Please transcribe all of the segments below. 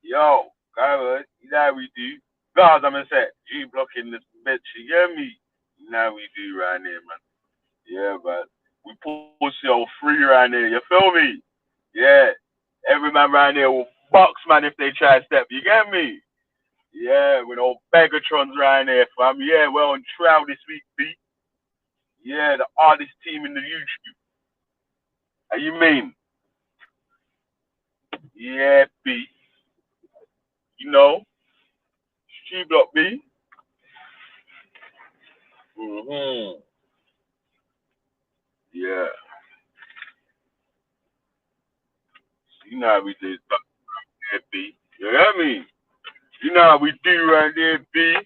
Yo, Kyle, you know how we do. Guys, I'm gonna say G blocking this bitch. You get me? You know how we do right here, man. Yeah, man. We push your free right here. You feel me? Yeah. Every man right here will box man if they try to step. You get me? Yeah, with all Begatrons right here, fam. Yeah, we're on trial this week, B. Yeah, the hardest team in the YouTube. How you mean? Yeah, B. You know, G block B. Mm-hmm. Yeah. You know how we do there, B. You know what I mean? You know how we do around there, B.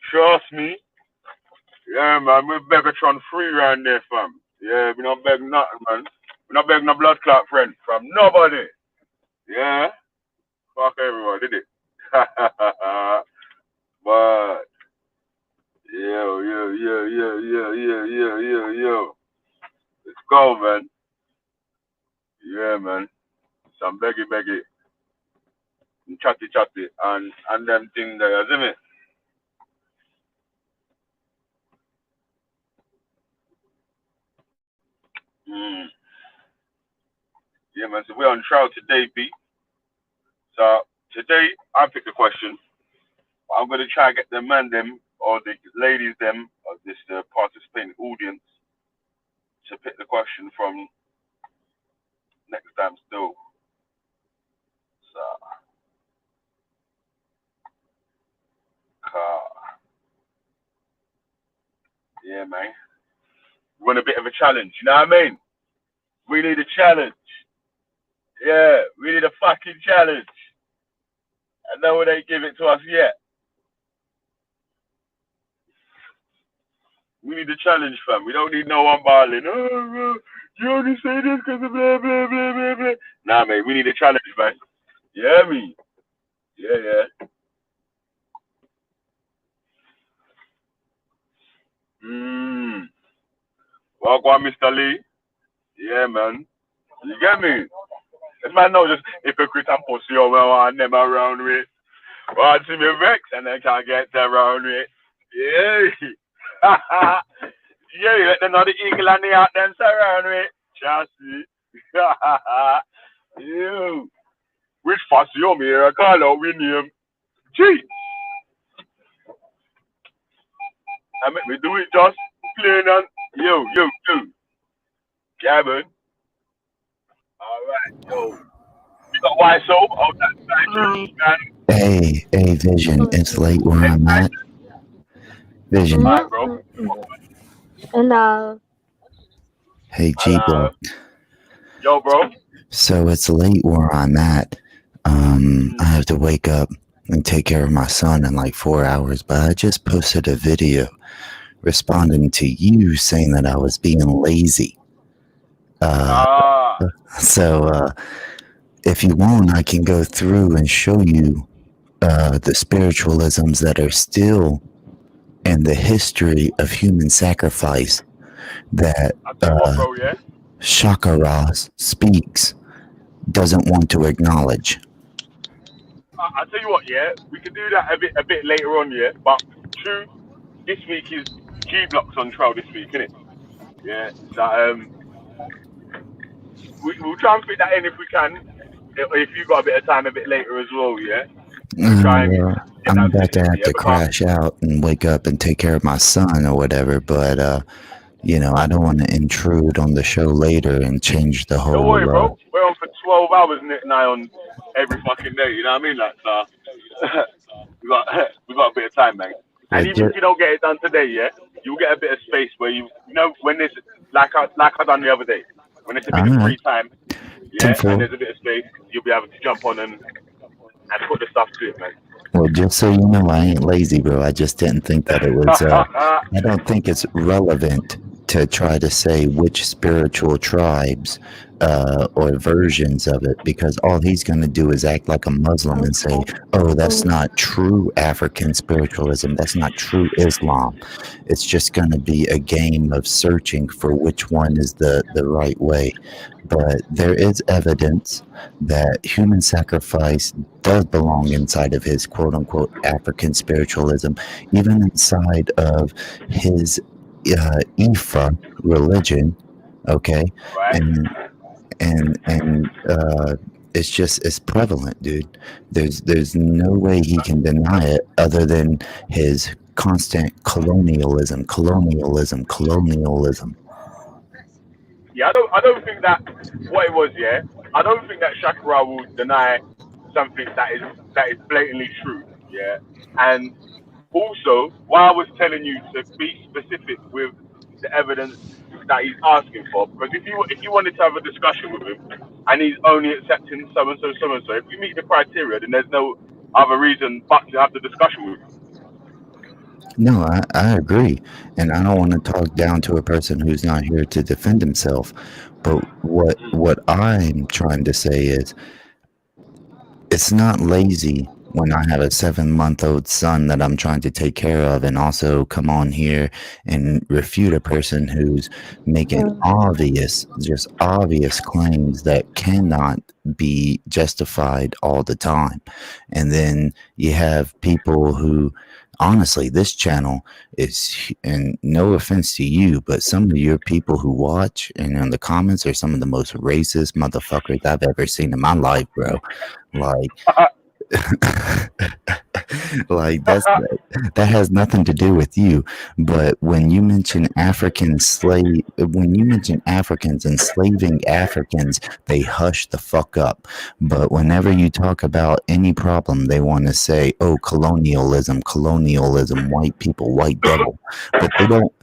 Trust me. Yeah, man. We're Begatron free around there, fam. Yeah, we not beg nothing, man. We not beg no blood clot friend from nobody. Yeah? Fuck everyone, did it? but, yo. Let's go, man. Yeah, man. Some beggy, and chatty, and them things there, isn't it? Mm. Yeah, man. So we're on trial today, B. So today I picked a question. I'm gonna try to get the man them or the ladies them or this participating audience to pick the question from next time still. So yeah, man. We want a bit of a challenge. You know what I mean? We need a challenge. Yeah, we need a fucking challenge. I know they give it to us yet. We need a challenge, fam. We don't need no one balling. Oh, you only say this because of blah, blah, blah, blah, blah. Nah, mate, we need a challenge, man. Yeah, me. Yeah. Mmm. Well, go on, Mr. Lee. Yeah, man. You get me? If man know just hypocrite and pussy over and them around with. Well, see me vex and then can't get around with. Yeah. yeah, you let them know the eagle and the heart them surround with. Chassis. you. Which fuss you me here? I call out with name. Gee. I make me do it just plain and yo. Gavin. Alright, yo. You got white soap out that Hi. side, Hey, Vision, it's late where I'm at. Vision. Alright, bro. Hello. Hey, Hello. G-Block. Yo, bro. So it's late where I'm at. I have to wake up and take care of my son in like 4 hours, but I just posted a video responding to you saying that I was being lazy. So if you want, I can go through and show you the spiritualisms that are still in the history of human sacrifice that I tell you what, bro, yeah? Shakaras speaks doesn't want to acknowledge. I tell you what, yeah? We could do that a bit later on, yeah? But true, this week is G Blocks on trial this week, innit? Yeah. So we'll try and fit that in if we can. If you got a bit of time a bit later as well, yeah? We'll try and get I'm that about to fixed, have yeah? to crash out and wake up and take care of my son or whatever, but I don't want to intrude on the show later and change the whole. Don't worry, bro. We're on for 12 hours now on every fucking day. You know what I mean? Like, so we got a bit of time, man. And even if you don't get it done today, yeah, you'll get a bit of space where you know when there's like I done the other day, when it's a bit of free time, yeah, and there's a bit of space, you'll be able to jump on and put the stuff to it, man. Well, just so you know, I ain't lazy, bro. I just didn't think that it was. I don't think it's relevant to try to say which spiritual tribes or versions of it, because all he's going to do is act like a Muslim and say, oh, that's not true African spiritualism, that's not true Islam. It's just going to be a game of searching for which one is the right way. But there is evidence that human sacrifice does belong inside of his quote-unquote African spiritualism, even inside of his Ifa religion, okay? Right. And it's prevalent, dude. There's no way he can deny it other than his constant colonialism. Yeah, I don't think that what it was. Yeah, I don't think that Shakira will deny something that is blatantly true. Yeah, and also, why I was telling you to be specific with the evidence that he's asking for, because if you wanted to have a discussion with him and he's only accepting so and so, if you meet the criteria, then there's no other reason but to have the discussion with him. No, I agree. And I don't want to talk down to a person who's not here to defend himself. But what I'm trying to say is it's not lazy when I have a 7-month-old son that I'm trying to take care of and also come on here and refute a person who's making just obvious claims that cannot be justified all the time. And then you have people who, honestly, this channel is, and no offense to you, but some of your people who watch and in the comments are some of the most racist motherfuckers I've ever seen in my life, bro. Like, like that has nothing to do with you. But when you mention when you mention Africans enslaving Africans, they hush the fuck up. But whenever you talk about any problem, they want to say, oh, colonialism, white people, white devil. But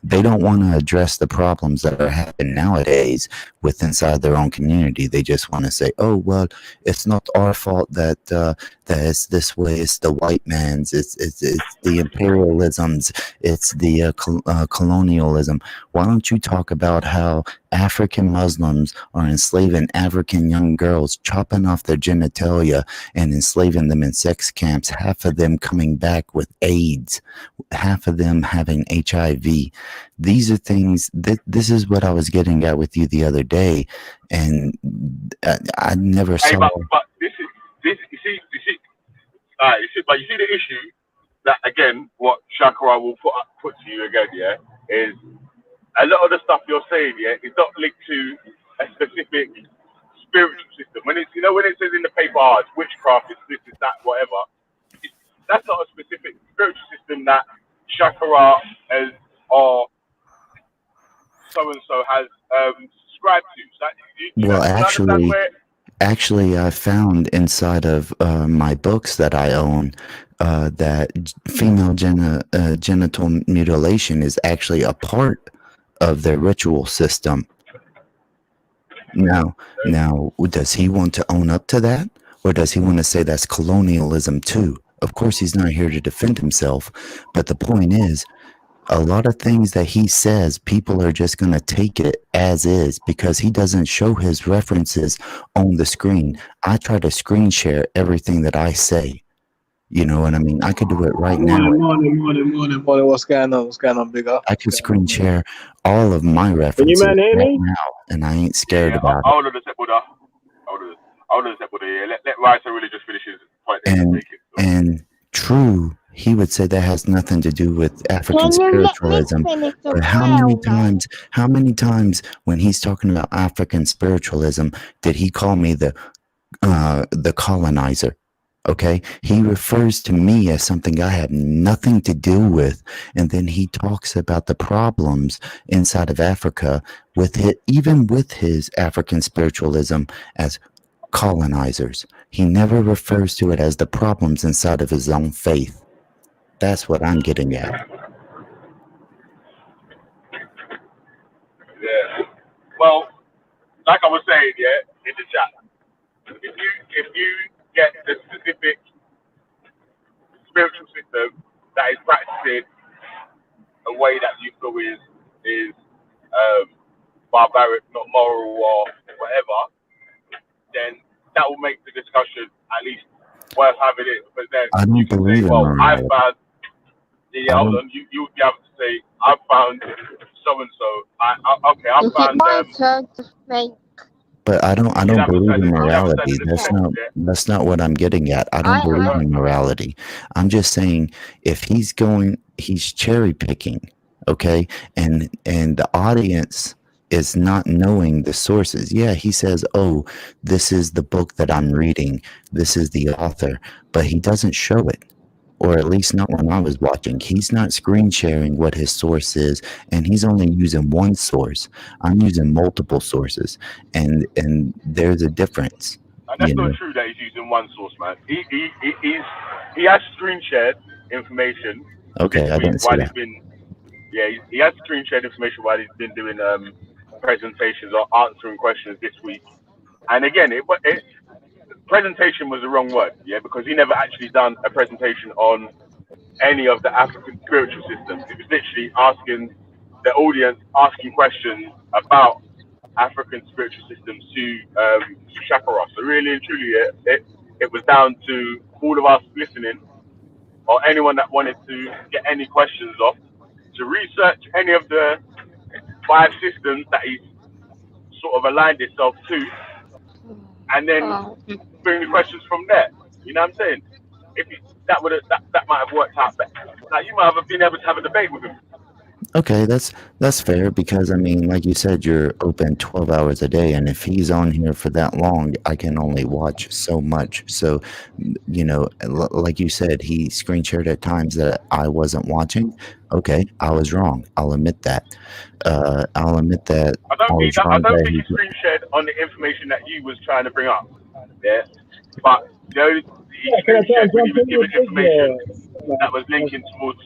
they don't want to address the problems that are happening nowadays with inside their own community. They just want to say, oh, well, it's not our fault that that it's this way. It's the white man's. It's the imperialisms. It's the colonialism. Why don't you talk about how African Muslims are enslaving African young girls, chopping off their genitalia and enslaving them in sex camps, half of them coming back with AIDS, half of them having HIV. These are things that this is what I was getting at with you the other day, and I never saw. But this you see, but you see the issue that again, what Shakira will put to you again, yeah, is a lot of the stuff you're saying, yeah, is not linked to a specific spiritual system. When it's when it says in the paper, it's witchcraft, it's this, it's that, whatever. That's not a specific spiritual system that Shakira has or so and so has subscribed to. So well, actually, I found inside of my books that I own that female genital mutilation is actually a part of their ritual system. Now, does he want to own up to that? Or does he want to say that's colonialism too? Of course, he's not here to defend himself. But the point is, a lot of things that he says, people are just going to take it as is because he doesn't show his references on the screen. I try to screen share everything that I say. You know what I mean? I could do it right now. Morning. What's going on, bigger? I could screen share all of my references right now, and I ain't scared about it. Let Ryder really just finish his point. And true, he would say that has nothing to do with African spiritualism. But how many times when he's talking about African spiritualism did he call me the colonizer? Okay, he refers to me as something I had nothing to do with, and then he talks about the problems inside of Africa with it, even with his African spiritualism as colonizers. He never refers to it as the problems inside of his own faith. That's what I'm getting at. Yeah. Well, like I was saying, yeah, in the chat, if you get the specific spiritual system that is practicing a way that you feel is worth having it, but then I you don't can say, believe in well, I morality. found, yeah, I hold don't. on, you would be able to say, I found so and so. I Is it found my turn to speak? But I don't you haven't believe said in it. You haven't said morality. it in the text yet. That's not what I'm getting at. I don't believe in morality. I'm just saying if he's cherry picking, okay? And the audience is not knowing the sources. Yeah, he says, "Oh, this is the book that I'm reading. This is the author," but he doesn't show it. Or at least not when I was watching. He's not screen sharing what his source is, and he's only using one source. I'm using multiple sources, and there's a difference. And that's not true that he's using one source, man. He has screen shared information Okay, this I week didn't see while that. he's been, yeah, he has screen shared information while he's been doing presentations or answering questions this week. And again, presentation was the wrong word, yeah, because he never actually done a presentation on any of the African spiritual systems. It was literally asking the audience, asking questions about African spiritual systems to Shakara. So really and truly, it was down to all of us listening or anyone that wanted to get any questions off to research any of the 5 systems that he's sort of aligned himself to, and then bring the questions from there. You know what I'm saying? That might have worked out better. Like you might have been able to have a debate with him. Okay, that's fair because I mean, like you said, you're open 12 hours a day, and if he's on here for that long, I can only watch so much. So, like you said, he screen shared at times that I wasn't watching. Okay, I was wrong. I'll admit that. I'll admit that I don't think that he screen shared on the information that you was trying to bring up. Yeah, but he screen shared when he was giving information that was linking towards.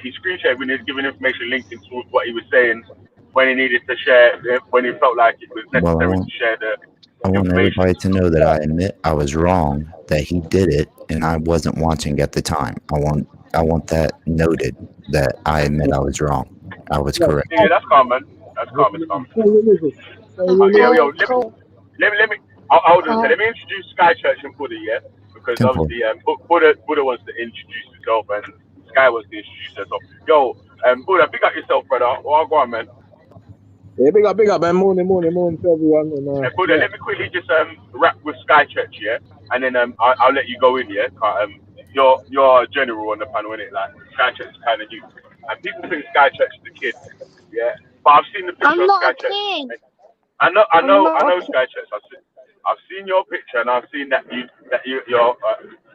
He screen shared when he was giving information linking towards what he was saying when he needed to share, when he felt like it was Well, necessary to share the I want information. everybody to know that I admit I was wrong, that he did it, and I wasn't watching at the time. I want that noted that I admit I was wrong. I was correct. Yeah, that's calm, man. That's calm. It's calm. Let me. Hold on. So let me introduce Sky Church and Buddha, yeah, because Temple. obviously Buddha wants to introduce himself and Sky wants to introduce herself. Yo, Buddha, pick up yourself, brother. Oh, go on, man. Yeah, big up, man. Morning to everyone. And, Buddha, let me quickly just wrap with Sky Church, yeah, and then I'll let you go in, yeah. You're a general on the panel, innit? Like Sky Church is kind of new, and people think Sky Church is a kid, yeah. But I've seen the picture of Sky Church. I know Sky Church. I've seen your picture and I've seen that you're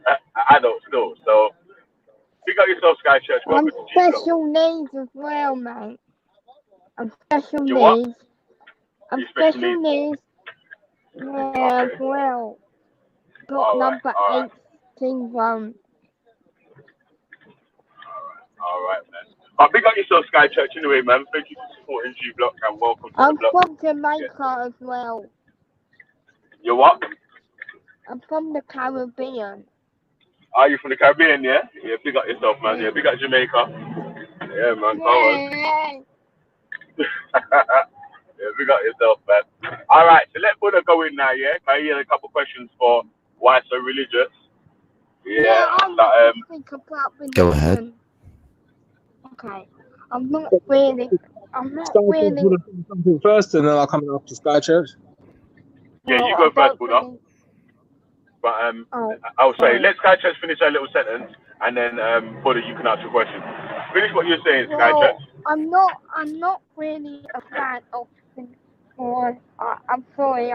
an adult still. So pick up yourself, Sky Church. I'm special needs as well, mate. I'm special You what? needs. I'm special needs. Yeah, as well. Got number 8 syndrome. All right, man. But pick up yourself, Sky Church. Anyway, man. Thank you for supporting G Block and welcome to I'm the block. from Jamaica as well. You what? I'm from the Caribbean. Are you from the Caribbean? Yeah. Yeah. Pick up yourself, man. Yeah. Pick up Jamaica. Yeah, man. Go on. Yeah, pick up yourself, man. All right. So let Buddha go in now. Yeah. Can you hear a couple questions for why so religious? Yeah. I think about religion. Go ahead. Okay. I'm not really. something first, and then I'll come up to Sky Church. Yeah, you go first, Buddha. But I'll say, let Sky Church finish her little sentence, and then Buddha, you can ask your question. Finish what you're saying, Sky Church. I'm not really a fan of. I'm sorry.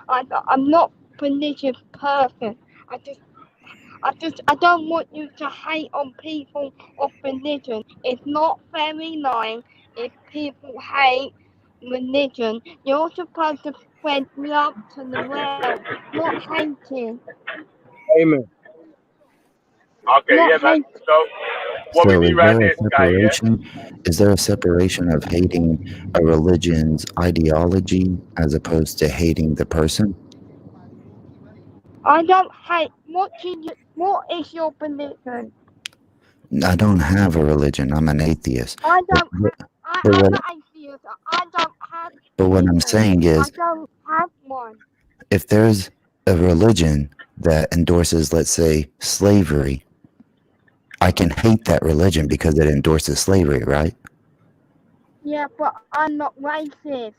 I'm not religious person. I don't want you to hate on people of religion. It's not very nice if people hate religion. You're supposed to spread love to the world, not hating. Amen. Okay, not yeah, man. So, what we do right there, Sky, yeah? Is there a separation of hating a religion's ideology as opposed to hating the person? I don't hate. What is your religion? I don't have a religion. I'm an atheist. I'm an atheist. atheist. I don't have But what I'm religion. saying I is, don't have one. if there's a religion that endorses, let's say, slavery, I can hate that religion because it endorses slavery, right? Yeah, but I'm not racist.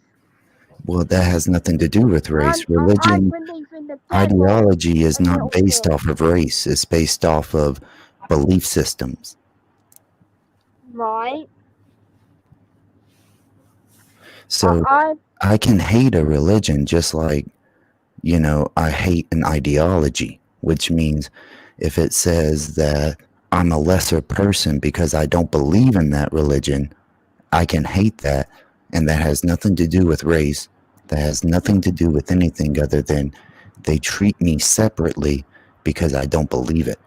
Well, that has nothing to do with race. I Religion, believe in the devil ideology is a not little based bit. off of race. It's based off of belief systems. Right. So I can hate a religion just like, you know, I hate an ideology, which means if it says that I'm a lesser person because I don't believe in that religion, I can hate that. And that has nothing to do with race. That has nothing to do with anything other than they treat me separately because I don't believe it.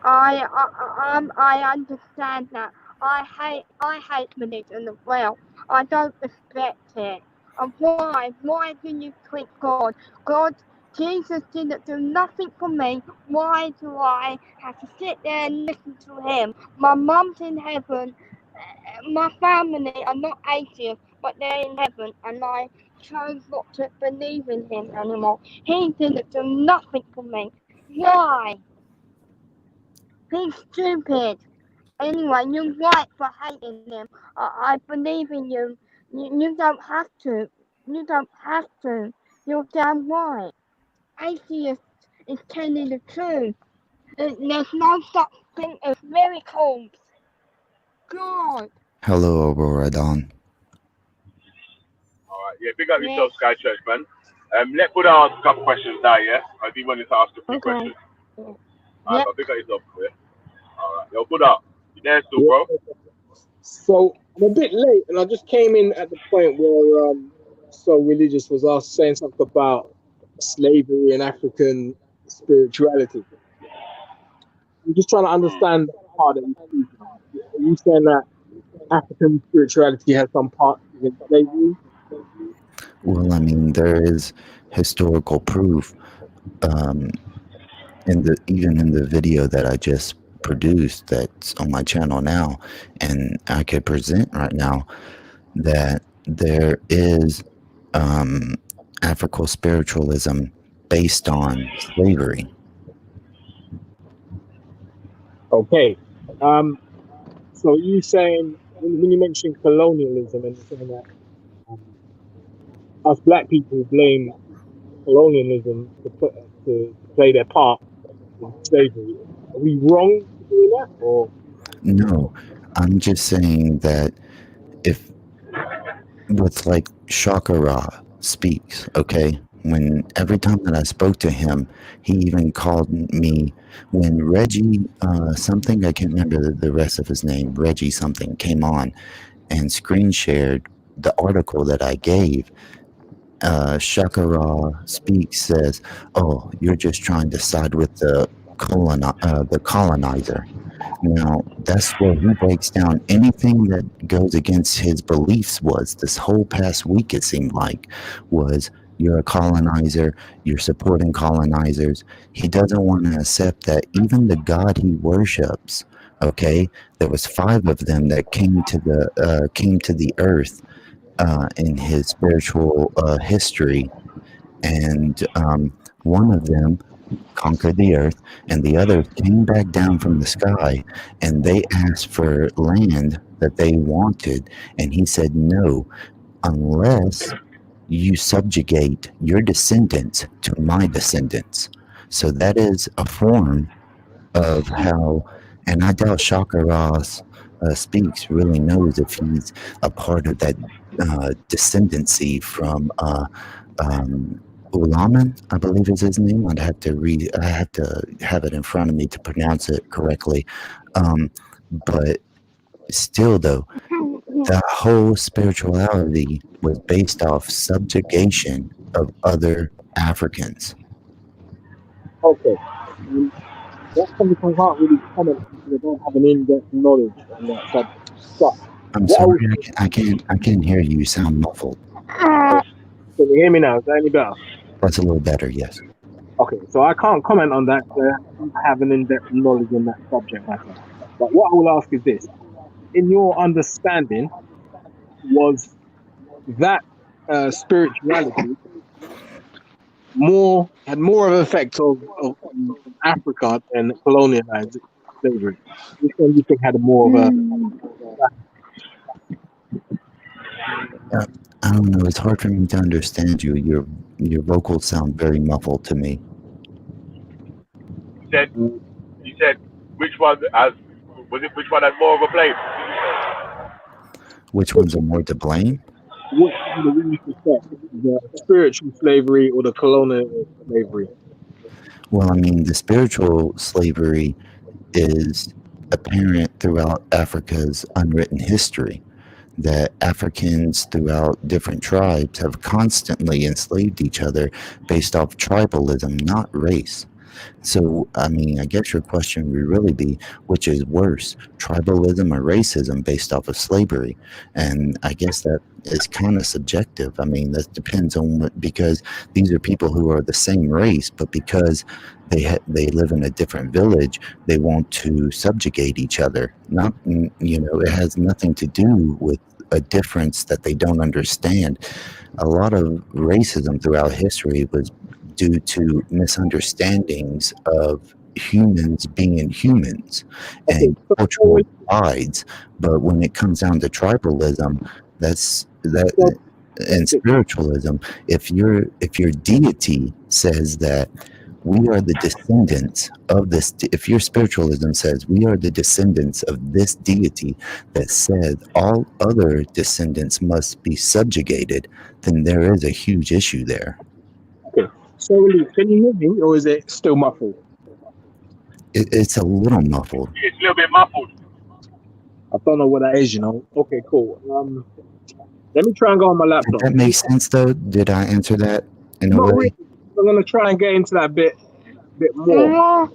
I understand that. I hate religion as well. I don't respect it. And why? Why do you treat God? Jesus didn't do nothing for me. Why do I have to sit there and listen to him? My mum's in heaven. My family are not atheists, but they're in heaven, and I chose not to believe in him anymore. He didn't do nothing for me. Why? He's stupid. Anyway, you're right for hating him. I believe in you. You don't have to. You don't have to. You're damn right. Atheist is telling the truth. There's no such thing as miracles. God. Hello, Aurora Dawn. Alright, yeah, big up yourself, Sky Church, man. Let Buddha ask a couple questions now, yeah? I do want to ask a few questions. Alright, but big up yourself, yeah? Alright, yo, Buddha, you there still, bro? So I'm a bit late, and I just came in at the point where So Religious was saying something about slavery and African spirituality. I'm just trying to understand that part that you speak about. Are you saying that African spirituality has some part in slavery? Well, I mean, there is historical proof even in the video that I just produced that's on my channel now, and I could present right now that there is African spiritualism based on slavery. Okay. So you saying when you mention colonialism and saying that us black people blame colonialism to play their part in slavery, are we wrong for doing that? Or no, I'm just saying that if what's like Shakara speaks, okay? When every time that I spoke to him, he even called me when Reggie something, I can't remember the rest of his name, Reggie something came on and screen shared the article that I gave. Shakara Speaks says, "Oh, you're just trying to side with the colonizer." Now, that's where he breaks down anything that goes against his beliefs. Was this whole past week, it seemed like, was you're a colonizer, you're supporting colonizers. He doesn't want to accept that even the God he worships, okay, there was 5 of them that came to the earth in his spiritual history, and one of them conquered the earth, and the others came back down from the sky, and they asked for land that they wanted, and he said no, unless you subjugate your descendants to my descendants. So that is a form of how, and I doubt Shaka Speaks really knows if he's a part of that descendancy from Ulaman, I believe is his name. I have to have it in front of me to pronounce it correctly. But still, though, the whole spirituality was based off subjugation of other Africans. okay, that's something I can't really comment on because I don't have an in-depth knowledge on that subject. But I'm sorry, I can't hear you. You sound muffled. can you hear me now? Is that any better? That's a little better, yes. Okay, so I can't comment on that. I don't have an in-depth knowledge on that subject myself. But what I will ask is this: in your understanding, was that spirituality had more of an effect of Africa than colonialized slavery? Which one do you think had more of a? I don't know. It's hard for me to understand you. Your vocals sound very muffled to me. You said which one has which one had more of a blame? Which ones are more to blame? Which one the spiritual slavery or the colonial slavery? Well, I mean, the spiritual slavery is apparent throughout Africa's unwritten history, that Africans throughout different tribes have constantly enslaved each other based off tribalism, not race. So, I mean, I guess your question would really be, which is worse, tribalism or racism based off of slavery? And I guess that is kind of subjective. I mean, that depends on what, because these are people who are the same race, but because they live in a different village, they want to subjugate each other. Not, it has nothing to do with a difference that they don't understand. A lot of racism throughout history was due to misunderstandings of humans being humans and cultural divides. But when it comes down to tribalism, and spiritualism, if your deity says that we are the descendants of this, if your spiritualism says we are the descendants of this deity that said all other descendants must be subjugated, then there is a huge issue there. So, can you hear me, or is it still muffled? It's a little muffled. It's a little bit muffled. I don't know what that is, Okay, cool. Let me try and go on my laptop. Did that make sense, though? Did I answer that in a way? I'm going to try and get into that bit more.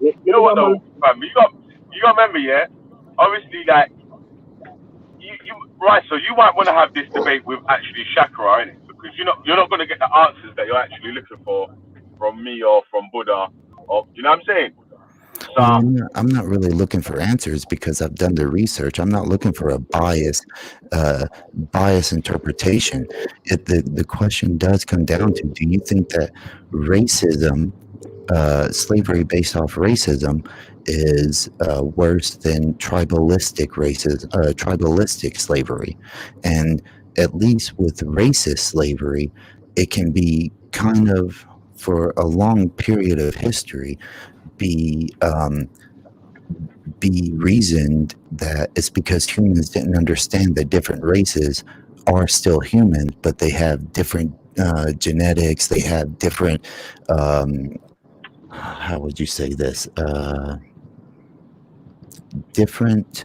You know what, though, fam? You got to remember, yeah? Obviously, like, right, so you might want to have this debate with actually Shakara, innit? Because you're not going to get the answers that you're actually looking for from me or from Buddha, or you know what I'm saying? So, well, I'm not really looking for answers because I've done the research. I'm not looking for a bias interpretation. The question does come down to: do you think that racism, slavery based off racism, is worse than tribalistic slavery? And at least with racist slavery, it can be kind of, for a long period of history, be reasoned that it's because humans didn't understand that different races are still human, but they have different genetics, they have different how would you say this? Different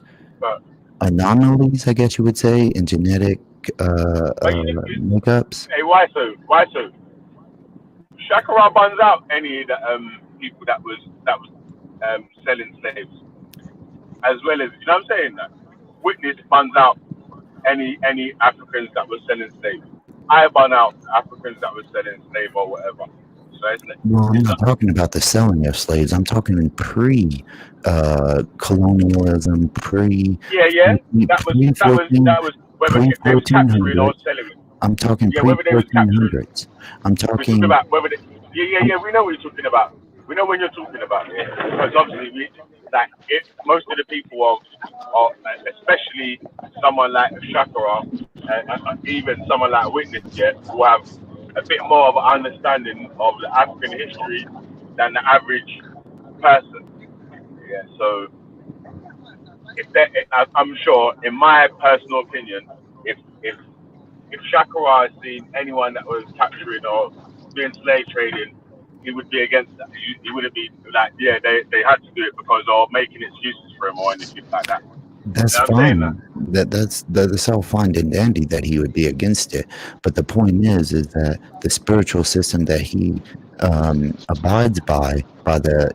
anomalies, I guess you would say, in genetic makeups. Hey, why so? Shakara buns out any of the people that was selling slaves, as well as, you know what I'm saying? That Witness buns out any Africans that were selling slaves. I bun out Africans that were selling slaves or whatever. Well, I'm not talking about the selling of slaves. I'm talking pre-colonialism, that was whether they were capturing or selling it. I'm talking pre-1400s. I'm talking about whether we know what you're talking about. We know when you're talking about it, because obviously most of the people are especially someone like Shakara, even someone like Witness, who have a bit more of an understanding of the African history than the average person. Yeah, so I'm sure, in my personal opinion, if Shakara had seen anyone that was capturing or doing slave trading, he would be against that. He wouldn't be like, they had to do it because of making excuses for him or anything like that. That's fine. That's all fine and dandy that he would be against it. But the point is that the spiritual system that he abides by the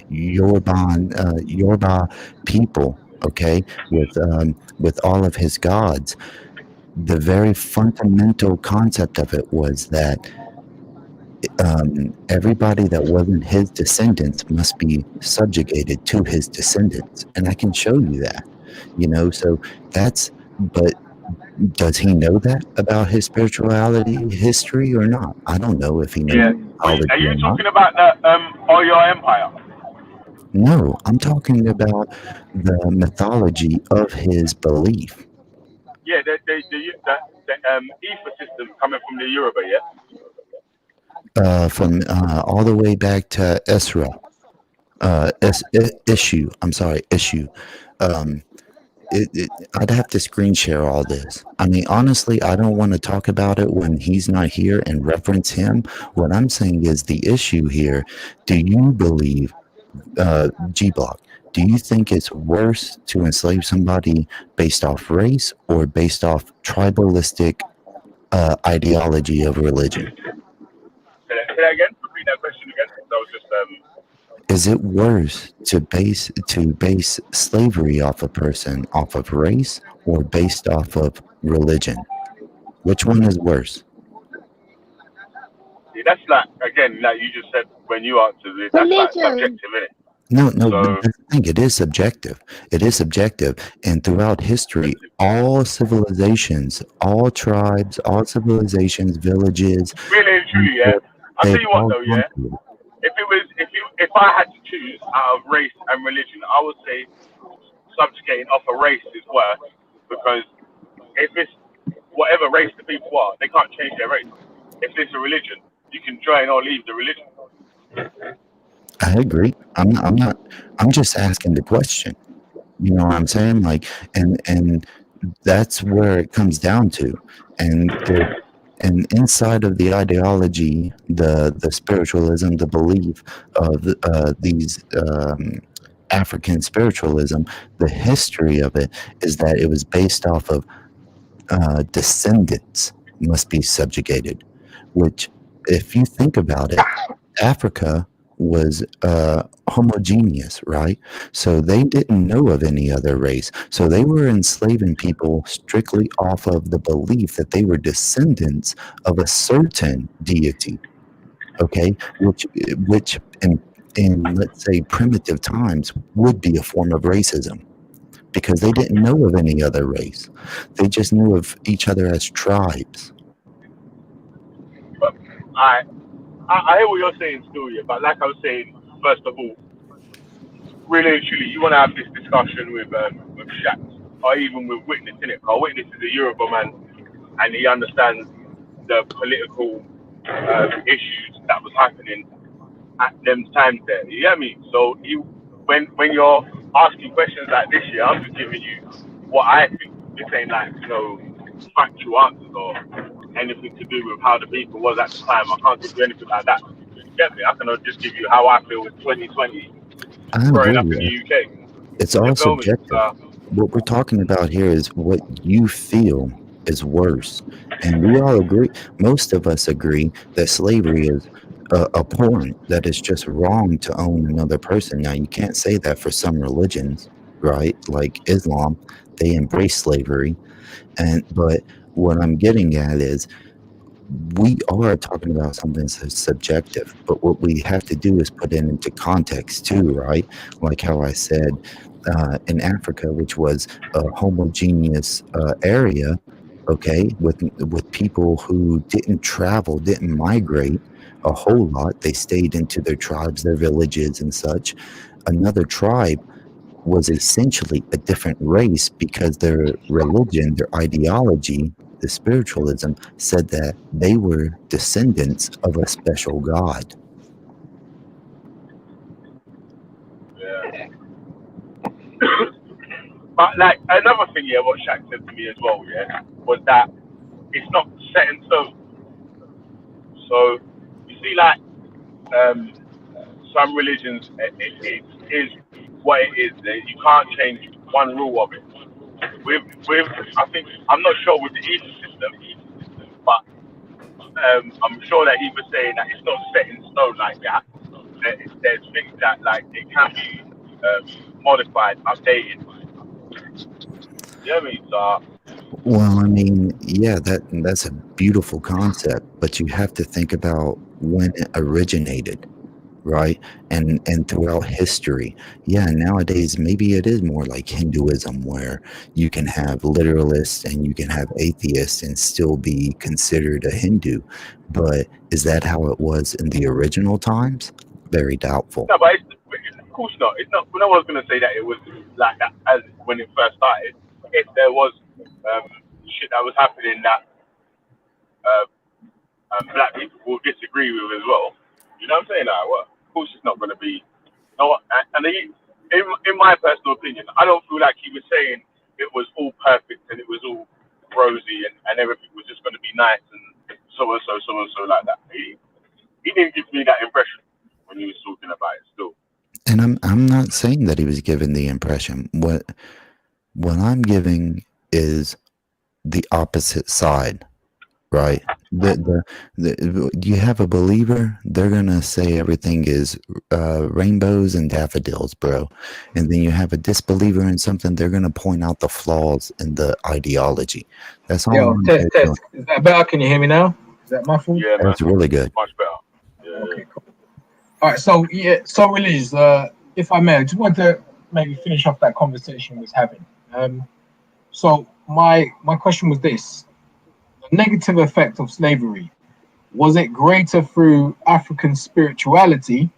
Yoruba people, okay, with all of his gods, the very fundamental concept of it was that everybody that wasn't his descendants must be subjugated to his descendants. And I can show you that. You know, so that's, but does he know that about his spirituality history or not? I don't know if he knows Yeah. mythology Are you or not. talking about the Oyo Empire? No, I'm talking about the mythology of his belief. Yeah, the ether system coming from the Yoruba, yeah? From all the way back to Esra, issue. I'm sorry, issue. Um, I'd have to screen share all this. I mean, honestly, I don't want to talk about it when he's not here and reference him. What I'm saying is the issue here. Do you believe, G Block? Do you think it's worse to enslave somebody based off race or based off tribalistic ideology of religion? Say that again. Repeat that question again. That was just Is it worse to base slavery off a person off of race or based off of religion? Which one is worse? yeah, that's like again, like you just said when you answered it. That's like Religion. subjective, isn't it? No, but So that's the thing. It is subjective. It is subjective. And throughout history, all civilizations, all tribes, all civilizations, villages, really and truly, yeah. I'll they've tell you what all though, gone yeah. through it. If I had to choose out of race and religion, I would say subjugating off a race is worse because if it's whatever race the people are, they can't change their race. If it's a religion, you can join or leave the religion. I agree. I'm just asking the question. You know what I'm saying? Like, and that's where it comes down to. And inside of the ideology, the spiritualism, the belief of these African spiritualism, the history of it is that it was based off of descendants must be subjugated, which, if you think about it, Africa was homogeneous, right? So they didn't know of any other race. So they were enslaving people strictly off of the belief that they were descendants of a certain deity, okay? Which in let's say primitive times would be a form of racism because they didn't know of any other race. They just knew of each other as tribes. But I hear what you're saying still, yeah. But like I was saying, first of all, really and truly, you want to have this discussion with Shaq or even with Witness, innit? Because Witness is a Yoruba man and he understands the political issues that was happening at them times there. You get me? So when you're asking questions like this year, I'm just giving you what I think. This ain't like, factual answers or anything to do with how the people was at the time. I can't give you anything like that. You get me? I can just give you how I feel with 2020 I growing agree. up in the UK. It's all You feel me? subjective. What we're talking about here is what you feel is worse. And we all agree, most of us agree that slavery is abhorrent, that it's just wrong to own another person. Now, you can't say that for some religions, right? Like Islam, they embrace slavery. But what I'm getting at is we are talking about something that's subjective, but what we have to do is put it into context too, right? Like how I said, in Africa, which was a homogeneous area, okay, with people who didn't travel, didn't migrate a whole lot. They stayed into their tribes, their villages, and such. Another tribe was essentially a different race because their religion, their ideology, the spiritualism said that they were descendants of a special god. Yeah. But like another thing, yeah, what Shaq said to me as well, yeah, was that it's not set in stone. So you see, like some religions, it is what it is. You can't change one rule of it. With I think I'm not sure with the Eastern system, but I'm sure that he was saying that it's not set in stone like that. There's things that like it can be modified, updated. You know what I mean? So Well, I mean, yeah, that's a beautiful concept, but you have to think about when it originated. right? And throughout history, yeah, nowadays maybe it is more like Hinduism, where you can have literalists and you can have atheists and still be considered a Hindu. But is that how it was in the original times? Very doubtful. No, but of course not. It's not. No one's going to say that it was like that as when it first started. If there was shit that was happening that uh, black people will disagree with as well. You know what I'm saying? Like, well, of course it's not going to be. No, and in my personal opinion, I don't feel like he was saying it was all perfect and it was all rosy and everything was just going to be nice and so and so like that. He didn't give me that impression when he was talking about it. Still, And I'm not saying that he was given the impression. What I'm giving is the opposite side, right? You have a believer, they're gonna say everything is rainbows and daffodils, bro. And then you have a disbeliever in something, they're gonna point out the flaws in the ideology. That's all. Yo, test. Is that better? Can you hear me now? Is that my fault? yeah, man, That's really good. much better. Yeah. Okay, cool. All right, so religious. If I may, I just want to maybe finish off that conversation we was having. So my question was this: the negative effect of slavery, was it greater through African spirituality,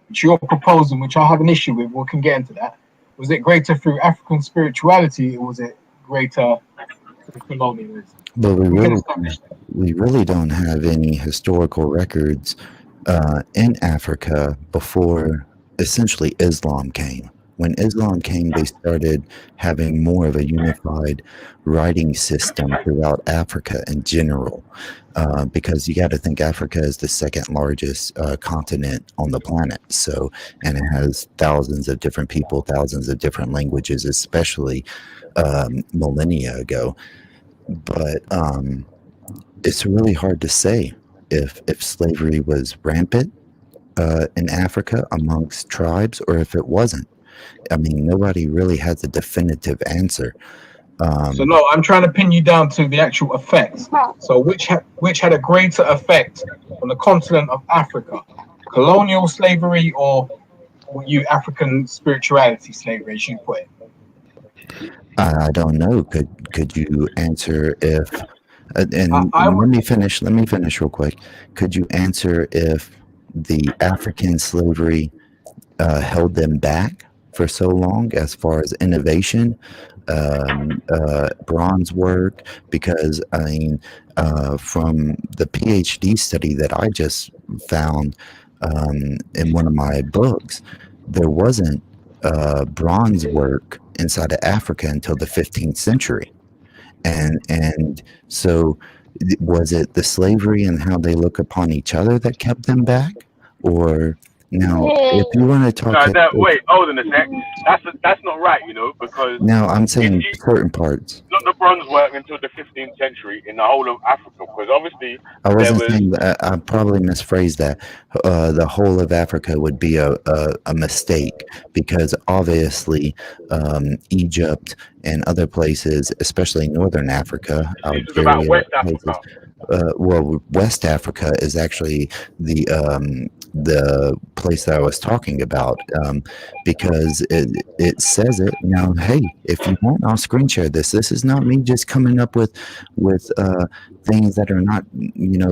which you're proposing, which I have an issue with? We can get into that. Was it greater through African spirituality, or was it greater through colonialism? But We can establish that. we really don't have any historical records in Africa before essentially Islam came. When Islam came, they started having more of a unified writing system throughout Africa in general, because you got to think Africa is the second largest continent on the planet. So, and it has thousands of different people, thousands of different languages, especially millennia ago. But it's really hard to say if slavery was rampant in Africa amongst tribes or if it wasn't. I mean, nobody really has a definitive answer. So no, I'm trying to pin you down to the actual effects. So which had a greater effect on the continent of Africa, colonial slavery or African spirituality slavery, as you put it? I don't know. Could you answer if? And I let me finish real quick. Could you answer if the African slavery held them back for so long as far as innovation, bronze work? Because I mean, from the PhD study that I just found in one of my books, there wasn't bronze work inside of Africa until the 15th century. And so was it the slavery and how they look upon each other that kept them back? Or now, if you want to talk... Wait, hold on a sec. That's not right, you know, because... Now, I'm saying certain parts. Not the bronze work until the 15th century in the whole of Africa, because obviously... I wasn't saying that. I probably misphrased that. The whole of Africa would be a mistake, because obviously Egypt and other places, especially Northern Africa, This is about West Africa. well, West Africa is actually the place that I was talking about, because it says it. Now, hey, if you want, I'll screen share this. This is not me just coming up with things that are not,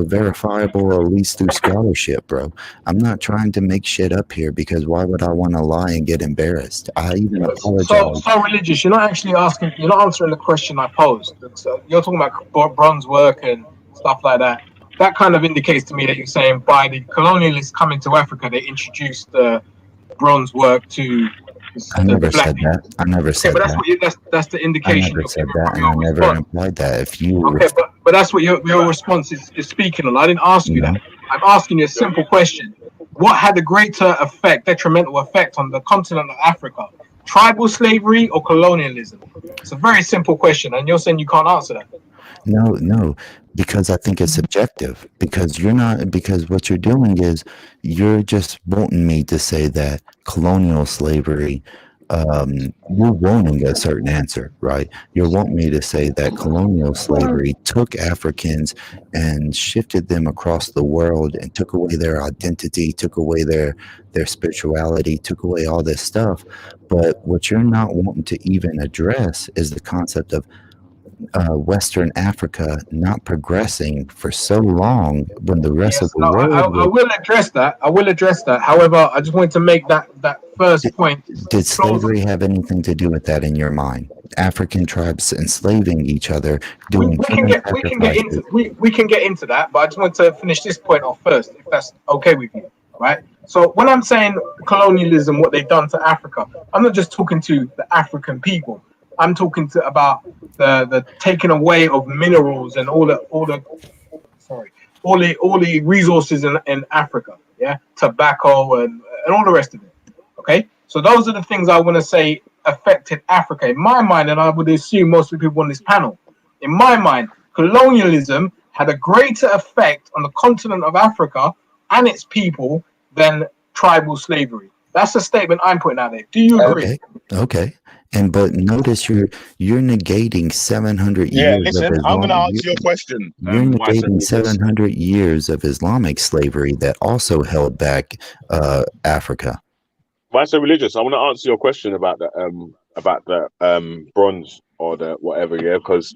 verifiable, or at least through scholarship, bro. I'm not trying to make shit up here, because why would I want to lie and get embarrassed? I even apologize. So religious, you're not answering the question I posed. So you're talking about bronze work and stuff like that. That kind of indicates to me that you're saying by the colonialists coming to Africa, they introduced bronze work to I never said that. I never said but that. That's the indication. I never said that, and I never implied that. If you but that's what your response is speaking on. I didn't ask you that. I'm asking you a simple question. What had a greater detrimental effect on the continent of Africa? Tribal slavery or colonialism? It's a very simple question, and you're saying you can't answer that. No, because I think it's subjective. Because what you're doing is you're just wanting me to say that colonial slavery you're wanting a certain answer, right? You're wanting me to say that colonial slavery took Africans and shifted them across the world and took away their identity, took away their spirituality, took away all this stuff. But what you're not wanting to even address is the concept of Western Africa not progressing for so long when the rest of Yes, the no, world I was. will address that. I will address that. However, I just wanted to make that first point Did close. slavery have anything to do with that in your mind? African tribes enslaving each other, doing human sacrifices. We can get into that, but I just want to finish this point off first, if that's okay with you, right? So when I'm saying colonialism, what they've done to Africa, I'm not just talking to the African people. I'm talking about the taking away of minerals and all the resources in Africa, yeah, tobacco and all the rest of it. Okay, so those are the things I want to say affected Africa in my mind, and I would assume most of the people on this panel. In my mind, colonialism had a greater effect on the continent of Africa and its people than tribal slavery. That's a statement I'm putting out there. Do you agree? Okay. But notice you're negating 700 Yeah, years of listen, I'm Islam. gonna answer your question. You're Wise negating religious. 700 years of Islamic slavery that also held back Africa. Wise religious. I want to answer your question about the bronze or the whatever, yeah, because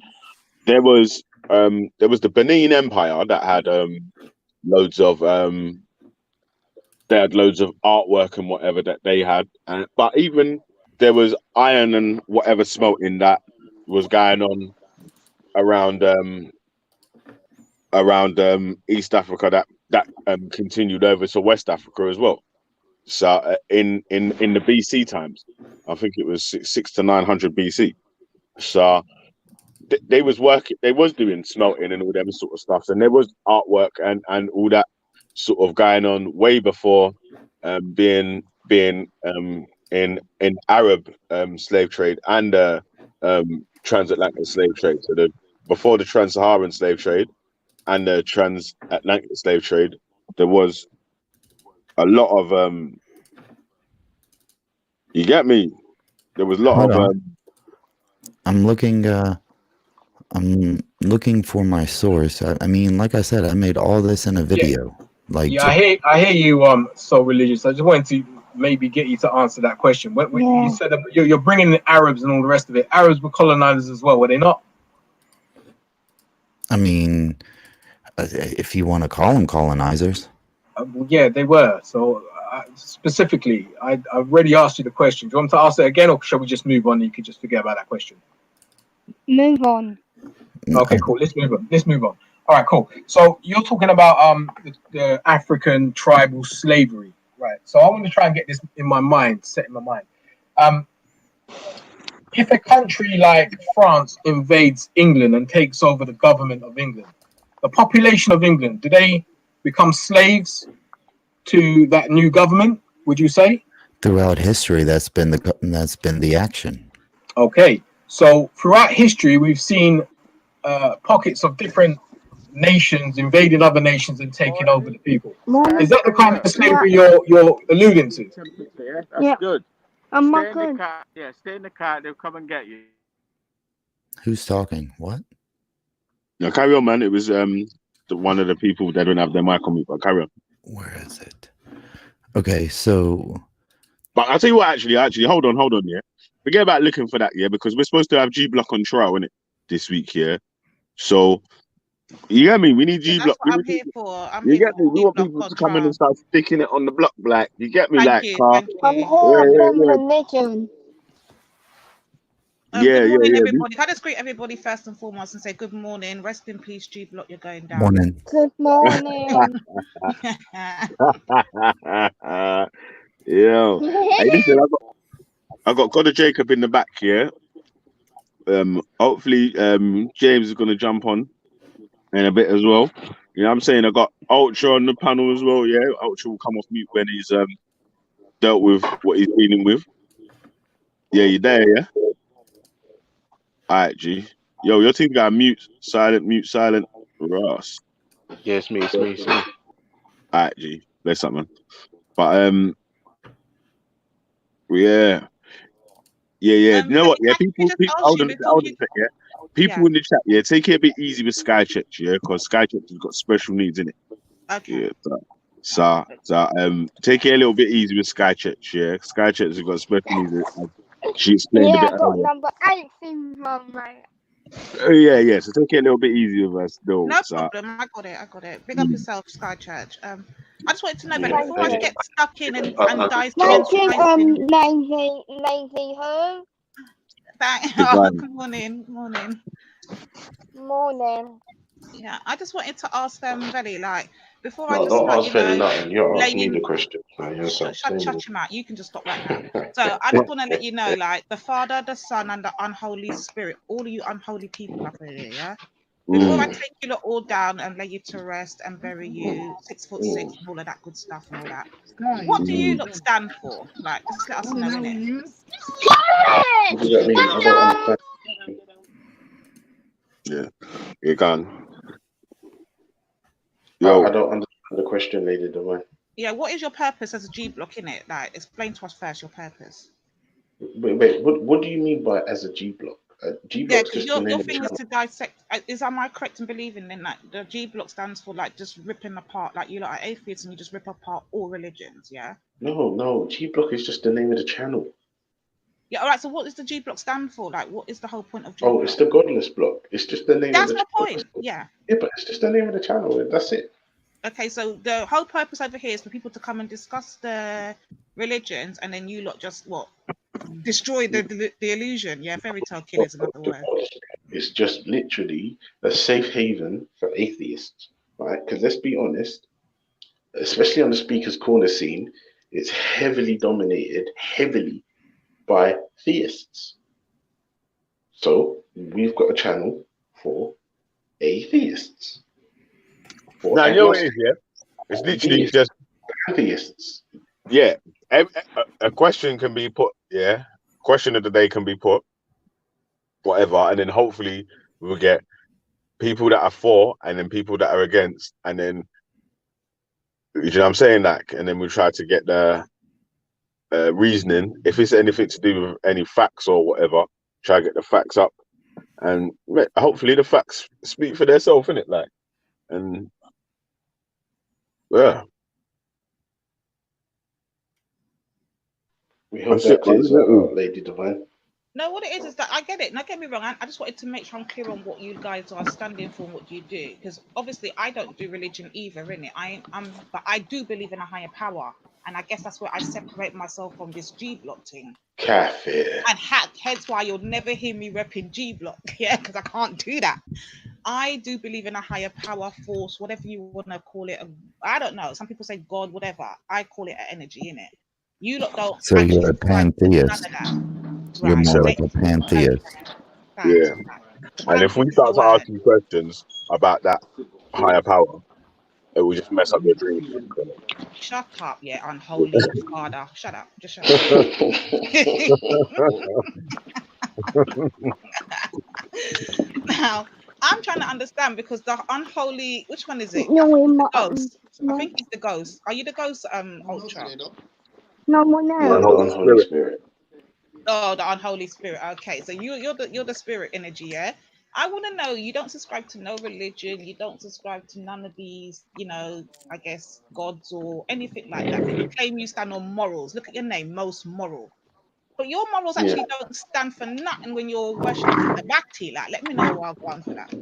there was the Benin Empire that had loads of artwork and whatever that they had, but even there was iron and whatever smelting that was going on around East Africa that continued over to West Africa as well. So in the BC times, I think it was 600 to 900 BC. So they was doing smelting and all them sort of stuff, and there was artwork and all that sort of going on way before being in Arab slave trade and transatlantic slave trade. So before the trans-Saharan slave trade and the transatlantic slave trade, there was a lot of you get me? There was a lot Hold of on. I'm looking for my source. I mean, like I said, I made all this in a video. I hear you. So religious. I just wanted to maybe get you to answer that question. When you said you're bringing the Arabs and all the rest of it. Arabs were colonizers as well, were they not? I mean, if you want to call them colonizers. Yeah, they were. So specifically, I've already asked you the question. Do you want to ask it again, or shall we just move on? And you could just forget about that question. Move on. Okay, cool. Let's move on. All right, cool. So you're talking about the African tribal slavery, right? So I want to try and get this set in my mind. If a country like France invades England and takes over the government of England, the population of England, do they become slaves to that new government? Would you say? Throughout history, that's been the action. Okay, so throughout history, we've seen pockets of different nations invading other nations and taking over the people. Is that the kind of slavery you're alluding to? Yeah, that's good. Stay in the car. They'll come and get you. Who's talking? What? No, carry on, man. It was one of the people that don't have their mic on mute, but carry on. Where is it? Okay, so. But I'll tell you what. Actually, hold on. Yeah, forget about looking for that. Yeah, because we're supposed to have G Block on trial, innit, this week. Yeah, so. You get me? We need G Block. That's what I'm here for. You get me? We want people to come in and start sticking it on the block, like you get me, Thank you. I'm here from religion. Good morning, everybody. Can I just greet everybody first and foremost and say good morning? Rest in peace, G Block. You're going down. Morning. Good morning. Yeah. Hey, listen, I got God of Jacob in the back here. Hopefully, James is gonna jump on in a bit as well. You know what I'm saying? I got Ultra on the panel as well. Yeah, Ultra will come off mute when he's dealt with what he's dealing with. Yeah, you there? Yeah. All right, G. Yo, your team got mute, silent. Ross. Yeah, it's me. All right, G. Bless up, man. But yeah. You know what? Yeah, Can I people, just ask hold you on, before hold on you? a sec, yeah. People Yeah. in the chat, yeah, take it a bit easy with Skycheck, yeah, because Skycheck has got special needs in it. Okay. Yeah, so take it a little bit easy with Skycheck, yeah. Skycheck has got special needs. She explained a Yeah, bit I got earlier. number 8 syndrome, mate. Yeah. So take it a little bit easy with us, though. No So problem. I got it. Big up yourself, Sky Church. I just wanted to know, but Thank before I you. get stuck in and Thank you, slicing. lazy who? Oh, divine. good morning. Morning. Yeah, I just wanted to ask Velly, like, before I No, just don't start, ask Feli nothing. You lay ask me in. the question. Man. You're so Shut your mouth. You can just stop right now. So I just want to let you know, like, the Father, the Son, and the unholy Spirit, all of you unholy people up here, yeah? Before I take you lot all down and lay you to rest and bury you 6'6" and all of that good stuff and all that, what do you lot stand for? Like, just let us know, innit? What does that mean? I don't understand. Yeah, you're gone. I Yo, don't understand the question, Lady Divine. Yeah, what is your purpose as a G block, innit? Like, explain to us first your purpose. Wait. What do you mean by as a G block? G Yeah, block's because just the your name of the thing is channel. to dissect. Am I correct in believing then that the G block stands for like just ripping apart, like you lot are atheists and you just rip apart all religions, yeah? No. G block is just the name of the channel. Yeah, all right. So what does the G block stand for? Like, what is the whole point of G Oh, block? it's the godless block. It's just the name of That's the my channel. point. Yeah. Yeah, but it's just the name of the channel. That's it. Okay, so the whole purpose over here is for people to come and discuss the religions, and then you lot just destroy the illusion. Yeah, fairy tale killers, in other words. It's just literally a safe haven for atheists, right? Because let's be honest, especially on the Speaker's Corner scene, it's heavily dominated by theists. So we've got a channel for atheists. now you know what it is, yeah. It's literally just theists. yeah. A question can be put, yeah. Question of the day can be put, whatever, and then hopefully we'll get people that are for and then people that are against, and then you know what I'm saying, like, and then we try to get the reasoning. If it's anything to do with any facts or whatever, try to get the facts up, and hopefully the facts speak for themselves, innit? Like, and yeah. We hope that clears Lady Divine. No, what it is that I get it. Now, get me wrong. I just wanted to make sure I'm clear on what you guys are standing for and what you do, because obviously I don't do religion either, innit? But I do believe in a higher power, and I guess that's where I separate myself from this G block thing. Kafir. And hence why you'll never hear me repping G block, yeah, because I can't do that. I do believe in a higher power, force, whatever you want to call it. I don't know. Some people say God, whatever. I call it an energy, innit? You lot don't. So you're a pantheist. You're Right. more like a pantheist. Yeah. And if we start to ask you questions about that higher power, it will just mess up your dreams. Shut up, yeah, unholy father. Shut up. Just shut up. Now, I'm trying to understand because the unholy, which one is it? The ghost. I think it's the ghost. Are you the ghost, Ultra? No one else. The unholy spirit. Oh, the unholy spirit. Okay, so you're the spirit energy, yeah. I want to know. You don't subscribe to no religion. You don't subscribe to none of these, I guess gods or anything like that. But you claim you stand on morals. Look at your name, most moral. But your morals actually don't stand for nothing when you're worshiping the Bhakti. Like, let me know why I'll go on for that.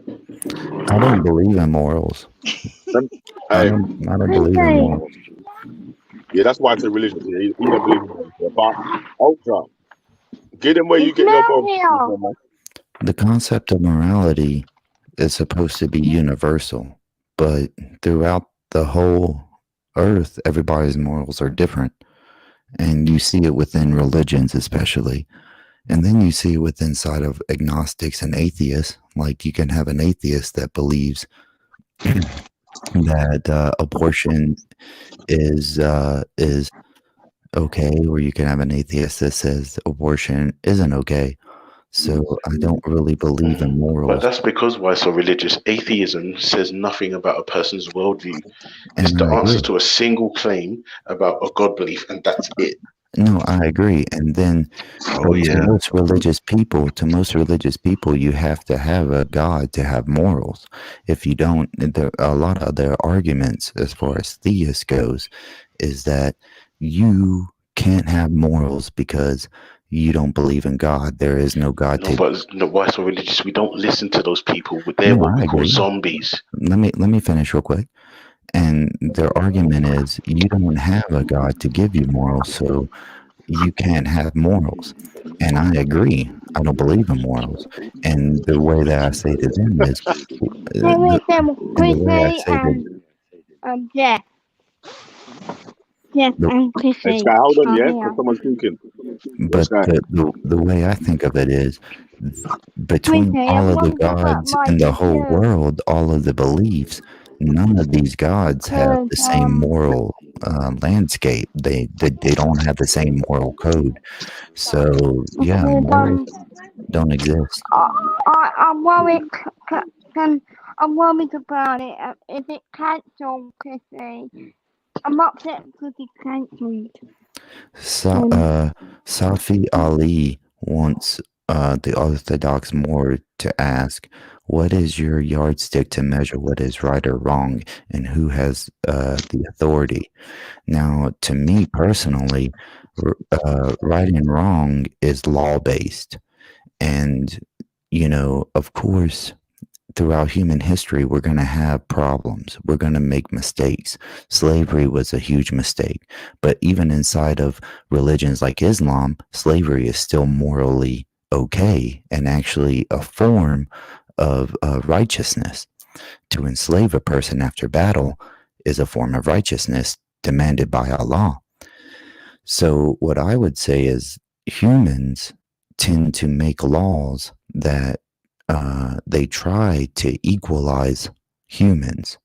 I don't believe in morals. I don't believe in morals. Yeah, that's why it's a religion. You don't believe in morals. But Ultra, get them where you get your morals. The concept of morality is supposed to be universal, but throughout the whole earth, everybody's morals are different. And you see it within religions, especially. And then you see it within inside of agnostics and atheists. Like you can have an atheist that believes that abortion is okay, or you can have an atheist that says abortion isn't okay. So I don't really believe in morals. But that's because why so religious. Atheism says nothing about a person's worldview. It's the answer to a single claim about a God belief, and that's it. No, I agree. And then, Oh but yeah. to most religious people, you have to have a God to have morals. If you don't, a lot of their arguments, as far as theists goes, is that you can't have morals because you don't believe in God. There is no God No, to. but no, why so religious? We don't listen to those people. They're No, what I we call agree. zombies. Let me finish real quick. And their argument is you don't have a God to give you morals, so you can't have morals. And I agree. I don't believe in morals. And the way that I say to them is, There the, is and the way I Chrissy say to Jeff. Jeff the, and Hey, Chrissy Sky, hold on, are yeah, here. because someone's talking. Yeah, but Sky. the way I think of it is, between Chrissy, all I'm of the wondering about gods my in the whole computer. world, all of the beliefs, none of these gods have the same moral landscape. They don't have the same moral code. So yeah, morals don't exist. I'm worried. I'm worried about it. Is it cancelled, Chrissy? I'm upset because it's cancelled. Safi Ali wants the Orthodox more to ask, what is your yardstick to measure what is right or wrong, and who has the authority? Now, to me personally, right and wrong is law-based. And, of course, throughout human history, we're going to have problems. We're going to make mistakes. Slavery was a huge mistake. But even inside of religions like Islam, slavery is still morally okay and actually a form of righteousness. To enslave a person after battle is a form of righteousness demanded by Allah. So, what I would say is humans tend to make laws that they try to equalize humans.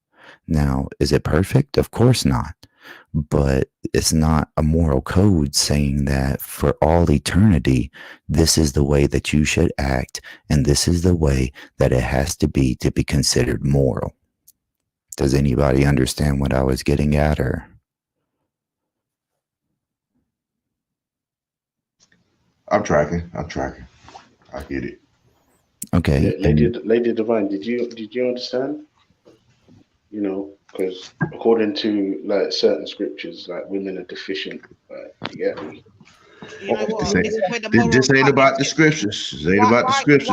Now, is it perfect? Of course not. But it's not a moral code saying that for all eternity, this is the way that you should act, and this is the way that it has to be considered moral. Does anybody understand what I was getting at, or? I'm tracking. I get it. Okay. Yeah, Lady Divine, did you understand? Because according to like certain scriptures, like women are deficient. You get me? You know what? This is where the This morals ain't come about the into it. scriptures. This ain't about the scriptures.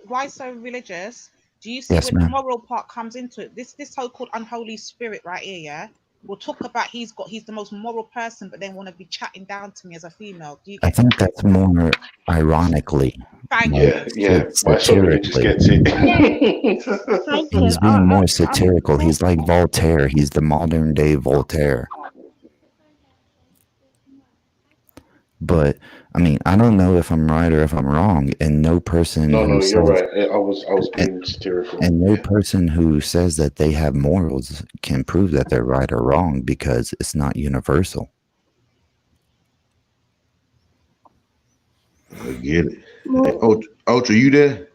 Why so religious? Do you see Yes, where the ma'am. moral part comes into it? This so-called unholy spirit right here, yeah. We'll talk about he's the most moral person, but then want to be chatting down to me as a female. Do you I get me? think that's more ironically. Thank Like, you. Yeah. Why so religious satirically. gets it? Thank you. He's being more satirical. He's like Voltaire. He's the modern day Voltaire. But I mean, I don't know if I'm right or if I'm wrong. And no person No, who you're says, right. I was being satirical. and no Yeah. person who says that they have morals can prove that they're right or wrong because it's not universal. I get it. Hey, Ultra, you there?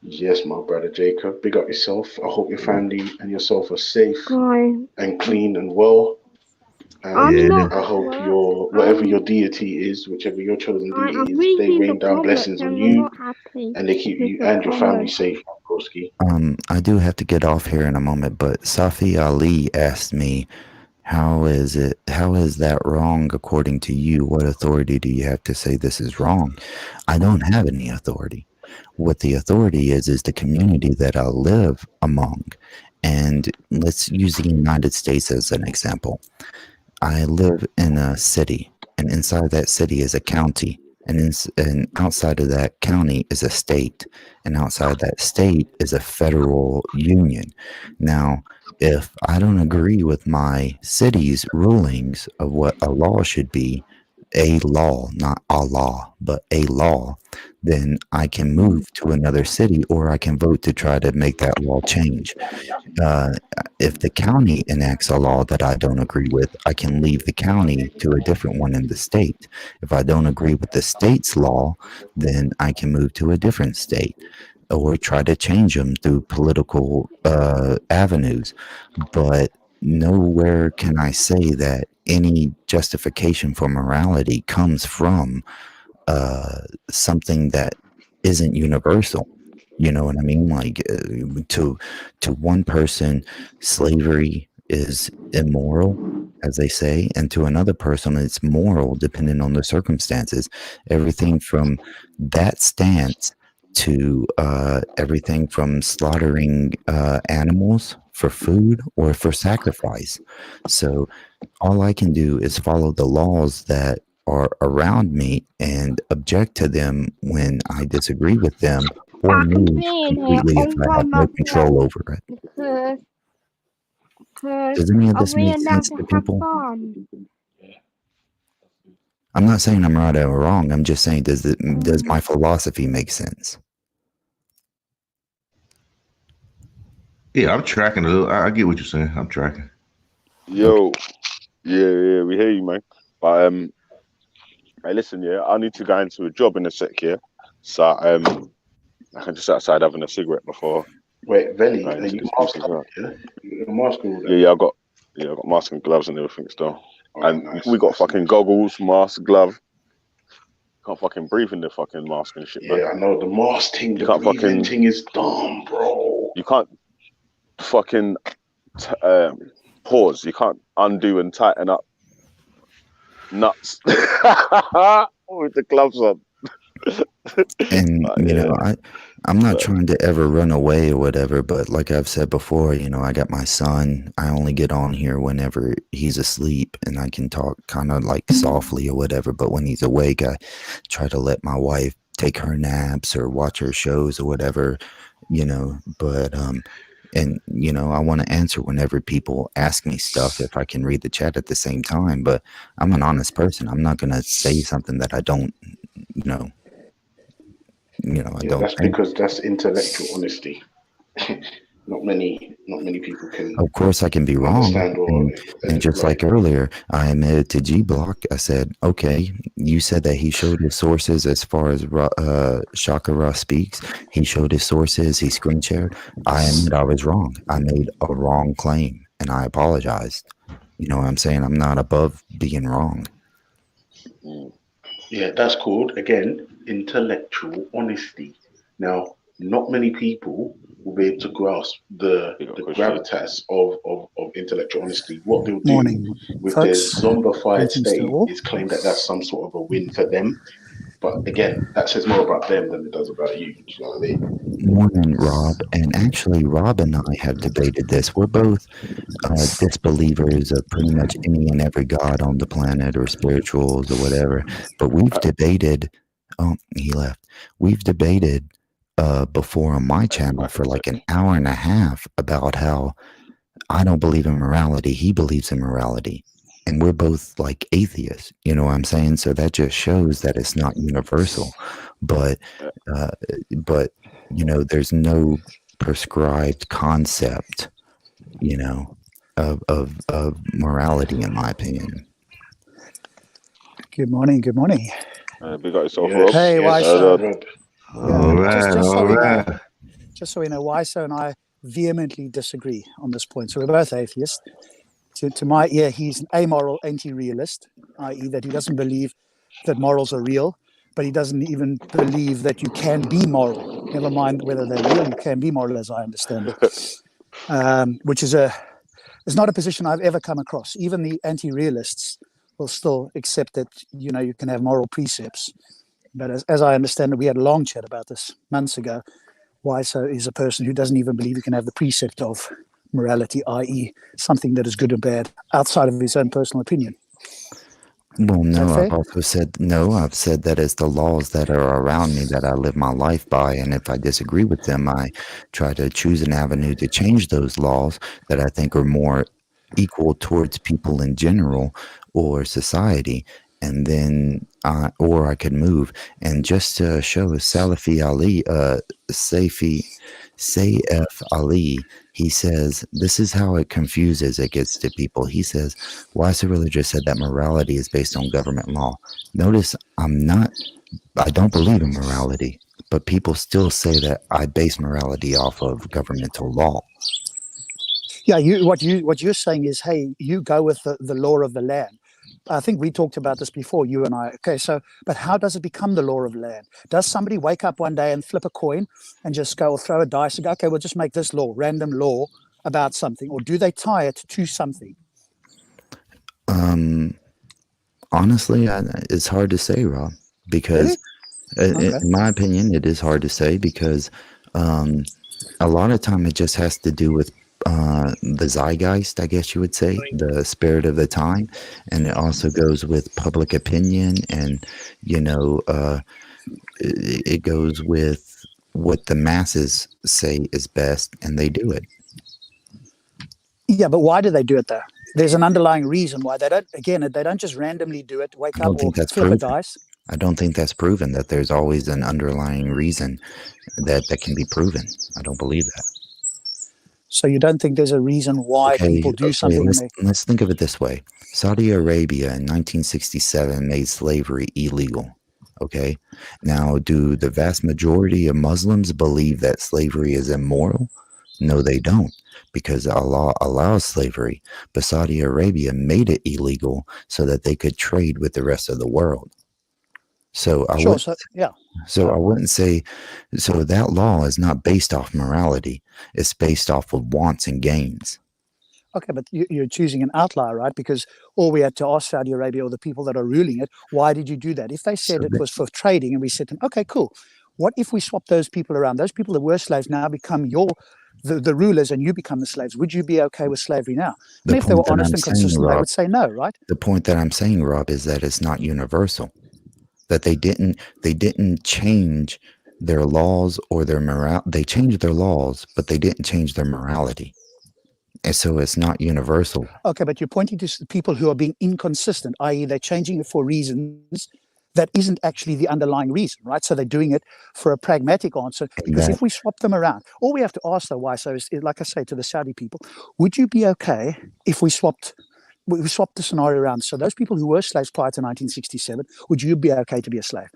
Yes, my brother Jacob. Big up yourself. I hope your family and yourself are safe and clean and well. I'm Yeah. not. I hope your whatever your deity is, whichever your chosen deity I'm is, they reading rain the down comments blessings on and I'm you not happy. and they keep with you the and your family comments. safe, broski. I do have to get off here in a moment, but Safi Ali asked me, how is that wrong according to you? What authority do you have to say this is wrong? I don't have any authority. What the authority is the community that I live among. And let's use the United States as an example. I live in a city, and inside that city is a county, and outside of that county is a state, and outside that state is a federal union. Now, if I don't agree with my city's rulings of what a law should be, a law, not a law, but a law, then I can move to another city, or I can vote to try to make that law change. If the county enacts a law that I don't agree with, I can leave the county to a different one in the state. If I don't agree with the state's law, then I can move to a different state or try to change them through political avenues. But nowhere can I say that any justification for morality comes from something that isn't universal. You know what I mean? Like to one person, slavery is immoral, as they say, and to another person, it's moral, depending on the circumstances. Everything from that stance to everything from slaughtering animals for food or for sacrifice. So all I can do is follow the laws that are around me and object to them when I disagree with them, or I can move be in here completely if all I by have no control myself over it. because Does any of this we make are allowed sense to to have people? fun. I'm not saying I'm right or wrong. I'm just saying, does my philosophy make sense? Yeah, I'm tracking a little. I get what you're saying. I'm tracking. Yo, yeah, we hear you, man. But hey, listen, yeah, I need to go into a job in a sec here, so I can just outside having a cigarette before. Wait, Veli, Right, are you this masked is up? right. Yeah, you got a mask and all that. Yeah, I got mask and gloves and everything still, and Nice, we got nice, fucking nice. goggles, mask, glove. Can't fucking breathe in the fucking mask and shit, man. Yeah, I know the mask thing, You the can't breathing fucking thing is dumb, bro. you can't fucking pause. You can't undo and tighten up nuts with the gloves on. And you know, I'm not But- trying to ever run away or whatever, but like I've said before, you know, I got my son. I only get on here whenever he's asleep, and I can talk kind of like softly or whatever. But when he's awake, I try to let my wife take her naps or watch her shows or whatever, you know. But and you know, I want to answer whenever people ask me stuff if I can read the chat at the same time. But I'm an honest person. I'm not gonna say something that I don't know. You know, I don't. That's because that's intellectual honesty. Not many people can. Of course, I can be wrong. And just right. like earlier, I admitted to G Block. I said, okay, you said that he showed his sources as far as Shakara speaks. He showed his sources. He screen shared. I admit I was wrong. I made a wrong claim, and I apologized. You know what I'm saying? I'm not above being wrong. Yeah, that's called, again, intellectual honesty. Now, not many people will be able to grasp the gravitas of intellectual honesty. What they'll do with their zombified state is claim that that's some sort of a win for them. But again, that says more about them than it does about you. Do you know what I mean? Morning, Rob. And actually, Rob and I have debated this. We're both disbelievers of pretty much any and every god on the planet or spirituals or whatever. But we've debated. Oh, he left. We've debated before on my channel for like an hour and a half about how I don't believe in morality. He believes in morality. And we're both like atheists, you know what I'm saying? So that just shows that it's not universal. But you know, there's no prescribed concept, you know, of morality, in my opinion. Good morning. Good morning. Big up yourself, Rob. Hey, Wyso. All right. Just so we know, Wyso and I vehemently disagree on this point. So we're both atheists. To my ear, he's an amoral anti-realist, i.e. that he doesn't believe that morals are real, but he doesn't even believe that you can be moral. Never mind whether they're real, you can be moral, as I understand it. Which is not a position I've ever come across. Even the anti-realists will still accept that, you know, you can have moral precepts. But as I understand it, we had a long chat about this months ago. Wyso is a person who doesn't even believe you can have the precept of morality, i.e. something that is good or bad outside of his own personal opinion. Well, no, I've also said, I've said that it's the laws that are around me that I live my life by. And if I disagree with them, I try to choose an avenue to change those laws that I think are more equal towards people in general or society. And then, or I could move. And just to show Saif Ali, he says, this is how it confuses, it gets to people. He says, Wyso Religious said that morality is based on government law. Notice I don't believe in morality, but people still say that I base morality off of governmental law. Yeah, what you're saying is, hey, you go with the law of the land. I think we talked about this before, you and I. Okay, so but how does it become the law of the land? Does somebody wake up one day and flip a coin and just go or throw a dice and go, okay, we'll just make this law, random law about something, or do they tie it to something? Honestly, it's hard to say, Rob, because Okay. in my opinion, it is hard to say because a lot of time it just has to do with the zeitgeist, I guess you would say, the spirit of the time, and it also goes with public opinion, and it goes with what the masses say is best, and they do it. Yeah, but why do they do it though? There's an underlying reason why they don't. Again, they don't just randomly do it, wake up or flip a dice. I don't think that's proven, that there's always an underlying reason that can be proven. I don't believe that. So you don't think there's a reason why people do something? Let's think of it this way. Saudi Arabia in 1967 made slavery illegal. Okay. Now, do the vast majority of Muslims believe that slavery is immoral? No, they don't, because Allah allows slavery, but Saudi Arabia made it illegal so that they could trade with the rest of the world. So I wouldn't say, so that law is not based off morality. It's based off of wants and gains. Okay, but you're choosing an outlier, right? Because all we had to ask Saudi Arabia or the people that are ruling it, why did you do that? If they said it was for trading and we said, okay, cool. What if we swap those people around? Those people that were slaves now become the rulers and you become the slaves. Would you be okay with slavery now? And if they were honest and consistent, they would say no, right? The point that I'm saying, Rob, is that it's not universal. That they didn't change their laws or their morale. They changed their laws, but they didn't change their morality. And so it's not universal. Okay, but you're pointing to people who are being inconsistent, i.e. they're changing it for reasons that isn't actually the underlying reason, right? So they're doing it for a pragmatic answer. Because if we swap them around, all we have to ask though, why? So is, like I say to the Saudi people, would you be okay if we swapped the scenario around? So those people who were slaves prior to 1967, would you be okay to be a slave?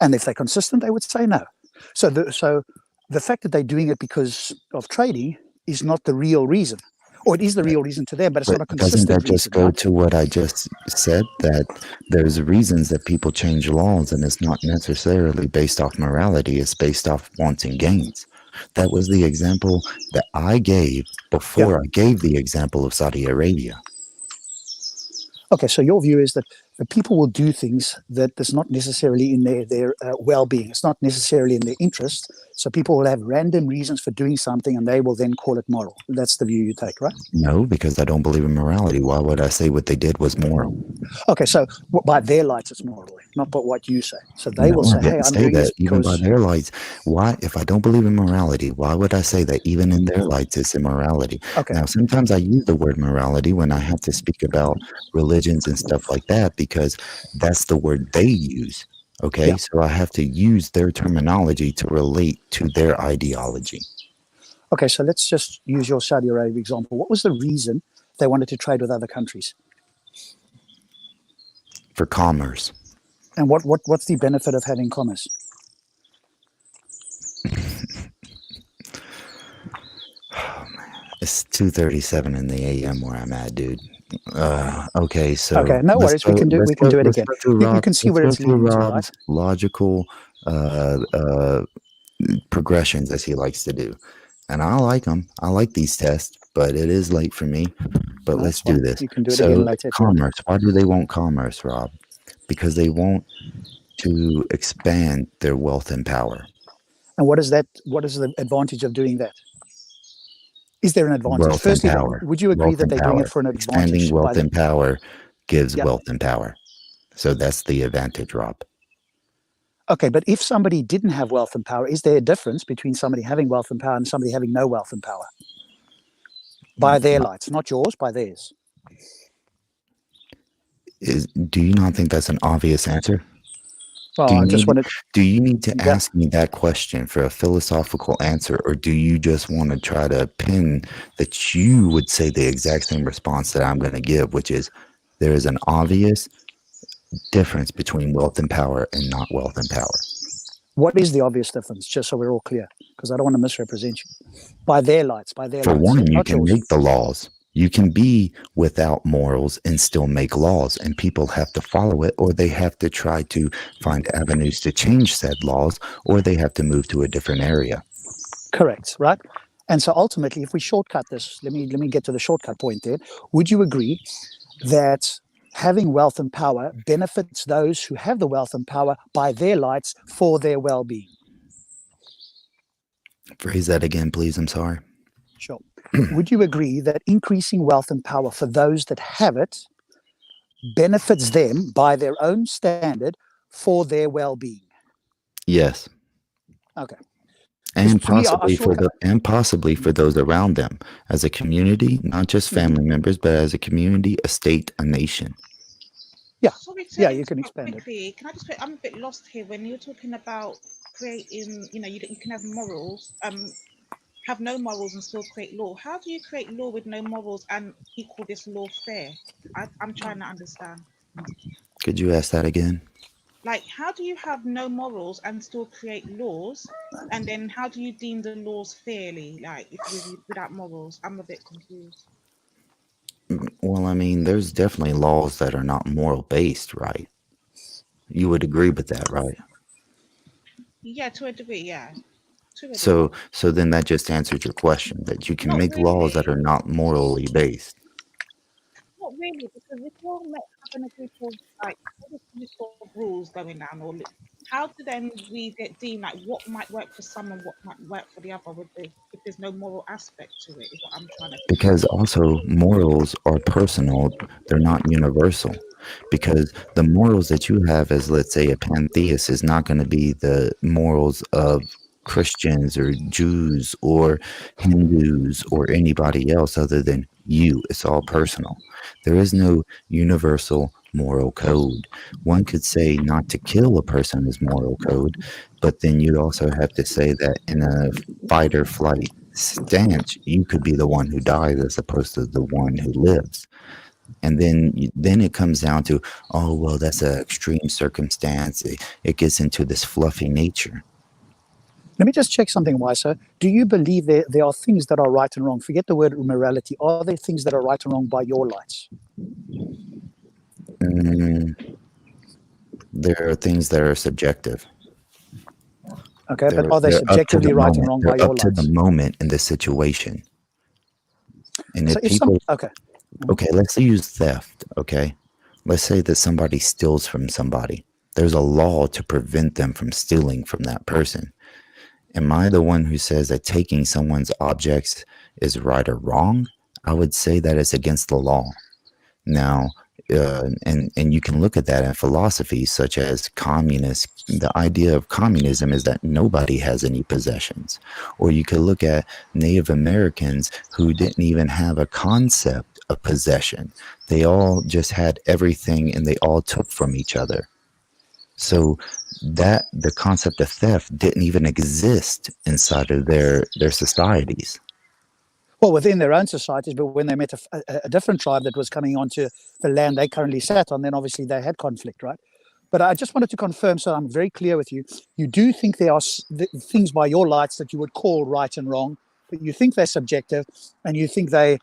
And if they're consistent, they would say no. So the fact that they're doing it because of trading is not the real reason. Or it is the real reason to them, but it's not a consistent reason. Doesn't that just go to what I just said, that there's reasons that people change laws and it's not necessarily based off morality, it's based off wants and gains. That was the example that I gave before I gave the example of Saudi Arabia. Okay, so your view is that the people will do things that is not necessarily in their well-being. It's not necessarily in their interest. So people will have random reasons for doing something and they will then call it moral. That's the view you take, right? No, because I don't believe in morality. Why would I say what they did was moral? Okay, so by their lights it's moral, not by what you say. So they will say, hey, I'm doing this because... Even by their lights. Why, if I don't believe in morality, why would I say that even in their lights it's immorality? Okay. Now, sometimes I use the word morality when I have to speak about religions and stuff like that, because that's the word they use. Okay, so I have to use their terminology to relate to their ideology. Okay, so let's just use your Saudi Arabia example. What was the reason they wanted to trade with other countries? For commerce. And what's the benefit of having commerce? Oh, man. It's 2:37 in the a.m. where I'm at, dude. Okay, so no worries. We can do it again. You can see where it's leading to, right? Logical progressions, as he likes to do, and I like them. I like these tests, but it is late for me. But let's do this. You can do it again later. Commerce. Why do they want commerce, Rob? Because they want to expand their wealth and power. And what is that? What is the advantage of doing that? Is there an advantage? Wealth Firstly, and power. Would you agree that they're doing it for an advantage? Expanding wealth and power gives wealth and power. So that's the advantage, Rob. Okay, but if somebody didn't have wealth and power, is there a difference between somebody having wealth and power and somebody having no wealth and power? By their lights, not yours, by theirs. Do you not think that's an obvious answer? Well, do you need to ask me that question for a philosophical answer, or do you just want to try to pin that you would say the exact same response that I'm going to give, which is there is an obvious difference between wealth and power and not wealth and power? What is the obvious difference? Just so we're all clear, because I don't want to misrepresent you. By their lights, For lights, one, you not can yours. make the laws. You can be without morals and still make laws, and people have to follow it, or they have to try to find avenues to change said laws, or they have to move to a different area. Correct, right? And so ultimately, if we shortcut this, let me get to the shortcut point there. Would you agree that having wealth and power benefits those who have the wealth and power by their lights for their well-being? Phrase that again, please. I'm sorry. Sure. Would you agree that increasing wealth and power for those that have it benefits them by their own standard for their well-being? Yes. Okay. And To me, our possibly shortcut- possibly for those around them, as a community, not just family members, but as a community, a state, a nation. Sorry to Yeah, you can interrupt expand it. quickly. Can I just? I'm a bit lost here. When you're talking about creating, you can have morals, have no morals and still create law. How do you create law with no morals and equal this law fair? I'm trying to understand. Could you ask that again? Like, how do you have no morals and still create laws? And then how do you deem the laws fairly? Like, without morals, I'm a bit confused. Well, I mean, there's definitely laws that are not moral based, right? You would agree with that, right? Yeah, to a degree, yeah. So then that just answered your question, that you can Not make laws that really. are not morally based. Not really, because if you're having a group of rules going down, or how do then we get deemed like what might work for some and what might work for the other? If there's no moral aspect to it, is what I'm trying to. Because also morals are personal; they're not universal. Because the morals that you have as, let's say, a pantheist is not going to be the morals of Christians or Jews or Hindus or anybody else other than you. It's all personal. There is no universal moral code. One could say not to kill a person is moral code, but then you'd also have to say that in a fight or flight stance, you could be the one who dies as opposed to the one who lives. And then it comes down to, oh, well, that's an extreme circumstance. It gets into this fluffy nature. Let me just check something, Weiser. Do you believe there are things that are right and wrong? Forget the word morality. Are there things that are right and wrong by your lights? There are things that are subjective. Okay, but are they subjectively right and wrong by your lights? Up to the moment in the situation. And So if if people, okay, let's use theft. Okay, let's say that somebody steals from somebody. There's a law to prevent them from stealing from that person. Am I the one who says that taking someone's objects is right or wrong? I would say that it's against the law. Now, and you can look at that in philosophies such as communist. The idea of communism is that nobody has any possessions. Or you could look at Native Americans who didn't even have a concept of possession. They all just had everything and they all took from each other. So that the concept of theft didn't even exist inside of their societies. Well, within their own societies, but when they met a different tribe that was coming onto the land they currently sat on, then obviously they had conflict, right? But I just wanted to confirm, so I'm very clear with you. You do think there are things by your lights that you would call right and wrong, but you think they're subjective, and you think they're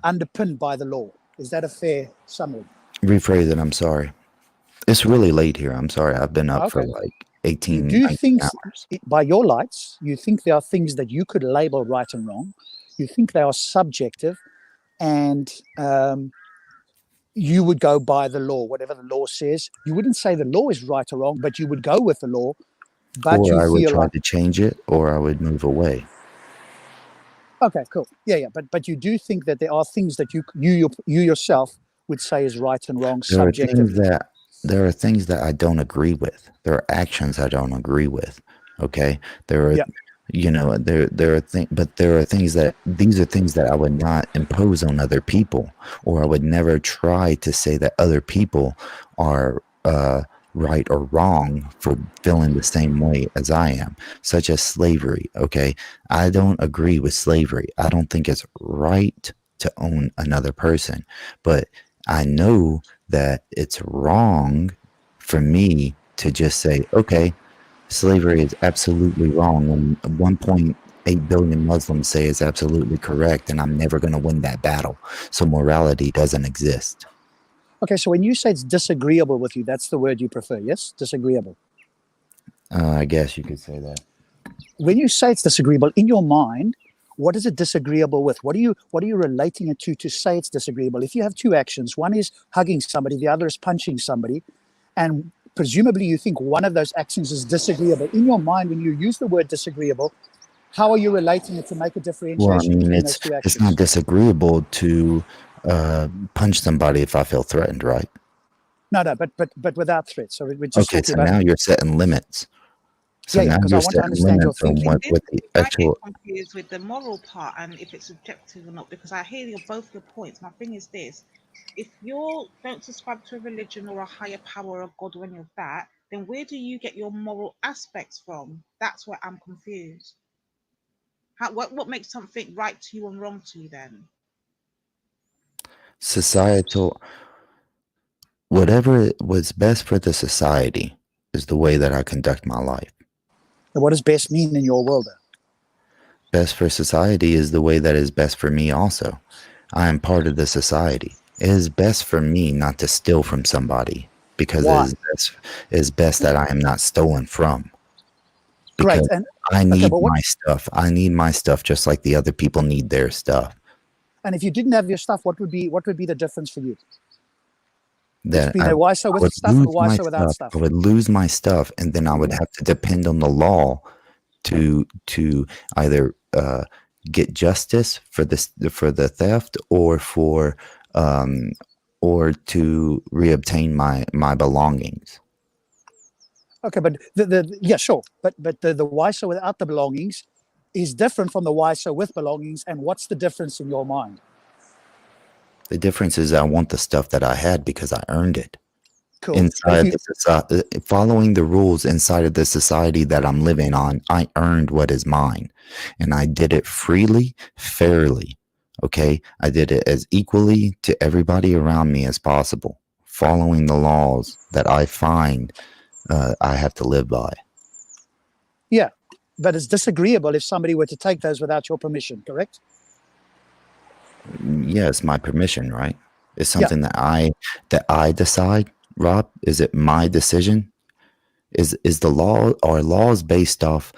underpinned by the law. Is that a fair summary? Rephrase it. I'm sorry. It's really late here. I'm sorry. I've been up for like 18 You think hours. by your lights, you think there are things that you could label right and wrong. You think they are subjective, and you would go by the law, whatever the law says. You wouldn't say the law is right or wrong, but you would go with the law. But Or you I would feel try like, to change it, or I would move away. okay, cool, yeah. But you do think that there are things that you yourself would say is right and wrong subjectively. There are things that I don't agree with. There are actions I don't agree with. Okay, there are, there are things, but there are things these are things that I would not impose on other people, or I would never try to say that other people are right or wrong for feeling the same way as I am, such as slavery. Okay, I don't agree with slavery. I don't think it's right to own another person, but I know that it's wrong for me to just say, okay, Slavery is absolutely wrong, and 1.8 billion Muslims say it's absolutely correct, and I'm never going to win that battle. So morality doesn't exist. Okay, so when you say it's disagreeable with you, that's the word you prefer, yes? Disagreeable. I guess you could say that. When you say it's disagreeable, in your mind, what is it disagreeable with? What are you relating it to say it's disagreeable? If you have two actions, one is hugging somebody, the other is punching somebody, and presumably you think one of those actions is disagreeable. In your mind, when you use the word disagreeable, how are you relating it to make a differentiation Well, I mean, between those two actions? it's not disagreeable to punch somebody if I feel threatened, right? No, but without threat. So we're just Okay, talking so about. now you're setting limits. So Yeah, now because I you're want to setting understand your limits on thinking. what the I actual. get confused with the moral part and if it's subjective or not, because I hear both your points. My thing is this: if you don't subscribe to a religion or a higher power or God or any of that, then where do you get your moral aspects from? That's where I'm confused. What makes something right to you and wrong to you then? Societal, whatever was best for the society is the way that I conduct my life. And what does best mean in your world? Best for society is the way that is best for me also. I am part of the society. It is best for me not to steal from somebody because Why? it is best that I am not stolen from. Great. Because And I need but what, my stuff. I need my stuff just like the other people need their stuff. and if you didn't have your stuff, what would be the difference for you That between a WISO with would stuff and a lose my WISO without stuff. stuff? I would lose my stuff, and then I would have to depend on the law to either get justice for the theft or to reobtain my belongings. Okay, but yeah, sure, but the WISO without the belongings is different from the WISO with belongings. And what's the difference in your mind? The difference is I want the stuff that I had because I earned it. Cool. Inside the society, following the rules inside of the society that I'm living on, I earned what is mine, and I did it freely, fairly. Okay, I did it as equally to everybody around me as possible, following the laws that I find I have to live by. Yeah, but it's disagreeable if somebody were to take those without your permission, correct? Yeah, it's my permission, right? It's something that I decide. Rob, is it my decision? Is the law, are laws based off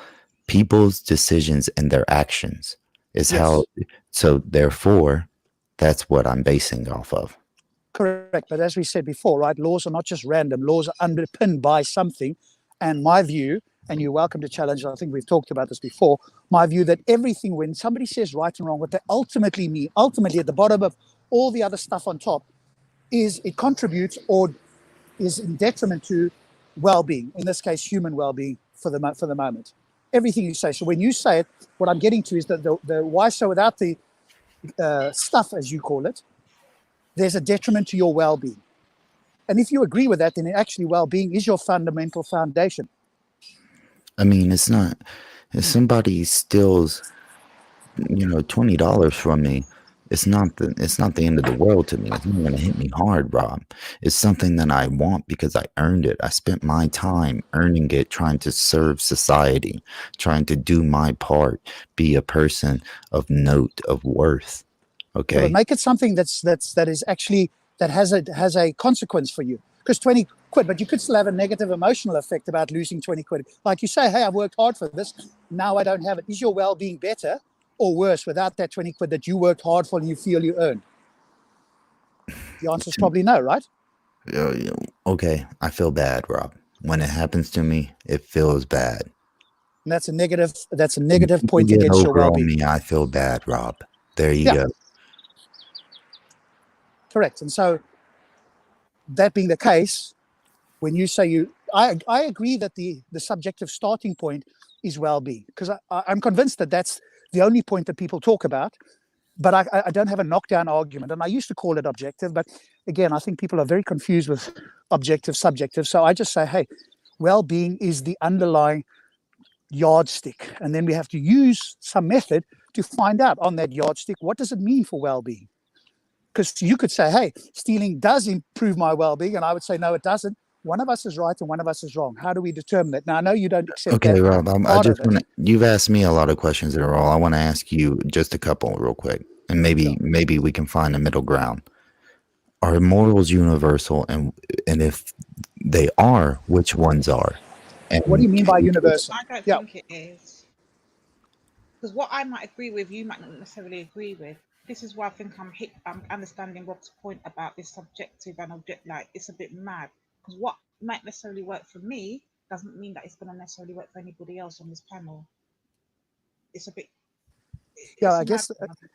people's decisions and their actions? Is Yes. how, so therefore, that's what I'm basing off of. Correct. But as we said before, right, laws are not just random. Laws are underpinned by something. And my view, and you're welcome to challenge, I think we've talked about this before, my view that everything, when somebody says right and wrong, what they ultimately mean, ultimately at the bottom of all the other stuff on top, is it contributes or is in detriment to well-being, in this case, human well-being for the moment. Everything you say. So when you say it, what I'm getting to is that the WISO without the stuff, as you call it, there's a detriment to your well-being. And if you agree with that, then actually well-being is your fundamental foundation. I mean, it's not, if somebody steals, $20 from me, it's not the end of the world to me. It's not going to hit me hard, Rob. It's something that I want because I earned it. I spent my time earning it, trying to serve society, trying to do my part, be a person of note, of worth. Okay. Yeah, but make it something that is actually, that has a consequence for you. Because 20 quid, but you could still have a negative emotional effect about losing 20 quid. Like you say, hey, I've worked hard for this. Now I don't have it. Is your well-being better or worse without that 20 quid that you worked hard for and you feel you earned? The answer is probably no, right? Okay, I feel bad, Rob. When it happens to me, it feels bad. And that's a negative point Get against your over on well-being. me, I feel bad, Rob. There you go. Correct. And so that being the case, when you say I agree that the subjective starting point is well-being, because I'm convinced that that's the only point that people talk about, but I don't have a knockdown argument. And I used to call it objective, but again, I think people are very confused with objective, subjective. So I just say, hey, well-being is the underlying yardstick. And then we have to use some method to find out on that yardstick, what does it mean for well-being? Because you could say, hey, stealing does improve my well-being. And I would say, no, it doesn't. one of us is right and one of us is wrong. How do we determine that? Now, I know you don't accept Okay, that Rob, I part just of it. want to, you've asked me a lot of questions that are all. I want to ask you just a couple real quick, and maybe we can find a middle ground. Are morals universal, and if they are, which ones are? And What do you mean by universal? I don't Yeah. think it is. Because what I might agree with, you might not necessarily agree with. This is why I think I'm understanding Rob's point about this subjective and object. Like, it's a bit mad. Because what might necessarily work for me doesn't mean that it's going to necessarily work for anybody else on this panel. It's a bit. Yeah, it's I a guess. mad one.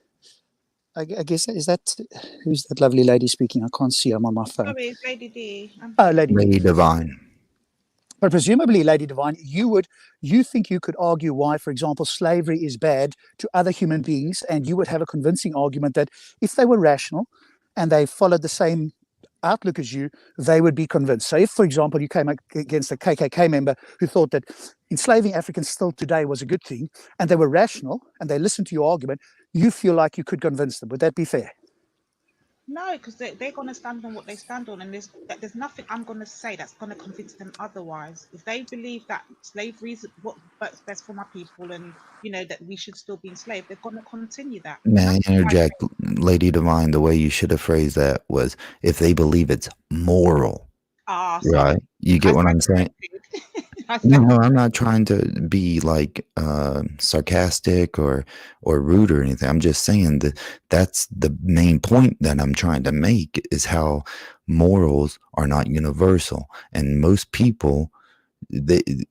I guess is that who's that lovely lady speaking? I can't see. I'm on my phone. Sorry, it's Lady D. Oh, Lady Lady Divine. But presumably, Lady Divine, you think you could argue why, for example, slavery is bad to other human beings, and you would have a convincing argument that if they were rational and they followed the same outlook as you, they would be convinced. So if, for example, you came against a KKK member who thought that enslaving Africans still today was a good thing, and they were rational and they listened to your argument, you feel like you could convince them. Would that be fair? No, because they're going to stand on what they stand on, and there's nothing I'm going to say that's going to convince them otherwise. If they believe that slavery is what works best for my people, and that we should still be enslaved, they're going to continue that. May I interject, Lady Divine? The way you should have phrased that was if they believe it's moral. Right? You get what I'm saying? No, I'm not trying to be like sarcastic or rude or anything. I'm just saying that that's the main point that I'm trying to make is how morals are not universal, and most people,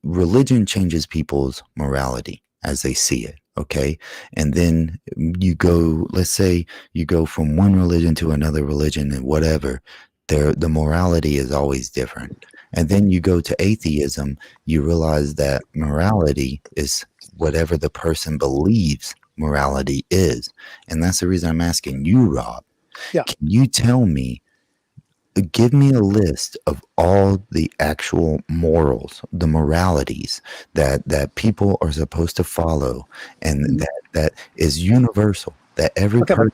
religion changes people's morality as they see it. Okay, and then let's say you go from one religion to another religion and whatever. The morality is always different. And then you go to atheism, you realize that morality is whatever the person believes morality is. And that's the reason I'm asking you, Rob. Yeah. Can you tell me, give me a list of all the actual morals, the moralities that people are supposed to follow, and that is universal, that every person...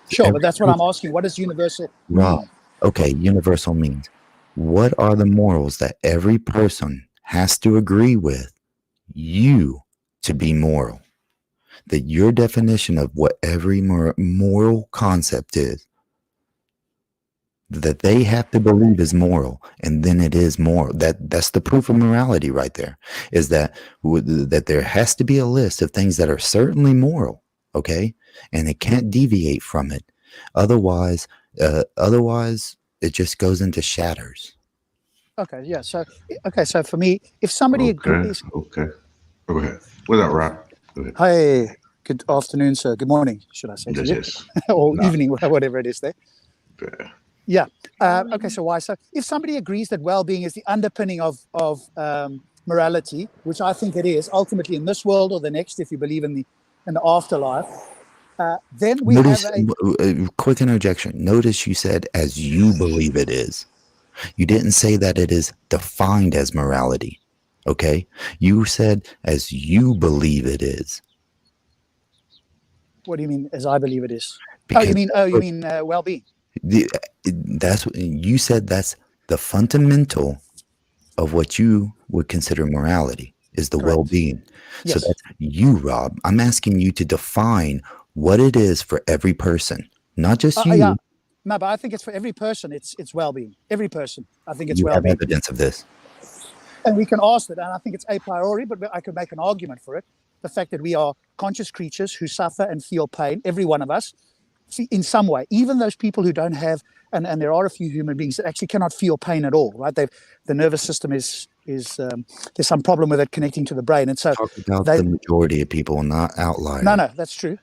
Sure, but that's what I'm asking. What does universal mean? Rob, okay, universal means what are the morals that every person has to agree with you to be moral? That your definition of what every moral concept is, that they have to believe is moral, and then it is moral. That's the proof of morality right there, is that there has to be a list of things that are certainly moral, okay? And it can't deviate from it. Otherwise, it just goes into shatters. Okay, yeah. So for me, if somebody agrees... Okay. Go ahead. What's up, Rob? Go ahead. Hi, good afternoon, sir. Good morning, should I say? Yes. Or evening, whatever it is there. Yeah. Yeah. Okay, so why? So if somebody agrees that well-being is the underpinning of morality, which I think it is, ultimately in this world or the next, if you believe in the afterlife, then we have a quick interjection. Notice you said as you believe it is. You didn't say that it is defined as morality. Okay? You said as you believe it is. What do you mean as I believe it is? Because you mean well-being? That's what you said. That's the fundamental of what you would consider morality is the well-being. Yes. So that's you, Rob. I'm asking you to define what it is for every person, not just you. Yeah. No, but I think it's for every person. It's well-being. Every person. I think it's you well-being. have evidence of this. And we can ask that, and I think it's a priori, but I could make an argument for it. The fact that we are conscious creatures who suffer and feel pain, every one of us, in some way. Even those people who don't have, and there are a few human beings that actually cannot feel pain at all, right? The nervous system is there's some problem with it connecting to the brain, and so talk about the majority of people, not outliers. No, that's true.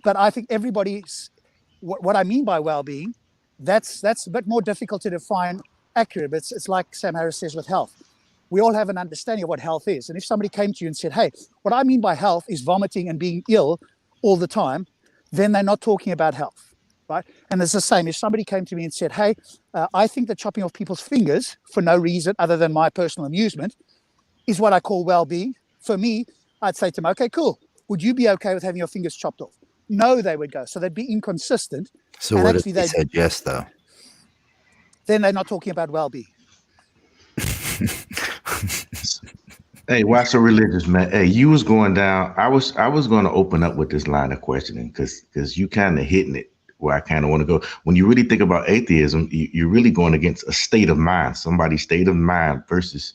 But I think everybody's what I mean by well-being, that's a bit more difficult to define accurate. But it's like Sam Harris says with health. We all have an understanding of what health is. And if somebody came to you and said, hey, what I mean by health is vomiting and being ill all the time, then they're not talking about health, right? And it's the same. If somebody came to me and said, hey, I think that chopping off people's fingers for no reason other than my personal amusement is what I call well-being. For me, I'd say to them, okay, cool. Would you be okay with having your fingers chopped off? No, they would go. So they'd be inconsistent. So what if they said yes, though? Then they're not talking about well-being. Hey, why so religious, man? Hey, you was going down. I was going to open up with this line of questioning because you kind of hitting it where I kind of want to go. When you really think about atheism, you're really going against a state of mind, somebody's state of mind versus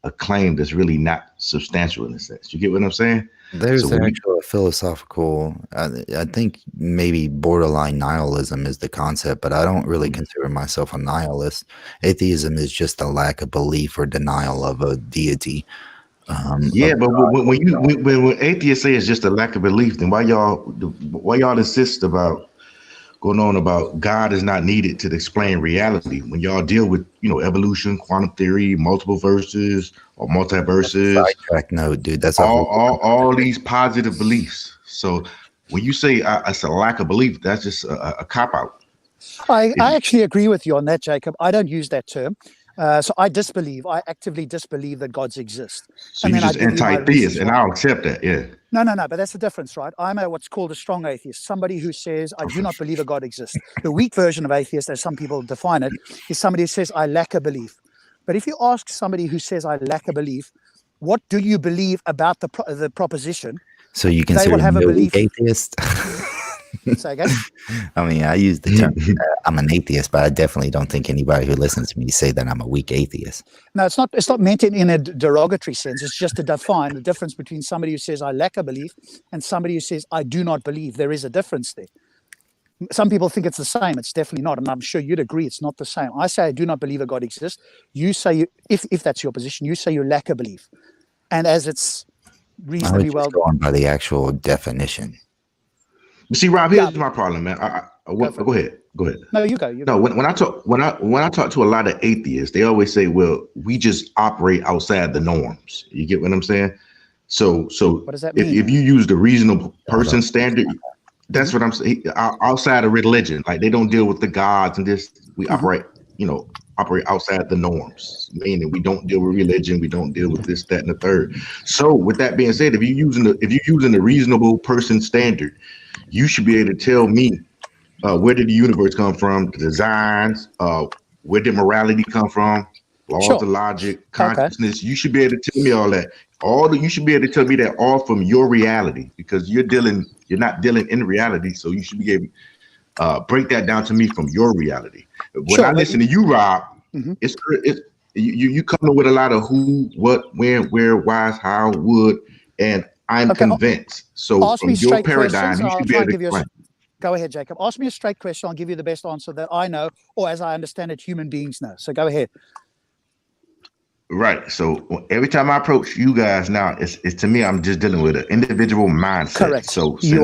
a claim that's really not substantial in a sense. You get what I'm saying? There's So when you, actual philosophical, I think maybe borderline nihilism is the concept, but I don't really consider myself a nihilist. Atheism is just a lack of belief or denial of a deity. yeah, Of but God. when atheists say it's just a lack of belief, then why y'all insist about going on about God is not needed to explain reality when y'all deal with evolution, quantum theory, multiple verses or multiverses, Sidetrack note, dude. That's a whole all these positive beliefs. So when you say it's a lack of belief, that's just a cop out. I actually agree with you on that, Jacob. I don't use that term. So I actively disbelieve that gods exist. So And you're then I just give you my anti-theist, reasons and why. I'll accept that. Yeah. No, but that's the difference, right? I'm what's called a strong atheist, somebody who says, I do not believe a God exists. The weak version of atheist, as some people define it, is somebody who says, I lack a belief. But if you ask somebody who says, I lack a belief, what do you believe about the proposition? So you They consider will have me a a weak belief. atheist? Say again? I mean, I use the term, I'm an atheist, but I definitely don't think anybody who listens to me say that I'm a weak atheist. No, it's not meant in a derogatory sense. It's just to define the difference between somebody who says, I lack a belief, and somebody who says, I do not believe. There is a difference there. Some people think it's the same. It's definitely not. And I'm sure you'd agree it's not the same. I say I do not believe a God exists. You say, if that's your position, you say you lack a belief. And as it's I would reasonably just well... go on by the actual definition. But see, Rob, here's my problem, man. Go ahead. No, you go. No, when I talk to a lot of atheists, they always say, "Well, we just operate outside the norms." You get what I'm saying? So what does that mean? if you use the reasonable person standard, that's what I'm saying. Outside of religion, like they don't deal with the gods and this. We operate outside the norms, meaning we don't deal with religion, we don't deal with this, that, and the third. So, with that being said, if you're using the reasonable person standard, you should be able to tell me where did the universe come from, the designs, where did morality come from, laws of logic, consciousness. You should be able to tell me all that. You should be able to tell me that all from your reality, because you're not dealing in reality. So you should be able to break that down to me from your reality. When I listen to you, Rob, it's you coming with a lot of who, what, when, where, why, how, would, and I'm convinced. So from your paradigm, you should be able to explain. Go ahead, Jacob. Ask me a straight question. I'll give you the best answer that I know, or as I understand it, human beings know. So go ahead. Right. So every time I approach you guys now, it's to me, I'm just dealing with an individual mindset. Correct. So since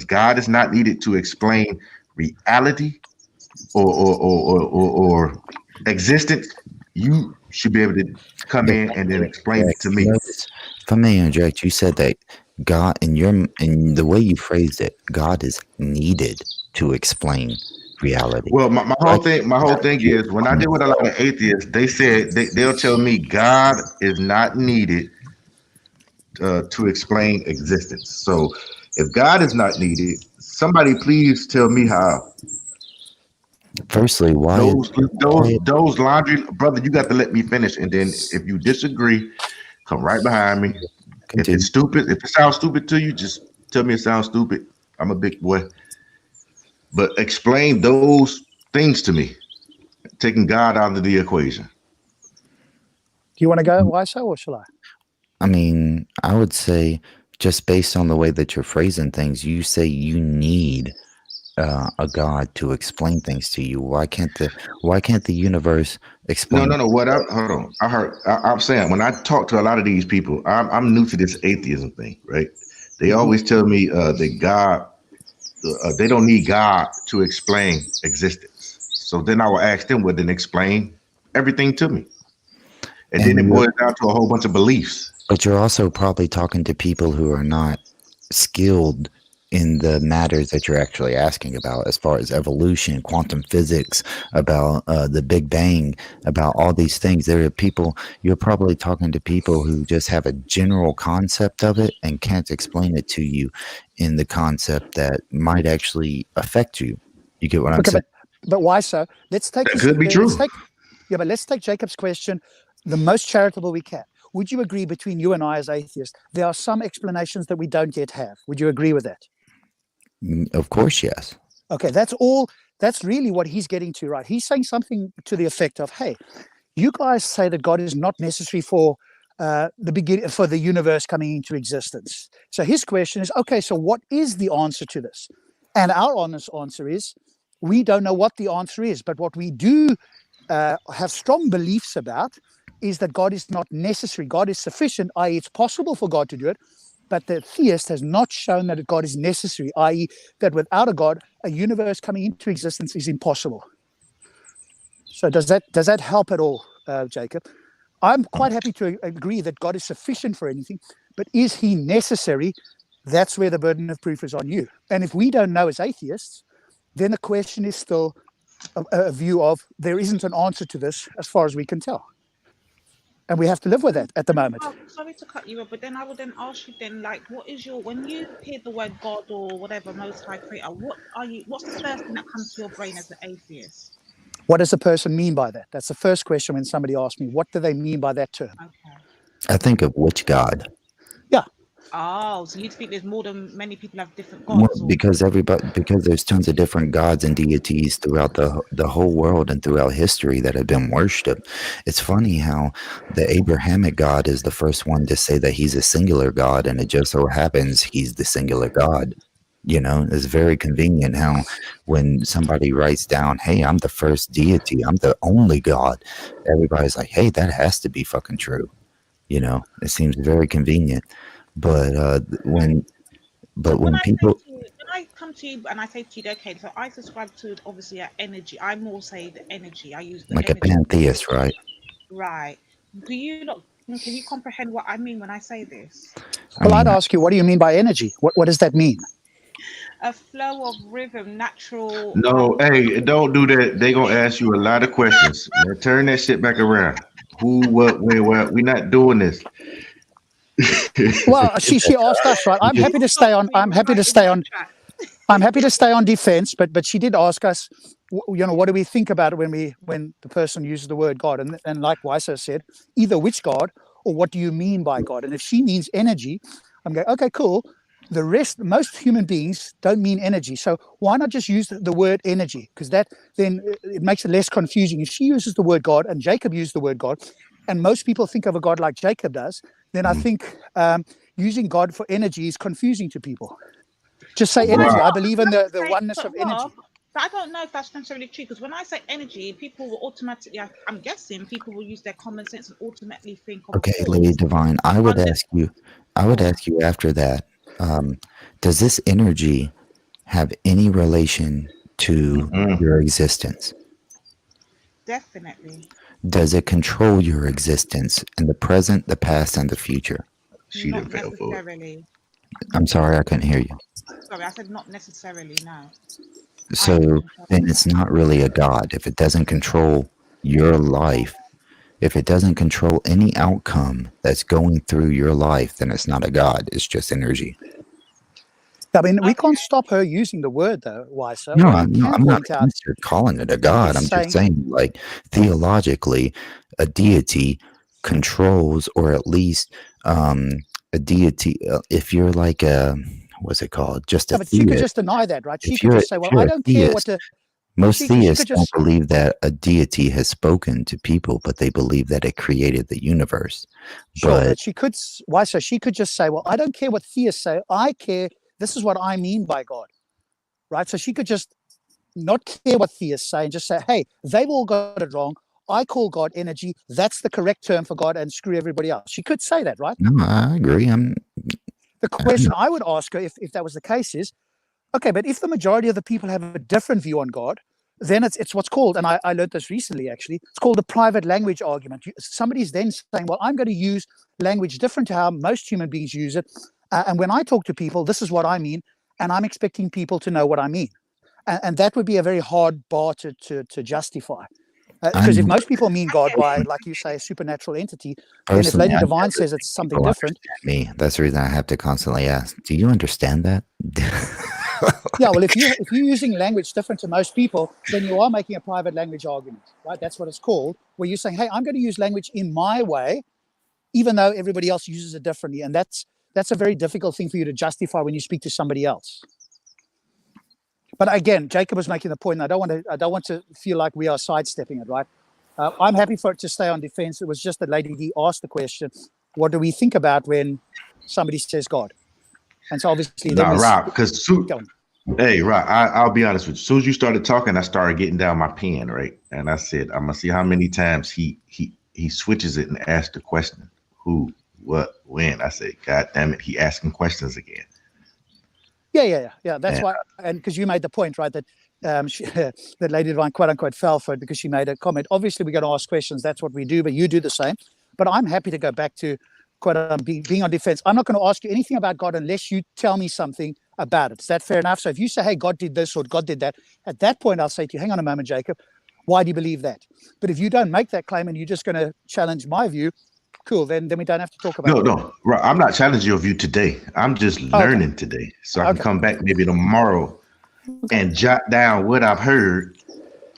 God is not needed to explain reality or existence, you should be able to come in and then explain it to me. If I may interject, you said that God, in the way you phrased it, God is needed to explain reality. Well, my whole thing is, when I deal with a lot of atheists, they said they'll tell me God is not needed to explain existence. So if God is not needed, somebody please tell me how. Firstly, why those laundry, brother, you got to let me finish, and then if you disagree, come right behind me. If it's stupid, if it sounds stupid to you, just tell me it sounds stupid. I'm a big boy. But explain those things to me, taking God out of the equation. Do you want to go, why so, or shall I? I mean, I would say, just based on the way that you're phrasing things, you say you need a God to explain things to you. Why can't the universe explain? No. Hold on. I'm saying, when I talk to a lot of these people, I'm new to this atheism thing, right? They always tell me that God, they don't need God to explain existence. So then I will ask them, well, then explain everything to me. And then it boils down to a whole bunch of beliefs. But you're also probably talking to people who are not skilled in the matters that you're actually asking about, as far as evolution, quantum physics, about the Big Bang, about all these things. There are people, you're probably talking to people who just have a general concept of it and can't explain it to you in the concept that might actually affect you. You get what I'm saying? But why so? Let's take that could be true. But let's take Jacob's question. the most charitable we can. Would you agree, between you and I as atheists, there are some explanations that we don't yet have? Would you agree with that? Of course, yes. Okay, that's all. That's really what he's getting to, right? He's saying something to the effect of, hey, you guys say that God is not necessary for the universe coming into existence. So his question is, okay, so what is the answer to this? And our honest answer is, we don't know what the answer is, but what we do have strong beliefs about is that God is not necessary. God is sufficient, i.e. it's possible for God to do it, but the theist has not shown that God is necessary, i.e. that without a God, a universe coming into existence is impossible. So does that help at all, Jacob? I'm quite happy to agree that God is sufficient for anything, but is he necessary? That's where the burden of proof is on you. And if we don't know as atheists, then the question is still a view of there isn't an answer to this as far as we can tell. And we have to live with that at the moment. Oh, sorry to cut you off, but then I would then ask you then, like, what is your, when you hear the word God or whatever, Most High Creator, what's the first thing that comes to your brain as an atheist? What does a person mean by that? That's the first question when somebody asks me, what do they mean by that term? Okay. I think of which God. Yeah. Oh, so you think there's more than many people have different Well, gods? because there's tons of different gods and deities throughout the whole world and throughout history that have been worshipped. It's funny how the Abrahamic God is the first one to say that he's a singular God, and it just so happens he's the singular God. You know, it's very convenient how when somebody writes down, hey, I'm the first deity, I'm the only God, everybody's like, hey, that has to be fucking true. You know, it seems very convenient. But when people, when I come to you and I say to you, okay, so I subscribe to obviously an energy. I more say the energy. I use the like energy. a pantheist, right? Right. Do you not? Can you comprehend what I mean when I say this? Well, I'd ask you, what do you mean by energy? What does that mean? A flow of rhythm, natural. No, hey, don't do that. They're gonna ask you a lot of questions. Now turn that shit back around. Who, what, where, what? We're not doing this. Well, she asked us, right? I'm happy to stay on. I'm happy to stay on defense, but she did ask us, you know, what do we think about it when the person uses the word God? And like Weiser said, either which God or what do you mean by God? And if she means energy, I'm going, okay, cool. The rest, most human beings don't mean energy. So why not just use the word energy? Because that then it makes it less confusing. If she uses the word God and Jacob used the word God, and most people think of a God like Jacob does, then I think using God for energy is confusing to people. Just say energy. I believe in the oneness of energy. But I don't know if that's necessarily true, because when I say energy, people will automatically, I'm guessing people will use their common sense and ultimately think of. Okay, Lady Divine, I would ask you after that, does this energy have any relation to your existence? Definitely. Does it control your existence in the present, the past, and the future? She Not didn't fail for it. necessarily. I'm sorry, I couldn't hear you. Sorry, I said not necessarily, no. So then it's not really a God. If it doesn't control your life, if it doesn't control any outcome that's going through your life, then it's not a God. It's just energy. I mean, we can't stop her using the word, though. Why so? No, What I'm we can not point out, against her calling it a God. I'm just saying, like, theologically, a deity controls, or at least a deity, if you're like a, what's it called? Just a yeah, but she could just deny that, right? She could just say, well, I don't care what the... Most she theists could just- don't believe that a deity has spoken to people, but they believe that it created the universe. Sure, but she could... Why so? She could just say, well, I don't care what theists say. I care... This is what I mean by God, right? So she could just not care what theists say and just say, hey, they've all got it wrong. I call God energy. That's the correct term for God, and screw everybody else. She could say that, right? No, I agree. The question I would ask her, if that was the case, is, okay, but if the majority of the people have a different view on God, then it's what's called, and I learned this recently actually, it's called the private language argument. Somebody's then saying, well, I'm going to use language different to how most human beings use it. And when I talk to people, this is what I mean, and I'm expecting people to know what I mean. And that would be a very hard bar to justify. Because if most people mean God by, like you say, a supernatural entity, then if Lady Divine says it's something different... Me, that's the reason I have to constantly ask, do you understand that? Yeah, well, if you're using language different to most people, then you are making a private language argument, right? That's what it's called, where you're saying, hey, I'm going to use language in my way, even though everybody else uses it differently. And that's a very difficult thing for you to justify when you speak to somebody else. But again, Jacob was making the point, and I don't want to feel like we are sidestepping it, right? I'm happy for it to stay on defense. It was just that Lady D asked the question, what do we think about when somebody says God? And so obviously, Rob, because hey, Rob, I'll be honest with you. As soon as you started talking, I started getting down my pen, right? And I said, I'm gonna see how many times he switches it and asks the question, who, what, when. I said, God damn it, he asking questions again. Yeah. That's why, and because you made the point, right, that that Lady Divine quote unquote fell for it because she made a comment. Obviously, we're going to ask questions. That's what we do, but you do the same. But I'm happy to go back to being on defense. I'm not going to ask you anything about God unless you tell me something about it. Is that fair enough? So if you say, hey, God did this or God did that, at that point, I'll say to you, hang on a moment, Jacob, why do you believe that? But if you don't make that claim and you're just going to challenge my view, cool, then we don't have to talk about it. No, Rob, I'm not challenging your view today. I'm just learning today. So I can come back maybe tomorrow and jot down what I've heard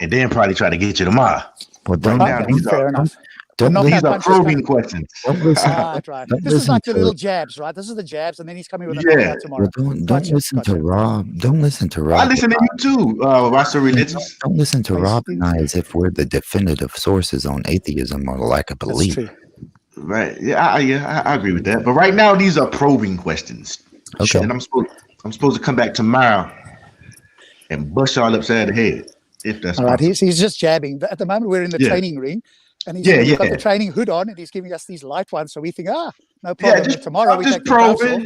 and then probably try to get you tomorrow. Well, fair enough. These are probing questions. Right. This is like the little jabs, right? This is the jabs, and then he's coming with a tomorrow. Well, don't listen to Rob. Don't listen to Rob. I listen to you too, Rasta Religious. Don't listen to Rob and I as if we're the definitive sources on atheism or lack of belief. That's true. Right. I agree with that. But right now, these are probing questions. Okay. And I'm supposed to come back tomorrow and bust y'all upside the head. If that's all right. He's just jabbing. At the moment, we're in the training ring. And he's got the training hood on, and he's giving us these light ones, so we think, no problem. Just, tomorrow I'm we just take probing.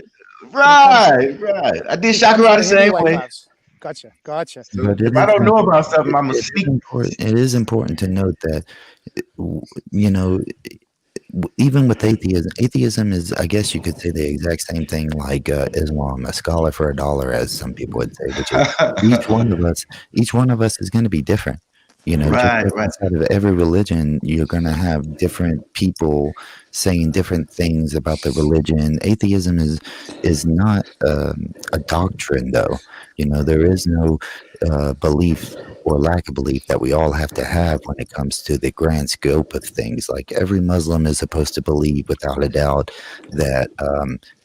Right. I did Shakira the same way. Gotcha. If I don't know about something, I'm a sneak. It is important to note that, even with atheism is, I guess you could say, the exact same thing like Islam, a scholar for a dollar, as some people would say. Which is each one of us is going to be different. Right. Inside of every religion, you're going to have different people saying different things about the religion. Atheism is not a doctrine, though. There is no belief or lack of belief that we all have to have when it comes to the grand scope of things. Like every Muslim is supposed to believe without a doubt that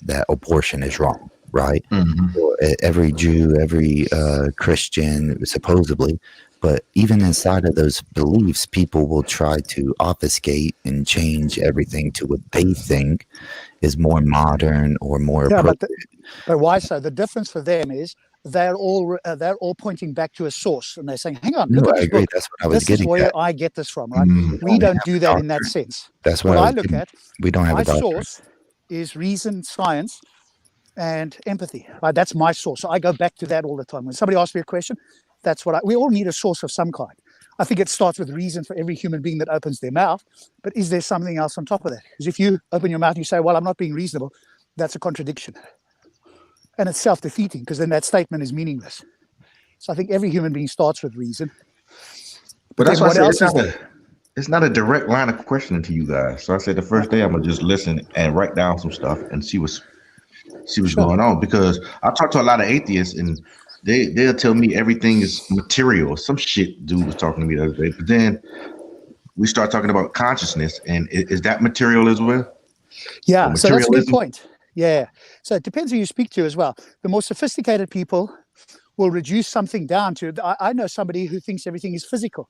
that abortion is wrong, right? Mm-hmm. Or every Jew, every Christian, supposedly. But even inside of those beliefs, people will try to obfuscate and change everything to what they think is more modern or more appropriate. But why so? The difference for them is they're all pointing back to a source, and they're saying, "Hang on, look at this agree. book. That's what I was this getting is where at. I get this from, right? We don't do that in that sense. That's what I look getting, at. We don't have my a doctrine. source is reason, science, and empathy. Right? That's my source. So I go back to that all the time. When somebody asks me a question, that's what we all need a source of some kind. I think it starts with reason for every human being that opens their mouth. But is there something else on top of that? Because if you open your mouth and you say, well, I'm not being reasonable, that's a contradiction. And it's self-defeating because then that statement is meaningless. So I think every human being starts with reason. But that's what I said. It's not a direct line of questioning to you guys. So I said the first day I'm going to just listen and write down some stuff and see what's going on. Because I talk to a lot of atheists and they'll tell me everything is material. Some shit dude was talking to me the other day. But then we start talking about consciousness, and is that material as well? Yeah, so that's a good point. Yeah. So it depends who you speak to as well. The more sophisticated people will reduce something down to, I know somebody who thinks everything is physical.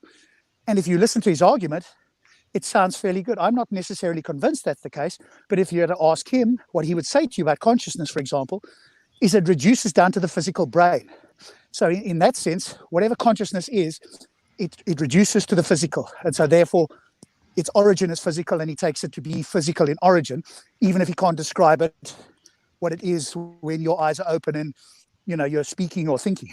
And if you listen to his argument, it sounds fairly good. I'm not necessarily convinced that's the case, but if you had to ask him what he would say to you about consciousness, for example, is it reduces down to the physical brain. So in that sense, whatever consciousness is, it reduces to the physical. And so therefore, its origin is physical, and he takes it to be physical in origin, even if he can't describe it, what it is when your eyes are open and, you're speaking or thinking.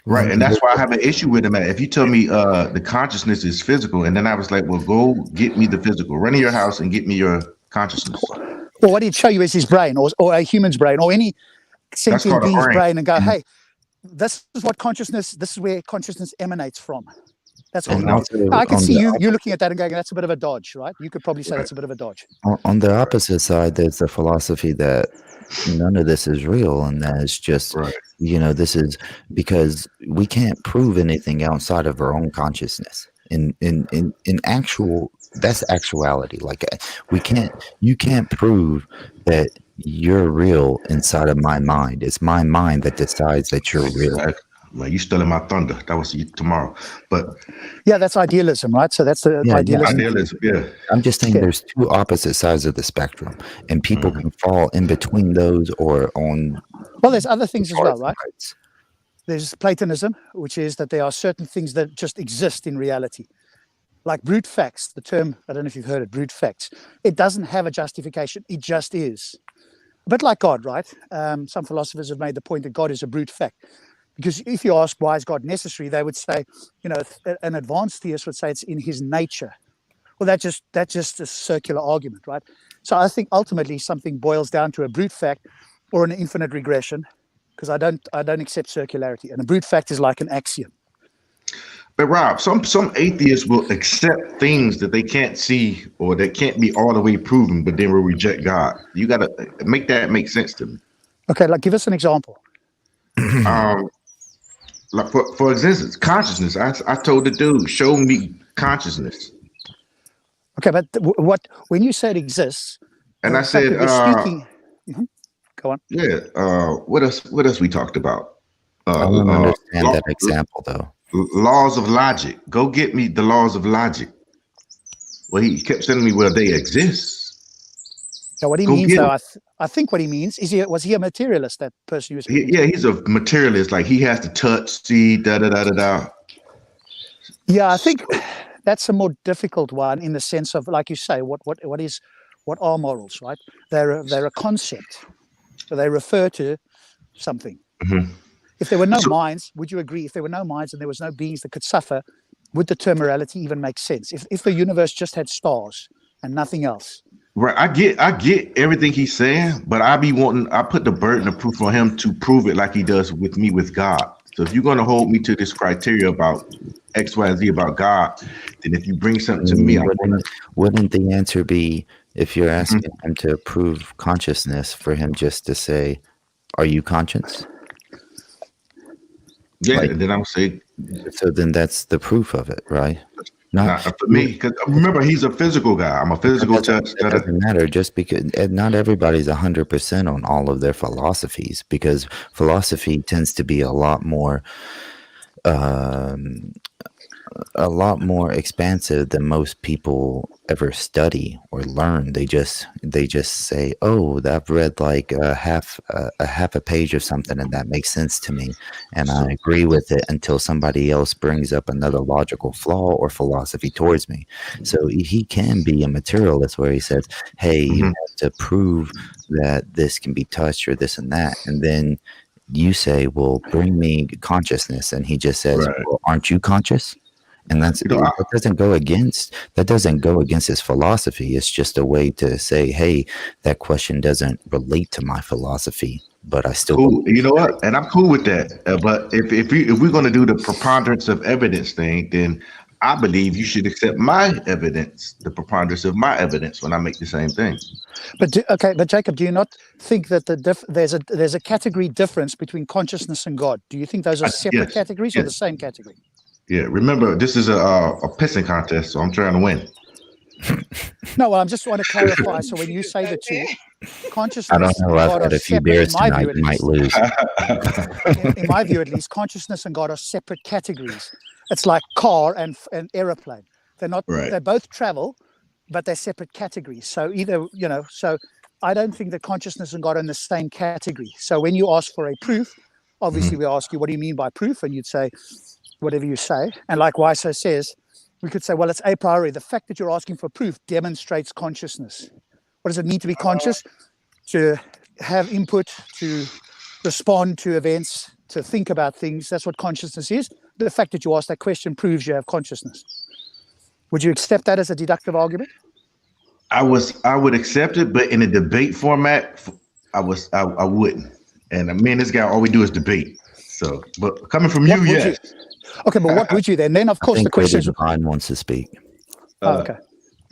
Right, and that's why I have an issue with him. If you tell me the consciousness is physical, and then I was like, well, go get me the physical. Run in your house and get me your consciousness. Well, what he'd show you is his brain or a human's brain or any sentient being's brain and go, hey, this is where consciousness emanates from. That's what I can see you looking at that and going, that's a bit of a dodge, right? You could probably say that's a bit of a dodge. On the opposite side, there's the philosophy that none of this is real, and that it's just this is because we can't prove anything outside of our own consciousness. In actual, that's actuality. Like you can't prove that you're real inside of my mind. It's my mind that decides that you're real. Well, you stealing my thunder. That was tomorrow, but yeah, that's idealism, right? So that's the idealism. Yeah, I'm just saying there's two opposite sides of the spectrum, and people can fall in between those or on. Well, there's other things as well, right? There's Platonism, which is that there are certain things that just exist in reality. Like brute facts, the term, I don't know if you've heard it, brute facts. It doesn't have a justification. It just is. A bit like God, right? Some philosophers have made the point that God is a brute fact. Because if you ask why is God necessary, they would say, an advanced theist would say it's in his nature. Well, that's just a circular argument, right? So I think ultimately something boils down to a brute fact or an infinite regression, because I don't accept circularity. And a brute fact is like an axiom. But Rob, some atheists will accept things that they can't see or that can't be all the way proven, but then will reject God. You got to make that make sense to me. Okay, like give us an example. Like for instance, consciousness. I told the dude, show me consciousness. Okay, but when you say it exists, and I said, speaking. Go on. Yeah. What else we talked about? I don't understand that example though. Laws of logic. Go get me the laws of logic. Well, he kept telling me, well, they exist. So what he means, though, I think what he means is, was he a materialist? That person who was. Yeah, he's a materialist. Like he has to touch, see, da da da da da. Yeah, I think that's a more difficult one in the sense of, like you say, what are morals, right? They're a concept, so they refer to something. Mm-hmm. If there were no minds, would you agree? If there were no minds and there was no beings that could suffer, would the term morality even make sense? If the universe just had stars and nothing else. Right, I get everything he's saying, but I put the burden of proof on him to prove it like he does with me with God. So if you're going to hold me to this criteria about X, Y, Z about God, then if you bring something to me, wouldn't the answer be, if you're asking him to prove consciousness, for him just to say, "Are you conscious?" Yeah, and then I would say. So then that's the proof of it, right? Not for me, because remember, he's a physical guy. I'm a physical touch. That doesn't matter, just because not everybody's 100% on all of their philosophies, because philosophy tends to be a lot more expansive than most people ever study or learn. They just say, "Oh, I've read like a half a page of something, and that makes sense to me, and I agree with it," until somebody else brings up another logical flaw or philosophy towards me. So he can be a materialist where he says, "Hey, you have to prove that this can be touched or this and that," and then you say, "Well, bring me consciousness," and he just says, Right. "Well, aren't you conscious?" And that doesn't go against his philosophy. It's just a way to say, "Hey, that question doesn't relate to my philosophy, but I still." Cool. You know what? And I'm cool with that. But if we're going to do the preponderance of evidence thing, then I believe you should accept my evidence, the preponderance of my evidence, when I make the same thing. But Jacob, do you not think that there's a category difference between consciousness and God? Do you think those are separate categories or the same category? Yeah, remember, this is a pissing contest, so I'm trying to win. No, well, I just want to clarify. So when you say the two, consciousness I don't know. and I've God had are a few separate. beers In my tonight. view, at You might least. lose. In my view, at least, consciousness and God are separate categories. It's like car and aeroplane. They're not. Right. They both travel, but they're separate categories. So either So I don't think that consciousness and God are in the same category. So when you ask for a proof, obviously we ask you, "What do you mean by proof?" And you'd say whatever you say. And like Weiser says, we could say, well, it's a priori. The fact that you're asking for proof demonstrates consciousness. What does it mean to be conscious? To have input, to respond to events, to think about things. That's what consciousness is. The fact that you ask that question proves you have consciousness. Would you accept that as a deductive argument? I would accept it, but in a debate format, I wouldn't. And me and this guy, all we do is debate. So, but coming from you, yes. Okay, but what would you then? Then, of course, the question is. Divine wants to speak. Okay.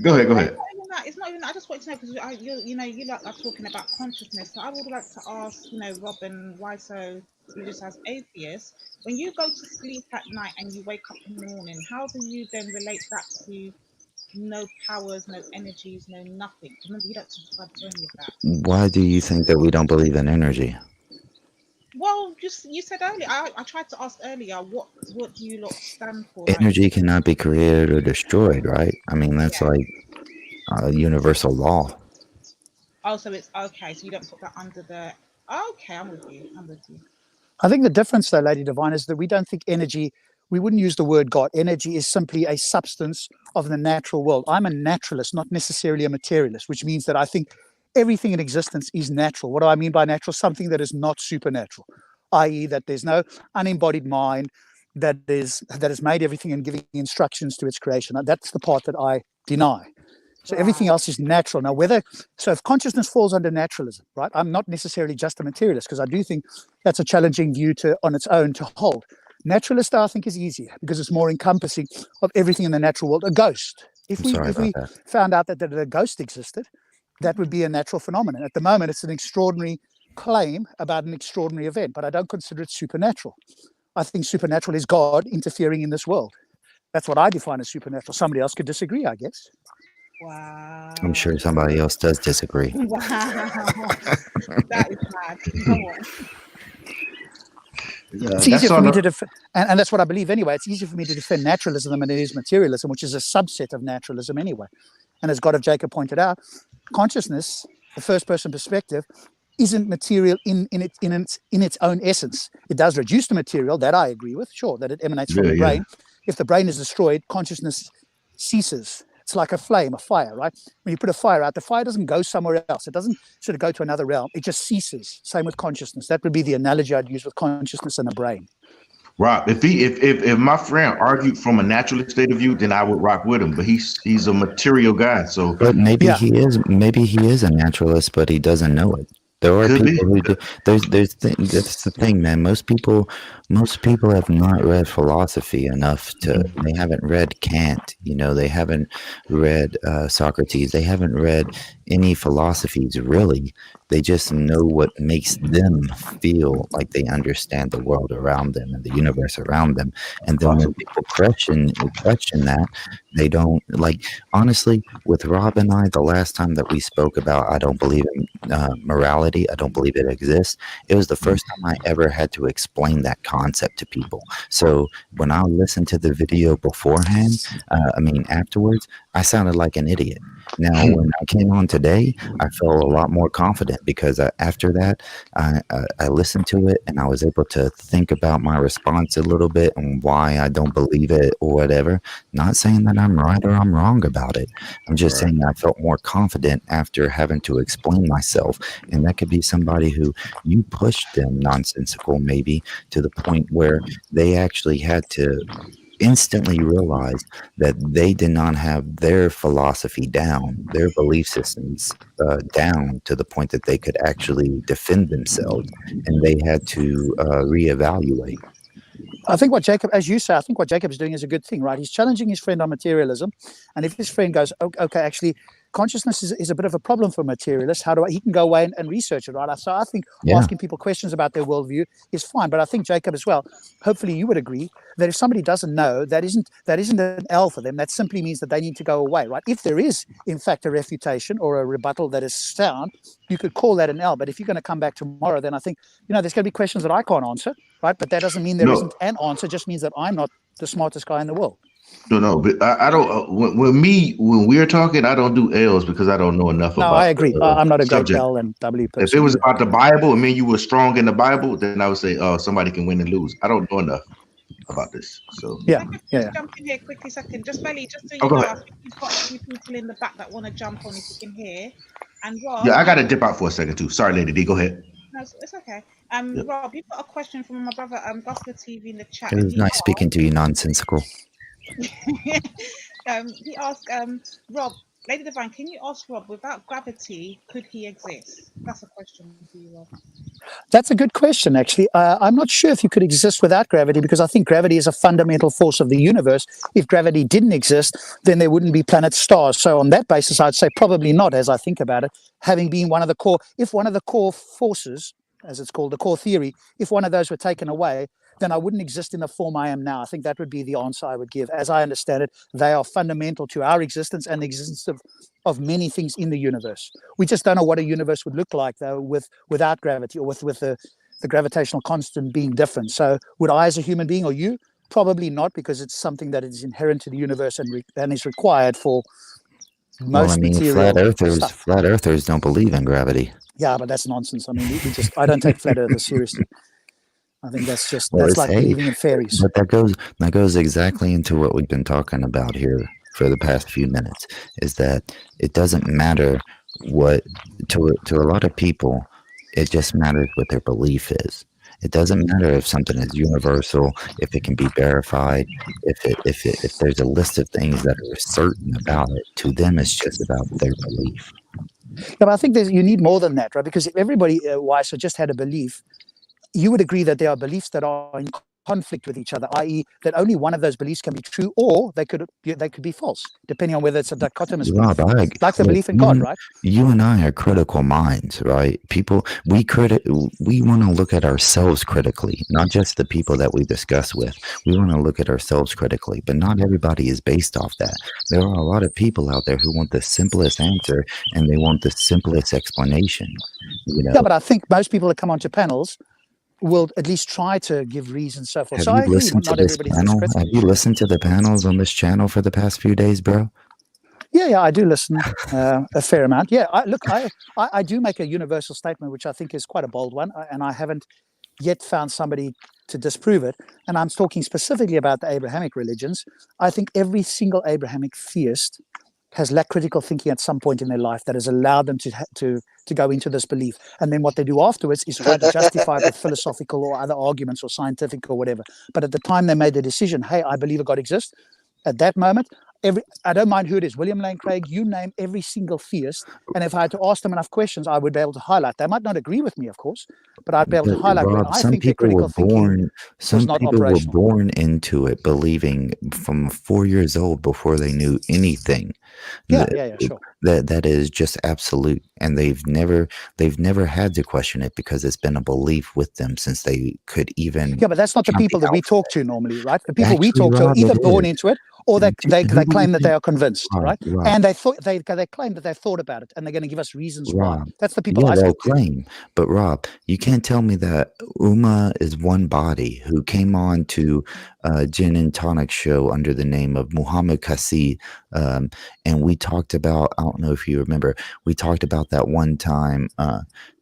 Go ahead. It's not even I just wanted to know because you like are talking about consciousness. So I would like to ask, Robin, why so you just as atheists, when you go to sleep at night and you wake up in the morning, how do you then relate that to no powers, no energies, no nothing? Remember, you don't subscribe to any of that. Why do you think that we don't believe in energy? Well, just you said earlier. I tried to ask earlier. What do you lot stand for? Like, Energy cannot be created or destroyed, right? I mean, that's like a universal law. oh, so it's okay. So you don't put that under the. Okay, I'm with you. I think the difference, though, Lady Divine, is that we don't think energy, we wouldn't use the word God. Energy is simply a substance of the natural world. I'm a naturalist, not necessarily a materialist, which means that I think everything in existence is natural. What do I mean by natural? Something that is not supernatural, i.e. that there's no unembodied mind that has made everything and giving instructions to its creation. That's the part that I deny. So everything else is natural. Now, if consciousness falls under naturalism, right? I'm not necessarily just a materialist because I do think that's a challenging view on its own to hold. Naturalist, I think, is easier because it's more encompassing of everything in the natural world. A ghost. If we found out that a ghost existed, that would be a natural phenomenon. At the moment, it's an extraordinary claim about an extraordinary event, but I don't consider it supernatural. I think supernatural is God interfering in this world. That's what I define as supernatural. Somebody else could disagree, I guess. Wow. I'm sure somebody else does disagree. Wow. That is mad. Come on. It's easier for me to defend, and that's what I believe anyway. It's easier for me to defend naturalism than it is materialism, which is a subset of naturalism anyway. And as God of Jacob pointed out, consciousness, the first-person perspective, isn't material in its own essence. It does reduce the material, that I agree with, sure, that it emanates from the brain. If the brain is destroyed, consciousness ceases. It's like a flame, a fire, right? When you put a fire out, the fire doesn't go somewhere else. It doesn't sort of go to another realm. It just ceases. Same with consciousness. That would be the analogy I'd use with consciousness and the brain. Rob, if my friend argued from a naturalist state of view, then I would rock with him. But he's a material guy, so. But maybe he is a naturalist, but he doesn't know it. There are people who do. That's the thing, man. Most people have not read philosophy enough to. They haven't read Kant. They haven't read Socrates. They haven't read any philosophies really. They just know what makes them feel like they understand the world around them and the universe around them. And then when people question that, they don't like. Honestly, with Rob and I, the last time that we spoke about, I don't believe in morality. I don't believe it exists. It was the first time I ever had to explain that concept to people. So when I listened to the video beforehand, afterwards, I sounded like an idiot. Now, when I came on today, I felt a lot more confident because after that, I listened to it and I was able to think about my response a little bit and why I don't believe it or whatever. Not saying that I'm right or I'm wrong about it. I'm just saying I felt more confident after having to explain myself. And that could be somebody who you pushed them nonsensical maybe to the point where they actually had to instantly realized that they did not have their philosophy down, their belief systems down to the point that they could actually defend themselves, and they had to reevaluate. I think what Jacob, as you say, I think what Jacob is doing is a good thing, right? He's challenging his friend on materialism, and if his friend goes, okay, actually, consciousness is a bit of a problem for materialists. He can go away and research it, right? So I think asking people questions about their worldview is fine. But I think Jacob as well, hopefully you would agree that if somebody doesn't know, that isn't an L for them. That simply means that they need to go away, right? If there is, in fact, a refutation or a rebuttal that is sound, you could call that an L. But if you're going to come back tomorrow, then I think, there's going to be questions that I can't answer, right? But that doesn't mean there isn't an answer. It just means that I'm not the smartest guy in the world. No, but I don't. When we're talking, I don't do L's because I don't know enough about. No, I agree. I'm not a great subject. L and W person. If it was about the Bible, you were strong in the Bible, then I would say, somebody can win and lose. I don't know enough about this, so yeah. Jump in here quickly, second. Just Belly, just so you know, I think we've got a few people in the back that want to jump on if you can hear. And Rob, I got to dip out for a second too. Sorry, Lady D, go ahead. No, it's okay. Rob, you've got a question from my brother, Guster TV in the chat. It was nice speaking to you, nonsensical. He asked, Rob, Lady Divine, can you ask Rob, without gravity, could he exist? That's a question for you, Rob. That's a good question, actually. I'm not sure if you could exist without gravity, because I think gravity is a fundamental force of the universe. If gravity didn't exist, then there wouldn't be planets, stars. So on that basis, I'd say probably not, as I think about it, having been one of the core, if one of the core forces, as it's called, the core theory, if one of those were taken away, then I wouldn't exist in the form I am now. I think that would be the answer I would give. As I understand it, they are fundamental to our existence and the existence of many things in the universe. We just don't know what a universe would look like, though, without gravity, or with the gravitational constant being different. So would I, as a human being, or you? Probably not, because it's something that is inherent to the universe and is required for Well, I most mean, material stuff. flat earthers don't believe in gravity. Yeah, but that's nonsense. I mean, I don't take flat earthers seriously. I think that's Well, like it's hey, believing in fairies. but that goes exactly into what we've been talking about here for the past few minutes. Is that it doesn't matter what to a lot of people. It just matters what their belief is. It doesn't matter if something is universal, if it can be verified, if there's a list of things that are certain about it. To them, it's just about their belief. Yeah, but I think you need more than that, right? Because if everybody, WISO, just had a belief, you would agree that there are beliefs that are in conflict with each other, i.e., that only one of those beliefs can be true, or they could be false, depending on whether it's a dichotomous Rob, belief, like the belief in God, right? You and I are critical minds, right? People, we want to look at ourselves critically, not just the people that we discuss with. We want to look at ourselves critically, but not everybody is based off that. There are a lot of people out there who want the simplest answer, and they want the simplest explanation. You know? Yeah, but I think most people that come onto panels will at least try to give reasons, so forth. So I agree, not everybody thinks critical. Have you listened to the panels on this channel for the past few days, bro? Yeah, I do listen a fair amount. Yeah, I do make a universal statement, which I think is quite a bold one, and I haven't yet found somebody to disprove it. And I'm talking specifically about the Abrahamic religions. I think every single Abrahamic theist has lacked critical thinking at some point in their life that has allowed them to go into this belief. And then what they do afterwards is try to justify it with philosophical or other arguments or scientific or whatever. But at the time they made the decision, hey, I believe a God exists, at that moment, I don't mind who it is, William Lane Craig, you name every single theist, and if I had to ask them enough questions, I would be able to highlight. They might not agree with me, of course, but I'd be able to highlight Rob, when I think their critical thinking was not operational. Were born into it, believing from 4 years old before they knew anything. Yeah, sure. That is just absolute, and they've never had to question it because it's been a belief with them since they could even. Yeah, but that's not the people that we talk to normally, right? The people we talk to are either born into it, or they claim that they are convinced, right? And they claim that they've thought about it, and they're going to give us reasons why. That's the people I they'll claim. But Rob, you can't tell me that Ummah is one body who came on to Gin and Tonic show under the name of Muhammad Qasi, and we talked about, I don't know if you remember, we talked about that one time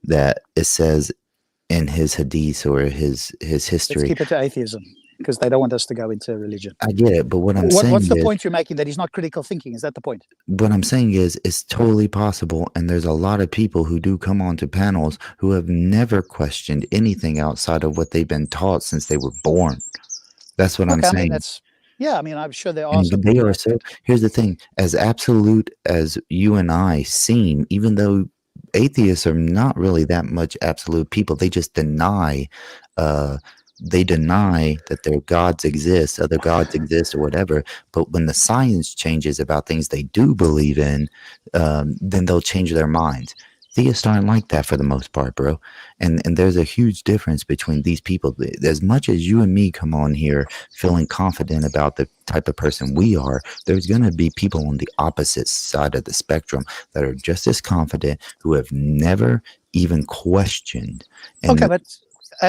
that it says in his hadith or his history. Let's keep it to atheism, because they don't want us to go into religion. I get it, but what's the point you're making? That he's not critical thinking? Is that the point? What I'm saying is it's totally possible, and there's a lot of people who do come onto panels who have never questioned anything outside of what they've been taught since they were born. That's what I'm saying. I'm sure there are. They are so. Here's the thing: as absolute as you and I seem, even though atheists are not really that much absolute people, they just deny. They deny that their gods exist, other gods exist, or whatever. But when the science changes about things they do believe in, then they'll change their minds. Theists aren't like that for the most part, bro. And there's a huge difference between these people. As much as you and me come on here feeling confident about the type of person we are, there's going to be people on the opposite side of the spectrum that are just as confident, who have never even questioned.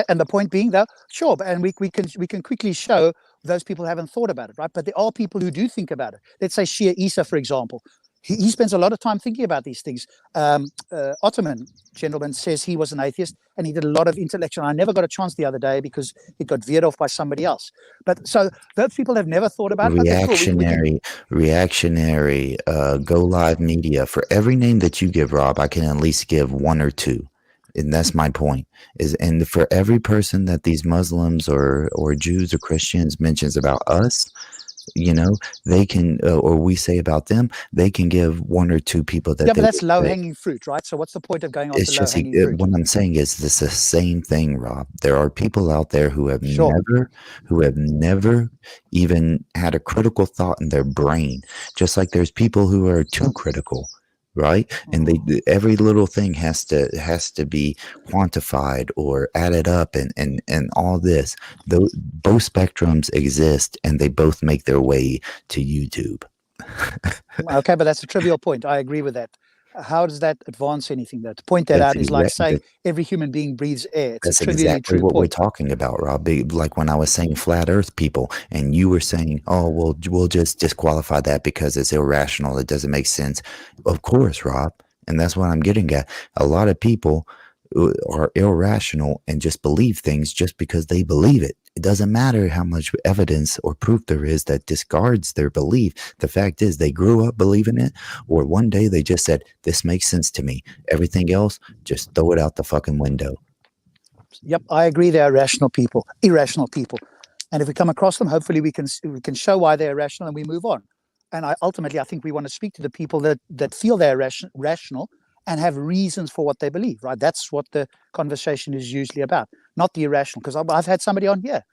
And the point being, though, sure, and we can quickly show those people haven't thought about it, right? But there are people who do think about it. Let's say Shia Issa, for example. He spends a lot of time thinking about these things. Ottoman gentleman says he was an atheist, and he did a lot of intellectual. I never got a chance the other day because it got veered off by somebody else. But so those people have never thought about it. Reactionary, Go Live Media. For every name that you give, Rob, I can at least give one or two. And that's my point. And for every person that these Muslims or Jews or Christians mentions about us, You know, they can, or we say about them, they can give one or two people that Yeah, they but that's would low say. hanging fruit, right? So what's the point of going It's after low just hanging fruit? what I'm saying is this the same thing, Rob. There are people out there who have Sure. never even had a critical thought in their brain. Just like there's people who are too critical, right? And every little thing has to be quantified or added up and all this. Both spectrums exist and they both make their way to YouTube. Okay, but that's a trivial point. I agree with that. How does that advance anything? Though to point that out is like saying every human being breathes air. It's That's a trivially exactly true what point. we're talking about, Rob. Like when I was saying flat Earth people, and you were saying, "Oh, well, we'll just disqualify that because it's irrational. It doesn't make sense." Of course, Rob, and that's what I'm getting at. A lot of people are irrational and just believe things just because they believe it. It doesn't matter how much evidence or proof there is that discards their belief. The fact is they grew up believing it, or one day they just said, "This makes sense to me." Everything else, just throw it out the fucking window. Yep, I agree. They are irrational people, and if we come across them, hopefully we can show why they're irrational and we move on. And ultimately, I think we want to speak to the people that feel they're rational and have reasons for what they believe. Right? That's what the conversation is usually about, not the irrational. Because I've had somebody on here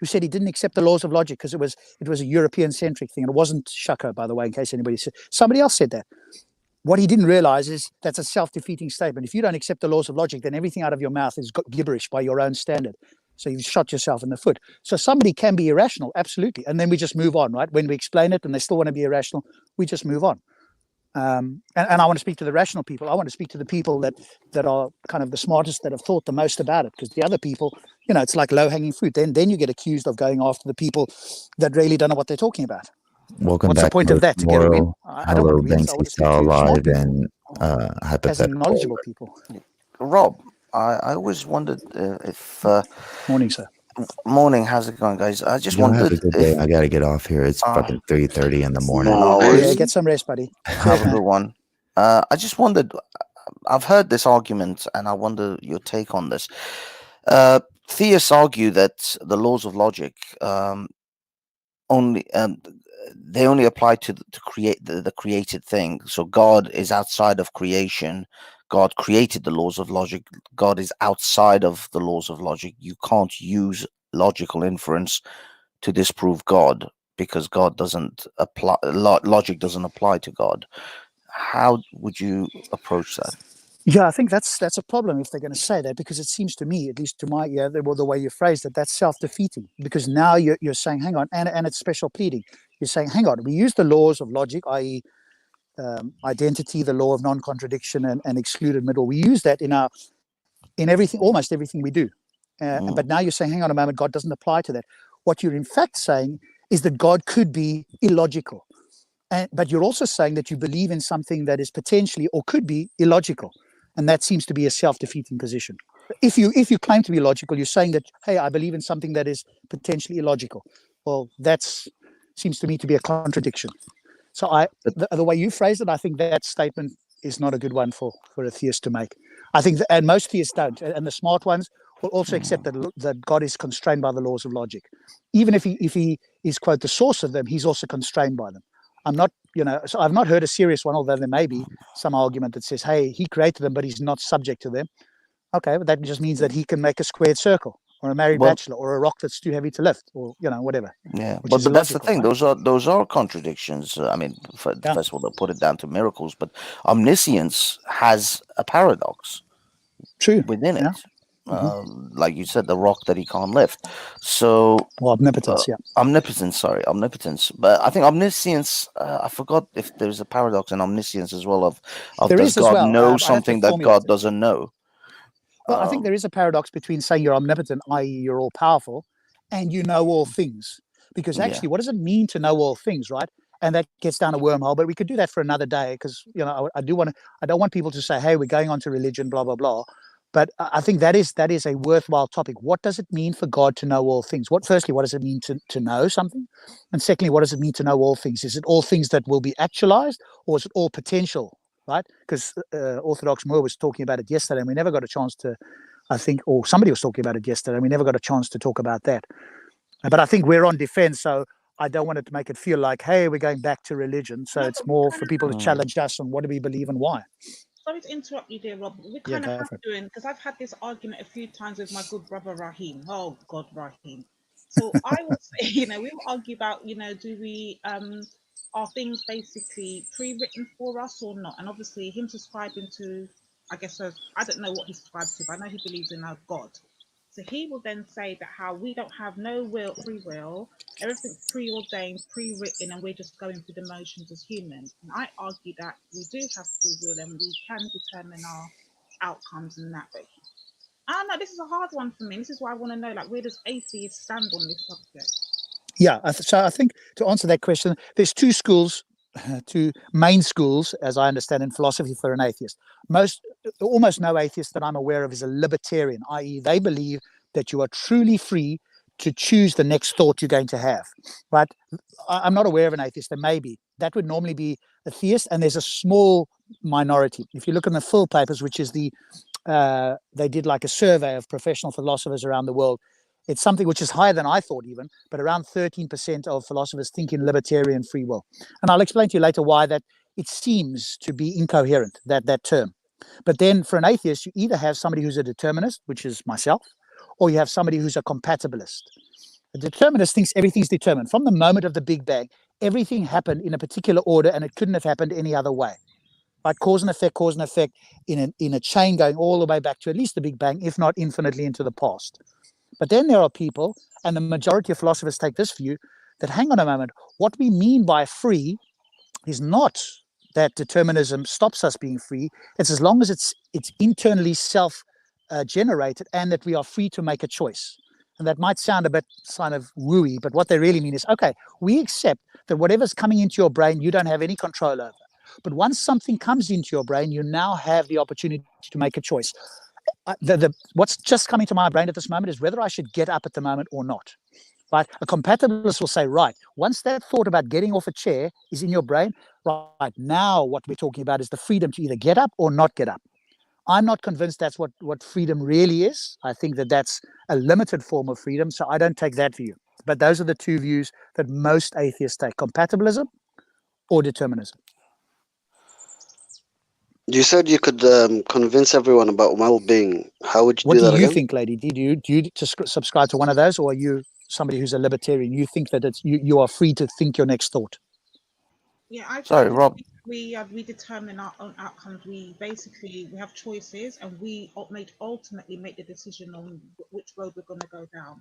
who said he didn't accept the laws of logic because it was a European-centric thing, and it wasn't Shaka, by the way, in case anybody said. Somebody else said that. What he didn't realize is that's a self-defeating statement. If you don't accept the laws of logic, then everything out of your mouth is gibberish by your own standard. So you've shot yourself in the foot. So somebody can be irrational, absolutely. And then we just move on, right? When we explain it and they still want to be irrational, we just move on. And I want to speak to the rational people. I want to speak to the people that are kind of the smartest, that have thought the most about it. Because the other people, it's like low-hanging fruit. Then you get accused of going after the people that really don't know what they're talking about. Welcome What's back. the point of that? To get a win? I don't want wins. I want to speak to smart people, as in knowledgeable people. Rob, I always wondered if. Morning, sir. Morning. How's it going, guys? I just wondered. Have a good day. I got to get off here. It's fucking 3:30 in the morning. Yeah, get some rest, buddy. Have a good one. I just wondered. I've heard this argument, and I wonder your take on this. Theists argue that the laws of logic only apply to create the created thing. So God is outside of creation. God created the laws of logic. God is outside of the laws of logic. You can't use logical inference to disprove God because God doesn't apply. Logic doesn't apply to God. How would you approach that? Yeah, I think that's a problem if they're going to say that, because it seems to me, at least to my ear, the way you phrased it, that's self-defeating. Because now you're saying, hang on, and it's special pleading. You're saying, hang on, we use the laws of logic, i.e., identity, the law of non-contradiction, and excluded middle. We use that in everything, almost everything we do. But now you're saying, hang on a moment, God doesn't apply to that. What you're in fact saying is that God could be illogical. But you're also saying that you believe in something that is potentially or could be illogical. And that seems to be a self-defeating position. If you claim to be logical, you're saying that, hey, I believe in something that is potentially illogical. Well, that seems to me to be a contradiction. So the way you phrased it, I think that statement is not a good one for a theist to make. I think and most theists don't. And the smart ones will also accept that God is constrained by the laws of logic. Even if he is, quote, the source of them, he's also constrained by them. I'm not, so I've not heard a serious one, although there may be some argument that says, hey, he created them, but he's not subject to them. Okay, but that just means that he can make a squared circle or a married bachelor or a rock that's too heavy to lift or, whatever. Yeah, but that's the thing. Right? Those are contradictions. I mean, first of all, they'll put it down to miracles, but omniscience has a paradox within it. Like you said, the rock that he can't lift. So omnipotence, omnipotence. But I think omniscience. I forgot if there's a paradox in omniscience as well. Of does God know something that God doesn't know? Well, I think there is a paradox between saying you're omnipotent, i.e., you're all powerful, and you know all things. Because actually, what does it mean to know all things, right? And that gets down a wormhole. But we could do that for another day, because I don't want people to say, hey, we're going on to religion, blah blah blah. But I think that is a worthwhile topic. What does it mean for God to know all things? Firstly, what does it mean to know something? And secondly, what does it mean to know all things? Is it all things that will be actualized, or is it all potential, right? Because Orthodox Moore was talking about it yesterday, and we never got a chance to, I think, or somebody was talking about it yesterday, and we never got a chance to talk about that. But I think we're on defense, so I don't want it to make it feel like, hey, we're going back to religion. So it's more for people to challenge us on what do we believe and why. Sorry to interrupt you, dear Rob. We kind of have to, because I've had this argument a few times with my good brother Raheem. Oh God, Raheem. So I would say, you know, we will argue about, you know, do we are things basically pre-written for us or not? And obviously, him subscribing to, I guess, I don't know what he subscribes to, but I know he believes in a God. So he will then say that how we don't have no free will, everything's preordained, pre-written, and we're just going through the motions as humans. And I argue that we do have free will and we can determine our outcomes in that way. I don't know, this is a hard one for me. This is why I want to know, like, where does atheists stand on this subject? Yeah, so I think to answer that question, there's two schools, two main schools, as I understand, in philosophy for an atheist. Almost no atheist that I'm aware of is a libertarian, i.e. they believe that you are truly free to choose the next thought you're going to have, right? I'm not aware of an atheist. There may be. That would normally be a theist, and there's a small minority. If you look in the Phil papers, which is they did like a survey of professional philosophers around the world, it's something which is higher than I thought even, but around 13% of philosophers think in libertarian free will. And I'll explain to you later why that it seems to be incoherent, that term. But then for an atheist, you either have somebody who's a determinist, which is myself, or you have somebody who's a compatibilist. A determinist thinks everything's determined. From the moment of the Big Bang, everything happened in a particular order and it couldn't have happened any other way. Like cause and effect in a chain going all the way back to at least the Big Bang, if not infinitely into the past. But then there are people, and the majority of philosophers take this view, that hang on a moment, what we mean by free is not that determinism stops us being free. It's as long as it's internally self-generated and that we are free to make a choice. And that might sound a bit kind of wooey, but what they really mean is, okay, we accept that whatever's coming into your brain, you don't have any control over. But once something comes into your brain, you now have the opportunity to make a choice. What's just coming to my brain at this moment is whether I should get up at the moment or not. Right? A compatibilist will say, right, once that thought about getting off a chair is in your brain, right now what we're talking about is the freedom to either get up or not get up. I'm not convinced that's what freedom really is. I think that that's a limited form of freedom, so I don't take that view. But those are the two views that most atheists take, compatibilism or determinism. You said you could convince everyone about well-being. How would you do that again? What do you think, lady? Do you subscribe to one of those, or are you somebody who's a libertarian? You think that you are free to think your next thought? Yeah, Sorry, Rob. We determine our own outcomes. We have choices, and we ultimately make the decision on which road we're going to go down.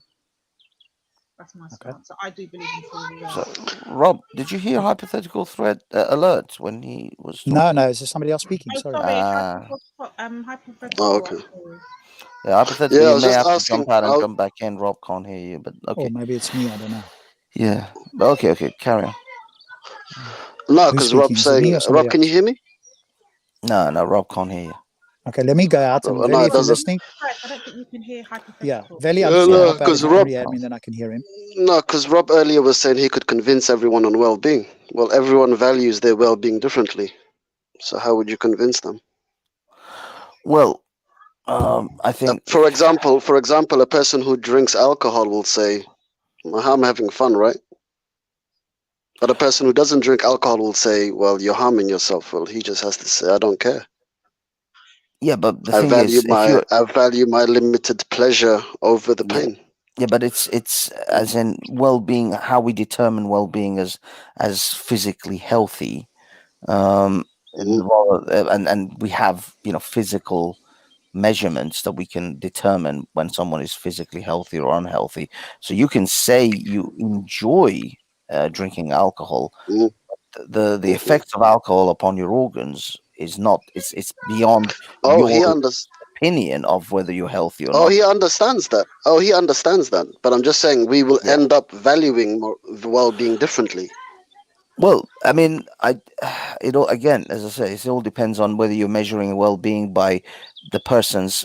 That's my stance. So I do believe in free will. So, Rob, did you hear hypothetical threat alert when he was talking? No, is there somebody else speaking? Oh, Sorry. Hypothetical. Oh, okay. Yeah, hypothetically, Yeah, I you was may just have to asking. jump out and come back in. Rob can't hear you, but okay. Or maybe it's me, I don't know. Yeah, but okay, carry on. No, because Rob's saying, Rob, can you hear me? No, Rob can't hear you. Okay, let me go out. And No, Veli, it if you're doesn't. listening. I don't think you can hear hypothetical. Yeah, Veli, I'm No, just no, going to because help out Rob- admin, then I can hear him. No, because Rob earlier was saying he could convince everyone on well-being. Well, everyone values their well-being differently. So how would you convince them? Well, I think, For example, a person who drinks alcohol will say, I'm having fun, right? But a person who doesn't drink alcohol will say, well, you're harming yourself. Well, he just has to say, I don't care. yeah, but the I thing value is, I value my limited pleasure over the pain. yeah, but it's as in well-being, how we determine well-being as physically healthy, and we have physical measurements that we can determine when someone is physically healthy or unhealthy. So you can say you enjoy drinking alcohol. The effects of alcohol upon your organs is not. It's beyond your opinion of whether you're healthy or not. He understands that. He understands that. But I'm just saying we will end up valuing well-being differently. Well, I mean, again, as I say, it all depends on whether you're measuring well-being by the person's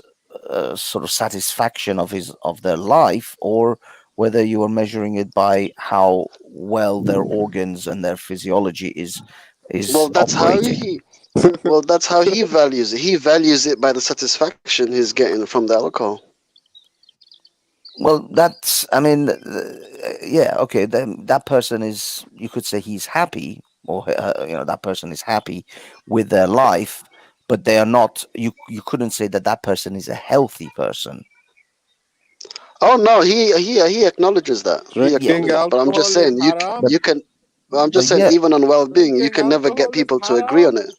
sort of satisfaction of their life, or whether you are measuring it by how well their organs and their physiology is Well, that's operating. that's how he values it. He values it by the satisfaction he's getting from the alcohol. Well, that's, I mean, yeah, okay. Then that person is, you could say he's happy, or that person is happy with their life, but they are not. You couldn't say that that person is a healthy person. Oh no, he acknowledges that. He Yeah, Drinking acknowledges that. But I'm just alcohol is saying haram. you can. Well, I'm just but saying yeah. even on well-being, you Drinking can never get alcohol is people to agree on haram. it.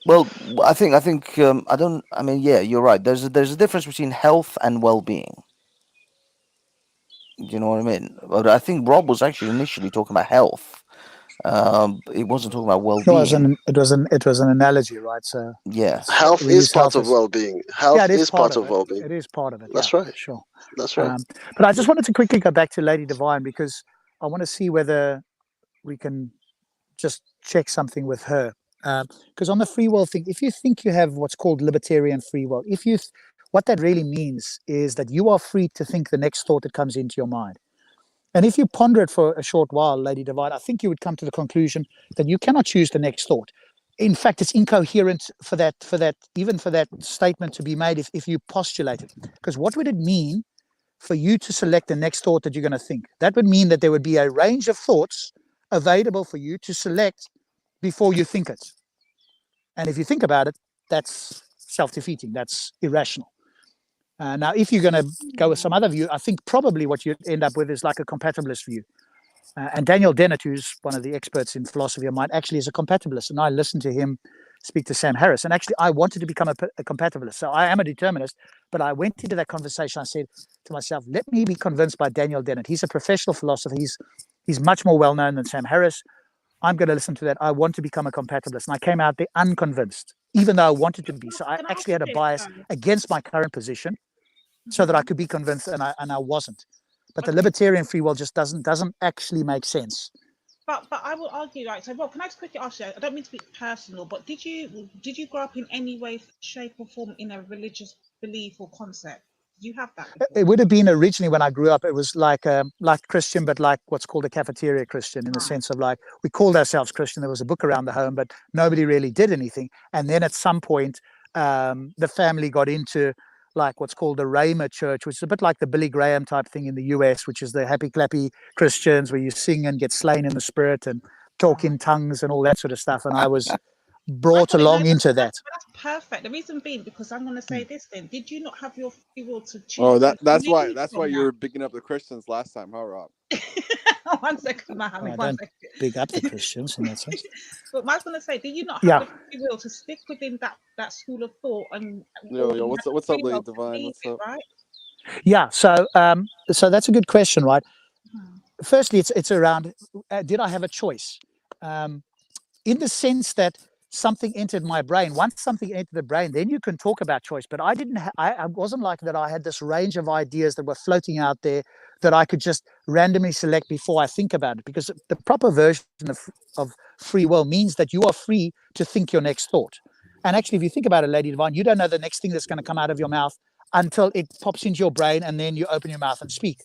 Well, I think I don't. I mean, yeah, you're right. There's a difference between health and well-being. Do you know what I mean? But I think Rob was actually initially talking about health. He wasn't talking about well-being. It was an analogy, right? So Yes. Health we is use part health of as, well-being. yeah, Health it is is part part of of it. well-being. It is part of it. That's Yeah, right. sure. That's right. But I just wanted to quickly go back to Lady Divine because I want to see whether we can just check something with her. Because on the free will thing, if you think you have what's called libertarian free will, what that really means is that you are free to think the next thought that comes into your mind. And if you ponder it for a short while, Lady Divine, I think you would come to the conclusion that you cannot choose the next thought. In fact, it's incoherent for that statement to be made if you postulate it. Because what would it mean for you to select the next thought that you're going to think? That would mean that there would be a range of thoughts available for you to select before you think it. And if you think about it, that's self-defeating. That's irrational. Now, if you're going to go with some other view, I think probably what you'd end up with is like a compatibilist view. And Daniel Dennett, who's one of the experts in philosophy of mind, actually is a compatibilist. And I listened to him speak to Sam Harris. And actually, I wanted to become a compatibilist. So I am a determinist. But I went into that conversation. I said to myself, let me be convinced by Daniel Dennett. He's a professional philosopher. He's much more well-known than Sam Harris. I'm going to listen to that. I want to become a compatibilist. And I came out there unconvinced, even though I wanted to be. So I actually had a bias against my current position so that I could be convinced, and I wasn't. But the libertarian free will just doesn't actually make sense. But I will argue, right? So, Rob, can I just quickly ask you? I don't mean to be personal, but did you grow up in any way, shape, or form in a religious belief or concept? Do you have that? It would have been originally when I grew up. It was like Christian, but like what's called a cafeteria Christian, in the sense of like we called ourselves Christian. There was a book around the home, but nobody really did anything. And then at some point, the family got into like what's called the Rhema Church, which is a bit like the Billy Graham type thing in the US, which is the happy clappy Christians where you sing and get slain in the spirit and talk in tongues and all that sort of stuff. And I was brought along into that. That's perfect. The reason being because I'm going to say this then. Did you not have your free will to choose? Oh, that's why you were bigging up the Christians last time, huh, Rob? 1 second, Mohammed. I 1 don't second. big up the Christians in that sense. But I was going to say, did you not have the free will to stick within that school of thought? And yo, what's up, Lady Divine? What's up? Right? Yeah, so that's a good question, right? Firstly, it's around did I have a choice? In the sense that something entered my brain. Once something entered the brain, then you can talk about choice. But I didn't. I wasn't like that. I had this range of ideas that were floating out there that I could just randomly select before I think about it. Because the proper version of free will means that you are free to think your next thought. And actually, if you think about it, Lady Divine, you don't know the next thing that's going to come out of your mouth until it pops into your brain, and then you open your mouth and speak.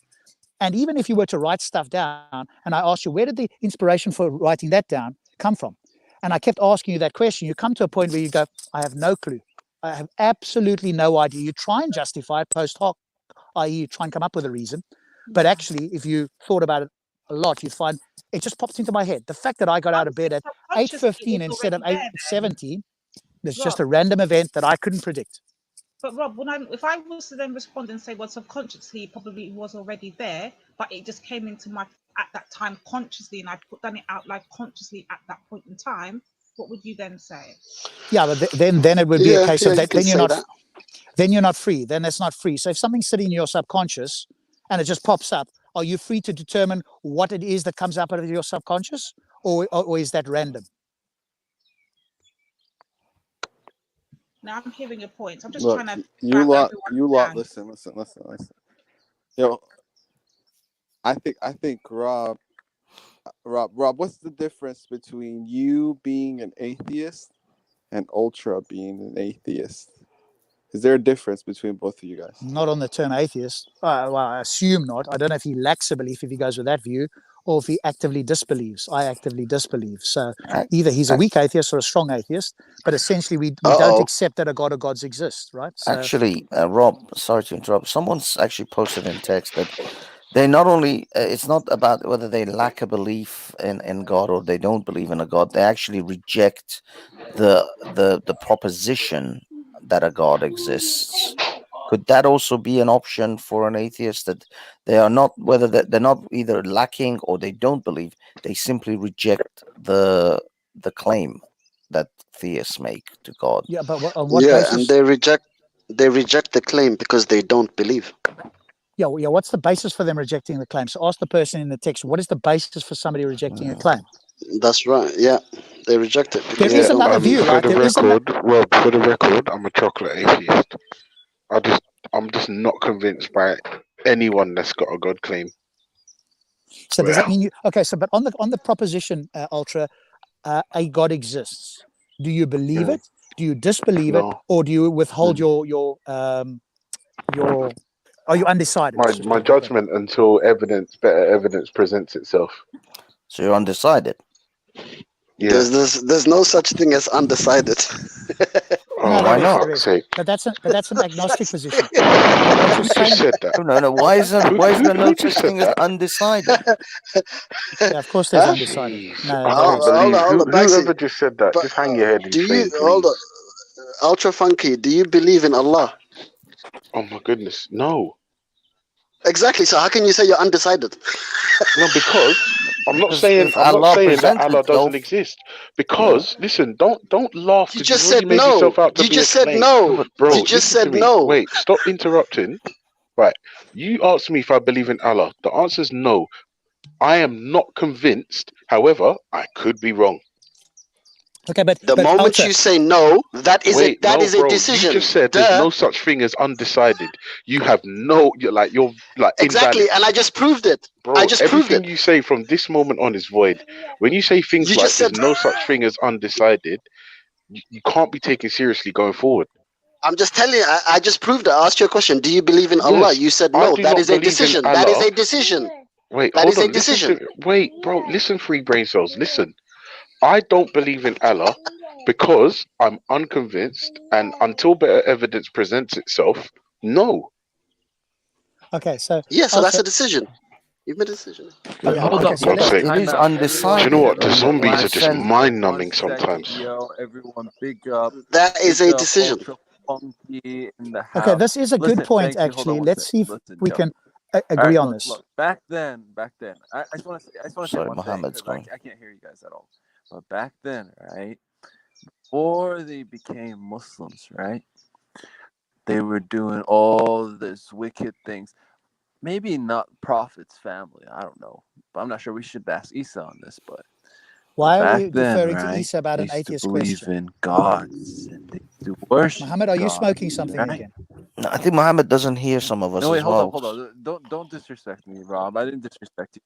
And even if you were to write stuff down, and I asked you, where did the inspiration for writing that down come from? And I kept asking you that question. You come to a point where you go, I have no clue. I have absolutely no idea. You try and justify it post hoc, i.e. you try and come up with a reason. But actually, if you thought about it a lot, you'd find it just pops into my head. The fact that I got out of bed at 8:15 instead of 8:17 is just a random event that I couldn't predict. But Rob, if I was to then respond and say, well, subconsciously probably it was already there, but it just came into my at that time consciously, and I done it out loud consciously at that point in time, what would you then say? Yeah, but then it would be a case of that. Then you're not free. Then it's not free. So if something's sitting in your subconscious and it just pops up, are you free to determine what it is that comes up out of your subconscious, or is that random? Now I'm hearing your points. I'm just Look, trying to. You lot. Listen. Yo, I think Rob, what's the difference between you being an atheist and Ultra being an atheist? Is there a difference between both of you guys? Not on the term atheist. Well, I assume not. I don't know if he lacks a belief if he goes with that view, or if he actively disbelieves. I actively disbelieve. So Ac- either he's a ac- weak atheist or a strong atheist, but essentially we Uh don't oh. accept that a God or gods exist, right? So Actually, Rob, sorry to interrupt. Someone's actually posted in text that they not only it's not about whether they lack a belief in God or they don't believe in a God. They actually reject the proposition that a God exists. Could that also be an option for an atheist, that they are not, whether they're not either lacking or they don't believe, they simply reject the claim that theists make to God? yeah, but on what Yeah, and basis? they reject the claim because they don't believe. Yeah, what's the basis for them rejecting the claim? So ask the person in the text, what is the basis for somebody rejecting a claim? That's right. Yeah, they reject it There because is they don't another believe. view, For right? the There is another. record, Rob, for the record, I'm a chocolate atheist. I'm just not convinced by anyone that's got a God claim. So does that Well, mean you? Okay, so but on the proposition, Ultra, a God exists. Do you believe mm, it? Do you disbelieve it, no. or do you withhold Mm. your are you undecided? Let's just My put it that way. judgment until better evidence presents itself. So you're undecided. Yeah. There's no such thing as undecided. No, Oh, Why there is, not? there fuck's is. sake. But that's an agnostic position. Yeah. What Who you're just saying, said that? No. Why is there no Who such just said thing as that? undecided? yeah, of course, there's Huh? undecided. Jeez, No, I there can't is. Hold on, believe Baxi. whoever just said that. But Just hang your head in do you shame, hold on, please. Ultra Funky? Do you believe in Allah? Oh my goodness, no. Exactly. So how can you say you're undecided? No, because I'm not Because saying if I'm not Allah saying that presents Allah doesn't itself, exist. yeah. Because listen, don't laugh You because you've just already said made no. yourself out to You be just said explained. No, no. but Bro, You just listen to said me. no. Wait, stop interrupting. Right. You asked me if I believe in Allah. The answer is no. I am not convinced. However, I could be wrong. Okay, but The moment Ultra, you say no, that is Wait, a no, bro. You decision. just said there's Duh. no such thing as undecided. You have you're like Exactly, invalid. and I just proved it. Bro, I just proved everything it. you say from this moment on is void. When you say things You like just there's said. no such thing as undecided, you can't be taken seriously going forward. I'm just telling you. I just proved it. I asked you a question. Do you believe in Allah? Yes, You said I no. do That not is a believe in decision. That is Allah. a decision. Wait, That hold is a on. Listen decision. to wait, bro. Listen, free brain cells. Listen. I don't believe in Allah because I'm unconvinced, and until better evidence presents itself, no. okay, so Yeah, so that's Ultra, a decision. You've made a decision. But yeah, hold okay, up, so hold let's. up. Fuck's sake. it Time is out. Do you know Everyone, undecided what? The in zombies the are just sense. mind 1 numbing second, sometimes. yo. Everyone, big That is a up, decision. Ultra Funky in the Okay, house. this is a good Listen, point. Banksy, hold on Actually, 1 let's sec. see if Listen, we yo. can All agree right, on look, this. look. Back then, I just want to say Sorry, one thing Mohammed's because going. I can't hear you guys at all. But back then, right, before they became Muslims, right, they were doing all this wicked things. Maybe not Prophet's family. I don't know, but I'm not sure. We should ask Isa on this, but Why are back we then, deferring to right, Isa about they an used to atheist believe question? in gods and they used to worship Mohammed, are you gods, smoking something right? again? No, I think Mohammed doesn't hear some of us No, wait, as hold up, well. hold up. Don't disrespect me, Rob. I didn't disrespect you.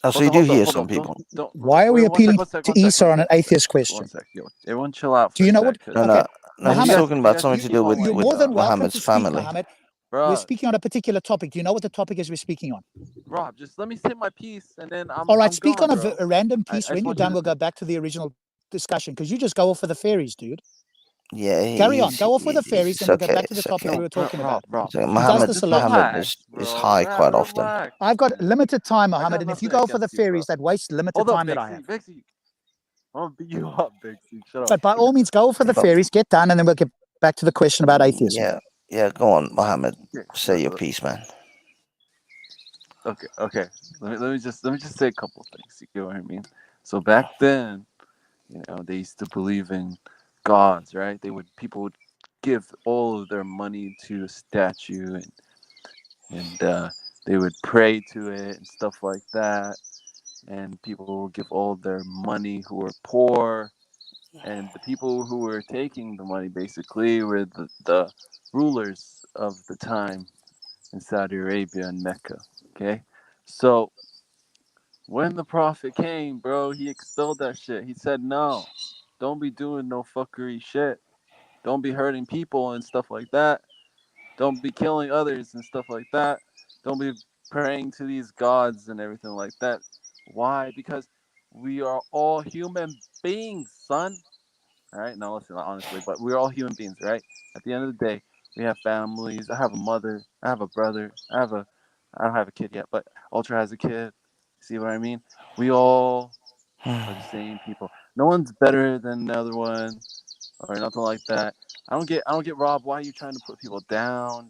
Oh, so you do hear some people. Don't. Why are we Wait, appealing to one Isa sec. on an atheist One question? sec, yo. Everyone chill out Do for you a know sec. what? 'Cause- Okay, No, he's Mohammed, talking about something to do you're with more than welcome Mohammed's to speak, family. Mohammed. Bruh. We're speaking on a particular topic. Do you know what the topic is we're speaking on? Rob, just let me say my piece and then I'm All right, I'm speak gone, on bro. a random I piece. just When you're want you done, to we'll go back to the original discussion because you just go off for the fairies, dude. Yeah, Carry on. Go off with the fairies, it's and we'll get okay. back to the It's topic okay. we were talking about. Rob, So He does Mohammed, this a lot. Mohammed is high quite often. relax. I've got limited time, I Mohammed, got and if you nothing go for the against you, bro. fairies, that wastes limited Hold up, time that I have. Bixie. I'll beat you up, Bixie. Shut up. But by all means, go for the fairies, get done, and then we'll get back to the question about atheism. Yeah, go on, Mohammed. Okay, Say your piece, man. Okay. Let me just say a couple of things. You get what I mean? So back then, they used to believe in gods, right? People would give all of their money to a statue and they would pray to it and stuff like that. And people would give all their money who were poor. And the people who were taking the money basically were the rulers of the time in Saudi Arabia and Mecca. Okay? So when the Prophet came, bro, he expelled that shit. He said, no, don't be doing no fuckery shit. Don't be hurting people and stuff like that. Don't be killing others and stuff like that. Don't be praying to these gods and everything like that. Why? Because we are all human beings, son. All right, now listen, honestly, but we're all human beings, right? At the end of the day, we have families. I have a mother. I have a brother. I don't have a kid yet, but Ultra has a kid. See what I mean? We all are the same people. No one's better than the other one, or nothing like that. I don't get Rob. Why are you trying to put people down?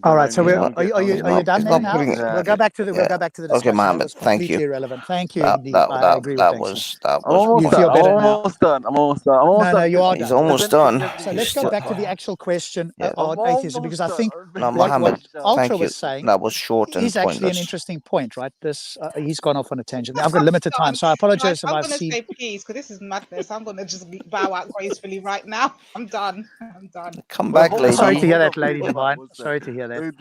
All right, so are you done there now? We'll go back to the discussion. Okay, Mohammed, That was thank completely you. irrelevant. Thank you. That I agree with was you feel better now. I'm almost done. No, you are He's done. almost done. So let's go back to the actual question on atheism, because I think No, what Mohammed, Ultra thank you. was saying That was short and is actually an pointless. interesting point, right? This he's gone off on a tangent. I've got limited time, so I apologize if I'm I've gonna seen. say please, because this is madness. I'm gonna just bow out gracefully right now. I'm done. I'm done. Come back, lady. Sorry to hear that, Lady Divine. Sorry to hear that.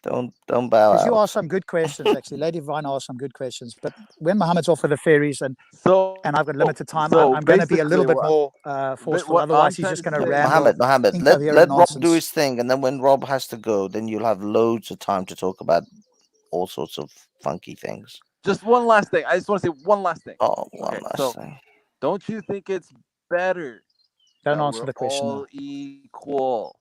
Don't bow Because you out. asked some good questions, actually. Lady Divine asked some good questions. But when Muhammad's off for the ferries and I've got limited time, I'm going to be a little bit more forceful. Otherwise, he's just going to ramble. Mohammed, let Rob do his thing, and then when Rob has to go, then you'll have loads of time to talk about all sorts of funky things. Just one last thing. I just want to say one last thing. Oh, one last thing. Don't you think it's better? Don't answer the question. All equal.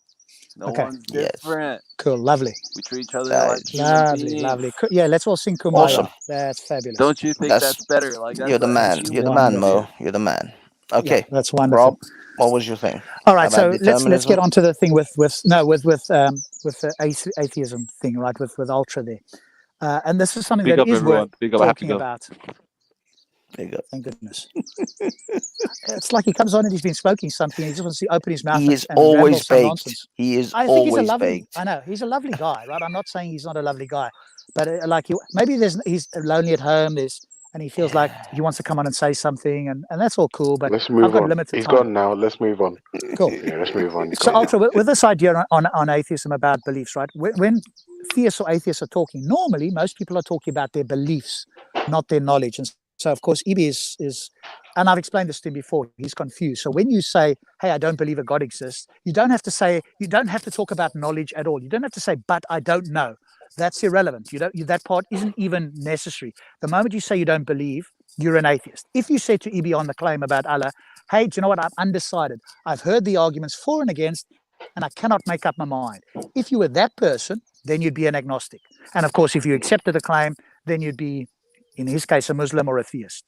No Okay. one's different. Cool. Lovely. We treat each other like human Lovely. beings. Lovely. Yeah, let's all sing Kumbaya. Awesome. That's fabulous. Don't you think that's better? Like You're the man. You're the man, Mo. You're the man. Okay. Yeah, that's wonderful. Rob, what was your thing? All right, so about let's get determinism? on to the thing with the atheism thing, right? With Ultra there, and this is something Big that up, is everyone. worth Big up. I have to talking go. about. Big up. Thank goodness. It's like he comes on and he's been smoking something. He just wants to open his mouth. He is and always ramble some baked. nonsense. He is I think he's a always lovely. baked. I know he's a lovely guy, right? I'm not saying he's not a lovely guy, but maybe he's lonely at home. And he feels like he wants to come on and say something, and that's all cool. But Let's I've move got on. limited He's time. gone now. Let's move on. Cool. Yeah, let's move on. He's So, gone Ultra, with this idea on atheism about beliefs, right? When theists or atheists are talking, normally most people are talking about their beliefs, not their knowledge. And so, of course, Ibi is, and I've explained this to him before, he's confused. So when you say, hey, I don't believe a God exists, you don't have to talk about knowledge at all. You don't have to say, but I don't know. That's irrelevant. That part isn't even necessary. The moment you say you don't believe, you're an atheist. If you said to Ibi on the claim about Allah, hey, do you know what? I'm undecided. I've heard the arguments for and against, and I cannot make up my mind. If you were that person, then you'd be an agnostic. And of course, if you accepted the claim, then you'd be, in his case, a Muslim or a theist.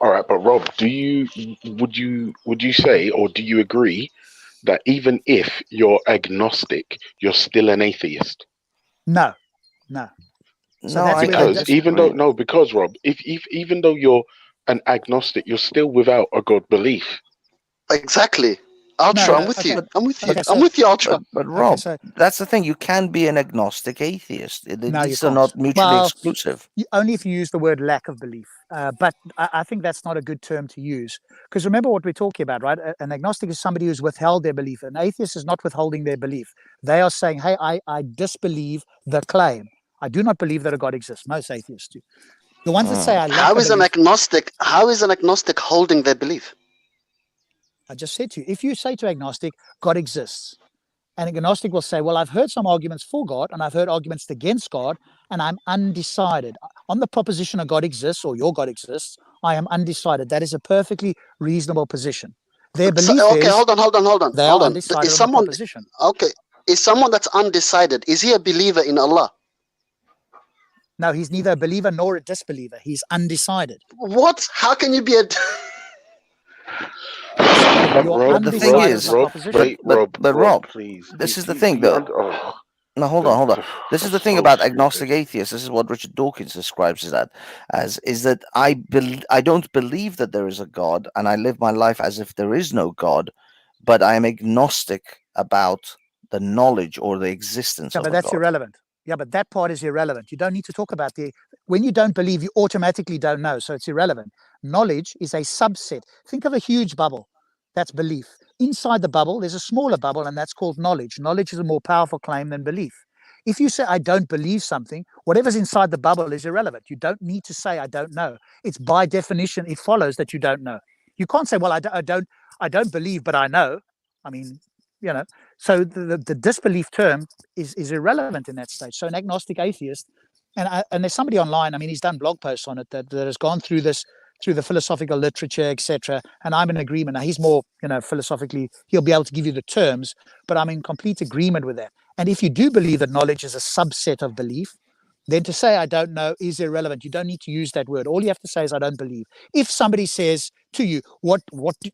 All right, but Rob, would you say, or do you agree that even if you're agnostic, you're still an atheist? No. So because Rob, if even though you're an agnostic, you're still without a God belief. Exactly. Ultra, I'm with you. I'm with you. Okay, I'm with you, Ultra. But Rob, so- that's the thing. You can be an agnostic atheist. No, These you are not can't. mutually Well, exclusive. Only if you use the word lack of belief. But I think that's not a good term to use. Because remember what we're talking about, right? An agnostic is somebody who's withheld their belief. An atheist is not withholding their belief. They are saying, hey, I disbelieve the claim. I do not believe that a God exists. Most atheists do. The ones that say I lack How a is an belief, agnostic holding their belief? I just said to you, if you say to agnostic, God exists, an agnostic will say, well, I've heard some arguments for God and I've heard arguments against God, and I'm undecided. On the proposition of God exists or your God exists, I am undecided. That is a perfectly reasonable position. Their belief Okay, is hold on. they are undecided on the proposition. Is someone that's undecided, is he a believer in Allah? No, he's neither a believer nor a disbeliever. He's undecided. What? How can you be a... But the thing is, Rob, please. this is the thing, though. No, hold on. This is the thing about agnostic atheists. This is what Richard Dawkins describes it as is that I don't believe that there is a God, and I live my life as if there is no God, but I am agnostic about the knowledge or the existence of But a that's God. irrelevant. Yeah, but that part is irrelevant. You don't need to talk about when you don't believe, you automatically don't know. So it's irrelevant. Knowledge is a subset. Think of a huge bubble. That's belief. Inside the bubble, there's a smaller bubble, and that's called knowledge. Knowledge is a more powerful claim than belief. If you say, I don't believe something, whatever's inside the bubble is irrelevant. You don't need to say, I don't know. It's by definition, it follows that you don't know. You can't say, well, I don't believe, but I know. I mean, you know, so the disbelief term is irrelevant in that stage. So an agnostic atheist, and there's somebody online, I mean, he's done blog posts on it that has gone through this, through the philosophical literature, etc. And I'm in agreement. Now, he's more, you know, philosophically, he'll be able to give you the terms, but I'm in complete agreement with that. And if you do believe that knowledge is a subset of belief, then to say I don't know is irrelevant. You don't need to use that word. All you have to say is I don't believe. If somebody says to you, what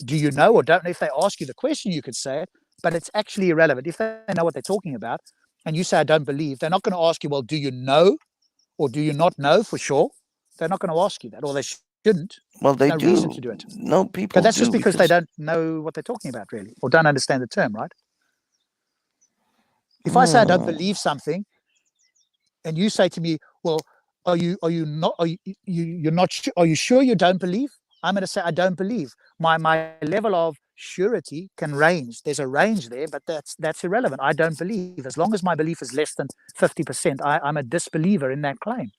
do you know or don't know, if they ask you the question, you could say it, but it's actually irrelevant. If they know what they're talking about and you say I don't believe, they're not going to ask you, well, do you know or do you not know for sure? They're not going to ask you that, or they shouldn't. Well, they no do. reason to do it. No, people But that's do just because they don't know what they're talking about, really, or don't understand the term, right? If I say I don't believe something, and you say to me, well, are you sure you don't believe? I'm going to say I don't believe. My level of surety can range. There's a range there, but that's irrelevant. I don't believe. As long as my belief is less than 50%, I'm a disbeliever in that claim.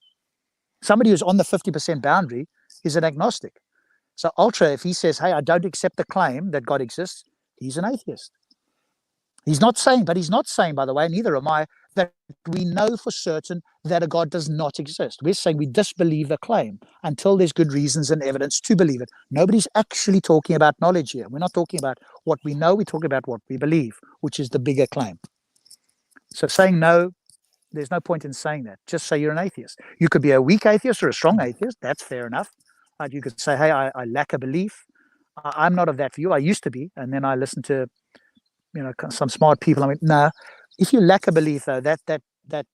Somebody who's on the 50% boundary is an agnostic. So Ultra, if he says, hey, I don't accept the claim that God exists, he's an atheist. He's not saying, by the way, neither am I, that we know for certain that a God does not exist. We're saying we disbelieve the claim until there's good reasons and evidence to believe it. Nobody's actually talking about knowledge here. We're not talking about what we know, we're talking about what we believe, which is the bigger claim. So saying no, there's no point in saying that. Just say you're an atheist. You could be a weak atheist or a strong atheist. That's fair enough. You could say, hey, I lack a belief. I'm not of that view. I used to be. And then I listened to, you know, some smart people. I mean, no, if you lack a belief, though, that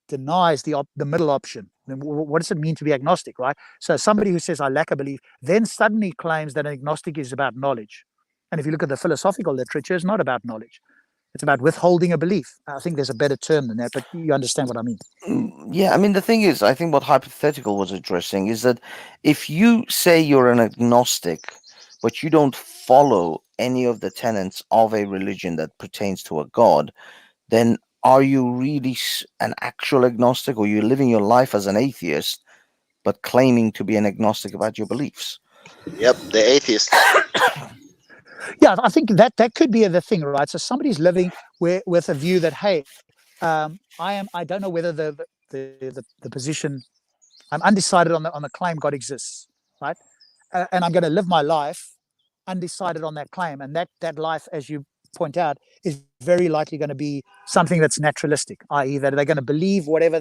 denies the middle option. Then what does it mean to be agnostic, right? So somebody who says I lack a belief then suddenly claims that an agnostic is about knowledge. And if you look at the philosophical literature, it's not about knowledge. It's about withholding a belief. I think there's a better term than that, but you understand what I mean. Yeah, I mean, the thing is, I think what Hypothetical was addressing is that if you say you're an agnostic, but you don't follow any of the tenets of a religion that pertains to a God, then are you really an actual agnostic, or you're living your life as an atheist, but claiming to be an agnostic about your beliefs? Yep, the atheist. Yeah, I think that could be the thing, right? So somebody's living with a view that, hey, I don't know whether the position, I'm undecided on the claim God exists, right? And I'm going to live my life undecided on that claim, and that life, as you point out, is very likely going to be something that's naturalistic, i.e. that they're going to believe whatever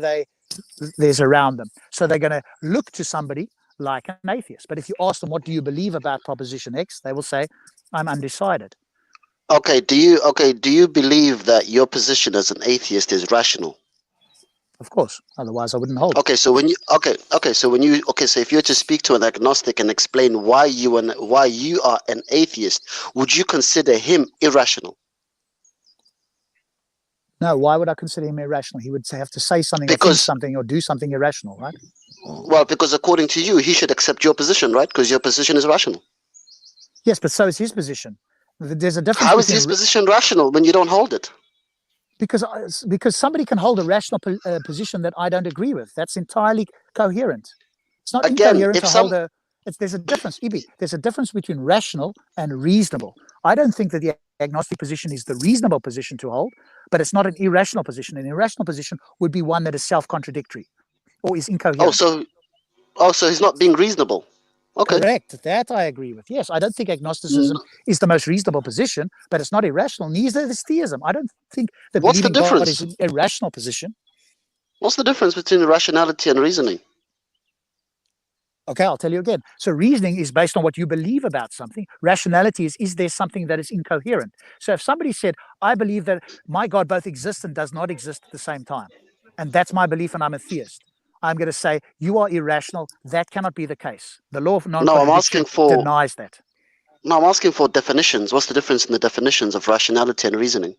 there's around them. So they're going to look to somebody like an atheist. But if you ask them, what do you believe about proposition X, they will say, I'm undecided. Okay, do you believe that your position as an atheist is rational? Of course, otherwise I wouldn't hold. Okay, so when you so if you were to speak to an agnostic and explain why you are an atheist, would you consider him irrational? No, why would I consider him irrational? He would have to say something, or think something, or do something irrational, right? Well, because according to you, he should accept your position, right? Because your position is rational. Yes, but so is his position. There's a difference. How is his position rational when you don't hold it? Because somebody can hold a rational position that I don't agree with. That's entirely coherent. It's not incoherent to hold a. There's a difference, Ibi. There's a difference between rational and reasonable. I don't think that the agnostic position is the reasonable position to hold, but it's not an irrational position. An irrational position would be one that is self-contradictory or is incoherent. So he's not being reasonable. Okay. Correct. That I agree with. Yes, I don't think agnosticism is the most reasonable position, but it's not irrational. Neither is theism. I don't think that believing God is an irrational position. What's the difference between rationality and reasoning? Okay, I'll tell you again. So reasoning is based on what you believe about something. Rationality is there something that is incoherent? So if somebody said, I believe that my God both exists and does not exist at the same time, and that's my belief and I'm a theist, I'm going to say, you are irrational. That cannot be the case. The law of non-contradiction denies that. No, I'm asking for definitions. What's the difference in the definitions of rationality and reasoning?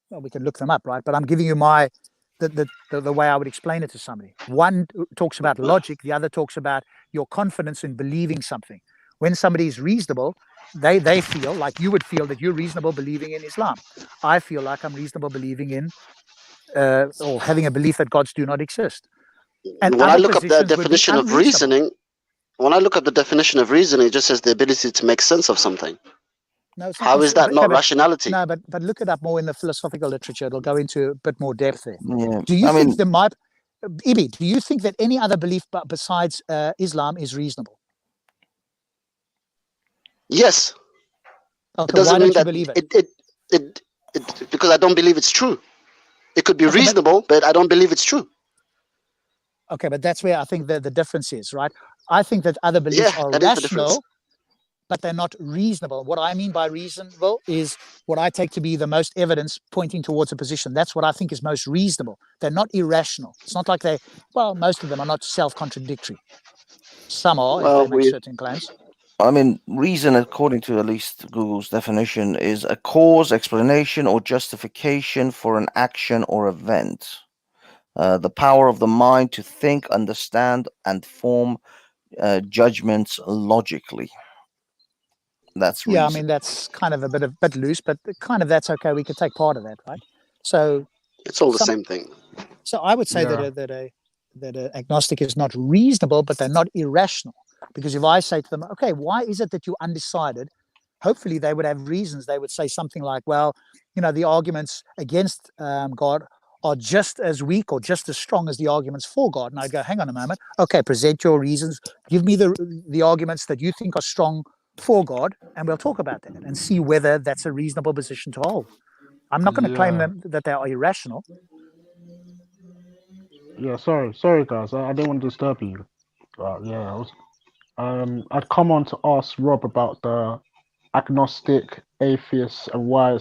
Well, we can look them up, right? But I'm giving you the way I would explain it to somebody. One talks about logic. The other talks about your confidence in believing something. When somebody is reasonable, they feel like you would feel that you're reasonable believing in Islam. I feel like I'm reasonable believing in or having a belief that gods do not exist. And when I look up the definition of reasoning, it just says the ability to make sense of something. No, it's not. How is that Okay, not but rationality? no, but look it up more in the philosophical literature. It'll go into a bit more depth there. Yeah, Do you I think mean, there might, Ibi, do you think that any other belief besides Islam is reasonable? Yes. Okay, It doesn't why mean don't you that believe it? it because I don't believe it's true. It could be Okay, but reasonable, but I don't believe it's true. okay, but that's where I think the difference is, right? I think that other beliefs Yeah, are that is the difference. rational, but they're not reasonable. What I mean by reasonable is what I take to be the most evidence pointing towards a position. That's what I think is most reasonable. They're not irrational. It's not like most of them are not self-contradictory. Some are, if Well, they make certain claims. I mean, reason, according to at least Google's definition, is a cause, explanation, or justification for an action or event. The power of the mind to think, understand, and form judgments logically. That's Yeah, I reason. mean that's kind of a bit loose, but kind of that's okay. We could take part of that, right? So it's all the some, same thing. So I would say Yeah. that a agnostic is not reasonable, but they're not irrational. Because if I say to them, okay, why is it that you're undecided? Hopefully they would have reasons. They would say something like, well, the arguments against God are just as weak or just as strong as the arguments for God. And I go, hang on a moment. Okay, present your reasons. Give me the arguments that you think are strong for God, and we'll talk about that and see whether that's a reasonable position to hold. I'm not going to claim Yeah. that they are irrational. Yeah, sorry guys. I didn't want to disturb you. But yeah, I'd come on to ask Rob about the agnostic, atheist, and why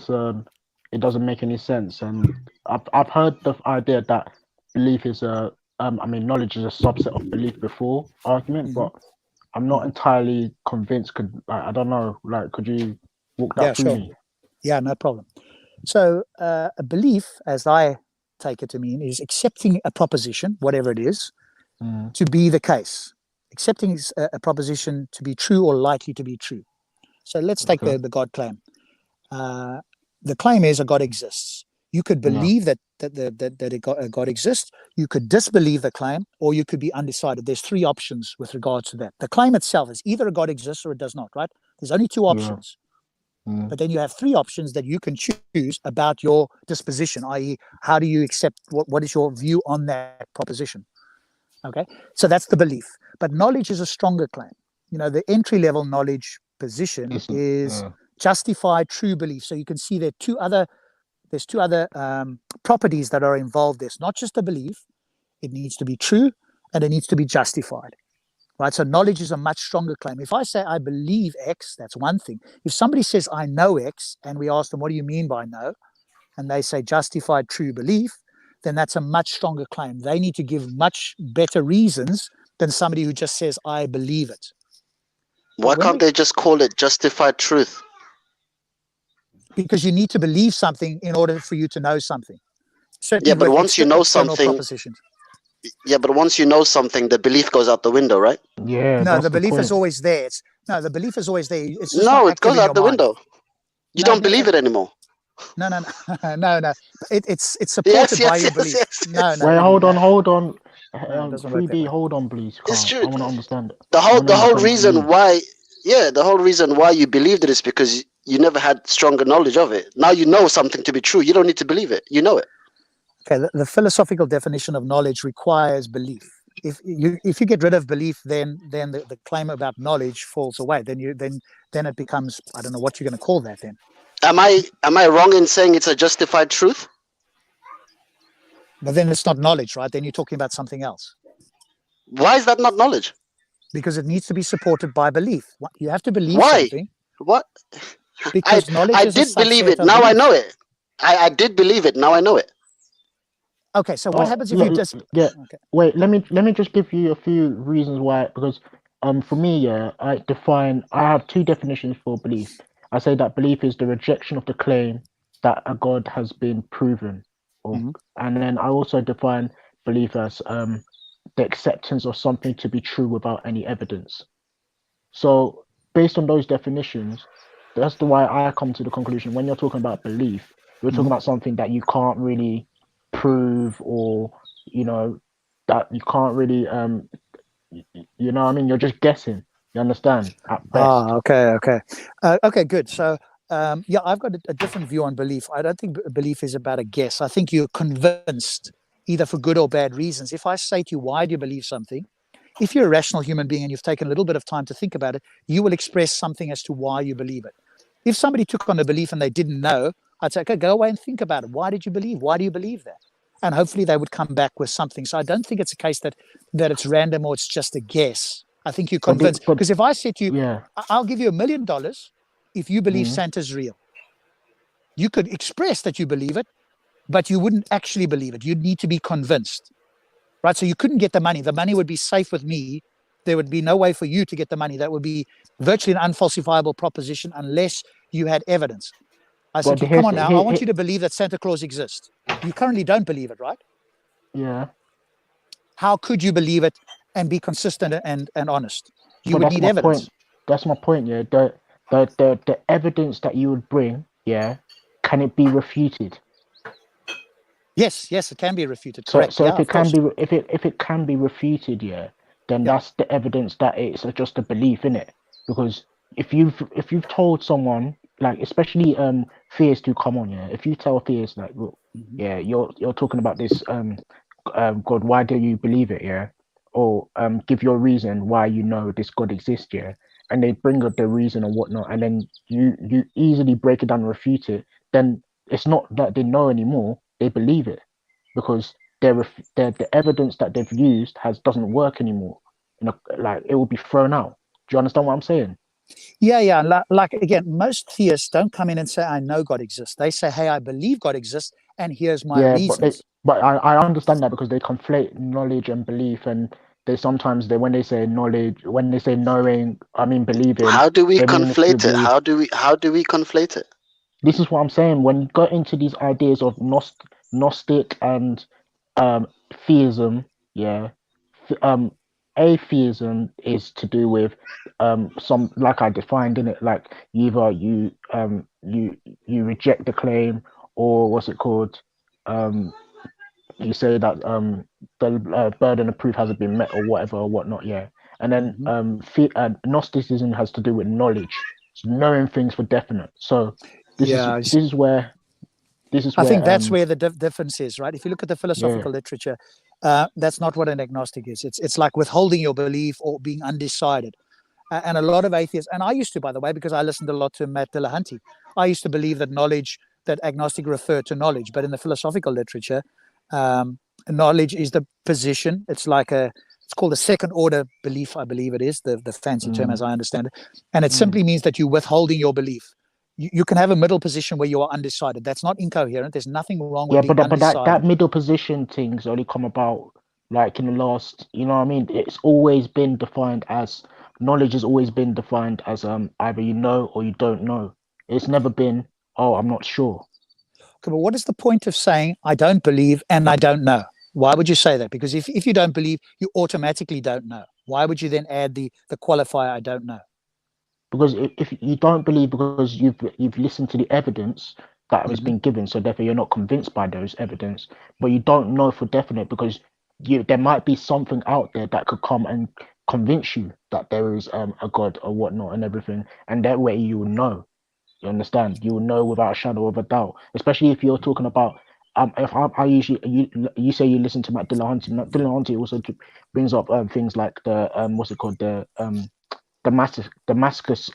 it doesn't make any sense. And I've heard the idea that belief is knowledge is a subset of belief before argument, but I'm not entirely convinced. I don't know. Could you walk that through me? Yeah, no problem. So a belief, as I take it to mean, is accepting a proposition, whatever it is, to be the case. Accepting a proposition to be true or likely to be true. So let's take the God claim. The claim is a God exists. You could believe that a God exists. You could disbelieve the claim, or you could be undecided. There's three options with regards to that. The claim itself is either a God exists or it does not, right? There's only two options. But then you have three options that you can choose about your disposition, i.e., how do you accept, what is your view on that proposition? Okay, so that's the belief. But knowledge is a stronger claim. The entry-level knowledge position is justified true belief. So you can see there's two other properties that are involved. There's not just a belief; it needs to be true and it needs to be justified. Right, so knowledge is a much stronger claim. If I say I believe X, that's one thing. If somebody says I know X, and we ask them, what do you mean by know? And they say justified true belief, then that's a much stronger claim. They need to give much better reasons than somebody who just says I believe it. Why can't they just call it justified truth? Because you need to believe something in order for you to know something. Certainly Yeah, but with once you know external something, propositions. yeah, but once you know something, the belief goes out the window, right? Yeah. No, the belief is always there. The belief is always there. It's just no, not it goes out the window. You don't believe it anymore. No. It's supported by your belief. No. Wait, hold on. No, it doesn't work that 3B, way. hold on, please. It's true. I want to understand it. The whole reason why you believed it is because you never had stronger knowledge of it. Now you know something to be true. You don't need to believe it. You know it. Okay, the philosophical definition of knowledge requires belief. If you get rid of belief, then the claim about knowledge falls away. Then it becomes, I don't know what you're going to call that then. Am I wrong in saying it's a justified truth? But then it's not knowledge, right? Then you're talking about something else. Why is that not knowledge? Because it needs to be supported by belief. You have to believe Why? something. What? Because knowledge I is a did believe subset it. of Now I belief. know it. I did believe it. Now I know it. Okay, so what happens if you just... Yeah. Okay. Wait, let me just give you a few reasons why. Because for me, I have two definitions for belief. I say that belief is the rejection of the claim that a God has been proven. And then I also define belief as the acceptance of something to be true without any evidence. So based on those definitions, that's why I come to the conclusion when you're talking about belief, you're talking about something that you can't really prove, or that you can't really you're just guessing. You understand? At best. Okay, good. So Yeah, I've got a different view on belief. I don't think belief is about a guess. I think you're convinced, either for good or bad reasons. If I say to you, why do you believe something? If you're a rational human being and you've taken a little bit of time to think about it, you will express something as to why you believe it. If somebody took on a belief and they didn't know, I'd say, okay, go away and think about it. Why did you believe? Why do you believe that? And hopefully they would come back with something. So I don't think it's a case that it's random or it's just a guess. I think you're convinced. Because if I said to you, I'll give you $1 million if you believe Santa's real. You could express that you believe it, but you wouldn't actually believe it. You'd need to be convinced, right? So you couldn't get the money. The money would be safe with me. There would be no way for you to get the money. That would be virtually an unfalsifiable proposition unless you had evidence. I said, come on now, I want you to believe that Santa Claus exists. You currently don't believe it, right? Yeah. How could you believe it and be consistent and honest? You would need evidence. That's my point, yeah. The evidence that you would bring, yeah, can it be refuted? Yes, it can be refuted. So, Correct. so if it can be refuted, yeah, then that's the evidence that it's just a belief in it. Because if you've told someone, like especially theists who come on, yeah, if you tell theists like, look, yeah, you're talking about this God, why do you believe it, yeah, or give your reason why you know this God exists, yeah, and they bring up their reason and whatnot, and then you easily break it down and refute it, then it's not that they know anymore, they believe it, because the evidence that they've used doesn't work anymore. Like it will be thrown out. Do you understand what I'm saying? Yeah. Like again, most theists don't come in and say, I know God exists. They say, hey, I believe God exists, and here's my reasons. But I understand that because they conflate knowledge and belief, and when they say knowledge, when they say knowing, I mean believing. How do we conflate it? How do we conflate it? This is what I'm saying. When you go into these ideas of Gnostic and theism, yeah, atheism is to do with some, like I defined in it, like either you reject the claim, or what's it called, you say that the burden of proof hasn't been met or whatever or whatnot, yeah. And then Gnosticism has to do with knowledge, so knowing things for definite. So this is where I think that's where the difference is, right? If you look at the philosophical literature, that's not what an agnostic is. It's like withholding your belief or being undecided. And a lot of atheists, and I used to, by the way, because I listened a lot to Matt Dillahunty, I used to believe that agnostic referred to knowledge, but in the philosophical literature, knowledge is the position. It's called a second order belief, I believe it is, the fancy term as I understand it. And it simply means that you're withholding your belief. You can have a middle position where you are undecided. That's not incoherent. There's nothing wrong with being undecided. But that middle position thing's only come about like in the last, you know what I mean? It's always been defined as, knowledge has always been defined as either you know or you don't know. It's never been, oh, I'm not sure. Okay, but what is the point of saying I don't believe and I don't know? Why would you say that? Because if you don't believe, you automatically don't know. Why would you then add the qualifier I don't know? Because if you don't believe, because you've listened to the evidence that has been given, so therefore you're not convinced by those evidence, but you don't know for definite because there might be something out there that could come and convince you that there is a God or whatnot and everything, and that way you will know. You understand? You will know without a shadow of a doubt, especially if you're talking about. If I usually you say you listen to Matt Dillahunty. Matt Dillahunty also brings up things like the what's it called, the Damascus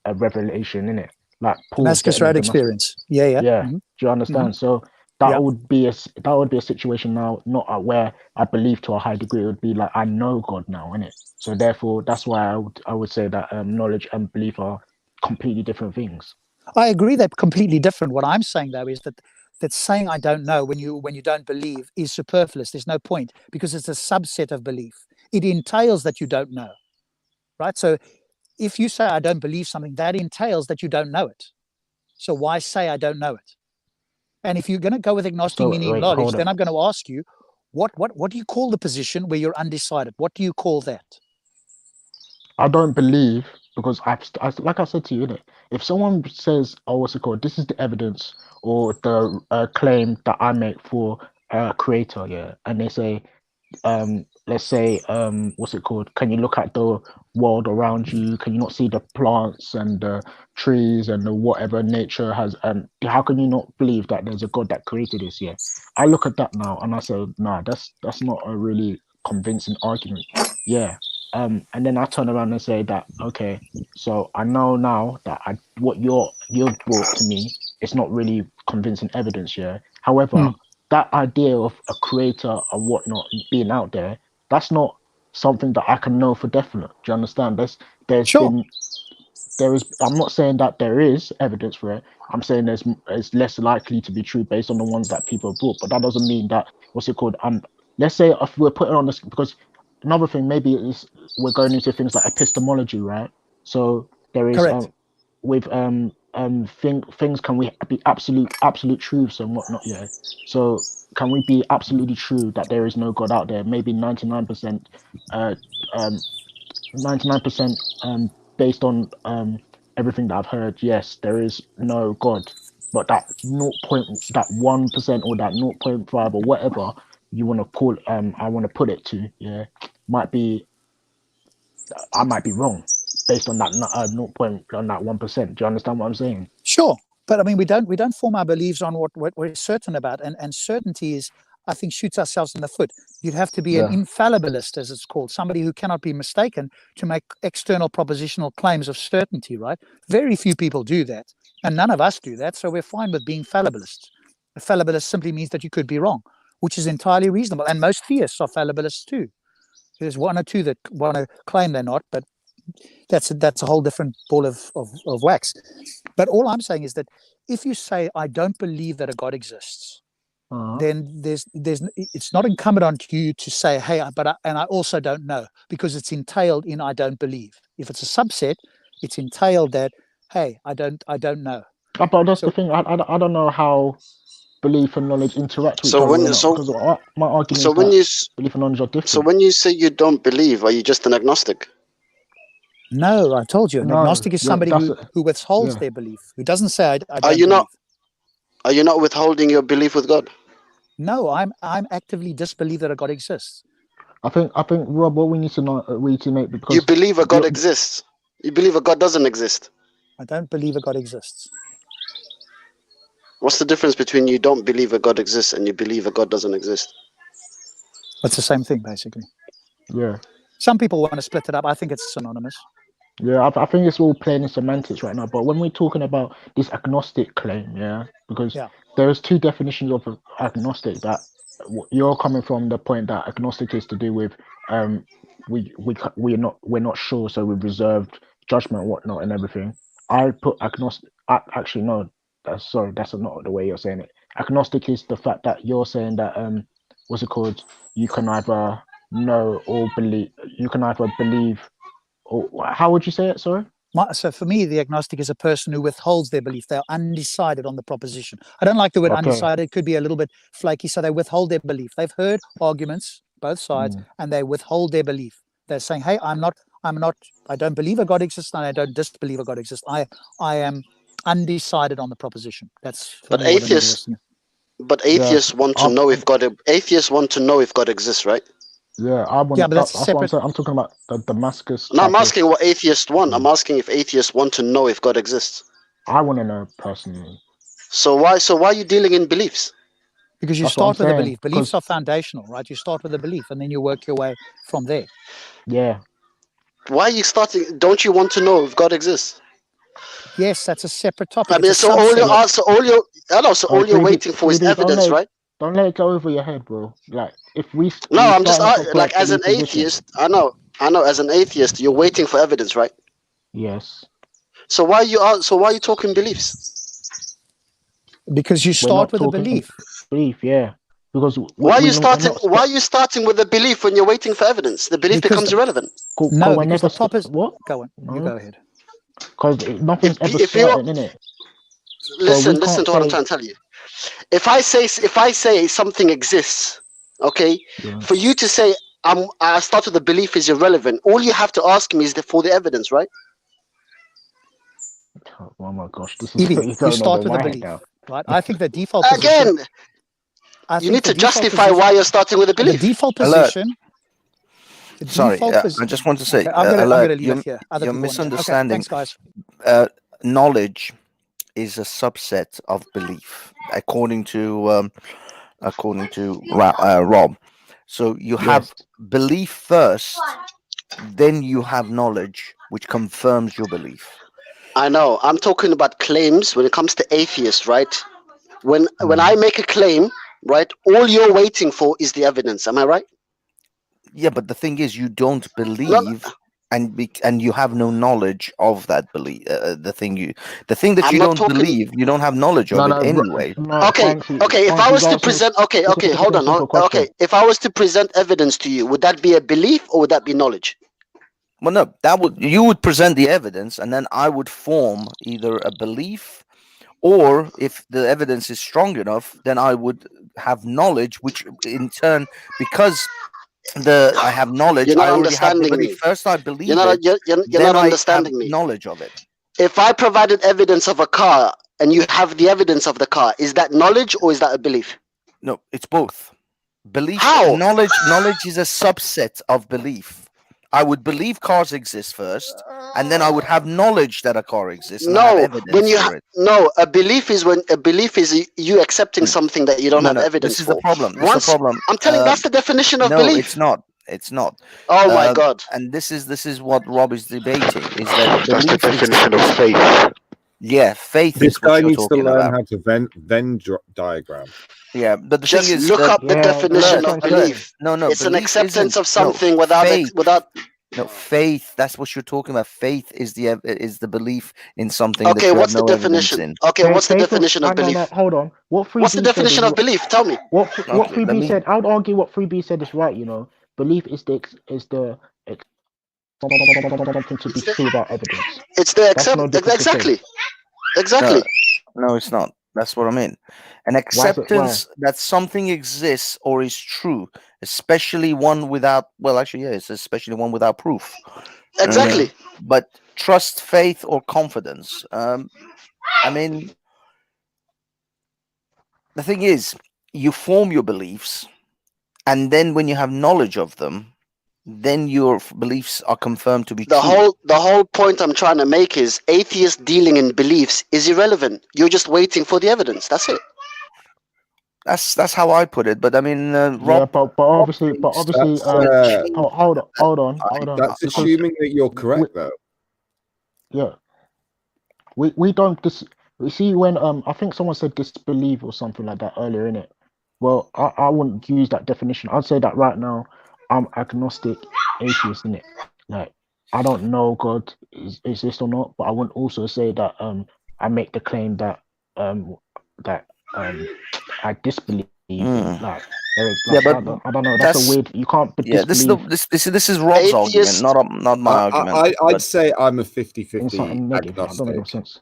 revelation, in it, like Damascus Road experience. Yeah. Do you understand? So that would be a situation now, not where I believe to a high degree. It would be like I know God now, innit? So therefore, that's why I would say that knowledge and belief are completely different things. I agree they're completely different. What I'm saying though is that saying I don't know when you don't believe is superfluous. There's no point, because it's a subset of belief. It entails that you don't know. Right? So if you say I don't believe something, that entails that you don't know it. So why say I don't know it? And if you're going to go with agnostic meaning knowledge, then I'm going to ask you, what do you call the position where you're undecided? What do you call that? I don't believe, because like I said to you, if someone says, oh, what's it called? This is the evidence or the claim that I make for a creator, yeah, and they say, let's say, what's it called? Can you look at the world around you? Can you not see the plants and the trees and the whatever nature has? And how can you not believe that there's a God that created this? Yeah, I look at that now and I say, nah, that's not a really convincing argument. Yeah. And then I turn around and say that, okay, so I know now that what you've brought to me is not really convincing evidence. Yeah. However, that idea of a creator and whatnot being out there, that's not something that I can know for definite. Do you understand? I'm not saying that there is evidence for it. I'm saying it's less likely to be true based on the ones that people have brought. But that doesn't mean that, what's it called? Let's say if we're putting on this, because another thing maybe is we're going into things like epistemology, right? So there is things, can we be absolute truths and whatnot? Yeah. So can we be absolutely true that there is no God out there? Maybe 99%, 99% based on everything that I've heard. Yes, there is no God, but that 1% or that 0.5 or whatever you want to call, I want to put it to, yeah, I might be wrong based on that 1%. Do you understand what I'm saying? Sure, but I mean, we don't form our beliefs on what we're certain about, and certainty is, I think, shoots ourselves in the foot. You'd have to be an infallibilist, as it's called, somebody who cannot be mistaken to make external propositional claims of certainty, right? Very few people do that, and none of us do that, so we're fine with being fallibilists. A fallibilist simply means that you could be wrong, which is entirely reasonable, and most theists are fallibilists too. There's one or two that want to claim they're not, but that's a whole different ball of wax. But all I'm saying is that if you say, I don't believe that a God exists, then it's not incumbent on you to say, hey, I also don't know, because it's entailed in I don't believe. If it's a subset, it's entailed that, hey, I don't know. But that's the thing. I don't know how belief and knowledge interact with each other. My argument is that belief and knowledge are different. So when you say you don't believe, are you just an agnostic? No, I told you, an agnostic is somebody who withholds their belief, who doesn't say, I don't believe. Are you not withholding your belief with God? No, I'm actively disbelieve that a God exists. I think, Rob, what we need to know, because you believe a God exists. You believe a God doesn't exist. I don't believe a God exists. What's the difference between you don't believe a God exists and you believe a God doesn't exist? It's the same thing, basically. Yeah. Some people want to split it up. I think it's synonymous. Yeah, I think it's all playing in semantics right now. But when we're talking about this agnostic claim, because there's two definitions of agnostic. That you're coming from the point that agnostic is to do with we're not sure, so we've reserved judgment, whatnot, and everything. I put agnostic. Actually, no. That's not the way you're saying it. Agnostic is the fact that you're saying that what's it called? You can either know or believe. You can either believe, or how would you say it? Sorry. So for me, the agnostic is a person who withholds their belief. They're undecided on the proposition. I don't like the word undecided. It could be a little bit flaky. So they withhold their belief. They've heard arguments, both sides, and they withhold their belief. They're saying, hey, I don't believe a God exists, and I don't disbelieve a God exists. I am undecided on the proposition. That's but atheists want to know if God. Atheists want to know if God exists, right? Yeah, but that's separate. I'm talking about the Damascus. No, I'm asking what atheists want. I'm asking if atheists want to know if God exists. I want to know personally. So why are you dealing in beliefs? Because you start with a belief. Beliefs are foundational, right? You start with a belief, and then you work your way from there. Yeah. Why are you starting? Don't you want to know if God exists? Yes, that's a separate topic. I mean, all you're waiting for is evidence, right? Don't let it go over your head, bro. Like if we. No, I'm just like as an atheist. I know. As an atheist, you're waiting for evidence, right? Yes. So why are you talking beliefs? Because you start with a belief. Belief, yeah. Because why are you starting with a belief when you're waiting for evidence? The belief becomes irrelevant. No, because the top is what? Go on. You go ahead. Because nothing's ever certain, innit? Listen to what I'm trying to tell you. If I say something exists, okay, for you to say I start with the belief is irrelevant, all you have to ask me is for the evidence, right? Oh my gosh, this is you start with the belief, right? I think the default again. You need to justify why you're starting with a The belief. default Alert. position. The Sorry, default I position. just want to say, Okay, I'm gonna alert. leave it here. Other You're people want to. Okay, misunderstanding. thanks, guys. Knowledge is a subset of belief, according to Rob. So you have Yes. belief first, then you have knowledge, which confirms your belief. I know. I'm talking about claims when it comes to atheists, right? When I make a claim, right, all you're waiting for is the evidence. Am I right? Yeah, but the thing is, you don't believe, and you have no knowledge of that belief. The thing that I'm you not don't talking. believe, you don't have knowledge of No, it no, anyway. no, Okay, Frankie, okay. If I Frankie's was to asking. present, okay, He's hold asking a on. simple question. Okay, if I was to present evidence to you, would that be a belief or would that be knowledge? Well, no, you would present the evidence, and then I would form either a belief, or if the evidence is strong enough, then I would have knowledge, which in turn, because I have knowledge, You're not I already have the understanding belief. me. First, I You're believe not. it, You're then not I have understanding me. knowledge of it. If I provided evidence of a car and you have the evidence of the car, is that knowledge or is that a belief? No, it's both. Belief, How? knowledge is a subset of belief. I would believe cars exist first, and then I would have knowledge that a car exists, and I have No, evidence when you for it. a belief is you accepting something that you don't have No, evidence this is the for. problem. This is Once the problem. I'm telling, that's the definition of No, belief. it's not. It's not. Oh my God. And this is what Rob is debating: is that That's the belief is definition of faith. Yeah, faith This is what guy you're needs to talking learn about. how to Venn diagram. Yeah, but the Just thing is, look up the definition of alert. belief. No, It's an belief acceptance isn't. of something without faith. without. No, faith. That's what you're talking about. Faith is the belief in something that Okay, you have what's the no evidence definition? in. Okay, what's the Faith definition of hang on, belief? hold on. What 3B What's the definition said is of belief? Tell me. What Okay, 3B let me- said. I would argue what 3B said is right. You know, belief is something to be true without evidence. It's the That's no different to faith. exactly. No, it's not. That's what I mean. An acceptance that something exists or is true, especially one without. Well, actually, yeah, it's especially one without proof. Exactly. But trust, faith, or confidence. I mean, the thing is, you form your beliefs, and then when you have knowledge of them, then your beliefs are confirmed to be true. The whole point I'm trying to make is atheist dealing in beliefs is irrelevant. You're just waiting for the evidence. That's it. That's how I put it. But I mean, Rob. Yeah, but obviously, hold on. That's assuming that you're correct, though. Yeah, we don't we see when I think someone said disbelieve or something like that earlier in it. Well, I wouldn't use that definition. I'd say that right now I'm agnostic atheist in it. Like I don't know God exists or not, but I wouldn't also say that I make the claim that I disbelieve. Like, Yeah, but I don't know. That's a weird. You can't. Yeah, this is Rob's argument, not my argument. I'd say I'm a 50-50 That agnostic. don't make sense.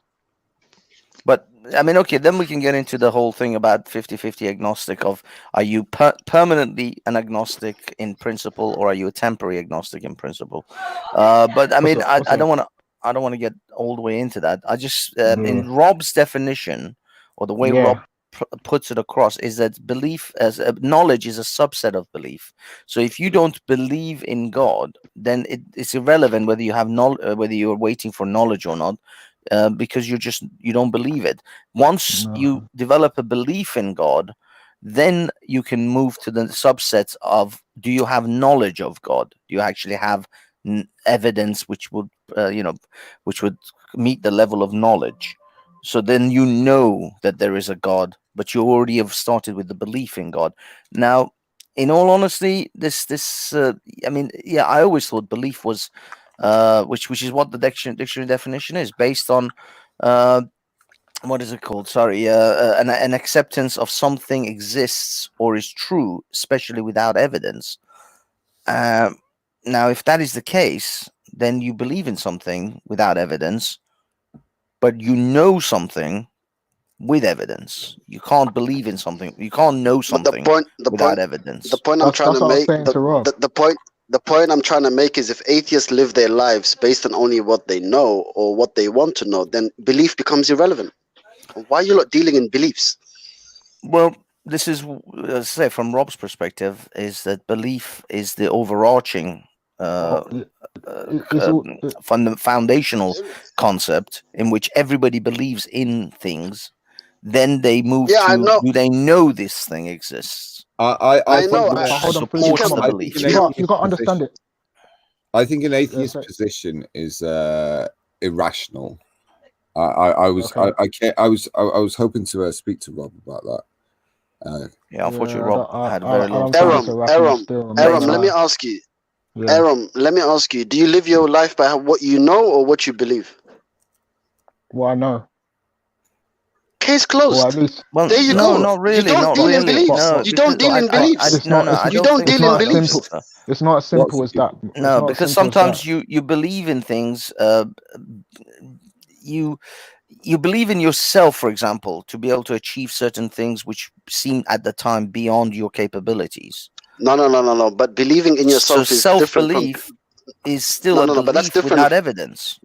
But I mean, okay, then we can get into the whole thing about 50-50 agnostic. Of are you permanently an agnostic in principle, or are you a temporary agnostic in principle? But I mean, I don't want to get all the way into that. I just in Rob's definition, or the way Rob puts it across, is that belief as knowledge is a subset of belief. So if you don't believe in God, then it's irrelevant whether you have whether you're waiting for knowledge or not. Because you don't believe it. Once you develop a belief in God, then you can move to the subsets of: do you have knowledge of God? Do you actually have evidence which would which would meet the level of knowledge? So then you know that there is a God, but you already have started with the belief in God. Now, in all honesty, I mean, yeah, I always thought belief was which is what the dictionary definition is, based on what is it called? Sorry, an acceptance of something exists or is true, especially without evidence. Now, if that is the case, then you believe in something without evidence, but you know something with evidence. You can't believe in something. You can't know something without evidence. The point I'm trying to make. The point I'm trying to make is if atheists live their lives based on only what they know or what they want to know, then belief becomes irrelevant. Why are you not dealing in beliefs? Well, this is, as I say, from Rob's perspective, is that belief is the overarching foundational concept in which everybody believes in things. Then they move Yeah, I to, know. do they know this thing exists? I know. think But hold on, supports the I think belief. an You got atheist to understand it. I think an Yeah, atheist so, position is irrational. I was okay. I was hoping to speak to Rob about that. Yeah, unfortunately, Yeah, Rob had very I little don't think time. it's irrational still. I'm not Aram, gonna let me lie. ask you. Yeah. Aram, let me ask you. Do you live your life by what you know or what you believe? Well, I know. Case Or at closed. least. Well, There you no, go. not You really, don't not deal in really. beliefs. No, You don't because deal in beliefs. It's not. I You don't don't think It's deal in not as so. simple. beliefs. It's not as simple as that. It's No, not as because simple as sometimes that. you believe in things. You believe in yourself, for example, to be able to achieve certain things which seem at the time beyond your capabilities. No. But believing in So yourself is different from. self-belief is still a No. But that's belief different. without evidence.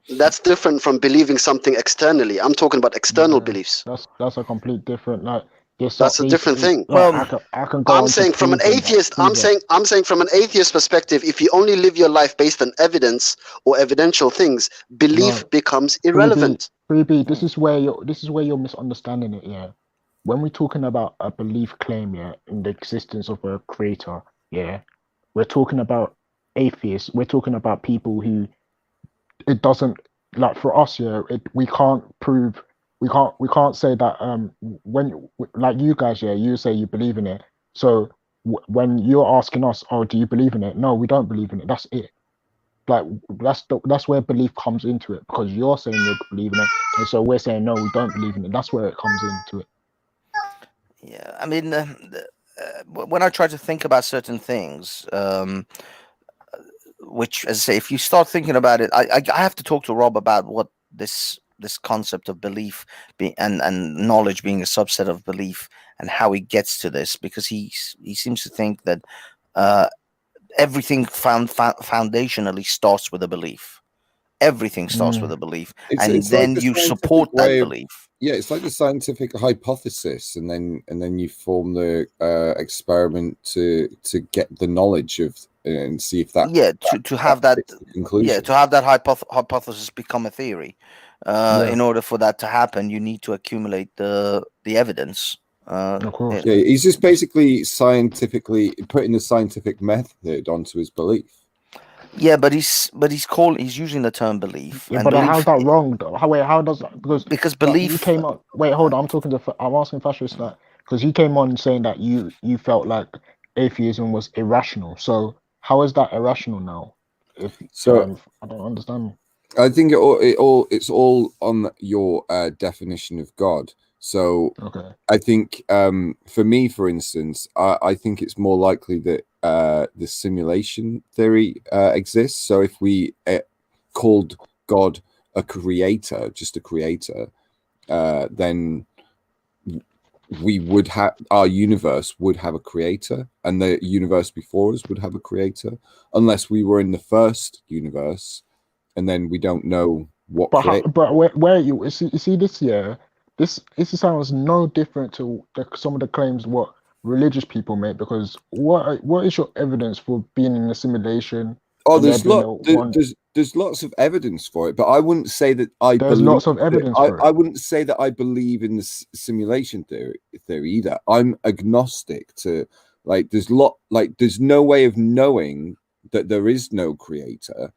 That's different from believing something externally. I'm talking about external beliefs. That's a complete different. Like there's That's a different thing. I can go I'm on to saying from an prove atheist, I'm saying from an atheist perspective, if you only live your life based on evidence or evidential things, belief becomes irrelevant. 3B, this is where you're misunderstanding it. Yeah, when we're talking about a belief claim, yeah, in the existence of a creator, yeah, we're talking about atheists. We're talking about people who it doesn't, like, for us, yeah, we can't prove, we can't say that when, like, you guys, yeah, you say you believe in it. So when you're asking us, oh, do you believe in it? No, we don't believe in it. That's it. Like, that's where belief comes into it, because you're saying you believe in it, and so we're saying no, we don't believe in it. That's where it comes into it. Yeah, I mean, when I try to think about certain things, which, as I say, if you start thinking about it, I have to talk to Rob about what this concept of belief and knowledge being a subset of belief and how he gets to this, because he seems to think that everything foundationally starts with a belief. Everything starts with a belief, and then like you the support scientific way that of- belief. Yeah, it's like the scientific hypothesis, and then you form the experiment to get the knowledge of and see if that To have that fits the conclusion. to have that hypothesis become a theory. In order for that to happen, you need to accumulate the evidence. Of course. Yeah, he's just basically scientifically putting the scientific method onto his belief. Yeah, but he's using the term belief. Yeah, and but belief, how's that wrong though? How does that? Because like, belief. you came on. Wait, hold on. I'm asking Fascist that because he came on saying that you felt like atheism was irrational. So how is that irrational now? If So I don't understand. I think it's all on your definition of God. So I think for me, for instance, I think it's more likely that the simulation theory exists. So if we called God a creator, just a creator, then we would have, our universe would have a creator, and the universe before us would have a creator, unless we were in the first universe, and then we don't know what. But where you see this year, this sounds no different to some of the claims what religious people make, because what is your evidence for being in a simulation? Oh, and there's there being there's lots of evidence for it, but I wouldn't say that I There's believe lots of evidence for it. I wouldn't say that I believe in the simulation theory either. I'm agnostic to, like, there's no way of knowing that there is no creator,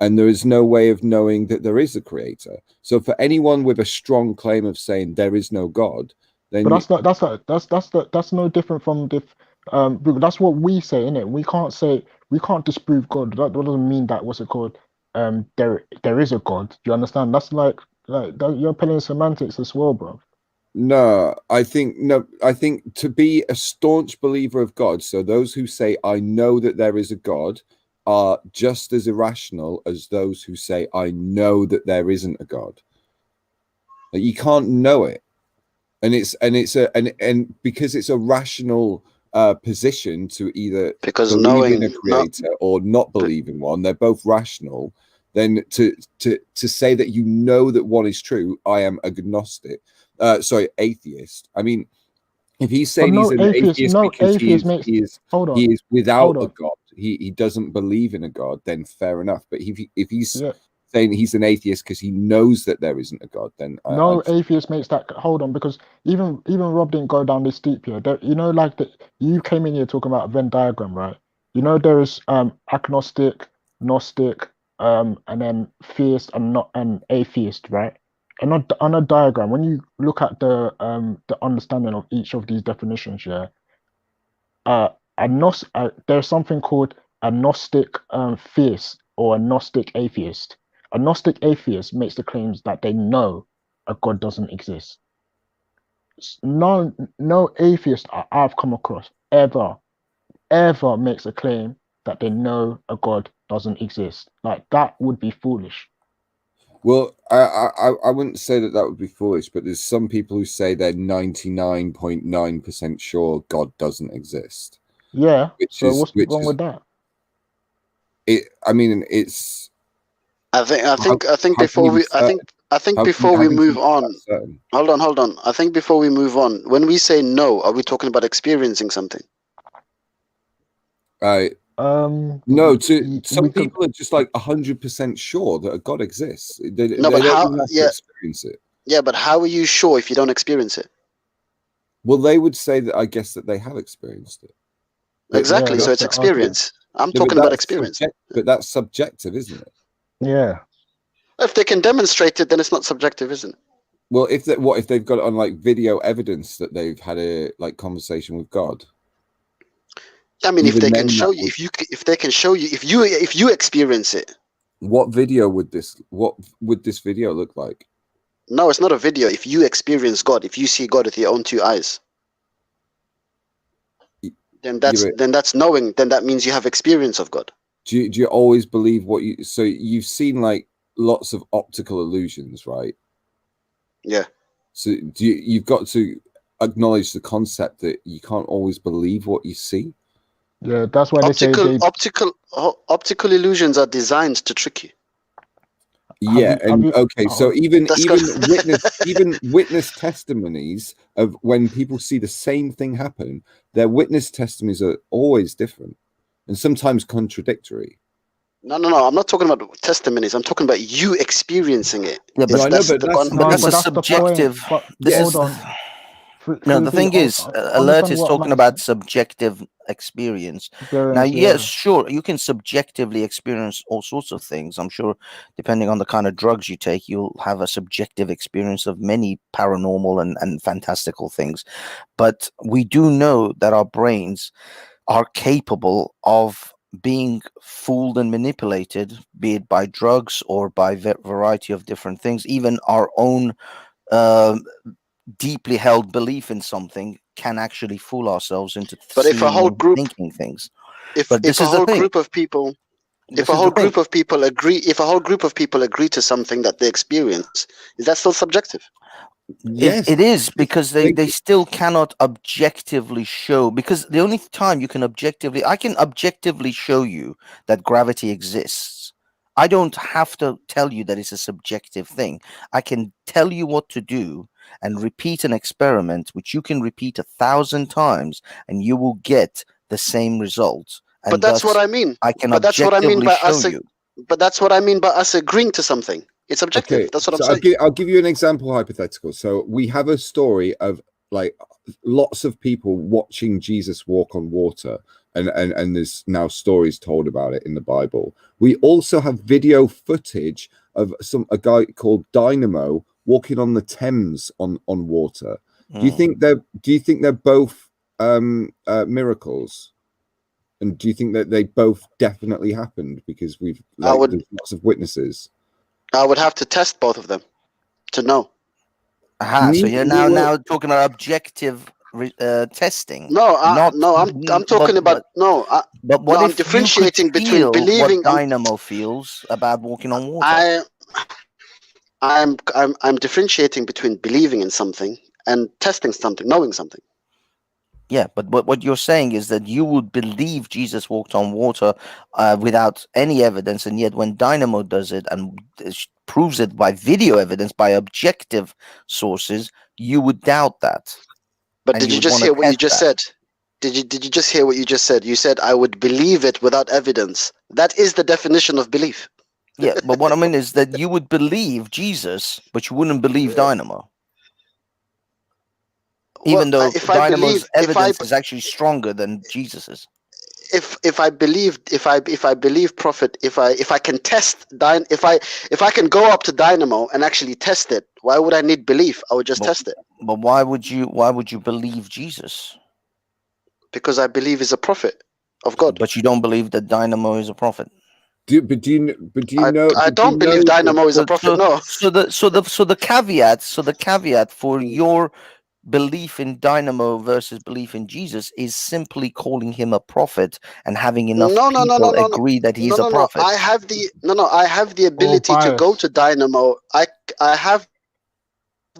and there is no way of knowing that there is a creator. So for anyone with a strong claim of saying there is no God, then But that's no different from that's what we say, innit? We can't disprove God. That doesn't mean that what's it called? There is a God. Do you understand? That's like that, you're playing semantics as well, bro. No, I think to be a staunch believer of God, so those who say I know that there is a God are just as irrational as those who say I know that there isn't a God. Like, you can't know it. And because it's a rational position to either believe in a creator or not believe in one, they're both rational. Then to say that you know that one is true, I am agnostic. Sorry, atheist. I mean, If he's But saying he's no an atheist, atheist no because atheist makes. Hold on, he is without hold a on. god, he doesn't believe in a god, then fair enough. But if he's Yeah. saying he's an atheist because he knows that there isn't a god, then No atheist makes that. Hold on, because even Rob didn't go down this deep here. There, you know, like you came in here talking about a Venn diagram, right? You know, there is agnostic, gnostic, and then theist and not an atheist, right? And on a diagram, when you look at the understanding of each of these definitions, yeah, there's something called a gnostic theist or a gnostic atheist. A gnostic atheist makes the claims that they know a god doesn't exist. No atheist I've come across ever makes a claim that they know a god doesn't exist. Like, that would be foolish. Well, I wouldn't say that would be foolish, but there's some people who say they're 99.9% sure God doesn't exist. Yeah. So what's wrong with that? I mean, it's. I think before we move on. Hold on. I think before we move on, when we say no, are we talking about experiencing something? No, some people are just like 100% sure that a God exists. They but don't how? even have to Yeah, experience it. yeah, but how are you sure if you don't experience it? Well, they would say that I guess that they have experienced it. Exactly. So it's experience. I'm talking about experience. But that's subjective, isn't it? Yeah. If they can demonstrate it, then it's not subjective, isn't it? Well, if they've got it on like video evidence that they've had a like conversation with God. I mean, if Even they can then, show you, if you experience it. What would this video look like? No, it's not a video. If you experience God, if you see God with your own two eyes, then that's knowing. Then that means you have experience of God. Do you always believe what you? So you've seen like lots of optical illusions, right? Yeah. So you've got to acknowledge the concept that you can't always believe what you see. Yeah, that's why optical illusions are designed to trick you. Yeah, so even witness testimonies of when people see the same thing happen, their witness testimonies are always different and sometimes contradictory. No. I'm not talking about testimonies. I'm talking about you experiencing it. Yeah, but that's a subjective. Hold on. No, the thing is, Alert is talking about subjective experience. Now, yes, sure, you can subjectively experience all sorts of things. I'm sure, depending on the kind of drugs you take, you'll have a subjective experience of many paranormal and fantastical things. But we do know that our brains are capable of being fooled and manipulated, be it by drugs or by a variety of different things. Even our own deeply held belief in something can actually fool ourselves into thinking things. If a whole group of people agree to something that they experience, is that still subjective? Yes, it is, because they still cannot objectively show, because the only time I can objectively show you that gravity exists. I don't have to tell you that it's a subjective thing. I can tell you what to do and repeat an experiment, which you can repeat 1,000 times, and you will get the same result. And but that's what I mean. But that's what I mean by us agreeing to something. It's subjective. Okay, that's what so I'm saying. I'll give you an example hypothetical. So we have a story of like lots of people watching Jesus walk on water, and there's now stories told about it in the Bible. We also have video footage of a guy called Dynamo walking on the Thames on water. Do you think they're both miracles? And do you think that they both definitely happened because there's lots of witnesses? I would have to test both of them to know. So you're now talking about objective testing. I'm talking about But what I'm if differentiating you could between feel believing what Dynamo feels about walking on water? I'm differentiating between believing in something and testing something, knowing something. Yeah, but what you're saying is that you would believe Jesus walked on water without any evidence, and yet when Dynamo does it and proves it by video evidence, by objective sources, you would doubt that. But and did you you would just want hear to what you test just that. said? Did you just hear what you just said? You said I would believe it without evidence. That is the definition of belief. Yeah, but what I mean is that you would believe Jesus, but you wouldn't believe Dynamo, even Well, though if I Dynamo's believe, evidence is actually stronger than Jesus's. if I believe, if I believe Prophet, if I can test if I can go up to Dynamo and actually test it, why would I need belief? I would just test it But why would you believe Jesus? because I believe he's a prophet of God. But you don't believe that Dynamo is a prophet. I don't believe Dynamo is a prophet. No. So the caveat for your belief in Dynamo versus belief in Jesus is simply calling him a prophet and having enough people agree that he's a prophet. I have the ability to go to Dynamo. I have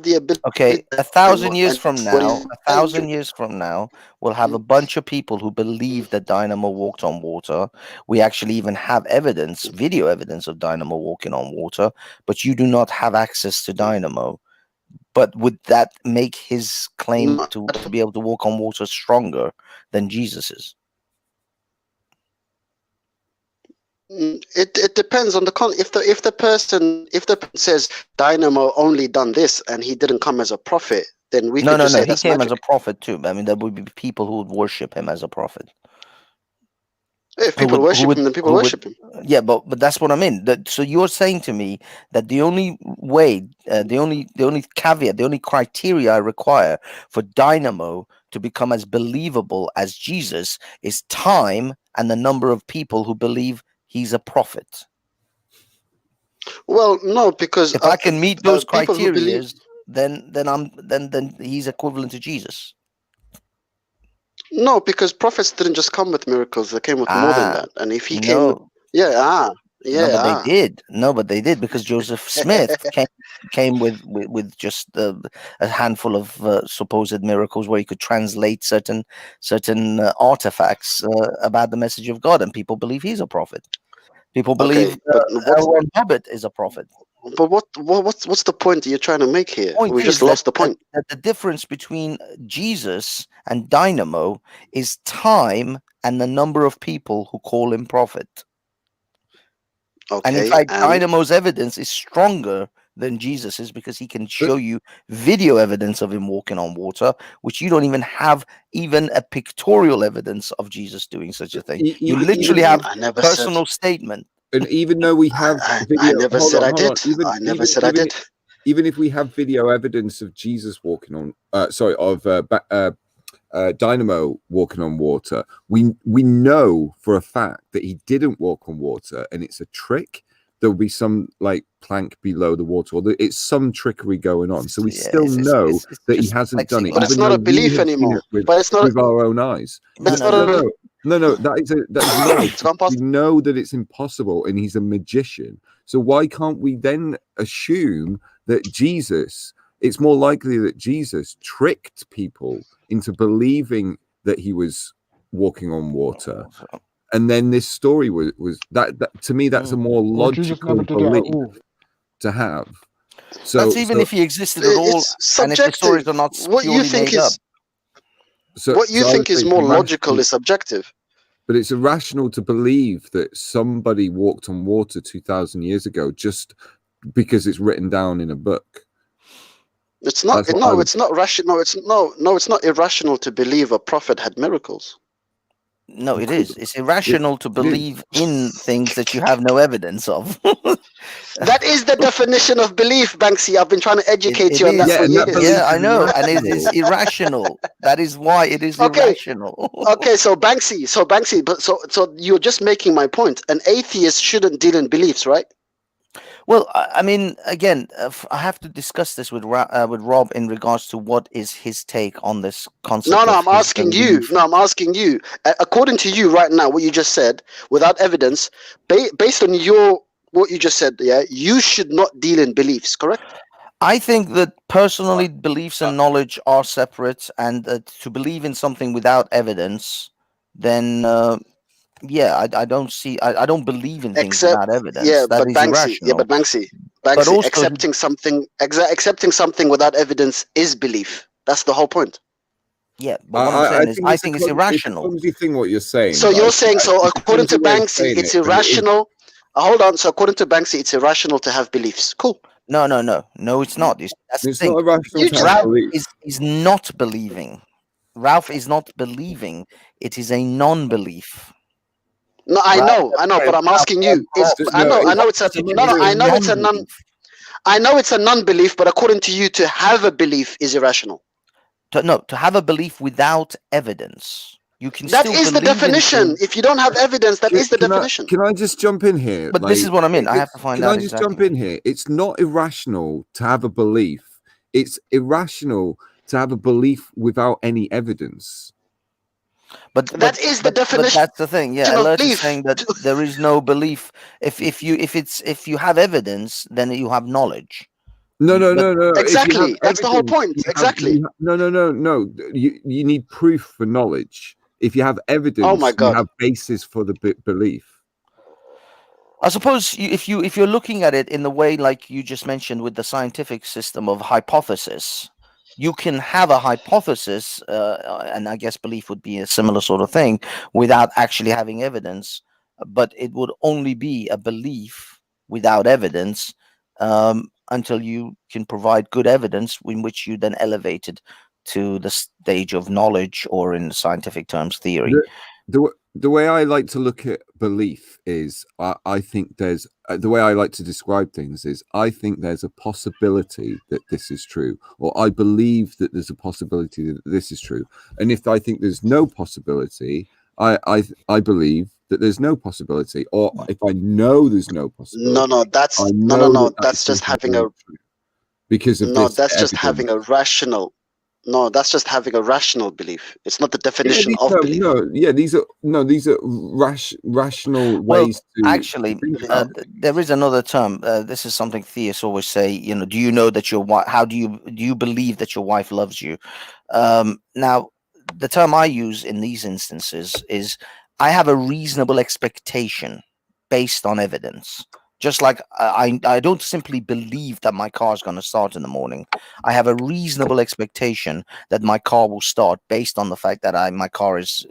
the ability. Okay, 1,000 years from now, we'll have a bunch of people who believe that Dynamo walked on water. We actually even have evidence, video evidence of Dynamo walking on water, but you do not have access to Dynamo. But would that make his claim to be able to walk on water stronger than Jesus's? It depends on the if the person says Dynamo only done this and he didn't come as a prophet, then we could just say he that's came magic. as a prophet too. I mean, there would be people who would worship him as a prophet. If people worship him, then people worship him. Yeah, but that's what I mean. So you're saying to me that the only way, the only caveat, the only criteria I require for Dynamo to become as believable as Jesus is time and the number of people who believe he's a prophet. Well, no, because if I can meet those people who criteria, believe- then he's equivalent to Jesus. No, because prophets didn't just come with miracles; they came with more than that. And if he came, with, No, but they did. No, but they did because Joseph Smith came with just a handful of supposed miracles where he could translate certain artifacts about the message of God, and people believe he's a prophet. People believe L. Ron Hubbard is a prophet. But what's the point you're trying to make here? We just lost the point. That the difference between Jesus and Dynamo is time and the number of people who call him prophet. And in fact, Dynamo's evidence is stronger than Jesus's because he can show you video evidence of him walking on water, which you don't even have even a pictorial evidence of Jesus doing such a thing. You literally have personal statement. And even though we have video, I never said I did. I never said I did. Even if we have video evidence of Jesus walking on, Dynamo walking on water, we know for a fact that he didn't walk on water, and it's a trick. There'll be some like plank below the water, or it's some trickery going on. So we still know that he hasn't done it. But it's not a belief anymore. But it's not with our own eyes. No, that is knowledge. We know that it's impossible, and he's a magician. So why can't we then assume that Jesus? It's more likely that Jesus tricked people into believing that he was walking on water, and then this story was that to me that's a more logical belief to have. So that's even if he existed at all, and if the stories are not purely made up. What you think is more logical is subjective. But it's irrational to believe that somebody walked on water 2,000 years ago just because it's written down in a book. It's not. No, it's not rational. It's not irrational to believe a prophet had miracles. No, it is. It's irrational to believe in things that you have no evidence of. That is the definition of belief, Banksy. I've been trying to educate you on that for years. Yeah, I know, and it's irrational. That is why it is irrational. Okay, so Banksy, but so you're just making my point. An atheist shouldn't deal in beliefs, right? Well, I mean, again, I have to discuss this with Rob in regards to what is his take on this concept. No, I'm asking you. No, I'm asking you. According to you right now, what you just said, without evidence, based on what you just said, you should not deal in beliefs, correct? I think that personally, beliefs and knowledge are separate, and to believe in something without evidence, then. I don't see. I don't believe in things without evidence. Yeah, that but is Banksy. irrational. Yeah, but Banksy, also, accepting something without evidence is belief. That's the whole point. Yeah, but what I'm saying is, I think it's It's a irrational. clumsy thing what you're saying. So but you're saying, so it's a according to clumsy way of Banksy, saying it's it, but it is. irrational. Hold on. So according to Banksy, it's irrational to have beliefs. Cool. No, it's not. That's the It's thing. not irrational You to have Ralph beliefs. is not believing. Ralph is not believing. It is a non-belief. No, I know, but I'm asking you. It's I know it's a I know it's a non-belief, but according to you, to have a belief is irrational. To have a belief without evidence. You can That still is the believe in definition. things. If you don't have evidence, that is the Can definition. can I just jump in here? But this is what I mean. I have to find Can out I just exactly. jump in here? It's not irrational to have a belief. It's irrational to have a belief without any evidence. But that is the definition. But that's the thing. Yeah, of Alert is belief. saying that there is no belief. If you have evidence, then you have knowledge. No. Exactly. That's the whole point. Exactly. No. You need proof for knowledge. If you have evidence, Oh my God. you have basis for the belief. I suppose if you're looking at it in the way like you just mentioned with the scientific system of hypothesis, you can have a hypothesis, and I guess belief would be a similar sort of thing, without actually having evidence. But it would only be a belief without evidence until you can provide good evidence, in which you then elevate it to the stage of knowledge, or in scientific terms, theory. The way I like to look at belief is, I think there's the way I like to describe things is, I think there's a possibility that this is true, or I believe that there's a possibility that this is true. And if I think there's no possibility, I believe that there's no possibility, or if I know there's no possibility, That's just having a because of no. this That's just evidence. having a rational. No, that's just having a rational belief. It's not the definition of belief. These are rational ways to Actually, there is another term. This is something theists always say. Do you know that your wife? How do you believe that your wife loves you? Now, the term I use in these instances is, I have a reasonable expectation based on evidence. Just like I don't simply believe that my car is going to start in the morning. I have a reasonable expectation that my car will start based on the fact that my car is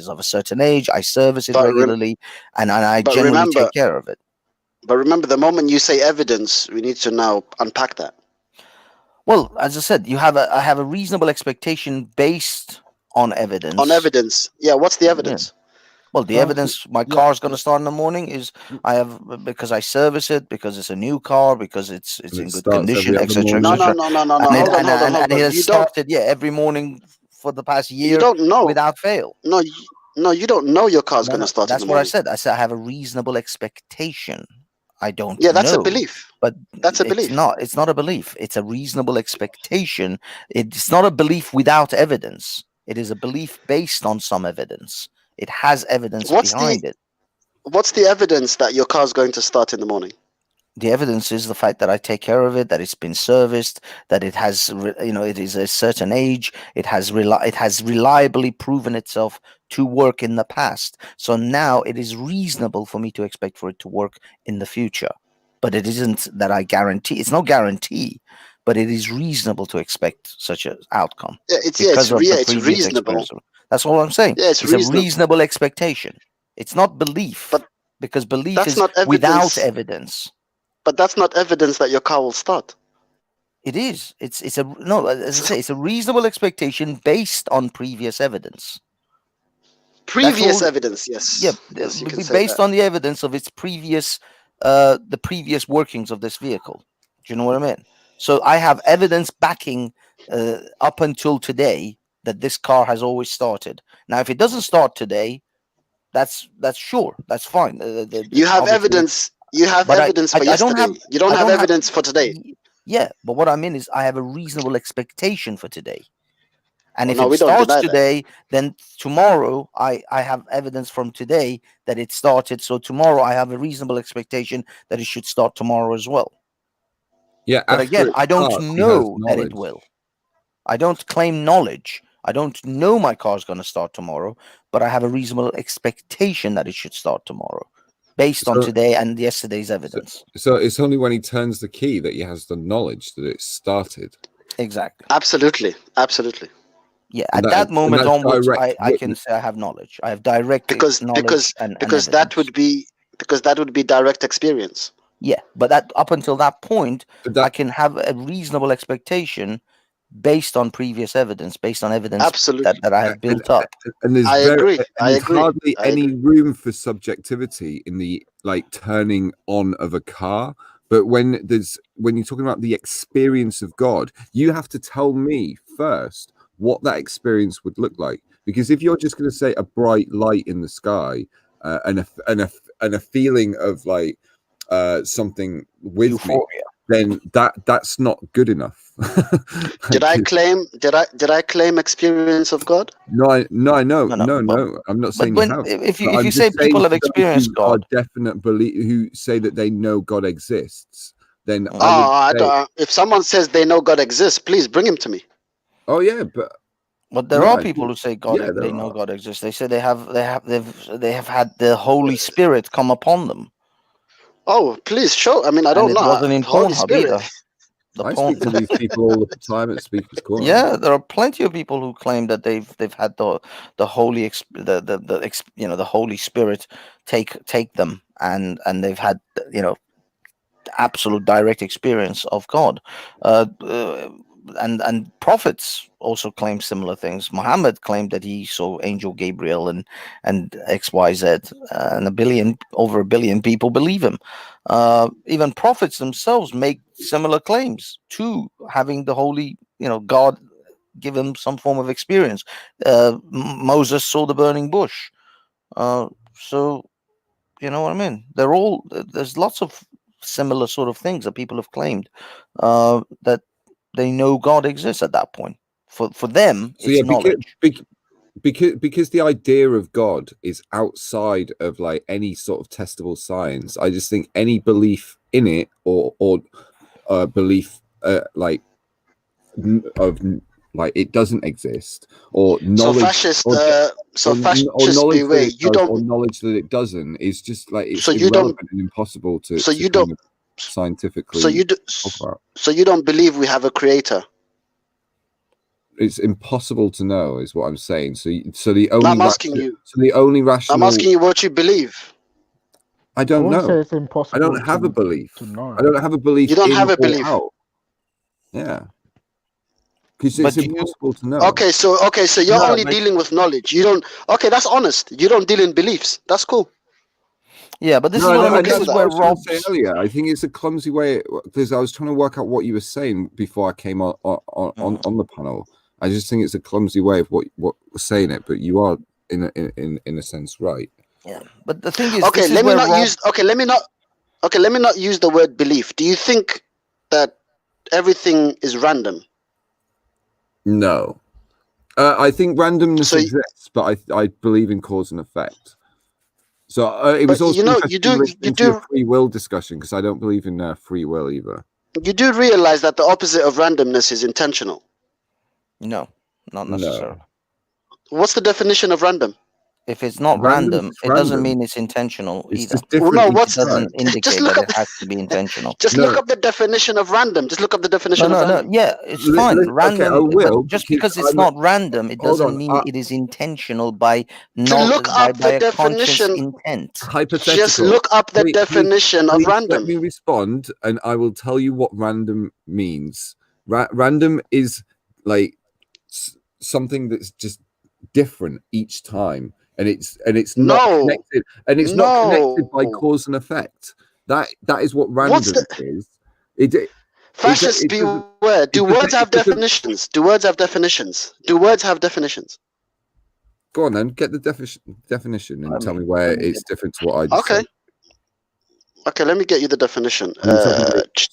of a certain age. I service it regularly, and I generally take care of it. But remember, the moment you say evidence, we need to now unpack that. Well, as I said, I have a reasonable expectation based on evidence. On evidence, yeah. What's the evidence? Yeah. Well, the evidence my car is going to start in the morning is because I service it, because it's a new car, because it's in good condition, etc. No. And it has started every morning for the past year. You don't know without fail. No, you don't know your car's going to start. That's in the what I morning. said. I said I have a reasonable expectation. I don't. Yeah, that's know, a belief. But that's a belief. It's not a belief. It's a reasonable expectation. It's not a belief without evidence. It is a belief based on some evidence. It has evidence behind it. What's the evidence that your car's going to start in the morning? The evidence is the fact that I take care of it, that it's been serviced, that it has, it is a certain age. It has reliably proven itself to work in the past. So now it is reasonable for me to expect for it to work in the future. But it isn't that I guarantee. It's no guarantee, but it is reasonable to expect such an outcome. Yeah, it's reasonable. That's all I'm saying. Yeah, it's a reasonable expectation. It's not belief, because belief is without evidence. But that's not evidence that your car will start. It is. As I say, it's a reasonable expectation based on previous evidence. Previous evidence, yes. Yeah, yes, you can say based that. on the evidence of its previous, the previous workings of this vehicle. Do you know what I mean? So I have evidence backing up until today that this car has always started. Now, if it doesn't start today, that's fine. You have evidence. You have evidence for yesterday. You don't have evidence for today. Yeah, but what I mean is, I have a reasonable expectation for today. And if we it don't starts deny today, then tomorrow I have evidence from today that it started. So tomorrow I have a reasonable expectation that it should start tomorrow as well. Yeah, but again, I don't know that it will. I don't claim knowledge. I don't know my car's going to start tomorrow, but I have a reasonable expectation that it should start tomorrow, based on today and yesterday's evidence. So it's only when he turns the key that he has the knowledge that it started. Exactly. Absolutely. Yeah, And at that moment that's onwards, direct I can witness. say I have knowledge. I have direct because knowledge and because that evidence. would be direct experience. Yeah, but that up until that point, But I can have a reasonable expectation based on previous evidence, based on evidence Absolutely. that I have built up. And there's I agree. I there's agree. hardly I any agree. room for subjectivity in the like turning on of a car. But when you're talking about the experience of God, you have to tell me first what that experience would look like. Because if you're just going to say a bright light in the sky and a feeling of like something with Euphoria. me, then that's not good enough. Did I claim experience of God? No, No, I'm not saying but you when have. if you But if I'm you just say saying people have for those experienced who are God, definite who say that they know God exists, then Mm. I would say, If someone says they know God exists, please bring him to me. oh yeah, but there yeah, are I people think, who say yeah, they there know are. God exists. They say they have had the Holy Spirit come upon them, Oh, please show. I mean, I and don't it know. wasn't in Holy Pornhub Spirit. either. The I porn. speak to these people all the time at Speaker's Corner. Yeah, there are plenty of people who claim that they've had the holy the Holy Spirit take them, and they've had absolute direct experience of God. And prophets also claim similar things. Muhammad claimed that he saw Angel Gabriel and XYZ, and over a billion people believe him. Even prophets themselves make similar claims to having the holy, God give him some form of experience. Moses saw the burning bush. So you know what I mean? There's lots of similar sort of things that people have claimed that they know God exists at that point. For them, So it's yeah, knowledge. because the idea of God is outside of like any sort of testable science. I just think any belief in it or belief like it doesn't exist, or knowledge, fascist, or fascist knowledge beware. that it does, or knowledge that it doesn't, is just like it's So you irrelevant don't. and impossible to So you kind don't. of scientifically So you do. talk about. So you don't believe we have a creator. It's impossible to know, is what I'm saying. So the No, only I'm asking you. so the only I'm rational. asking you what you believe. I I don't wouldn't say know. it's I impossible don't have a to belief. know. I don't have a belief You don't in have a or belief. out. Yeah, because But it's impossible to know. Okay, so you're No, only but dealing with knowledge. You don't. Okay, that's honest. You don't deal in beliefs. That's cool. yeah, but this No, is what I I'm mean. okay This with is that's what I that. where was trying to say Rob's. earlier. I think it's a clumsy way, because I was trying to work out what you were saying before I came on the panel. I just think it's a clumsy way of what saying it, but you are in a sense right. Yeah, but the thing is, Okay, this is let me where not Rob. use. Okay, let me not use the word belief. Do you think that everything is random? No, I think randomness So, exists, but I believe in cause and effect. So it was but also you interesting do listening to your free will discussion, because I don't believe in free will either. you do realize that the opposite of randomness is intentional. No, not No, necessarily. What's the definition of random? If it's not random's random, just it doesn't random. mean it's intentional It's either. just Well, different no, each what's It doesn't time. just indicate look that up it has to be intentional. just No, look up the definition of random. Just look up the definition of No. random. Yeah, it's fine. okay, I Random, will, but just because because it's I'm. not random, it Hold doesn't on. mean it is intentional by To not look up by the a conscious definition, intent. just Hypothetical. look up the definition of Please let random. me respond, and I will tell you what random means. Random is like something that's just different each time, and it's not No, connected, and it's not connected by no. cause and effect. That is what What's random the is. It fascist doesn't. beware? Do words have It doesn't. definitions? Do words have definitions? Do words have definitions? Go on then, get the definition and tell me where it's different to what I just Okay. said. Okay, let me get you the definition. I mean,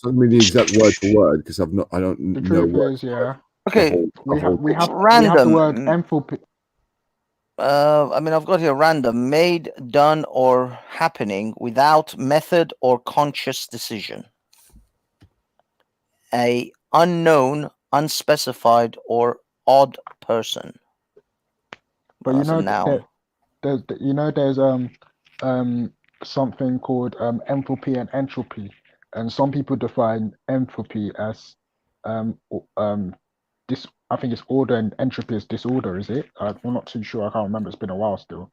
tell me the exact word for word, because I don't The know truth what is, yeah, Okay, we have the random. word enthalpy. I mean, I've got here random, made, done, or happening without method or conscious decision. A unknown, unspecified, or odd person. But That's a noun. there's something called enthalpy and entropy, and some people define enthalpy as this I think it's order and entropy is disorder. Is it? I'm not too sure. I can't remember. It's been a while still.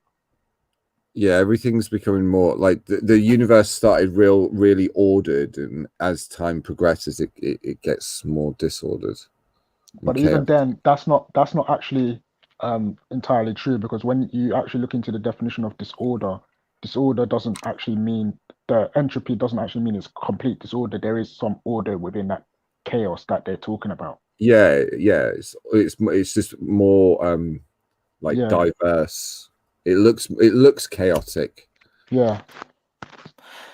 Yeah, everything's becoming more like the universe started really ordered, and as time progresses, it gets more disordered. But even then, that's not actually entirely true, because when you actually look into the definition of disorder doesn't actually mean, the entropy doesn't actually mean it's complete disorder. There is some order within that chaos that they're talking about. Yeah, it's just more like diverse. It looks chaotic. Yeah,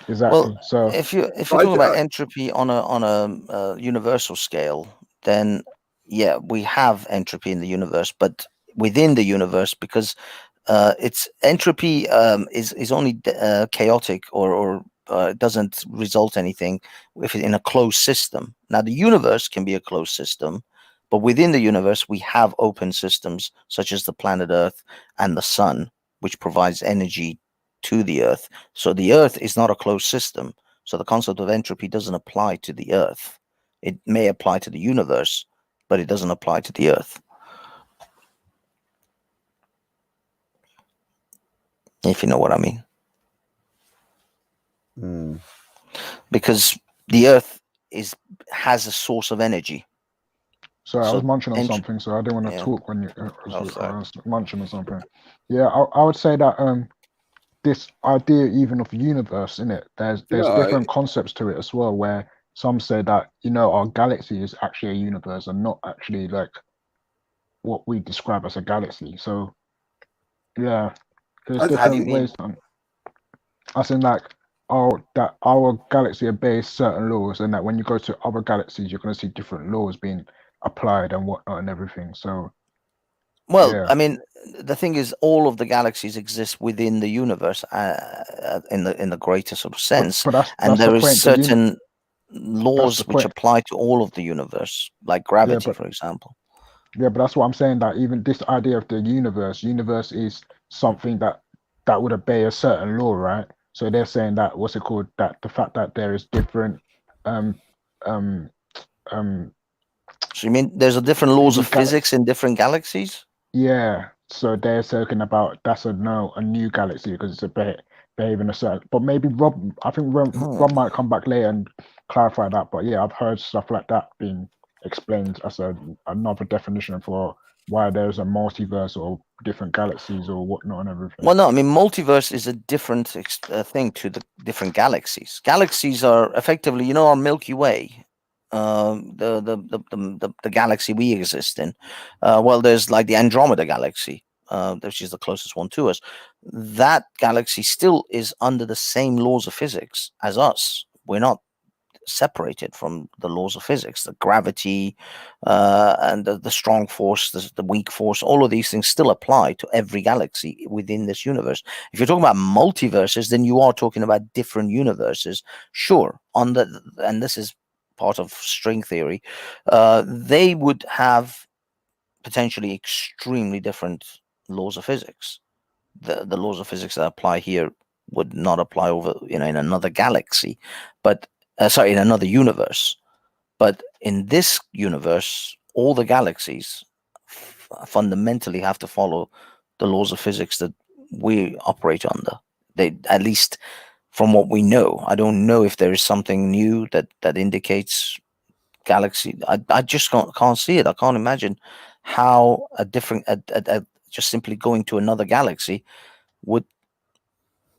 exactly. Well, So if you're talking about entropy on a universal scale, then yeah, we have entropy in the universe, but within the universe, because its entropy is only chaotic or doesn't result anything if it in a closed system. Now, the universe can be a closed system, but within the universe, we have open systems such as the planet Earth and the sun, which provides energy to the Earth. So the Earth is not a closed system. So the concept of entropy doesn't apply to the Earth. It may apply to the universe, but it doesn't apply to the Earth. If you know what I mean. Because the Earth has a source of energy. Sorry, I was munching on something, so I didn't want to talk when I was munching on something. Yeah, I would say that this idea even of universe, in it, there's different concepts to it as well, where some say that, you know, our galaxy is actually a universe and not actually like what we describe as a galaxy. So yeah, there's different ways. As in, like, our galaxy obeys certain laws, and that when you go to other galaxies, you're going to see different laws being applied and whatnot and everything. So well, I mean, the thing is, all of the galaxies exist within the universe in the greater sort of sense, but that's and there the is point. certain laws which point. apply to all of the universe, like gravity, for example. Yeah, but that's what I'm saying, that even this idea of the universe is something that would obey a certain law, right? So they're saying that, what's it called, that the fact that there is different So you mean there's a different laws of physics in different galaxies? Yeah, so they're talking about that's a new galaxy because it's behaving a certain. But maybe I think Rob might come back later and clarify that. But yeah, I've heard stuff like that being explained as another definition for why there's a multiverse or different galaxies or whatnot and everything. Well, no, I mean, multiverse is a different thing to the different galaxies. Galaxies are effectively, you know, our Milky Way. The galaxy we exist in. Well, there's like the Andromeda galaxy, which is the closest one to us. That galaxy still is under the same laws of physics as us. We're not separated from the laws of physics. The gravity and the strong force, the weak force, all of these things still apply to every galaxy within this universe. If you're talking about multiverses, then you are talking about different universes. Sure, and this is part of string theory, they would have potentially extremely different laws of physics. The laws of physics that apply here would not apply over, in another galaxy, but in another universe. But in this universe, all the galaxies fundamentally have to follow the laws of physics that we operate under. They, at least from what we know. I don't know if there is something new that indicates galaxy. I just can't see it. I can't imagine how a different just simply going to another galaxy would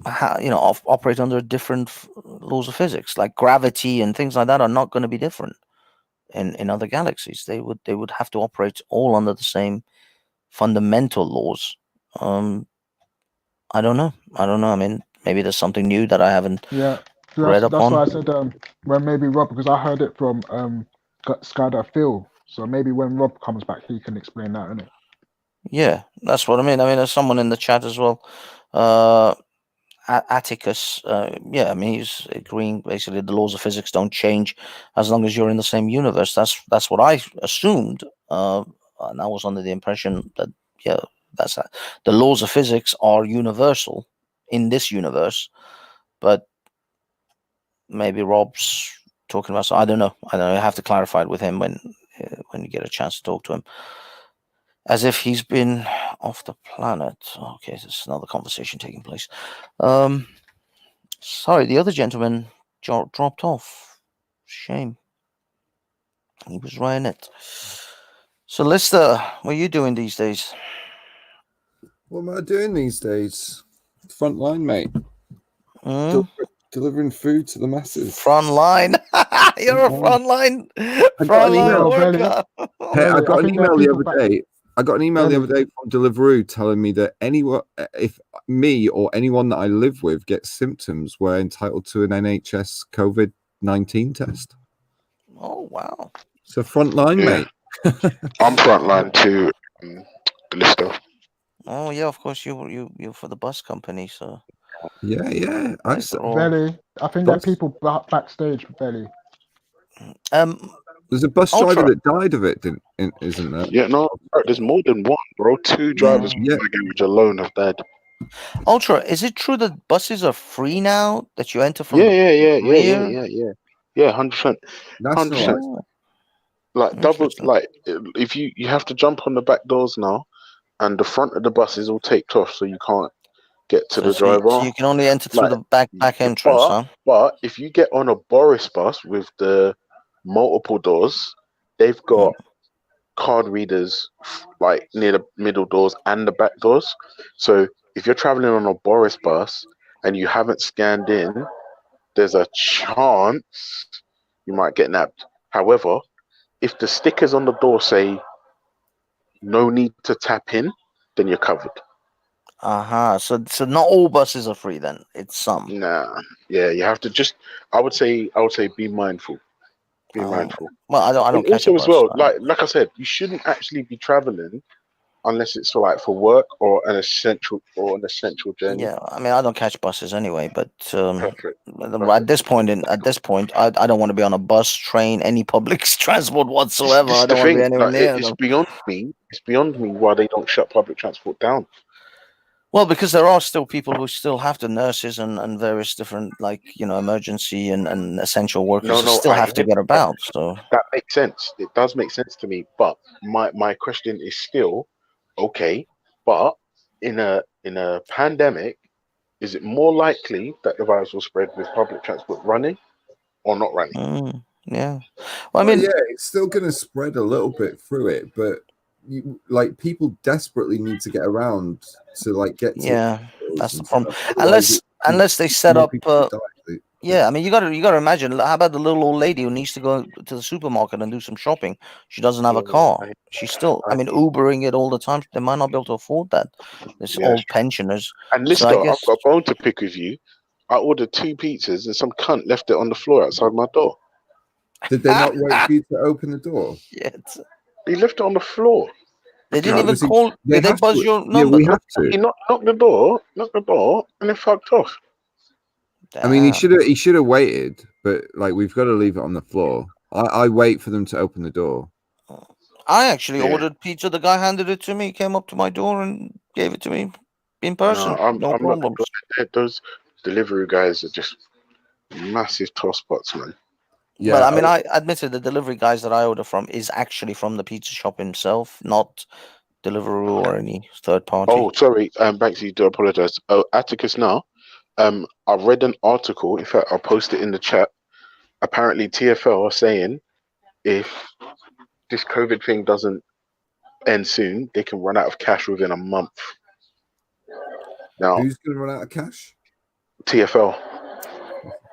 operate under different laws of physics. Like gravity and things like that are not going to be different in other galaxies. They would have to operate all under the same fundamental laws. I don't know. I mean, maybe there's something new that I haven't read that's upon. why I said when maybe Rob, because I heard it from Skydive Phil. So maybe when Rob comes back, he can explain that, innit? Yeah, that's what I mean. I mean, there's someone in the chat as well. Atticus, I mean, he's agreeing basically the laws of physics don't change as long as you're in the same universe. That's what I assumed, and I was under the impression that the laws of physics are universal in this universe, but maybe Rob's talking about. So I don't know. I have to clarify it with him when when you get a chance to talk to him. As if he's been off the planet. Okay, there's another conversation taking place. Sorry, the other gentleman dropped off. Shame. He was right in it. So, Lister, what are you doing these days? What am I doing these days? Front line, mate. Delivering food to the masses. Front line. You're a front line worker. Hey, I got an email the other day. I got an email the other day from Deliveroo telling me that if me or anyone that I live with gets symptoms, we're entitled to an NHS COVID-19 test. Oh, wow. So front line, mate. I'm front line too, Lister. Oh, yeah, of course, you're for the bus company, so. Yeah. Belly. I think there are people backstage, Belly. There's a bus driver that died of it, isn't there? Yeah, no, there's more than one, bro. 2 drivers in my garage alone have died. Ultra, is it true that buses are free now? That you enter from Yeah, 100%. That's 100%. Like double, like if you have to jump on the back doors now, and the front of the bus is all taped off, so you can't get to the driver. So you can only enter through the back entrance, huh? But if you get on a Boris bus with the multiple doors, they've got card readers like near the middle doors and the back doors. So if you're traveling on a Boris bus and you haven't scanned in, there's a chance you might get nabbed. However, if the stickers on the door say no need to tap in, then you're covered. So not all buses are free then. It's some. Nah. Yeah, you have to just I would say be mindful. Be mindful. Well, I don't And catch a also as bus, well, like I said, you shouldn't actually be traveling unless it's for work or an essential journey. Yeah, I mean, I don't catch buses anyway, but at this point, I don't want to be on a bus, train, any public transport whatsoever. I don't want to be anywhere near it's them. beyond me why they don't shut public transport down. Well, because there are still people who still have the nurses and various different, emergency and essential workers who still have to get about. So that makes sense. It does make sense to me. But my question is still, okay, but in a pandemic, is it more likely that the virus will spread with public transport running or not running? Yeah. Well, I mean, it's still going to spread a little bit through it, but people desperately need to get around to get to. Yeah, that's the problem. Unless they set up. Yeah, I mean, you got to imagine. How about the little old lady who needs to go to the supermarket and do some shopping? She doesn't have a car. She's still, Ubering it all the time. They might not be able to afford that. There's old pensioners. And listen, I've got a bone to pick with you. I ordered 2 pizzas and some cunt left it on the floor outside my door. Did they not wait for you to open the door? Yeah. He left it on the floor. They didn't even call. Did they buzz your number? Yeah, we have to. He knocked the door, and then fucked off. I mean, he should have waited, but we've got to leave it on the floor. I wait for them to open the door. I actually ordered pizza. The guy handed it to me. He came up to my door and gave it to me in person. No problems. Those delivery guys are just massive tosspots, man. Yeah, but I mean, I admitted the delivery guys that I order from is actually from the pizza shop himself, not Deliveroo or any third party. Oh, sorry, Banksy, do apologize. Oh, Atticus now. I read an article. In fact, I'll post it in the chat. Apparently, TFL are saying if this COVID thing doesn't end soon, they can run out of cash within a month. Now, who's going to run out of cash? TFL.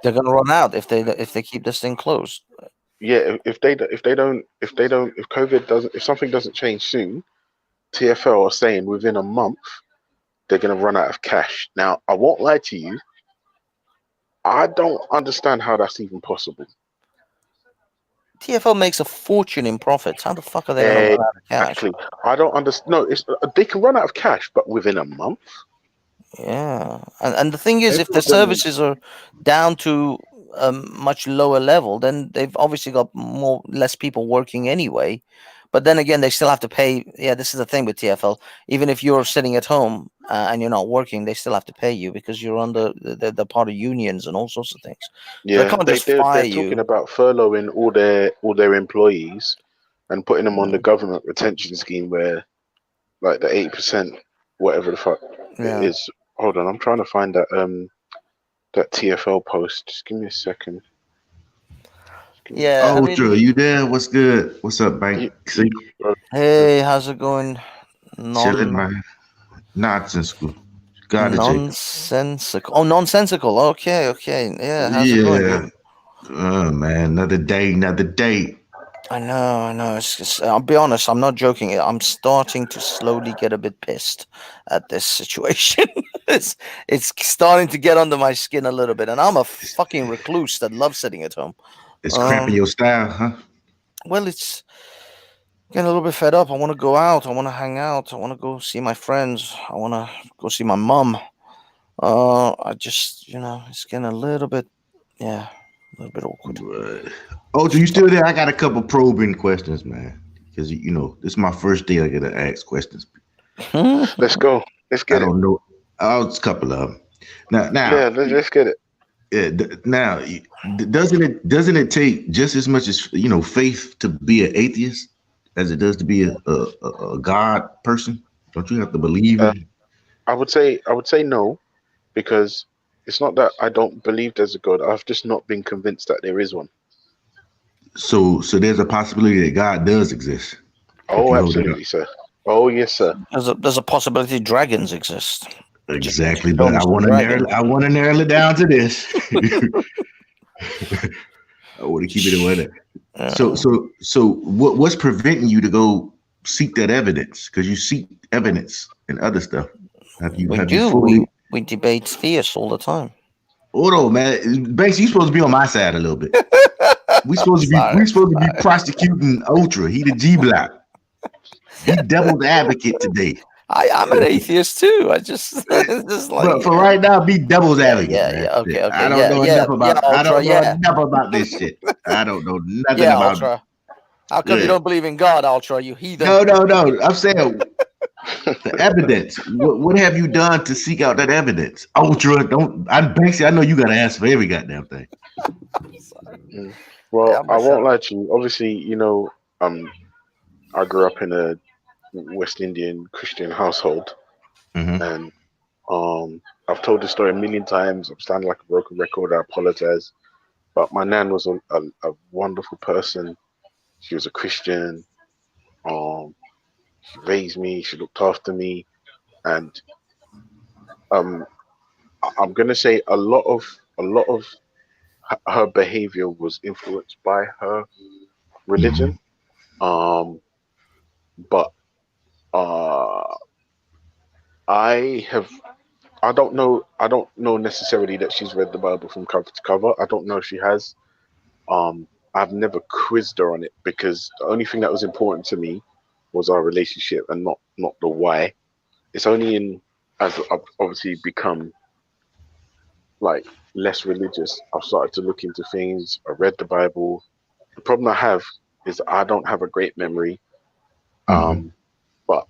They're going to run out if they keep this thing closed. Yeah, if something doesn't change soon, TFL are saying within a month they're going to run out of cash. Now, I won't lie to you. I don't understand how that's even possible. TFL makes a fortune in profits. How the fuck are they going to run out of cash? Exactly. I don't understand. No, they can run out of cash, but within a month. Yeah, and the thing is, if the services are down to a much lower level, then they've obviously got less people working anyway. But then again, they still have to pay. Yeah, this is the thing with TFL. Even if you're sitting at home and you're not working, they still have to pay you because you're under the part of unions and all sorts of things. Yeah, so they can't just fire they're talking about furloughing all their employees and putting them on the government retention scheme where, like, the 8%, whatever the fuck Yeah. it is. Hold on, I'm trying to find that TFL post. Just give me a second. Yeah, I Ultra, mean, you there? What's good? What's up, Bank? See, hey, how's it going? chilling, man. Nonsensical. Gotta Jacob. Nonsensical. Oh, nonsensical. Okay, okay. Yeah, how's it going, Yeah. dude? Oh man, another day, another day. I know. I'll be honest. I'm not joking. I'm starting to slowly get a bit pissed at this situation. it's starting to get under my skin a little bit, and I'm a fucking recluse that loves sitting at home. It's cramping your style, huh? Well, it's getting a little bit fed up. I want to go out. I want to hang out. I want to go see my friends. I want to go see my mom. I just, it's getting a little bit, a little bit awkward. Oh, so you still there? I got a couple probing questions, man. Because this is my first day I get to ask questions. Let's go. Let's get it. I don't know. Oh, it's a couple of them. Now, yeah, let's get it. Yeah. Now, doesn't it take just as much as faith to be an atheist as it does to be a God person? Don't you have to believe in? I would say no, because it's not that I don't believe there's a God. I've just not been convinced that there is one. So there's a possibility that God does exist. Oh, absolutely, sir. Oh, yes, sir. There's a possibility dragons exist. Exactly, but I want to narrow it down to this. I want to keep it in order. So what's preventing you to go seek that evidence? Because you seek evidence and other stuff. We debate theists all the time. Hold on, man. Banks, you supposed to be on my side a little bit. we supposed to be prosecuting Ultra. He the G Block. He devil's advocate today. I'm an atheist too. I just like. But for right now, be devil's advocate. Yeah. Okay. I don't know enough about. I don't know enough about this shit. I don't know nothing about. Ultra. How come you don't believe in God, Ultra? You heathen. No. I'm saying the evidence. What have you done to seek out that evidence? Ultra, Banksy, I know you got to answer for every goddamn thing. Well, I won't lie to you. Obviously, I grew up in a West Indian Christian household, and I've told this story a million times. I'm standing like a broken record. I apologize, but my nan was a wonderful person. She was a Christian. She raised me. She looked after me, and I'm gonna say a lot of her behavior was influenced by her religion. But I don't know necessarily that she's read the Bible from cover to cover. I don't know if she has. I've never quizzed her on it, because the only thing that was important to me was our relationship and not the why. It's only as I've obviously become like less religious, I've started to look into things. I read the Bible. The problem I have is I don't have a great memory. But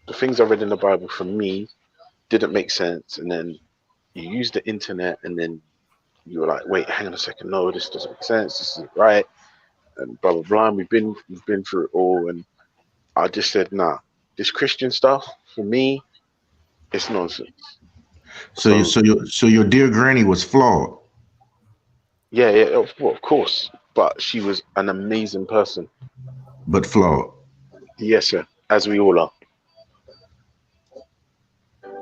the things I read in the Bible for me didn't make sense. And then you use the internet, and then you were like, wait, hang on a second. No, this doesn't make sense. This isn't right. And blah, blah, blah. And we've been through it all. And I just said, nah, this Christian stuff for me, it's nonsense. So your dear granny was flawed. Yeah, well, of course. But she was an amazing person. But flawed. Yes, sir. As we all are.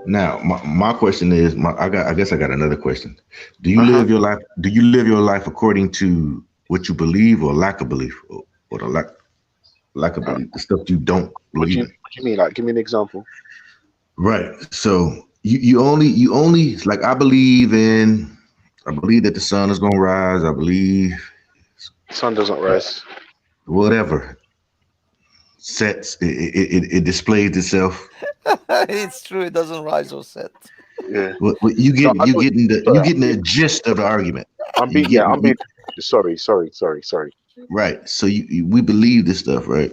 Now, my question is, I guess I got another question. Do you live your life? Do you live your life according to what you believe, or lack of belief, or the lack of belief, the stuff you don't believe? What do you mean? Like, give me an example. Right. So you only like, I believe that the sun is gonna rise. I believe the sun doesn't rise. Whatever sets it displays itself. It's true. It doesn't rise or set. Yeah. Well, you getting the gist of the argument. I'm being sorry. Right. So we believe this stuff, right?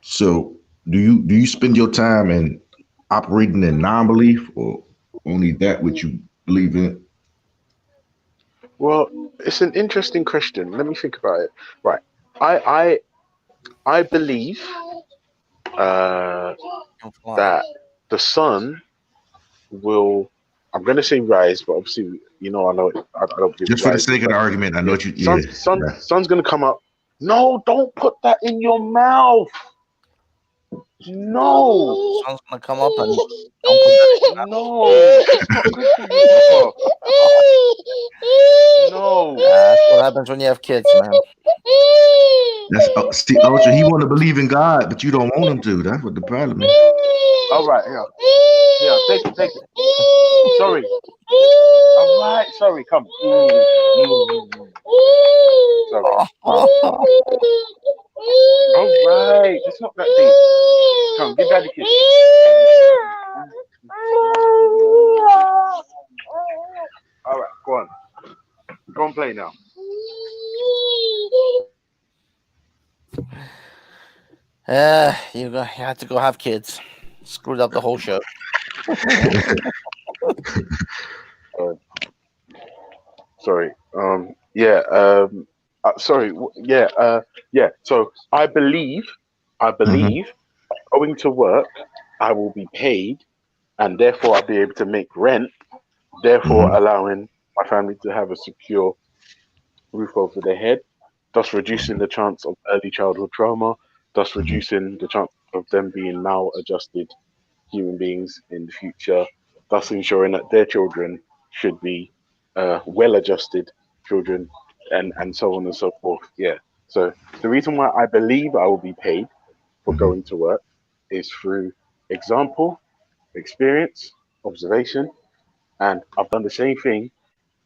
So do you spend your time in operating in non-belief, or only that which you believe in? Well, it's an interesting question. Let me think about it. Right. I believe that the sun will. I'm going to say rise, but obviously, I know I don't give Just for the rise. sake of the argument, I know what you. Yeah. Sun's going to come up. No, don't put that in your mouth. No. Sun's gonna come up and No, it's not good for you. No. That's what happens when you have kids, man. That's see, Ultra. He want to believe in God, but you don't want him to. That's what the problem is. All right, yeah, take it. Sorry. All right, sorry. Come. Sorry. All right, it's not that deep. Come, give daddy a kiss. All right, go on. Go and play now. You had to go have kids. Screwed up the whole show. Sorry. Sorry. Yeah. So I believe going to work, I will be paid, and therefore I'll be able to make rent, therefore allowing my family to have a secure roof over their head, thus reducing the chance of early childhood trauma, thus reducing the chance of them being maladjusted human beings in the future, thus ensuring that their children should be well-adjusted children, and so on and so forth. Yeah. So the reason why I believe I will be paid for going to work is through example, experience, observation, and I've done the same thing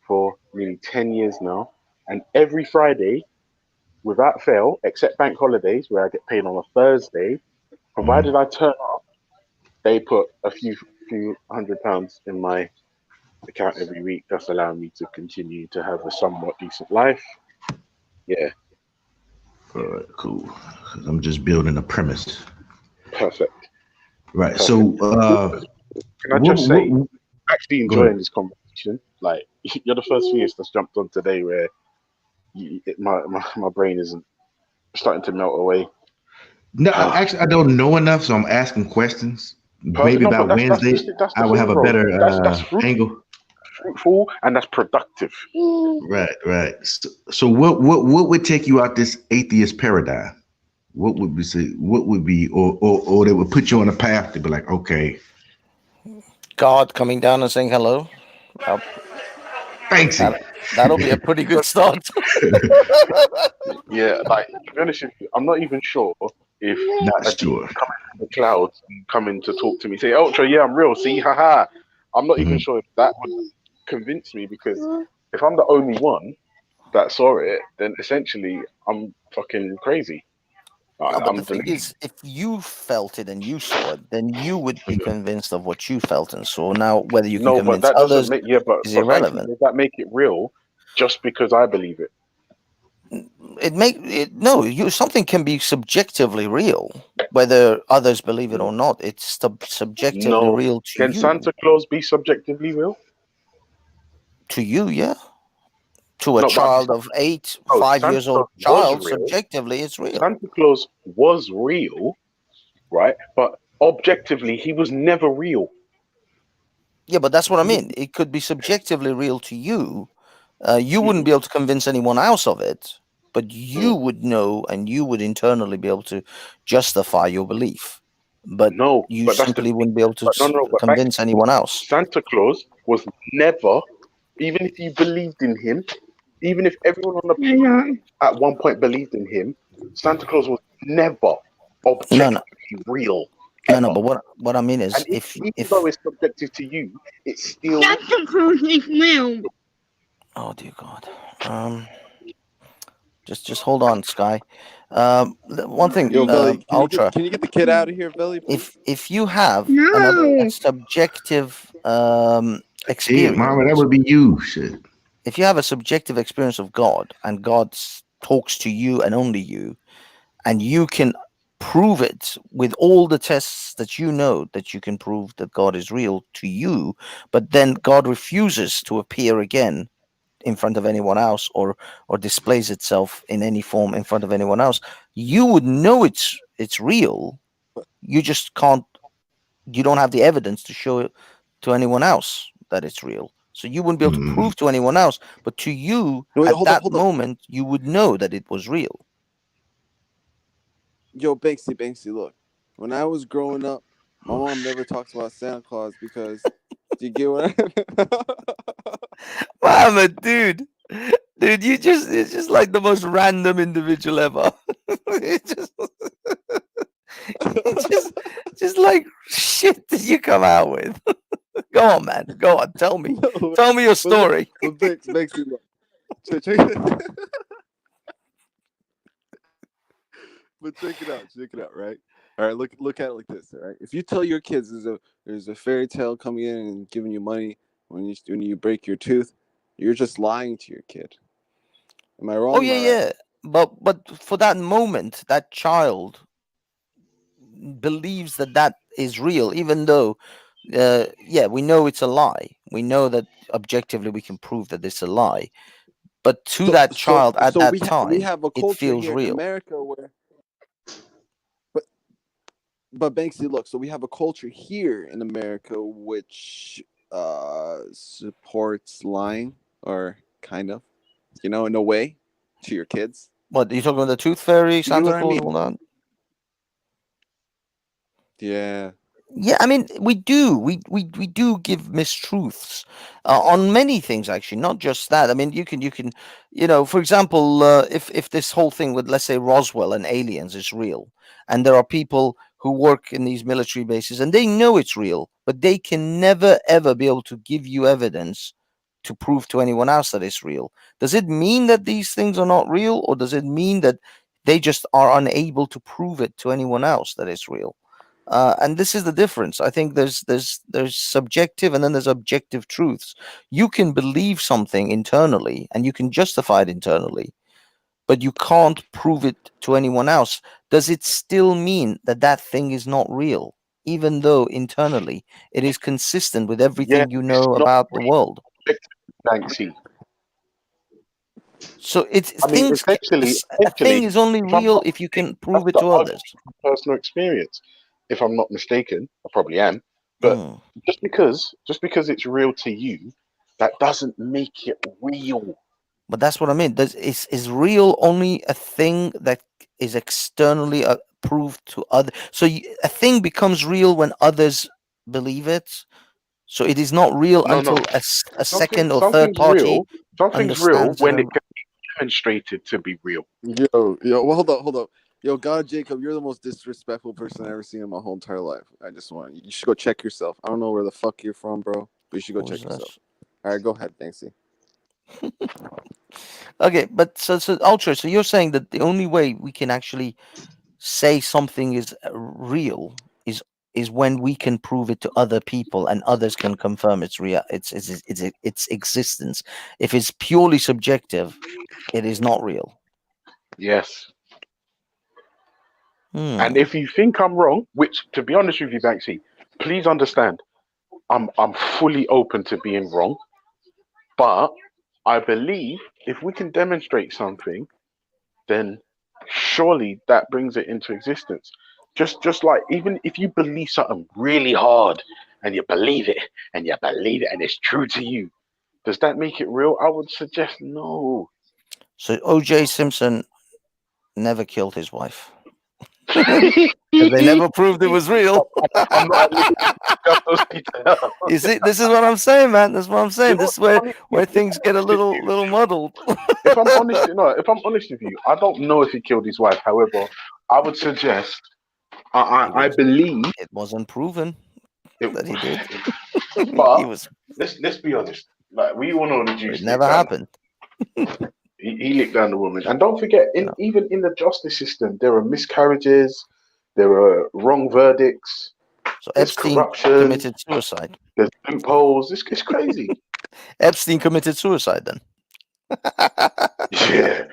for nearly 10 years now. And every Friday, without fail, except bank holidays where I get paid on a Thursday, provided I turn up, they put a few £100 in my account every week. That's allowing me to continue to have a somewhat decent life. Yeah. All right, cool. I'm just building a premise. Perfect. Right. So, can I just say, actually enjoying this conversation. Like, you're the first theist that's jumped on today where my brain isn't starting to melt away. No, actually, I don't know enough, so I'm asking questions. Maybe by Wednesday, I will have a better angle. Fruitful, and that's productive. Right. So what would take you out this atheist paradigm? What would we say? What would be, or they would put you on a path to be like, okay, God coming down and saying hello. Thanks. That'll be a pretty good start. Yeah, like, to be honest with you, I'm not even sure if coming from the clouds and coming to talk to me, say, Ultra, yeah, I'm real, see, haha. I'm not even sure if that would convince me, because if I'm the only one that saw it, then essentially I'm fucking crazy. But the thing is, if you felt it and you saw it, then you would be convinced of what you felt and saw. Now, whether you can convince others is irrelevant. Does that make it real just because I believe it? Something can be subjectively real, whether others believe it or not. It's subjectively real to you. Can Santa Claus be subjectively real? To you, yeah. To a child of 5 years old child, subjectively, it's real. Santa Claus was real, right? But objectively, he was never real. Yeah, but that's what I mean. It could be subjectively real to you. You wouldn't be able to convince anyone else of it, but you would know, and you would internally be able to justify your belief. But you simply wouldn't be able to convince anyone else. Santa Claus was never, even if you believed in him, even if everyone on the planet at one point believed in him, Santa Claus was never objectively real. No, but what I mean is, and if though it's subjective to you, it's still Santa Claus is real. Oh dear God. Just hold on, Sky. One thing, Yo, Billy, Ultra. Can you get the kid out of here, Billy? Please? If you have another subjective experience, Mama, that would be you. Shit. If you have a subjective experience of God, and God talks to you and only you, and you can prove it with all the tests that you know that you can prove that God is real to you, but then God refuses to appear again in front of anyone else, or displays itself in any form in front of anyone else, you would know it's real. You just can't. You don't have the evidence to show it to anyone else that it's real. So you wouldn't be able to prove to anyone else, but to you at that moment, you would know that it was real. Yo, Banksy, look. When I was growing up, my mom never talked about Santa Claus because, do you get what Muhammad, dude, it's just like the most random individual ever. It's just like shit that you come out with. Go on, man. Go on. Tell me. Tell me your story. Banksy, look. But check it out, right? All right, look at it like this, all right? If you tell your kids there's a fairy tale coming in and giving you money when you break your tooth, you're just lying to your kid. Am I wrong? Oh yeah. But for that moment, that child believes that is real, even though we know it's a lie. We know that objectively we can prove that it's a lie. But to that child at that time, we have a culture it feels here real. in America where. But Banksy, look, so we have a culture here in America which supports lying, or kind of, in a way, to your kids. What, are you talking about the tooth fairy, Santa Claus, all that? Yeah. Yeah, I mean, we do give mistruths on many things, actually, not just that. I mean, you can, for example, if this whole thing with, let's say, Roswell and aliens is real, and there are people who work in these military bases and they know it's real, but they can never ever be able to give you evidence to prove to anyone else that it's real. Does it mean that these things are not real, or does it mean that they just are unable to prove it to anyone else that it's real? And this is the difference. I think there's subjective and then there's objective truths. You can believe something internally and you can justify it internally, but you can't prove it to anyone else. Does it still mean that thing is not real, even though internally it is consistent with everything you know about the world? Banksy. So a thing is only real if you can prove it to others. Personal experience. If I'm not mistaken, I probably am. But just because it's real to you, that doesn't make it real. But that's what I mean. Is real only a thing that is externally proved to others? So a thing becomes real when others believe it. So it is not real until a second or third party. Something's real when it can be demonstrated to be real. Yo, well, hold up. Yo, God, Jacob, you're the most disrespectful person I've ever seen in my whole entire life. You should go check yourself. I don't know where the fuck you're from, bro, but you should go check yourself. All right, go ahead, Banksy. Okay, but so Ultra, so you're saying that the only way we can actually say something is real is when we can prove it to other people and others can confirm its existence. If it's purely subjective, it is not real. Yes. And if you think I'm wrong, which, to be honest with you, Banksy, please understand, I'm fully open to being wrong. But I believe if we can demonstrate something, then surely that brings it into existence. Just like, even if you believe something really hard and you believe it and it's true to you, does that make it real? I would suggest no. So O.J. Simpson never killed his wife. They never proved it was real. You see, this is what I'm saying, man. That's what I'm saying. This is where things get a little muddled. If I'm honest with you, I don't know if he killed his wife. However, I would suggest, I believe it wasn't proven that he did. But let's be honest. Like, we all know the juice. It never happened. He licked down the woman. And don't forget, even in the justice system, there are miscarriages, there are wrong verdicts, so Epstein committed suicide. There's loopholes. It's crazy. Epstein committed suicide then. Yeah.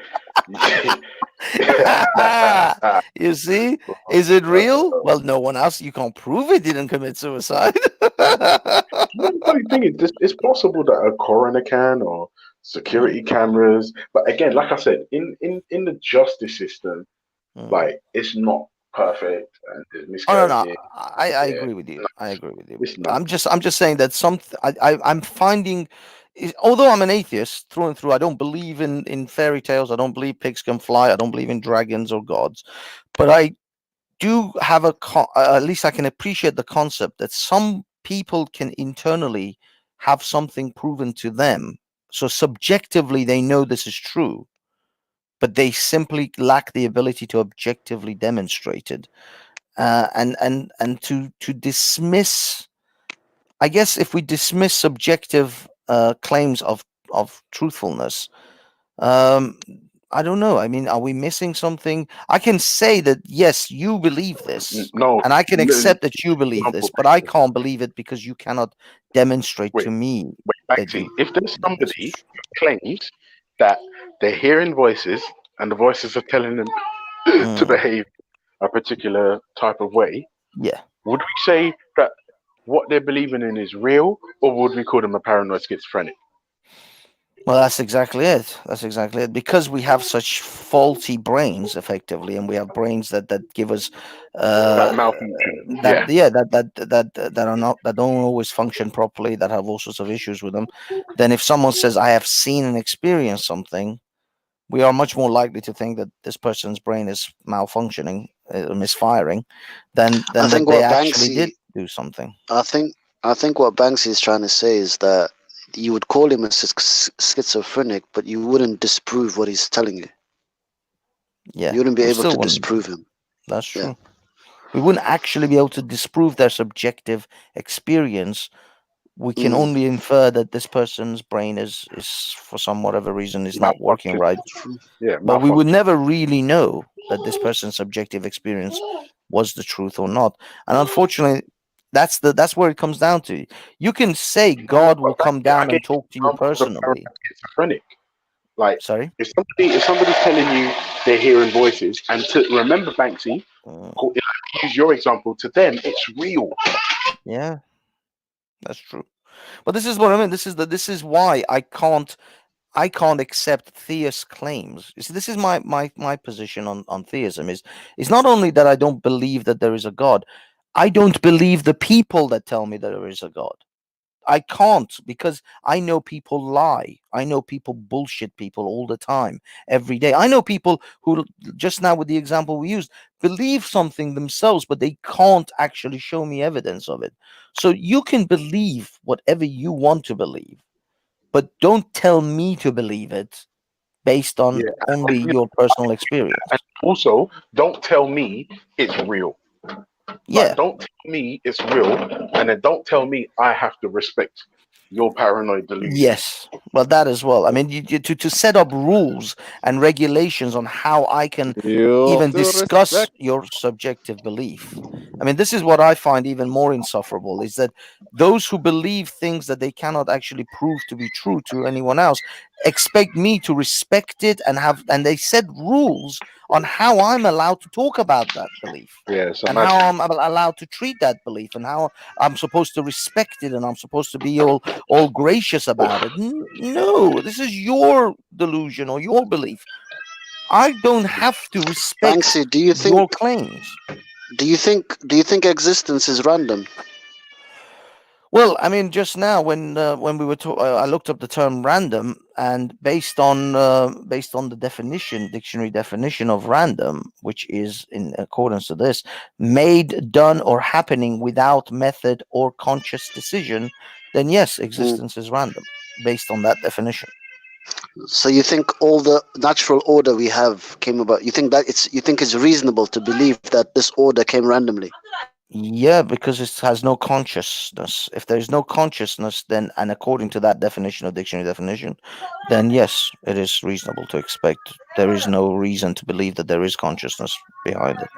You see? Is it real? Well, no one else. You can't prove he didn't commit suicide. The funny thing is, it's possible that a coroner can, or security cameras. But again, like I said, in the justice system, like it's not perfect and there's Oh no, miscarriage. I agree with you. I agree with you. It's not. I'm just saying that I'm finding, although I'm an atheist through and through, I don't believe in fairy tales. I don't believe pigs can fly. I don't believe in dragons or gods, but I do have at least I can appreciate the concept that some people can internally have something proven to them. So subjectively, they know this is true, but they simply lack the ability to objectively demonstrate it. And to dismiss, I guess, if we dismiss subjective claims of truthfulness, I don't know. I mean, are we missing something? I can say that yes, you believe this, No, and I can accept that you believe this, but I can't believe it because you cannot demonstrate to me that Actually, you. if there's somebody who claims that they're hearing voices and the voices are telling them to behave a particular type of way, Yeah. would we say that what they're believing in is real, or would we call them a paranoid schizophrenic? Well, that's exactly it. That's exactly it. Because we have such faulty brains, effectively, and we have brains that give us That malfunction. that are not, that don't always function properly, that have all sorts of issues with them. Then, if someone says, "I have seen and experienced something," we are much more likely to think that this person's brain is malfunctioning, misfiring, than I that think they what actually did Banksy, do something. I think what Banksy is trying to say is that you would call him a schizophrenic, but you wouldn't disprove what he's telling you. Yeah, You wouldn't be we able still to wouldn't. disprove him. That's true. We wouldn't actually be able to disprove their subjective experience. We can only infer that this person's brain is for some whatever reason is not working right. Yeah, But we would never really know that this person's subjective experience was the truth or not. And unfortunately, that's where it comes down to. You can say God will come down and talk to you personally. Schizophrenic. Like, sorry, if somebody's telling you they're hearing voices, and to remember, Banksy, use your example. To them, it's real. Yeah, that's true. But this is what I mean. This is why I can't accept theist claims. You see, this is my position on theism is not only that I don't believe that there is a God, I don't believe the people that tell me that there is a God. I can't, because I know people lie. I know people bullshit people all the time, every day. I know people who, just now with the example we used, believe something themselves, but they can't actually show me evidence of it. So you can believe whatever you want to believe, but don't tell me to believe it based on only your personal experience. And also, don't tell me it's real. Yeah. Like, don't tell me it's real, and then don't tell me I have to respect your paranoid delusion. Yes, well, that as well. I mean, to set up rules and regulations on how I can even discuss your subjective belief. I mean, this is what I find even more insufferable, is that those who believe things that they cannot actually prove to be true to anyone else expect me to respect it and they set rules on how I'm allowed to talk about that belief. Yes, and how I'm allowed to treat that belief, and how I'm supposed to respect it, and I'm supposed to be all gracious about it. No, this is your delusion or your belief. I don't have to respect Banksy, do you think your claims. Do you think existence is random? Well, I mean, just now when we were I looked up the term random, and based on the dictionary definition of random, which is in accordance to this, made, done, or happening without method or conscious decision, then yes, existence is random based on that definition. So you think all the natural order we have came about? You think it's reasonable to believe that this order came randomly? Yeah, because it has no consciousness. If there is no consciousness, then, and according to that definition of dictionary definition, then yes, it is reasonable to expect. There is no reason to believe that there is consciousness behind it.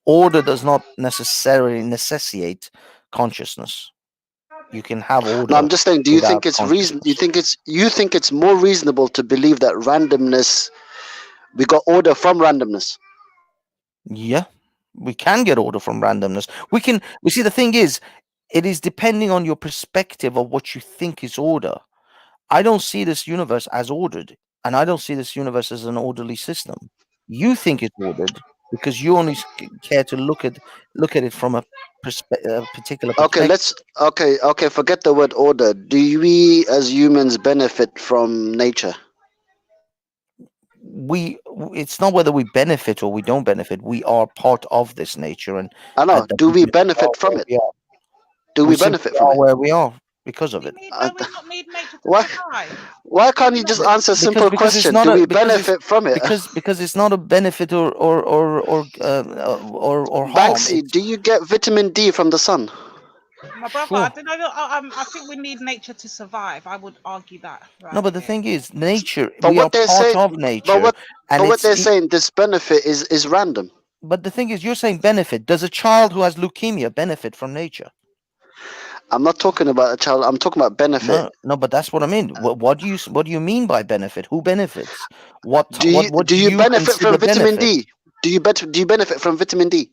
Order does not necessarily necessitate consciousness. You can have order. No, I'm just saying. Do you think it's reason? You think it's more reasonable to believe that randomness, we got order from randomness? Yeah. We can get order from randomness. We see, the thing is, it is depending on your perspective of what you think is order. I don't see this universe as ordered, and I don't see this universe as an orderly system. You think it's ordered because you only care to look at it from a particular Okay, perspective. okay. Forget the word order. Do we as humans benefit from nature? It's not whether we benefit or we don't benefit. We are part of this nature, and I know. Do we benefit from it? Do we simply benefit from are it? where we are because of it. Why can't you just answer a simple Because it's question? not Do a- we because it's- benefit from it? Because it's not a benefit or harm. Banksy, do you get vitamin D from the sun? My brother, I don't know. I think we need nature to survive. I would argue that. Right? No, but the thing is, nature. But We what are they're part saying, of but nature, what, and but what it's they're saying, this benefit is random. But the thing is, you're saying benefit. Does a child who has leukemia benefit from nature? I'm not talking about a child. I'm talking about benefit. No, but that's what I mean. What do you mean by benefit? Who benefits? What Do you benefit consider from vitamin benefit? D? Do you benefit from vitamin D?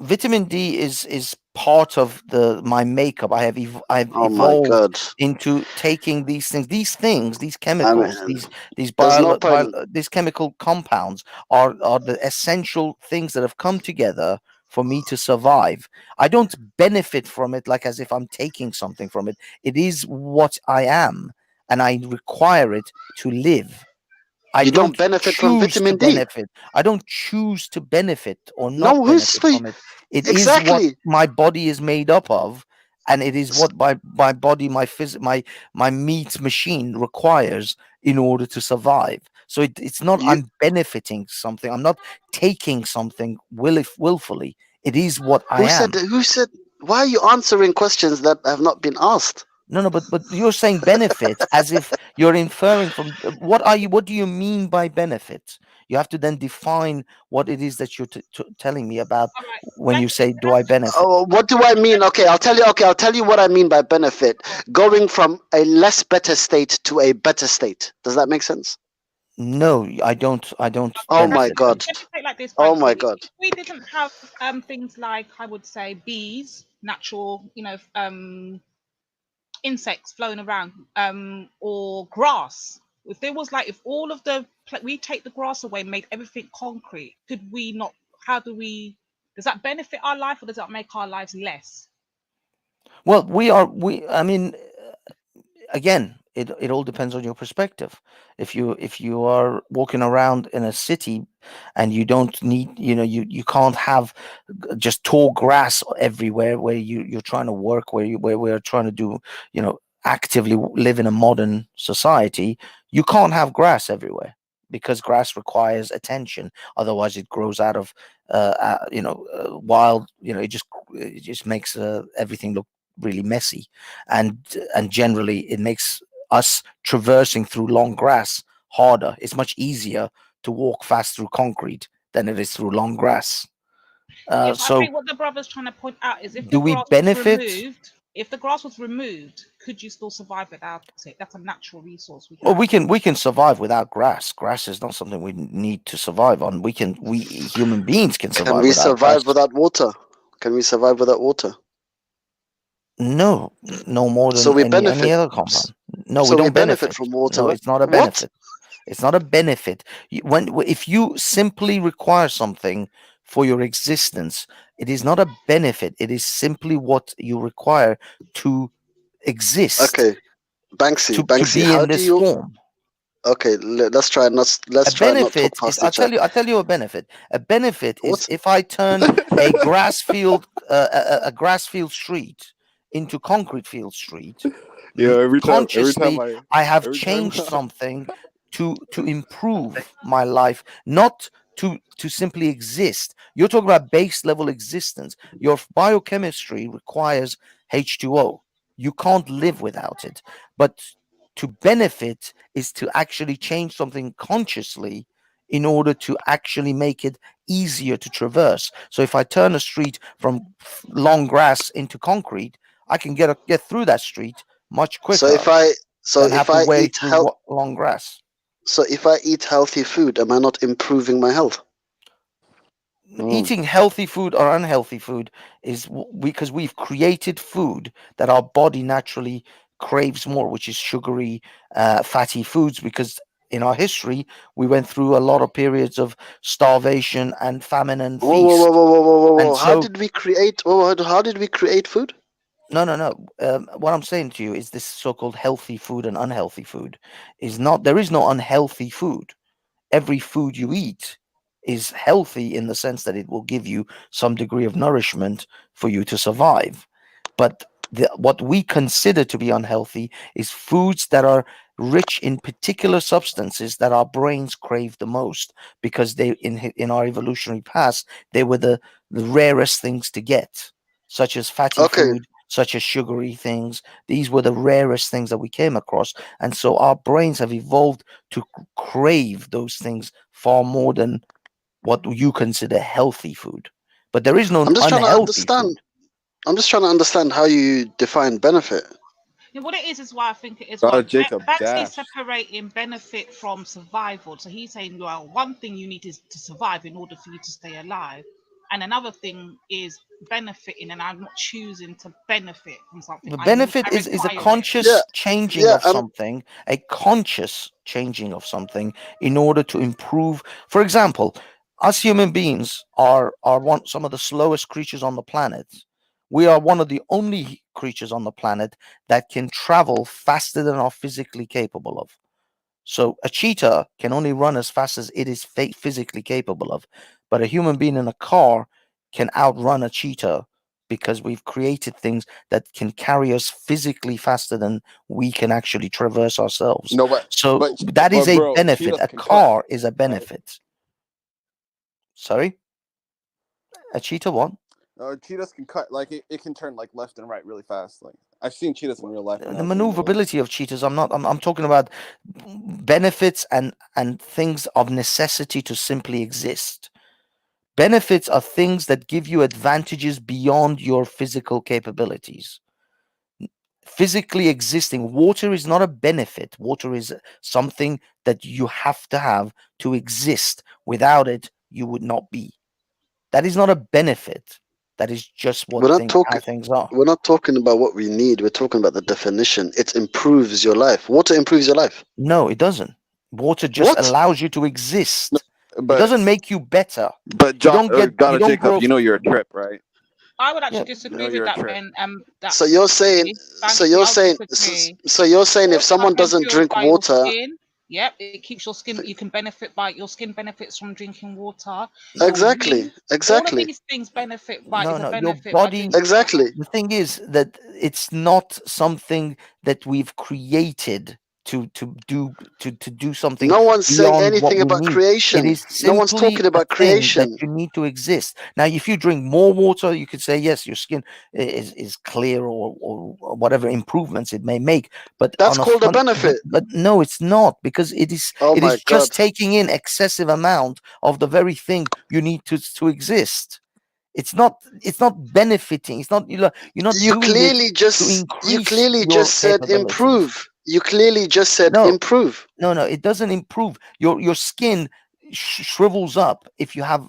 Vitamin D is part of my makeup. I've Oh my evolved God. into taking these things, these chemicals, these there's no point. these chemical compounds are the essential things that have come together for me to survive. I don't benefit from it like as if I'm taking something from it. It is what I am, and I require it to live. You don't benefit from choose vitamin to D. benefit. I don't choose to benefit or not No, who's benefit from it. It is exactly? what my body is made up of, and it is what my body, my meat machine requires in order to survive. So it's not I'm benefiting something. I'm not taking something willfully. It is what I am. Who said? Why are you answering questions that have not been asked? No, but you're saying benefit as if you're inferring from what do you mean by benefit? You have to then define what it is that you're telling me about when you say, do I benefit? Oh, what do I mean? Okay, I'll tell you what I mean by benefit. Going from a less better state to a better state. Does that make sense? No, I don't. Oh my God. Let me say it like this, Oh Banksy. my God. If we didn't have things like, I would say, bees, natural, insects flowing around, or grass. If there was if all of we take the grass away, made everything concrete, could we not? Does that benefit our life, or does that make our lives less? Well, I mean, again, it all depends on your perspective. If you are walking around in a city and you don't need, you can't have just tall grass everywhere where you're trying to work, where we're trying to do, actively live in a modern society, you can't have grass everywhere because grass requires attention. Otherwise it grows out of wild, it just makes everything look really messy, and generally it makes us traversing through long grass harder. It's much easier to walk fast through concrete than it is through long grass. I So think what the brother's trying to point out is if do the we grass benefit? was removed, if the grass was removed, could you still survive without it? That's a natural resource we have. Well, we can survive without grass. Grass is not something we need to survive on. We human beings can survive. Can we without survive grass. without water? Can we survive without water? No more than So we any benefit. other compound. No, So we we don't benefit from water. No, it's not a What? benefit. It's not a benefit. If you simply require something for your existence, it is not a benefit. It is simply what you require to exist. Okay, Banksy, to Banksy, be how in do this you? form. Okay, let's try not A try not to benefit talk is, past each other. I'll tell you a benefit. A benefit is What? if I turn a grass field, a grass field street into concrete field street. Yeah, every time Consciously, I have every time changed something to improve my life, not to simply exist. You're talking about base level existence. Your biochemistry requires H2O. You can't live without it. But to benefit is to actually change something consciously in order to actually make it easier to traverse. So if I turn a street from long grass into concrete, I can get through that street much quicker So if I than have to wade eat through long grass. so if I eat healthy food, am I not improving my health? Eating healthy food or unhealthy food is because we've created food that our body naturally craves more, which is sugary, fatty foods, because in our history we went through a lot of periods of starvation and famine and Whoa, whoa, feast. whoa, whoa, whoa, whoa, whoa, And whoa! How so did we create? How did we create food? no. What I'm saying to you is this so-called healthy food and unhealthy food is not. There is no unhealthy food. Every food you eat is healthy in the sense that it will give you some degree of nourishment for you to survive. But what we consider to be unhealthy is foods that are rich in particular substances that our brains crave the most, because they in our evolutionary past they were the rarest things to get, such as fatty Okay, food, such as sugary things. These were the rarest things that we came across, and so our brains have evolved to crave those things far more than what you consider healthy food. But there is no I'm just trying to unhealthy understand. food. I'm just trying to understand how you define benefit. Yeah, what it is why I think it is Brother what Jacob Banks is Dash. separating benefit from survival. So he's saying, well, one thing you need is to survive in order for you to stay alive, and another thing is benefiting, and I'm not choosing to benefit from something. The I benefit is a require it. conscious Yeah, changing yeah. of something, a conscious changing of something in order to improve. For example, us human beings are some of the slowest creatures on the planet. We are one of the only creatures on the planet that can travel faster than are physically capable of. So a cheetah can only run as fast as it is physically capable of, but a human being in a car can outrun a cheetah because we've created things that can carry us physically faster than we can actually traverse ourselves. No, but So but that is a bro, benefit. cheetahs A can cut, car is a right? benefit. Sorry? A cheetah what? Cheetahs can cut, like it can turn like left and right really fast. Like I've seen cheetahs in real life when The I was in the woods. maneuverability of cheetahs. I'm talking about benefits and things of necessity to simply exist. Benefits are things that give you advantages beyond your physical capabilities. Physically existing, water is not a benefit. Water is something that you have to have to exist. Without it, you would not be. That is not a benefit. That is just We're not how talking. things are. We're not talking about what we need. We're talking about the definition. It improves your life. Water improves your life. No, it doesn't. Water just What? allows you to exist. It But doesn't make you better. but You John, don't get. You don't Jacob, grow. you know you're a trip, right? I would actually Yeah. You disagree know with you're a that, trip. Ben. That So you're saying. So Banksy, you're I'll saying. disagree. So you're saying if Water someone can doesn't drink purify your water. skin. Yep, it keeps your skin. You can benefit by your skin benefits from drinking water. Your Exactly. wings, all of Exactly. these things benefit by No, is a no. Your benefit by body. drinking Exactly. The thing is that it's not something that we've created to do something No one's saying beyond what anything we about need. It creation. is No one's simply talking a about thing that creation. you need to exist. Now, if you drink more water, you could say yes, your skin is clear or whatever improvements it may make. But That's on a called a front, benefit. but no, it's not, because it is Oh my just God. taking in excessive amount of the very thing you need to exist. It's not benefiting. It's not you're not You doing it clearly to just. You increase clearly your just said capabilities. improve. You clearly just said No, improve. no, it doesn't improve. Your skin shrivels up if you have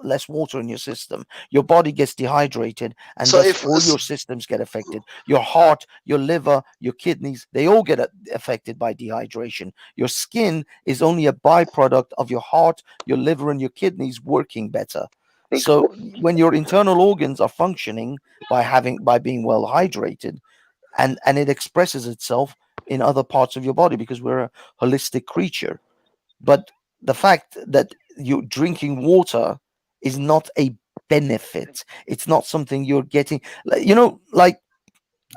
less water in your system. Your body gets dehydrated, and So thus if all your systems get affected. Your heart, your liver, your kidneys, they all get affected by dehydration. Your skin is only a byproduct of your heart, your liver, and your kidneys working better. So when your internal organs are functioning by being well hydrated, and it expresses itself in other parts of your body, because we're a holistic creature. But the fact that you drinking water is not a benefit. It's not something you're getting. Like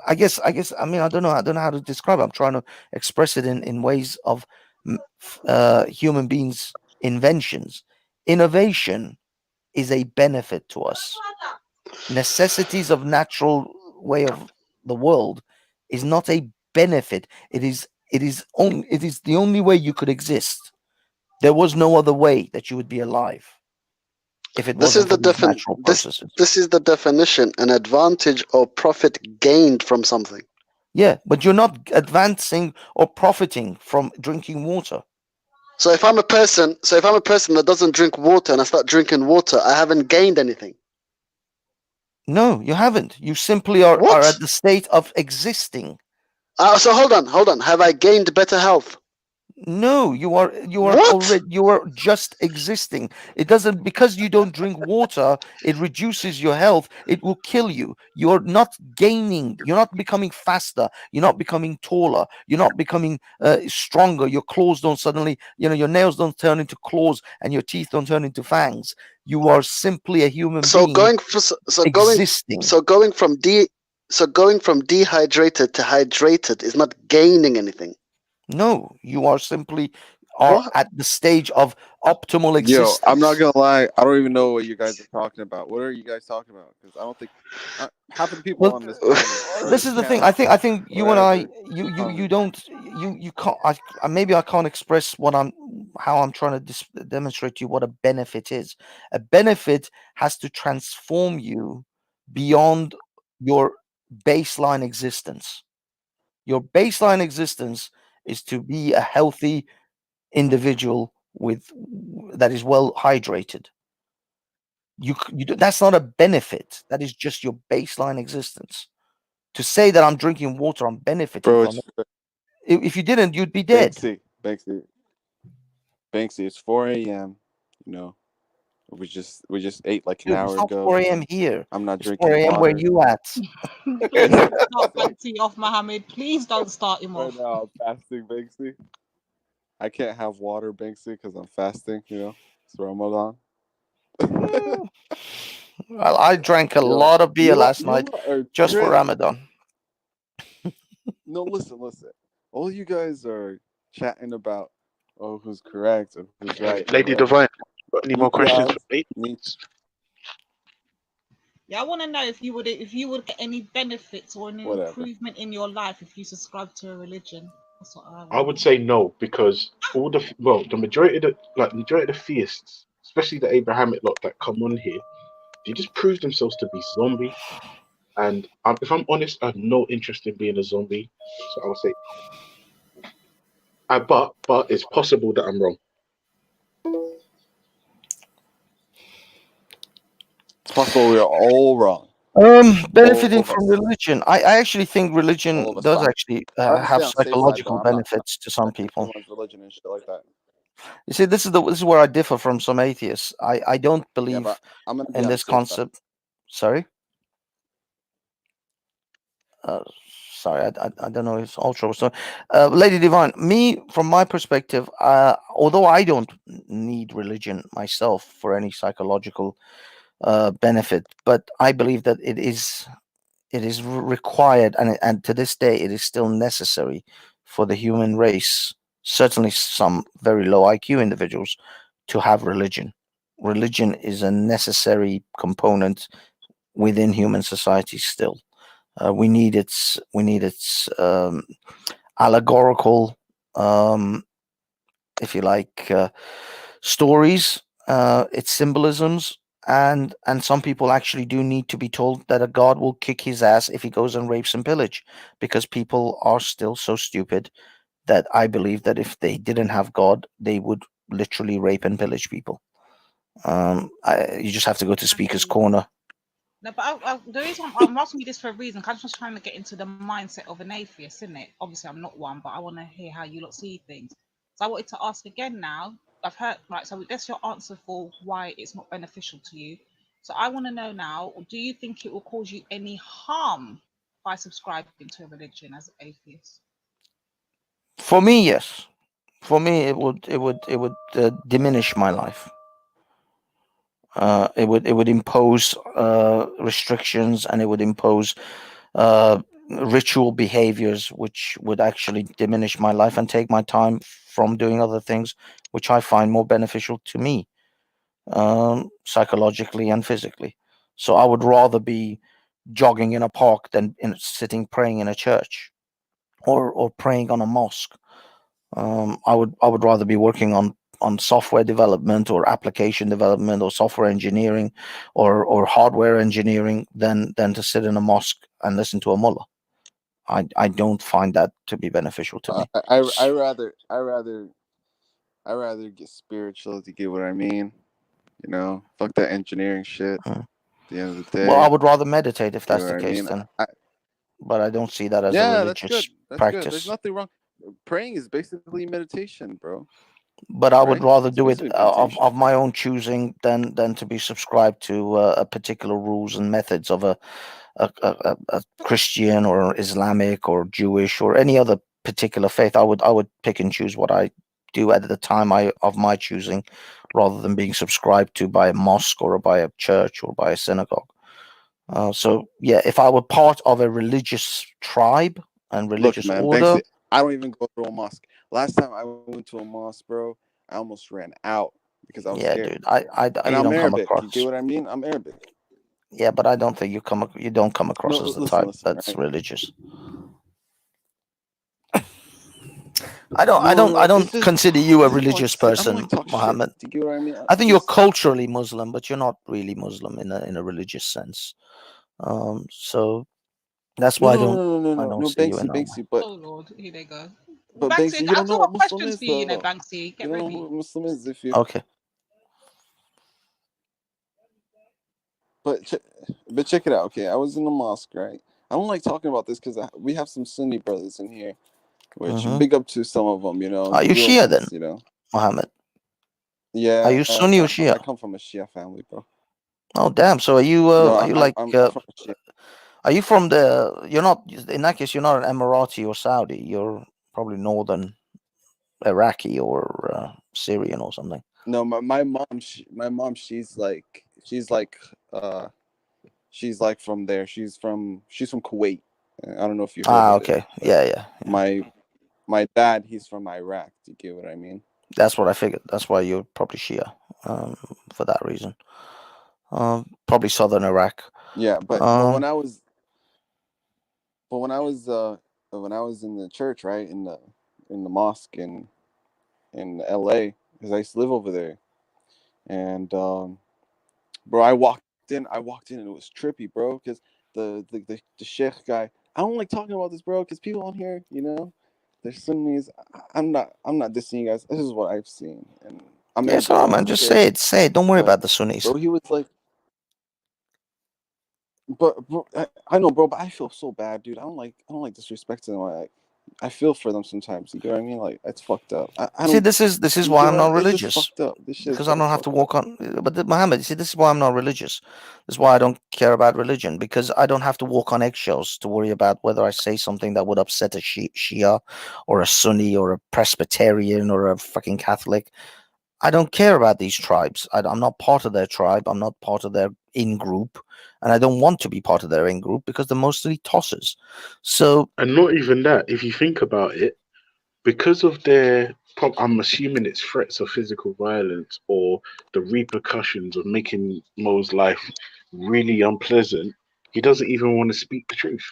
I guess. I mean, I don't know how to describe it. I'm trying to express it in ways of human beings' inventions. Innovation is a benefit to us. Necessities of natural way of the world is not a benefit. It is the only way you could exist. There was no other way that you would be alive if it this is wasn't the for these natural processes. this is the definition: an advantage or profit gained from something. Yeah, but you're not advancing or profiting from drinking water. So if I'm a person that doesn't drink water and I start drinking water, I haven't gained anything. No, you haven't. You simply are What? at the state of existing. So hold on. Have I gained better health? No, you are What? already, you are just existing. It doesn't, because you don't drink water, it reduces your health. It will kill you. You're not gaining, you're not becoming faster, you're not becoming taller, you're not becoming stronger. Your claws don't suddenly, your nails don't turn into claws and your teeth don't turn into fangs. You are simply a human So being going existing. going from dehydrated to hydrated is not gaining anything. No, you are simply at the stage of optimal Yo, existence. I'm not gonna lie. I don't even know what you guys are talking about. What are you guys talking about? Because I don't think half of the people Well, on this planet this is the thing. I think you and I, whatever. you don't, you can't. Maybe I can't express how I'm trying to demonstrate to you what a benefit is. A benefit has to transform you beyond your baseline existence. Your baseline existence is to be a healthy individual that is well hydrated. That's not a benefit. That is just your baseline existence. To say that I'm drinking water, I'm benefiting Bro, from it. If you didn't, you'd be dead. Banksy, it's 4 a.m. You know, we just ate like an Dude, hour it's not ago. 4 a.m. here. I'm not It's drinking 4 a.m. where water. you at? Please don't start Banksy off, Mohammed. Please don't start him off. Right now, I'm fasting, Banksy. I can't have water, Banksy, because I'm fasting. It's Ramadan. Well, I drank a lot of beer last night just for Ramadan. No, listen. All you guys are chatting about, who's correct or who's right. Lady Divine, got any more questions for me? Yeah, I want to know if you would get any benefits or any improvement in your life if you subscribe to a religion. That's what I would say no, because the majority of the theists, especially the Abrahamic lot that come on here, they just prove themselves to be zombie. And if I'm honest, I have no interest in being a zombie. So I would say, but it's possible that I'm wrong. It's possible we're all wrong. Benefiting from religion. I actually think religion does actually have psychological benefits to some people. Everyone's religion and shit like that. You see, this is where I differ from some atheists. I don't believe in this concept. Sorry. Sorry, I don't know if it's ultra. So, Lady Divine, from my perspective, although I don't need religion myself for any psychological benefit, but I believe that it is required, and to this day, it is still necessary for the human race. Certainly, some very low IQ individuals to have religion. Religion is a necessary component within human society still. We need its allegorical, if you like, stories, its symbolisms, and some people actually do need to be told that a god will kick his ass if he goes and rapes and pillage, because people are still so stupid that I believe that if they didn't have God, they would literally rape and pillage people. You just have to go to Speaker's Corner. No, but the reason I'm asking you this for a reason, I'm just trying to get into the mindset of an atheist, isn't it? Obviously, I'm not one, but I want to hear how you lot see things. So I wanted to ask again now. I've heard, right, so that's your answer for why it's not beneficial to you. So I want to know now, do you think it will cause you any harm by subscribing to a religion as an atheist? For me, yes. For me, it would diminish my life. It would impose restrictions, and it would impose ritual behaviors, which would actually diminish my life and take my time from doing other things, which I find more beneficial to me, psychologically and physically. So I would rather be jogging in a park than sitting praying in a church, or praying on a mosque. I would rather be working on software development or application development or software engineering or hardware engineering than to sit in a mosque and listen to a mullah. I don't find that to be beneficial to me. I rather get spiritual, to get what I mean. Fuck that engineering shit. At the end of the day. Well, I would rather meditate if that's the what I case mean? then. But I don't see that as a religious That's good. There's practice. nothing wrong. Praying is basically meditation, bro. But I would Right? rather It's do it basically meditation. of my own choosing than to be subscribed to a particular rules and methods of a Christian or Islamic or Jewish or any other particular faith. I would pick and choose what I do at the time of my choosing, rather than being subscribed to by a mosque or by a church or by a synagogue. So yeah, if I were part of a religious tribe and Look, religious man, order, Banksy, I don't even go to a mosque. Last time I went to a mosque, bro, I almost ran out because I was yeah, scared. dude, I And you I'm don't come Arabic. You across. get what I mean? I'm Arabic. Yeah, but I don't think you don't come across No, as the listen, type that's right? religious. No, no, I it's don't just consider you a this is what religious I don't person, like talk shit. Mohammed. Do you get what I mean? I think you're Just culturally Muslim, but you're not really Muslim in a religious sense. So that's no, why I don't see you Banksy, in that way. Banksy, but Oh Lord, here they go. Banksy, Banksy, you I've don't know still what got Muslim questions is, for you, though. Banksy. Get You don't know ready. what Muslim is if you. Okay. But check it out. Okay, I was in the mosque, right? I don't like talking about this because we have some Sunni brothers in here, which Mm-hmm. big up to some of them. You know, Are the you real Shia then, ones. You know. Mohammed? Yeah, Are you Sunni or I Shia? come from a Shia family, bro. Oh damn! So are you No, like I'm from a Shia. are you from the? You're not in that case. You're not an Emirati or Saudi. You're probably northern Iraqi or Syrian or something. No, my mom, she's like from there. She's from Kuwait. I don't know if you heard of Okay. it. But Yeah. my dad, he's from Iraq. Do you get what I mean? That's what I figured. That's why you're probably Shia, for that reason. Probably southern Iraq. Yeah, but when I was when I was in the church, right, in the mosque in LA, because I used to live over there, and bro, I walked in and it was trippy, bro, because the sheikh guy. I don't like talking about this, bro, because people on here, you know, they're Sunnis. I'm not dissing you guys. This is what I've seen, and I'm Yes, Arabic, so man. I'm Just scared. say it. Don't worry But about the Sunnis. bro, he was like, but bro, I know, bro, but I feel so bad, dude. I don't like disrespecting them. I feel for them sometimes. You get what I mean? Like, it's fucked up. I See, don't. this is You why get I'm what not It's just religious, fucked up. This shit is because I so don't have to fucked walk up. on. But Muhammad, you see, this is why I'm not religious. This is why I don't care about religion, because I don't have to walk on eggshells to worry about whether I say something that would upset a Shia or a Sunni or a Presbyterian or a fucking Catholic. I don't care about these tribes. I'm not part of their tribe. I'm not part of their in-group, and I don't want to be part of their in-group because they're mostly tossers. So, And not even that. If you think about it, because of their, I'm assuming it's threats of physical violence or the repercussions of making Mo's life really unpleasant, he doesn't even want to speak the truth.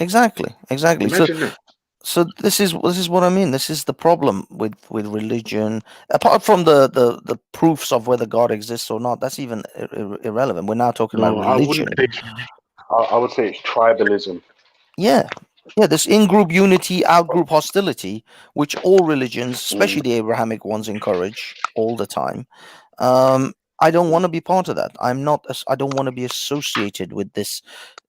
exactly. Imagine that. So this is what I mean. This is the problem with religion. Apart from the proofs of whether God exists or not, that's even irrelevant. We're now talking about No, I wouldn't religion. say. I would say it's tribalism. Yeah, this in-group unity, out-group hostility, which all religions, especially the Abrahamic ones, encourage all the time. I don't want to be part of that. I don't want to be associated with this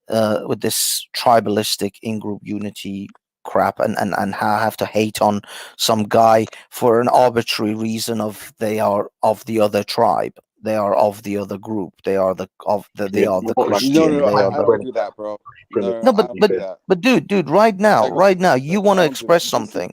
tribalistic in-group unity crap, and have to hate on some guy for an arbitrary reason of they are of the other tribe, they are of the other group, they are the Christian, No, they are I the don't do that, bro. No, no, I don't do that. but dude, right now, you want to express something.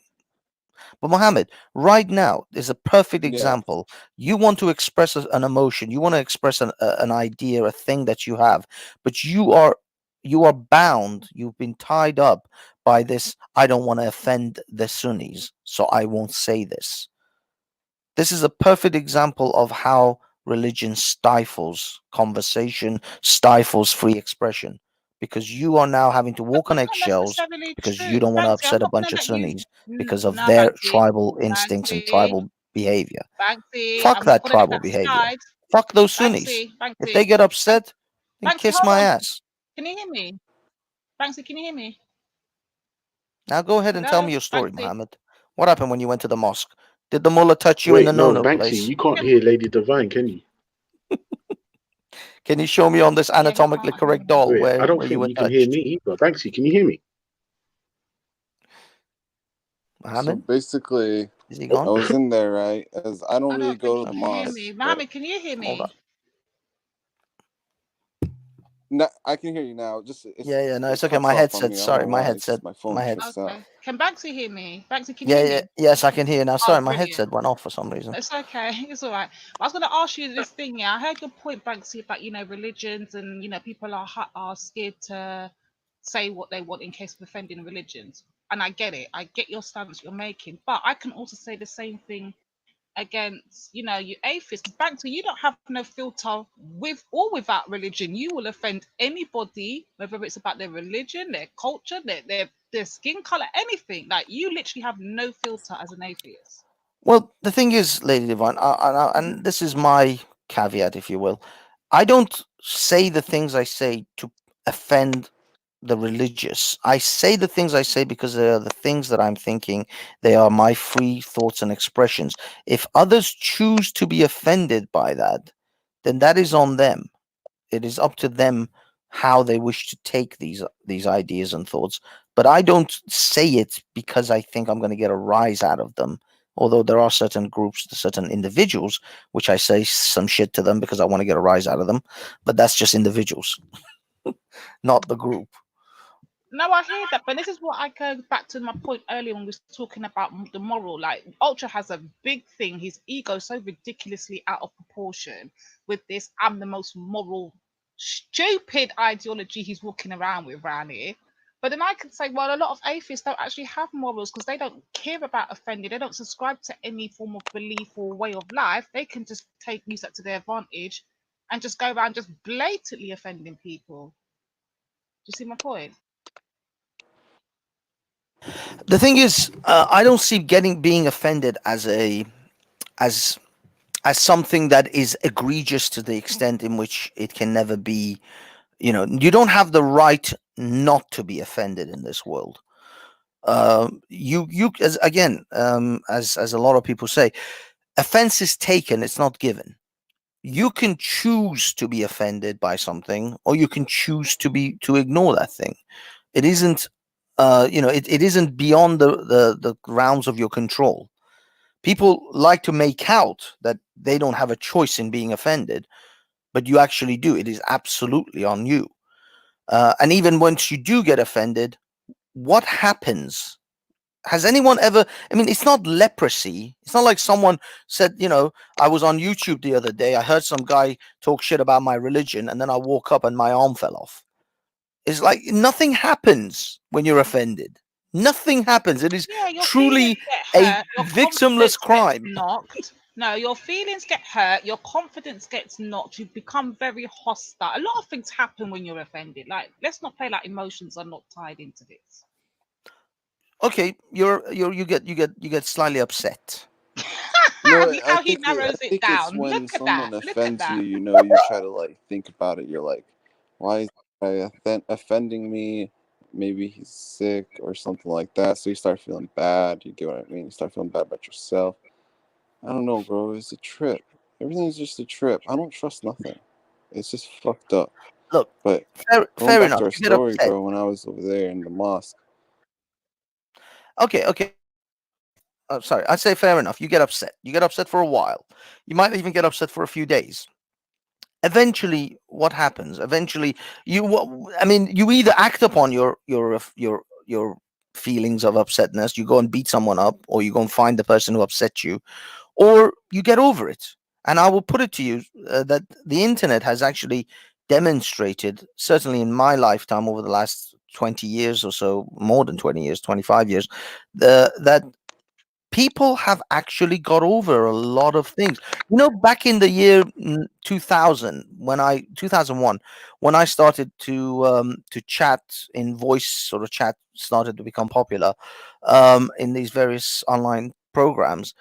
But Mohammed, right now is a perfect example. You want to express an emotion, you want to express an idea, a thing that you have, but you are bound. You've been tied up by this. I don't want to offend the Sunnis, so I won't say this. This is a perfect example of how religion stifles conversation, stifles free expression, because you are now having to walk on eggshells Necessarily because true, you don't want to Banksy. I'm upset a not gonna bunch of let you. Sunnis because of No, their Banksy. tribal instincts and tribal behavior. Banksy, Fuck I'm not that gonna let tribal that behavior. slide. Fuck those Sunnis. If they get upset, then Banksy, kiss hold my on. ass. Can you hear me? Banksy, can you hear me? Now go ahead and tell me Hello, your story, Banksy. Mohammed. What happened when you went to the mosque? Did the mullah touch you in the Wait, no, no-no Banksy, place? you can't hear Lady Divine, can you? Can you show me on this anatomically correct doll Wait, I where don't you think were you can hear touched? me either. Banksy, can you hear me? So Mohammed, basically, is he I gone? was in there, right? As I don't I really don't go think to you the can hear mosque, me. right? Mohammed, can you hear Hold on. me? No, I can hear you now. Just Yeah, no, it it's okay. cuts My off on headset. me. I don't Sorry, know my why. It's headset. just my phone My head. trips out. Okay. Can Banksy hear me? Banksy, can you hear me? Yes, I can hear you now. Oh, Sorry, my brilliant. headset went off for some reason. It's okay. It's all right. I was going to ask you this thing. Yeah, I heard your point, Banksy, about religions and people are scared to say what they want in case of offending religions. And I get it. I get your stance you're making, but I can also say the same thing against you atheists. Banksy, you don't have no filter with or without religion. You will offend anybody, whether it's about their religion, their culture, their skin color, anything. Like you literally have no filter as an atheist. Well, the thing is, Lady Divine, and this is my caveat, if you will, I don't say the things I say to offend the religious. I say the things I say because they are the things that I'm thinking. They are my free thoughts and expressions. If others choose to be offended by that, then that is on them. It is up to them how they wish to take these ideas and thoughts. But I don't say it because I think I'm going to get a rise out of them. Although there are certain groups, certain individuals, which I say some shit to them because I want to get a rise out of them. But that's just individuals, not the group. No, I hear that, but this is what I go back to my point earlier when we were talking about the moral. Like Ultra has a big thing. His ego so ridiculously out of proportion with this "I'm the most moral," stupid ideology he's walking around with around here. But then I could say, well, a lot of atheists don't actually have morals because they don't care about offending. They don't subscribe to any form of belief or way of life. They can just use that to their advantage and just go around just blatantly offending people. Do you see my point? The thing is, I don't see being offended as something that is egregious to the extent in which it can never be. You don't have the right not to be offended in this world. You as again, as a lot of people say, offense is taken, it's not given. You can choose to be offended by something, or you can choose to ignore that thing. It isn't it isn't beyond the realms of your control. People like to make out that they don't have a choice in being offended, but you actually do. It is absolutely on you. And even once you do get offended, what happens? Has anyone ever? I mean, it's not leprosy. It's not like someone said, I was on YouTube the other day. I heard some guy talk shit about my religion, and then I woke up and my arm fell off. It's like nothing happens when you're offended. Nothing happens. It is Yeah, your truly feelings get a hurt, your victimless confidence gets crime. knocked. No, your feelings get hurt, your confidence gets knocked, you become very hostile. A lot of things happen when you're offended. Like, let's not play like emotions are not tied into this. Okay, you get slightly upset. No, Look how he narrows I it think it's down. when Look at that. someone Look at offends that. you. You try to like think about it. You're like, why is this guy offending me? Maybe he's sick or something like that. So you start feeling bad. You get what I mean? You start feeling bad about yourself. I don't know, bro. It's a trip. Everything's just a trip. I don't trust nothing. It's just fucked up. Look, But fair going back enough. to our You get story, upset. bro, when I was over there in the mosque. Okay. Sorry, I'd say fair enough. You get upset. You get upset for a while. You might even get upset for a few days. Eventually, what happens? Eventually, you either act upon your feelings of upsetness. You go and beat someone up, or you go and find the person who upset you, or you get over it. And I will put it to you that the internet has actually demonstrated, certainly in my lifetime over the last 20 years or so, more than 20 years, 25 years, that people have actually got over a lot of things. Back in the year 2001, when I started to chat in voice, sort of chat started to become popular in these various online programs,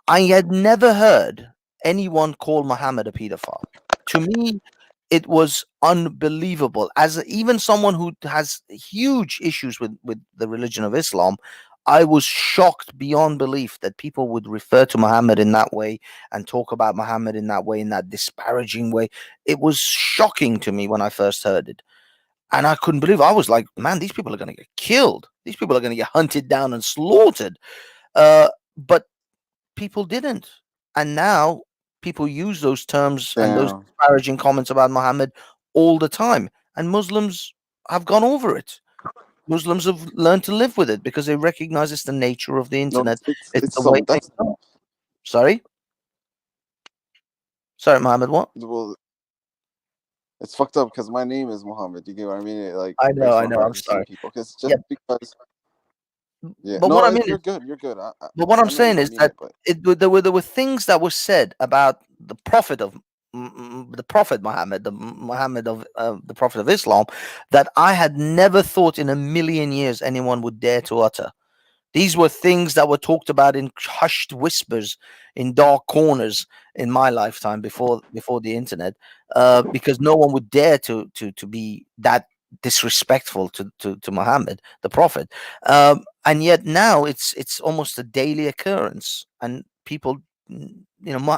I had never heard anyone call Muhammad a pedophile. To me, it was unbelievable. As even someone who has huge issues with the religion of Islam, I was shocked beyond belief that people would refer to Muhammad in that way and talk about Muhammad in that way, in that disparaging way. It was shocking to me when I first heard it. And I couldn't believe it. I was like, man, these people are going to get killed. These people are going to get hunted down and slaughtered. But people didn't. And now people use those terms and those Damn. disparaging comments about Muhammad all the time. And Muslims have gone over it. Muslims have learned to live with it because they recognize it's the nature of the No, internet. It's it's the way some things that's are. Sorry? Sorry, Muhammad, what? well, it's fucked up because my name is Muhammad. You get what I mean? It like I breaks my know, heart I'm to see sorry. people because Yeah, just because yeah, but no, what I mean you're is, good, you're good. but what I'm I know you saying don't is mean that it, but there were things that were said about the prophet of the prophet Muhammad, the Muhammad of the prophet of Islam, that I had never thought in a million years anyone would dare to utter. These were things that were talked about in hushed whispers in dark corners in my lifetime before the internet, because no one would dare to be that disrespectful to Muhammad, the prophet. And yet now it's almost a daily occurrence, and people,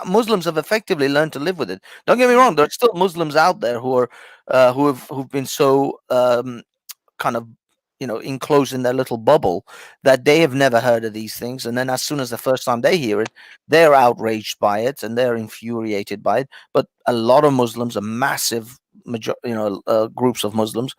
Muslims have effectively learned to live with it. Don't get me wrong; there are still Muslims out there who are who've been so kind of enclosed in their little bubble that they have never heard of these things, and then as soon as the first time they hear it, they're outraged by it and they're infuriated by it. But a lot of Muslims, a massive groups of Muslims,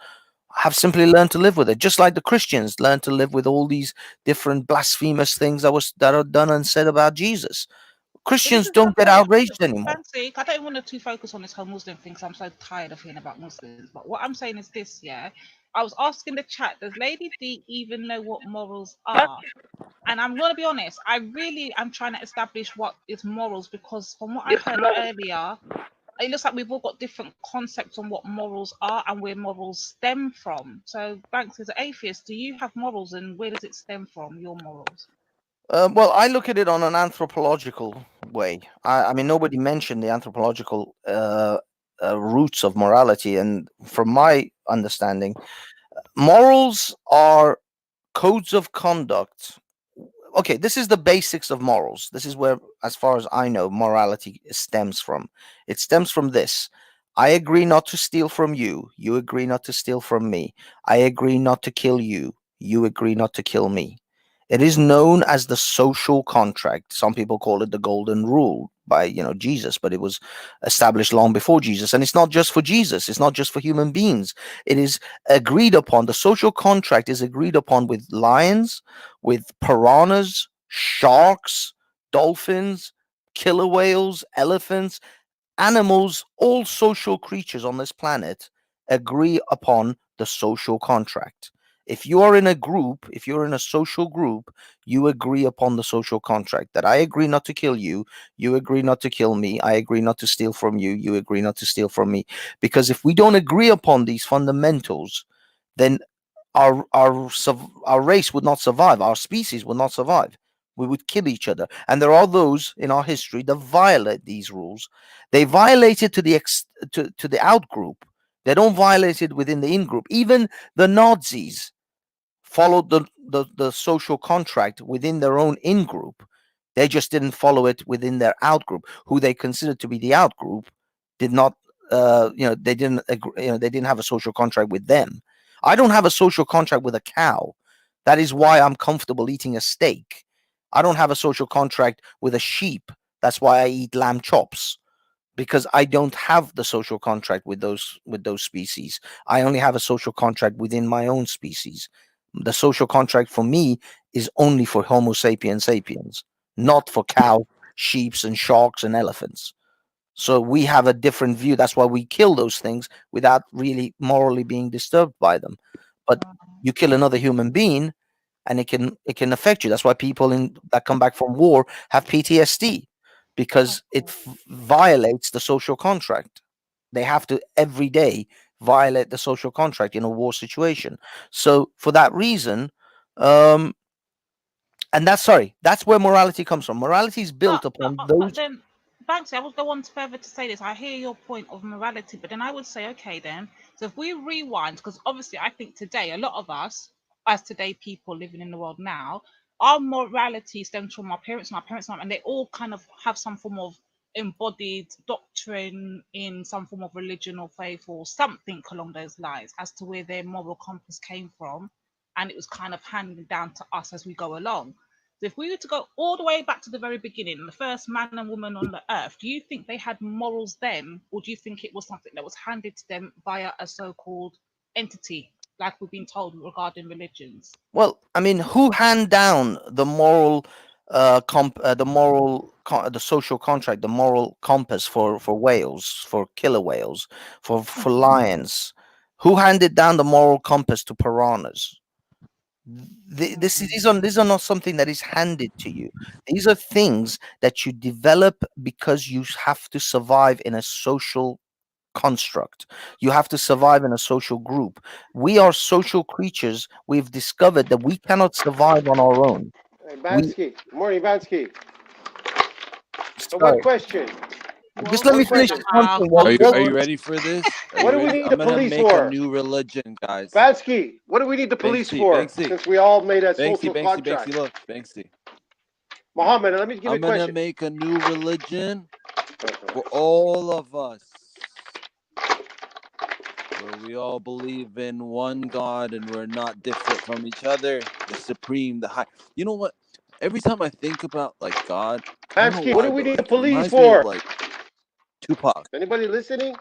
have simply learned to live with it, just like the Christians learned to live with all these different blasphemous things that are done and said about Jesus. But this Christians is don't get outraged anymore. fancy. I don't want to focus on this whole Muslim thing, so I'm so tired of hearing about Muslims. But what I'm saying is this, yeah. I was asking the chat, does Lady D even know what morals are? And I'm gonna be honest, I really am trying to establish what is morals, because from what I heard earlier, it looks like we've all got different concepts on what morals are and where morals stem from. So, Banks, as an atheist, do you have morals, and where does it stem from, your morals? Well, I look at it on an anthropological way. I mean, nobody mentioned the anthropological roots of morality, and from my understanding, morals are codes of conduct. Okay, this is the basics of morals. This is where, as far as I know, morality stems from. It stems from this: I agree not to steal from you. You agree not to steal from me. I agree not to kill you. You agree not to kill me. It is known as the social contract. Some people call it the golden rule by Jesus, but it was established long before Jesus. And it's not just for Jesus. It's not just for human beings. It is agreed upon. The social contract is agreed upon with lions, with piranhas, sharks, dolphins, killer whales, elephants, animals. All social creatures on this planet agree upon the social contract. If you are in a group, if you're in a social group, you agree upon the social contract that I agree not to kill you, you agree not to kill me, I agree not to steal from you, you agree not to steal from me. Because if we don't agree upon these fundamentals, then our race would not survive, our species would not survive. We would kill each other. And there are those in our history that violate these rules. They violate it to the out group. They don't violate it within the in group. Even the Nazis followed the social contract within their own in group. They just didn't follow it within their out group, who they considered to be the out group. Did not, they didn't agree, they didn't have a social contract with them. I don't have a social contract with a cow. That is why I'm comfortable eating a steak. I don't have a social contract with a sheep. That's why I eat lamb chops, because I don't have the social contract with those species. I only have a social contract within my own species. The social contract for me is only for Homo sapiens sapiens, not for cow, sheeps, and sharks and elephants. So we have a different view. That's why we kill those things without really morally being disturbed by them. But you kill another human being, and it can affect you. That's why people that come back from war have PTSD, because it violates the social contract. They have to every day violate the social contract in a war situation. So for that reason, and that's where morality comes from. Morality is built upon But those. then, Banksy, I would go on further to say this. I hear your point of morality, but then I would say, okay, then, so if we rewind, because obviously I think today, a lot of us, as today people living in the world now, our morality stems from our parents and our parents, and they all kind of have some form of embodied doctrine in some form of religion or faith or something along those lines as to where their moral compass came from, and it was kind of handed down to us as we go along. So if we were to go all the way back to the very beginning, the first man and woman on the earth, do you think they had morals then, or do you think it was something that was handed to them via a so-called entity, like we've been told regarding religions? Well, I mean, who hand down the moral, the social contract, the moral compass for whales, for killer whales, for lions? Who handed down the moral compass to piranhas? These are not something that is handed to you. These are things that you develop because you have to survive in a social construct. You have to survive in a social group. We are social creatures. We've discovered that we cannot survive on our own. Hey, Bansky. Good morning, Bansky. So Sorry. one question. Just let me finish this one thing. Are you ready for this? What do we need the police make for? a new religion, guys. Bansky, what do we need the police for? Banksy. Since we all made a social contract. Banksy, look, Banksy. Muhammad, let me give you a I'm gonna question. make a new religion for all of us, where we all believe in one God and we're not different from each other. The supreme, the high. You know what? Every time I think about like God, Bansky, what do we need the police reminds me of, for? like Tupac. Anybody listening?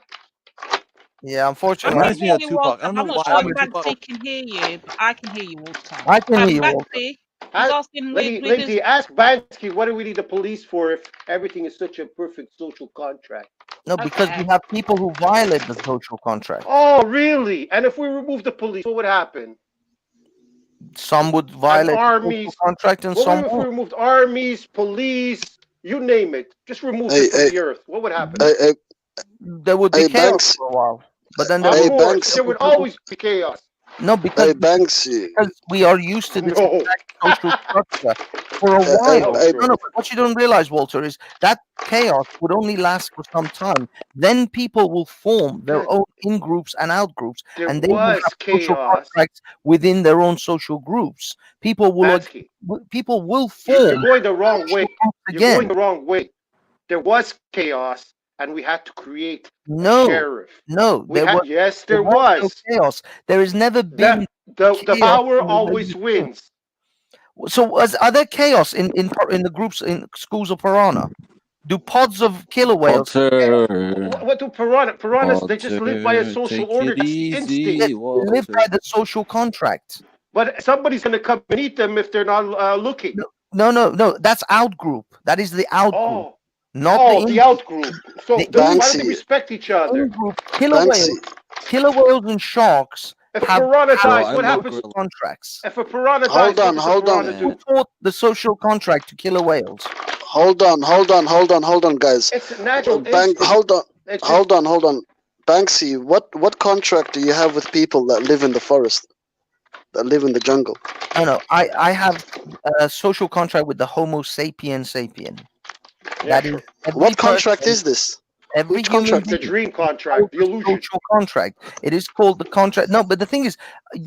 Yeah, unfortunately. Reminds me of Tupac. I don't know I'm not why. sure if Banksy can hear you, but I can hear you, Walter. I can hear you, Walter. Banksy, he's asking Lady, ask Bansky, what do we need the police for if everything is such a perfect social contract? No, because we have people who violate the social contract. Oh, really? And if we remove the police, what would happen? Some would violate the armies, social contract, and what some if we won't. removed armies, police, you name it? Just remove it from the earth. What would happen? There would be chaos for a while, but then there Of would course, there would always be chaos. No, because we are used to this exact social structure for a while. No, but what you don't realize, Walter, is that chaos would only last for some time. Then people will form their own in-groups and out-groups, and they will have social contracts within their own social groups. People will form. You're going the wrong way. You're again. going the wrong way. There was chaos, and we had to create No, a sheriff. no, Yes, there no was. chaos. There has never been The chaos power in always religion. wins. So, are there chaos in the groups in schools of piranha? Do pods of killer whales? What do piranhas? They just live by a social order. That's the instinct. They live by the social contract. But somebody's going to come and eat them if they're not looking. No. That's out group. That is the out group. Not the out group. So why do they respect each other? Killer whales and sharks If a have piranha dies, what happens? Contracts. If a piranha dies, Hold on. Who taught the social contract to killer whales? Hold on, guys. It's a natural Hold on. Banksy, what contract do you have with people that live in the forest, that live in the jungle? No. I have a social contract with the Homo sapien sapien. That is what contract is this? Which contract? The dream contract, the illusion. Social contract. It is called the contract. No, but the thing is,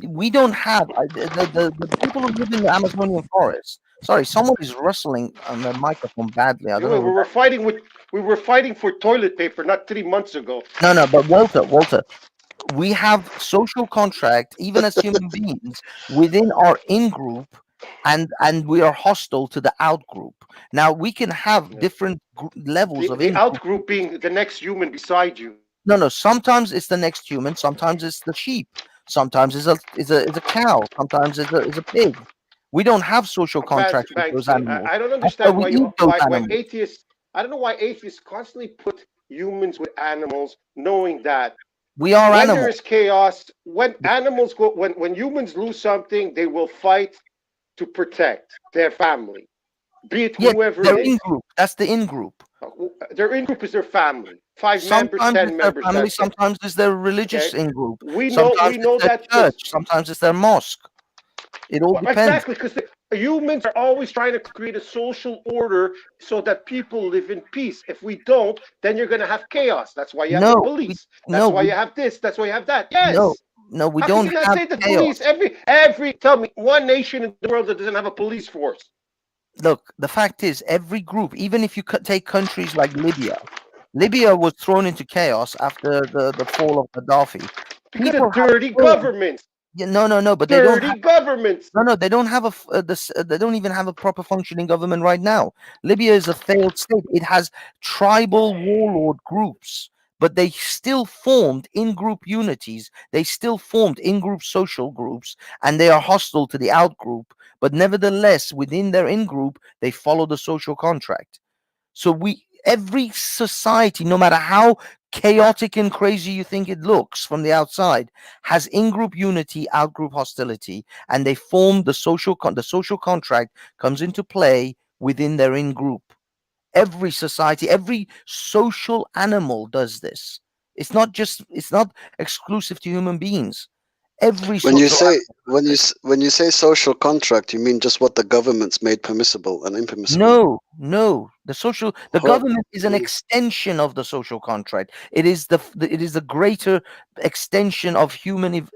we don't have the people who live in the Amazonian forest. Sorry, someone is rustling on the microphone badly. I don't know. We were fighting for toilet paper not 3 months ago. No, but Walter, we have social contract even as human beings within our in-group, and we are hostile to the out-group. Now we can have different levels of the out-group being the next human beside you. No. Sometimes it's the next human. Sometimes it's the sheep. Sometimes it's a cow. Sometimes it's a pig. We don't have social contracts with those animals. I don't understand why atheists. I don't know why atheists constantly put humans with animals, knowing that we are when animals. there is chaos, when animals go, when humans lose something, they will fight to protect their family, be it whoever they're it is. in-group. That's the in-group. Their in-group is their family. 5 members, Sometimes 10 it's their members. family. That's it. Sometimes it's their religious Okay. in-group. We know Sometimes it's their that church. Sometimes it's their mosque. It all depends. Exactly, because humans are always trying to create a social order so that people live in peace. If we don't, then you're going to have chaos. That's why you have the police. That's why you have this. That's why you have that. Yes. No, we How don't can you not have say the chaos. police? Tell me one nation in the world that doesn't have a police force. look, the fact is, every group, even if you take countries like Libya, Libya was thrown into chaos after the fall of Gaddafi. Because People of dirty governments. Yeah, no, but they don't Dirty have governments. no, they don't have they don't even have a proper functioning government right now. Libya is a failed state. It has tribal warlord groups, but they still formed in-group unities. They still formed in-group social groups, and they are hostile to the out-group. But nevertheless, within their in-group, they follow the social contract. So every society, no matter how chaotic and crazy you think it looks from the outside, has in-group unity, out-group hostility, and they form the social contract comes into play within their in-group. Every society, every social animal does this. It's not exclusive to human beings. Every When you social say when you say social contract, you mean just what the government's made permissible and impermissible? No. The government is an extension of the social contract. It is the greater extension of human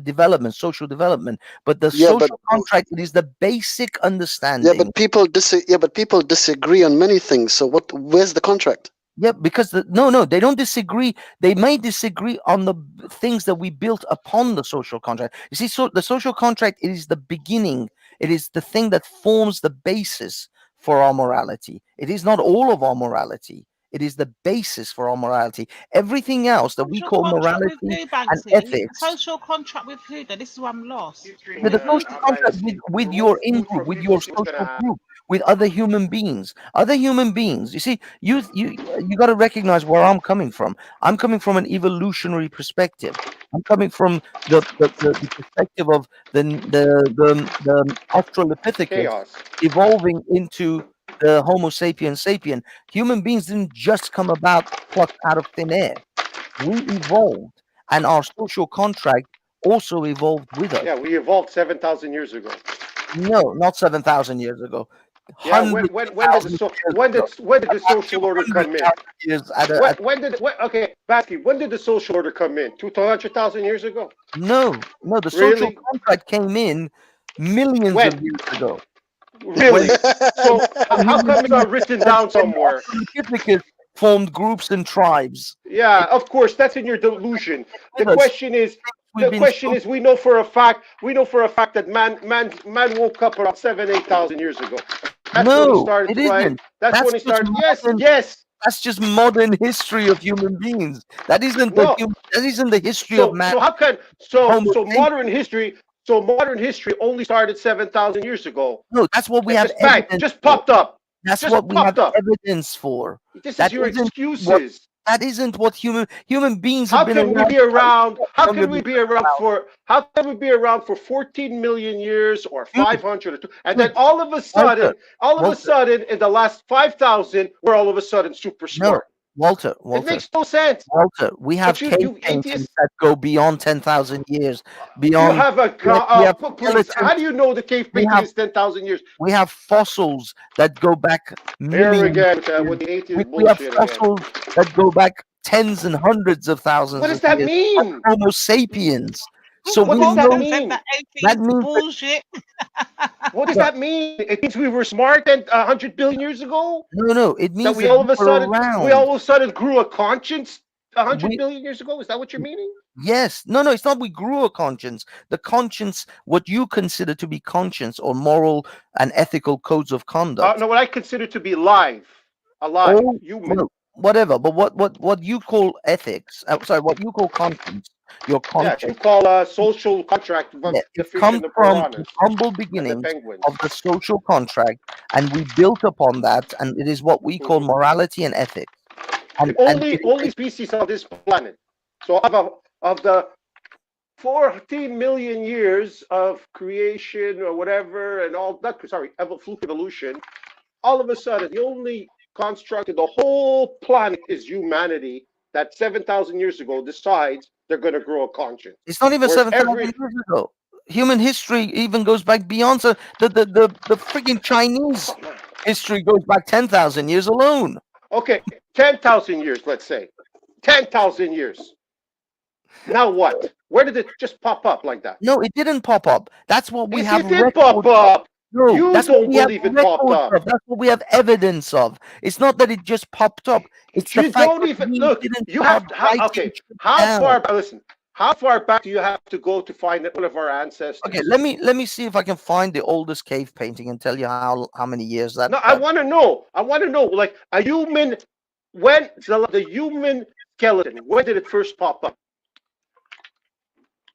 development, social development. But the social contract, it is the basic understanding. Yeah, but people disagree on many things. So where's the contract? Yeah, because no, they don't disagree. They may disagree on the things that we built upon the social contract. You see, so the social contract is the beginning. It is the thing that forms the basis for our morality. It is not all of our morality. It is the basis for our morality. Everything else that we call morality and ethics. Social contract with who? Then this is where I'm lost. The social contract with your in-group, with your social group, with other human beings. Other human beings. You see, you got to recognize where I'm coming from. I'm coming from an evolutionary perspective. I'm coming from the perspective of the Australopithecus evolving into the Homo sapiens sapien. Human beings didn't just come about plucked out of thin air. We evolved, and our social contract also evolved with us. Yeah, we evolved 7,000 years ago. No, not 7,000 years ago. Yeah, when did the social order come in? Okay, Basky, when did the social order come in? 200,000 years ago? No, the social contract came in millions of years ago. Really? So how come it's not written down somewhere? Formed groups and tribes. Yeah, of course, that's in your delusion. The question is, we know for a fact that man woke up around 7,000-8,000 years ago. That's when he started flying. That's when he started. Yes. That's just modern history of human beings. That isn't the history of man. So how can modern history? So modern history only started 7,000 years ago. No, that's what we have. Just popped up. That's what we have evidence for. This is your excuses. That isn't what human beings have been around. How can we be around for 14 million years or 500 and then all of a sudden in the last 5,000 we're all of a sudden super smart. Walter. It makes no sense. Walter, we have cave paintings that go beyond 10,000 years. Beyond. You have how do you know the cave painting is 10,000 years? We have fossils that go back millions. Again, with the atheist we have fossils that go back tens and hundreds of thousands. What does that mean? Homo sapiens. So what does that mean? That means bullshit. What does that mean? It means we were smart 100 billion years ago? No. It means that we all of a sudden grew a conscience 100 billion years ago. Is that what you're meaning? Yes. No. It's not. We grew a conscience. The conscience, what you consider to be conscience or moral and ethical codes of conduct. No, what I consider to be alive, human. No, whatever. But what you call ethics? What you call conscience. Your conscience. Yeah, you call social contract. It comes from the humble beginning of the social contract, and we built upon that, and it is what we call morality and ethics. And only species on this planet. So of the 14 million years of creation or whatever, and all that, fluke evolution, all of a sudden the only construct of the whole planet is humanity. That 7,000 years ago decides they're going to grow a conscience. It's not even 7,000 years ago. Human history even goes back beyond. So the freaking Chinese history goes back 10,000 years alone. Okay, 10,000 years, let's say. 10,000 years. Now what? Where did it just pop up like that? No, it didn't pop up. That's what we have. It did pop up. No, You that's what don't we have believe it popped records up. of. That's what we have evidence of. It's not that it just popped up. It's the You fact don't that even we look. didn't You start have to. writing Okay, shit how down. far? Listen. How far back do you have to go to find one of our ancestors? Okay, let me see if I can find the oldest cave painting and tell you how many years that. No, I want to know. I want to know, like a human. When the human skeleton? When did it first pop up?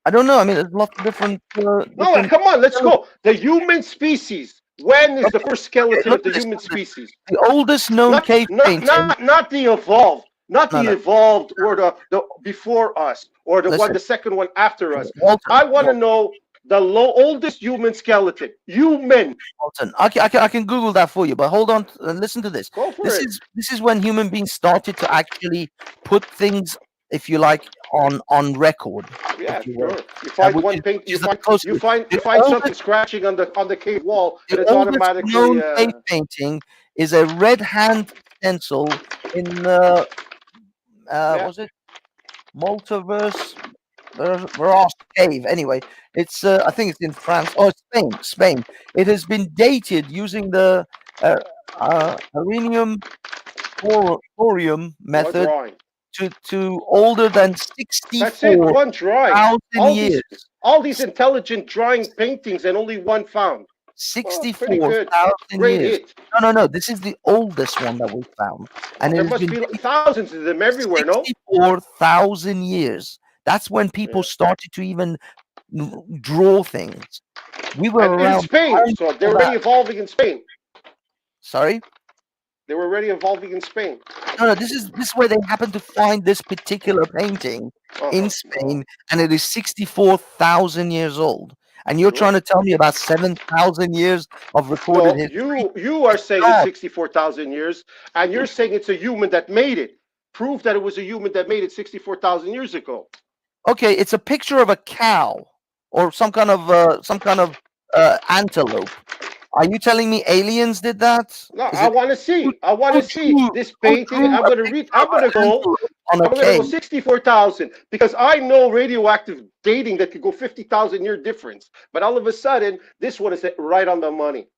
I don't know. I mean, there's lots of different. No, come on, let's go. The human species. When is the first skeleton of the human species? The oldest known cave painting. Not the evolved. Not No, the no. evolved or the before us or the Listen. the second one after us. Walter, I want to know the oldest human skeleton. Human. Walton, I can Google that for you, but hold on and listen to this. Go for This it. is when human beings started to actually put things, if you like, on record. Yeah, if you will. sure. You find which one is- thing. which You is the find closest- something scratching on the cave wall, and The it's oldest automatically. known cave painting is a red hand stencil in was it Multiverse Verras cave? Anyway, it's I think it's in France. Oh, Spain. It has been dated using the Arenium thorium method drawing. to older than That's it. One drawing. 64,000 years. All these intelligent drawing paintings, and only one found. Pretty good. 64,000 Great years. hit. No. This is the oldest one that we found, and There it has must been be thousands of them everywhere. No. 64,000 years. That's when people started to even draw things. We were And in around. Spain, so they're already evolving in Spain. Sorry. They were already evolving in Spain. No. This is where they happen to find this particular painting in Spain, and it is 64,000 years old. And you're trying to tell me about 7,000 years of recorded No, history? you are saying it's 64,000 years, and you're saying it's a human that made it. Prove that it was a human that made it 64,000 years ago. Okay, it's a picture of a cow or some kind of antelope. Are you telling me aliens did that? No, I want to see. I want to see this painting. I'm going to read. I'm going to go. I'm going to go 64,000 because I know radioactive dating that could go 50,000 year difference. But all of a sudden, this one is right on the money.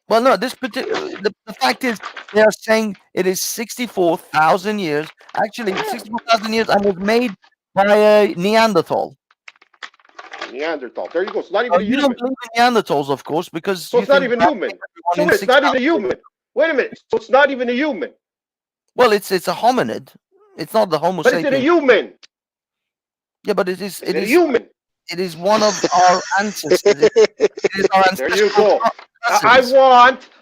Well, no. This particular the fact is they are saying it is 64,000 years. Actually, 64,000 years, and was made by a Neanderthal. Neanderthal. There you go. It's not even a You human. don't believe in Neanderthals, of course, because So you it's not think even that human. everyone So in it's not even a 6,000 human. Wait a minute. So it's not even a human. Well, it's a hominid. It's not the Homo But sapiens. is it a human? Yeah, but it is. It is a human. It is one of our ancestors. It is our There you go. cousins.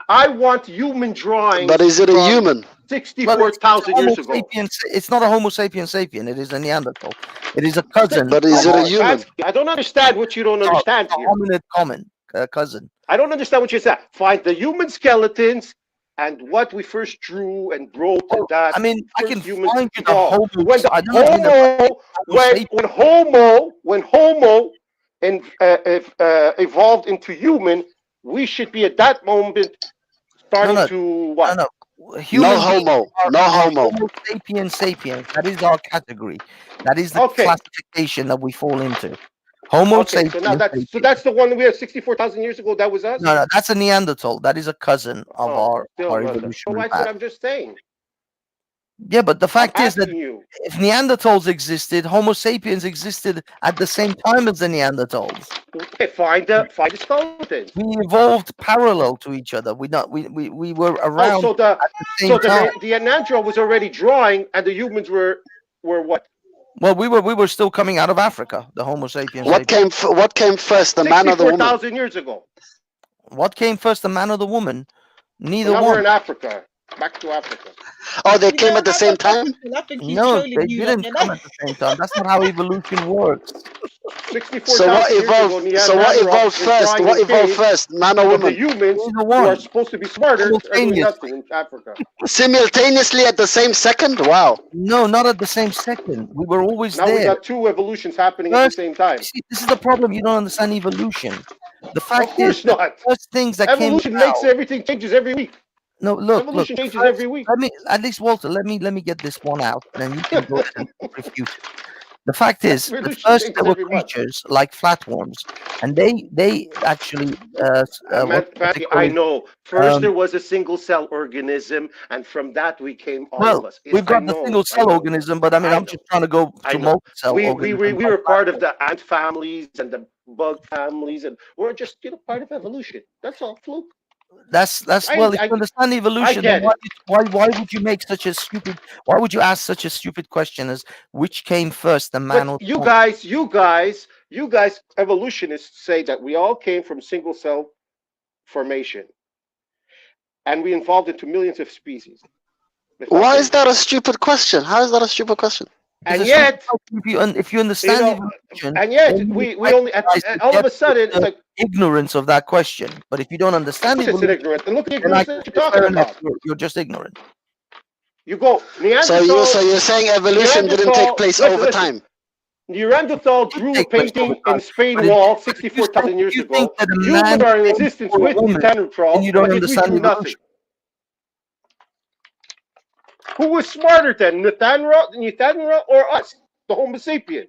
I want human drawings. But is it a from human? 64,000 years ago. It's not a Homo sapien sapien. It is a Neanderthal. It is a cousin. But is it a human? I don't understand what you don't understand here. Hominid common cousin. I don't understand what you said. Find the human skeletons and what we first drew and wrote and that. I mean, I can human find you the evolved. Homo. When the I don't mean the when Homo evolved into human, we should be at that moment starting to what? No. Human No homo. beings are No homo. Homo sapien sapiens. That is our category. That is the classification that we fall into. Homo Okay, sapiens. so that's the one we had 64,000 years ago. That was us. No, that's a Neanderthal. That is a cousin of our So evolutionary that's what path. I'm just saying. Yeah, but the fact is that asking you. if Neanderthals existed, Homo sapiens existed at the same time as the Neanderthals. Okay, find the skeletons. We evolved parallel to each other. We were around so at the same time. the Neanderthal was already drawing, and the humans were what? Well, we were still coming out of Africa. The Homo sapiens. What came first, the man or the woman? 64,000 years ago. What came first, the man or the woman? Neither Now we're one. in Africa. Back to Africa. Oh, they came at the same time? No, they didn't come at the same time. That's not how evolution works. 64,000 So what years ago, evolved? So what Neanderthal evolved was first? drawing What in evolved caves, first, man or but the woman? humans who are supposed to be smarter are doing nothing in Africa. Simultaneously at the same second? Wow. No, not at the same second. We were always Now there. we got two evolutions happening at the same time. See, this is the problem. You don't understand evolution. The fact is, course not. the first things that Evolution came makes out. everything changes every week. No, look. Evolution changes first- every week. Let me, at least, Walter. Let me get this one out, and then you can go and refute it. The fact is, the Evolution first takes there were every month. creatures like flatworms, and they actually Matthew, I know. First, there was a single cell organism, and from that we came, all of well, us. we've I got the know, single I cell know. organism, but I mean, I'm just trying to go I to know. multi-cell We organisms. were part of the ant families and the bug families, and we're just part of evolution. That's all. Fluke. That's well, if you understand evolution, then get why would you make such a stupid? Why would you ask such a stupid question as which came first, the man or But you guys, evolutionists say that we all came from single cell formation, and we evolved into millions of species. Why is that a stupid question? How is that a stupid question? And yet, if you understand evolution, and yet we only all of a sudden it's like ignorance of that question. But if you don't understand it's evolution, ignorant. And look at the then ignorance that you're talking about. You're just ignorant. You go Neanderthal. So you're saying evolution didn't take place over time? Neanderthal drew a painting in Spain wall 64,000 years ago. Humans are in existence with Neanderthal, and you don't but understand we do nothing. Who was smarter then, Neanderthal or us, the Homo sapien?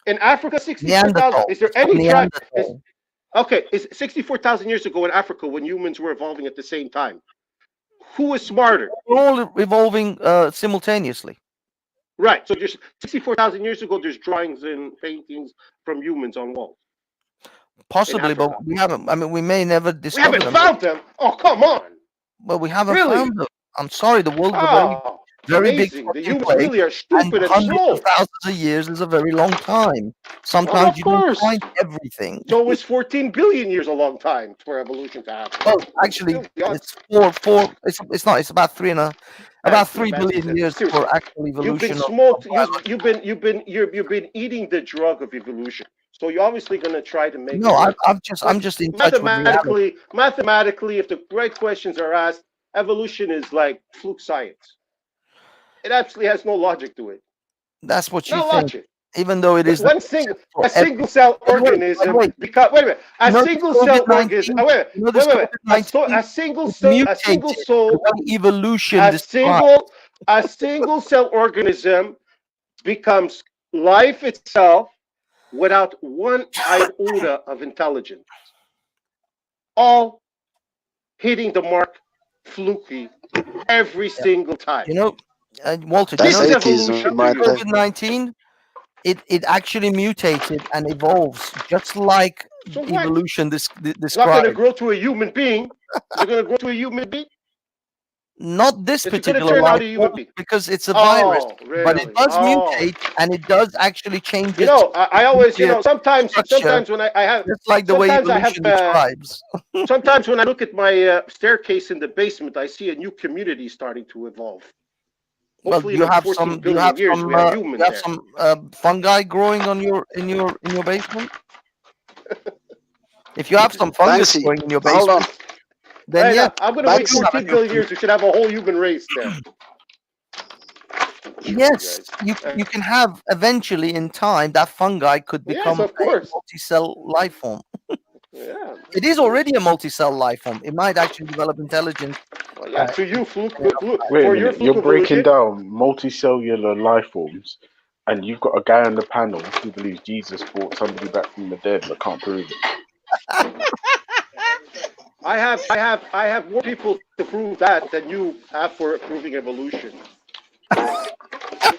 In Africa, 64,000. Is there any tribe? Okay, it's 64,000 years ago in Africa when humans were evolving at the same time. Who was smarter? We're all evolving simultaneously. Right. So just 64,000 years ago, there's drawings and paintings from humans on walls. Possibly, but we haven't. I mean, we may never We discover haven't them. found them. Oh, come on. Well, we haven't Really? found them. I'm sorry, the world's a very big amazing. The fucking humans place, really are stupid and hundreds slow. of thousands of years is a very long time. Well, Sometimes of you don't course. find everything. So is 14 billion years a long time for evolution to happen? Well, actually, it's four. It's not. It's about about 3 billion years for actual You've evolution. been of smoked. biology. You've been eating the drug of evolution. So you're obviously going to try to make. No, it work. I'm just in touch with reality. Mathematically, if the right questions are asked, evolution is like fluke science. It absolutely has no logic to it. That's what you No think. logic. Even though it is a single cell organism. Because wait a minute, a single cell organism. Wait a minute. A single soul. Evolution. A single cell organism becomes life itself without one iota of intelligence. All hitting the mark fluky every single time. You know, Walter, This is evolution. COVID-19, it actually mutated and evolves just like evolution It's described. not going to grow to a human being. Is it going to grow to a human being? Not this It's gonna particular turn out life a human form, being. because it's a virus, Oh, but really? it does mutate and it does actually change. You know, I always, sometimes structure, when I have, just like the way sometimes I have, evolution describes. sometimes when I look at my staircase in the basement, I see a new community starting to evolve. Well, Hopefully, you in have 14 some. billion years, we have humans there. Some fungi growing on in your basement. If you have some fungus growing in your Hold on. basement, then yeah, I'm going to wait 14 billion years. We should have a whole human race there. Yes, you can have eventually in time that fungi could become of course. a multi-cell life form. Yeah. It is already a multi-cell life form. It might actually develop intelligence. Well, yeah, to you, Fluke. Wait a minute, you're breaking down multicellular life forms, and you've got a guy on the panel who believes Jesus brought somebody back from the dead but can't prove it. I have more people to prove that than you have for proving evolution.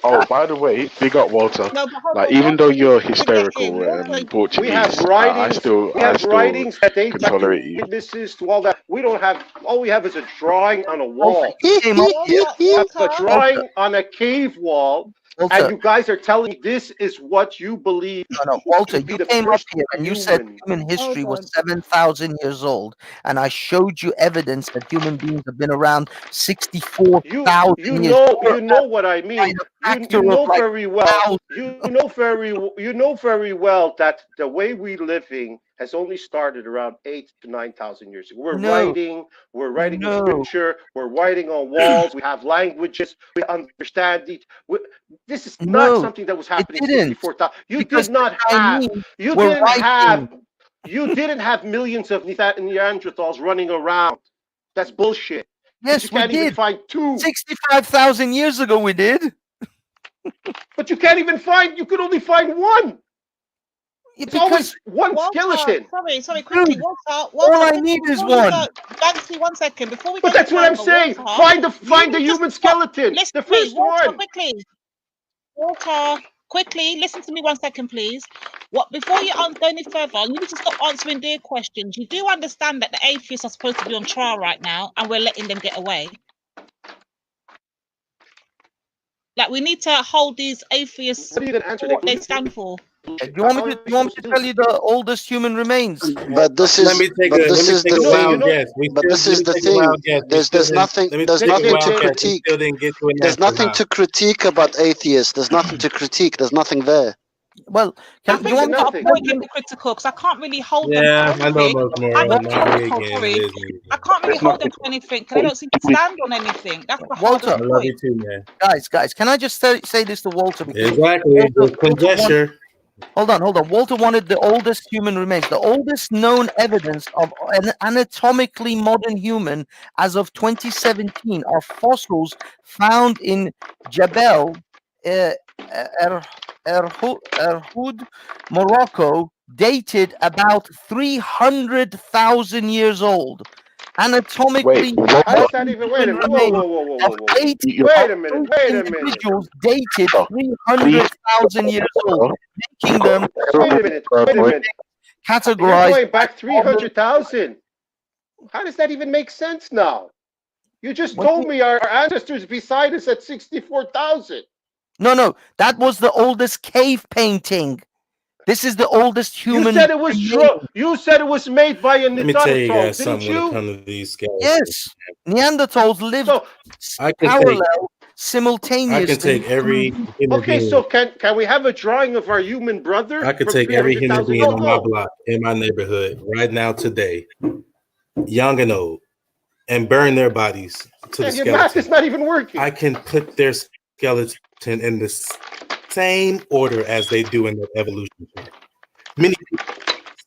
Oh, by the way, big up Walter. No, but hold Like, on, even though Walter, you're you hysterical Portuguese, We have I writings. still Writings that date can back to tolerate you. witnesses to all that. We don't have. All we have is a drawing on a wall. Walter, A drawing on a cave wall. Walter. And you guys are telling me this is what you believe. No, Walter, be you the came up first here and you said human. human history Hold was 7,000 years old, and I showed you evidence that human beings have been around 64,000 You years. know what I mean. You know very well. You know very well that the way we're living has only started around 8,000 to 9,000 years ago. We're writing in scripture. We're writing on walls. We have languages. We understand it. This is not something that was happening 64,000. You did not have. You didn't have millions of Neanderthals running around. That's bullshit. Yes, you we can't even did. find two. 65,000 years ago, we did. But you can't even find. You could only find one. It's always one Walter, skeleton. sorry, quickly, Dude, Walter, all I quickly, need is before you one. go, Banksy, 1 second, before we But go that's what I'm further, saying. Walter, Find the you human just stop. skeleton. Listen The to me, first Walter, one. quickly. Walter, quickly, listen to me 1 second, please. What before you go any further, you need to stop answering their questions. You do understand that the atheists are supposed to be on trial right now, and we're letting them get away. Like, we need to hold these atheists What are you gonna answer for that what they question? stand for. Do you want me to tell you the oldest human remains? But this is, Let me take but a this is the wild thing. guess. But this is the Let me take a thing. wild guess. There's nothing. Let me There's take a nothing wild to guess. We critique. still didn't get to an There's answer. nothing How? to critique about atheists. There's nothing to critique. There's nothing there. Well, I think it's not a point getting critical because I can't really hold them Yeah, to I know anything. much more. I'm Not not me critical, again. sorry. It is me. I can't really hold them to anything because they don't seem to stand on anything. That's the Walter, hardest I love point. you too, man. Guys, can I just say this to Walter? Because Exactly. Just conjecture. Hold on. Walter wanted the oldest human remains. The oldest known evidence of an anatomically modern human as of 2017 are fossils found in Jebel Erhoud, Morocco, dated about 300,000 years old. Anatomically, How does that even? Wait a minute. Wait a minute. Wait a minute. individuals dated 300,000 years old, making them Wait a minute. Wait a minute. You're categorized. going back 300,000. How does that even make sense now? You just told me our ancestors beside us at 64,000. No, that was the oldest cave painting. This is the oldest human. You said it was You said it was made by a Let me tell you Neanderthal, guys didn't something when it you? comes to these skeletons. Yes, Neanderthals lived I can parallel, I simultaneously. can take every human Okay, being. so can we have a drawing of our human brother? I could from take every human 300,000 being years on my ago? block in my neighborhood right now today, young and old, and burn their bodies to the Yeah, your math skeleton. is not even working. I can put their skeleton in the same order as they do in the evolution chart. Many people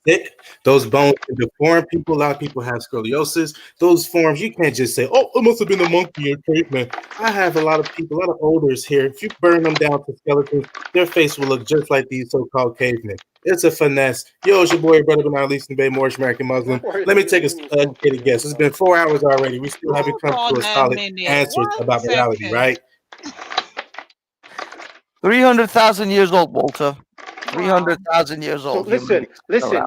sick, those bones can deform people. A lot of people have scoliosis. Those forms, you can't just say, oh, it must have been a monkey or caveman. I have a lot of people, a lot of elders here. If you burn them down to skeletons, their face will look just like these so-called cavemen. It's a finesse. Yo, it's your boy, brother Bernard Leeson Bay, Moorish American Muslim. Let me take a educated guess. It's been 4 hours already. We still haven't come to a solid answer about reality, right? 300,000 years old, Walter. 300,000 years So old. listen.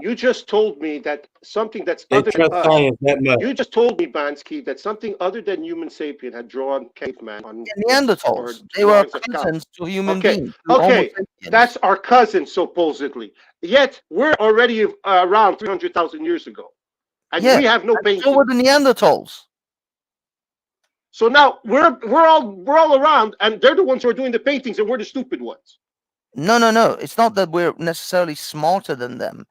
You just told me that something that's They other than trust science that much. You just told me, Bansky, that something other than human sapien had drawn caveman on Neanderthals. They were drawings of cousins to human Okay, beings. to Homo okay, sapiens. that's our cousin supposedly. Yet we're already around 300,000 years ago, and Yeah, we have no and painting. so were the Neanderthals. So now we're all around, and they're the ones who are doing the paintings, and we're the stupid ones. No. It's not that we're necessarily smarter than them.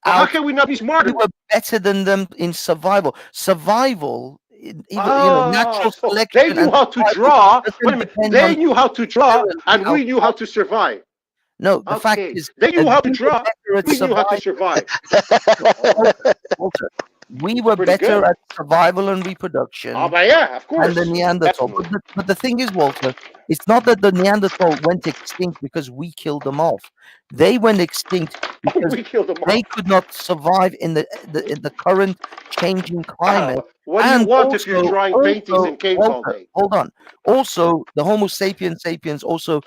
How can we not be smarter? We were better than them in survival. Natural So selection. they knew and how to survival draw. doesn't Wait a minute. depend They on knew how to draw, and we how- knew how to survive. No, the fact Okay. is, They knew that how to we were draw. better at We knew how to survival. survive. Walter, we were Pretty better good. at survival and reproduction Oh, but yeah, of course. than the Neanderthal. But the thing is, Walter, it's not that the Neanderthal went extinct because we killed them off. They went extinct because We killed them they off. could not survive in the current changing climate. What do you And want if you're drawing paintings in caves all Walter, day? hold on. Also, the Homo sapiens also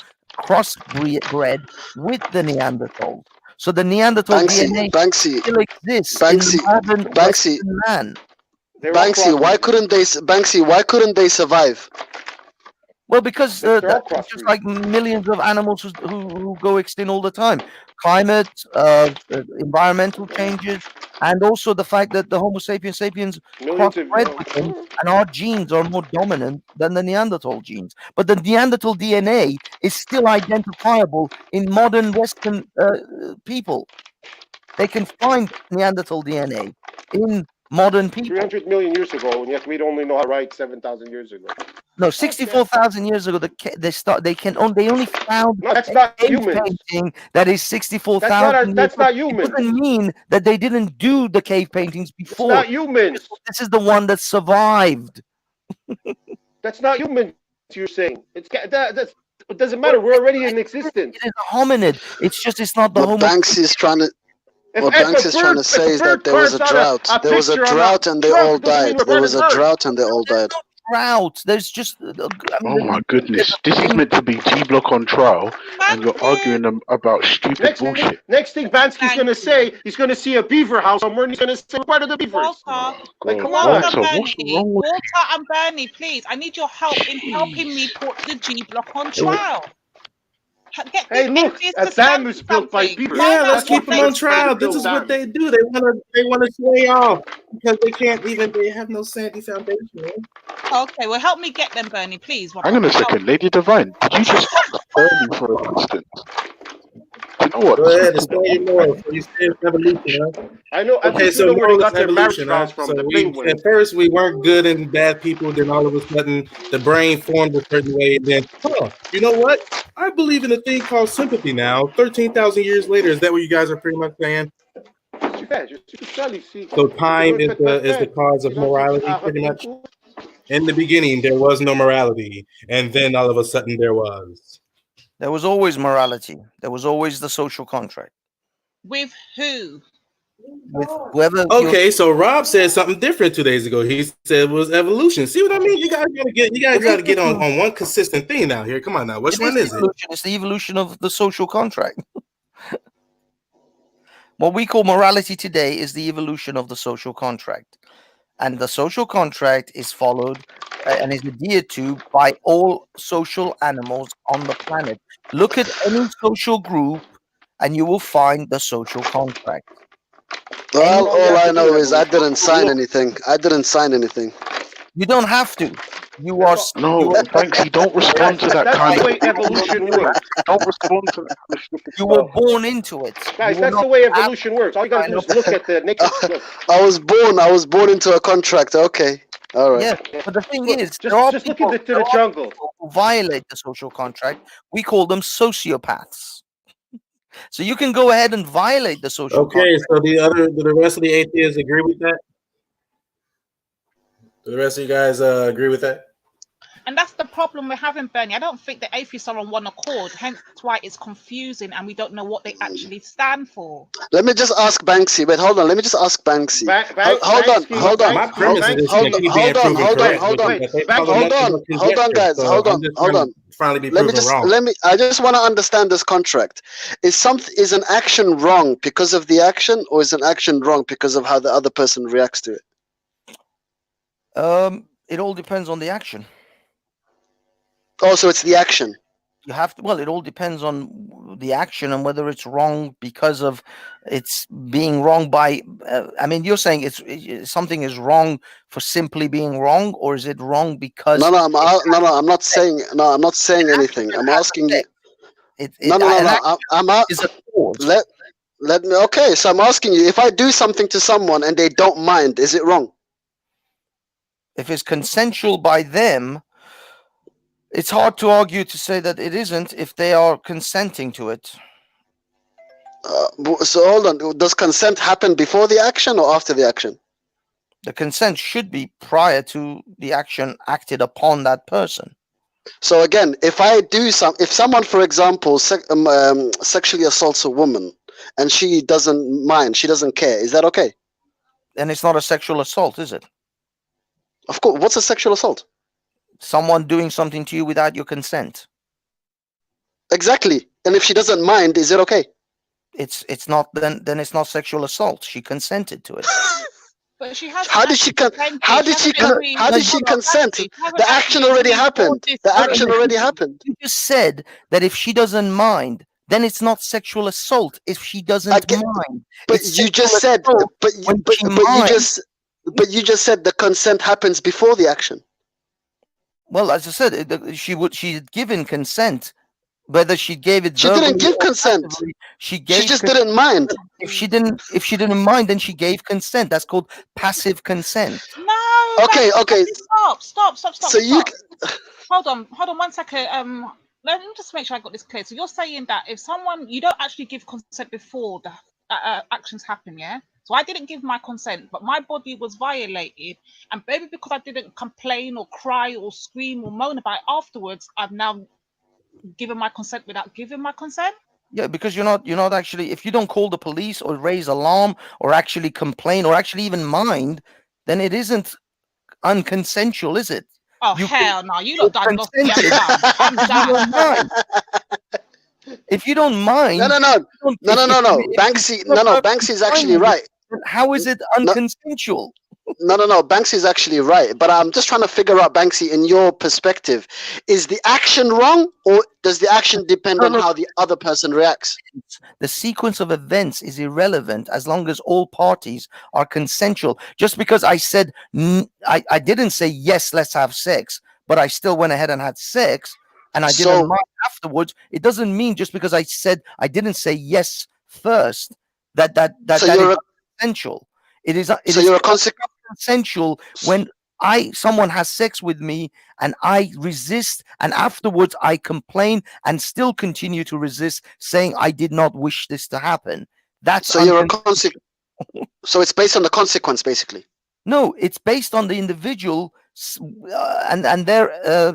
crossbred with the Neanderthals. So the Neanderthal DNA still exists in the modern Western man. Banksy, why couldn't they survive? Well, because just like millions of animals who go extinct all the time, climate, environmental changes, and also the fact that the Homo sapiens crossbred with them, and our genes are more dominant than the Neanderthal genes. But the Neanderthal DNA is still identifiable in modern Western people. They can find Neanderthal DNA in modern people. 300 million years ago, and yet we'd only know how to write 7,000 years ago. No, 64,000 years ago, they only found No, that's not a humans. painting that is 64,000. That's not It humans. doesn't mean that they didn't do the cave paintings before. It's not humans. This is the one that survived. That's not humans. You're saying that's It doesn't matter. We're already in existence. It is a hominid. It's not the What homo. Banksy is trying to If, what if Banks a is trying bird, to say if a is that bird there was carves a out drought. There was a picture on drought and they trunk, all it doesn't mean died. we're There bird was and a bird. drought and they all died. Drought. There's just. I Oh mean, my goodness, this is meant to be G Block on trial, and you're arguing about stupid bullshit. Next thing Bansky's gonna say, he's gonna see a beaver house somewhere, and he's gonna say, "We're part of the beavers." Like, come on. Walter, Walter and Bernie, please, I need your help in helping me put the G Block on trial. Get Hey, these look, atheists a to dam stand was for built by something. beavers. Yeah, let's That's keep what them on they trial. build This is what dams. they do. They want to sway off because they can't even. They have no sandy foundation. Man. Okay, well, help me get them, Bernie, please. Hang on a second, Lady Divine. Did you just ask Bernie for assistance? You know what? Go ahead, explain your moral. So you say it's evolution, huh? I know. At Okay, least so we know where they moral got is their marriage evolution, vows right? from. So The we penguins. at first we weren't good and bad people. Then all of a sudden the brain formed a certain way. And then, you know what? I believe in a thing called sympathy now. 13,000 years later, is that what you guys are pretty much saying? So time is the cause of morality, pretty much. In the beginning, there was no morality, and then all of a sudden there was. There was always morality. There was always the social contract. With who? With whoever. Okay, so Rob said something different 2 days ago. He said it was evolution. See what I mean? You guys gotta get on one consistent thing now. Here, come on now. Which one is it? It's the evolution of the social contract. What we call morality today is the evolution of the social contract. And the social contract is followed and is adhered to by all social animals on the planet. Look at any social group and you will find the social contract. Well, all I know is I didn't sign anything. I didn't sign anything. You don't have to. You are no, Banksy. Don't respond to that kind That's the way of. evolution works. Don't respond to that. You were born into it. Guys, that's the way evolution works. All you gotta do is look at the naked. I was born into a contract. Okay. All right. Yeah, but the thing is, just look into the jungle. Who violate the social contract. We call them sociopaths. So you can go ahead and violate the social contract. So the rest of the atheists agree with that? Do the rest of you guys agree with that? And that's the problem we're having, Bernie. I don't think the atheists are on one accord. Hence why it's confusing and we don't know what they actually stand for. Let me just ask Banksy. Wait, hold on. Let me just ask Banksy. Hold on, guys. Hold on. I just want to understand this contract. Is an action wrong because of the action, or is an action wrong because of how the other person reacts to it? It all depends on the action. Oh, so it's the action. You have to. Well, it all depends on the action and whether it's wrong because of it's being wrong by. I mean, you're saying it's something is wrong for simply being wrong, or is it wrong because? No, I'm not saying. No, I'm not saying anything. I'm asking you. Let me. Okay, so I'm asking you: if I do something to someone and they don't mind, is it wrong? If it's consensual by them. It's hard to argue to say that it isn't if they are consenting to it. So hold on. Does consent happen before the action or after the action? The consent should be prior to the action acted upon that person. So again, if someone, for example, sexually assaults a woman and she doesn't mind, she doesn't care, is that okay? Then it's not a sexual assault, is it? Of course. What's a sexual assault? Someone doing something to you without your consent. Exactly. And if she doesn't mind, is it okay? It's not then it's not sexual assault. She consented to it. But she has. How did she consent? The action already happened. The action already happened. You just said that if she doesn't mind, then it's not sexual assault. If she doesn't mind, but you just said. But you just said the consent happens before the action. Well, as I said, she'd given consent. Whether she gave it, she didn't give consent. She just didn't mind. If she didn't mind, then she gave consent. That's called passive consent. No. Okay. Stop. So you hold on 1 second. Let me just make sure I got this clear. So you're saying that if you don't actually give consent before the actions happen, yeah? So I didn't give my consent, but my body was violated. And maybe because I didn't complain or cry or scream or moan about it afterwards, I've now giving my consent without giving my consent? Yeah, because you're not actually, if you don't call the police or raise alarm or actually complain or actually even mind, then it isn't unconsensual, is it? Oh, You hell no. You lot done lost me. consented. I'm done. I'm You don't done. mind. If you don't mind, No. Banksy, no. Banksy is actually right. How is it unconsensual? No. Banksy is actually right. But I'm just trying to figure out, Banksy, in your perspective, is the action wrong, or does the action depend on how the other person reacts? The sequence of events is irrelevant as long as all parties are consensual. Just because I said, I didn't say, yes, let's have sex, but I still went ahead and had sex, and I didn't mind afterwards, it doesn't mean just because I said, I didn't say yes first, that is consensual. It is consensual when someone has sex with me and I resist, and afterwards I complain and still continue to resist, saying I did not wish this to happen. That's so so it's based on the consequence, basically. No, it's based on the individual and their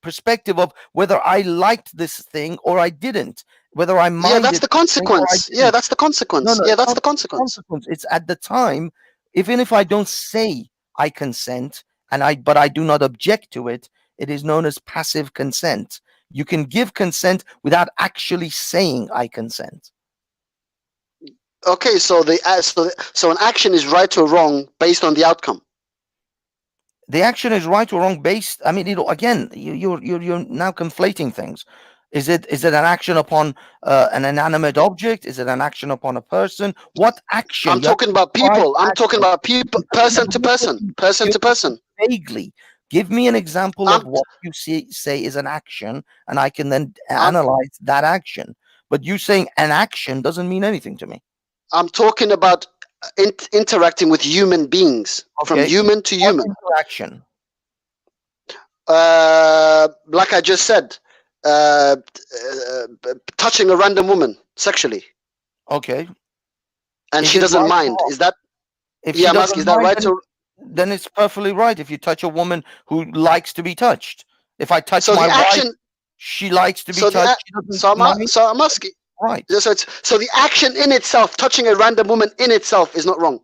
perspective of whether I liked this thing or I didn't. Whether I minded. Yeah, that's the consequence. Yeah, that's the consequence. No, yeah, that's the consequence. It's at the time, even if I don't say I consent but I do not object to it, it is known as passive consent. You can give consent without actually saying I consent. Okay, so so an action is right or wrong based on the outcome. The action is right or wrong based. I mean, again, you're now conflating things. Is it an action upon an inanimate object? Is it an action upon a person? What action? I'm talking about people. I'm talking about people, person to person, person to person. Vaguely, give me an example of what you say is an action, and I can then analyze that action. But you saying an action doesn't mean anything to me. I'm talking about interacting with human beings, from human to human. Interaction. Like I just said, touching a random woman sexually. Okay. And she doesn't mind. Is that? I'm asking, is that right? Then it's perfectly right if you touch a woman who likes to be touched. If I touch my wife, she likes to be touched. So I'm asking. Right. So the action in itself, touching a random woman in itself, is not wrong.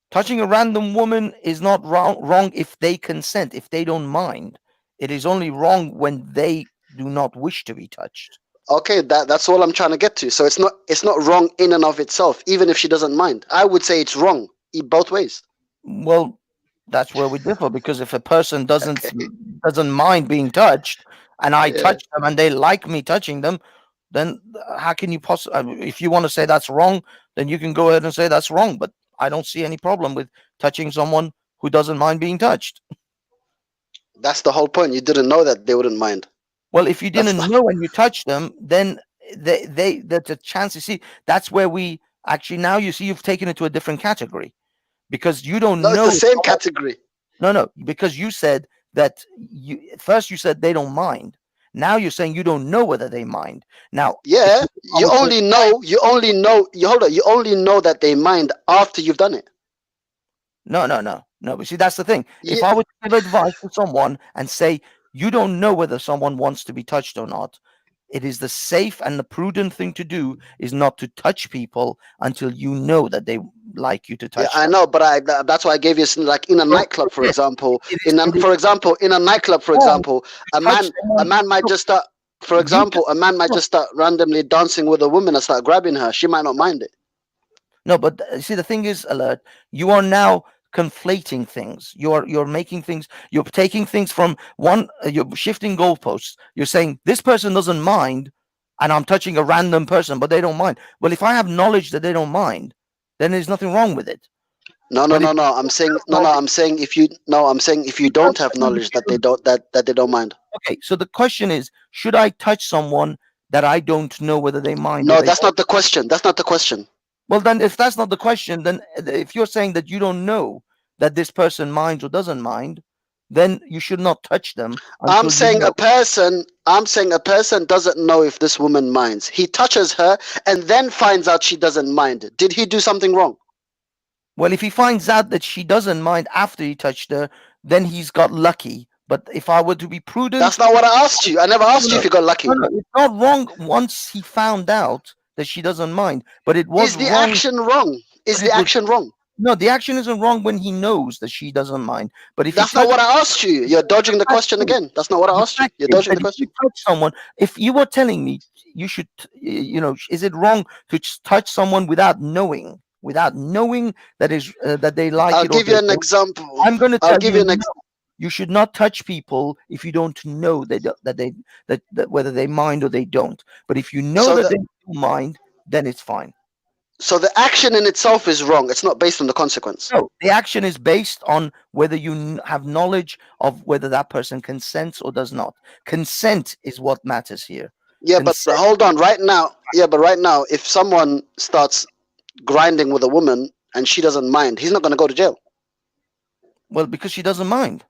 Touching a random woman is not wrong if they consent, if they don't mind. It is only wrong when they do not wish to be touched. Okay, that's all I'm trying to get to. So it's not wrong in and of itself, even if she doesn't mind. I would say it's wrong both ways. Well, that's where we differ, because if a person doesn't mind being touched, and I touch them and they like me touching them, then how can you possibly? If you want to say that's wrong, then you can go ahead and say that's wrong. But I don't see any problem with touching someone who doesn't mind being touched. That's the whole point. You didn't know that they wouldn't mind. Well, if you didn't know when you touch them, then that's a chance. You see, that's where we actually, now you see you've taken it to a different category, because you don't know. It's the same category. No, because you said that first you said they don't mind. Now you're saying you don't know whether they mind. Now, you only know that they mind after you've done it. No. But see, that's the thing. If I would give advice to someone and say, you don't know whether someone wants to be touched or not, it is the safe and the prudent thing to do is not to touch people until you know that they like you to touch them. I know, but that's why I gave you, like, in a nightclub, for example. In a nightclub, for example, a man might just start. For example, a man might just start randomly dancing with a woman and start grabbing her. She might not mind it. No, but see, the thing is, Alert, you are now conflating things. You're making things, you're taking things from one, you're shifting goalposts. You're saying this person doesn't mind and I'm touching a random person, but they don't mind. Well, if I have knowledge that they don't mind, then there's nothing wrong with it. No. I'm saying if you don't have knowledge that they don't mind. Okay, so the question is, should I touch someone that I don't know whether they mind? No, that's not the question. That's not the question. Well, then, if that's not the question, then if you're saying that you don't know that this person minds or doesn't mind, then you should not touch them. I'm saying a person doesn't know if this woman minds. He touches her and then finds out she doesn't mind. Did he do something wrong? Well, if he finds out that she doesn't mind after he touched her, then he's got lucky. But if I were to be prudent, That's not what I asked you. I never asked you if you got lucky. No, it's not wrong once he found out that she doesn't mind. But it was Is the wrong. action wrong? Is the action wrong? No, the action isn't wrong when he knows that she doesn't mind. But if That's not what I asked you. You're dodging the question again. That's not what I asked you. You're dodging the question. If you touch someone, if you were telling me you should, is it wrong to touch someone without knowing that is that they like I'll it? give you an example. I'm going to tell I'll give you an you should not touch people if you don't know that whether they mind or they don't. But if you know that they do mind, then it's fine. So the action in itself is wrong. It's not based on the consequence. No, the action is based on whether you have knowledge of whether that person consents or does not. Consent is what matters here. Yeah, but hold on. Right now, if someone starts grinding with a woman and she doesn't mind, he's not going to go to jail. Well, because she doesn't mind.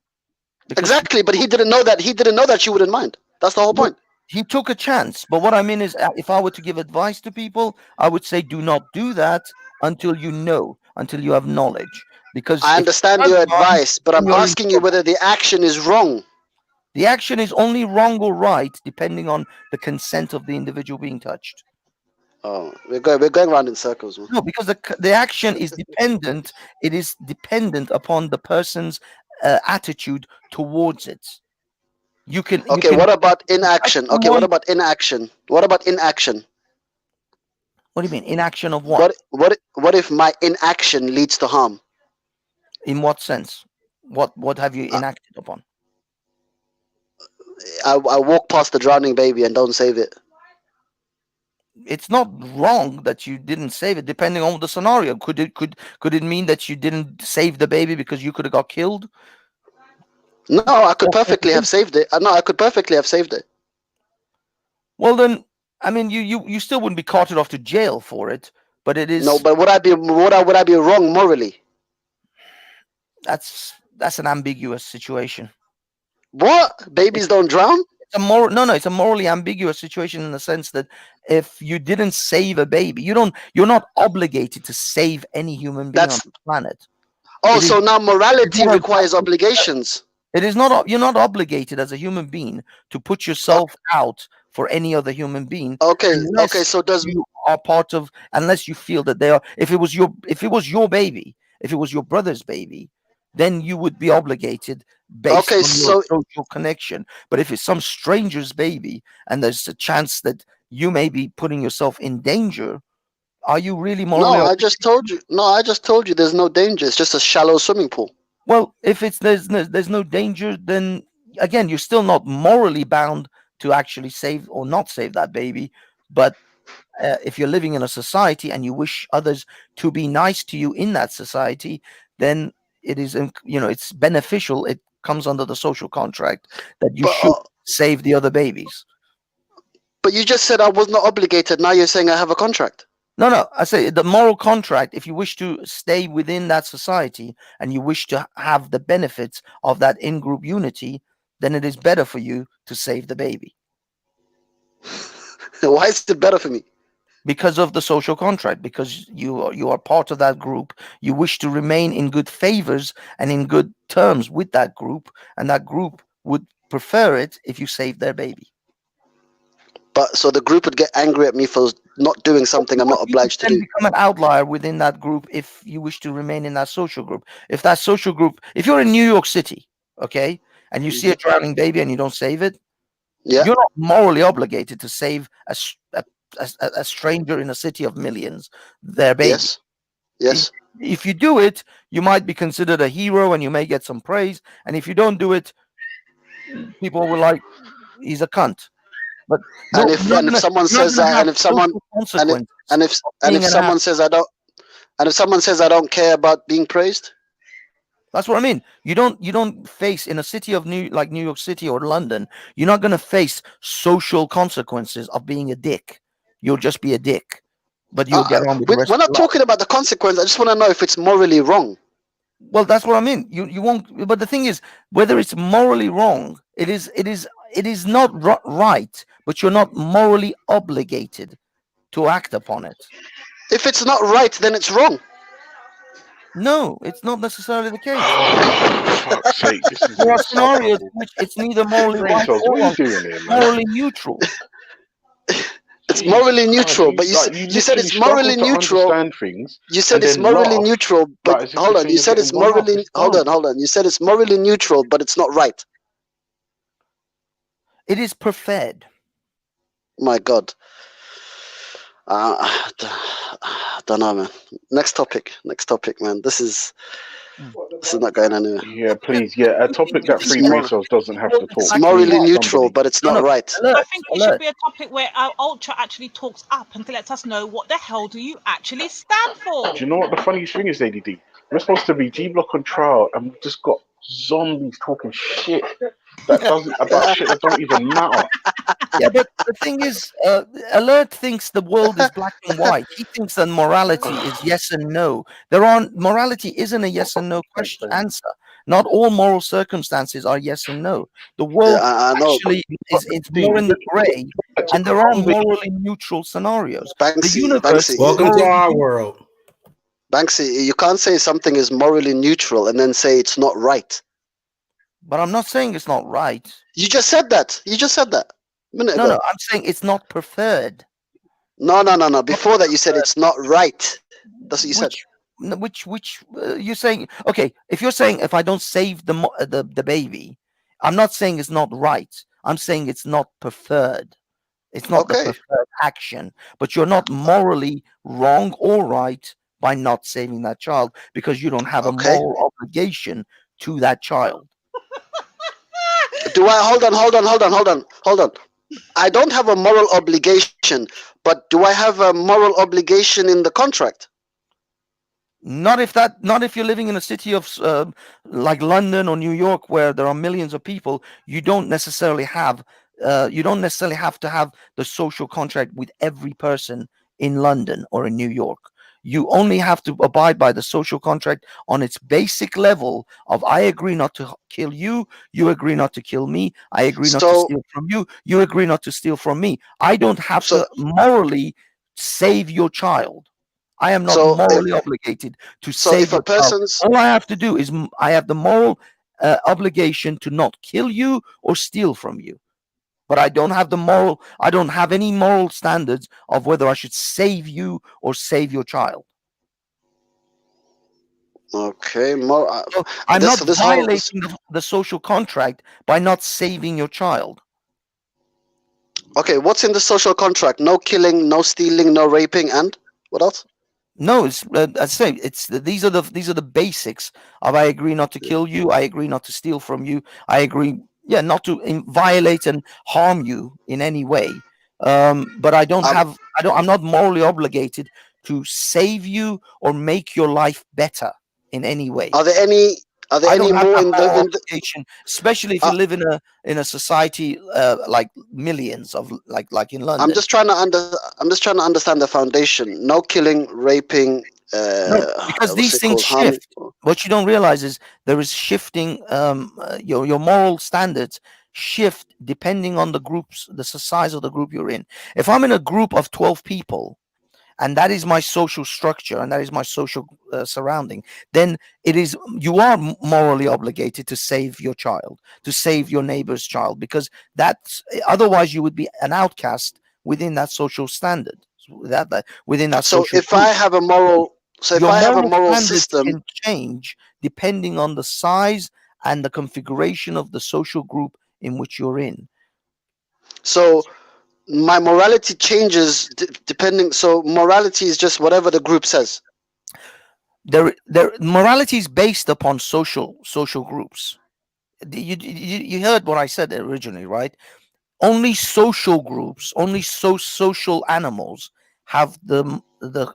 Exactly, but he didn't know that. He didn't know that she wouldn't mind. That's the whole point. He took a chance. But what I mean is, if I were to give advice to people, I would say do not do that until you know, until you have knowledge. Because I understand your advice, but I'm asking you whether the action is wrong. The action is only wrong or right depending on the consent of the individual being touched. Oh, we're going around in circles, man. No, because the action is dependent. It is dependent upon the person's attitude towards it. You can. Okay, what about inaction? Okay, what about inaction? What about inaction? What do you mean inaction of what? What if my inaction leads to harm? In what sense? What have you enacted upon? I walk past the drowning baby and don't save it. It's not wrong that you didn't save it, depending on the scenario. Could it mean that you didn't save the baby because you could have got killed? No, I could perfectly have saved it. No, I could perfectly have saved it. Well, then, I mean, you still wouldn't be carted off to jail for it, but it is. No, but would I be wrong morally? That's an ambiguous situation. What? Babies don't drown? It's a morally ambiguous situation in the sense that if you didn't save a baby, you're not obligated to save any human being on the planet. Oh, so now morality requires obligations. It is not. You're not obligated as a human being to put yourself out for any other human being. Okay. So does you are part of, unless you feel that they are. If it was your baby, if it was your brother's baby, then you would be obligated based on your social connection. But if it's some stranger's baby and there's a chance that you may be putting yourself in danger, are you really morally? No, I just told you. No, I just told you there's no danger. It's just a shallow swimming pool. Well, if there's no danger, then again, you're still not morally bound to actually save or not save that baby. But if you're living in a society and you wish others to be nice to you in that society, then it is, it's beneficial. It comes under the social contract that you should save the other babies. But you just said I was not obligated. Now you're saying I have a contract. No, I say the moral contract, if you wish to stay within that society and you wish to have the benefits of that in-group unity, then it is better for you to save the baby. Why is it better for me? Because of the social contract, because you are part of that group. You wish to remain in good favors and in good terms with that group, and that group would prefer it if you saved their baby. But so the group would get angry at me for not doing something I'm not obliged to do. Become an outlier within that group if you wish to remain in that social group. If that social group, if you're in New York City, okay, and you see a drowning baby and you don't save it, you're not morally obligated to save a stranger in a city of millions their baby. Yes. If you do it, you might be considered a hero and you may get some praise. And if you don't do it, people will like, he's a cunt. But if someone says I don't care about being praised, that's what I mean. You don't face in a city of like New York City or London. You're not going to face social consequences of being a dick. You'll just be a dick, but you'll get on with the rest. We're not talking about the consequence. I just want to know if it's morally wrong. Well, that's what I mean. You won't. But the thing is, whether it's morally wrong, it is not right. But you're not morally obligated to act upon it. If it's not right, then it's wrong. No, it's not necessarily the case. Fuck's sake, this is There are insufferable. scenarios in which it's neither morally Brain right cells, or what are you wrong. doing here, man? Morally neutral. It's morally God, neutral, you, but like, you you said literally it's struggle morally to neutral. understand things You said and it's then morally laugh, neutral, like but as if to hold say on. You you're said it's getting one up. morally. It's Hold dumb. on, hold on. You said it's morally neutral, but it's not right. It is preferred. My God. Don't know, man. Next topic, man. This is not going anywhere. Yeah, please. Yeah, a topic that It's free brain cells doesn't have to It's talk. morally Please, neutral, somebody. but it's not right. I think it should be a topic where our Ultra actually talks up and lets us know what the hell do you actually stand for. Do you know what the funniest thing is, ADD? We're supposed to be G Block on trial, and we've just got zombies talking shit that doesn't about shit that don't even matter. Yeah, but the thing is, Alert thinks the world is black and white. He thinks that morality is yes and no. Morality isn't a yes and no question answer. Not all moral circumstances are yes and no. The world I know. actually is more in the gray, and there are morally neutral scenarios. The Banksy, universe is Welcome to morally our world. Banksy, you can't say something is morally neutral and then say it's not right. But I'm not saying it's not right. You just said that. A minute No, ago. I'm saying it's not preferred. No. Before that, you said it's not right. That's what you said. Which you're saying? Okay, if you're saying if I don't save the baby, I'm not saying it's not right. I'm saying it's not preferred. It's not the preferred action. But you're not morally wrong or right by not saving that child because you don't have a moral obligation to that child. Do I hold on? I don't have a moral obligation, but do I have a moral obligation in the contract? Not if you're living in a city of like London or New York where there are millions of people. You don't necessarily have to have the social contract with every person in London or in New York. You only have to abide by the social contract on its basic level of I agree not to kill you, you agree not to kill me, I agree not to steal from you, you agree not to steal from me. I don't have to morally save your child. I am not morally obligated to save your child. All I have to do is I have the moral obligation to not kill you or steal from you. But I don't have any moral standards of whether I should save you or save your child. Okay, So I'm not violating the social contract by not saving your child. Okay, what's in the social contract? No killing, no stealing, no raping, and what else? No, it's I say these are the basics of I agree not to kill you, I agree not to steal from you, I agree not to violate and harm you in any way. But I'm not morally obligated to save you or make your life better in any way. Are there any more in the obligation, especially if you live in a society like millions of like in London? I'm just trying to understand the foundation. No killing, raping. Because these things shift. What you don't realize is there is shifting. Your moral standards shift depending on the size of the group you're in. If I'm in a group of 12 people, and that is my social structure, and that is my social surrounding, then you are morally obligated to save your child, to save your neighbor's child, because otherwise you would be an outcast within that social standard. Within that social if I have a moral, system, can change depending on the size and the configuration of the social group in which you're in. So my morality changes depending. So morality is just whatever the group says. Morality is based upon social groups. You heard what I said originally, right? Only social groups, only social animals have the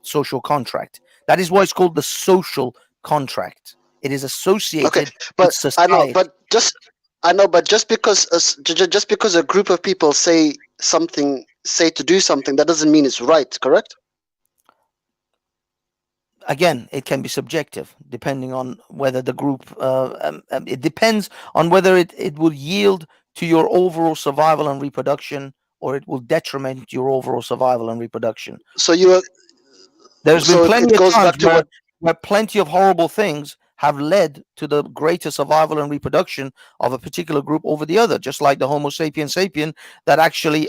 social contract. That is why it's called the social contract. It is associated with society. I know, but just because a group of people say to do something, that doesn't mean it's right, correct? Again, it can be subjective, depending on whether the group. It depends on whether it will yield to your overall survival and reproduction, or it will detriment your overall survival and reproduction. So there's been plenty of times where where plenty of horrible things have led to the greater survival and reproduction of a particular group over the other, just like the Homo sapien sapien that actually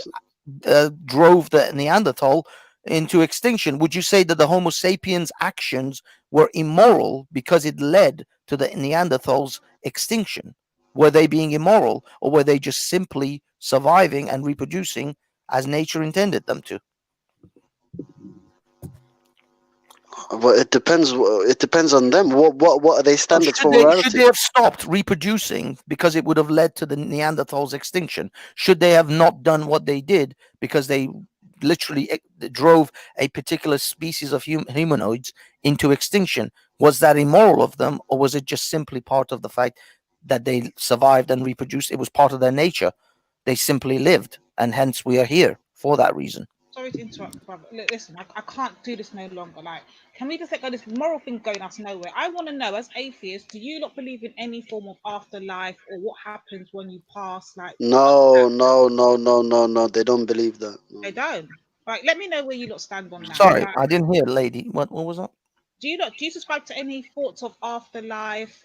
drove the Neanderthal into extinction. Would you say that the Homo sapiens actions were immoral because it led to the Neanderthals extinction? Were they being immoral, or were they just simply surviving and reproducing as nature intended them to? Well, it depends. It depends on them. What are they standards for Should morality? they have stopped reproducing because it would have led to the Neanderthals' extinction? Should they have not done what they did because they literally drove a particular species of humanoids into extinction? Was that immoral of them, or was it just simply part of the fact that they survived and reproduced? It was part of their nature. They simply lived, and hence we are here for that reason. Sorry to interrupt, brother. Listen, I can't do this no longer. Like, can we just let go this moral thing going us nowhere? I want to know, as atheists, do you not believe in any form of afterlife or what happens when you pass? Like, No. They don't believe that. No. they don't. Like, let me know where you lot stand on that. Sorry, Like, I didn't hear, lady. What was that? do you subscribe to any thoughts of afterlife?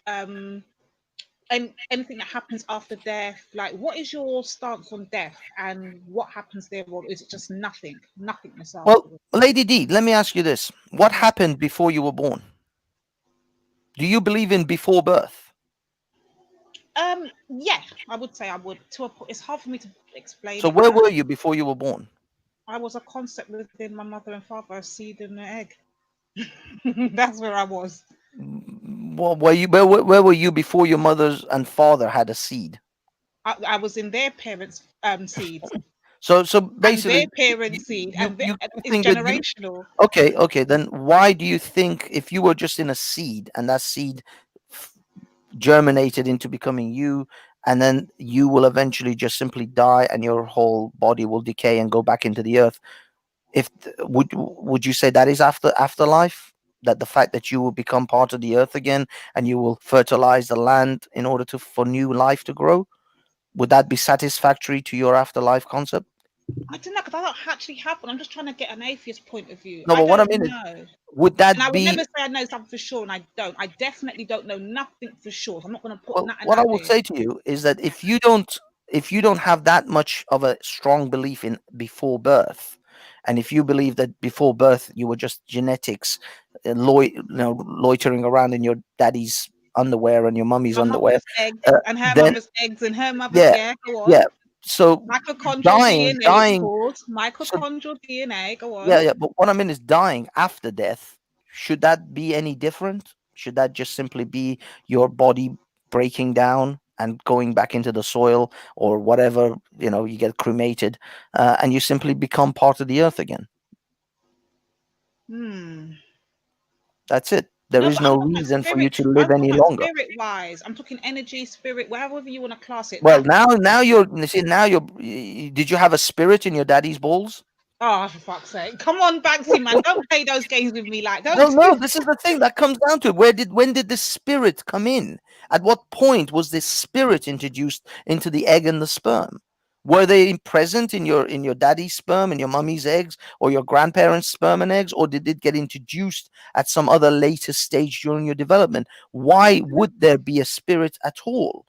And anything that happens after death? Like, what is your stance on death and what happens there, or is it just nothingness afterwards? Well, Lady D, let me ask you this: what happened before you were born? Do you believe in before birth? Yeah, I would say I would. It's hard for me to explain. So where were you before you were born? I was a concept within my mother and father, a seed and an egg. That's where I was. Well, where were you before your mother and father had a seed? I was in their parents' seed. So basically, and their parents' seed, and it's generational. Okay. Then why do you think, if you were just in a seed and that seed germinated into becoming you, and then you will eventually just simply die and your whole body will decay and go back into the earth, would you say that is afterlife? That the fact that you will become part of the earth again and you will fertilize the land in order for new life to grow? Would that be satisfactory to your afterlife concept? I don't know, because I don't actually have one. I'm just trying to get an atheist point of view. No, but what I mean is, would that and I would be? never say I know something for sure, and I don't. I definitely don't know nothing for sure. So I'm not going to put nothing. What I will say to you is that if you don't have that much of a strong belief in before birth, and if you believe that before birth you were just genetics, loitering around in your daddy's underwear and your mummy's underwear, eggs, and her then, mother's eggs and her mother's go on. Yeah. So mitochondrial DNA, mitochondrial DNA, go on. Yeah. But what I mean is, dying after death, should that be any different? Should that just simply be your body breaking down and going back into the soil or whatever? You get cremated, and you simply become part of the earth again. That's it. There is no reason for you to live any longer. Spirit-wise, I'm talking energy, spirit, whatever you want to class it. Well, now you're. Did you have a spirit in your daddy's balls? Oh, for fuck's sake! Come on, Banksy man, don't play those games with me. Like, no. This is the thing that comes down to it. When did the spirit come in? At what point was this spirit introduced into the egg and the sperm? Were they present in your daddy's sperm and your mummy's eggs, or your grandparents' sperm and eggs, or did it get introduced at some other later stage during your development? Why would there be a spirit at all?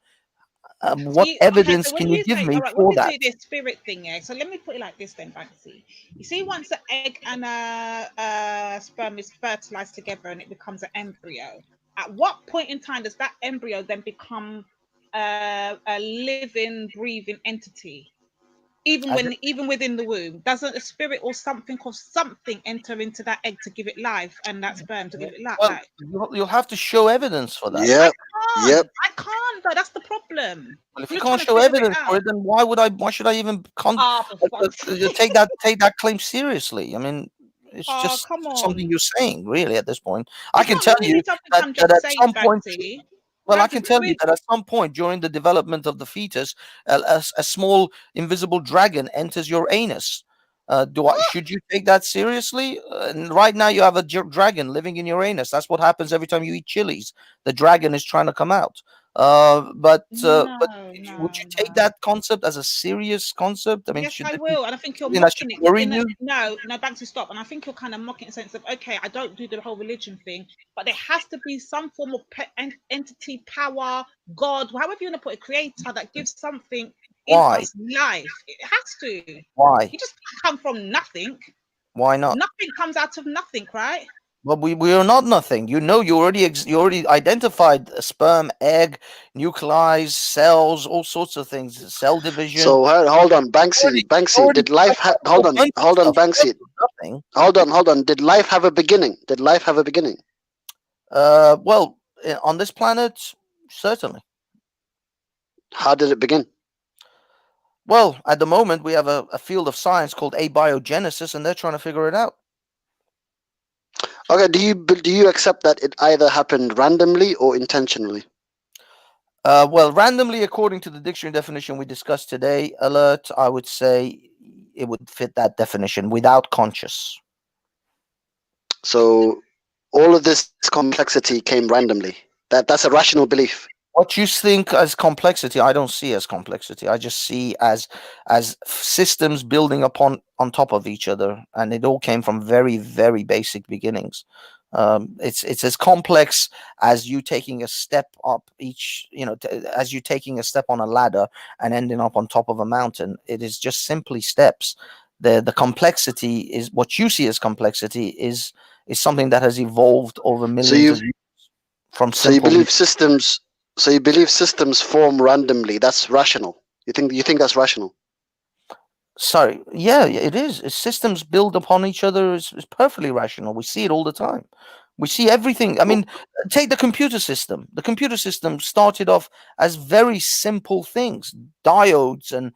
What evidence can you give me for that? This spirit thing, yeah. So let me put it like this then, Banksy. You see, once an egg and a sperm is fertilized together and it becomes an embryo, at what point in time does that embryo then become a living, breathing entity? Even within the womb, doesn't a spirit or something enter into that egg to give it life, and that sperm to give it life? Well, you'll have to show evidence for that. I can't. Though. That's the problem. Well, if you can't show evidence for it, then why should I even take that claim seriously? I mean, it's just something you're saying, really, at this point. I can tell you that at some point. Well, I can tell you that at some point during the development of the fetus, a small invisible dragon enters your anus. Should you take that seriously? Right now, you have a dragon living in your anus. That's what happens every time you eat chilies. The dragon is trying to come out. But No, would you take that concept as a serious concept? I mean, Yes, should I it be will, and I think you're something that should mocking it. worry you? No, Banksy, stop. And I think you're kind of mocking in the sense of, okay, I don't do the whole religion thing, but there has to be some form of entity, power, God, however you want to put it, creator that gives something in Why? us life. It has to. Why? You just can't come from nothing. Why not? Nothing comes out of nothing, right? Well, we are not nothing. You know, you already identified a sperm, egg, nuclei, cells, all sorts of things, cell division. So hold on, Banksy. Did life hold on, Banksy. Hold on. Did life have a beginning? Well, on this planet, certainly. How did it begin? Well, at the moment, we have a field of science called abiogenesis, and they're trying to figure it out. Okay, do you accept that it either happened randomly or intentionally? Well, randomly, according to the dictionary definition we discussed today, alert, I would say it would fit that definition, without conscious. So all of this complexity came randomly. That's a rational belief. What you think as complexity, I don't see as complexity. I just see as systems building on top of each other, and it all came from very, very basic beginnings. It's as complex as you taking a step up as you taking a step on a ladder and ending up on top of a mountain. It is just simply steps. The complexity is what you see as complexity is something that has evolved over millions of years from simple. So you believe systems form randomly. That's rational. You think that's rational? Sorry, yeah, it is. Systems build upon each other is perfectly rational. We see it all the time. We see everything. I mean, take the computer system. The computer system started off as very simple things, diodes, and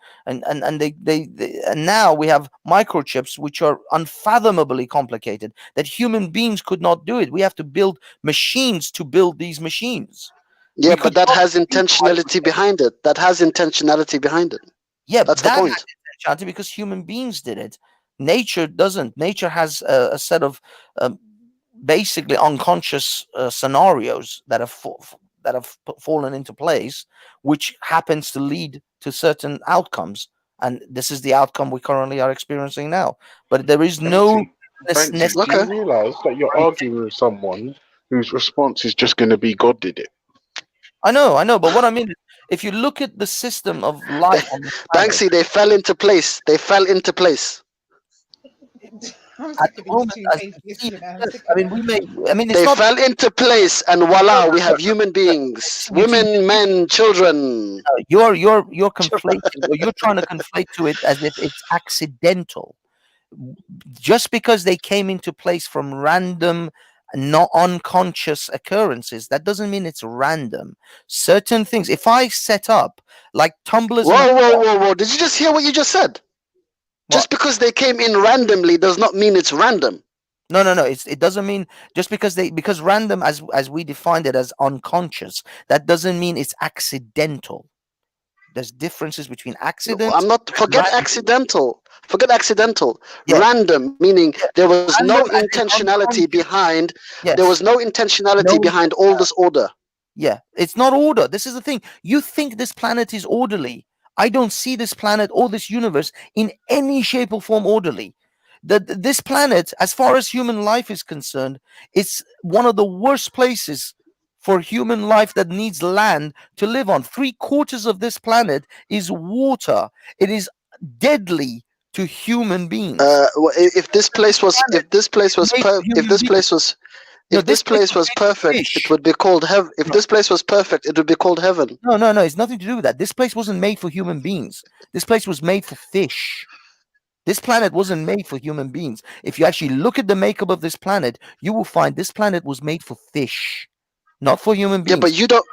now we have microchips which are unfathomably complicated that human beings could not do it. We have to build machines to build these machines. Yeah, but that has intentionality behind it. Yeah, that's the point. Has because human beings did it. Nature doesn't. Nature has a set of basically unconscious scenarios that have fallen into place, which happens to lead to certain outcomes. And this is the outcome we currently are experiencing now. But there is no necessity. You realize that you're arguing with someone whose response is just going to be God did it. I know, but what I mean is, if you look at the system of life on this planet, Banksy, they fell into place. At the moment, they fell into place, and voila, we have human beings, women, men, children. You're conflating, or you're trying to conflate to it as if it's accidental. Just because they came into place from random, not unconscious occurrences, that doesn't mean it's random. Certain things, if I set up like tumblers. Whoa! Did you just hear what you just said? What? Just because they came in randomly does not mean it's random. No. It doesn't mean just because random, as we defined it as unconscious, that doesn't mean it's accidental. There's differences between accident. Forget accidental. Yeah. Random, meaning there was no intentionality behind. Yes. There was no intentionality behind all this order. Yeah, it's not order. This is the thing. You think this planet is orderly. I don't see this planet or this universe in any shape or form orderly. This planet, as far as human life is concerned, it's one of the worst places for human life that needs land to live on. 3/4 of this planet is water. It is deadly to human beings. If this place was perfect, it would be called heaven. If this place was perfect, it would be called heaven. No. It's nothing to do with that. This place wasn't made for human beings. This place was made for fish. This planet wasn't made for human beings. If you actually look at the makeup of this planet, you will find this planet was made for fish, not for human beings. Yeah, but you don't.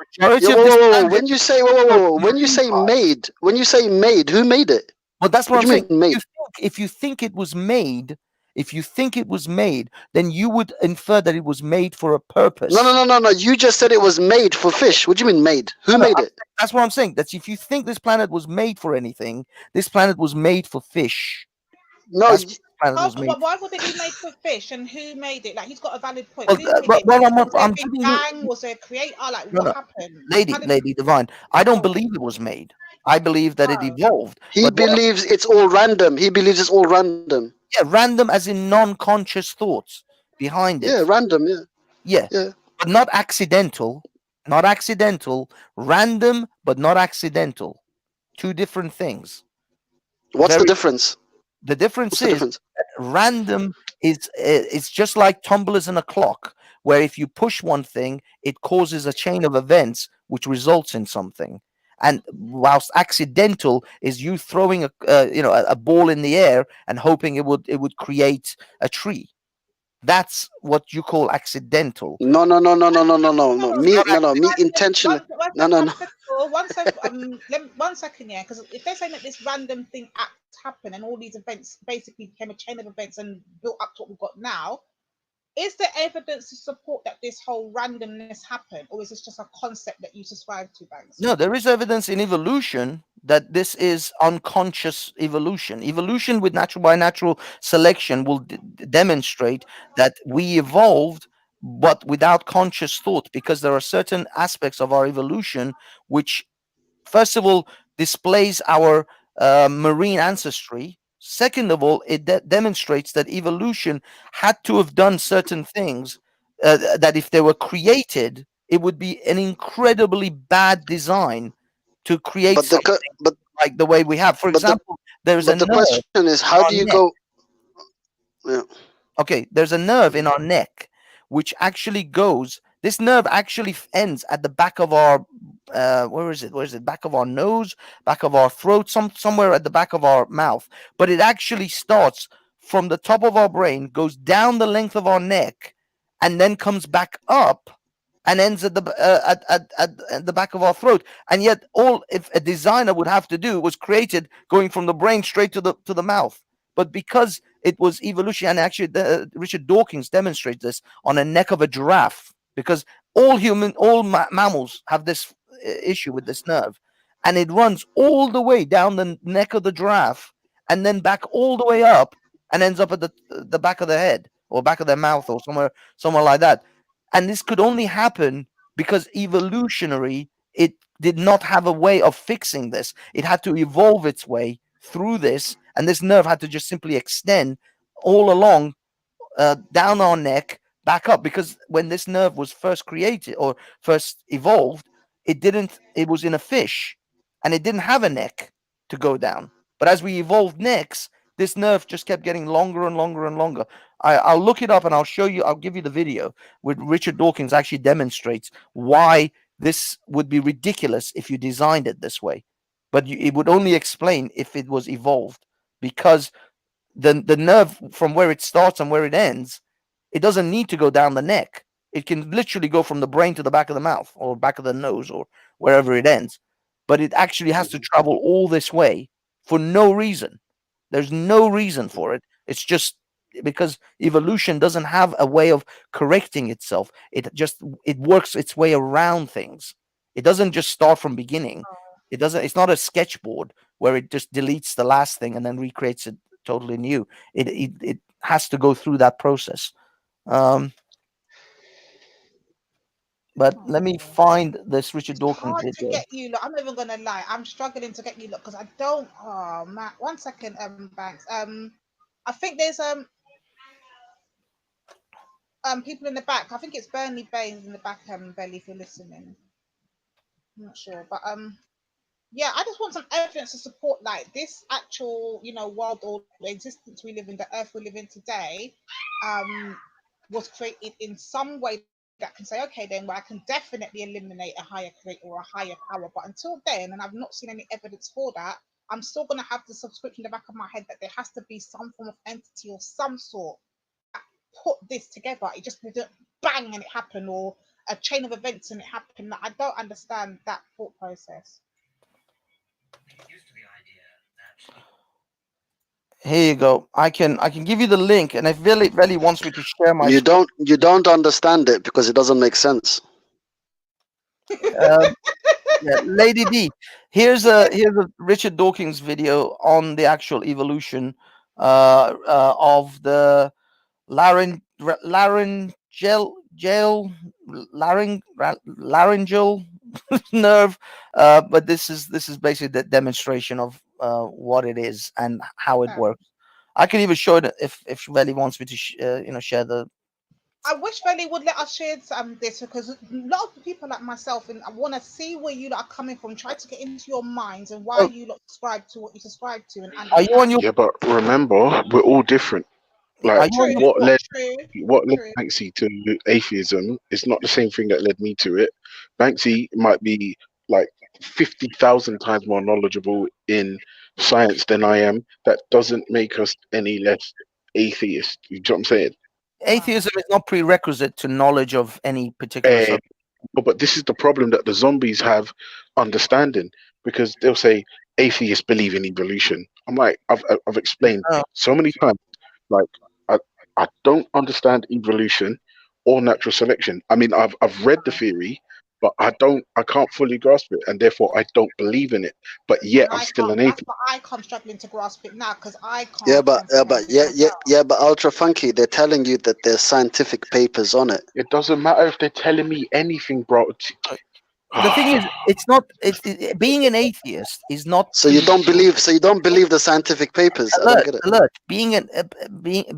When you say made, who made it? Well, that's what I'm saying. If you think it was made, then you would infer that it was made for a purpose. No. You just said it was made for fish. What do you mean made? Who made it? That's what I'm saying. That's if you think this planet was made for anything, this planet was made for fish. No, planet was made. But why would it be made for fish? And who made it? Like, he's got a valid point. Well, Who made it? Was there a big bang? Was there a creator? Like, No, what no. happened? Lady Divine, I don't believe it was made. I believe that it evolved. He believes it's all random. He believes it's all random. Yeah, random as in non-conscious thoughts behind it. Yeah, random. Yeah. Yeah. But not accidental. Not accidental. Random, but not accidental. Two different things. What's the difference? The difference is that random is it's just like tumblers in a clock, where if you push one thing, it causes a chain of events which results in something. And whilst accidental is you throwing a ball in the air and hoping it would create a tree. That's what you call accidental. No. Me intentionally. One second, yeah. Because if they're saying that this random thing happened and all these events basically became a chain of events and built up to what we've got now, is there evidence to support that this whole randomness happened, or is this just a concept that you subscribe to, Banks? No, there is evidence in evolution that this is unconscious evolution. Evolution with by natural selection will demonstrate that we evolved, but without conscious thought, because there are certain aspects of our evolution which, first of all, displays our marine ancestry. Second of all, it demonstrates that evolution had to have done certain things that if they were created, it would be an incredibly bad design to create something like the way we have. For example, there's a nerve. The question is, how do you go? Yeah. Okay, there's a nerve in our neck which actually goes. This nerve actually ends at the back of our where is it? Back of our nose, back of our throat, somewhere at the back of our mouth. But it actually starts from the top of our brain, goes down the length of our neck, and then comes back up and ends at the back of our throat. And yet, if a designer would have to do was created going from the brain straight to the mouth. But because it was evolution, and actually Richard Dawkins demonstrates this on a neck of a giraffe, because all mammals have this issue with this nerve, and it runs all the way down the neck of the giraffe and then back all the way up and ends up at the back of the head or back of their mouth or somewhere like that. And this could only happen because evolutionary, it did not have a way of fixing this. It had to evolve its way through this, and this nerve had to just simply extend all along down our neck, back up, because when this nerve was first created or first evolved, it was in a fish and it didn't have a neck to go down. But as we evolved necks, this nerve just kept getting longer and longer and longer. I'll look it up and I'll show you. I'll give you the video where Richard Dawkins actually demonstrates why this would be ridiculous if you designed it this way. But it would only explain if it was evolved, because the nerve from where it starts and where it ends, it doesn't need to go down the neck. It can literally go from the brain to the back of the mouth or back of the nose or wherever it ends. But it actually has to travel all this way for no reason. There's no reason for it. It's just because evolution doesn't have a way of correcting itself. It works its way around things. It doesn't just start from beginning. It's not a sketchboard where it just deletes the last thing and then recreates it totally new. It has to go through that process. But let me find this Richard Dawkins Hard to video. get you. Look, I'm not even gonna lie. I'm struggling to get you look because I don't. Oh man, 1 second, Banks. I think there's people in the back. I think it's Bernie Baines in the back, Belly, if you're listening. I'm not sure, but yeah, I just want some evidence to support like this actual, world or the existence we live in, the earth we live in today, was created in some way that can say, okay, then I can definitely eliminate a higher creator or a higher power. But until then, and I've not seen any evidence for that, I'm still going to have the subscription in the back of my head that there has to be some form of entity or some sort that put this together. It just didn't bang and it happened, or a chain of events and it happened. I don't understand that thought process. Here you go. I can give you the link, and if Veli wants me to share my. You don't understand it because it doesn't make sense. Yeah, Lady D. Here's a Richard Dawkins video on the actual evolution of the laryngeal nerve. But this is basically the demonstration of what it is and how it works. I can even show it if Veli wants me to share the. I wish Veli would let us share this, because a lot of people like myself, and I want to see where you are coming from, try to get into your minds and why you lot subscribe to what you subscribe to, and Are you on your? Yeah, but remember, we're all different. Like True, what led true. Banksy to atheism is not the same thing that led me to it. Banksy might be like 50,000 times more knowledgeable in science than I am. That doesn't make us any less atheist. You know what I'm saying? Atheism is not prerequisite to knowledge of any particular subject. But this is the problem that the zombies have understanding, because they'll say atheists believe in evolution. I'm like, I've explained so many times, like I don't understand evolution or natural selection. I mean, I've read the theory, but I can't fully grasp it, and therefore I don't believe in it. But yet I'm still an atheist. That's why I'm struggling to grasp it now, because I can't. Yeah, but Ultra Funky, they're telling you that there's scientific papers on it. It doesn't matter if they're telling me anything, bro. The thing is, it's not. Being an atheist is not. So you don't believe the scientific papers. I don't get it. Alert.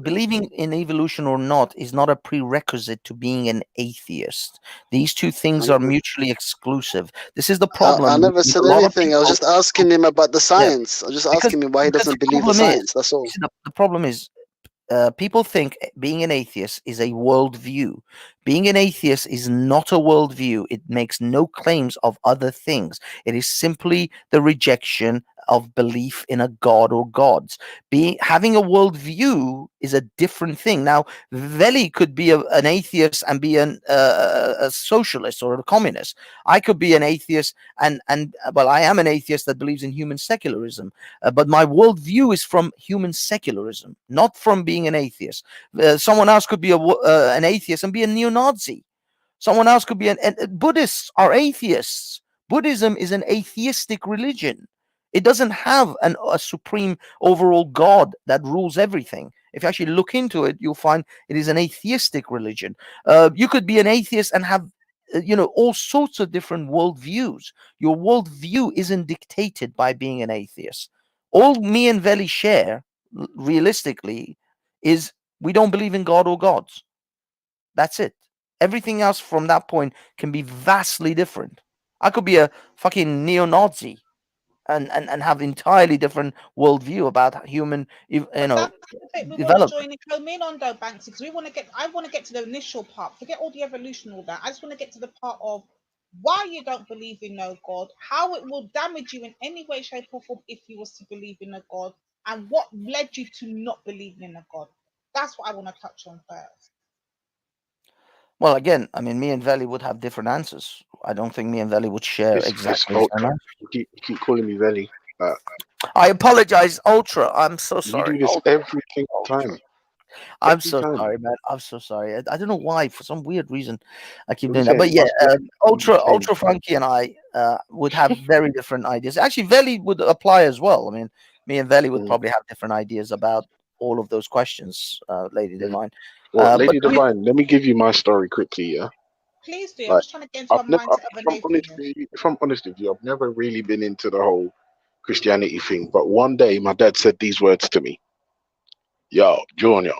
Believing in evolution or not is not a prerequisite to being an atheist. These two things are mutually exclusive. This is the problem. I never said anything. I was just asking him about the science. I was just asking him why he doesn't believe the science. That's all. The problem is, people think being an atheist is a worldview. Being an atheist is not a worldview. It makes no claims of other things. It is simply the rejection of belief in a god or gods. Having a worldview is a different thing. Now, Veli could be an atheist and be a socialist or a communist. I could be an atheist and well, I am an atheist that believes in human secularism, but my worldview is from human secularism, not from being an atheist. Someone else could be an atheist and be a neo-Nazi. Someone else could be Buddhists are atheists. Buddhism is an atheistic religion. It doesn't have a supreme overall God that rules everything. If you actually look into it, you'll find it is an atheistic religion. You could be an atheist and have all sorts of different worldviews. Your worldview isn't dictated by being an atheist. All me and Veli share, realistically, is we don't believe in God or gods. That's it. Everything else from that point can be vastly different. I could be a fucking neo-Nazi and have entirely different worldview about human, development. We want to join in. Come in on though, Banksy, because I want to get to the initial part. Forget all the evolution, all that. I just want to get to the part of why you don't believe in no God, how it will damage you in any way, shape, or form if you was to believe in a God, and what led you to not believing in a God. That's what I want to touch on first. Well, again, I mean, me and Veli would have different answers. I don't think me and Veli would share exactly the same answer. You keep calling me Veli. I apologize, Ultra. I'm so sorry. You do this every single time. I'm so sorry, man. I'm so sorry. I don't know why. For some weird reason, I keep doing that. But yeah, Ultra Funky and I would have very different ideas. Actually, Veli would apply as well. I mean, me and Veli would probably have different ideas about all of those questions, Lady Divine. Well, Lady Divine, let me give you my story quickly, yeah? Please do. I'm just trying to get into a mindset of an atheist. If I'm honest with you, I've never really been into the whole Christianity thing. But one day, my dad said these words to me. Yo, Junior,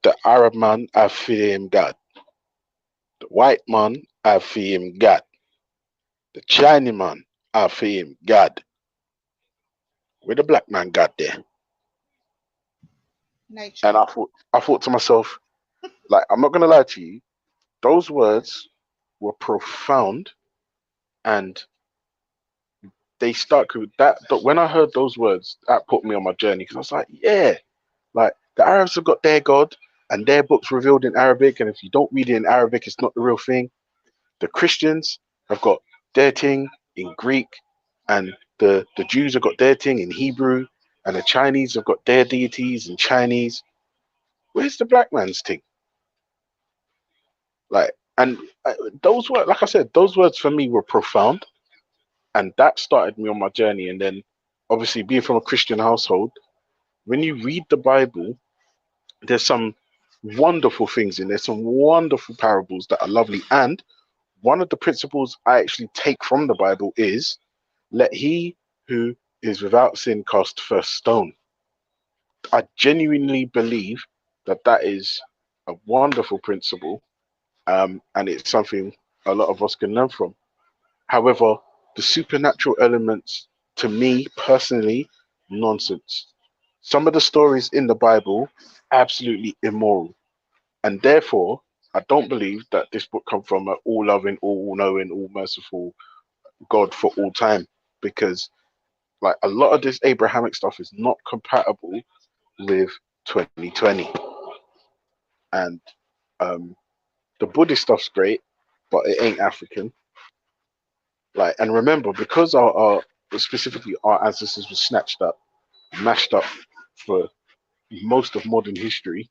the Arab man, I fear him God. The white man, I fear him God. The Chinese man, I fear him God. Where the black man got there? Nature. And I thought to myself, like, I'm not gonna lie to you, those words were profound, and they stuck with that. When I heard those words, that put me on my journey, because I was like, yeah, like the Arabs have got their God and their books revealed in Arabic, and if you don't read it in Arabic, it's not the real thing. The Christians have got their thing in Greek, and the Jews have got their thing in Hebrew, and the Chinese have got their deities in Chinese. Where's the black man's thing? Like, and those words, like I said, those words for me were profound, and that started me on my journey. And then obviously being from a Christian household, when you read the Bible, there's some wonderful things in there, some wonderful parables that are lovely. And one of the principles I actually take from the Bible is, let he who is without sin cast first stone. I genuinely believe that that is a wonderful principle, and it's something a lot of us can learn from. However, the supernatural elements, to me personally, nonsense. Some of the stories in the Bible, absolutely immoral. And therefore, I don't believe that this book come from an all-loving, all-knowing, all-merciful God for all time. Because like a lot of this Abrahamic stuff is not compatible with 2020. And the Buddhist stuff's great, but it ain't African. Like, and remember, because our specifically our ancestors were snatched up, mashed up for most of modern history.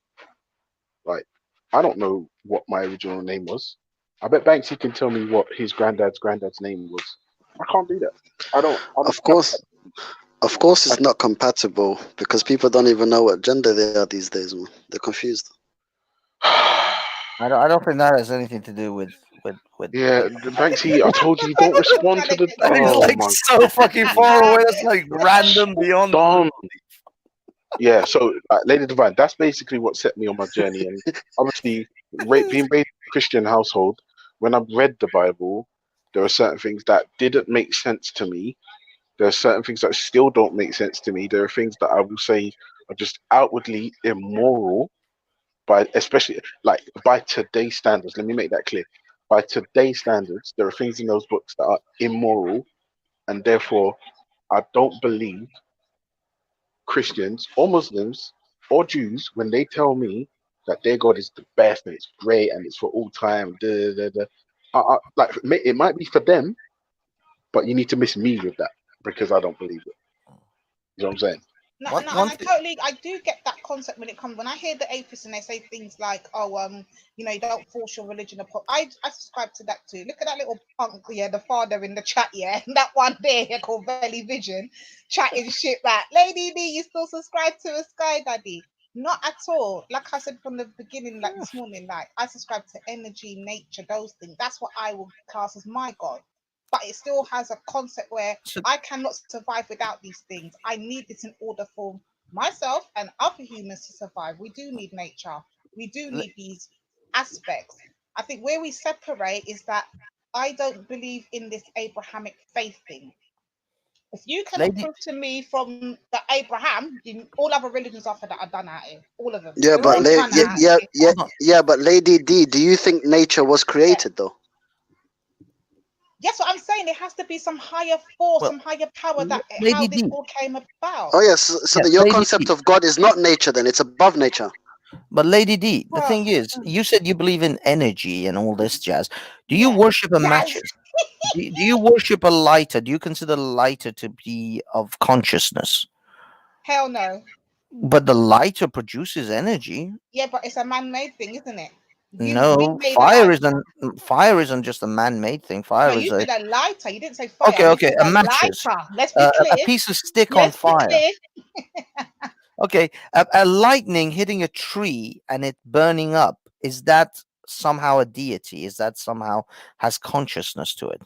Like, I don't know what my original name was. I bet Banksy can tell me what his granddad's name was. I can't do that. I don't Of course, it's not compatible because people don't even know what gender they are these days, man. They're confused. I don't think that has anything to do with. Yeah, Banksy, I told you don't respond to the. That is like so fucking far away. That's like random beyond. Dumb. Yeah, so Lady Divine, that's basically what set me on my journey. And obviously, being raised in a Christian household, when I read the Bible, there are certain things that didn't make sense to me. There are certain things that still don't make sense to me. There are things that I will say are just outwardly immoral, especially like by today's standards. Let me make that clear. By today's standards, there are things in those books that are immoral, and therefore, I don't believe Christians or Muslims or Jews when they tell me that their God is the best and it's great and it's for all time. Like it might be for them, but you need to miss me with that because I don't believe it. You know what I'm saying? No, and I do get that concept when I hear the atheists and they say things like, oh, you don't force your religion upon. I subscribe to that too. Look at that little punk, the father in the chat, that one there called Belly Vision, chatting shit back. Lady D, you still subscribe to a Sky Daddy? Not at all. Like I said from the beginning, like this morning, like I subscribe to energy, nature, those things. That's what I will class as my God. But it still has a concept where I cannot survive without these things. I need this in order for myself and other humans to survive. We do need nature. We do need these aspects. I think where we separate is that I don't believe in this Abrahamic faith thing. If you can prove to me from the Abraham, all other religions after that are done out here. All of them. Yeah, but but Lady D, do you think nature was created though? Yes, what I'm saying, there has to be some higher force, some higher power that how this all came about. Oh yes, so your concept of God is not nature, then it's above nature. But Lady D, the thing is, you said you believe in energy and all this jazz. Do you worship a match? Do you worship a lighter? Do you consider lighter to be of consciousness? Hell no. But the lighter produces energy. Yeah, but it's a man-made thing, isn't it? No, fire isn't just a man-made thing. Fire is said a lighter. You didn't say fire. Okay, a matches. Let's be clear. A piece of stick on fire. Okay, a lightning hitting a tree and it burning up. Is that somehow a deity? Is that somehow has consciousness to it?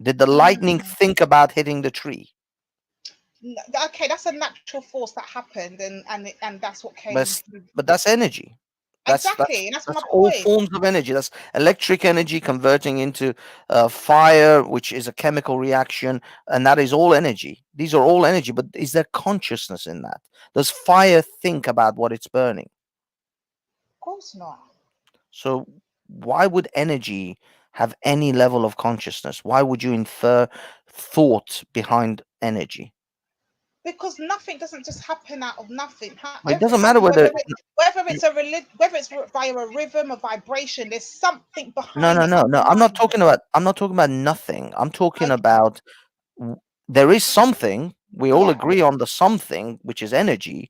Did the lightning think about hitting the tree? Okay, that's a natural force that happened, and that's what came. But that's energy. That's my all point. forms of energy. That's electric energy converting into fire, which is a chemical reaction, and that is all energy. These are all energy, but is there consciousness in that? Does fire think about what it's burning? Of course not. So why would energy have any level of consciousness? Why would you infer thought behind energy? Because nothing doesn't just happen out of nothing. It doesn't matter whether it's via a rhythm, a vibration. There's something behind. No. I'm not talking about nothing. I'm talking about there is something. We all agree on the something, which is energy.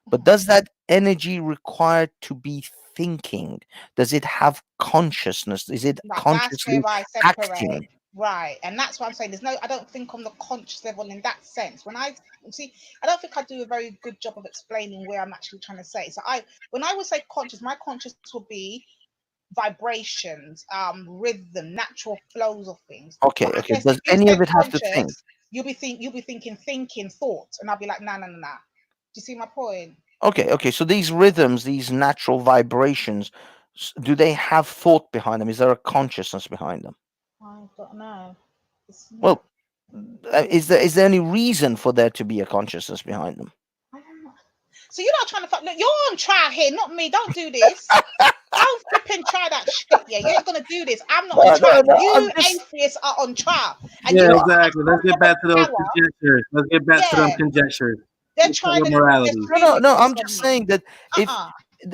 But does that energy require to be thinking? Does it have consciousness? Is it consciously acting? Right, and that's what I'm saying. I don't think on the conscious level in that sense. When I see, I don't think I do a very good job of explaining where I'm actually trying to say. So when I would say conscious, my conscious would be vibrations, rhythm, natural flows of things. Okay, But I okay. guess Does if you any say of it have to think? conscious, you'll be thinking thoughts, and I'll be like, nah. Do you see my point? Okay, okay. So these rhythms, these natural vibrations, do they have thought behind them? Is there a consciousness behind them? I don't know. Well, is there any reason for there to be a consciousness behind them? So you're not trying to look, you're on trial here, not me. Don't do this. Don't flipping try that shit. Yeah, you ain't gonna do this. I'm not on trial. You atheists are on trial. And Yeah, you exactly. Let's get back to those power. conjectures. Let's get back to them conjectures. They're trying to morality. No. I'm just saying that if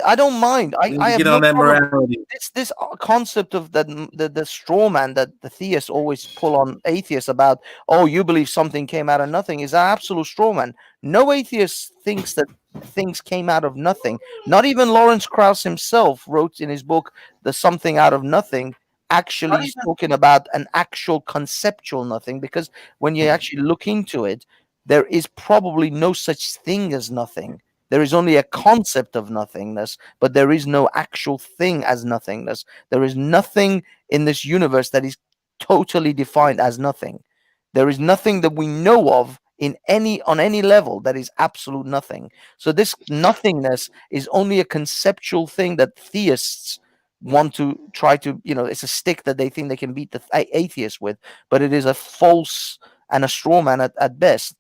I don't mind, I have get no on that problem. morality. This concept of the straw man that the theists always pull on atheists about. Oh, you believe something came out of nothing is an absolute straw man. No atheist thinks that things came out of nothing. Not even Lawrence Krauss himself wrote in his book "The Something Out of Nothing." Actually, he's talking about an actual conceptual nothing, because when you actually look into it, there is probably no such thing as nothing. There is only a concept of nothingness, but there is no actual thing as nothingness. There is nothing in this universe that is totally defined as nothing. There is nothing that we know of on any level that is absolute nothing. So this nothingness is only a conceptual thing that theists want to try to, it's a stick that they think they can beat the atheists with, but it is a false and a straw man at best.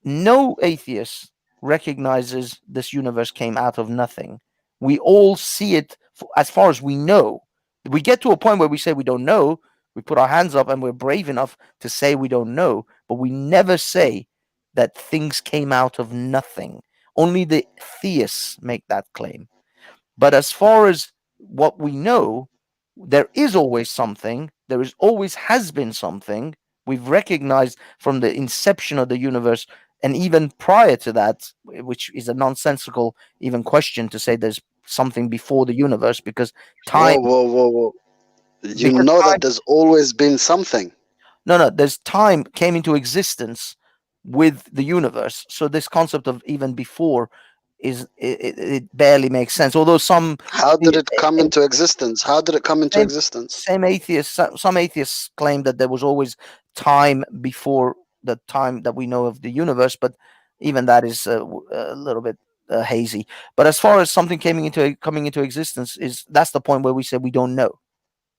No atheist recognizes this universe came out of nothing. We all see it as far as we know. We get to a point where we say we don't know. We put our hands up and we're brave enough to say we don't know, but we never say that things came out of nothing. Only the theists make that claim. But as far as what we know, there is always something. There is always has been something. We've recognized from the inception of the universe, and even prior to that, which is a nonsensical even question to say there's something before the universe, because time. Whoa. You know that there's always been something. No. There's time came into existence with the universe. So this concept of even before it barely makes sense. Although some. How did it come into existence? How did it come into existence? Some atheists claim that there was always time before the time that we know of the universe, but even that is a little bit hazy. But as far as something coming into existence, that's the point where we say we don't know.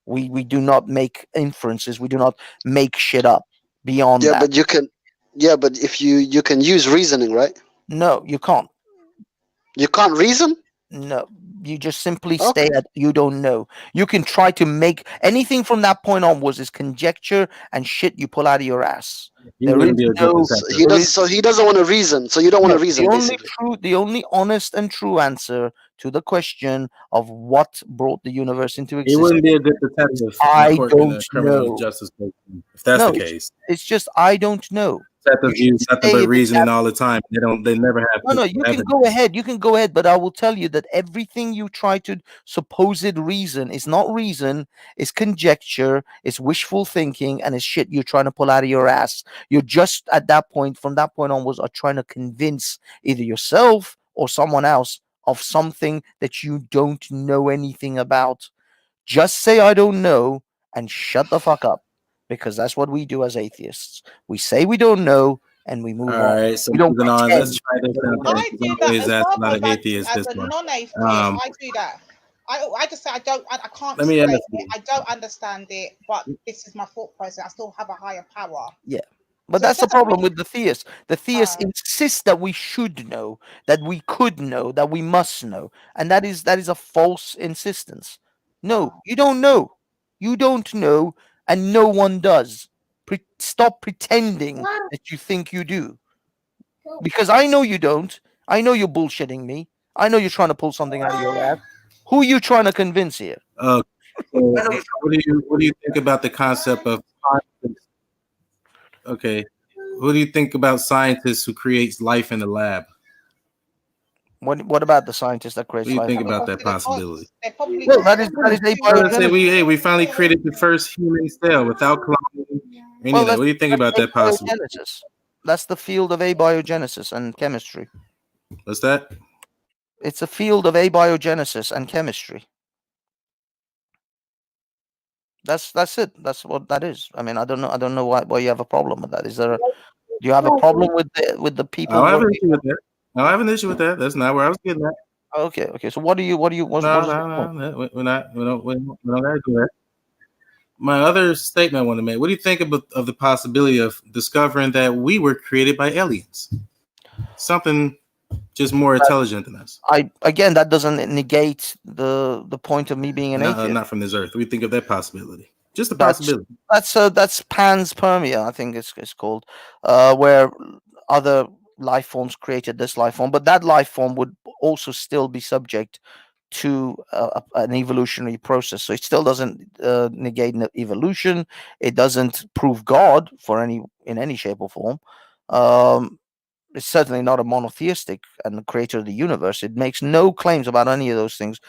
We do not make inferences. We do not make shit up beyond that. But you can. Yeah, but if you can use reasoning, right? No, you can't. You can't reason? No, you just simply stay at you don't know. You can try to make anything from that point onwards is conjecture and shit you pull out of your ass. He doesn't want to reason, so you don't want to reason. The only honest and true answer to the question of what brought the universe into existence. He wouldn't be a good detective. I don't know. Justice system, if that's the case. It's just I don't know. Use nothing but reasoning all the time. They never have. No, you can go ahead. You can go ahead, but I will tell you that everything you try to supposed reason is not reason. It's conjecture. It's wishful thinking, and it's shit you're trying to pull out of your ass. You're just at that point. From that point onwards, are trying to convince either yourself or someone else of something that you don't know anything about. Just say I don't know and shut the fuck up. Because that's what we do as atheists. We say we don't know, and we move on. All right, so we don't moving on. pretend. Let's try this. I do that as well, not an as atheist. a non-atheist. I do that. I just say I can't. Let me explain ask it. I don't understand it, but this is my thought process. I still have a higher power. Yeah. But that's the problem with the theists. The theists insist that we should know, that we could know, that we must know, and that is a false insistence. No, you don't know. You don't know. And no one does. Stop pretending that you think you do. Because I know you don't. I know you're bullshitting me. I know you're trying to pull something out of your ass. Who are you trying to convince here? What do you think about the concept of scientists? Okay. What do you think about scientists who creates life in the lab? What about the scientists that create life? What do you think about that possibility? Well, that is we finally created the first human cell without cloning, Any Well, of that. What do you think about that possible? abiogenesis. That's the field of abiogenesis and chemistry. What's that? It's a field of abiogenesis and chemistry. That's it. That's what that is. I mean, I don't know why you have a problem with that. Do you have a problem with the people? I don't have an issue with that. I don't have an issue with that. That's not where I was getting at. Okay. So what is the point? No. We don't gotta do that. My other statement I want to make. What do you think of the possibility of discovering that we were created by aliens? Something just more intelligent than us. Again, that doesn't negate the point of me being an atheist. Not from this earth. What do you think of that possibility? Just a possibility. That's panspermia, I think it's called, where other life forms created this life form, but that life form would also still be subject to an evolutionary process. So it still doesn't negate evolution. It doesn't prove God in any shape or form. It's certainly not a monotheistic and the creator of the universe. It makes no claims about any of those things.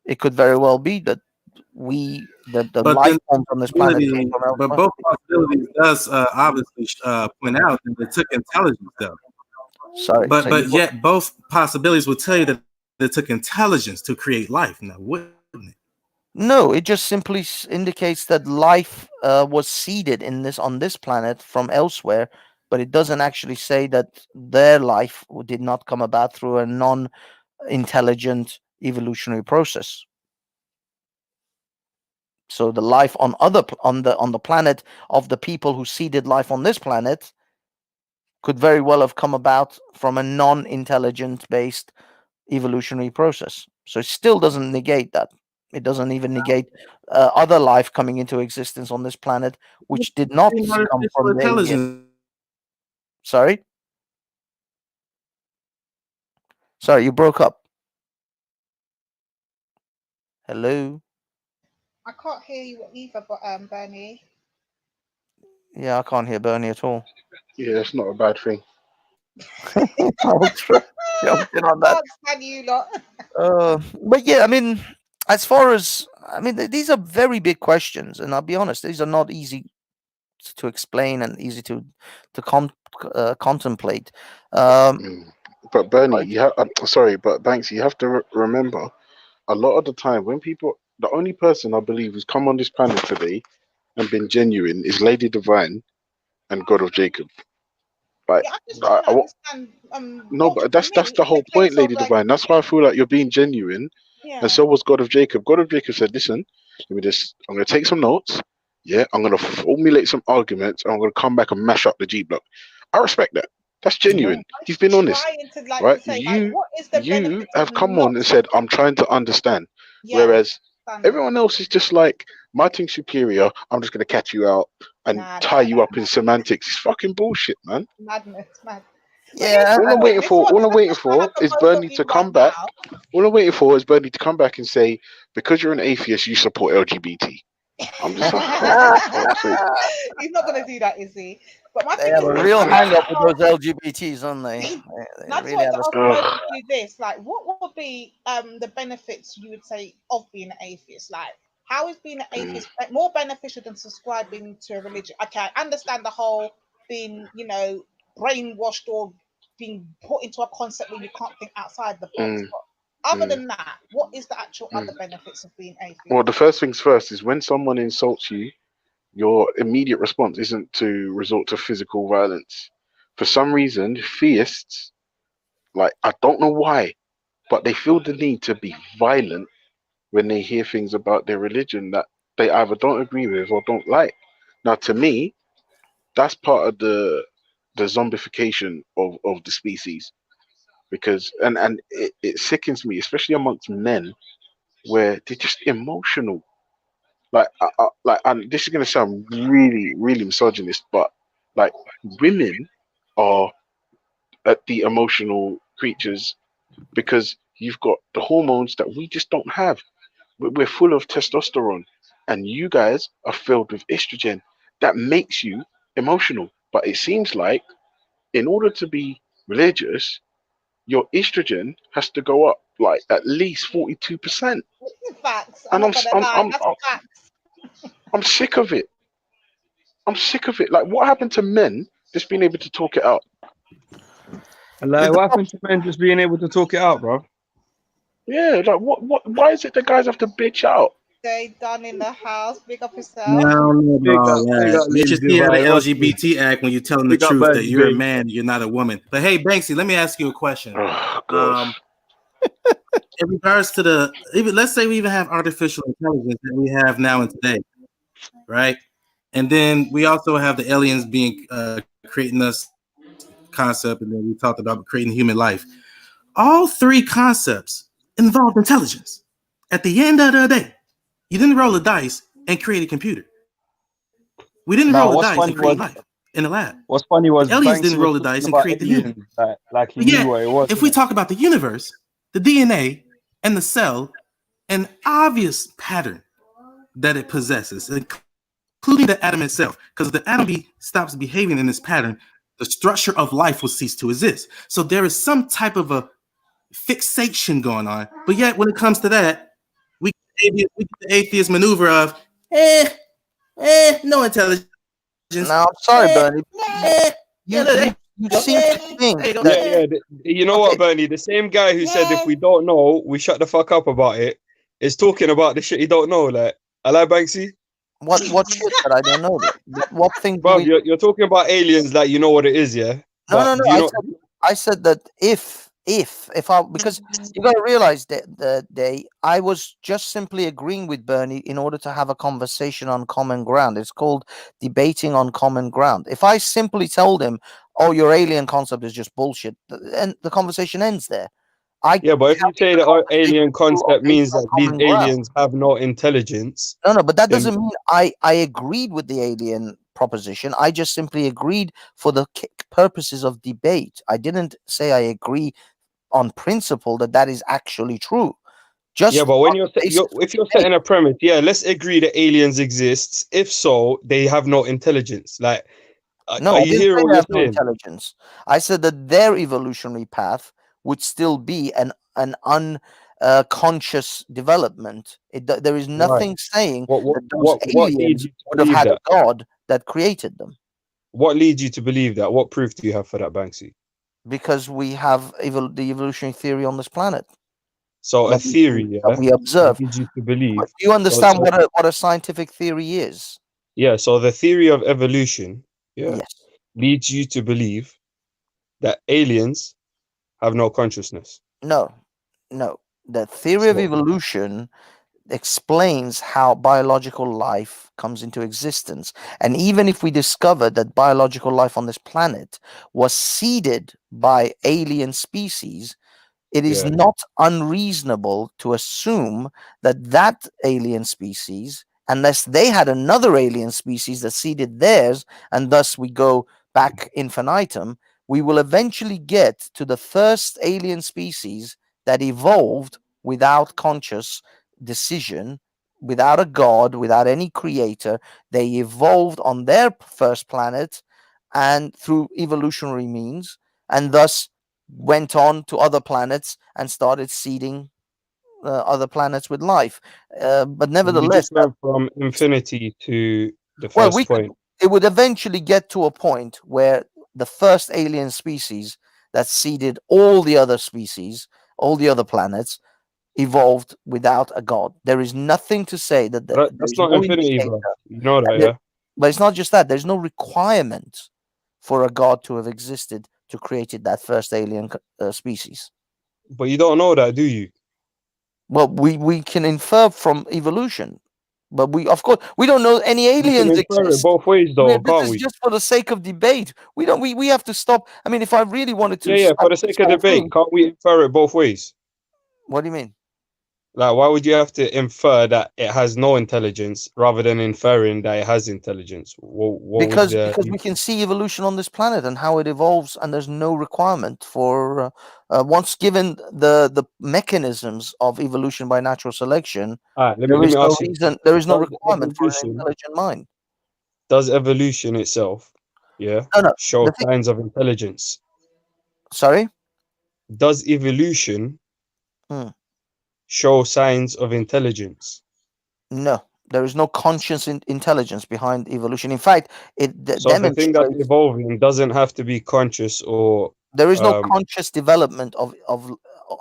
It could very well be that the life forms on this planet came from elsewhere. But both possibilities does obviously point out that it took intelligence, though. Sorry, but yet both possibilities will tell you that it took intelligence to create life. Now, wouldn't it? No, it just simply indicates that life was seeded on this planet from elsewhere, but it doesn't actually say that their life did not come about through a non-intelligent evolutionary process. So the life on the planet of the people who seeded life on this planet could very well have come about from a non-intelligent based evolutionary process. So it still doesn't negate that. It doesn't even negate other life coming into existence on this planet, which did not come from the alien. Sorry, you broke up. Hello. I can't hear you either, but Bernie. Yeah, I can't hear Bernie at all. Yeah, it's not a bad thing. I'll try jumping on that. Can't stand you lot. But yeah, I mean, these are very big questions, and I'll be honest, these are not easy to explain and easy to contemplate. But Bernie, but Banks, you have to remember, a lot of the time when people, the only person I believe who's come on this planet today and been genuine is Lady Divine and God of Jacob. Like, no, but that's the whole point, Lady Divine. That's why I feel like you're being genuine, and so was God of Jacob. God of Jacob said, "Listen, I'm gonna take some notes. Yeah, I'm gonna formulate some arguments, and I'm gonna come back and mash up the G block." I respect that. That's genuine. He's been honest, right? You have come on and said, "I'm trying to understand," whereas everyone else is just like, "My thing's superior. I'm just gonna catch you out and tie you up in semantics." It's fucking bullshit, man. Madness, mad. Yeah. All I'm waiting for is Bernie to come back. All I'm waiting for is Bernie to come back and say, "Because you're an atheist, you support LGBT." I'm just like, he's not gonna do that, is he? But my they thing have is, a real hang up with those LGBTs, don't they? That's really what have I was do this. Like, what would be the benefits you would say of being an atheist? Like, how is being an atheist more beneficial than subscribing to a religion? Okay, I understand the whole being, brainwashed or being put into a concept where you can't think outside the box. But other than that, what is the actual other benefits of being atheist? well, the first things first is when someone insults you, your immediate response isn't to resort to physical violence. For some reason, theists, like, I don't know why, but they feel the need to be violent when they hear things about their religion that they either don't agree with or don't like. Now, to me, that's part of the zombification of the species, because and it sickens me, especially amongst men, where they're just emotional. And this is gonna sound really, really misogynist, but like, women are the emotional creatures because you've got the hormones that we just don't have. We're full of testosterone, and you guys are filled with estrogen that makes you emotional. But it seems like in order to be religious, your estrogen has to go up like at least 42%. Facts. And That's facts. I'm sick of it. I'm sick of it. Like, what happened to men just being able to talk it out? Like, what happened to men just being able to talk it out, bro? Yeah, like what? Why is it the guys have to bitch out? They done in the house. Big up yourself. No, Big up you should Lil see how the Dubai. What's LGBT act when you tell them the Big up truth that Bernie you're a Big. man, you're not a woman. But hey, Banksy, let me ask you a question. In regards to let's say we even have artificial intelligence that we have now and today, right? And then we also have the aliens being creating us concept, and then we talked about creating human life. All three concepts involve intelligence. At the end of the day, you didn't roll a dice and create a computer. We didn't roll a dice and create life in the lab. What's funny was the aliens Banksy didn't was roll the talking dice and about create the human. aliens, like he But yet, knew what it was. if we talk about the universe, the DNA and the cell, an obvious pattern that it possesses, including the atom itself, because if the atom stops behaving in this pattern, the structure of life will cease to exist. So there is some type of a fixation going on. But yet, when it comes to that, we get the atheist maneuver of, no intelligence. No, I'm sorry, Bernie. You seem to think that. You know what, Bernie? The same guy who said if we don't know, we shut the fuck up about it, is talking about the shit he don't know. Like, I like Banksy. What shit that I don't know? What thing? Bro, you're talking about aliens like you know what it is, yeah? No. I said that if I, because you got to realize that I was just simply agreeing with Bernie in order to have a conversation on common ground. It's called debating on common ground. If I simply told him, "Oh, your alien concept is just bullshit," and the conversation ends there. But if you say that our alien concept means that these aliens have no intelligence, no, but that doesn't mean I agreed with the alien proposition. I just simply agreed for the purposes of debate. I didn't say I agree on principle that is actually true. But when if you're setting a premise, let's agree that aliens exist. If so, they have no intelligence. Like, no, are you hearing what you're saying? Intelligence. I said that their evolutionary path would still be an unconscious development. There is nothing saying that those aliens would have had a god that created them. What leads you to believe that? What proof do you have for that, Banksy? Because we have the evolutionary theory on this planet. So a theory, we observe. Leads you to believe. Do you understand what a scientific theory is? Yeah. So the theory of evolution, leads you to believe that aliens have no consciousness. No. The theory of evolution explains how biological life comes into existence. And even if we discover that biological life on this planet was seeded by alien species, it is not unreasonable to assume that alien species, unless they had another alien species that seeded theirs, and thus we go back infinitum, we will eventually get to the first alien species that evolved without conscious decision, without a god, without any creator. They evolved on their first planet and through evolutionary means, and thus went on to other planets and started seeding other planets with life. But nevertheless, from infinity to the first point. It would eventually get to a point where the first alien species that seeded all the other species, all the other planets, evolved without a god. There is nothing to say that that's not infinity, bro. You know that, yeah. But it's not just that. There's no requirement for a god to have existed to create that first alien species. But you don't know that, do you? Well, we can infer from evolution, but we don't know any aliens exist. Both ways, though, can't we? Just for the sake of debate. We don't. We have to stop. I mean, if I really wanted to, for the sake of debate, can't we infer it both ways? What do you mean? Like, why would you have to infer that it has no intelligence rather than inferring that it has intelligence? Because we can see evolution on this planet and how it evolves, and there's no requirement for once given the mechanisms of evolution by natural selection. There is no requirement for an intelligent mind. Does evolution itself, show signs of intelligence? Sorry? Does evolution show signs of intelligence? No, There is no conscious intelligence behind evolution. In fact, it So the thing that's demonstrates evolving doesn't have to be conscious or there is no conscious development of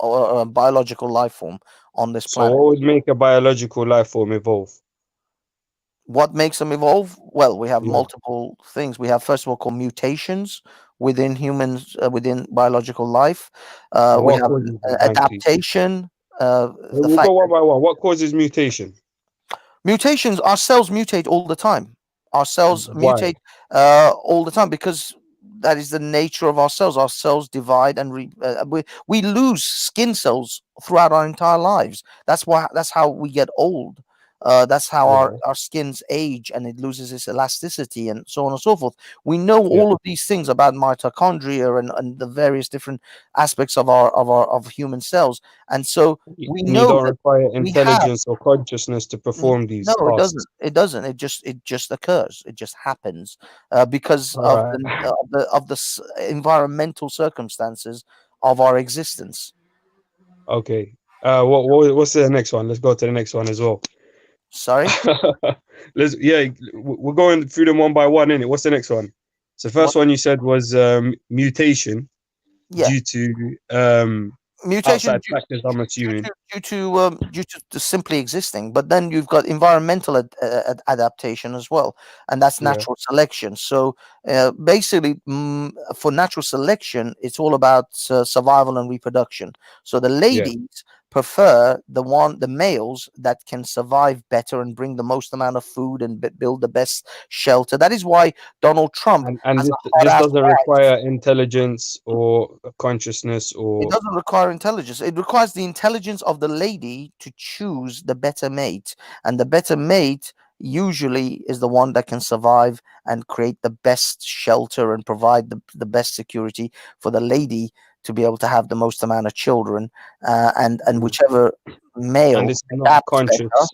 a biological life form on this so planet. what would make a biological life form evolve? What makes them evolve? Well, we have Yeah. multiple things. We have, first of all, called mutations within humans, within biological life. And We what have causes it, Banksy? adaptation. The We'll fact go one by one. What causes mutation? mutations, our cells mutate all the time. Our cells Why? mutate all the time because that is the nature of our cells. Our cells divide and we lose skin cells throughout our entire lives. That's how we get old. That's how our skins age, and it loses its elasticity and so on and so forth. We know all of these things about mitochondria and the various different aspects of human cells, and so we And you know don't that require we have. intelligence or consciousness to perform these No, it tasks. doesn't. It doesn't. It just occurs. It just happens because All of right. the environmental circumstances of our existence. Okay. What's the next one? Let's go to the next one as well. Sorry. We're going through them one by one, innit? What's the next one? So first one you said was mutation due to Mutation outside factors, I'm assuming. due to simply existing, but then you've got environmental adaptation as well, and that's Yeah. natural selection. So basically, for natural selection, it's all about survival and reproduction. So the ladies prefer the males that can survive better and bring the most amount of food and build the best shelter. That is why Donald Trump And has this, a hot this ass doesn't wife. require intelligence or consciousness It or doesn't require intelligence. It requires the intelligence of the lady to choose the better mate. And the better mate usually is the one that can survive and create the best shelter and provide the best security for the lady to be able to have the most amount of children. And whichever male and this is not adapts conscious. better,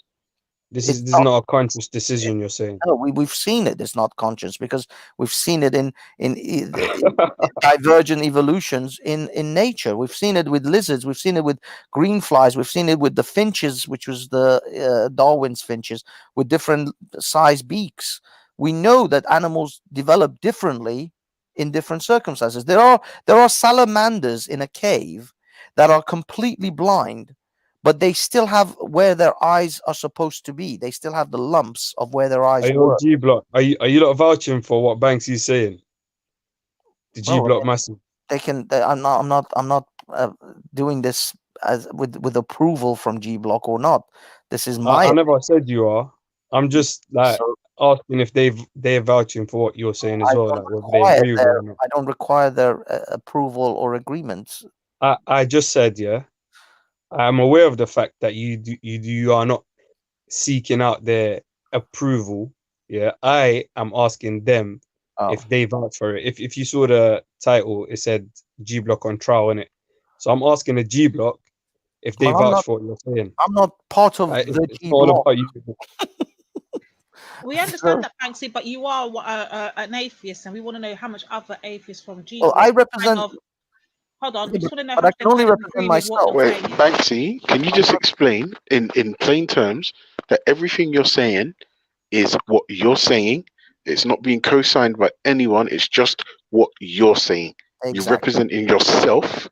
This it's is not a conscious decision you're saying. no, we've seen it. It's not conscious because we've seen it in divergent evolutions in nature. We've seen it with lizards. We've seen it with green flies. We've seen it with the finches, which was the Darwin's finches, with different size beaks. We know that animals develop differently in different circumstances. There are salamanders in a cave that are completely blind, but they still have where their eyes are supposed to be. They still have the lumps of where their eyes Are you were. on G Block? Are you not vouching for what Banksy's saying? The G Well, Block massive. I'm not doing this as with approval from G Block or not. This is my I never said you are. I'm just like So asking if they're vouching for what you're saying as I well, don't like whether they agree with it or not. I don't require their approval or agreement. I just said, yeah, I'm aware of the fact that you are not seeking out their approval. Yeah, I am asking them if they vouch for it. If you saw the title, it said G Block on trial in it. So I'm asking the G Block if they Well, I'm vouch not. for what you're saying. I'm not part of It's the it's G all Block. about you. We understand that, Banksy, but you are an atheist, and we want to know how much other atheists from G Well, Block I represent. hold on, we just want to know But how I much can they only kind of represent agree with what myself. you're Wait, saying. Banksy, can you just explain in plain terms that everything you're saying is what you're saying? It's not being co-signed by anyone. It's just what you're saying. You're Exactly. representing yourself,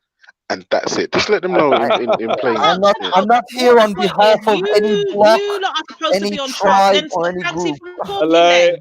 and that's it. Just let them know in plain. I'm not. Yeah. I'm not here What on the point behalf is, of any block, you lot are supposed to any be on trial. tribe, Then or stop any Banksy group. from talking. Then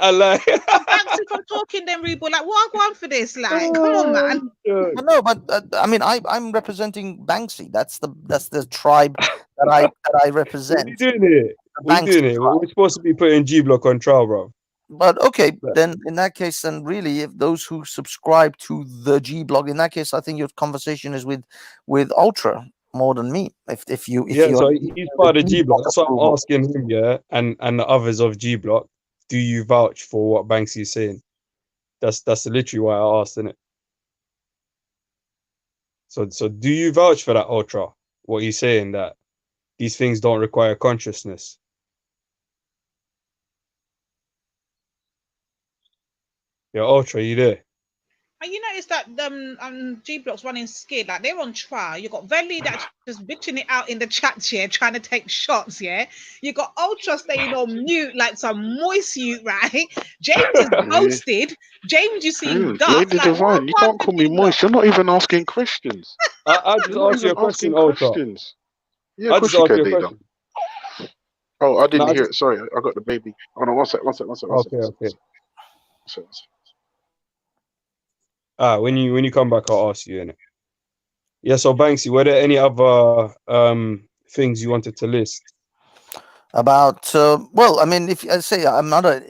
I lie. stop Banksy from talking. Then Rebo, like, what I want for this? Like, come on, man. But no, but I mean, I'm representing Banksy. That's the tribe that I What are represent. you doing here? The What are you Banksy doing here? tribe. We're supposed to be putting G Block on trial, bro. But okay, then in that case, then really, if those who subscribe to the G Blog, in that case, I think your conversation is with Ultra more than me. If you Yeah, you're so he's part of G Block. That's what I'm approval. asking him, yeah, and the others of G Block. Do you vouch for what Banksy is saying? That's literally why I asked, innit? So do you vouch for that, Ultra? What he's saying, that these things don't require consciousness? Yeah, Ultra, you there? And you notice that G Block's running scared, like they're on trial. You got Velly that's just bitching it out in the chats here, trying to take shots. Yeah, you got Ultra staying on mute like some moist youth, right? James is ghosted. James, you seen Duff. Lady Like, Divine, you can't call me moist. You're not even asking questions. I just asked you a question, Ultra. Yeah, I of course just you asked can, you a Data. question. Oh, I didn't No, hear it. Sorry, I got the baby. Oh no, one sec. Okay. When you come back, I'll ask you, innit? Yeah, so Banksy, were there any other things you wanted to list? About well, I mean, if I say I'm not a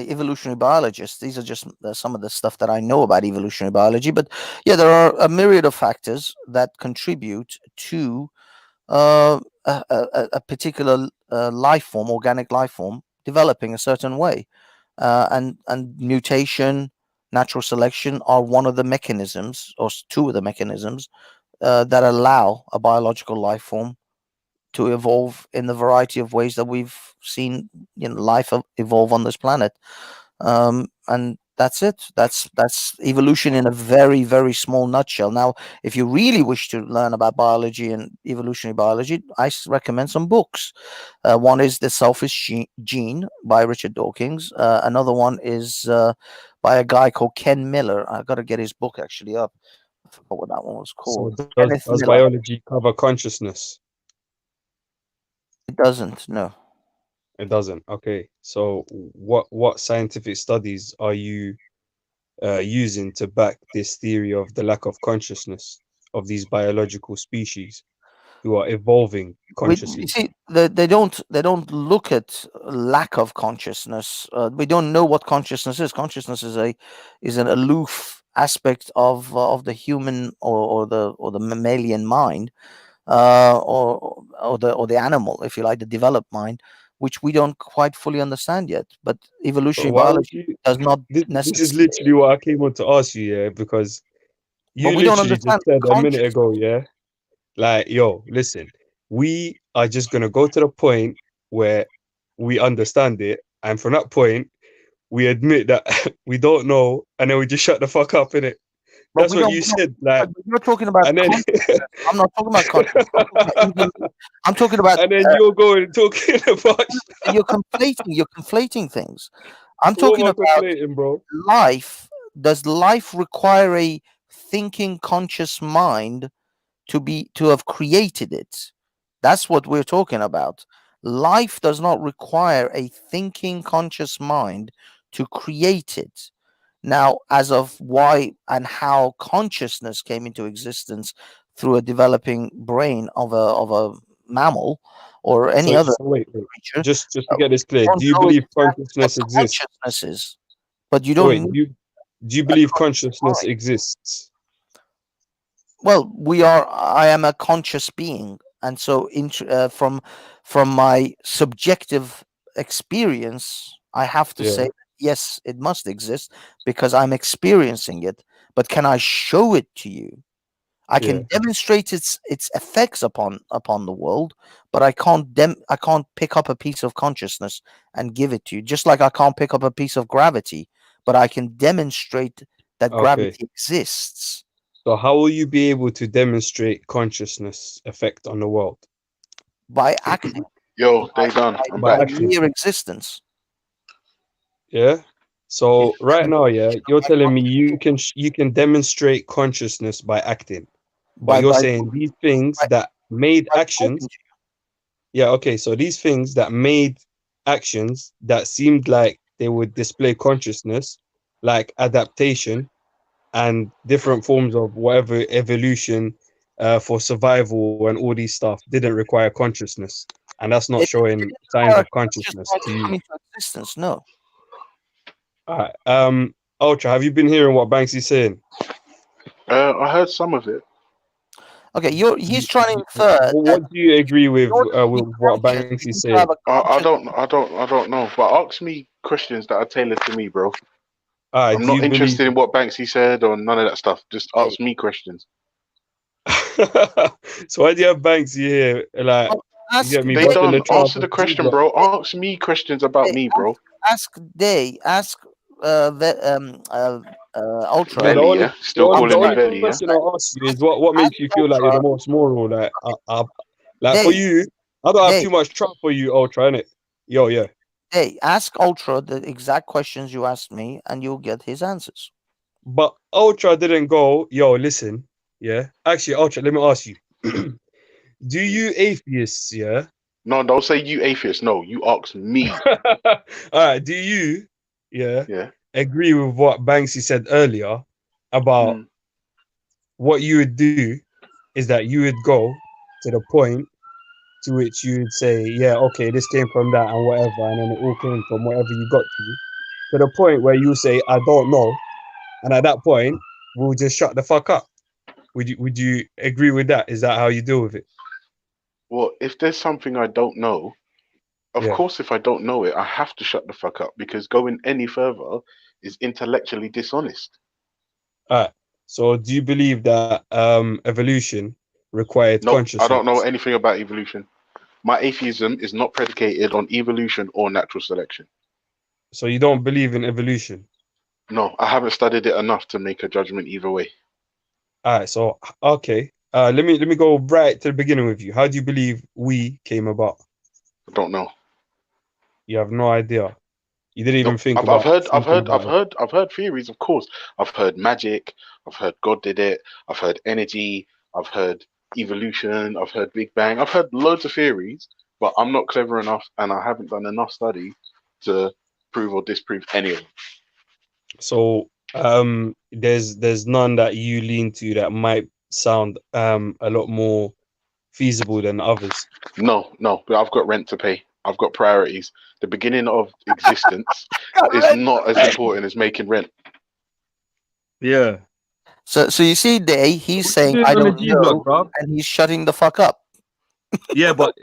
evolutionary biologist, these are just some of the stuff that I know about evolutionary biology. But yeah, there are a myriad of factors that contribute to a particular life form, organic life form, developing a certain way, and mutation, natural selection are one of the mechanisms, or two of the mechanisms that allow a biological life form to evolve in the variety of ways that we've seen, life evolve on this planet. And that's it. That's evolution in a very, very small nutshell. Now, if you really wish to learn about biology and evolutionary biology, I recommend some books. One is The Selfish Gene by Richard Dawkins. Another one is by a guy called Ken Miller. I've got to get his book actually up. I forgot what that one was So called. does biology cover consciousness? It doesn't. No. It doesn't. Okay. So what scientific studies are you using to back this theory of the lack of consciousness of these biological species who are evolving consciously? You see, they don't look at lack of consciousness. We don't know what consciousness is. Consciousness is an aloof aspect of the human or the mammalian mind, or the animal, if you like, the developed mind, which we don't quite fully understand yet. But evolutionary biology does not necessarily. This is literally what I came on to ask you, yeah, because you we don't literally just understand said a minute ago, yeah, like, yo, listen, we are just gonna go to the point where we understand it, and from that point, we admit that we don't know, and then we just shut the fuck up, innit? That's what you said. Like, you're talking about. And then, I'm not talking about consciousness. I'm talking about. And then you're going talking about. You're conflating things. I'm What talking am I about conflating, bro? life. Does life require a thinking, conscious mind to have created it? That's what we're talking about. Life does not require a thinking, conscious mind to create it. Now, as of why and how consciousness came into existence through a developing brain of a mammal or any other creature, just to get this clear, do you believe consciousness exists? Consciousness is, but you don't. Do you believe consciousness exists? Well, I am a conscious being, and so from my subjective experience, I have to say, yes, it must exist because I'm experiencing it. But can I show it to you? I can demonstrate its effects upon the world, but I can't pick up a piece of consciousness and give it to you. Just like I can't pick up a piece of gravity, but I can demonstrate that gravity exists. So how will you be able to demonstrate consciousness effect on the world? By acting. Yo, they done. I'm back. Mere existence. Yeah. So right now, yeah, you're telling me you can demonstrate consciousness by acting, but you're saying these things that made actions. Yeah. Okay. So these things that made actions that seemed like they would display consciousness, like adaptation and different forms of whatever evolution for survival and all these stuff, didn't require consciousness, and that's not showing signs of consciousness to you. Into existence, no. All right. Ultra, have you been hearing what Banksy's saying? I heard some of it. Okay, he's trying to infer. What do you agree with what Banksy's saying? I don't know. But ask me questions that are tailored to me, bro. I'm not interested in what Banksy said or none of that stuff. Just ask me questions. So why do you have Banksy here? Like, you get me? They don't answer the question, bro. Ask me questions about me, bro. Ask Ultra. No, Belly, yeah? Still the calling me only belly, yeah? question I ask you is what makes you feel like you're the most moral? Like for Hey, you, I don't have hey, too much trust for you, Ultra, innit? Yo, yeah. hey, ask Ultra the exact questions you asked me, and you'll get his answers. But Ultra didn't go, yo, listen, yeah. Actually, Ultra, let me ask you. Do you atheists, yeah? No, don't say you atheist. No, you ask me. All right, do you, Yeah. agree with what Banksy said earlier about what you would do is that you would go to the point to which you would say, yeah, okay, this came from that and whatever, and then it all came from whatever you got to the point where you say, I don't know, and at that point, we'll just shut the fuck up. Would you agree with that? Is that how you deal with it? Well, if there's something I don't know, of course, if I don't know it, I have to shut the fuck up because going any further is intellectually dishonest. All right. So do you believe that evolution required Nope, consciousness? I don't know anything about evolution. My atheism is not predicated on evolution or natural selection. So you don't believe in evolution? No, I haven't studied it enough to make a judgment either way. All right. So okay. Let me go right to the beginning with you. How do you believe we came about? I don't know. You have no idea. You didn't even think I've about. I've heard theories, of course. I've heard magic. I've heard God did it. I've heard energy. I've heard evolution. I've heard Big Bang. I've heard loads of theories, but I'm not clever enough, and I haven't done enough study to prove or disprove any of them. So there's none that you lean to that might sound a lot more feasible than others. No, but I've got rent to pay. I've got priorities. The beginning of existence is not as important as making rent. Yeah. So you see, he's saying I don't know, and he's shutting the fuck up. Yeah, but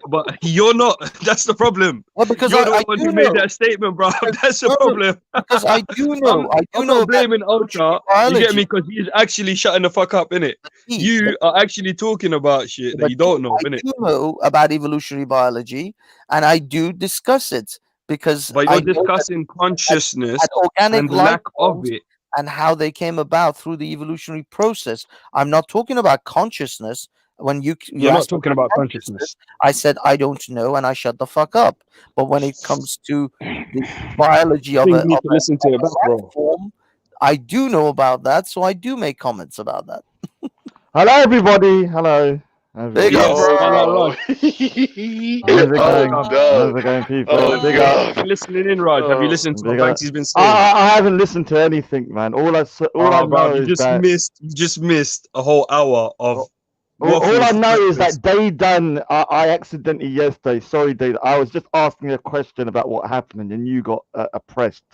you're not. That's the problem. Well, because you're the one do who made that statement, bro. That's the problem. Because I do know. I'm not blaming Ultra. You get me? Because he's actually shutting the fuck up, innit? You are actually talking about shit that you don't know, innit? I do know about evolutionary biology, and I do discuss it because. But you're discussing consciousness organic and lack of it, and how they came about through the evolutionary process. I'm not talking about consciousness. When you're not talking about consciousness, I said I don't know, and I shut the fuck up. But when it comes to the biology of it, listen to it back, bro. Form, I do know about that, so I do make comments about that. Hello, everybody. Hello. Big up, bro. How's it going, people? Big up. Have you listening in, Raj? Have you listened to what Banksy's been saying? I haven't listened to anything, man. All I know is you just missed a whole hour of. All I know is that I accidentally yesterday. Sorry, Dave. I was just asking a question about what happened, and you got oppressed.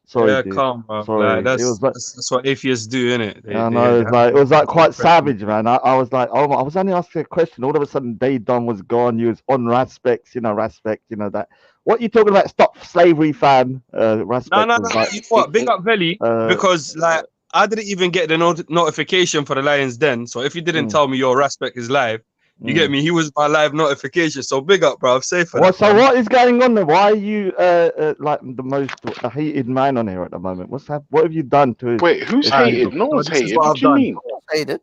Sorry, yeah, dude. calm, bro. Sorry. Like, that's what atheists do, innit? I know. It was like quite savage, man. I was like, oh, I was only asking a question. All of a sudden, Dayton was gone. You was on Raspect, that. What are you talking about? Stop slavery, fam. Raspect. No. Like, You know what? Big up Veli, because like I didn't even get the notification for the Lions Den. So if you didn't tell me your Raspect is live, you get me? He was my live notification. So big up, bro. I'm safe for that. So what is going on there? Why are you like the hated man on here at the moment? What have you done to? Wait, who's hated? No one's hated. What do you mean? Hated.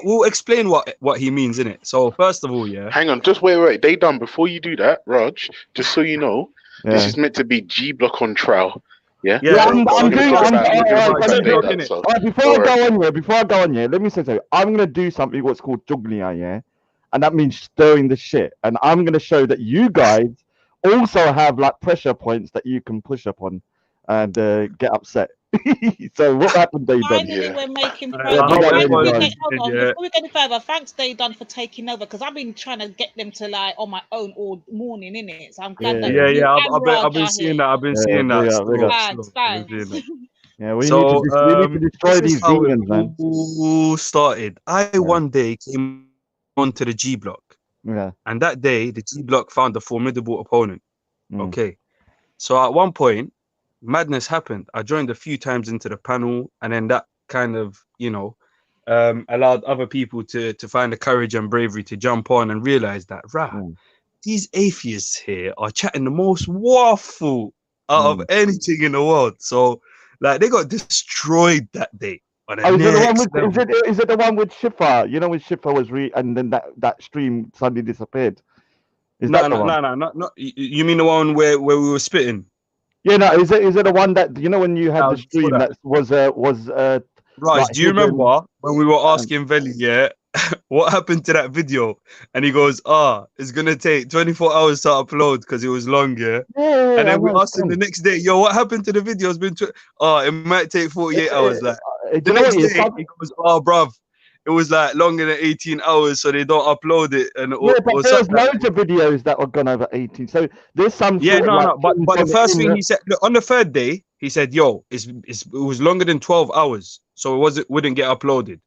We'll explain what he means in it. So first of all, hang on, just wait. They done before you do that, Raj. Just so you know, this is meant to be G Block on trial. Yeah. I'm doing. Before I go on here, let me say something. I'm gonna do something what's called juglia, yeah, and that means stirring the shit. And I'm gonna show that you guys also have like pressure points that you can push upon and get upset. So what happened, Dayton? Finally, we're making progress. Before we go any further, thanks, Dayton, for taking over because I've been trying to get them to like on my own all morning, innit? So I'm glad that I've been seeing that. I've been seeing that. Thanks. Yeah, we need to destroy these demons, man. Who started? One day came onto the G Block. Yeah. And that day, the G Block found a formidable opponent. Okay. So at one point, madness happened. I joined a few times into the panel, and then that kind of, allowed other people to find the courage and bravery to jump on and realize that, these atheists here are chatting the most waffle out of anything in the world. So Like they got destroyed that day. On the Oh, is it the one next with level. is it the one with Shifa? You know when Shifa was and then that stream suddenly disappeared. Is No, that the no, one? no, no, not. You mean the one where we were spitting? Yeah, no. Is it the one that you know when you had No, the before stream that. that was Raj, like do you hidden? remember when we were asking Veli, yeah, what happened to that video? And he goes, it's gonna take 24 hours to upload because it was long, yeah. Yeah, And I then we know. asked him the next day, yo, what happened to the video? It's been it might take 48 hours. Like Do the you know next what it is? day, he goes, bruv, it was like longer than 18 hours, so they don't upload it and Yeah, but or there's something like loads of videos that were gone over 18. So there's some Yeah, sort of no, like no. But thing the from the first thing inner. he said, look, on the third day, he said, "Yo, it was longer than 12 hours, so wouldn't get uploaded."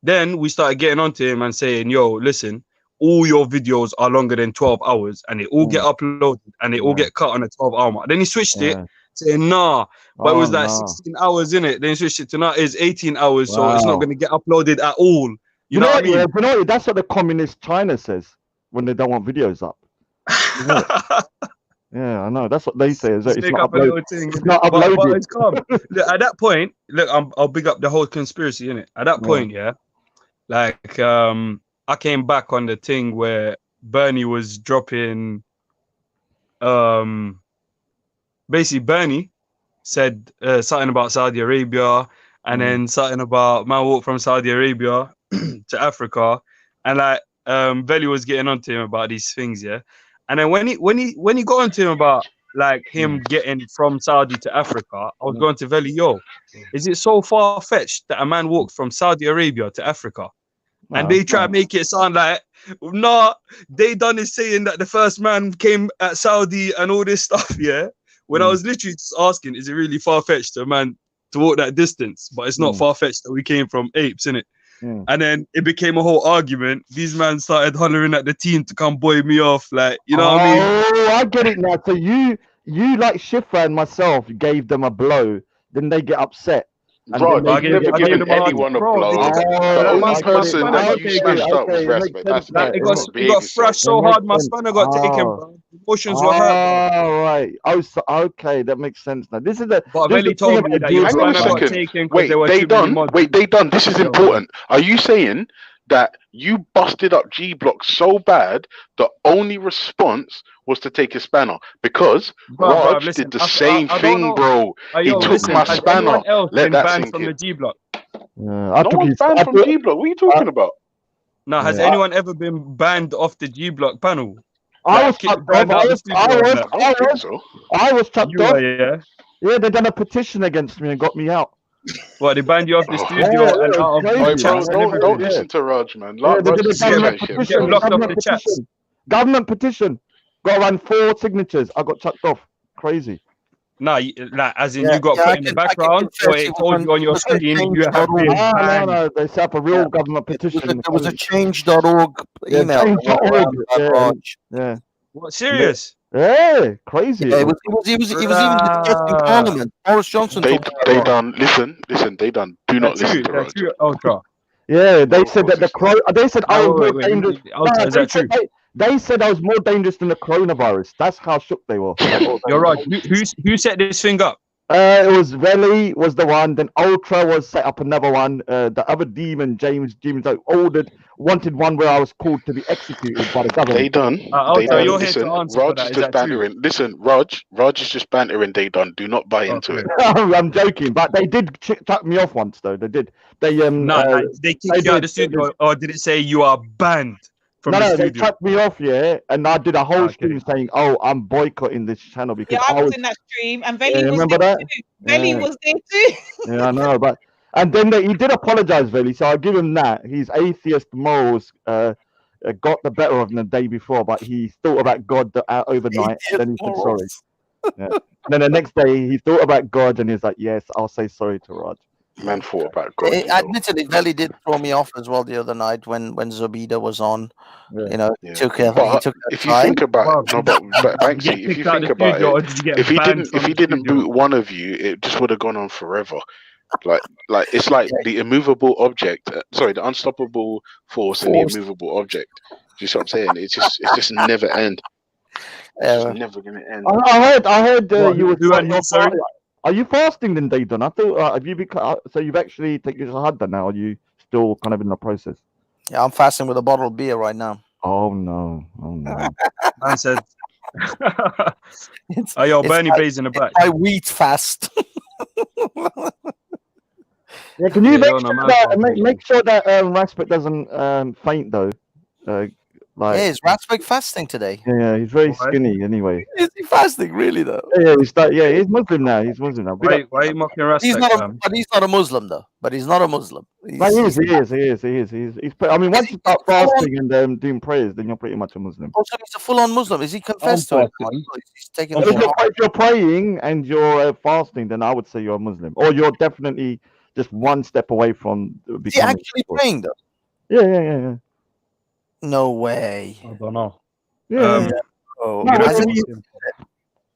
Then we started getting onto him and saying, "Yo, listen, all your videos are longer than 12 hours, and they all get uploaded, and they all get cut on a 12-hour mark." Then he switched it, saying, "Nah," but it was like 16 hours in it. Then he switched it to now it's 18 hours, so it's not Wow. going to get uploaded at all. You know know what I mean? Yeah, you know what? That's what the communist China says when they don't want videos up. Isn't it? Yeah, I know. That's what they say. Is that Just it's make not up a little uploaded. thing, It's innit? not But uploaded. it's calm. Look, at that point, look, I'll big up the whole conspiracy, innit? At that point, yeah, like I came back on the thing where Bernie was dropping basically Bernie said something about Saudi Arabia and then something about man walk from Saudi Arabia to Africa, and like Veli was getting onto him about these things, yeah. And then when he got onto him about like him getting from Saudi to Africa, I was going to Veli, yo, is it so far fetched that a man walked from Saudi Arabia to Africa? And they try to make it sound like, nah, they done is saying that the first man came at Saudi and all this stuff, yeah. When I was literally just asking, is it really far fetched to a man to walk that distance? But it's not far fetched that we came from apes, innit? And then it became a whole argument. These men started hollering at the team to come buoy me off, like, you know what I mean? Oh, I get it now. So you like Shifa and myself gave them a blow, then they get upset. And Rod, then you've never given anyone a blow. The only person that you smashed up was Respect. That's Like, it not got behaving thrashed so. so hard, my spanner got taken, bro. Emotions were hurt, bro. Oh, right. Oh, so, okay, that makes sense now. This is the. But this is Veli the told thing me about that your Hang on a spanner got second. taken because Wait, there were they too many done. mods. Wait, they done. This is important. Are you saying that you busted up G Block so bad the only response was to take his spanner? Because Raj listen, did the same I don't thing, know. bro. He Yo, took listen, my has spanner. anyone else Let been that banned sink from the in. G Block? I No took one's his. banned from G Block. What are you talking about? No, has Yeah. anyone ever been banned off the G Block panel? I Like, was chucked banned off. out the studio and that? I was chucked You off. were, yeah? Yeah, they done a petition against me and got me out. What, they banned you off the studio Yeah, and yeah, out of crazy. the Oi, bro, chats and don't everything? listen to Raj, man. Yeah, they Raj did a is government shit. Get petition. blocked off Government the chats. petition. Government petition. Got around 4 signatures. I got chucked off. Crazy. Nah, like, as in Yeah, you got yeah, put I in the can background, or confess it it told you on your was on screen you have change.org. been No, banned. they set up a real government There petition. was a change.org Yeah, email that went change.org. around by Yeah, Raj. yeah. What, serious? Yeah, crazy. Yeah, it was even discussed in Parliament. Boris Johnson They talked they about it. done. Listen. They done. Do not listen to Raj. True, Ultra. Yeah, they No, of said course that the it's not. they said I No, was more wait, dangerous. Ultra, is that true? They said I was more dangerous than the coronavirus. That's how shook they were. You're right. Who set this thing up? It was Veli was the one. Then Ultra was set up another one. The other demon, James wanted one where I was called to be executed by the government. They done. They Ultra, done. you're here Listen, to answer for Raj that. is Is just that true? bantering. Listen, Raj is just bantering. They done. Do not buy into it. I'm joking, but they did chuck me off once though. They did. They Nah, they kicked you out of the studio, or did it say you are banned from the they studio? chucked me off, yeah, and I did a whole stream saying, "Oh, I'm boycotting this channel because Yeah, I was in that stream, and Veli was remember there that? too. Veli Yeah. was there too. Yeah, I know, but and then he did apologize, Veli. So I give him that. His atheist morals got the better of him the day before, but he thought about God overnight. And then he said sorry. Yeah. And then the next day he thought about God and he's like, "Yes, I'll say sorry to Raj." Man thought about God. Admittedly, Veli did throw me off as well the other night when Zobida was on. Yeah. You know, Yeah. he took But that if you time. think about it, no, but Banksy, if you think about it, if he didn't boot one of you, it just would have gone on forever. Like it's like the immovable object. The unstoppable force and the immovable object. Do you see what I'm saying? It's just never end. It's just never gonna end. I heard you were who and who, sorry? Are you fasting then, Daydon? I thought have you become so you've actually taken your shahada now? Or are you still kind of in the process? Yeah, I'm fasting with a bottle of beer right now. Oh no! Oh no! Man said. Oh, yo, Bernie Bay's in the back. I wheat fast. Yeah, can you Yeah, make you're on a sure mad that one. make sure that Raspet doesn't faint though? Like Yeah, is Raspberg fasting today? yeah, he's very Why? skinny anyway. Is he fasting really though? Yeah, he's Muslim now. He's Muslim now. Big Why up. are you mocking He's Raspek, not a, fam? but he's not a Muslim though. But he's not a Muslim. No, he is. I mean, once Is you he start full on? fasting and doing prayers, then you're pretty much a Muslim. Also, he's a full-on Muslim. Is he I'm confessed to it? fasting. He's taking If the you're praying and you're fasting, then I would say you're a Muslim, or you're definitely just one step away from Is he becoming. actually praying though? Yeah. No way. I don't know. Yeah. Oh, No, You're has gonna it- ask him.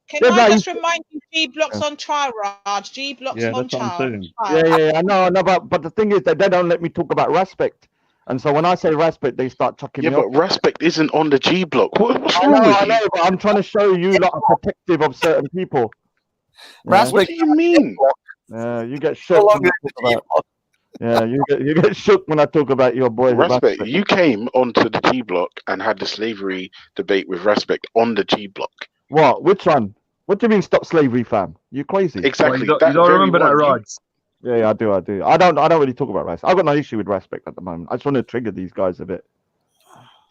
Can Yeah, I no, just he's- remind you, G blocks on trial, Raj. G blocks Yeah, on that's what I'm trial. saying. I know, but the thing is that they don't let me talk about respect, and so when I say respect, they start chucking Yeah, me but off. respect isn't on the G block. What's I wrong know, with I you? know, but I'm trying to show you lot are protective of certain people. Yeah? What do you mean? You get shook when I talk about. Yeah, you get shook when I talk about your boys. Respect. You came onto the G block and had the slavery debate with Respect on the G block. What? Which one? What do you mean stop slavery, fam? You crazy? Exactly. You don't that very remember that, one, you- Raj? Yeah, I do. I don't really talk about race. I've got no issue with respect at the moment. I just want to trigger these guys a bit.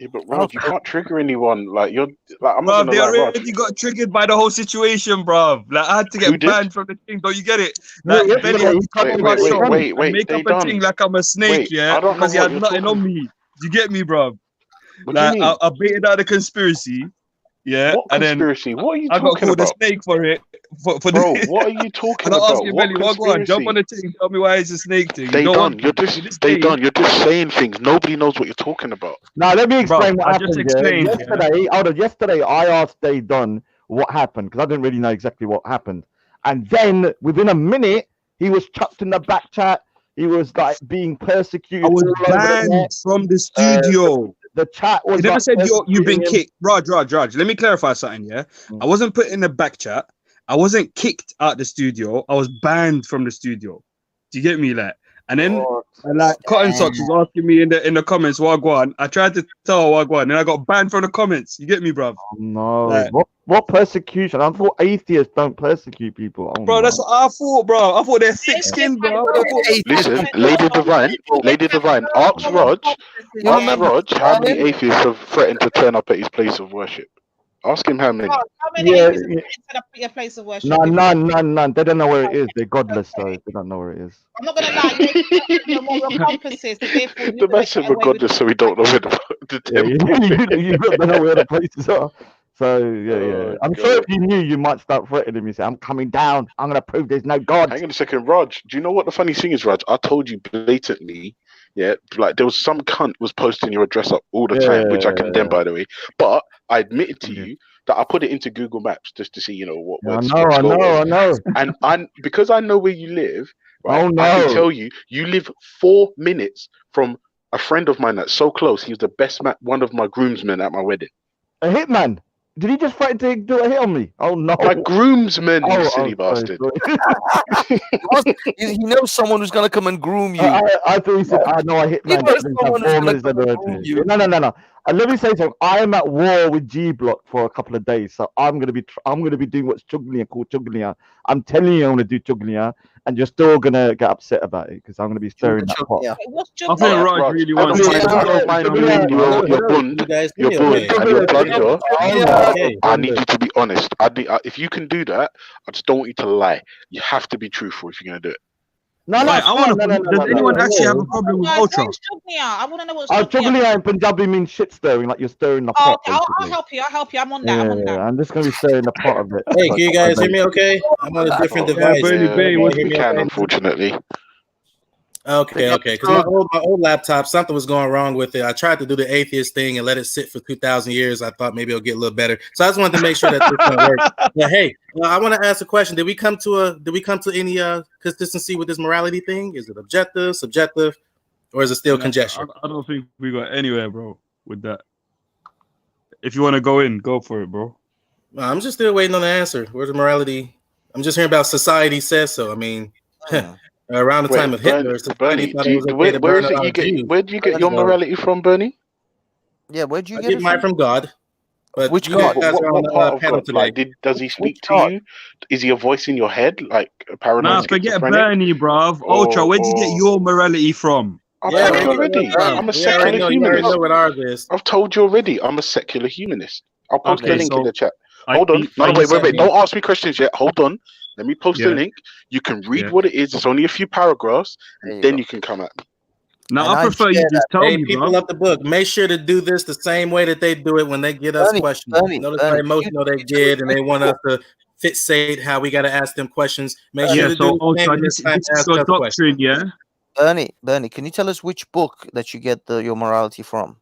Yeah, but Raj, you can't trigger anyone. Like you're like I'm Bruv, not they gonna lie, Raj. already got triggered by the whole situation, bruv. Like I had to Who get did? banned from the thing. Don't you get it? Like Yeah, Benny yeah, had you to come can't on do my that. show Wait, and make they up a thing done. like I'm a snake, Wait, yeah, I don't know because he what had you're nothing talking. on me. Do you get me, bruv? What do you Like mean? I baited out the conspiracy, yeah, What and then conspiracy? What are you I got talking called a about? snake for it. For Bro, the, what are you and talking I asked about? him, What Belly, what go on, jump on conspiracy? the thing, tell me why it's a snake thing. You They don't done. want You're to just this they day, done. You're just saying things. Nobody knows what you're talking about. Now let me explain bruv. what I just happened. explained. Yeah. Yesterday I asked Day Dunn what happened because I didn't really know exactly what happened, and then within a minute he was chucked in the back chat. He was like being persecuted. I was all over the banned net. from the studio. The chat was. He never like, said you've been persecuting him. kicked. Raj. Let me clarify something, yeah? I wasn't put in the back chat. I wasn't kicked out the studio. I was banned from the studio. Do you get me? Like, and then like Cotton Socks was asking me in the comments, Wagwan. I tried to tell Wagwan, and I got banned from the comments. You get me, bruv? No, Like, what persecution? I thought atheists don't persecute people. Oh, bro, no. that's what I thought, bro. I thought they're thick-skinned, bro. Listen, Lady Divine, ask Raj how many atheists have threatened to turn up at his place of worship. Ask him how many. How many atheists have set up your place of worship? None. They don't know where it is. They're godless, so they don't know where it is. I'm not gonna lie, you know moral compasses, so therefore The man said we're godless, so we don't know where the temple You don't know where the places are. So yeah. Oh, I'm sure if you knew, you might start threatening me. Say, I'm coming down. I'm gonna prove there's no God. Hang on a second, Raj. Do you know what the funny thing is, Raj? I told you blatantly, yeah, like there was some cunt was posting your address up all the time, which I condemn, by the way. But I admitted to you that I put it into Google Maps just to see, you know, what's I going on. know. And because I know where you live, right, Oh, I can no. tell you, you live 4 minutes from a friend of mine that's so close. He's the best man, one of my groomsmen at my wedding. A hitman. Did he just threaten to do a hit on me? Oh no. My groomsman, you silly sorry, bastard. He knows someone who's gonna come and groom you. I thought he said, I know a hitman. knows someone who's gonna come and groom you. No. Let me say something. I am at war with G Block for a couple of days, so I'm gonna be doing what's Chuglia called Chuglia. I'm telling you, I'm gonna do Chuglia, and you're still gonna get upset about it because I'm gonna be stirring that pot. What's I think Raj really wants I don't mind doing your bund, your plunger. I need you to be honest. If you can do that, I just don't want you to lie. You have to be truthful if you're gonna do it. Right, I want to. Does anyone actually have a problem with Ultra? I want to know what's Chuglia in Punjabi means shit stirring, like you're stirring the Oh, pot. okay, I'll basically. help you. I'm on that. I'm on that. I'm just gonna be stirring the pot of it. Hey, can you guys hear me okay? I'm on a different device. You can, unfortunately. Okay. Because my old laptop, something was going wrong with it. I tried to do the atheist thing and let it sit for 2,000 years. I thought maybe it'll get a little better. So I just wanted to make sure that this one works. But hey, I want to ask a question. Did we come to any consistency with this morality thing? Is it objective, subjective, or is it still conjecture? I don't think we got anywhere, bro, with that. If you want to go in, go for it, bro. I'm just still waiting on the answer. Where's the morality I'm just hearing about society says so. I mean, around the time of Hitler, society thought it was okay to burn a lot of Jews. Where do you get your morality from, Bernie? Yeah, where'd you I get get it mine from? from God. But Which you God? guys are on What part the of panel God? today. Like, does he speak to you? Is he a voice in your head, like paranoid Nah, forget schizophrenic? Bernie, bruv. Ultra, where'd you get your morality from? I Yeah, told you man, already. I'm a you already secular know humanist. what ours is. I've told you already. I'm a secular humanist. I'll post the Okay, link in so the chat. are Hold on. you- No, are you wait. saying- Don't ask me questions yet. Hold on. Let me post the Yeah. link. You can read Yeah. what it is. It's only a few paragraphs, and then you can come at me. No, I prefer you just tell Hey, me, people bro. of the book, make sure to do this the same way that they do it when they get us questions. Notice how emotional they get, and they want us to fixate how we got to ask them questions. Make sure Yeah, to so do the same Ultra, when this it's time is to ask your us questions. doctrine, yeah? Bernie, can you tell us which book that you get your morality from?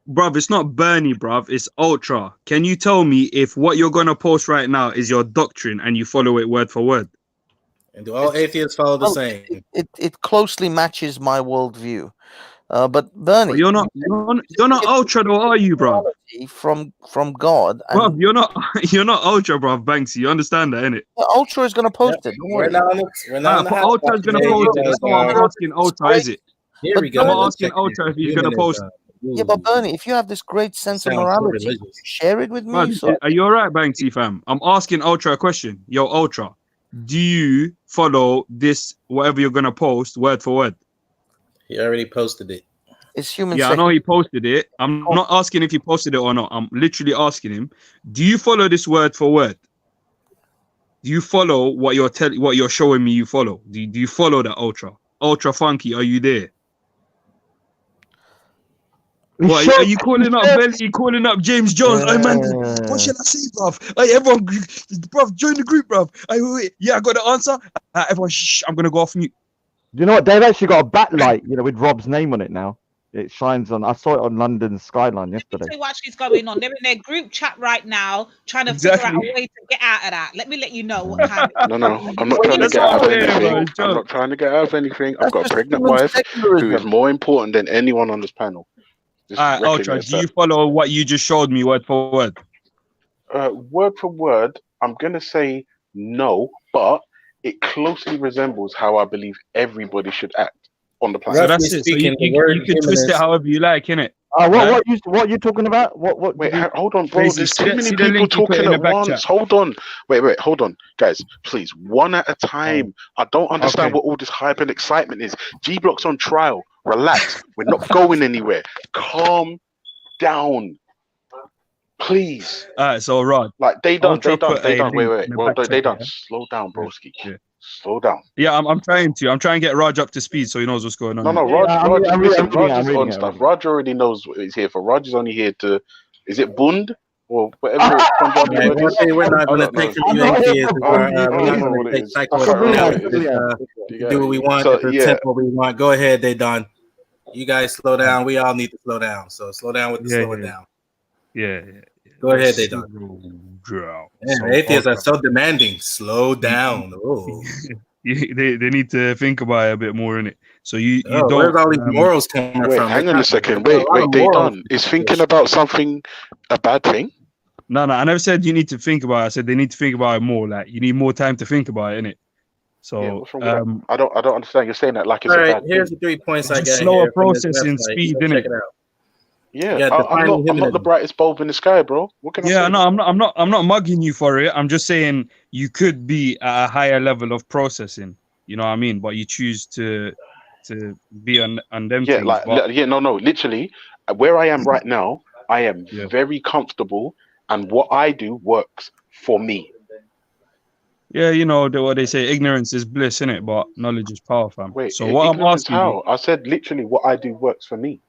Bruv, it's not Bernie, bruv. It's Ultra. Can you tell me if what you're going to post right now is your doctrine and you follow it word for word? And do all atheists follow the same? It closely matches my worldview. But Bernie, But you're not Ultra though, are you, bruv? From God. Bruv, And you're not Ultra, bruv, Banksy. You understand that, innit? Ultra is going to post it. Don't worry. We're not on the house Ultra's going to today. post You it. That's guys not what I'm are- asking Ultra, is it? Here we go. I'm not Let's asking check Ultra it. if he's going to post it. Yeah, but Bernie, if you have this great sense of Sounds so morality, religious. share it with me. Bruv, are you alright, Banksy fam? I'm asking Ultra a question. Yo, Ultra, do you follow this, whatever you're going to post, word for word? He already posted it. It's human. Yeah, I know he posted it. I'm not asking if he posted it or not. I'm literally asking him, do you follow this word for word? Do you follow what you're showing me you follow? Do you follow that Ultra Funky, are you there? What, are you calling up Belly? You calling up James Jones? Hey man, what should I say, bruv? Hey everyone, bruv, join the group, bruv. Hey, wait. Yeah, I got the answer. Everyone, shh, I'm gonna go off mute. You know what? They've actually got a backlight, with Rob's name on it now. It shines on. I saw it on London skyline yesterday. See what actually's going on. They're in their group chat right now, trying to figure out a way to get out of that. Let me let you know what time. No, I'm not trying to get out of anything. I'm not trying to get out of anything. I've got a pregnant wife who is more important than anyone on this panel. Just Alright, Ultra, recognize do you that. follow what you just showed me word for word? Word for word, I'm gonna say no, but it closely resembles how I believe everybody should act on the planet. So that's it. So you can twist it however you like, innit? What you talking about? What? Wait, hold on, bro. Crazy. There's See too the- many see the people link you put talking in the at back once. chat? Hold on. Wait, hold on, guys. Please, one at a time. I don't understand Okay. what all this hype and excitement is. G Block's on trial. Relax. We're not going anywhere. Calm down, please. Alright, so Rod. Like they done. Ultra put a Wait. link in the Well, back they chat, done. yeah? Slow down, broski. Yeah. Slow down. Yeah, I'm trying to get Raj up to speed so he knows what's going on. No, here. Raj is on stuff. Raj already knows what he's here for. Raj is only here to. Is it Bund or whatever Punjabi Right, word one is? thing we're not I going to don't know. take from you atheists is we're not I don't know going what to it take is. psychoanalysis to do what we want at the tempo we want. Go ahead, they done. You guys slow down. We all need to slow down. So slow down with the slowing down. Yeah. Go ahead, they done. Man, So, atheists are Ultra. so demanding. Slow down. Oh. they need to think about it a bit more, innit? So you Oh, don't. where's all these morals coming Wait, from? hang They're on a trying to second. put a lot Wait, of they morals. done. Is thinking about something a bad thing? No, I never said you need to think about it. I said they need to think about it more. Like you need more time to think about it, innit? So Yeah, what's wrong with that? I don't understand. You're saying that like it's All a right, bad here's thing. the 3 points I Just got slower here from this processing website. speed, So innit? check it out. Yeah, Yeah, I'm not the brightest bulb in the sky, bro. What can I say? Yeah, no, I'm not mugging you for it. I'm just saying you could be at a higher level of processing. You know what I mean? But you choose to be on them Yeah, things. But no, literally, where I am right now, I am very comfortable, and what I do works for me. yeah, you know what they say, ignorance is bliss, innit? But knowledge is power, fam. Wait, So what I'm ignorance asking how? I said literally what I do works for me.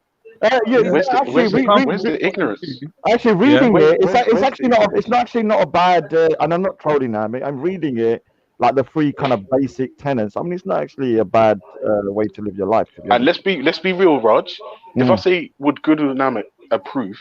Where's the ignorance? Actually, reading Yeah. it, it's actually not. It's not actually not a bad. And I'm not trolling now. I'm reading it like the three kind of basic tenets. I mean, it's not actually a bad way to live your life. To be And honest. let's be real, Raj. If I say would Guru Nanak approve,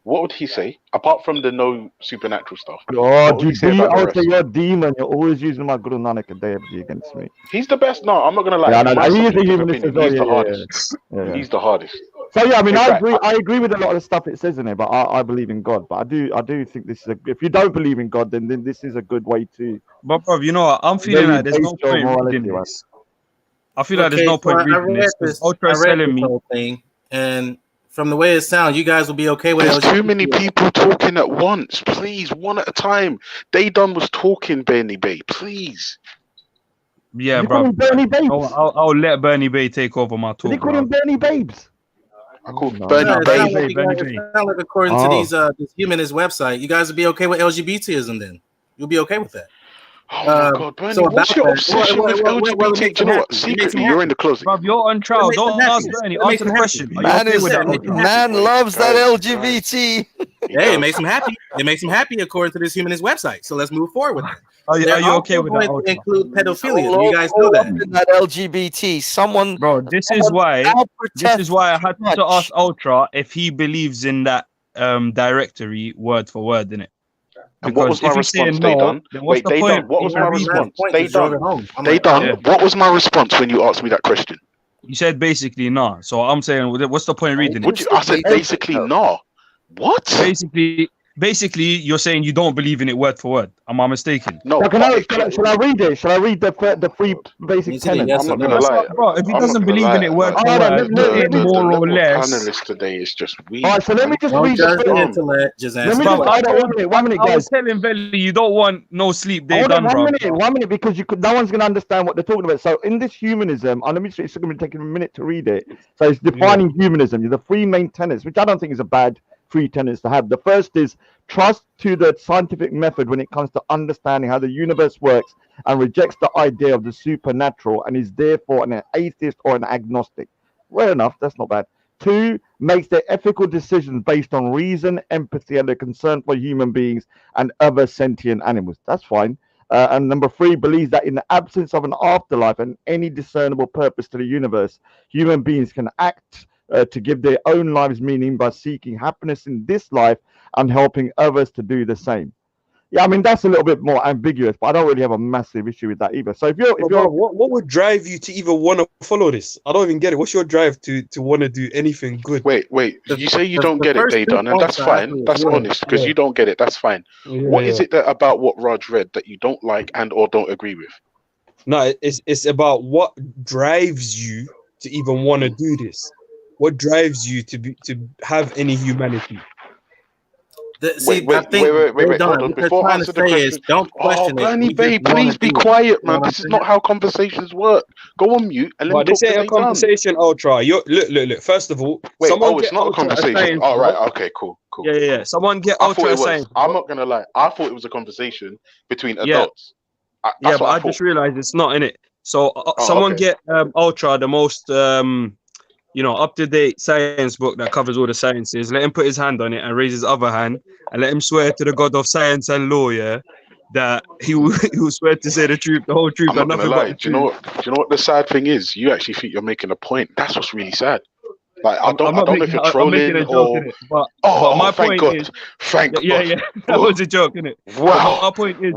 what would he say apart from the no supernatural stuff? Oh, What would he say about the I would rest? say you're a demon. You're always using my Guru Nanak a day against me. He's the best. No, I'm not gonna lie. Yeah, In no, my he is a subjective humanist opinion, as well. he's the Yeah, hardest. yeah. He's the hardest. So yeah, I mean, In fact, I agree with a lot of the stuff it says in it, but I believe in God. But I do think this is if you don't believe in God, then this is a good way to But bro, you know what? I'm feeling really like there's base no your point morality, reading right? this. I feel like there's Okay, no so point I reading read this because this. Ultra I is read telling this me. whole thing, and from the way it sounds, you guys will be okay with there's too LGBT. many people talking at once. Please, one at a time. They done was talking, Bernie Bay. Please. Yeah, Did he call bro. him Bernie Babes? I'll let Bernie Bay take over my Did he talk, call him bro. Bernie Babes? I called No. Bernie It Bay. sounds like you guys, it sounds like according to Oh. this humanist website, you guys would be okay with LGBTism. Then you'll be okay with that. Oh my God, Bernie, So what's about your that, obsession with well, it LGBT? makes Do you them know what? happy. It makes them Secretly, you're in happy. the closet. Bro, you're on It trial. makes them Don't happy. ask Bernie. It makes Answer the them happy. question. Are you Man okay is with that, Ultra? man loves that Guys, LGBT. Hey, it makes them happy. It makes them happy according to this humanist website. So let's move forward with that. Are They're you okay also with that, going to Ultra? include pedophilia. Do All you guys know up that? in that LGBT. Someone, Bro, this is someone why now this is protests why I too had to much. ask Ultra if he believes in that directory word for word in it. And what was Because my if he's saying response? They no, done. then what's Wait, the they point? done. What was my My response? point They is drove it done. home. I'm They like, done. Yeah. What was my response when you asked me that question? You said basically nah. So I'm saying, what's the point of reading Would it? you? I said basically no. What? Basically, you're saying you don't believe in it word for word. Am I mistaken? No. Shall I read it? Shall I read the three basic tenets? Yes I'm or not no. gonna lie. Bro, if he I'm not doesn't gonna believe in lie. it word Like, for word, he ain't the more or level of less. panelists today is just weak. All right, so let me just Don't read judge the the intellect. Just Let answer me the just question. one minute, I was guys. telling Veli you don't want no sleep day Hold on, done, bro. 1 minute, because no one's going to understand what they're talking about. So in this humanism, and let me it's going to take a minute to read it. So it's defining humanism. The three main tenets, which I don't think is a bad three tenets to have. The first is trust to the scientific method when it comes to understanding how the universe works, and rejects the idea of the supernatural, and is therefore an atheist or an agnostic. Well enough, that's not bad. 2, makes their ethical decisions based on reason, empathy, and a concern for human beings and other sentient animals. That's fine. And number 3, believes that in the absence of an afterlife and any discernible purpose to the universe, human beings can act to give their own lives meaning by seeking happiness in this life and helping others to do the same. Yeah, I mean, that's a little bit more ambiguous, but I don't really have a massive issue with that either. So if you're what would drive you to even want to follow this? I don't even get it. What's your drive to want to do anything good? Wait. You say you don't get it, Dayton, and that's fine. That's honest because you don't get it. That's fine. What is it that about what Raj read that you don't like and or don't agree with? No, it's about what drives you to even want to do this. What drives you to have any humanity? Wait. Hold on. Before I answer the question, don't question it. Bernie Bay, please be quiet, man. This is not how conversations work. Go on mute and let me But this talk to ain't a Dayton. conversation, Ultra. Look. First of all, Wait, someone it's get not a Ultra conversation. science All right, book. okay, cool. Yeah. Someone get I thought Ultra it was. science. I'm not gonna lie. I thought it was a conversation between Yeah. adults. That's But what I just realized it's not in it. So someone okay. get Ultra, the most up-to-date science book that covers all the sciences. Let him put his hand on it and raise his other hand and let him swear to the God of science and law, that he will swear to say the truth, the whole truth, I'm and not gonna nothing but lie. the Do you know what the sad thing is? You actually think you're making a point. That's what's really sad. Like I don't know if you're I'm making trolling a joke or. in it, but my Thank point God. is, Thank God. yeah, that was a joke, innit? Wow. But my point is,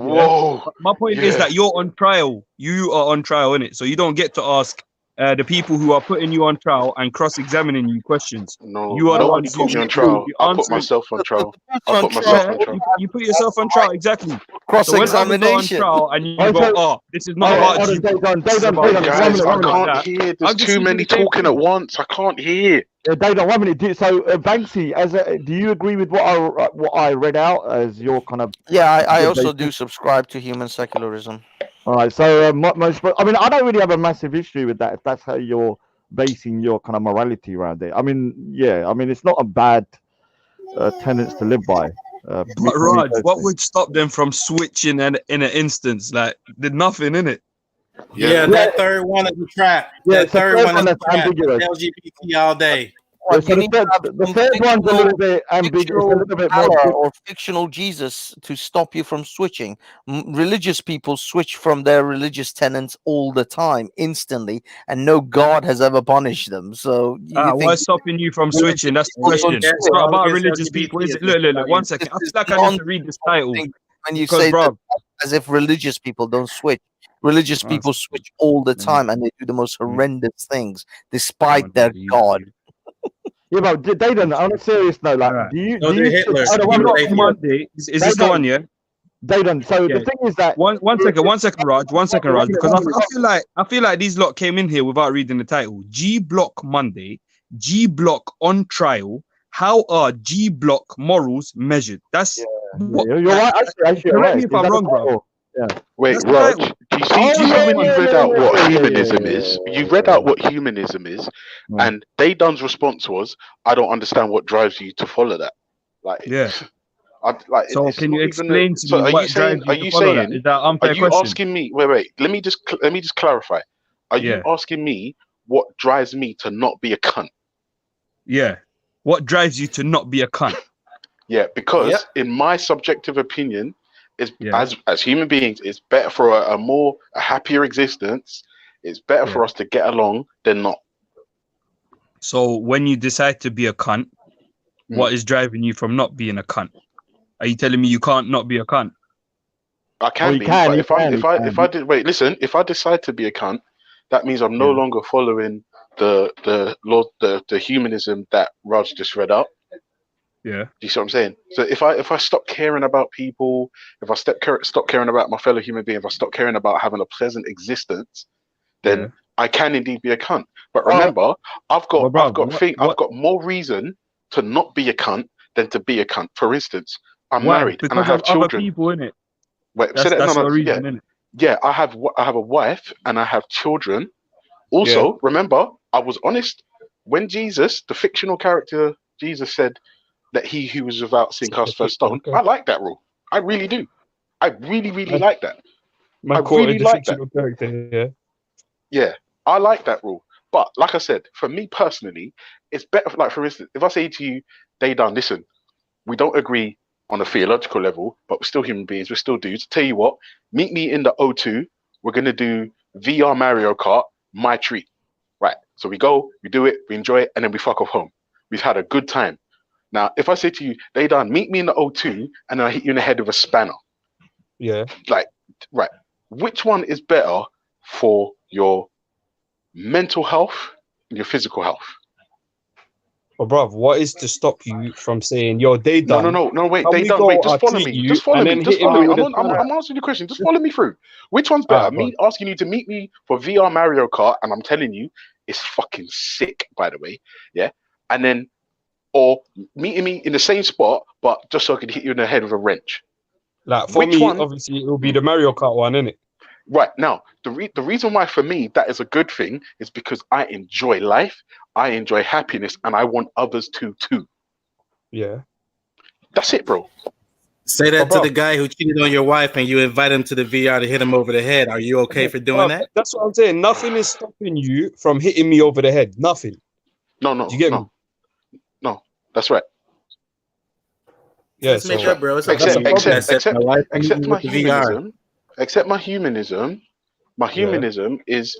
my point is that you're on trial. You are on trial, innit? So you don't get to ask the people who are putting you on trial and cross-examining you questions. No, You are the nobody ones put who me on trial. you I put answering. myself on trial. I put myself on trial. You put yourself on trial, exactly. Cross-examination. So when others are on trial and you go, this is not about Jesus. This is about this, Guys, I about can't that. hear. There's I'm just too using many the same talking thing. at once. I can't hear. Dayton, 1 minute. So Banksy, do you agree with what I read out as your kind of? Yeah, I also do subscribe to human secularism. All right, so I mean, I don't really have a massive issue with that if that's how you're basing your kind of morality around it. I mean, yeah, I mean, it's not a bad tenets to live by. But Raj, what would stop them from switching in an instance? Like, did nothing in it. Yeah, that third one is a trap. Yeah, That third one is a trap. ambiguous. LGBT all day. Yeah, so the third one's a little bit ambiguous, a little bit more. Allah or fictional Jesus to stop you from switching. Religious people switch from their religious tenets all the time, instantly, and no God has ever punished them. So what's stopping you from switching? That's the question. It's not about religious people, is it? Look, 1 second. I feel like I need to read this title. When you say that, as if religious people don't switch. Religious people switch all the time, and they do the most horrendous things despite their God. Yeah, but they don't. On a serious note, like, Alright. do you No, do they're you? Hitler. Hold on, one He was minute. atheist. Monday. Is They this the one? don't. Yeah. They don't. So Yeah. the thing is that One second, Raj. One second, Raj. Because I feel like these lot came in here without reading the title. G Block Monday, G Block on trial. How are G Block morals measured? That's what. you're right. Actually, you're Correct right. me if Is I'm that the wrong, bro. title? Yeah. Wait, That's the Raj, title. do you see yeah, when you read out what yeah. humanism is? You read out what humanism is, and Daydan's response was, "I don't understand what drives you to follow that." Like, Yeah. like So it's can you not even explain to so me are you what saying? drives Are you to you follow that? saying? Is that an Are unfair you question? asking me? Wait. Let me just clarify. Are you Yeah. asking me what drives me to not be a cunt? Yeah. What drives you to not be a cunt? Yeah, because in my subjective opinion, is Yeah. as human beings, it's better for a happier existence. It's better Yeah. for us to get along than not. So when you decide to be a cunt, what is driving you from not being a cunt? Are you telling me you can't not be a cunt? I can be, but if I did wait, listen, if I decide to be a cunt, that means I'm no longer following the humanism that Raj just read out. Yeah. Do you see what I'm saying? So if I stop caring about people, if I stop caring about my fellow human being, if I stop caring about having a pleasant existence, then I can indeed be a cunt. But remember, I've got more reason to not be a cunt than to be a cunt. For instance, I'm married and I Because have of other children. people, innit? Wait, That's your reason, innit? yeah, I have a wife and I have children. Also, remember, I was honest when Jesus, the fictional character Jesus, said that he who was without sin cast first stone. I like that rule. I really do. I really like that. I really like that. Character, yeah. Yeah, I like that rule. But like I said, for me personally, it's better. Like for instance, if I say to you, Daydan, listen, we don't agree on a theological level, but we're still human beings. We're still dudes. Tell you what, meet me in the O2. We're gonna do VR Mario Kart. My treat. Right. So we go, we do it, we enjoy it, and then we fuck off home. We've had a good time. Now, if I say to you, Daydan, meet me in the O2, and then I hit you in the head with a spanner. Yeah. Like, right. Which one is better for your mental health and your physical health? But bruv, what is to stop you from saying, yo, Daydan? No, wait, Daydan, wait, just follow me. Just follow me. Just follow me. I'm answering your question. Just follow me through. Which one's better? Me asking you to meet me for VR Mario Kart, and I'm telling you, it's fucking sick, by the way. Yeah. And then, or meeting me in the same spot, but just so I could hit you in the head with a wrench. Like, for me, obviously, it will be the Mario Kart one, innit? Right. Now, the reason why for me that is a good thing is because I enjoy life, I enjoy happiness, and I want others to too. Yeah. That's it, bro. Say that to the guy who cheated on your wife and you invite him to the VR to hit him over the head. Are you okay for doing that? That's what I'm saying. Nothing is stopping you from hitting me over the head. Nothing. No. Do you get me? No, that's right. Yeah, Let's make up, bro. Except my humanism. My humanism is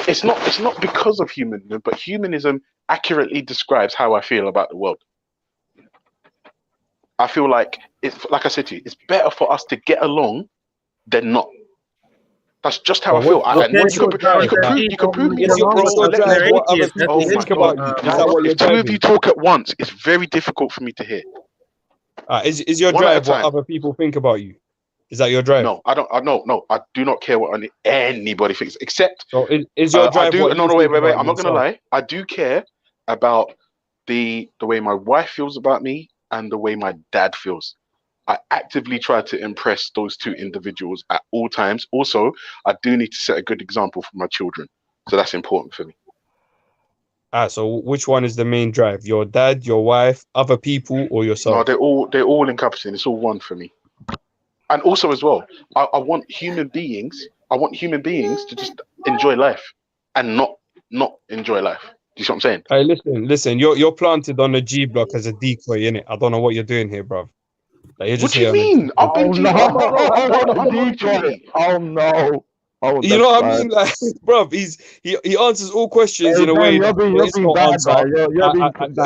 it's not because of humanism, but humanism accurately describes how I feel about the world. I feel like it's like I said to you, it's better for us to get along than not. That's just how I feel. You can prove me wrong. If two of you talk at once, it's very difficult for me to hear. Is your drive what other people think about you? Is that your drive? No, I don't. No, I do not care what anybody thinks. Except, is your drive? Wait. I'm not gonna lie. I do care about the way my wife feels about me and the way my dad feels. I actively try to impress those two individuals at all times. Also, I do need to set a good example for my children, so that's important for me. So which one is the main drive? Your dad, your wife, other people, or yourself? No, they're all encompassing. It's all one for me. And also as well, I want human beings to just enjoy life and not enjoy life. Do you see what I'm saying? Hey, listen. You're planted on the G block as a decoy, innit? I don't know what you're doing here, bro. Like, what do you mean? I've been Oh no. Oh, you know what I mean? Like, bro, he answers all questions in a way. You're being bad,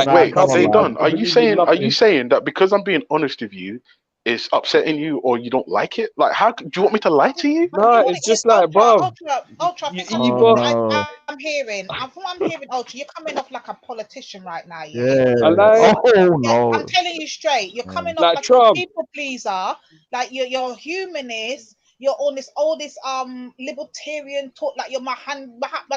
Wait, are you saying that because I'm being honest with you, is upsetting you or you don't like it? Like, how do you want me to lie to you? No, it's just like, bro. Ultra, I think no. I'm hearing, from what I'm hearing, Ultra, you're coming off like a politician right now. Yeah. Like, Oh no. I'm telling you straight, you're coming off like like a Trump. people pleaser, like you're humanist. You're on all this libertarian talk, like you're Mahatma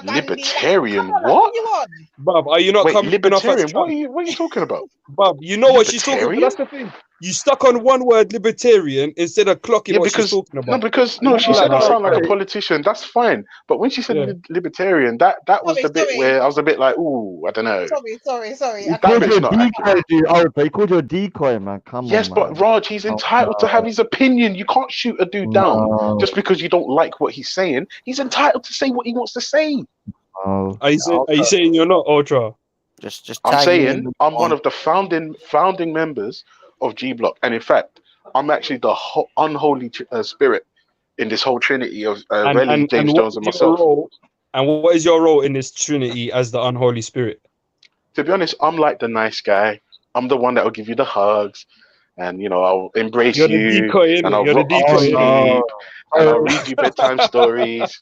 Gandhi. Libertarian? Like, What? you on? Bruv, are you not Wait, coming off as libertarian? Trump? What are you talking about? Bruv, you know what she's talking about. Libertarian? That's the thing. You stuck on one word, libertarian, instead of clocking what she's talking about. No, she said I sound like a okay. politician. That's fine. But when she said Yeah. libertarian, that was the bit where I was a bit like, ooh, I don't know. Sorry. He That called bit's you a not decoy, dude. Ultra. He called you a decoy, man. Come Yes, on, but man. Raj, he's entitled to have his opinion. You can't shoot a dude down No. just because you don't like what he's saying. He's entitled to say what he wants to say. No. Are you saying you're not Ultra? Just I'm tag me in saying the I'm one one. of the founding members of G Block, and in fact, I'm actually the unholy spirit in this whole trinity of Relly, James Jones, and myself. What is your role in this trinity as the unholy spirit? To be honest, I'm like the nice guy. I'm the one that will give you the hugs, and I'll embrace You're you, the decoy, and I'll You're the rock you to decoy. sleep, and I'll read you bedtime stories.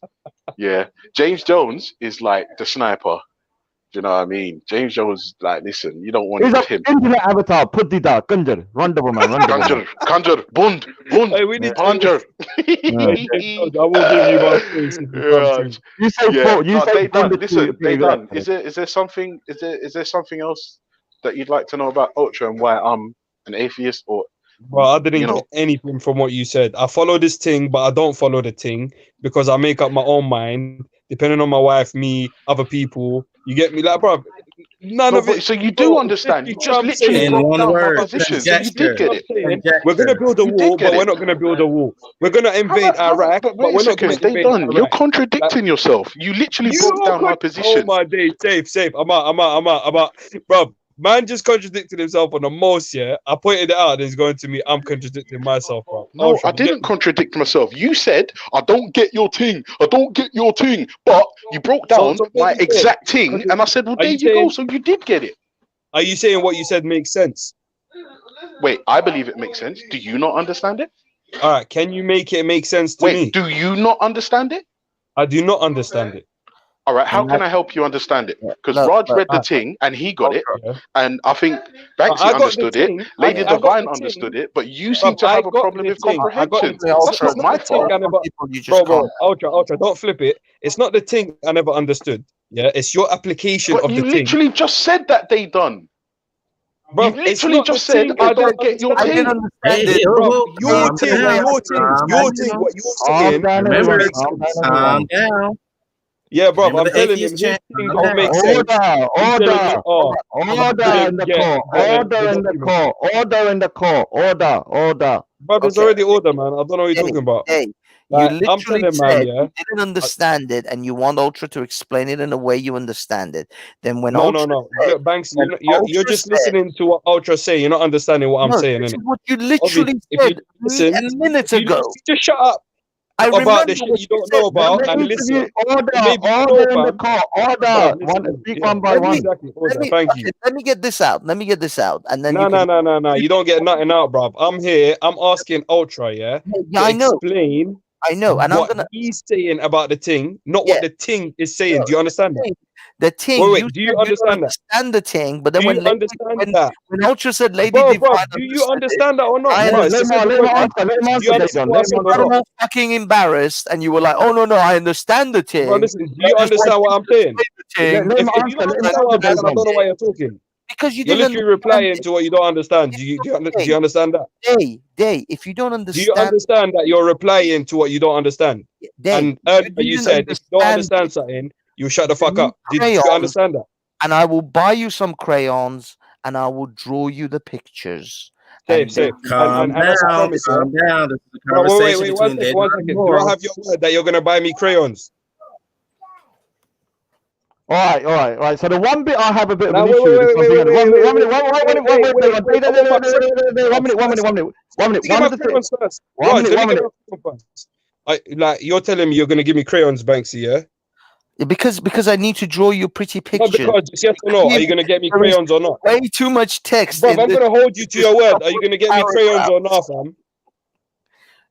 Yeah, James Jones is like the sniper. Do you know what I mean? James Jones, like, listen, you don't want He's it an with him. internet avatar. Put the dark. Conjure. Run, man. Conjure. Bund. Hey, we need Plunger. I will give you my space if you come to. You say they done. Bund Listen, to they you done. guys. Is there something else that you'd like to know about Ultra and why I'm an atheist? Or Well, I didn't get anything from what you said. I follow this thing, but I don't follow the thing because I make up my own mind, depending on my wife, me, other people. You get me? Like, bro, none of it. So you do understand. You just literally broke down my position. So you did get it. We're going to build a wall, but we're not going to build a wall. We're going to invade Iraq, but we're not going to invade Iraq. You're contradicting yourself. You literally broke down my position. Oh my day, safe. I'm out. Bro, man just contradicted himself on the most, yeah. I pointed it out and he's going to me, I'm contradicting myself, bro. No, I didn't contradict myself. You said, I don't get your thing. But you broke down my exact thing, and I said, well, there you go. So you did get it. Are you saying what you said makes sense? Wait, I believe it makes sense. Do you not understand it? All right, can you make it make sense to me? Wait, do you not understand it? I do not understand it. All right, how can I help you understand it? Because Raj read the thing and he got it, and I think Banksy understood it. Lady Divine understood it, but you seem to have a problem with comprehension. That's not my fault. Bro, Ultra, don't flip it. It's not the thing I never understood. Yeah, it's your application of the thing. You literally just said that they done. Bro, you literally just said I don't get your thing. Your thing, what you're saying. Calm down. Yeah, bro, I'm telling him his thing don't make sense. Order in the court. Bro, there's already order, man. I don't know what you're talking about. You literally said you didn't understand it, and you want Ultra to explain it in a way you understand it. Then when No. Look, Banks, you're just listening to what Ultra say. You're not understanding what I'm saying. This is what you literally said a minute ago. Just shut up. About the shit you don't know about and listen. Order in the court. Speak one by one. Thank you. Let me get this out. And then no. You don't get nothing out, bruv. I'm here. I'm asking Ultra, yeah. I know. Explain. I know. And what he's saying about the thing, not what the thing is saying. Do you understand that? The thing. Wait. Do you understand that? Understand the thing, but then do you understand that? When Ultra said Lady Divine, do you understand that or not? Let me answer. Fucking embarrassed, and you were like, "Oh no, I understand the thing." Bro, listen, do you understand what I'm saying? If you don't understand what I'm saying, I don't know why you're talking. Because you're literally replying to what you don't understand. Do you understand that? If you don't understand, do you understand that you're replying to what you don't understand? And you said if you don't understand something, you shut the fuck up. Did you understand that? And I will buy you some crayons, and I will draw you the pictures. Safe. Calm down. This is a conversation between one second. Do I have your word that you're gonna buy me crayons? All right. So the one bit I have a bit of an issue with. One minute. Like, you're telling me you're gonna give me crayons, Banksy, yeah? Because I need to draw you a pretty Not picture. because it's yes or no. Are you gonna get me There is crayons or not? way too much text. Bro, in I'm this, gonna hold you to this your word. couple Are you gonna of get me crayons or paragraphs. not, fam?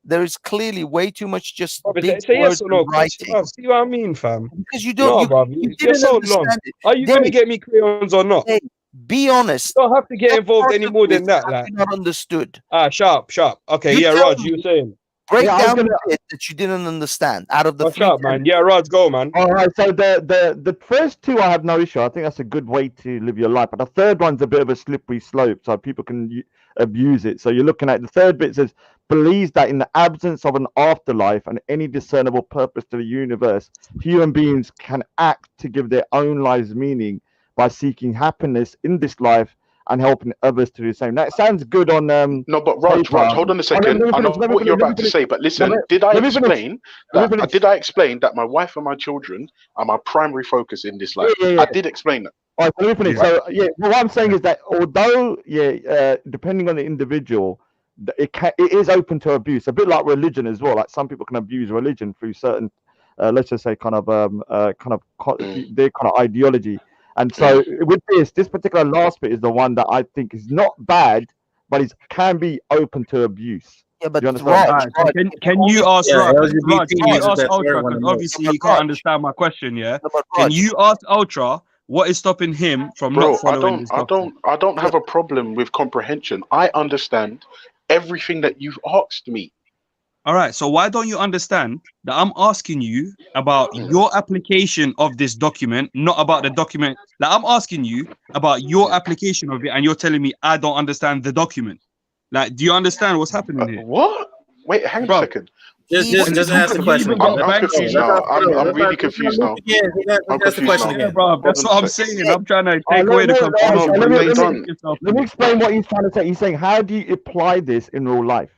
There is clearly way too much just Bro, but big say yes words or and no. writing. Bro, see what I mean, fam? Because you don't, No, you bro, you're you're so so understand long. it. Are you gonna Dave, get me crayons or not? Dave, be honest. You don't have to get What involved part any of more this than that. have Like, you not understood? sharp. Okay, You yeah, tell Raj, you me. were saying. Break Yeah, I was down gonna. the bit that you didn't understand out of the What's three up, man? tenets. Yeah, Raj, go, man. All right, so the first two I have no issue. I think that's a good way to live your life. But the third one's a bit of a slippery slope, so people can abuse it. So you're looking at the third bit says believes that in the absence of an afterlife and any discernible purpose to the universe, human beings can act to give their own lives meaning by seeking happiness in this life and helping others to do the same. That sounds good on No, but Raj, paper. hold on a Oh, second. I know let me what you're about to finish. say, but No, listen, let, did I let me finish. explain Let me that? finish. Did I explain that my wife and my children are my primary focus in this life? Yeah. I did explain that. All right, so let me finish. Yeah. So yeah, well, what I'm saying is that although depending on the individual, it is open to abuse. A bit like religion as well. Like some people can abuse religion through certain, let's just say, their kind of ideology. And so with this particular last bit is the one that I think is not bad, but it can be open to abuse. Yeah, but Do you understand? Alright, so can you ask Raj? Raj, can you ask that Ultra? third one Because the most. obviously you can't understand my question. Yeah. No, but Can Raj, you ask Ultra what is stopping him from Bro, not following this doctrine? I don't have a problem with comprehension. I understand everything that you've asked me. All right. So why don't you understand that I'm asking you about your application of this document, not about the document? Like I'm asking you about your application of it, and you're telling me I don't understand the document. Like, do you understand what's happening here? What? Wait, hang on a second. Just ask the question. I'm confused now. I'm really confused now. I'm confused now. Yeah, bro. That's Hold on what a I'm sec. saying. I'm trying to take away the confusion. Let me explain what he's trying to say. He's saying, how do you apply this in real life?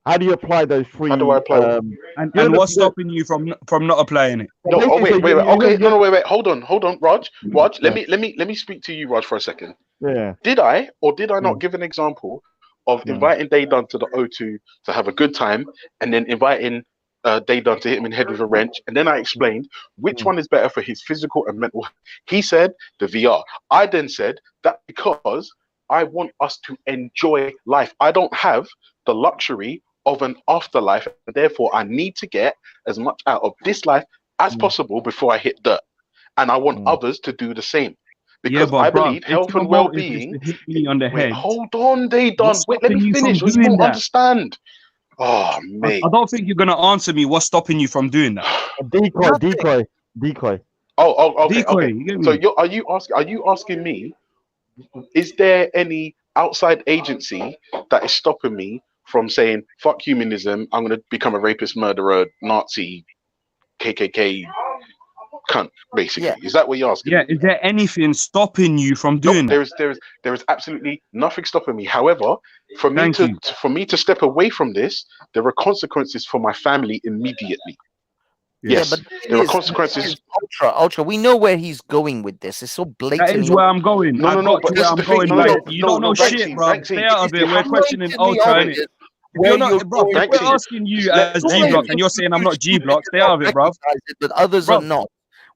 How do you apply those three? How do I apply? And what's stopping you from not applying it? No, wait. Okay, no, wait. Hold on, Raj. Let me speak to you, Raj, for a second. Yeah. Did I or did I not give an example of inviting Daydun to the O2 to have a good time, and then inviting Daydun to hit him in the head with a wrench, and then I explained which one is better for his physical and mental. He said the VR. I then said that because I want us to enjoy life. I don't have the luxury of an afterlife, and therefore I need to get as much out of this life as possible before I hit dirt, and I want others to do the same. Because I believe health and well-being. On the head. Hold on, Daydun. Wait, let me finish. You don't understand. Oh, mate. I don't think you're gonna answer me. What's stopping you from doing that? Decoy. Oh, okay. Decoy, Okay. you get me? So are you asking me? Is there any outside agency that is stopping me from saying fuck humanism? I'm gonna become a rapist, murderer, Nazi, KKK cunt, basically. Is that what you're asking? Yeah. Is there anything stopping you from doing that? There is absolutely nothing stopping me. However, for me to step away from this, there are consequences for my family immediately. Yes, but there are consequences. Ultra. We know where he's going with this. It's so blatant. That is where I'm going. No, but where I'm going. You don't know shit, bro. Stay out of it. We're questioning Ultra, innit? You're not, bro. If we're asking you as G Block, and you're saying I'm not G Block, stay out of it, bro. But others are not.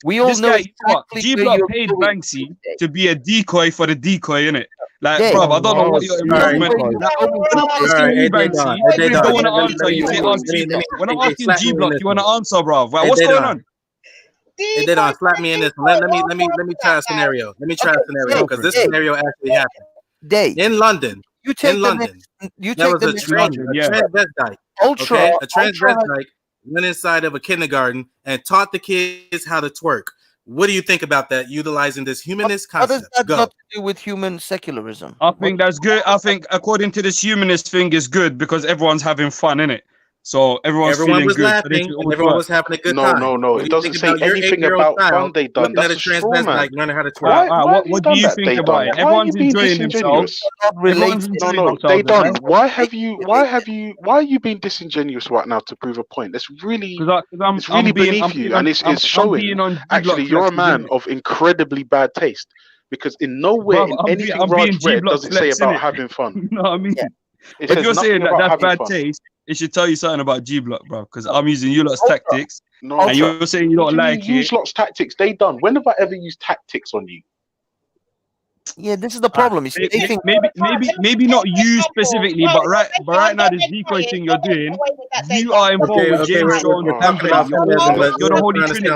We all know exactly G Block paid Banksy to be a decoy for the decoy, innit? Like, bro, I don't know what your involvement is. When I'm asking you, Banksy, you don't want to answer. You say ask G Block. When I'm asking G Block, you want to answer, bro. What's going on? They did on slap me in this. Let me try a scenario. Let me try a scenario because this scenario actually happened. In London. There was a transvestite. Okay, a transvestite went inside of a kindergarten and taught the kids how to twerk. What do you think about that? Utilizing this humanist concept. What does that got to do with human secularism? I think that's good. I think according to this humanist thing is good because everyone's having fun, innit? So everyone was good. Laughing, and everyone was having a good time. No. It doesn't say anything about fun they done. That's a straw man. Learning how to twerk. What do you think about it? Everyone's enjoying themselves. They done. Why are you being disingenuous right now to prove a point? That's really, it's really beneath you, and it's showing. Actually, you're a man of incredibly bad taste because in nowhere in anything Raj read does it say about having fun. You know what I mean? If you're saying that that's bad taste, it should tell you something about G Block, bro. Because I'm using you lot's tactics, No, and you're saying you what don't do you like mean use it. lots tactics? They done. When have I ever used tactics on you? Yeah, this is the problem. You see, they think Maybe not you specifically, but right now this decoy thing you're doing, you are involved with James Shaw and the template. You're the Holy Trinity.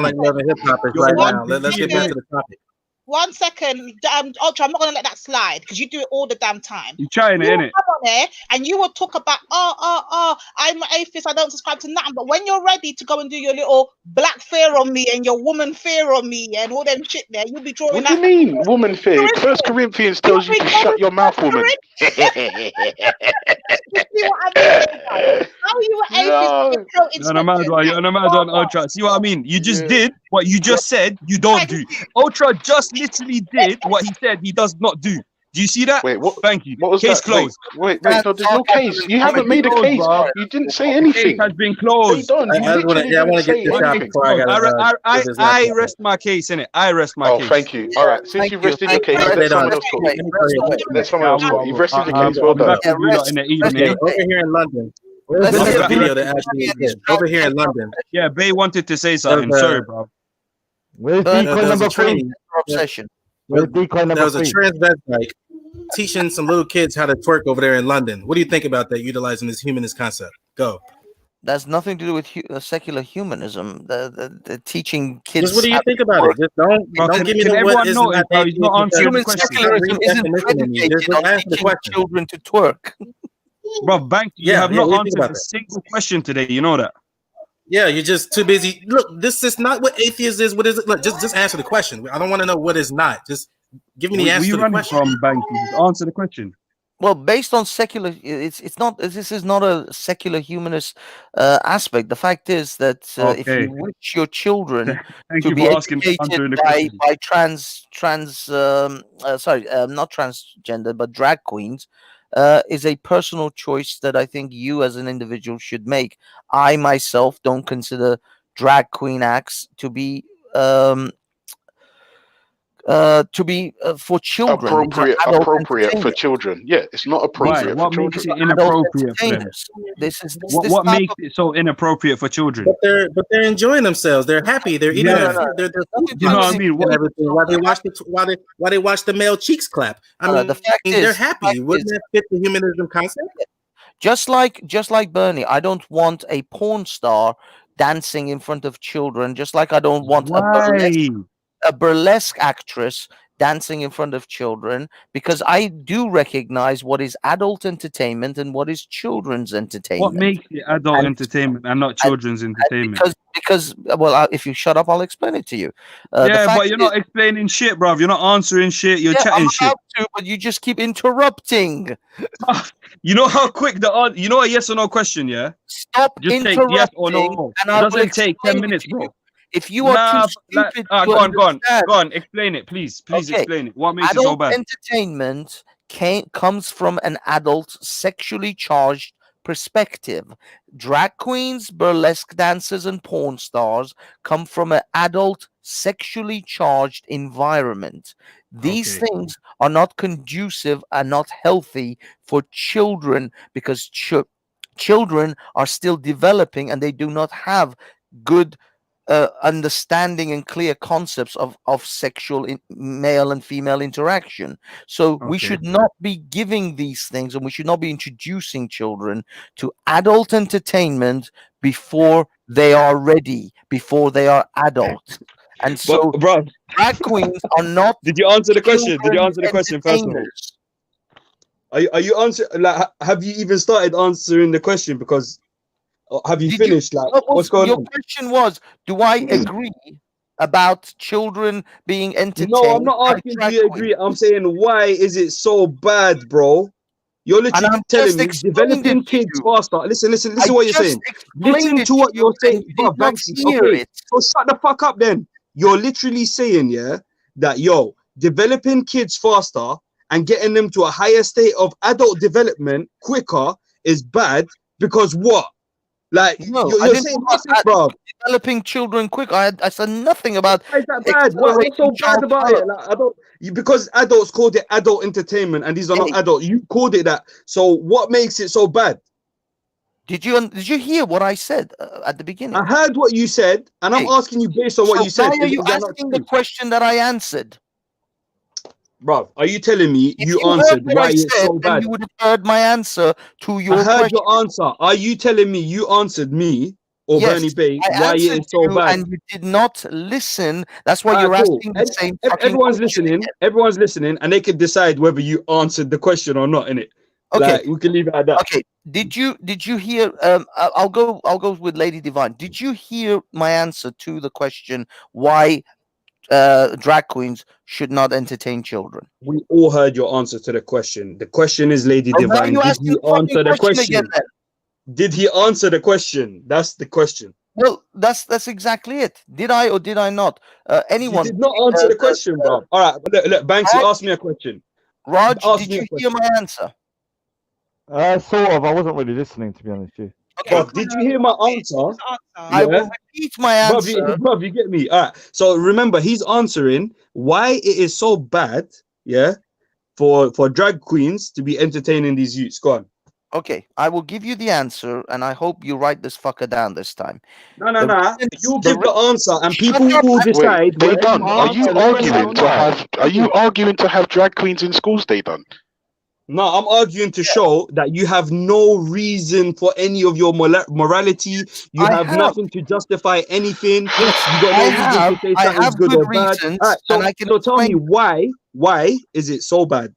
You're one Let's get back to the topic. 1 second, Ultra, I'm not gonna let that slide because you do it all the damn time. You're trying it, You will innit? come on there and you will talk about I'm an atheist, I don't subscribe to nothing. But when you're ready to go and do your little black fear on me and your woman fear on me and all them shit there, you'll be drawing What do you mean, woman fear? First Corinthians tells you to shut your mouth, woman. You see what I mean? How are you an atheist? You're an mad one. You're an mad one, Ultra. See what I mean? You just did what you just said you don't do. Ultra just literally did what he said he does not do. Do you see that? Wait, what? Thank you. What was Case that? closed. Wait, no, there's no case. You haven't made a case. You didn't say anything. Case has been closed. They done. You literally didn't say anything. I rest my case, innit? I rest my case. Oh, thank you. All right, since you've rested your case, let someone else talk. Let someone else talk. You've rested your case. Well done. Over here in London. Where's the video that actually exists? Over here in London. Yeah, Bay wanted to say something. Sorry, bro. Where's decoy number 3? Obsession. Where's decoy number 3? There was a transvestite teaching some little kids how to twerk over there in London. What do you think about that, utilizing this humanist concept? Go. That's nothing to do with secular humanism. The teaching kids. Just what do you think about it? Just don't give me the what is not atheist. Human secularism isn't predicated on teaching children to twerk. Bro, Bank, you have not answered a single question today. You know that. Yeah, you're just too busy. Look, this is not what atheist is. What is it? Look, just answer the question. I don't want to know what is not. Just give me the answer to the question. From Bank, answer the question. Well, based on secular, it's not. This is not a secular humanist aspect. The fact is that if you wish your children to be educated by not transgender, but drag queens, is a personal choice that I think you as an individual should make. I myself don't consider drag queen acts to be for children. Appropriate for children. Yeah, it's not appropriate for children. What makes it inappropriate for them? What makes it so inappropriate for children? But they're enjoying themselves. They're happy. They're eating. They're you know what I mean? And everything while they watch the male cheeks clap. I mean, the fact they're is, happy. Wouldn't that fit the humanism concept? Just like Bernie, I don't want a porn star dancing in front of children. Just like I don't want a burlesque actress dancing in front of children, because I do recognize what is adult entertainment and what is children's entertainment. What makes it adult entertainment and not children's entertainment? Because if you shut up, I'll explain it to you. But you're not explaining shit, bruv. You're not answering shit. You're chatting shit. But you just keep interrupting. You know how quick you know a yes or no question, yeah? Stop just interrupting. Take yes or no. It doesn't take 10 minutes, bro. If you are too stupid, go on, explain it, please. Explain it. What makes it so bad? Entertainment comes from an adult, sexually charged perspective. Drag queens, burlesque dancers, and porn stars come from an adult, sexually charged environment. These things are not conducive and not healthy for children, because children are still developing and they do not have good understanding and clear concepts of sexual male and female interaction. So we should not be giving these things, and we should not be introducing children to adult entertainment before they are ready, before they are adult. And so drag queens are not. Did you answer the question? Did you answer the question first of all? Are you answering? Like, have you even started answering the question? Because have you finished? What's going on? Your question was, do I agree about children being entertained? No, I'm not asking do you agree. I'm saying, why is it so bad, bro? You're literally telling me developing kids faster. Listen what you're saying. Listen to what you're saying. Okay, so shut the fuck up then. You're literally saying, that developing kids faster and getting them to a higher state of adult development quicker is bad because what? Like, no, you're saying nothing, bro. Developing children quick. I said nothing about. Why is that bad? What's so bad about it? Like, because adults called it adult entertainment, and these are not adult. You called it that. So what makes it so bad? Did you hear what I said at the beginning? I heard what you said, and I'm asking you based on what you said. Why are you is that not asking the true? question that I answered? Bro, are you telling me If you you heard answered what why I it's said, so then bad? you would have heard my answer to your I heard question. your answer. Are you telling me you answered me or Yes, Bernie Bay I why it answered is so you, bad? and you did not listen. That's why Alright, you're cool. asking the same fucking Everyone's question listening. again. Everyone's listening, and they can decide whether you answered the question or not. Innit? Okay. Like we can leave it at that. Okay. Did you hear? I'll go with Lady Divine. Did you hear my answer to the question why drag queens should not entertain children? We all heard your answer to the question. The question is, Lady Oh, now Divine, you did asking he the fucking answer the question again question? then. Did he answer the question? That's the question. Well, that's exactly it. Did I or did I not? You Anyone? did not answer the question, bro. All right, look, Banksy, ask me a question. Raj, Ask did me a you hear question. my answer? Sort of. I wasn't really listening, to be honest with you. Bro, did you hear my answer? I will repeat my answer. Bruv, you get me. All right. So remember, he's answering why it is so bad, yeah, for drag queens to be entertaining these youths. Go on. Okay, I will give you the answer, and I hope you write this fucker down this time. No. You give the answer, and people up will and- decide. They whether done. you Are you answered the question or arguing to not. have? Are you arguing to have drag queens in schools? They done. No, I'm arguing to show that you have no reason for any of your morality. You have nothing to justify anything. You got no reason to say I something's have good good or bad. reasons, All right, and I can so tell me explain. why is it so bad?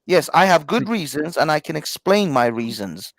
Yes, I have good reasons, and I can explain my reasons.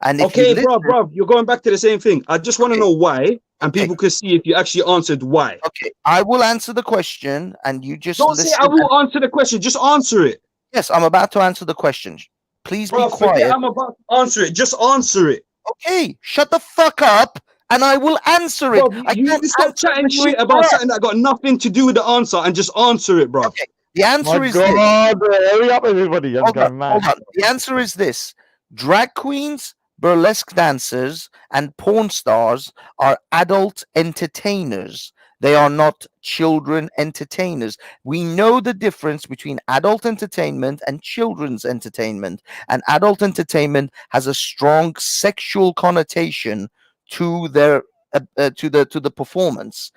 And if you Okay, listen, bro, you're going back to the same thing. I just want to know why, and people can see if you actually answered why. okay, I will answer the question, and you just Don't listen. say I will answer the question. Just answer it. Yes, I'm about to answer the question. Please Bro, be quiet. forget I'm about to answer it. Just answer it. Okay, shut the fuck up, and I will answer it. Bro, you stop chatting shit about something that got nothing to do with the answer and just answer it, bro. Okay, the answer My is this. God, hurry up, everybody! I'm going mad. Hold on. The answer is this: drag queens, burlesque dancers, and porn stars are adult entertainers. They are not children entertainers. We know the difference between adult entertainment and children's entertainment. And adult entertainment has a strong sexual connotation to their to the performance.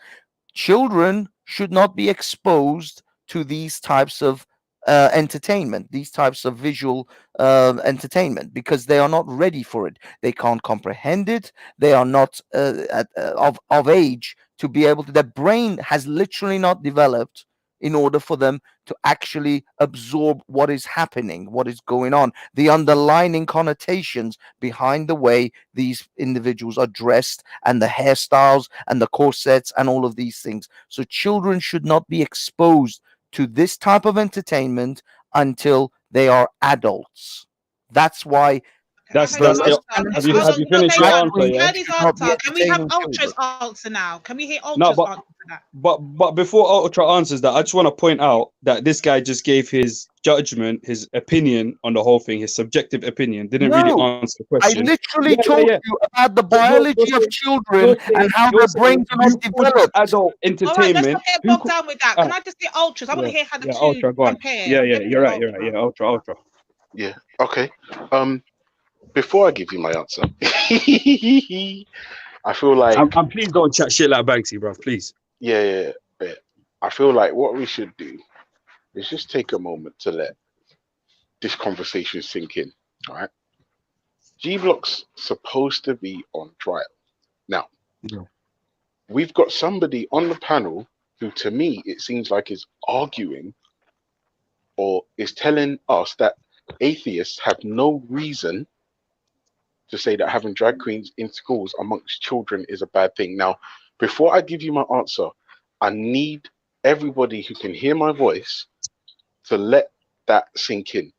Children should not be exposed to these types of entertainment, these types of visual entertainment, because they are not ready for it. They can't comprehend it. They are not of age to be able to. Their brain has literally not developed in order for them to actually absorb what is happening, what is going on, the underlying connotations behind the way these individuals are dressed, and the hairstyles and the corsets and all of these things. So children should not be exposed to this type of entertainment until they are adults. That's why. Have you finished your answer? Yeah. Can we have Ultra's answer now? Can we hear Ultra's No, answer to that? but before Ultra answers that, I just want to point out that this guy just gave his judgment, his opinion on the whole thing, his subjective opinion. Didn't really answer the question. I literally told you about the biology of children and how their brains are not developed. Adult entertainment. All right, let's not get bogged down with that. Can I just hear Ultra's? I want to hear how the two Ultra, go on. compare. Yeah, you're right. Yeah, Ultra. Yeah. Okay. Before I give you my answer, I feel like I'm please don't chat shit like Banksy, bro. Please. Yeah. I feel like what we should do is just take a moment to let this conversation sink in. All right. G Block's supposed to be on trial. Now, we've got somebody on the panel who, to me, it seems like is arguing or is telling us that atheists have no reason to say that having drag queens in schools amongst children is a bad thing. Now, before I give you my answer, I need everybody who can hear my voice to let that sink in.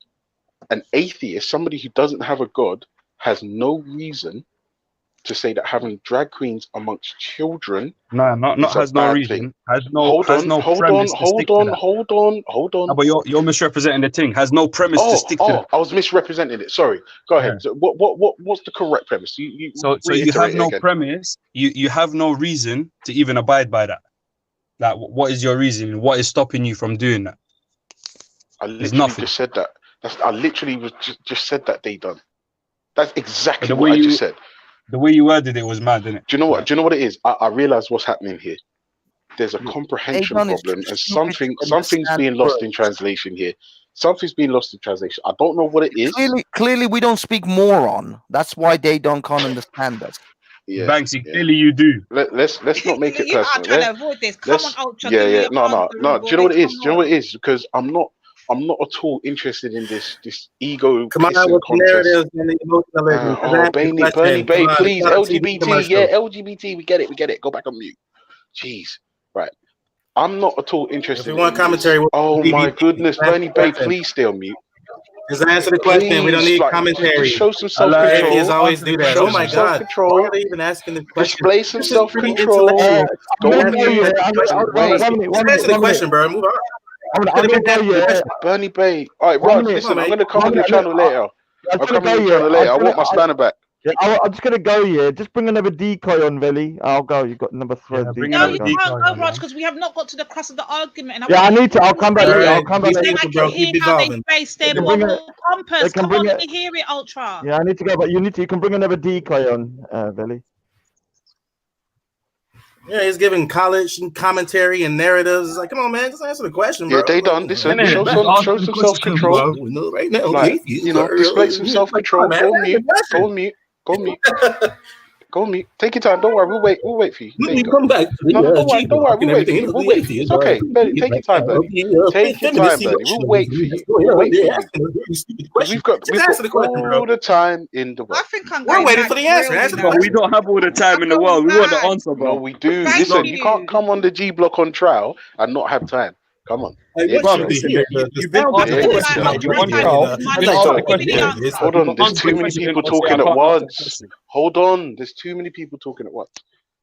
An atheist, somebody who doesn't have a God, has no reason to say that having drag queens amongst children not has no reason. Has no premise to stick to that. Hold on. No, but you're misrepresenting the thing. Has no premise to stick to that. I was misrepresenting it. Sorry. Go ahead. So what's the correct premise? So you have no premise. You have no reason to even abide by that. Like, what is your reason? What is stopping you from doing that? I literally just said that. I literally was just said that they done. That's exactly what I just said. The way you worded it was mad, didn't it? Do you know what? Do you know what it is? I realize what's happening here. There's a comprehension Aegon is problem, too and stupid to something's understand being lost words. in translation here. Something's being lost in translation. I don't know what it is. Clearly, we don't speak moron. That's why they can't understand us. Yeah, Banksy, clearly you do. Let's not make it You are personal. trying to avoid this. Come on, Ultra. Yeah, give me yeah. your No. answer, Do you know what it boy. is? Do you know what it is? Because I'm not at all interested in this ego Come on pissing with the contest. narratives and the emotionalism. Bernie Bay, Come on, please, stop teaching LGBT, commercials. yeah, LGBT, we get it. Go back on mute. Jeez, right. I'm not at all interested. If you want commentary, oh my goodness, answer Bernie the Bay, question. please stay on mute. Just answer the question. We don't Please, need like, commentary. just show some Atheists self-control. always do that. Show Oh my some God. self-control. Why are they even asking this question? Display some This is pretty self-control. intellectual. Go Just on mute. answer the question, bro. Move on. I'm gonna go, yeah. Bernie Bay. All right, One Raj, minute. listen, I'm Come on, going to come on your channel later. I'm I'll gonna come on go, your yeah. channel later. I want my spanner back. Yeah, I'm just gonna go, yeah. Just bring another decoy on, Veli. I'll go. You got number 3. No, you can't go, Raj, because we have not got to the crux of the argument. And Yeah, I want need to. I'll come back say later. it. I'll come back Then later. I can hear how they base their They can bring moral compass. they can Come bring on, it- let me hear it, Ultra. Yeah, I need to go, but you can bring another decoy on, Veli. Yeah, he's giving college commentary and narratives. It's like, come on, man, just answer the question, bro. Yeah, they done. Listen, show some self-control. Right now, Like, display some self-control. Go on mute. Go on mute. Go on mute. Go on mute. Take your time. Don't worry. We'll wait for you. There you go. Come back. No, don't worry. Don't worry. We'll wait for you. We'll wait for you. It's okay. Bernie, take your time, Bernie. Take your time, Bernie. We'll wait for you. We'll wait for you. We've got all the time in the world. We're waiting for the answer. Answer the But question. we don't have all the time in the world. We want the answer, bro. No, we do. Thank Listen, you. you can't come on the G Block on trial and not have time. Come on. Hey, Bro, what listen, you you've been sound asked Yeah, the yeah, question. yeah. You're on trial. You've been asked the question. Hold on, there's Answer too the many question people or say, talking I at can't answer the once. question. Hold on, there's too many people talking at once.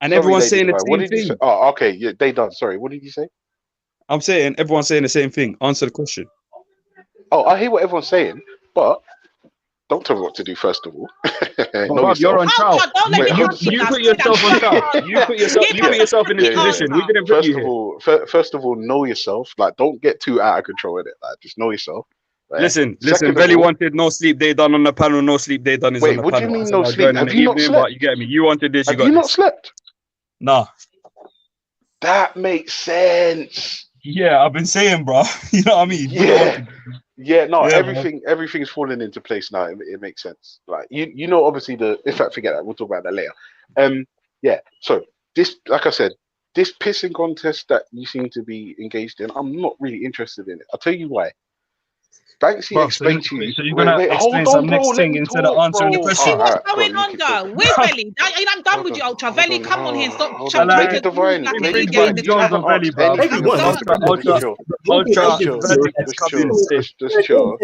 And Sorry, everyone's Lady saying the Divine. What same did you say? thing. Oh, okay, yeah, they done. Sorry, what did you say? I'm saying everyone's saying the same thing. Answer the question. Oh, I hear what everyone's saying, but don't tell me what to do first of all. Know Rob, you're on yourself. trial. don't let me Wait, have You that. put yourself on trial. You put yourself in this position. We didn't put First you of here. all, first of all, know yourself. Like, don't get too out of control with it. Like, just know yourself. Right? Listen, Second of Belly all- wanted no sleep day done on the panel. No sleep day done is Wait, on the what do you panel. mean I said no I'll sleep? join in Have the you not evening, slept? but you get me. You wanted this, you Have got you not this. slept? Nah. That makes sense. Yeah, I've been saying, bro. You know what I mean? Yeah, no, Yeah, bro. everything's falling into place now. It makes sense. Like you know, obviously in fact, forget that. We'll talk about that later. Yeah. So this, like I said, this pissing contest that you seem to be engaged in, I'm not really interested in it. I'll tell you why. Banksy Bro, explained to you. So you're gonna explain some next thing instead of answering the question. See what's going on though? Where's Veli? I'm done with you, Ultra. Veli, come on here and stop trying to Lady Divine, like Lady you Divine, get you haven't asked Everyone. anything. Ultra. Just chill.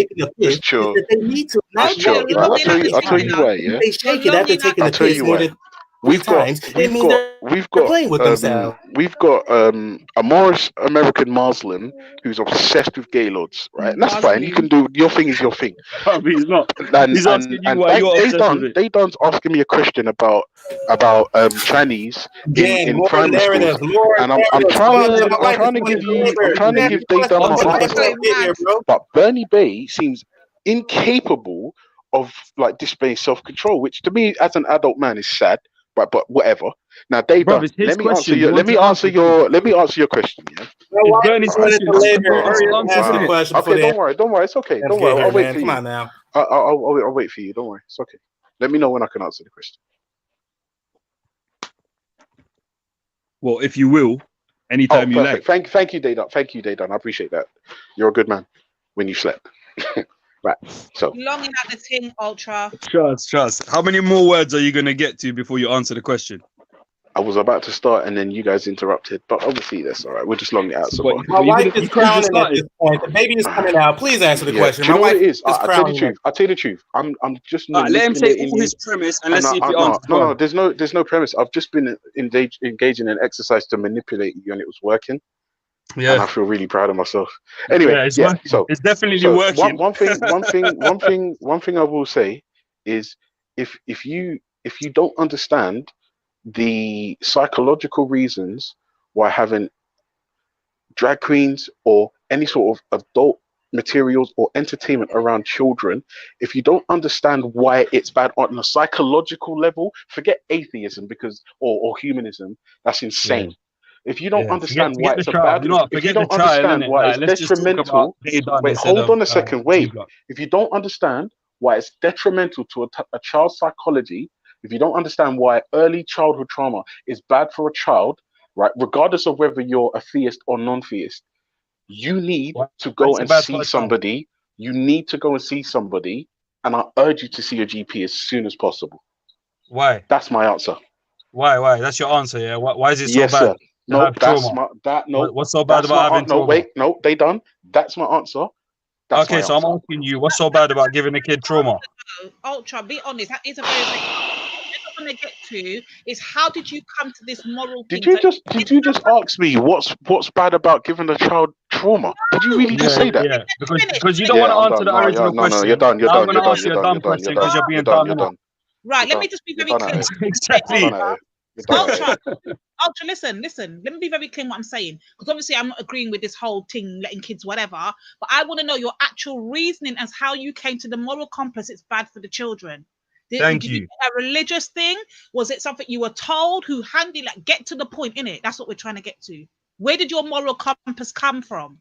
Just chill. They need to. Just chill. I'll tell you why. Yeah. They shake it after taking the I'll tell piss you more why. than We've got a Morris American Muslim who's obsessed with gay lords, right? And that's fine. You can do your thing is your thing. He's not. And, He's asking you why you're they obsessed with it. They done asking me a question about Chinese in primary schools, and I'm trying to give they done my answer. But Bernie Bay seems incapable of like displaying self-control, which to me as an adult man is sad. But whatever. Now, Dave, Bro, it's his let me question. answer your question. Yeah. It's Bernie's question. Okay, don't worry. It's okay. Don't worry. I'll wait for you. Come on now. I'll wait for you. Don't worry. It's okay. Let me know when I can answer the question. Well, if you will, anytime you like. Thank you, Dayton. Thank you, Dayton. I appreciate that. You're a good man when you slept. Right. So longing at the thing, Ultra. Trust. How many more words are you gonna get to before you answer the question? I was about to start and then you guys interrupted, but obviously that's all right. We're just longing out. So My wife is crowning at this point. The baby is coming out. Please answer the question. Do you know what it is? I'll tell you the truth. I'm just let him say all his premise and let's see if he answers. No, there's no premise. I've just been engaging in exercise to manipulate you, and it was working. Yeah, and I feel really proud of myself. Anyway, so it's definitely working. One thing I will say is if you don't understand the psychological reasons why having drag queens or any sort of adult materials or entertainment around children, if you don't understand why it's bad on a psychological level, forget atheism or humanism. That's insane. If you don't understand why it's a bad, if you don't understand why it's detrimental, wait, hold on a second, wait. If you don't understand why it's detrimental to a child's psychology, if you don't understand why early childhood trauma is bad for a child, right, regardless of whether you're a theist or non-theist, you need to go and see somebody. You need to go and see somebody, and I urge you to see a GP as soon as possible. Why? That's my answer. Why? That's your answer, yeah? Why is it so Yes, bad? sir. No, what's so bad about having trauma? No, wait, no, they done. That's my answer. That's okay, so I'm asking you, what's so bad about giving a kid trauma? Ultra, be honest. That is a very big. What I'm going to get to is how did you come to this moral? Did you just ask me what's bad about giving a child trauma? Did you really just say that? Yeah, because you don't want to answer the original question. No, you're done. You're I'm done. going to ask you a dumb question because you're being dumb. Right, let me just be very clear. Exactly. Ultra, listen. Let me be very clear what I'm saying. Because obviously I'm not agreeing with this whole thing, letting kids whatever. But I want to know your actual reasoning as how you came to the moral compass it's bad for the children. Did you a religious thing? Was it something you were told? Who handed? Like, get to the point, innit? That's what we're trying to get to. Where did your moral compass come from?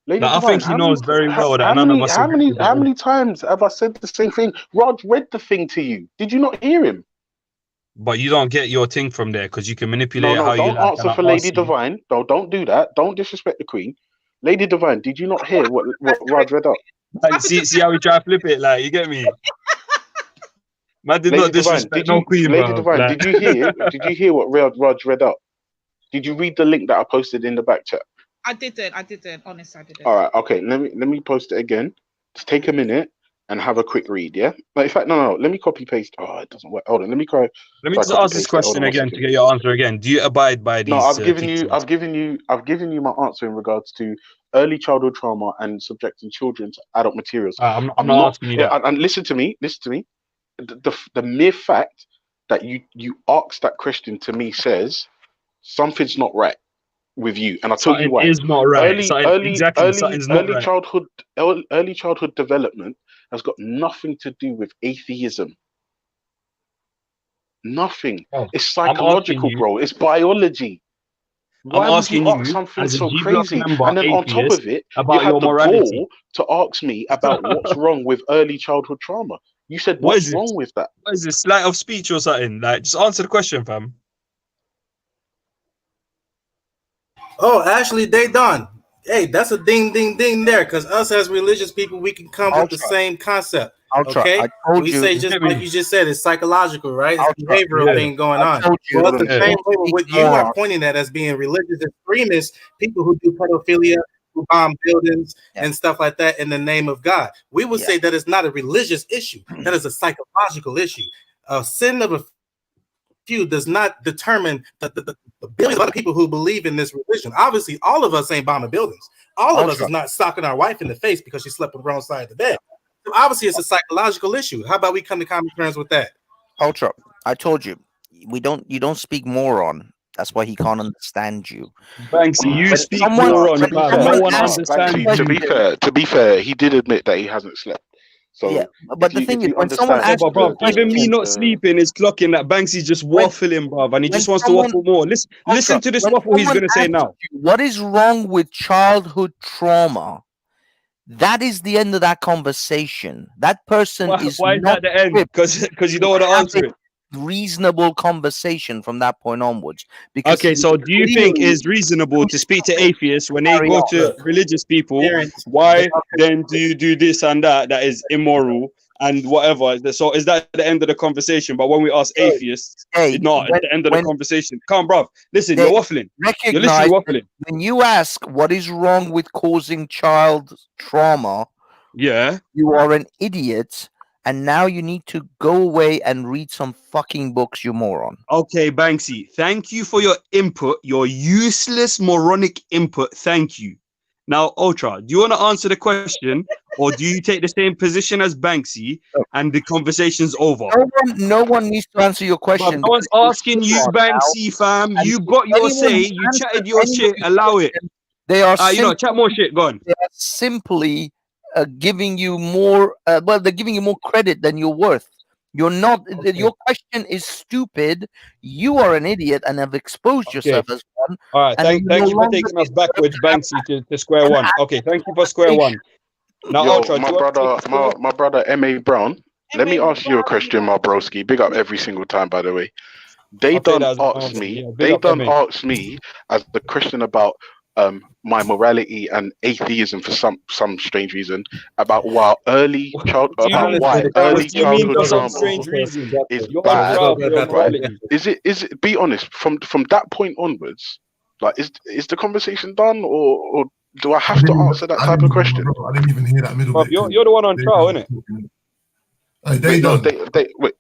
I think he knows very well that none of us. How many times have I said the same thing? Rod read the thing to you. Did you not hear him? But you don't get your thing from there because you can manipulate how you like. Don't answer for Lady Divine. No, don't do that. Don't disrespect the Queen. Lady Divine, did you not hear what Rod read up? Like, see how we try to flip it, like, you get me? Man did not disrespect no Queen, Lady Divine, like... did you hear what Rod read up? Did you read the link that I posted in the back chat? I didn't. Honestly, I didn't. All right, okay. Let me post it again. Just take a minute and have a quick read, yeah? Like, in fact, no. Let me copy paste. Oh, it doesn't work. Hold on. Let me just ask this question again to get your answer again. Do you abide by these? No, I've given you my answer in regards to early childhood trauma and subjecting children to adult materials. I'm not asking you that. And listen to me. The mere fact that you asked that question to me says something's not right with you, and I'll tell you why. Is not right. Early childhood development has got nothing to do with atheism. Nothing. It's psychological, bro. It's biology. Why would you ask something so crazy? And then on top of it, you had the ball to ask me about what's wrong with early childhood trauma. You said, what's wrong with that? What is this, sleight of speech or something? Like, just answer the question, fam. Oh, actually, they done. Hey, that's a ding, ding, ding there. Because us as religious people, we can come with the same concept. Okay, we say just like you just said, it's psychological, right? It's a behavioral thing going on. Well, the same way with what you are pointing at as being religious extremists, people who do pedophilia, who bomb buildings and stuff like that in the name of God. We would say that it's not a religious issue. That is a psychological issue. A sin of a few does not determine the billions of other people who believe in this religion. Obviously, all of us ain't bombing buildings. All of us is not socking our wife in the face because she slept on the wrong side of the bed. So obviously, it's a psychological issue. How about we come to common terms with that? Ultra, I told you, you don't speak moron. That's why he can't understand you. Banksy, you speak moron. No one understands you. To be fair, he did admit that he hasn't slept. So yeah, but the thing is, when someone asks, even me not sleeping is clocking that Banksy's just waffling, bruv, and he just wants to waffle more. Listen to this waffle he's gonna say now. What is wrong with childhood trauma? That is the end of that conversation. That person is why is that the end? Because you don't want to answer it. Reasonable conversation from that point onwards. Because okay, so do you think it's reasonable to speak to atheists when they go to religious people? Why then do you do this and that is immoral and whatever? So is that the end of the conversation? But when we ask atheists, it's not at the end of the conversation. Come on, bruv. Listen, you're waffling. You're literally waffling. When you ask what is wrong with causing child trauma, you are an idiot. And now you need to go away and read some fucking books, you moron. Okay, Banksy, thank you for your input, your useless moronic input. Thank you. Now, Ultra, do you want to answer the question or do you take the same position as Banksy and the conversation's over? No one needs to answer your question. No one's asking you, Banksy, fam. You got your say. You chatted your shit. Allow it. They are chat more shit. Go on. They are simply giving you more. Well, they're giving you more credit than you're worth. You're not. Your question is stupid. You are an idiot and have exposed yourself as one. All right. And Thank you for taking us backwards, Banksy, to square one. Okay. Thank you for square one. Now, Yo, Ultra, do you want to take my brother M.A. Brown. Let me ask you a question, my broski. Big up every single time, by the way. They done asked me. They done asked me as the Christian about my morality and atheism for some strange reason about why early childhood trauma is bad. Right? Is it? Be honest. From that point onwards, like is the conversation done, or do I have to answer that type of question? I didn't even hear that middle bit. You're the one on trial, innit? Wait.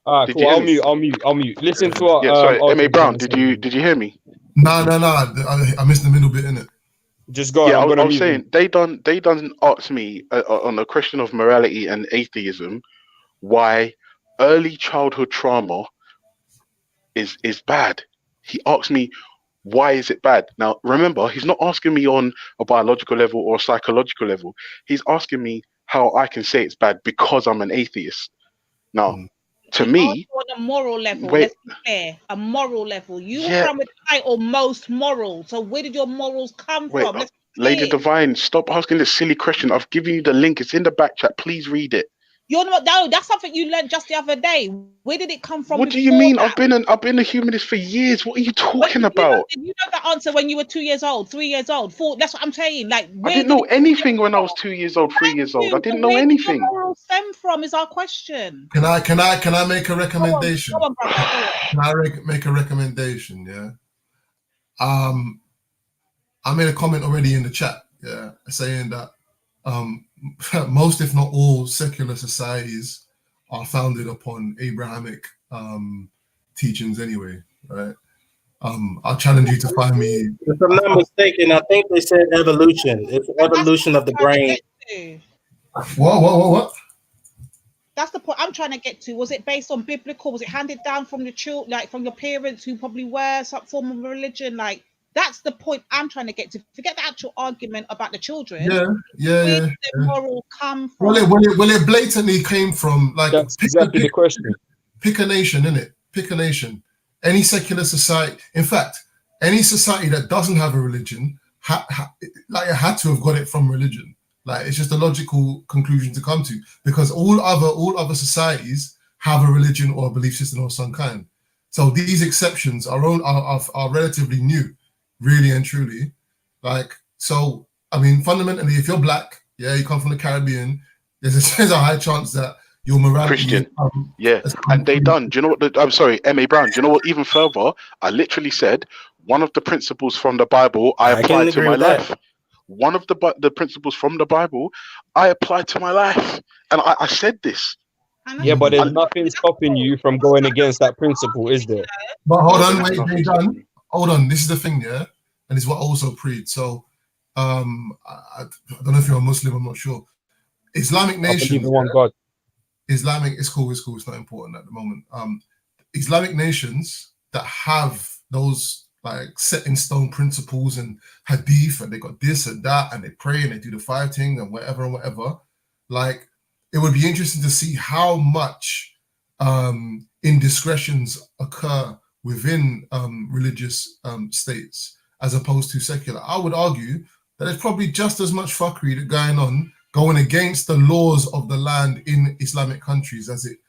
Alright, cool. I'll mute. Listen to what. Yeah, sorry, M.A. Brown. Did you hear me? No. I missed the middle bit, innit? Just go. Yeah, I was saying they done ask me on the question of morality and atheism why early childhood trauma is bad. He asked me why is it bad. Now remember, he's not asking me on a biological level or a psychological level. He's asking me how I can say it's bad because I'm an atheist. Now, to me, on a moral level, wait, let's be clear, a moral level. You come with the title most moral. So where did your morals come from? Let's be Lady clear. Divine, stop asking this silly question. I've given you the link. It's in the back chat. Please read it. You're not. No, that's something you learned just the other day. Where did it come from? What do you mean? I've been a humanist for years. What are you talking about? Did you know that answer when you were 2 years old, 3 years old, 4? That's what I'm saying. Like, I didn't know anything when I was 2 years old, 3 years old. I didn't know anything. Where did your morals stem from? Is our question. Can I make a recommendation? Go on, brother. Can I make a recommendation? Yeah. I made a comment already in the chat. Yeah, saying that most, if not all, secular societies are founded upon Abrahamic teachings anyway, right? I'll challenge you to find me. If I'm not mistaken, I think they said evolution. It's evolution of the brain. What? That's the point I'm trying to get to. Was it based on biblical? Was it handed down from the children, like from your parents who probably were some form of religion? Like, that's the point I'm trying to get to. Forget the actual argument about the children. Yeah. Where did the moral come from? Well, it blatantly came from, like, that's exactly the question. Pick a nation, innit? Pick a nation. Any secular society, in fact, any society that doesn't have a religion, it had to have got it from religion. Like, it's just a logical conclusion to come to, because all other societies have a religion or a belief system of some kind. So these exceptions are relatively new, really and truly. Like, so, I mean, fundamentally, if you're black, yeah, you come from the Caribbean, there's a high chance that your morality Christian, and they done. Do you know what? I'm sorry, M.A. Brown. Do you know what? Even further, I literally said one of the principles from the Bible I applied to my life. One of the principles from the Bible I applied to my life, and I said this. Yeah, but there's nothing stopping you from going against that principle, is there? But hold on, wait, done. Hold on. This is the thing, yeah, and it's what I also preached. So, I don't know if you're a Muslim. I'm not sure. Islamic nation. I believe in one God. Islamic, it's cool. It's not important at the moment. Islamic nations that have those like set in stone principles and hadith, and they got this and that, and they pray and they do the 5 things and whatever. Like, it would be interesting to see how much indiscretions occur within religious states as opposed to secular. I would argue that there's probably just as much fuckery going against the laws of the land in Islamic countries as it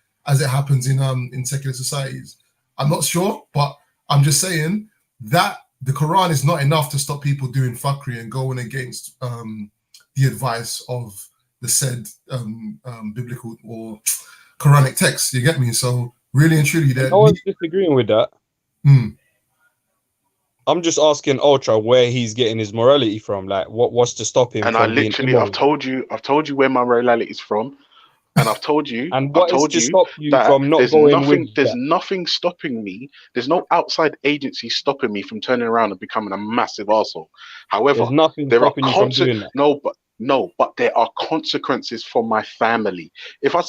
happens in secular societies. I'm not sure, but I'm just saying that the Quran is not enough to stop people doing fuckery and going against the advice of the said biblical or Quranic text. You get me? So really and truly, no one's disagreeing with that. I'm just asking Ultra where he's getting his morality from. Like, what's to stop him? And from I've told you where my morality is from, and I've told you. And what is to stop you from not going with There's that? nothing stopping me. There's no outside agency stopping me from turning around and becoming a massive arsehole. However, There's nothing there are stopping you from doing that. No, but there are consequences for my family. If I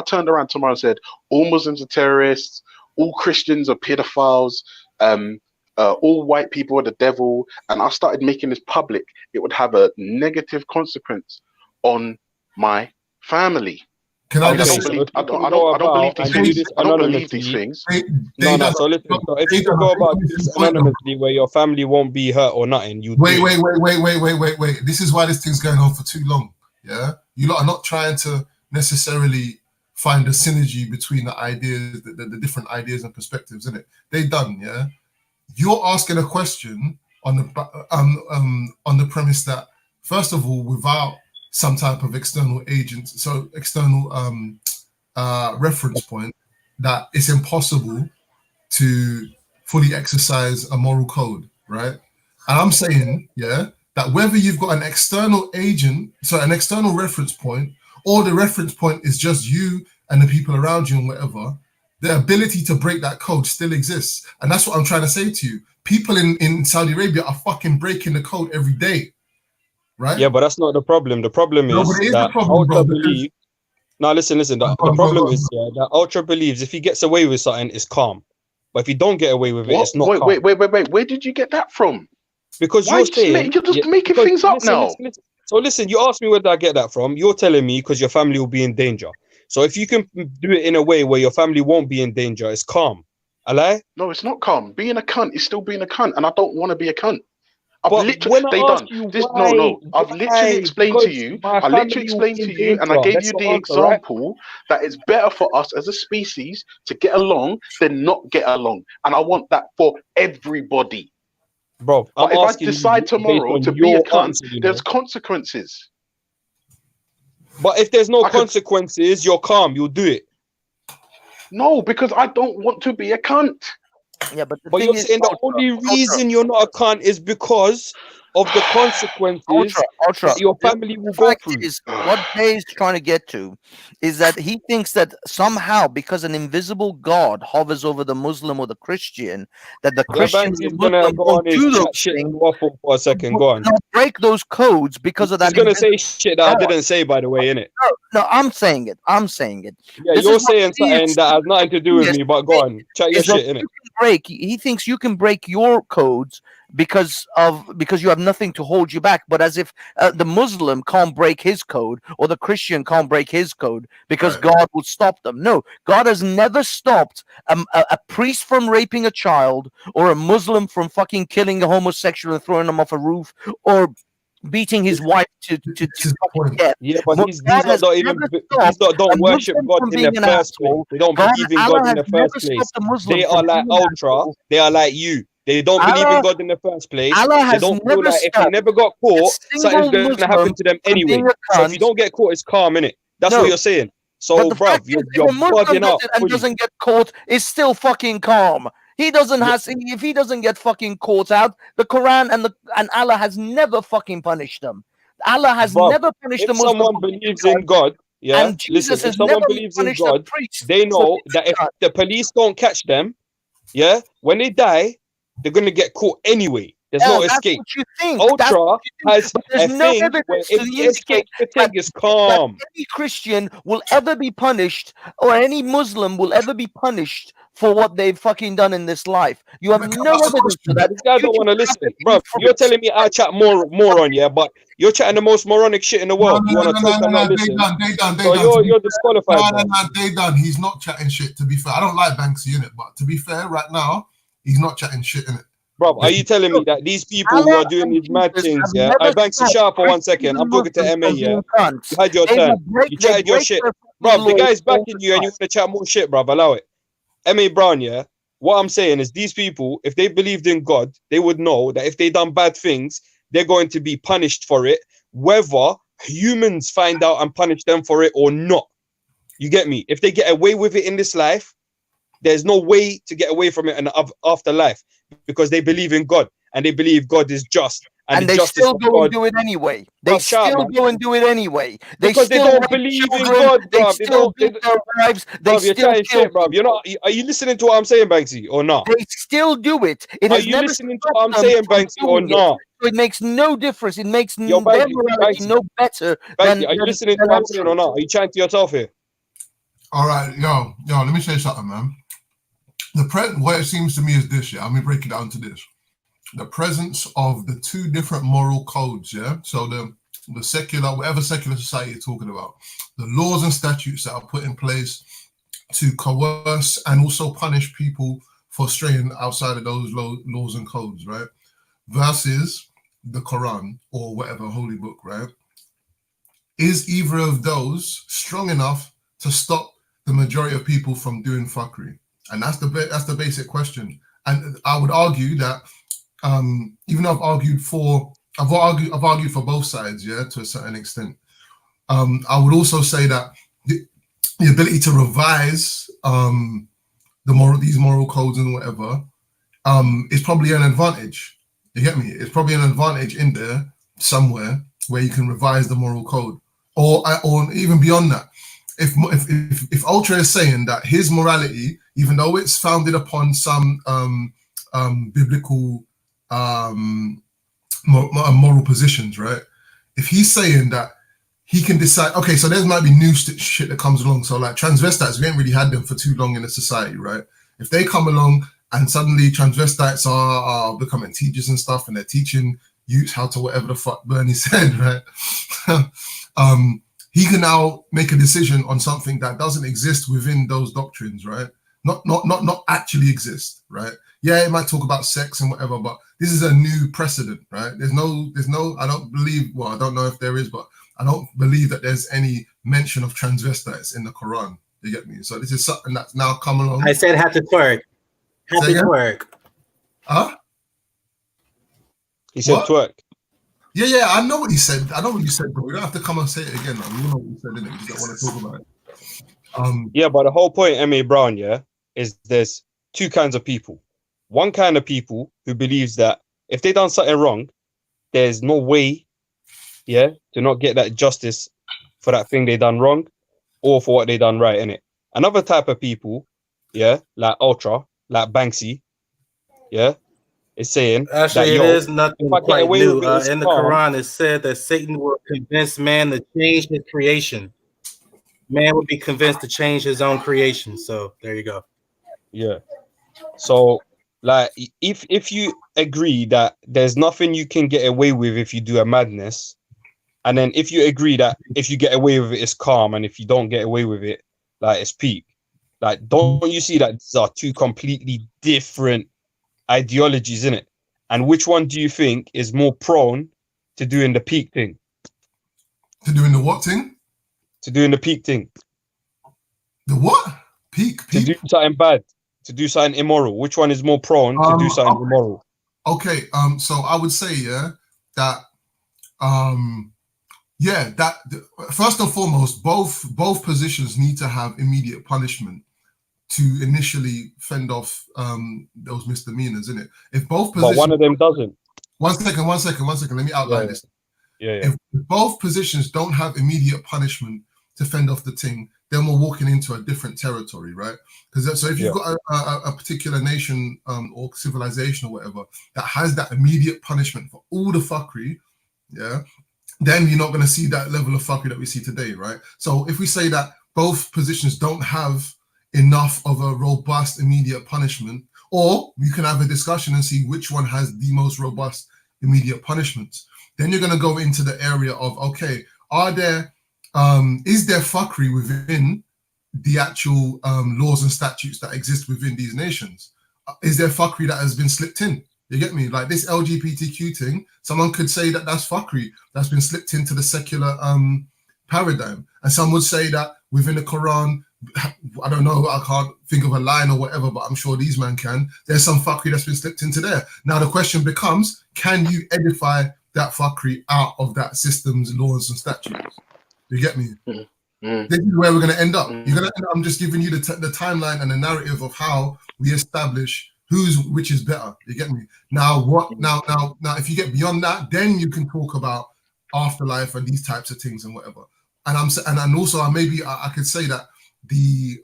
turned around tomorrow and said all Muslims are terrorists, all Christians are pedophiles, all white people are the devil, and I started making this public, it would have a negative consequence on my family. Can I I just don't say, believe. I don't believe these things. I don't believe these things. No. So listen. So if you can go about this anonymously, where your family won't be hurt or nothing, you wait. do it. This is why this thing's going on for too long. Yeah, you lot are not trying to necessarily find a synergy between the ideas, the different ideas and perspectives, isn't it? They done. Yeah, you're asking a question on the premise that, first of all, without some type of external agent, so external reference point, that it's impossible to fully exercise a moral code, right? And I'm saying, yeah, that whether you've got an external agent, so an external reference point, or the reference point is just you and the people around you and whatever, the ability to break that code still exists. And that's what I'm trying to say to you. People in Saudi Arabia are fucking breaking the code every day. Right? Yeah, but that's not the problem. The problem is that Ultra believes. Now listen. The problem is that Ultra believes if he gets away with something, it's calm. But if you don't get away with it, it's not calm. Wait. Where did you get that from? Because you're saying you're just making things up now. Listen. So listen, you asked me where did I get that from. You're telling me because your family will be in danger. So if you can do it in a way where your family won't be in danger, it's calm. A lie? No, it's not calm. Being a cunt is still being a cunt, and I don't want to be a cunt. I've literally explained to you. I literally explained to you, and I gave you the example that it's better for us as a species to get along than not get along, and I want that for everybody. Bro, but if I decide tomorrow to be a cunt, there's consequences. But if there's no consequences, you're calm. You'll do it. No, because I don't want to be a cunt. Yeah, but you're saying the only reason you're not a cunt is because of the consequences that your family will go through. What Jay is trying to get to is that he thinks that somehow, because an invisible God hovers over the Muslim or the Christian, that the Christian is gonna go on his shit and waffle for a second. Go on. Break those codes because of that. He's gonna say shit that I didn't say, by the way, innit? No, I'm saying it. Yeah, you're saying something that has nothing to do with me, but go on, chat your shit, innit? He thinks you can break your codes because you have nothing to hold you back, but as if the Muslim can't break his code or the Christian can't break his code because God will stop them. No, God has never stopped a priest from raping a child or a Muslim from fucking killing a homosexual and throwing them off a roof or beating his wife to death. Yeah, but these don't worship God in the first place. They don't believe in God in the first place. They are like Ultra. They are like you. They don't believe in God in the first place. They don't feel like if they never got caught, something's going to happen to them anyway. So if you don't get caught, it's calm, innit? That's what you're saying. So, bruv, you're bugging out. And doesn't get caught, it's still fucking calm. He doesn't if he doesn't get fucking caught out, the Quran and Allah has never fucking punished them. Allah has never punished them. If someone believes in God, and Jesus if someone believes in God, they know that if the police don't catch them, when they die, they're gonna get caught anyway. There's no escape. Ultra has a thing where if the escape thing is calm. Any Christian will ever be punished, or any Muslim will ever be punished for what they've fucking done in this life. You have no evidence for that. This guy don't want to listen, bro. You're telling me I chat moron, but you're chatting the most moronic shit in the world. You want to talk and not listen. So you're disqualified. They done. He's not chatting shit. To be fair, I don't like Banksy in it, but to be fair, right now he's not chatting shit in it. Bro, are you telling me that these people who are doing these mad things, I Banksy sharp for 1 second. I'm talking to MA, You had your turn. You chatted your shit. Bro, the guy's backing you and you want to chat more shit, bro. Allow it. MA Brown, what I'm saying is these people, if they believed in God, they would know that if they done bad things, they're going to be punished for it, whether humans find out and punish them for it or not. You get me? If they get away with it in this life, there's no way to get away from it in the afterlife because they believe in God and they believe God is just. And they still go and do it anyway. They still go and do it anyway. Because they don't believe in God, bro. They still beat their wives. They still kill, bro. You're not. Are you listening to what I'm saying, Banksy, or not? They still do it. Are you listening to what I'm saying, Banksy, or not? It makes no difference. It makes their morality no better. Are you listening to what I'm saying or not? Are you chatting to yourself here? All right, yo, let me say something, man. What it seems to me is this, let me break it down to this. The presence of the two different moral codes, so the secular, whatever secular society you're talking about, the laws and statutes that are put in place to coerce and also punish people for straying outside of those laws and codes, right? Versus the Quran or whatever holy book, right? Is either of those strong enough to stop the majority of people from doing fuckery? And that's the basic question. And I would argue that even though I've argued for both sides, yeah, to a certain extent. I would also say that the ability to revise these moral codes and whatever is probably an advantage. You get me? It's probably an advantage in there somewhere where you can revise the moral code, or even beyond that. If Ultra is saying that his morality, even though it's founded upon some biblical moral positions, right? If he's saying that he can decide, okay, so there might be new shit that comes along. So like transvestites, we ain't really had them for too long in the society, right? If they come along and suddenly transvestites are becoming teachers and stuff, and they're teaching youths how to whatever the fuck Bernie said, right? He can now make a decision on something that doesn't exist within those doctrines, right? Not actually exist, right? Yeah, it might talk about sex and whatever, but this is a new precedent, right? There's no, I don't believe, well, I don't know if there is, but I don't believe that there's any mention of transvestites in the Quran. You get me? So this is something that's now come along. I said have to twerk. Have to twerk. Huh? He said twerk. Yeah, I know what he said. I know what you said, bro. We don't have to come and say it again, man. You know what you said, innit? You just don't want to talk about it. Yeah, but the whole point, M.A. Brown, yeah, is there's two kinds of people. One kind of people who believes that if they done something wrong, there's no way, yeah, to not get that justice for that thing they done wrong or for what they done right, innit? Another type of people, yeah, like Ultra, like Banksy, yeah, is saying Actually, that, it is nothing quite new. In the calm. Quran, it said that Satan will convince man to change his creation. Man will be convinced to change his own creation. So there you go. Yeah. So, like, if you agree that there's nothing you can get away with if you do a madness, and then if you agree that if you get away with it, it's calm, and if you don't get away with it, like, it's peak. Like, don't you see that these are two completely different ideologies, in it? And which one do you think is more prone to doing the peak thing? To doing the what thing? To doing the peak thing. The what? Peak? To do something bad. To do something immoral. Which one is more prone to do something immoral? Okay, so I would say, yeah, that first and foremost, both positions need to have immediate punishment to initially fend off those misdemeanors, isn't it? If both positions, but one of them doesn't. One second. Let me outline this. Yeah. If both positions don't have immediate punishment to fend off the thing, then we're walking into a different territory, right? Because so if you've got a particular nation or civilization or whatever that has that immediate punishment for all the fuckery, yeah, then you're not going to see that level of fuckery that we see today, right? So if we say that both positions don't have enough of a robust immediate punishment, or you can have a discussion and see which one has the most robust immediate punishments, then you're going to go into the area of, okay, is there fuckery within the actual laws and statutes that exist within these nations? Is there fuckery that has been slipped in? You get me? Like this LGBTQ thing, someone could say that that's fuckery that's been slipped into the secular paradigm. And some would say that within the Quran, I don't know, I can't think of a line or whatever, but I'm sure these men can. There's some fuckery that's been slipped into there. Now the question becomes, can you edify that fuckery out of that system's laws and statutes? You get me? This is where we're going to end up. I'm just giving you the timeline and the narrative of how we establish which is better. You get me? Now if you get beyond that, then you can talk about afterlife and these types of things and whatever. And also I could say that the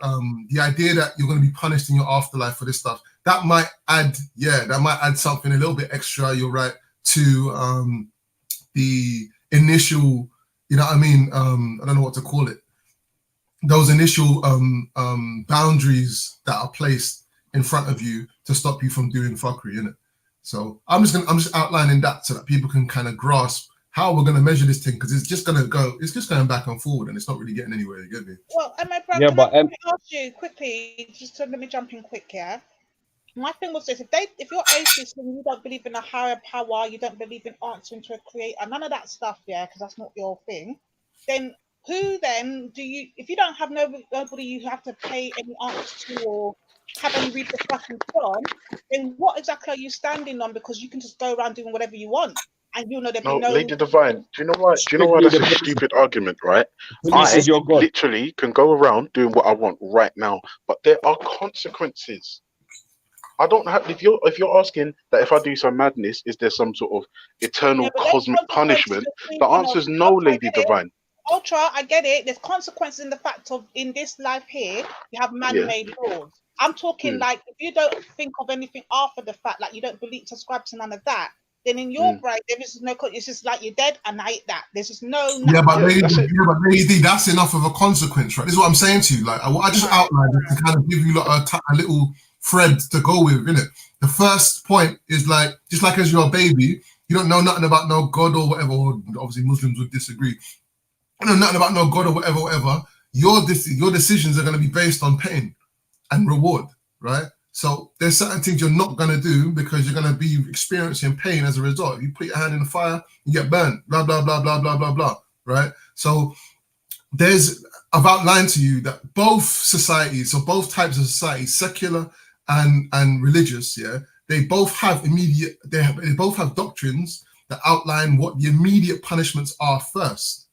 idea that you're going to be punished in your afterlife for this stuff, that might add something a little bit extra, you're right, to the initial, you know what I mean, I don't know what to call it, those initial boundaries that are placed in front of you to stop you from doing fuckery, innit? So I'm just outlining that so that people can kind of grasp how we're going to measure this thing, because it's just going back and forward, and it's not really getting anywhere. You get me? Well, Bro, Yeah, can but I ask you quickly, just to let me jump in quick, yeah? My thing was this: if you're atheist and you don't believe in a higher power, you don't believe in answering to a creator, none of that stuff, yeah, because that's not your thing. Then who then do you? If you don't have nobody you have to pay any answers to or have any repercussions from, then what exactly are you standing on? Because you can just go around doing whatever you want, and you'll know there'll No, be no. Lady Divine, do you know why? Do you know why that's a stupid argument, right? Police I is your God. literally can go around doing what I want right now, but there are consequences. I don't have. If you're asking that if I do some madness, is there some sort of eternal cosmic punishment? The answer is no, Lady Divine. Ultra, I get it. There's consequences in the fact of in this life here, you have man-made laws. I'm talking like if you don't think of anything after the fact, like you don't subscribe to none of that, then in your brain there is no. It's just like you're dead and I eat that. There's just no. Yeah, but Lady, that's enough of a consequence, right? This is what I'm saying to you. Like I just outlined it to kind of give you a little thread to go with, innit? The first point is like, just like as you're a baby, you don't know nothing about no God or whatever. Or obviously Muslims would disagree. You know nothing about no God or whatever. Your decisions are going to be based on pain and reward, right? So there's certain things you're not going to do because you're going to be experiencing pain as a result. If you put your hand in the fire, you get burned, blah, blah, blah, blah, blah, blah, blah, right? So I've outlined to you that both societies, so both types of societies, secular and religious, yeah, they both have they both have doctrines that outline what the immediate punishments are first,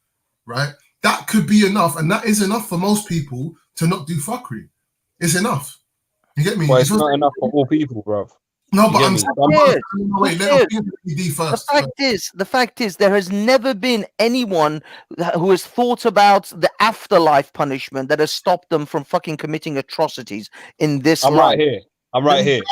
right? That could be enough, and that is enough for most people to not do fuckery. It's enough. You get me? Well, it's not enough for all people, bro. No, but the fact is, there has never been anyone who has thought about the afterlife punishment that has stopped them from fucking committing atrocities in this life. Right here. I'm right here.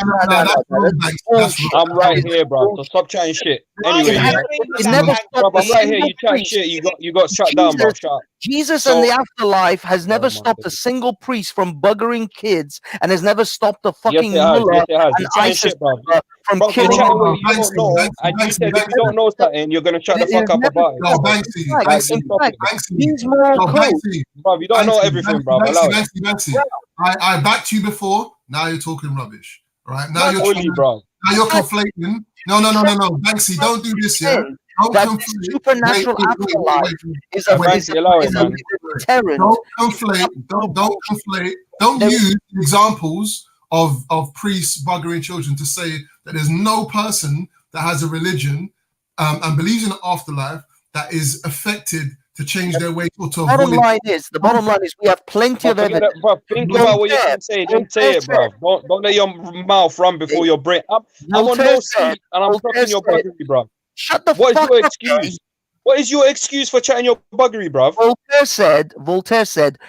I'm right here, bro. So stop chatting shit. Anyway, I'm right here. You chat shit. You got shut down, bro. Jesus and the afterlife has never stopped a single priest from buggering kids, and has never stopped a fucking mullah and ISIS from killing. You don't know, and you said if you don't know something, you're gonna shut the fuck up about it. These moral codes, bro. You don't know everything, bro. I backed you before. Now you're talking rubbish, right? Now you're conflating. No, Banksy, don't do this here. Don't supernatural afterlife is a terror. Don't conflate. Don't use examples of priests buggering children to say that there's no person that has a religion and believes in an afterlife that is affected to change their way or to avoid. The bottom line is we have plenty of evidence. Think about what you can say. Don't say it, bro. Don't let your mouth run before your brain. I'm on no seat and I'm talking your buggery, bro. Shut the fuck up. What is your excuse? Okay? What is your excuse for chatting your buggery, bro? Voltaire said,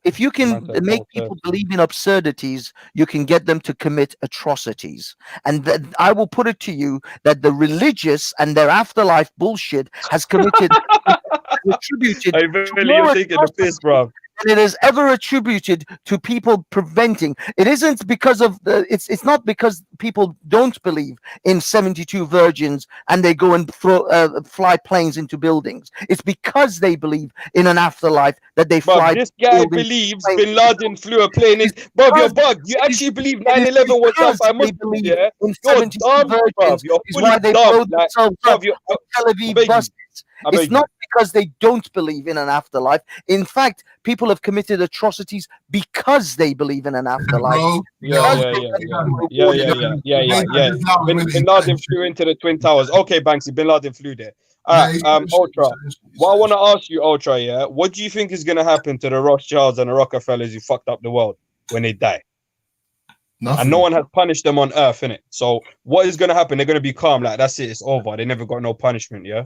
if you can make people believe in absurdities, you can get them to commit atrocities. And I will put it to you that the religious and their afterlife bullshit has attributed I really am taking the piss, bro. And it is ever attributed to people preventing. It isn't because of it's not because people don't believe in 72 virgins and they go and fly planes into buildings. It's because they believe in an afterlife that they fly. This guy believes Bin Laden flew a plane. Bro, you're bugged. You actually believe 9/11 was done by Muslims, yeah? You're dumb, bro. You're fully dumb. Tel Aviv buses. It's not because they don't believe in an afterlife. In fact, people have committed atrocities because they believe in an afterlife. Yeah. Bin Laden flew into the Twin Towers. Okay, Banksy, Bin Laden flew there. All right, Ultra. What I want to ask you, Ultra, yeah, what do you think is going to happen to the Rothschilds and the Rockefellers who fucked up the world when they die? Nothing. And no one has punished them on Earth, innit? So what is going to happen? They're going to be calm, like that's it, it's over. They never got no punishment, yeah?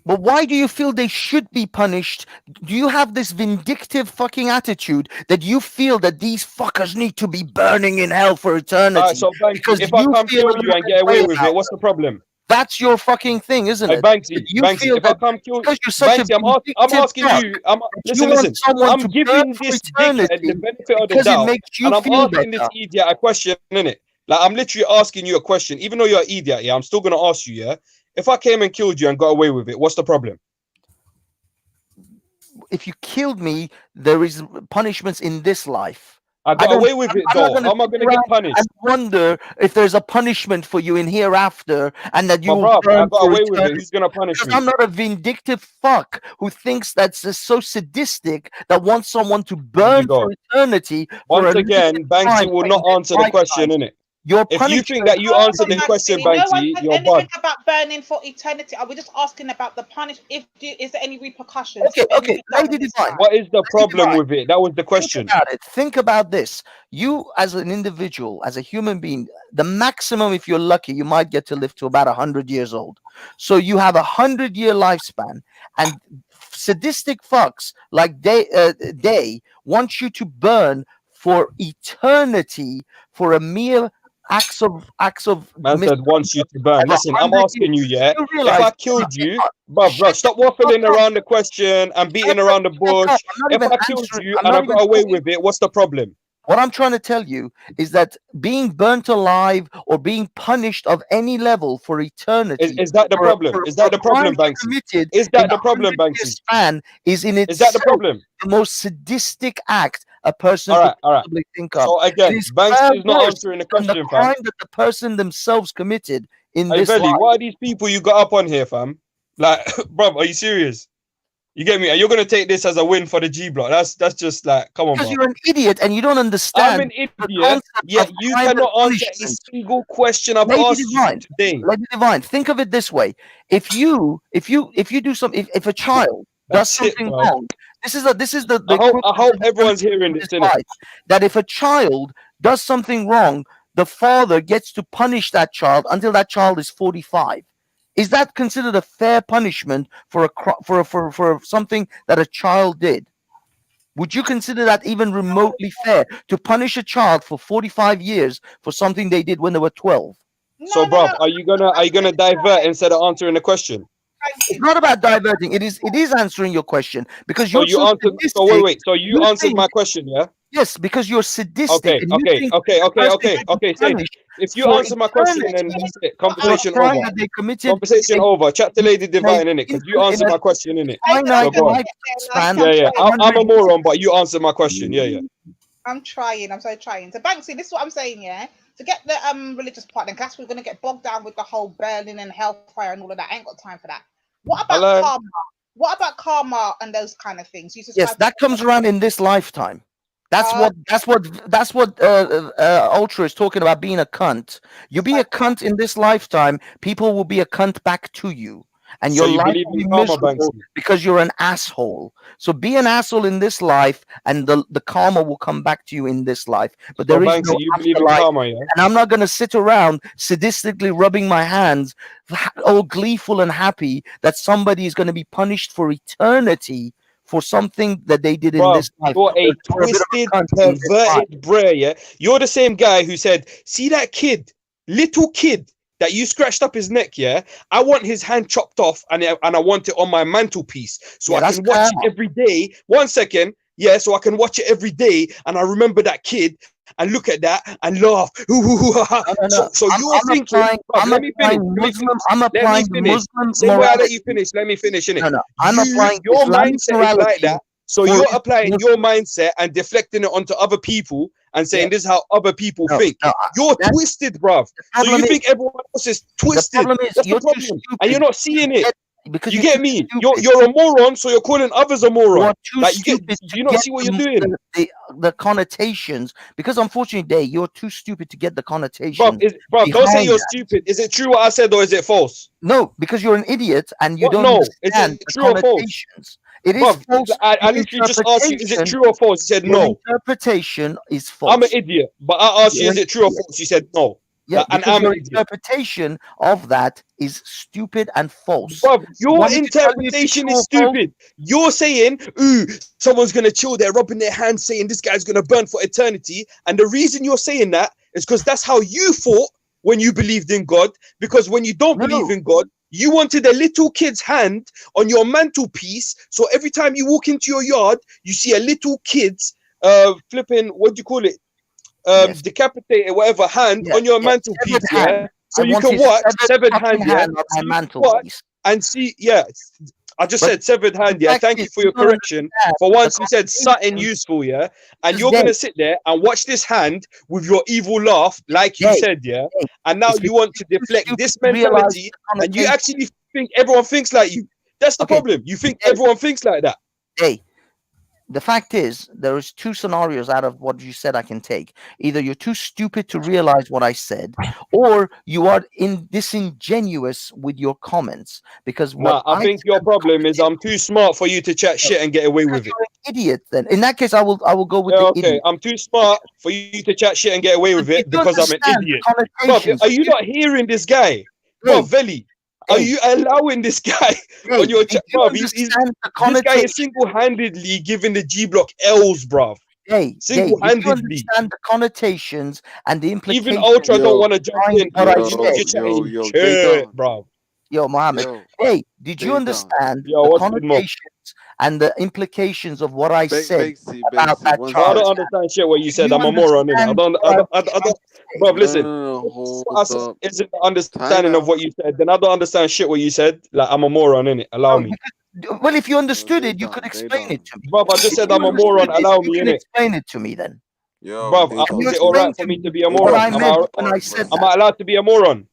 But why do you feel they should be punished? Do you have this vindictive fucking attitude that you feel that these fuckers need to be burning in hell for eternity? So Banksy, if I come kill you and get away with it, what's the problem? That's your fucking thing, isn't it? Banksy, if I come kill you, Banksy, I'm asking you. Listen. I'm giving this dickhead the benefit of the doubt, and I'm asking this idiot a question, innit? Like, I'm literally asking you a question, even though you're an idiot. Yeah, I'm still gonna ask you. Yeah, if I came and killed you and got away with it, what's the problem? If you killed me, there is punishments in this life. I got away with it, though. How am I gonna get punished? I wonder if there's a punishment for you in hereafter, and that you will bruv, I burn got for away with it. eternity. Who's gonna punish Because me? I'm not a vindictive fuck who thinks that's just so sadistic that wants someone to burn for eternity. Once for a again, limited Banksy time will in not this answer the question, lifetime. innit? Your If you think punishment. that you answered the question, No one Banksy, said you're anything bad. about burning for eternity. Are we just asking about the punish? Is there any repercussions? Okay, for okay, anything done Lady in this Divine. life? What is the problem with it? That was the question. Think about it. Think about this. You, as an individual, as a human being, the maximum, if you're lucky, you might get to live to about 100 years old. So you have 100-year lifespan, and sadistic fucks like they want you to burn for eternity for a mere acts of Man said wants you to burn. Listen, I'm asking you, yeah. If I killed you, bro, stop waffling around the question and beating around the bush. If I killed you and I got away with it, what's the problem? What I'm trying to tell you is that being burnt alive or being punished of any level for eternity is that the problem? Is that the problem, Banksy? Is that the problem, Banksy? Span is in itself Is that the problem? the most sadistic act a person All right, could all right. possibly think of. So again, It is Banksy far is not worse answering the than question, the fam. crime that the person themselves committed in Hey, this Veli, life. what are these people you got up on here, fam? Like, bro, are you serious? You get me? And you're gonna take this as a win for the G block. That's just like, come on, Because bro. you're an idiot and you don't understand. I'm an idiot, yet you cannot answer a single question I've Lady asked Divine, you today. Lady Divine, think of it this way: if you do something, if a child does That's it, something bro. wrong, this is the I hope everyone's hearing this, innit? life, that if a child does something wrong, the father gets to punish that child until that child is 45. Is that considered a fair punishment for for something that a child did? Would you consider that even remotely fair to punish a child for 45 years for something they did when they were 12? So, bro, are you gonna divert instead of answering the question? It's not about diverting. It is answering your question because So you're you answered. So wait. So you answered think- my question, yeah? Yes, because you're sadistic. Okay, and you okay, think okay, the okay, person okay, gets okay. Say, punished if you for answer my question, then eternity that's it. for a Conversation crime over. that they committed Conversation over. Chat to Lady Divine, in innit? Because you answered my question, innit? finite So go on. lifespan. Yeah, yeah. I'm a moron, but you answered my question. Yeah, yeah. I'm trying. I'm so trying. So Banksy, this is what I'm saying, yeah. To get the religious part, then that's we're gonna get bogged down with the whole burning and hellfire and all of that. I ain't got time for that. What about Hello? karma? What about karma and those kind of things? You Yes, that comes around in this lifetime. That's what Ultra is talking about, being a cunt. You be a cunt in this lifetime, people will be a cunt back to you. And So your you life believe will be in karma, miserable Banksy? because you're an asshole. So be an asshole in this life, and the karma will come back to you in this life. But So there is Banksy, no you believe in afterlife. karma, yeah? And I'm not going to sit around sadistically rubbing my hands, all gleeful and happy that somebody is going to be punished for eternity for something that they did in Bro, this life. you're a Or bit of a twisted, cunt in this life. perverted brer, yeah? You're the same guy who said, see that kid, little kid that you scratched up his neck, yeah? I want his hand chopped off and I want it on my mantelpiece so Yeah, I that's can watch karma. it every day. 1 second, yeah, so I can watch it every day and I remember that kid and look at that and laugh. So you're thinking, let me finish. I'm applying Muslim Same way I let morality. you finish, let me finish, innit? No, I'm applying Your Islamic mindset is morality like that. So for you're applying Muslim- your mindset and deflecting it onto other people and saying this is how other people No, think. no, You're that's- twisted, bruv. So problem you is- think everyone else is twisted. problem is What's you're the too problem? stupid And you're not seeing it. because You you're get too me? stupid. You're a moron, so you're calling others a moron. You're too Like you get, stupid do you not see what you're doing? The connotations, because unfortunately, Dave, you're too stupid to get the connotations. Bruv, don't say behind you're that. stupid. Is it true what I said or is it false? No, because you're an idiot and you What? don't No, is it understand the true or false? connotations. It is Bruv, false. I Your literally just asked you, is it interpretation- true or false? You said your no. interpretation is false. I'm an idiot, but I asked you, You're is an it true or idiot. false? You said no. Yeah, And because I'm your an idiot. interpretation of that is stupid and false. Bruv, your Want me to tell you if it's interpretation true is or false? stupid. You're saying, ooh, someone's gonna chill there, rubbing their hands, saying this guy's gonna burn for eternity. And the reason you're saying that is because that's how you thought when you believed in God. Because when you don't believe in God, you wanted a little kid's hand on your mantelpiece. So every time you walk into your yard, you see a little kid's flipping, what do you call it? decapitated whatever hand on your mantelpiece, yeah? So you can watch severed hand, yeah? So you can watch and see, yeah. I just said severed hand, yeah. Thank you for your correction. For once, you said something useful, yeah. And you're gonna sit there and watch this hand with your evil laugh, like you said, yeah. And now you want to deflect this mentality, and you actually think everyone thinks like you. That's the problem. You think everyone thinks like that. Hey, the fact is, there is two scenarios out of what you said I can take. Either you're too stupid to realize what I said, or you are disingenuous with your comments. Because what I think your problem is I'm too smart for you to chat shit and get away with it. Idiot. Then in that case, I will go with the idiot. I'm too smart for you to chat shit and get away with it because I'm an idiot. Bro, are you not hearing this guy? Bro, Veli, are you allowing this guy on your chat? Bro, this guy is single-handedly giving the G Block L's, bro. Single-handedly. You understand the connotations and the implications. Even Ultra don't want to jump in. Bro. Yo, Mohammed. Hey, did you understand the connotations and the implications of what I said about that child? I don't understand shit what you said. I'm a moron, innit? I don't. Bro, listen. Is it the understanding of what you said? Then I don't understand shit what you said. Like, I'm a moron, innit? Allow me. Well, if you understood it, you could explain it to me. Bro, I just said I'm a moron. Allow me, innit? Explain it to me then. Bro, is it alright for me to be a moron? Am I allowed to be a moron?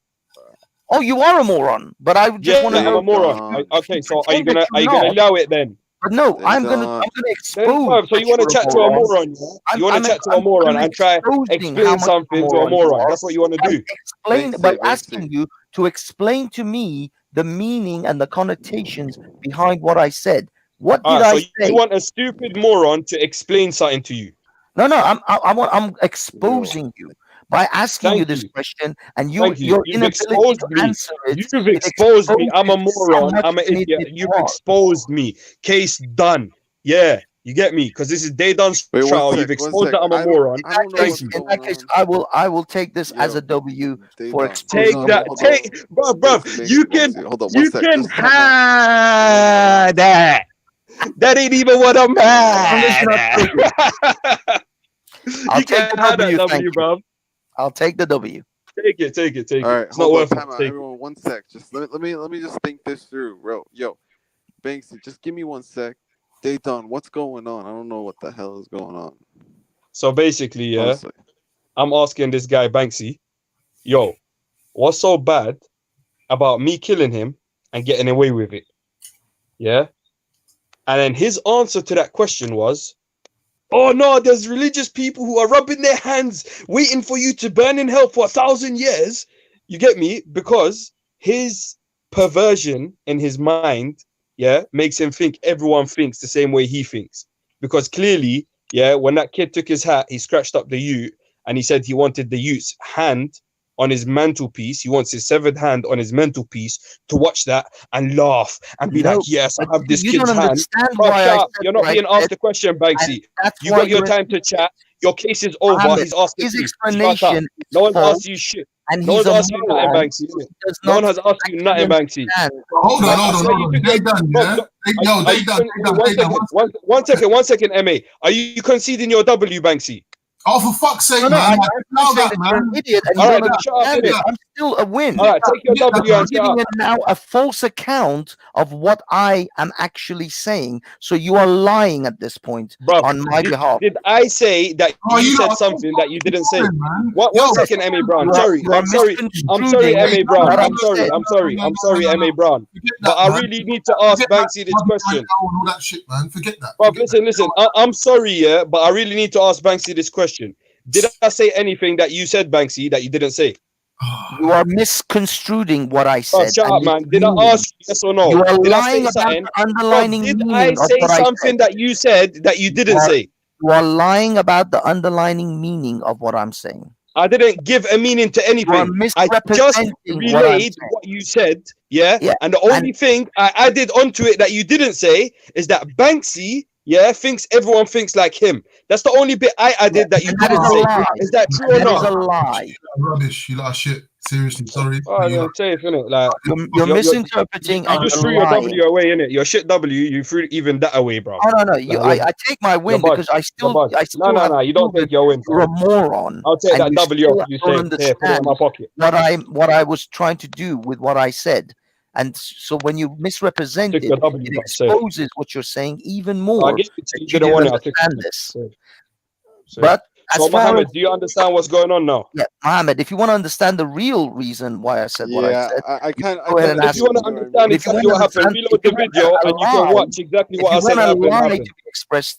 Oh, you are a moron, but I just want to know. I'm a moron. Okay, so are you gonna allow it then? But no, I'm gonna expose. So you want to chat to a moron? Yeah? You want to chat to a moron and try explain something to a moron? That's what you want to do. Explain by asking you to explain to me the meaning and the connotations behind what I said. What did I say? You want a stupid moron to explain something to you? No, I'm exposing you. By asking you this question, and your inability to answer it. You've exposed me. I'm a moron. I'm an idiot. You've exposed me. Case done. Yeah, you get me? Because this is Dayton's trial. You've exposed that I'm a moron. In that case, I will take this as a W for exposing. Take that. Bro. You can have that. That ain't even what I'm at. I'll take the W, bro. I'll take the W. Take it. All right, it's not worth it. Everyone, 1 sec. Just let me just think this through, bro. Yo, Banksy, just give me 1 sec. Dayton, what's going on? I don't know what the hell is going on. So basically, yeah, honestly, I'm asking this guy Banksy, yo, what's so bad about me killing him and getting away with it? Yeah, and then his answer to that question was, oh no, there's religious people who are rubbing their hands, waiting for you to burn in hell for 1,000 years. You get me? Because his perversion in his mind, yeah, makes him think everyone thinks the same way he thinks. Because clearly, yeah, when that kid took his hat, he scratched up the Ute and he said he wanted the Ute's hand on his mantelpiece. He wants his severed hand on his mantelpiece to watch that and laugh and be like, yes, I have this kid's hand. You're not being asked the question, Banksy. You got your time to chat. Your case is over. He's asking his explanation. No one's asked you shit. No one's asked you nothing, Banksy. No one has asked you nothing, Banksy. Hold on. They done, yeah? One second, MA. Are you conceding your W, Banksy? Oh, for fuck's sake, man! Man. Idiot, and all right, shut up, I'm still a win. All right, take your W and giving it now a false account of what I am actually saying. So you are lying at this point on my behalf. Did I say that you said something that you didn't say? One second, M.A. Brown. I'm sorry, M.A. Brown. I'm sorry, M.A. Brown. But I really need to ask Banksy this question. All that shit, man. Forget that. Bro, listen. I'm sorry, yeah, but I really need to ask Banksy this question. Did I say anything that you said, Banksy, that you didn't say? You are misconstruing what I said. Shut up, man. Did I ask you yes or no? You are lying about the underlining meaning. Did I say something that you said that you didn't say? You are lying about the underlining meaning of what I'm saying. I didn't give a meaning to anything. I just relayed what you said, yeah? And the only thing I added onto it that you didn't say is that Banksy yeah, thinks everyone thinks like him. That's the only bit I added that you That is didn't a say. lie. Is that true or That is not? a lie. Rubbish. You lot of shit. Seriously, sorry. Oh, yeah, safe, innit? Like You're misinterpreting you and just you're threw your lying. W away, innit? Your shit W, you threw even that away, bro. Oh no, you, Like, I take my win because I still no, have no, you don't proven take your win, you're a fam. moron. I'll take and that you W still off you don't say. Here, put it in my understand pocket. what I was trying to do with what I said. And so when you misrepresent Took it, your W, it but safe. exposes what you're saying even I more. gave it to that you, you didn't want it. I didn't took understand it. this. Safe. But So, as far Mohammed, as do you understand what's going on now? yeah, Mohammed, if you want to understand the real reason why I said what I Yeah, said, I kind go ahead and If ask you want me. to understand But if you exactly want what to happened, understand, reload if you the want video a and you can lie, watch exactly if what you I said want a lie happened. to express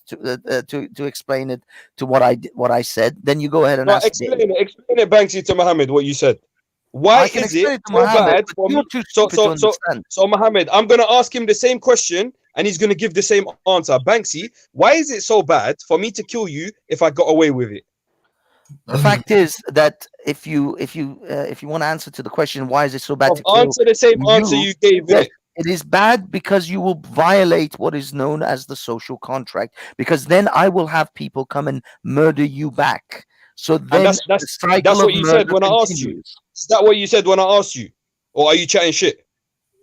to explain it to what I said, then you go ahead and No, ask explain it, Banksy, to Mohammed, what you said. Why I can is it explain it to so Mohammed, bad but for you're me? too stupid to understand. So, Mohammed, I'm going to ask him the same question and he's going to give the same answer. Banksy, why is it so bad for me to kill you if I got away with it? The fact is that if you want to answer to the question, why is it so bad to kill Answer the same answer you gave, yes, innit? it is bad because you will violate what is known as the social contract. Because then I will have people come and murder you back. So And then the cycle that's of what you said murder when I asked you. continues. Is that what you said when I asked you? Or are you chatting shit?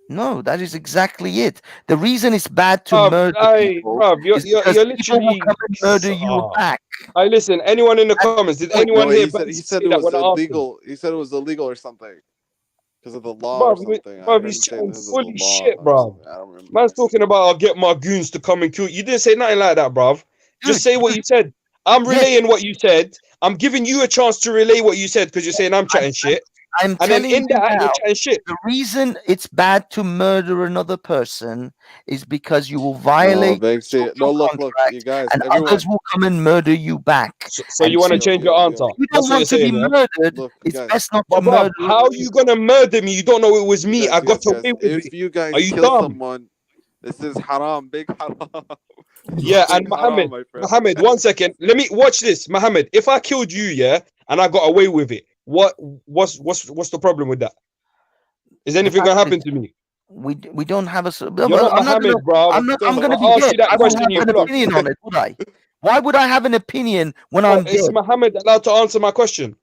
No, that is exactly it. The reason it's bad to murder people Bruv, is because you're people will literally. come and murder you back. I listen. Anyone in the comments? Did anyone No, hear he said Banksy it say that was when I asked him? illegal. He said it was illegal or something because of the law or something. I Bruv, heard he's him saying chatting this is the fully law shit, or bruv. something. I don't remember. Man's talking about I'll get my goons to come and kill you. You didn't say nothing like that, bruv. Just say what you said. I'm relaying what you said. I'm giving you a chance to relay what you said because you're saying I'm chatting shit. I'm And then telling in you that, now, you're chatting shit. the reason it's bad to murder another person is because you will No, violate the Banksy. social No, look, contract, you guys, and everyone. others will come and murder you back. So you want to change your answer? If you That's don't what you're want to be saying, yeah? murdered, Look, it's guys. best not to But bruv, murder. how are you gonna murder me? You don't know it was me. I got Guys. away with If it. you guys Are you kill dumb? someone, this is haram, big haram. Yeah, and Big haram, Mohammed, my friend. 1 second. Let me watch this, Mohammed. If I killed you, yeah, and I got away with it, what's the problem with that? Is anything gonna happen to me? We don't have a. You're not Mohammed, bro. I'm gonna be I asked dead. you that I won't question, have you an flopped. opinion on it, would I? Why would I have an opinion when I'm Is dead? Mohammed allowed to answer my question?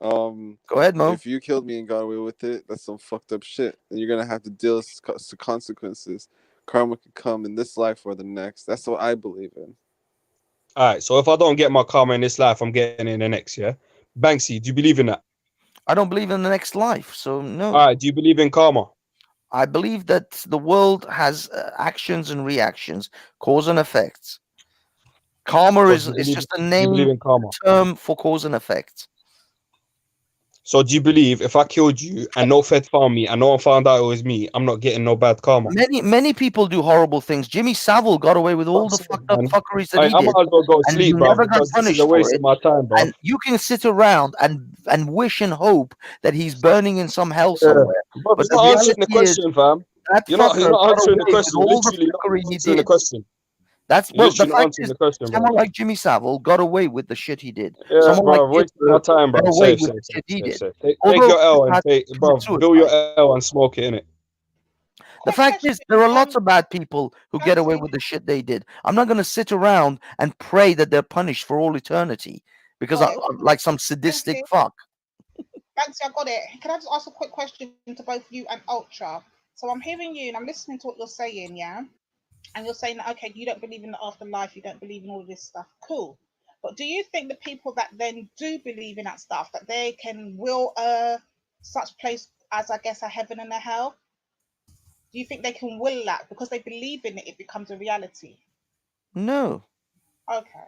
Go ahead, Mo. If you killed me and got away with it, that's some fucked up shit. And you're gonna have to deal with consequences. Karma can come in this life or the next. That's what I believe in. All right. So if I don't get my karma in this life, I'm getting it in the next. Yeah. Banksy, do you believe in that? I don't believe in the next life, so no. All right. Do you believe in karma? I believe that the world has actions and reactions, cause and effects. Karma So is do you believe- just a do you believe name in karma? term for cause and effect. So do you believe if I killed you and no Fed found me and no one found out it was me, I'm not getting no bad karma? Many people do horrible things. Jimmy Savile got away with all the fucked up fuckeries that he I did, might as well go and sleep, he bro, never got because this is punished a for waste it. of my time, bro. And you can sit around and wish and hope that he's burning in some hell Yeah. somewhere. Bro, But you're not answering the reality is question, fam. that You're not fucker got answering the away with question. all the Literally, you're fuckery not he answering the did. question. That's You're well. The literally not fact answering is, the question, bro. someone like Jimmy Savile got away with the shit he did. Yeah, Someone bro, like wasting my Hitler time, bro. got away Safe, with safe, the safe, shit he safe, did. safe. Take Although your L and had take, committed bro, bill your suicide. L and smoke it, innit? The fact is, there are lots of bad people who get away with the shit they did. I'm not going to sit around and pray that they're punished for all eternity because I'm like some sadistic fuck. Banksy, I got it. Can I just ask a quick question to both you and Ultra? So I'm hearing you and I'm listening to what you're saying, yeah? And you're saying that, okay, you don't believe in the afterlife, you don't believe in all of this stuff. Cool. But do you think the people that then do believe in that stuff, that they can will such place as, I guess, a heaven and a hell? Do you think they can will that? Because they believe in it, it becomes a reality. No. Okay.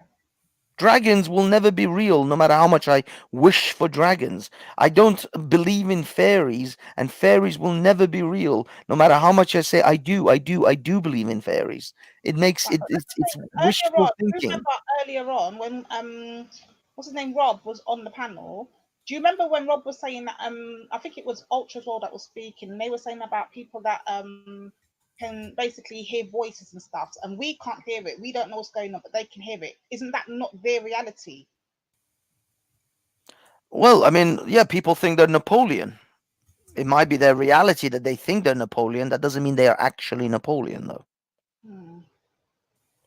Dragons will never be real, no matter how much I wish for dragons. I don't believe in fairies, and fairies will never be real, no matter how much I say I do believe in fairies. It makes it's wishful thinking. Remember earlier on when what's his name, Rob, was on the panel? Do you remember when Rob was saying that I think it was Ultra's World that was speaking, and they were saying about people that can basically hear voices and stuff, and we can't hear it. We don't know what's going on, but they can hear it. Isn't that not their reality? Well, I mean, yeah, people think they're Napoleon. It might be their reality that they think they're Napoleon. That doesn't mean they are actually Napoleon, though.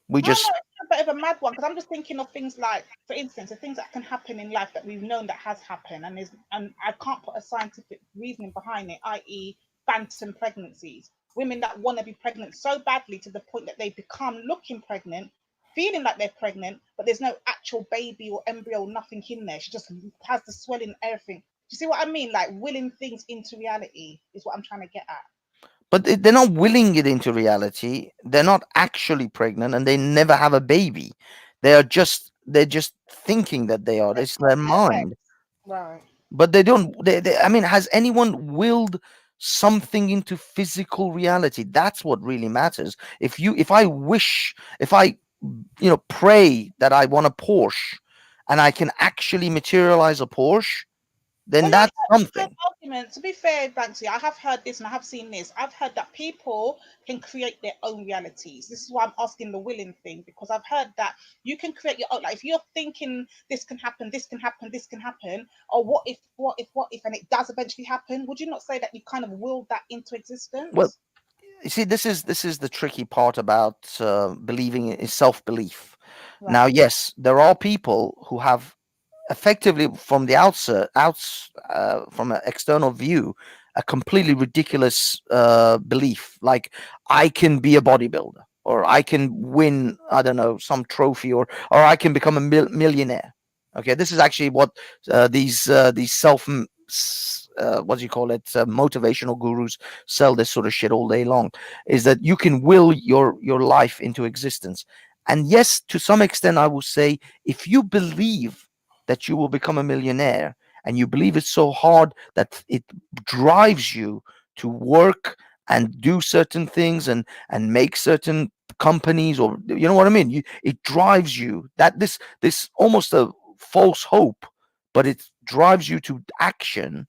We No, just it's a bit of a mad one because I'm just thinking of things like, for instance, the things that can happen in life that we've known that has happened, and I can't put a scientific reasoning behind it, i.e., phantom pregnancies. Women that want to be pregnant so badly to the point that they become looking pregnant, feeling like they're pregnant, but there's no actual baby or embryo, nothing in there. She just has the swelling, everything. Do you see what I mean? Like willing things into reality is what I'm trying to get at. But they're not willing it into reality. They're not actually pregnant, and they never have a baby. They're just thinking that they are. It's their mind. Right. But they don't. I mean, has anyone willed something into physical reality? That's what really matters. If I pray that I want a Porsche, and I can actually materialize a Porsche, then that's something. Argument. To be fair, Banksy, I have heard this and I have seen this. I've heard that people can create their own realities. This is why I'm asking the willing thing, because I've heard that you can create your own. Like if you're thinking this can happen, this can happen, this can happen, or what if, and it does eventually happen, would you not say that you kind of willed that into existence? Well, you see, this is the tricky part about believing in self-belief. Right. Now, yes, there are people who have effectively from the from an external view, a completely ridiculous belief, like I can be a bodybuilder, or I can win, I don't know, some trophy, or I can become a millionaire. Okay, this is actually what these self what do you call it, motivational gurus sell this sort of shit all day long, is that you can will your life into existence. And yes, to some extent, I will say, if you believe that you will become a millionaire, and you believe it so hard that it drives you to work and do certain things and make certain companies, or you know what I mean, it drives you, that this almost a false hope, but it drives you to action,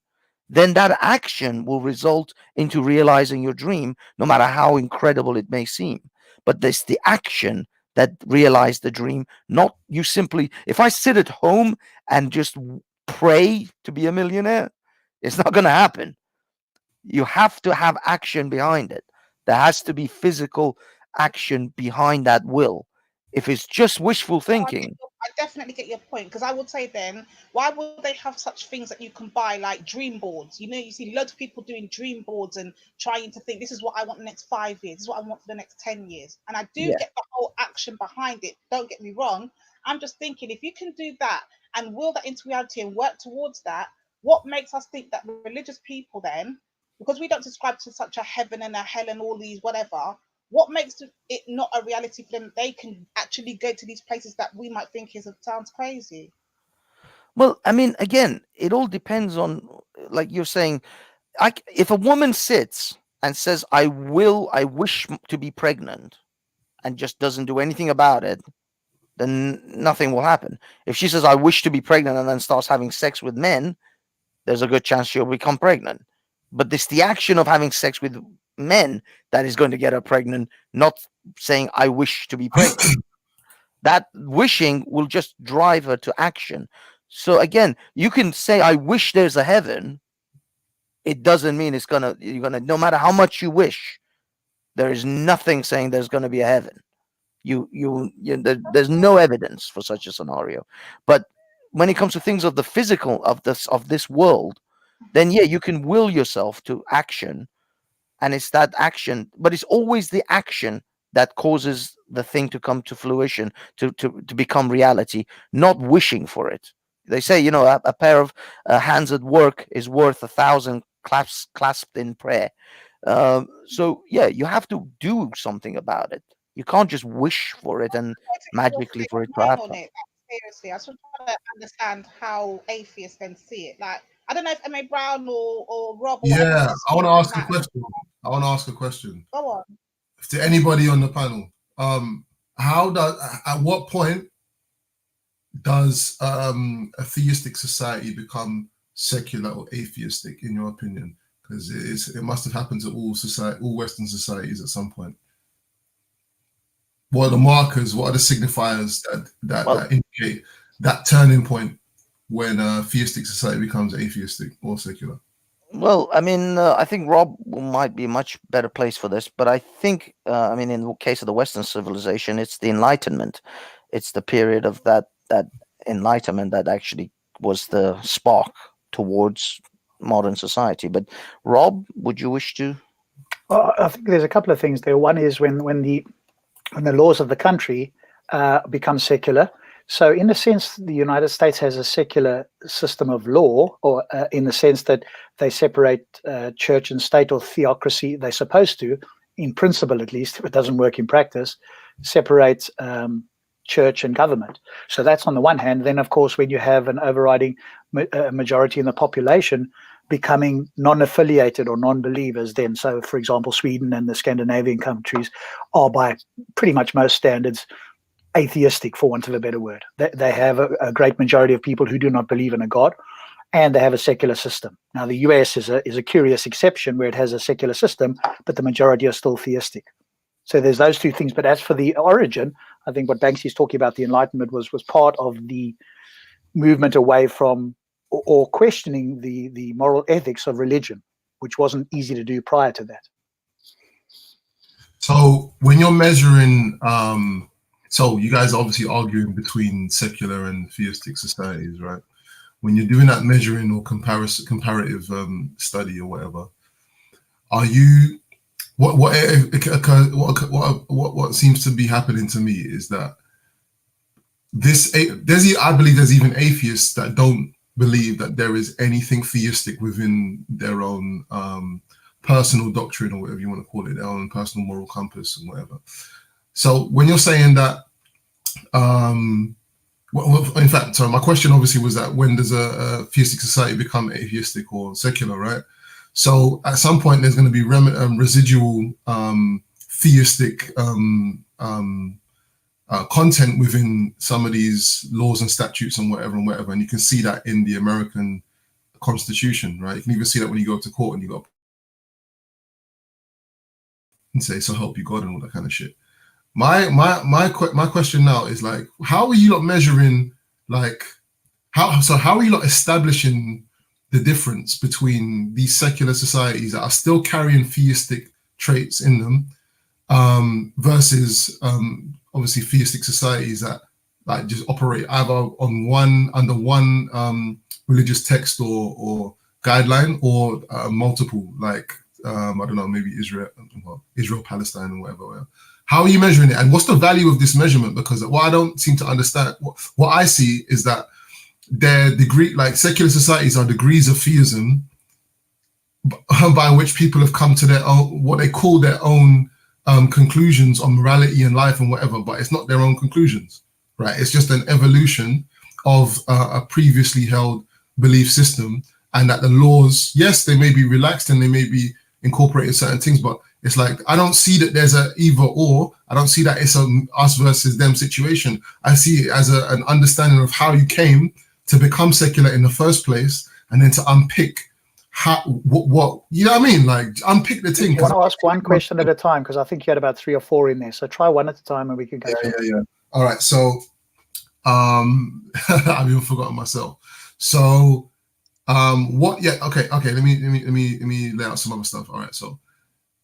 then that action will result into realizing your dream, no matter how incredible it may seem. But there's the action that realize the dream, not you simply. If I sit at home and just pray to be a millionaire, it's not going to happen. You have to have action behind it. There has to be physical action behind that will. If it's just wishful thinking. I definitely get your point, because I would say then, why would they have such things that you can buy, like dream boards? You know, you see loads of people doing dream boards and trying to think, this is what I want the next 5 years, this is what I want for the next 10 years. And I do get the whole action behind it. Don't get me wrong. I'm just thinking, if you can do that and will that into reality and work towards that, what makes us think that religious people then, because we don't subscribe to such a heaven and a hell and all these whatever, what makes it not a reality for them? They can actually go to these places that we might think sounds crazy. Well, I mean, again, it all depends on, like you're saying, if a woman sits and says, I wish to be pregnant, and just doesn't do anything about it, then nothing will happen. If she says, I wish to be pregnant, and then starts having sex with men, there's a good chance she'll become pregnant. But it's the action of having sex with men that is going to get her pregnant, not saying I wish to be pregnant. That wishing will just drive her to action. So again, you can say I wish there's a heaven. It doesn't mean you're gonna no matter how much you wish, there is nothing saying there's gonna be a heaven. There's no evidence for such a scenario. But when it comes to things of the physical of this world, then yeah, you can will yourself to action. And it's that action, but it's always the action that causes the thing to come to fruition, to become reality, not wishing for it. They say, a pair of hands at work is worth 1,000 clasped in prayer. So yeah, you have to do something about it. You can't just wish for it and magically for it to happen. Seriously, I just want to understand how atheists then see it. Like, I don't know if M.A. Brown or Rob. Yeah, I want to ask a question. Go on. To anybody on the panel, at what point does a theistic society become secular or atheistic, in your opinion? Because it must have happened to all Western societies at some point. What are the markers? What are the signifiers that indicate that turning point when a theistic society becomes atheistic or secular? Well, I mean, I think Rob might be a much better place for this, but I think, I mean, in the case of the Western civilization, it's the Enlightenment. It's the period of that Enlightenment that actually was the spark towards modern society. But Rob, would you wish to? I think there's a couple of things there. One is when the laws of the country become secular. So in a sense, the United States has a secular system of law, or in the sense that they separate church and state, or theocracy. They're supposed to, in principle at least, if it doesn't work in practice, separate church and government. So that's on the one hand. Then, of course, when you have an overriding majority in the population becoming non-affiliated or non-believers, then, so for example, Sweden and the Scandinavian countries are by pretty much most standards atheistic, for want of a better word. They have a great majority of people who do not believe in a God, and they have a secular system. Now, the US is a curious exception where it has a secular system, but the majority are still theistic. So there's those two things. But as for the origin, I think what Banksy's talking about, the Enlightenment, was part of the movement away from or questioning the moral ethics of religion, which wasn't easy to do prior to that. So when you're measuring, so you guys are obviously arguing between secular and theistic societies, right? When you're doing that measuring or comparative study or whatever, are you what seems to be happening to me is that I believe there's even atheists that don't believe that there is anything theistic within their own personal doctrine, or whatever you want to call it, their own personal moral compass and whatever. So when you're saying that, in fact, sorry, my question obviously was that when does a theistic society become atheistic or secular, right? So at some point there's going to be residual theistic content within some of these laws and statutes and whatever, and you can see that in the American Constitution, right? You can even see that when you go to court and you go and say, "So help you God," and all that kind of shit. My question now is, like, how are you not measuring, like, how are you not establishing the difference between these secular societies that are still carrying theistic traits in them versus obviously theistic societies that like just operate either under one religious text or guideline, or multiple, like I don't know, maybe Israel, Palestine, or whatever. How are you measuring it, and what's the value of this measurement? Because what I don't seem to understand, what I see is that their degree, like secular societies, are degrees of theism by which people have come to their own, what they call their own conclusions on morality and life and whatever, but it's not their own conclusions, right? It's just an evolution of a previously held belief system, and that the laws, yes, they may be relaxed and they may be incorporating certain things, but it's like, I don't see that there's a either or. I don't see that it's a us versus them situation. I see it as an understanding of how you came to become secular in the first place, and then to unpick what you know what I mean? Like, unpick the thing. You want to ask one question at a time, because I think you had about 3 or 4 in there. So try one at a time and we can go through. Yeah. All right. So I've even forgotten myself. So what? Yeah. Okay. Let me lay out some other stuff. All right. So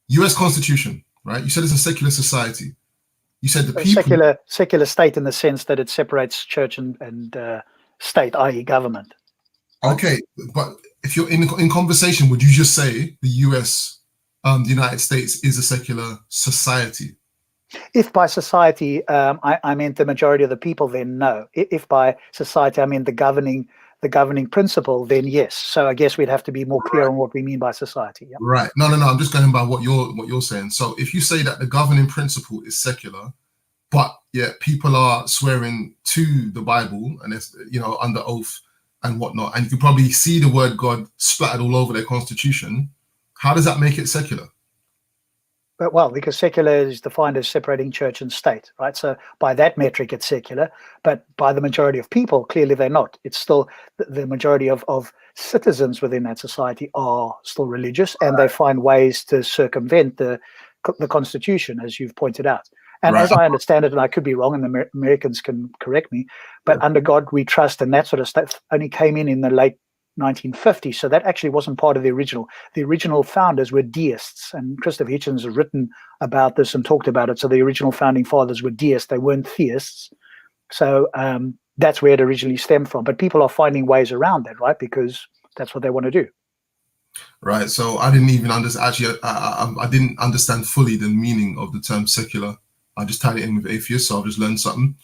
U.S. Constitution, right? You said it's a secular society. You said the people secular state in the sense that it separates church and state, i.e., government. Okay, but if you're in conversation, would you just say the U.S., the United States, is a secular society? If by society I meant the majority of the people, then no. If by society I mean the governing principle, then yes. So I guess we'd have to be more clear on what we mean by society. Yeah. Right. No. I'm just going by what you're saying. So if you say that the governing principle is secular, but yet people are swearing to the Bible and it's, you know, under oath and whatnot, and you can probably see the word God splattered all over their constitution, how does that make it secular? But well, because secular is defined as separating church and state, right? So by that metric, it's secular, but by the majority of people, clearly they're not. It's still the majority of citizens within that society are still religious, and they find ways to circumvent the Constitution, as you've pointed out. And as I understand it, and I could be wrong, and the Americans can correct me, but under God we trust and that sort of stuff only came in the late 1950. So that actually wasn't part of the original. The original founders were deists, and Christopher Hitchens has written about this and talked about it. So the original founding fathers were deists; they weren't theists. So that's where it originally stemmed from. But people are finding ways around that, right? Because that's what they want to do. Right. So I didn't even understand. Actually, I didn't understand fully the meaning of the term secular. I just tied it in with atheist, so I've just learned something.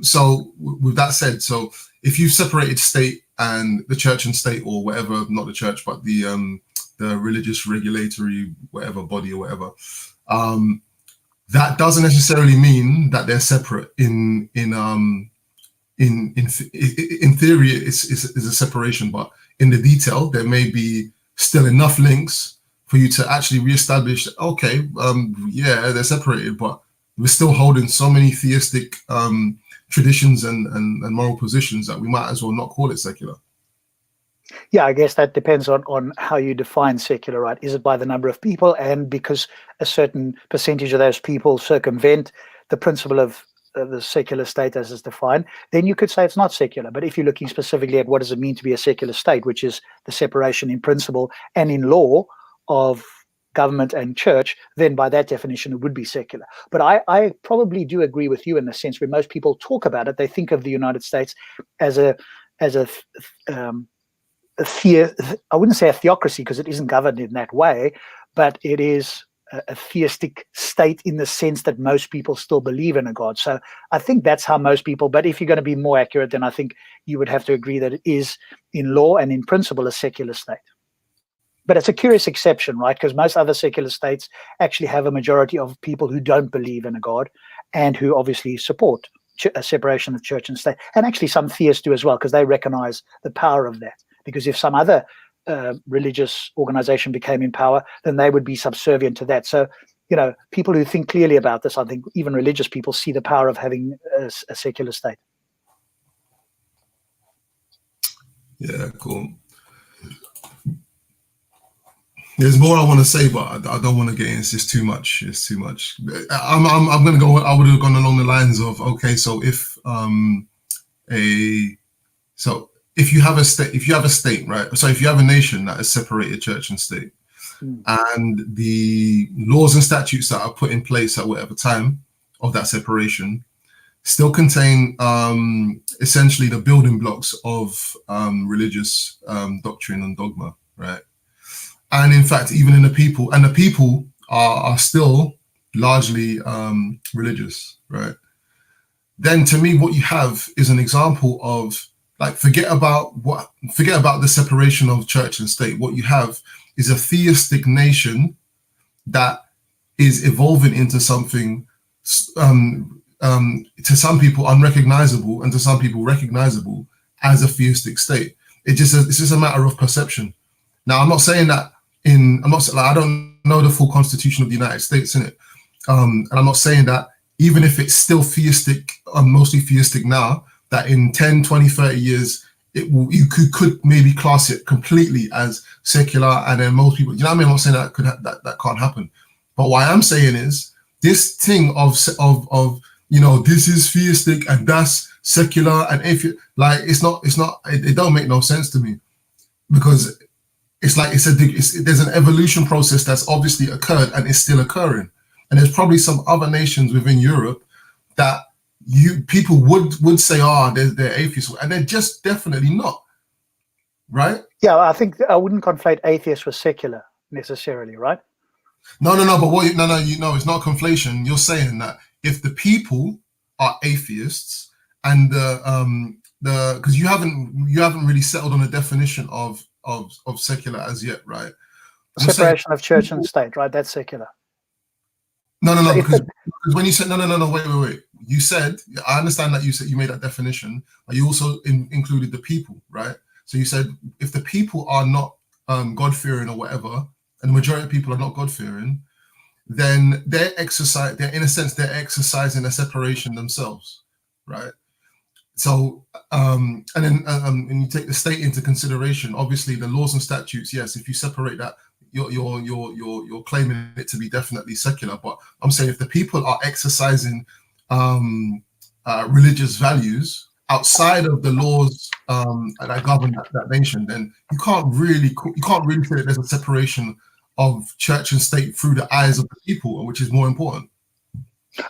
So with that said, so if you've separated state and the church and state, or whatever, not the church, but the religious regulatory whatever body or whatever, that doesn't necessarily mean that they're separate. In theory, it's a separation, but in the detail, there may be still enough links for you to actually reestablish. Okay, yeah, they're separated, but we're still holding so many theistic traditions and moral positions that we might as well not call it secular. Yeah, I guess that depends on how you define secular, right? Is it by the number of people? And because a certain percentage of those people circumvent the principle of the secular state as is defined, then you could say it's not secular. But if you're looking specifically at what does it mean to be a secular state, which is the separation in principle and in law of government and church, then by that definition, it would be secular. But I probably do agree with you in the sense where most people talk about it, they think of the United States as I wouldn't say a theocracy because it isn't governed in that way, but it is a theistic state in the sense that most people still believe in a God. So I think that's how most people, but if you're going to be more accurate, then I think you would have to agree that it is in law and in principle a secular state. But it's a curious exception, right? Because most other secular states actually have a majority of people who don't believe in a God and who obviously support a separation of church and state. And actually some theists do as well, because they recognize the power of that. Because if some other religious organization became in power, then they would be subservient to that. So, you know, people who think clearly about this, I think even religious people see the power of having a secular state. Yeah, cool. There's more I want to say, but I don't want to get in. It's just too much. It's too much. I'm going to go. I would have gone along the lines of, okay, so if if you have a state, right? So if you have a nation that is separated church and state, and the laws and statutes that are put in place at whatever time of that separation still contain essentially the building blocks of religious doctrine and dogma, right? And in fact, even in the people are still largely religious, right? Then to me, what you have is an example of, like, forget about the separation of church and state. What you have is a theistic nation that is evolving into something to some people unrecognizable and to some people recognizable as a theistic state. It's just a matter of perception. Now, I'm not saying that I don't know the full constitution of the United States in it, and I'm not saying that even if it's still theistic, mostly theistic now, that in 10, 20, 30 years, you could maybe class it completely as secular, and then most people, you know what I mean? I'm not saying that can't happen. But what I am saying is this thing of you know, this is theistic and that's secular, and if you like, it don't make no sense to me, because it's like there's an evolution process that's obviously occurred and is still occurring, and there's probably some other nations within Europe that people would say, they're atheists, and they're just definitely not, right? Yeah, I think I wouldn't conflate atheists with secular necessarily, right? No, but it's not conflation. You're saying that if the people are atheists and because you haven't really settled on a definition of secular as yet, right? Separation of church and state, right? That's secular. No, because when you said no, wait. You said, I understand that you made that definition, but you also included the people, right? So you said if the people are not God-fearing or whatever, and the majority of people are not God-fearing, then they're in a sense exercising a separation themselves, right? So and then when you take the state into consideration, obviously the laws and statutes, yes, if you separate that, you're claiming it to be definitely secular. But I'm saying if the people are exercising religious values outside of the laws that govern that nation, then you can't really say that there's a separation of church and state through the eyes of the people, which is more important.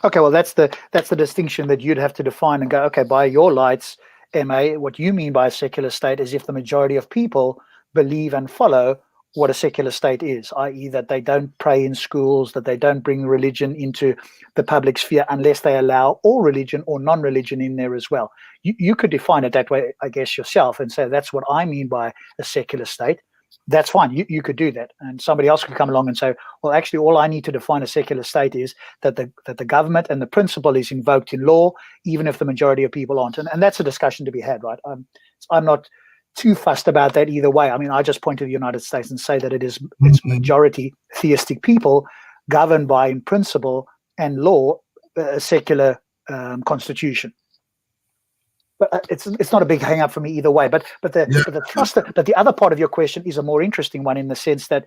Okay, well, that's the distinction that you'd have to define and go, okay, by your lights, MA, what you mean by a secular state is if the majority of people believe and follow what a secular state is, i.e. that they don't pray in schools, that they don't bring religion into the public sphere unless they allow all religion or non-religion in there as well. You could define it that way, I guess, yourself and say that's what I mean by a secular state. That's fine. You could do that. And somebody else could come along and say, well, actually, all I need to define a secular state is that the government and the principle is invoked in law, even if the majority of people aren't. And that's a discussion to be had, right? I'm not too fussed about that either way. I mean, I just point to the United States and say that it's majority theistic people governed by, in principle and law, a secular constitution. But it's not a big hang up for me either way. But the other part of your question is a more interesting one in the sense that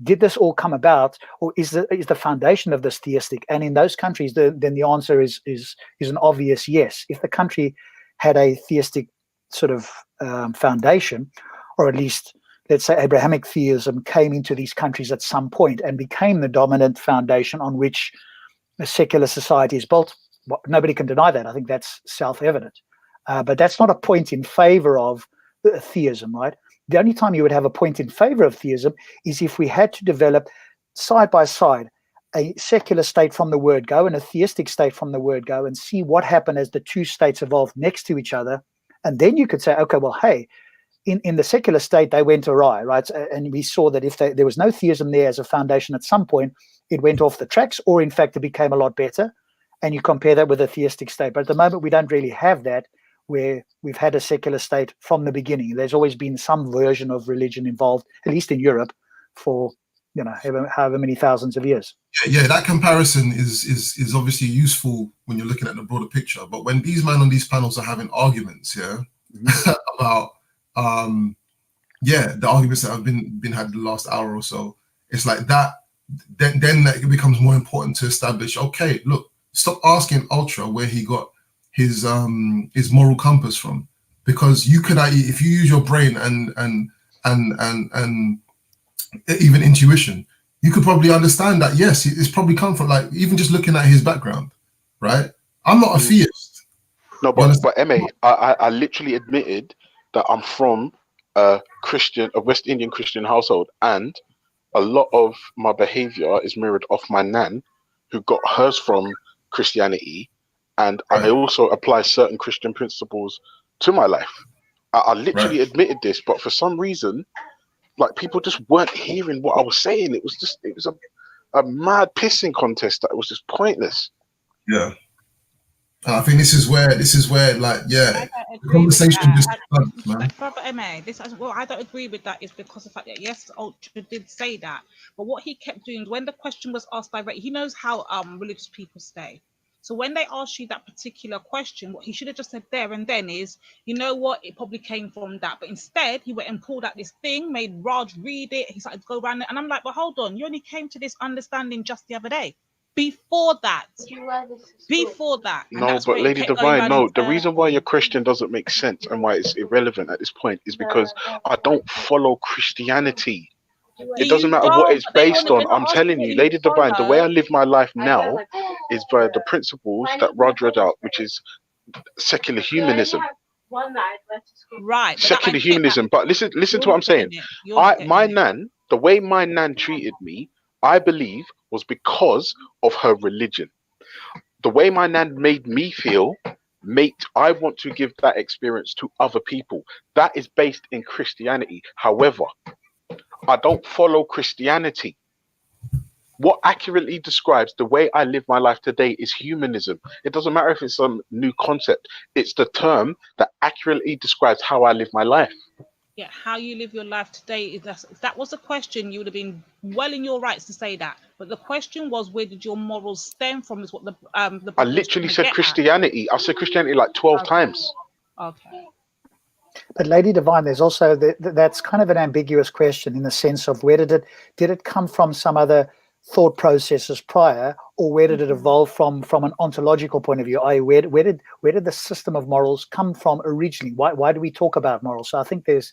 did this all come about, or is the foundation of this theistic? And in those countries, then the answer is an obvious yes. If the country had a theistic sort of foundation, or at least let's say Abrahamic theism came into these countries at some point and became the dominant foundation on which a secular society is built. Nobody can deny that. I think that's self-evident. But that's not a point in favor of theism, right? The only time you would have a point in favor of theism is if we had to develop side by side a secular state from the word go and a theistic state from the word go and see what happened as the two states evolved next to each other. And then you could say, okay, well, hey, in the secular state, they went awry, right? And we saw that if there was no theism there as a foundation at some point, it went off the tracks, or in fact, it became a lot better. And you compare that with a theistic state. But at the moment, we don't really have that, where we've had a secular state from the beginning. There's always been some version of religion involved, at least in Europe, for however many thousands of years. Yeah, that comparison is obviously useful when you're looking at the broader picture. But when these men on these panels are having arguments, about the arguments that have been had the last hour or so, it's like that. Then it becomes more important to establish. Okay, look, stop asking Ultra where he got his moral compass from, because you could, if you use your brain and even intuition, you could probably understand that yes, it's probably come from, like, even just looking at his background, right? I'm not a theist. No, but MA, I literally admitted that I'm from a West Indian Christian household, and a lot of my behavior is mirrored off my nan, who got hers from Christianity, and I also apply certain Christian principles to my life. I literally admitted this, but for some reason, like, people just weren't hearing what I was saying. It was a mad pissing contest that was just pointless. Yeah. I think this is where like, the conversation just man. Brother MA, I don't agree with that. Is because of the fact that yes, Ultra did say that, but what he kept doing when the question was asked directly, he knows how religious people stay. So when they ask you that particular question, what he should have just said there and then is, you know what, it probably came from that. But instead, he went and pulled out this thing, made Raj read it. He started to go around it, and I'm like, but hold on, you only came to this understanding just the other day. Before that. No, but Lady Divine, no, the reason why your Christian doesn't make sense and why it's irrelevant at this point is because I don't follow Christianity. It doesn't matter what it's based on. I'm telling you, Lady Divine, the way I live my life now is by the principles that Rod read out, which is secular humanism. Right. Secular humanism. But listen to what I'm saying. My nan, the way my nan treated me, I believe was because of her religion. The way my nan made me feel, I want to give that experience to other people. That is based in Christianity. However, I don't follow Christianity. What accurately describes the way I live my life today is humanism. It doesn't matter if it's some new concept. It's the term that accurately describes how I live my life. Yeah, how you live your life today. If that was a question, you would have been well in your rights to say that. But the question was, where did your morals stem from? Is what the I literally said Christianity. I said Christianity like 12 times. Okay. But Lady Divine, there's also that's kind of an ambiguous question in the sense of where did it come from? Some other thought processes prior, or where did it evolve from an ontological point of view? Where did the system of morals come from originally? Why do we talk about morals? So I think there's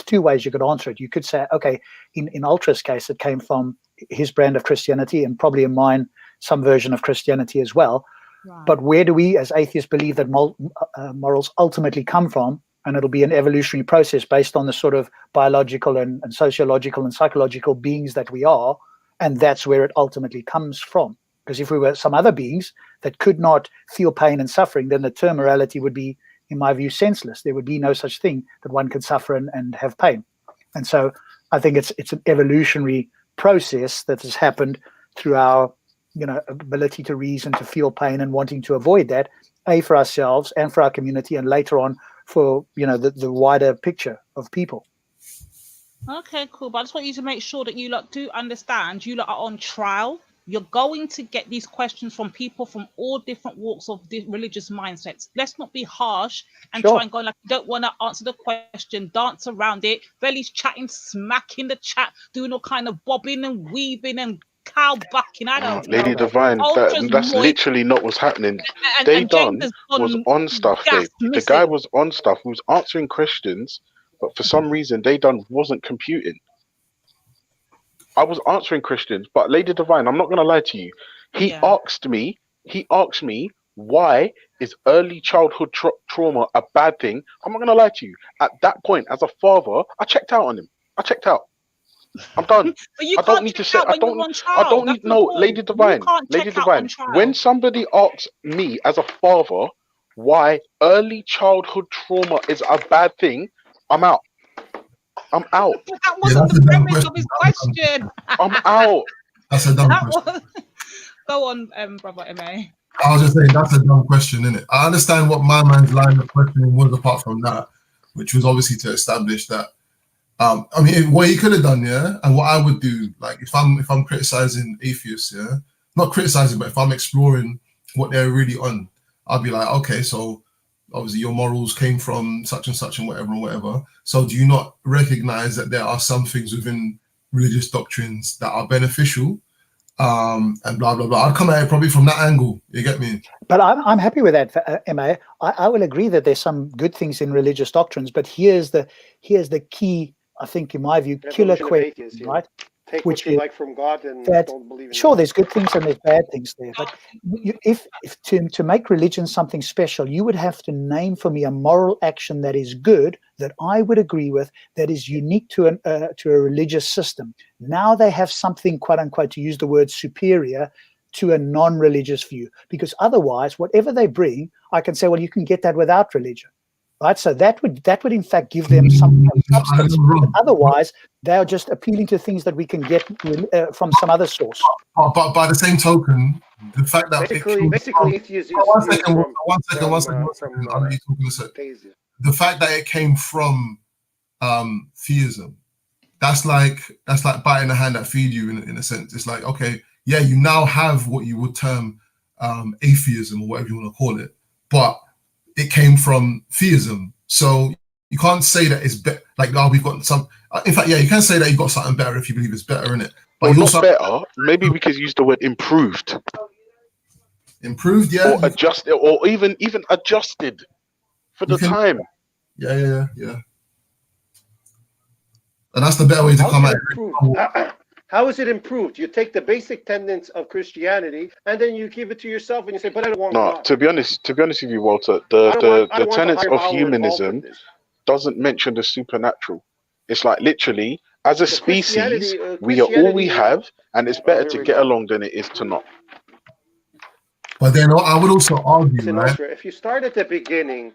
two ways you could answer it. You could say, okay, in Ultra's case, it came from his brand of Christianity, and probably in mine, some version of Christianity as well. Right. But where do we, as atheists, believe that morals ultimately come from? And it'll be an evolutionary process based on the sort of biological and sociological and psychological beings that we are. And that's where it ultimately comes from. Because if we were some other beings that could not feel pain and suffering, then the term morality would be, in my view, senseless. There would be no such thing that one could suffer and have pain. And so I think it's an evolutionary process that has happened through our ability to reason, to feel pain, and wanting to avoid that, for ourselves and for our community, and later on for the wider picture of people. Okay, cool. But I just want you to make sure that you lot do understand you lot are on trial. You're going to get these questions from people from all different walks of religious mindsets. Let's not be harsh and try and go like you don't want to answer the question, dance around it. Velly's chatting, smacking the chat, doing all kind of bobbing and weaving and cow bucking. I don't know. Lady Divine, that's literally not what's happening. They done was on stuff, babe. The guy was on stuff. He was answering questions, but for some reason they done wasn't computing. I was answering questions, but Lady Divine, I'm not gonna lie to you. He asked me, why is early childhood trauma a bad thing? I'm not gonna lie to you. At that point, as a father, I checked out on him. I checked out. I'm done. I don't need to say. I don't need no, Lady Divine. Lady Divine. When somebody asks me as a father why early childhood trauma is a bad thing, I'm out. I'm out. That wasn't the premise of his question. I'm out. That's a dumb question. Go on, brother MA. I was just saying that's a dumb question, isn't it? I understand what my man's line of questioning was apart from that, which was obviously to establish that. I mean, what he could have done, and what I would do, like if I'm criticizing atheists, not criticizing, but if I'm exploring what they're really on, I'll be like, okay, so obviously your morals came from such and such and whatever. So do you not recognize that there are some things within religious doctrines that are beneficial, and blah blah blah? I'd come at it probably from that angle. You get me? But I'm happy with that, Emma. I will agree that there's some good things in religious doctrines, but here's the key. I think, in my view, killer question, right? Take what you like from God and don't believe in sure, there's good things and there's bad things there. But if to make religion something special, you would have to name for me a moral action that is good, that I would agree with, that is unique to a religious system. Now they have something, quote unquote, to use the word superior to a non-religious view. Because otherwise, whatever they bring, I can say, well, you can get that without religion. Right, so that would in fact give them some substance. Otherwise, they are just appealing to things that we can get from some other source. But by the same token, the fact that basically atheism. One second. The fact that it came from theism, that's like biting the hand that feed you in a sense. It's like, okay, yeah, you now have what you would term atheism or whatever you want to call it, but it came from theism, so you can't say that it's better. Like, oh, we've got some. In fact, yeah, you can say that you've got something better if you believe it's better, innit? But not better. Maybe we could use the word improved. Improved, yeah. Or adjusted, or even adjusted for the time. Yeah. And that's the better way to come at it. How is it improved? You take the basic tenets of Christianity and then you give it to yourself and you say, but I don't want God. To be honest with you, Walter, the tenets of humanism doesn't mention the supernatural. It's like literally, as a species, we are all we have, and it's better to get along than it is to not. But then I would also argue, right? If you start at the beginning,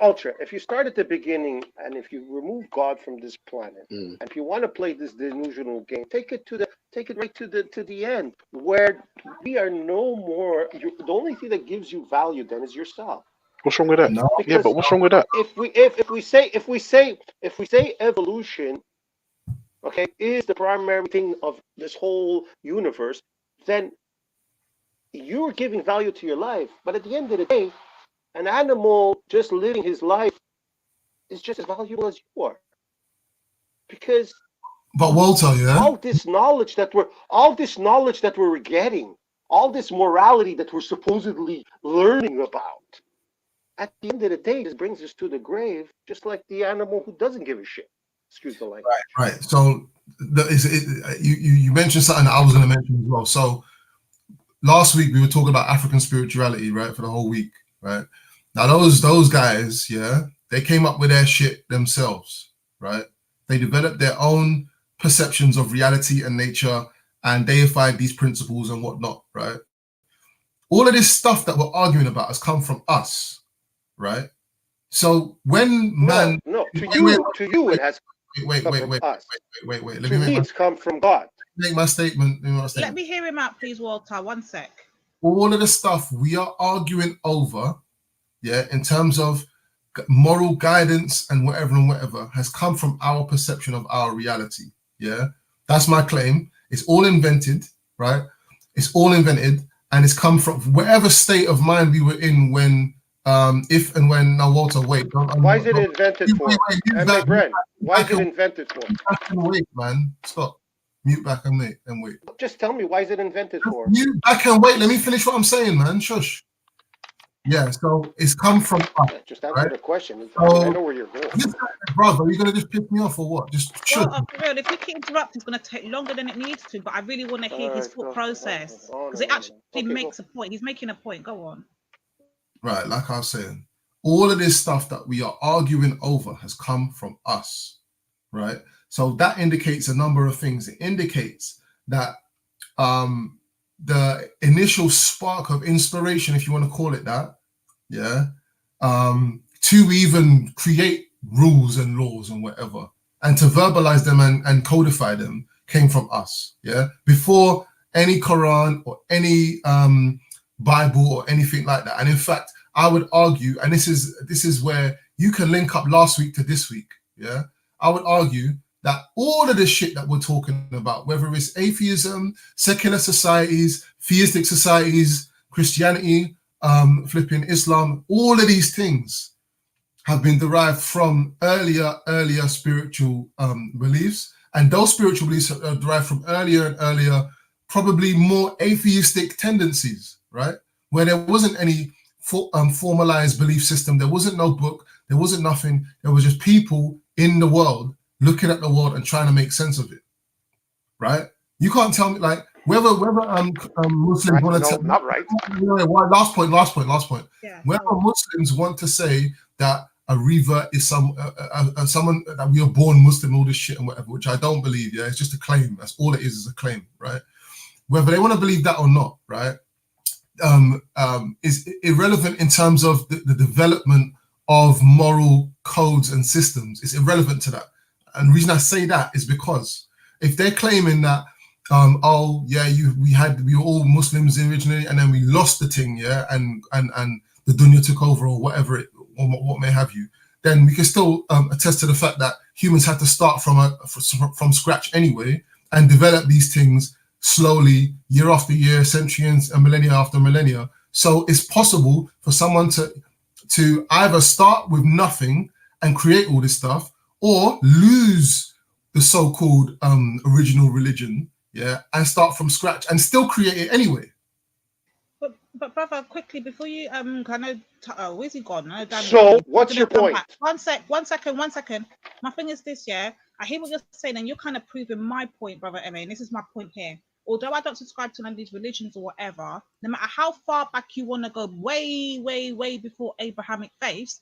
if you start at the beginning and if you remove God from this planet, and if you want to play this delusional game, take it right to the end, where we are no more. The only thing that gives you value then is yourself. What's wrong with that? No. Yeah, but what's wrong with that? If we say evolution, okay, is the primary thing of this whole universe, then you're giving value to your life. But at the end of the day, an animal just living his life is just as valuable as you are. Because But Walter, yeah, all this knowledge that we're getting, all this morality that we're supposedly learning about, at the end of the day, this brings us to the grave, just like the animal who doesn't give a shit. Excuse the language. Right. So you mentioned something that I was going to mention as well. So last week we were talking about African spirituality, right, for the whole week, right? Now those guys, yeah, they came up with their shit themselves, right? They developed their own perceptions of reality and nature and deified these principles and whatnot, right? All of this stuff that we're arguing about has come from us, right? So when man, no, to you it has wait. Let To me it's come from God. Make my statement. Let me hear him out, please, Walter. 1 sec. All of the stuff we are arguing over, yeah, in terms of moral guidance and whatever, has come from our perception of our reality. Yeah, that's my claim. It's all invented, right? It's all invented, and it's come from whatever state of mind we were in when, if and when. Now, Walter, wait. Why is it invented for? Why is it invented for? Wait, man, stop. Mute back and wait. Just tell me, why is it invented for? Mute back and wait. Let me finish what I'm saying, man. Shush. Yeah, so it's come from us. Just answer the question. So, I know where you're going. Brother, are you gonna just piss me off or what? Just shush. Well, for real, if we keep interrupting, it's going to take longer than it needs to. But I really want to hear his thought process because it actually makes a point. He's making a point. Go on. Right, like I was saying, all of this stuff that we are arguing over has come from us, right? So that indicates a number of things. It indicates that the initial spark of inspiration, if you want to call it that, yeah, to even create rules and laws and whatever, and to verbalize them and codify them came from us, yeah, before any Quran or any Bible or anything like that. And in fact, I would argue, and this is where you can link up last week to this week, yeah, I would argue that all of the shit that we're talking about, whether it's atheism, secular societies, theistic societies, Christianity, flipping Islam, all of these things have been derived from earlier spiritual beliefs. And those spiritual beliefs are derived from earlier and earlier, probably more atheistic tendencies, right? Where there wasn't any formalized belief system. There wasn't no book. There wasn't nothing. There was just people in the world looking at the world and trying to make sense of it, right? You can't tell me, like, whether Muslims want to not right. Last point. Yeah. Whether Muslims want to say that a revert is someone that we are born Muslim, all this shit and whatever, which I don't believe. Yeah, it's just a claim. That's all it is a claim, right? Whether they want to believe that or not, right, is irrelevant in terms of the development of moral codes and systems. It's irrelevant to that. And the reason I say that is because if they're claiming that, we were all Muslims originally, and then we lost the thing, yeah, and the dunya took over or whatever or what may have you, then we can still attest to the fact that humans had to start from scratch anyway and develop these things slowly, year after year, century and millennia after millennia. So it's possible for someone to either start with nothing and create all this stuff, or lose the so-called original religion, yeah, and start from scratch and still create it anyway. But brother, quickly before you I know where's he gone? I know Dan so what's your point? Back. One second. My thing is this, yeah. I hear what you're saying, and you're kind of proving my point, brother Emma, and this is my point here. Although I don't subscribe to none of these religions or whatever, no matter how far back you want to go, way before Abrahamic faiths,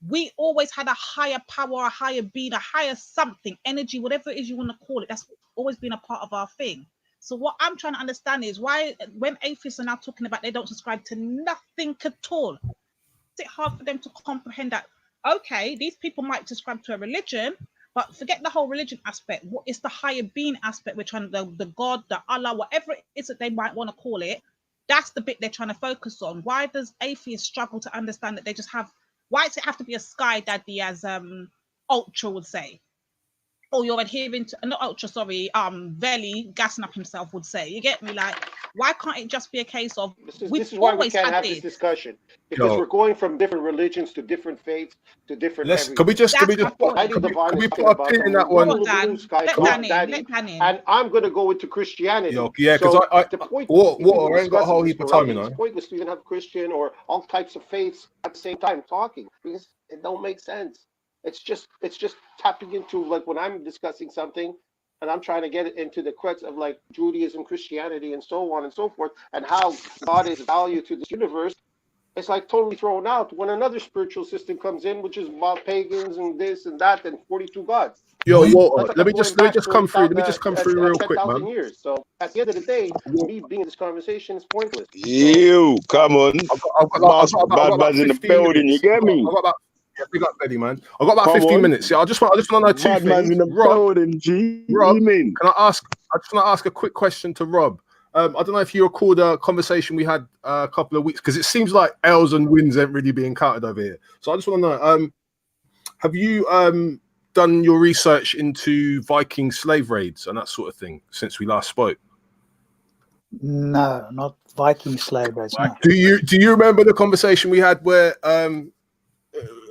we always had a higher power, a higher being, a higher something, energy, whatever it is you want to call it. That's always been a part of our thing. So what I'm trying to understand is why, when atheists are now talking about they don't subscribe to nothing at all, is it hard for them to comprehend that, okay, these people might subscribe to a religion, but forget the whole religion aspect. What is the higher being aspect? We're trying to, the God, the Allah, whatever it is that they might want to call it, that's the bit they're trying to focus on. Why does atheists struggle to understand that they just have, why does it have to be a sky daddy, as Ultra would say? Or you're adhering to, not Ultra, sorry, Veli gassing up himself would say. You get me? Like, Why can't it just be a case of This we've is why we always can't had have this discussion, because we're going from different religions to different faiths to different everything. Can we just That's my put point. Heidi can Divine we is put talking a about pin in the that one? Come on, Dan. blue sky, Let God Dan in. Daddy, Let Dan in. and I'm going to go into Christianity. Yeah, because So I the point what I ain't got a whole discussing this heap of time, you morality, it's know. pointless to even have Christian or all types of faiths at the same time talking, because it don't make sense. It's just tapping into, like, when I'm discussing something and I'm trying to get it into the crux of like Judaism, Christianity, and so on and so forth, and how God is value to this universe. It's like totally thrown out when another spiritual system comes in, which is about pagans and this and that and 42 gods. Yo, Right? Walter, That's like let me going just back come through. 20,000 Real quick, 10,000 man. years. So at the end of the day, me being in this conversation is pointless. You come on, bad man's in the building. You get me? I've got about big up, Eddie, man. I've got about Come 15 on. minutes. Yeah, I just want to know two Bad man's things. in the Rob, building. G. Rob, You mean? I just want to ask a quick question to Rob. I don't know if you recalled a conversation we had a couple of weeks, because it seems like L's and wins ain't really being counted over here. So I just want to know, have you done your research into Viking slave raids and that sort of thing since we last spoke? No, not Viking slave raids. No. Do you remember the conversation we had where I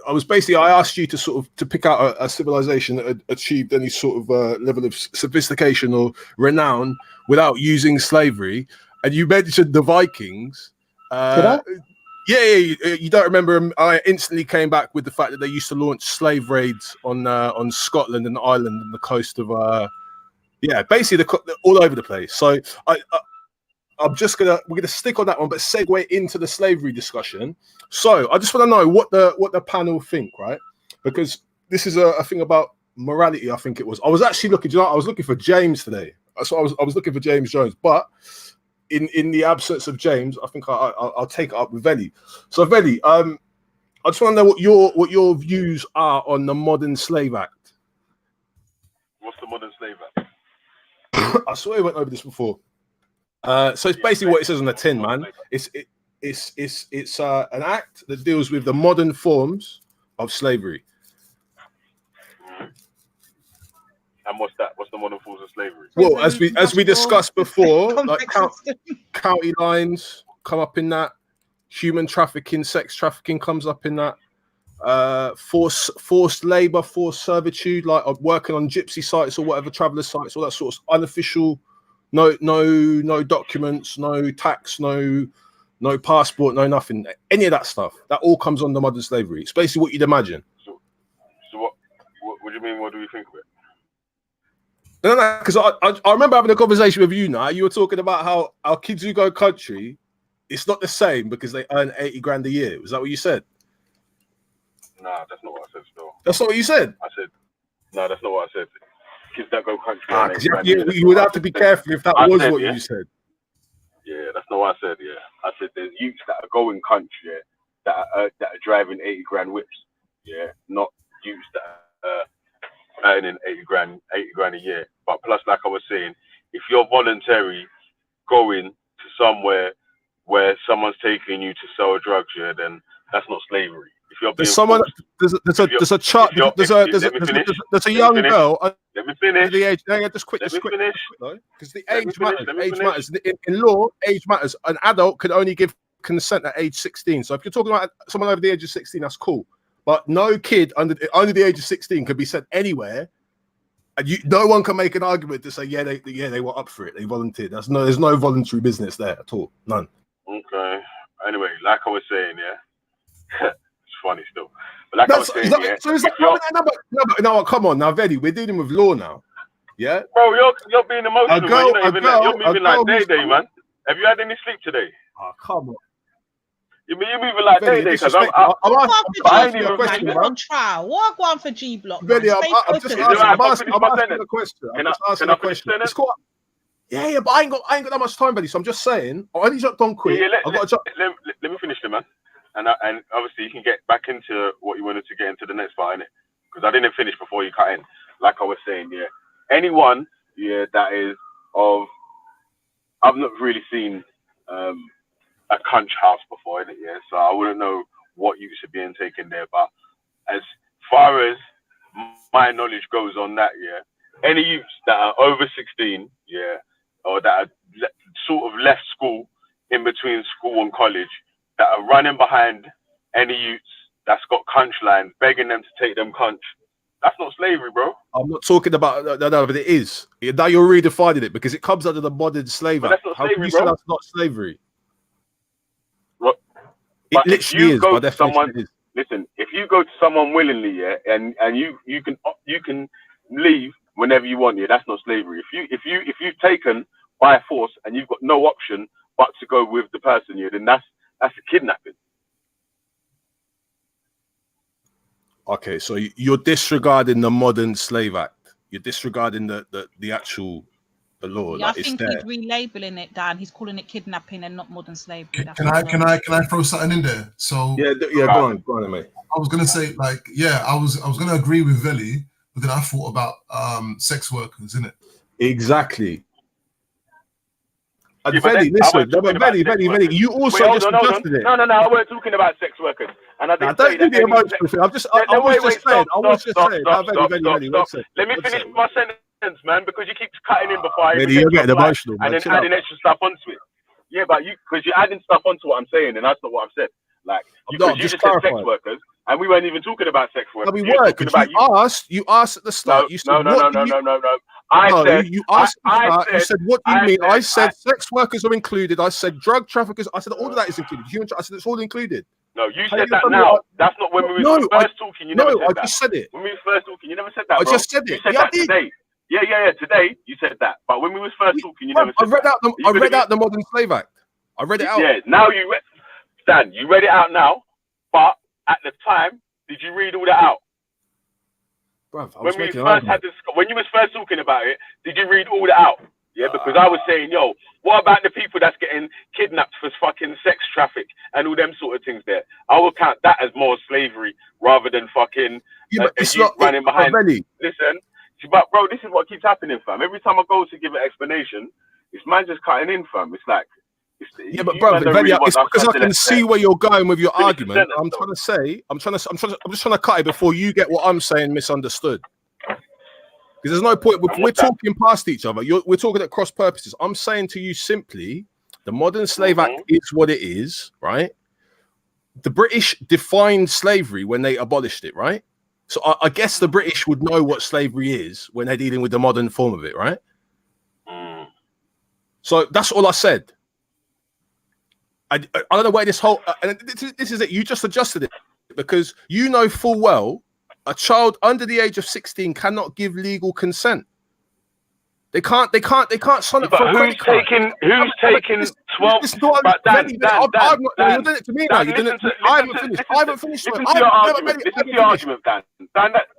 asked you to sort of to pick out a civilization that had achieved any sort of level of sophistication or renown without using slavery, and you mentioned the Vikings. Did I? Yeah, you don't remember? I instantly came back with the fact that they used to launch slave raids on Scotland and Ireland and the coast of basically all over the place. So we're gonna stick on that one, but segue into the slavery discussion. So I just want to know what the panel think, right? Because this is a thing about morality. I think it was. I was actually looking. I was looking for James today. So I was looking for James Jones, but in the absence of James, I think I'll take it up with Veli. So Veli, I just want to know what your views are on the Modern Slave Act. What's the Modern Slave Act? I swear we went over this before. So it's basically what it says on the tin, man. It's an act that deals with the modern forms of slavery. And what's that? What's the modern forms of slavery? Well, as we discussed before, like county lines come up in that. Human trafficking, sex trafficking comes up in that. Forced labor, forced servitude, like working on gypsy sites or whatever, traveler sites, all that sort of unofficial. No documents, no tax, no passport, no nothing. Any of that stuff. That all comes under modern slavery. It's basically what you'd imagine. So what do you mean? What do we think of it? No, because I remember having a conversation with you now. You were talking about how our kids who go country, it's not the same because they earn 80 grand a year. Was that what you said? Nah, that's not what I said still. That's not what you said? I said, no, that's not what I said. Kids that go country. Because you would have to be careful if that was what you said. Yeah, that's not what I said. Yeah, I said there's youths that are going country that are driving 80 grand whips. Yeah, not youths that are earning 80 grand a year. But plus, like I was saying, if you're voluntary going to somewhere where someone's taking you to sell drugs, then that's not slavery. If you're being there's a young girl. Let me finish. The age, just quick, because the age matters. Age matters. In law, age matters. An adult can only give consent at age 16. So if you're talking about someone over the age of 16, that's cool. But no kid under the age of 16 can be sent anywhere, and no one can make an argument to say they were up for it. They volunteered. There's no voluntary business there at all. None. Okay. Anyway, like I was saying, it's funny still. But like I was saying, no, come on now, Vedi. We're dealing with law now. Yeah. Bro, you're being emotional, man. You're moving like day, man. Have you had any sleep today? Oh, come on. You're moving like day, because I'm asking you a question. You're on trial. Walk one for G Block. Vedi, I'm just asking a question. I'm just asking a question. It's called. Yeah, but I ain't got that much time, Vedi. So I'm just saying. I only jumped on quick. Let me finish them, man. And obviously you can get back into what you wanted to get into the next part, innit? Because I didn't finish before you cut in. Like I was saying, anyone, that is of, I've not really seen a country house before, innit? Yeah, so I wouldn't know what use are being taken there. But as far as my knowledge goes on that, any youths that are over 16, or that are sort of left school in between school and college, that are running behind any youths that's got conch lines, begging them to take them conch. That's not slavery, bro. I'm not talking about no, but it is. Now you're redefining it because it comes under the modern slave But act. that's not How can slavery, you say bro. that's not slavery? What? It But if literally you is. go By to definition, someone, it is. listen, if you go to someone willingly, yeah, and you can leave whenever you want, yeah, that's not slavery. If you've taken by force and you've got no option but to go with the person, yeah, then that's a kidnapping. Okay, so you're disregarding the modern slave act. You're disregarding the actual law. Yeah, I Like it's think there. he's relabeling it, Dan. He's calling it kidnapping and not modern slavery. That's Can what I throw something in there? So Yeah, go on, mate. I was gonna say, like, yeah, I was gonna agree with Veli, but then I thought about sex workers, innit? Exactly. Yeah, but Veli, then I listen, weren't no, talking but about Veli, sex Veli, workers. you also Wait, just hold on. adjusted it. No, I weren't talking about sex workers. And I Now, didn't say don't do that the any emotional thing. I was just saying. I was just saying. Now, Veli, one second. Let me finish my sentence, man, because you keep cutting in before I even Veli, get you're to getting reply, emotional, man. and then Chill out. adding extra stuff onto it. Yeah, but because you're adding stuff onto what I'm saying, and that's not what I've said. Like, not, because you just just said sex clarify. workers, and we weren't even talking about sex No, workers. we You were were, talking because about you asked at the start. You said, no. No, said, you asked at the I start. You said, what do you mean? I said I- sex workers are included. I said drug traffickers. I said all of that is included. I said it's all included. No, you How said you that tell me now. what- That's not when we No, were first talking. You never said I that. just said it. When we was first talking, you never said that, I bro. just said You it. said Yeah, I that did. today. Yeah. Today you said that. But when we was first talking, you never I said read that. out the Modern Slave Act. I read it out. Yeah, now you read, Stan, you read it out now, but at the time, did you read all that out? Bruv, I When was we making an first argument. had this, when you was first talking about it, did you read all that out? Yeah, because I was saying, yo, what about the people that's getting kidnapped for fucking sex traffic and all them sort of things there? I will count that as more slavery rather than fucking But it's you not running behind. Veli. Listen, but bro, this is what keeps happening, fam. Every time I go to give an explanation, this man just cutting in, fam. It's like, Yeah, but bro, Veli, it's because I can see where you're going with your argument. I'm just trying to cut it before you get what I'm saying misunderstood. Because there's no point. We're talking past each other. We're talking at cross purposes. I'm saying to you simply, the Modern Slave Act is what it is, right? The British defined slavery when they abolished it, right? So I guess the British would know what slavery is when they're dealing with the modern form of it, right? So that's all I said. I don't know where this whole and this is it. You just adjusted it because you know full well a child under the age of 16 cannot give legal consent. They can't sign up But for a who's credit card. taking 12? But Dan, you're doing it to me now. You're doing it to me. I haven't finished. Listen to your argument. Listen to your argument, Dan.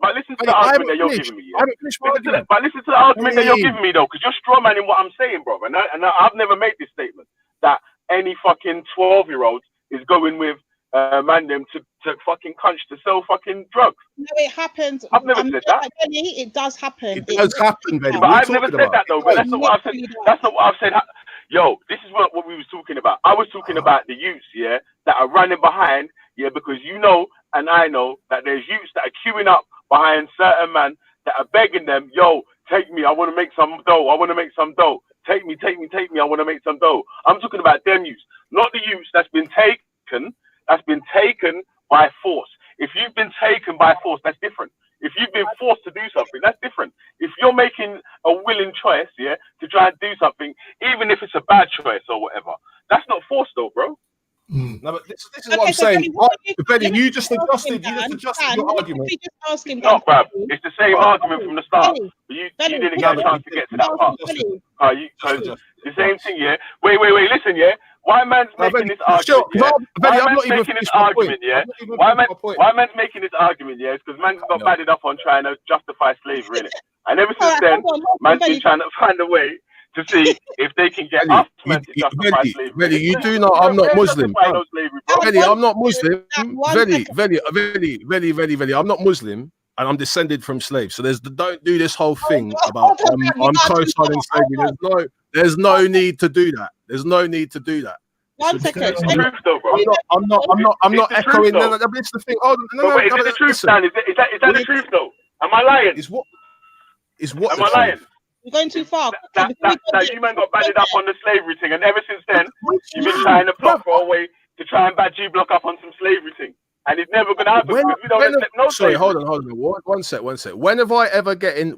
But listen to the argument that you're giving me. I haven't finished my argument. But listen to the argument that you're giving me, though, because you're strawmanning what I'm saying, bro. And I've never made this statement that any fucking 12-year-old is going with man them to fucking punch to sell fucking drugs. No, it happens. I've never said that. It does happen. It does happen, Benny. But I've never said that though. But that's not what I've said. That's not what I've said. Yo, this is what we was talking about. I was talking about the youths, yeah, that are running behind, yeah, because you know and I know that there's youths that are queuing up behind certain men that are begging them, yo, take me. I want to make some dough. I want to make some dough. Take me. I want to make some dough. I'm talking about them youths, not the youths that's been taken by force. If you've been taken by force, that's different. If you've been forced to do something, that's different. If you're making a willing choice, yeah, to try and do something, even if it's a bad choice or whatever, that's not force though, bro. No, but this is what I'm saying. Benny, you just adjusted your argument. No, bruv, it's the same argument from the start. But you didn't get a chance to get to that part. The same thing, yeah. Wait, listen, yeah. Why man's making this argument? Why man's making this argument? Yeah. Why man's making this argument? Yeah, it's because man's got bad enough on trying to justify slavery, innit? And ever since then, man's been trying to find a way to see if they can get us men to justify slavery. Veli, you do know I'm not Muslim. Veli, I'm not Muslim. Veli, I'm not Muslim. And I'm descended from slaves. So don't do this whole thing about I'm co-signing slavery. There's no need to do that. There's no need to do that. One second. I'm not echoing. No, it's the thing. But is it the truth, Dan? Is that the truth though? Am I lying? Is what? Am I lying? You're going too far. That you man got banded up on the slavery thing, and ever since then, you've been trying to plot for a way to try and bad G-Block up on some slavery thing. And it's never going to happen because we don't accept no Sorry, slavery. hold on. One sec. When have I ever been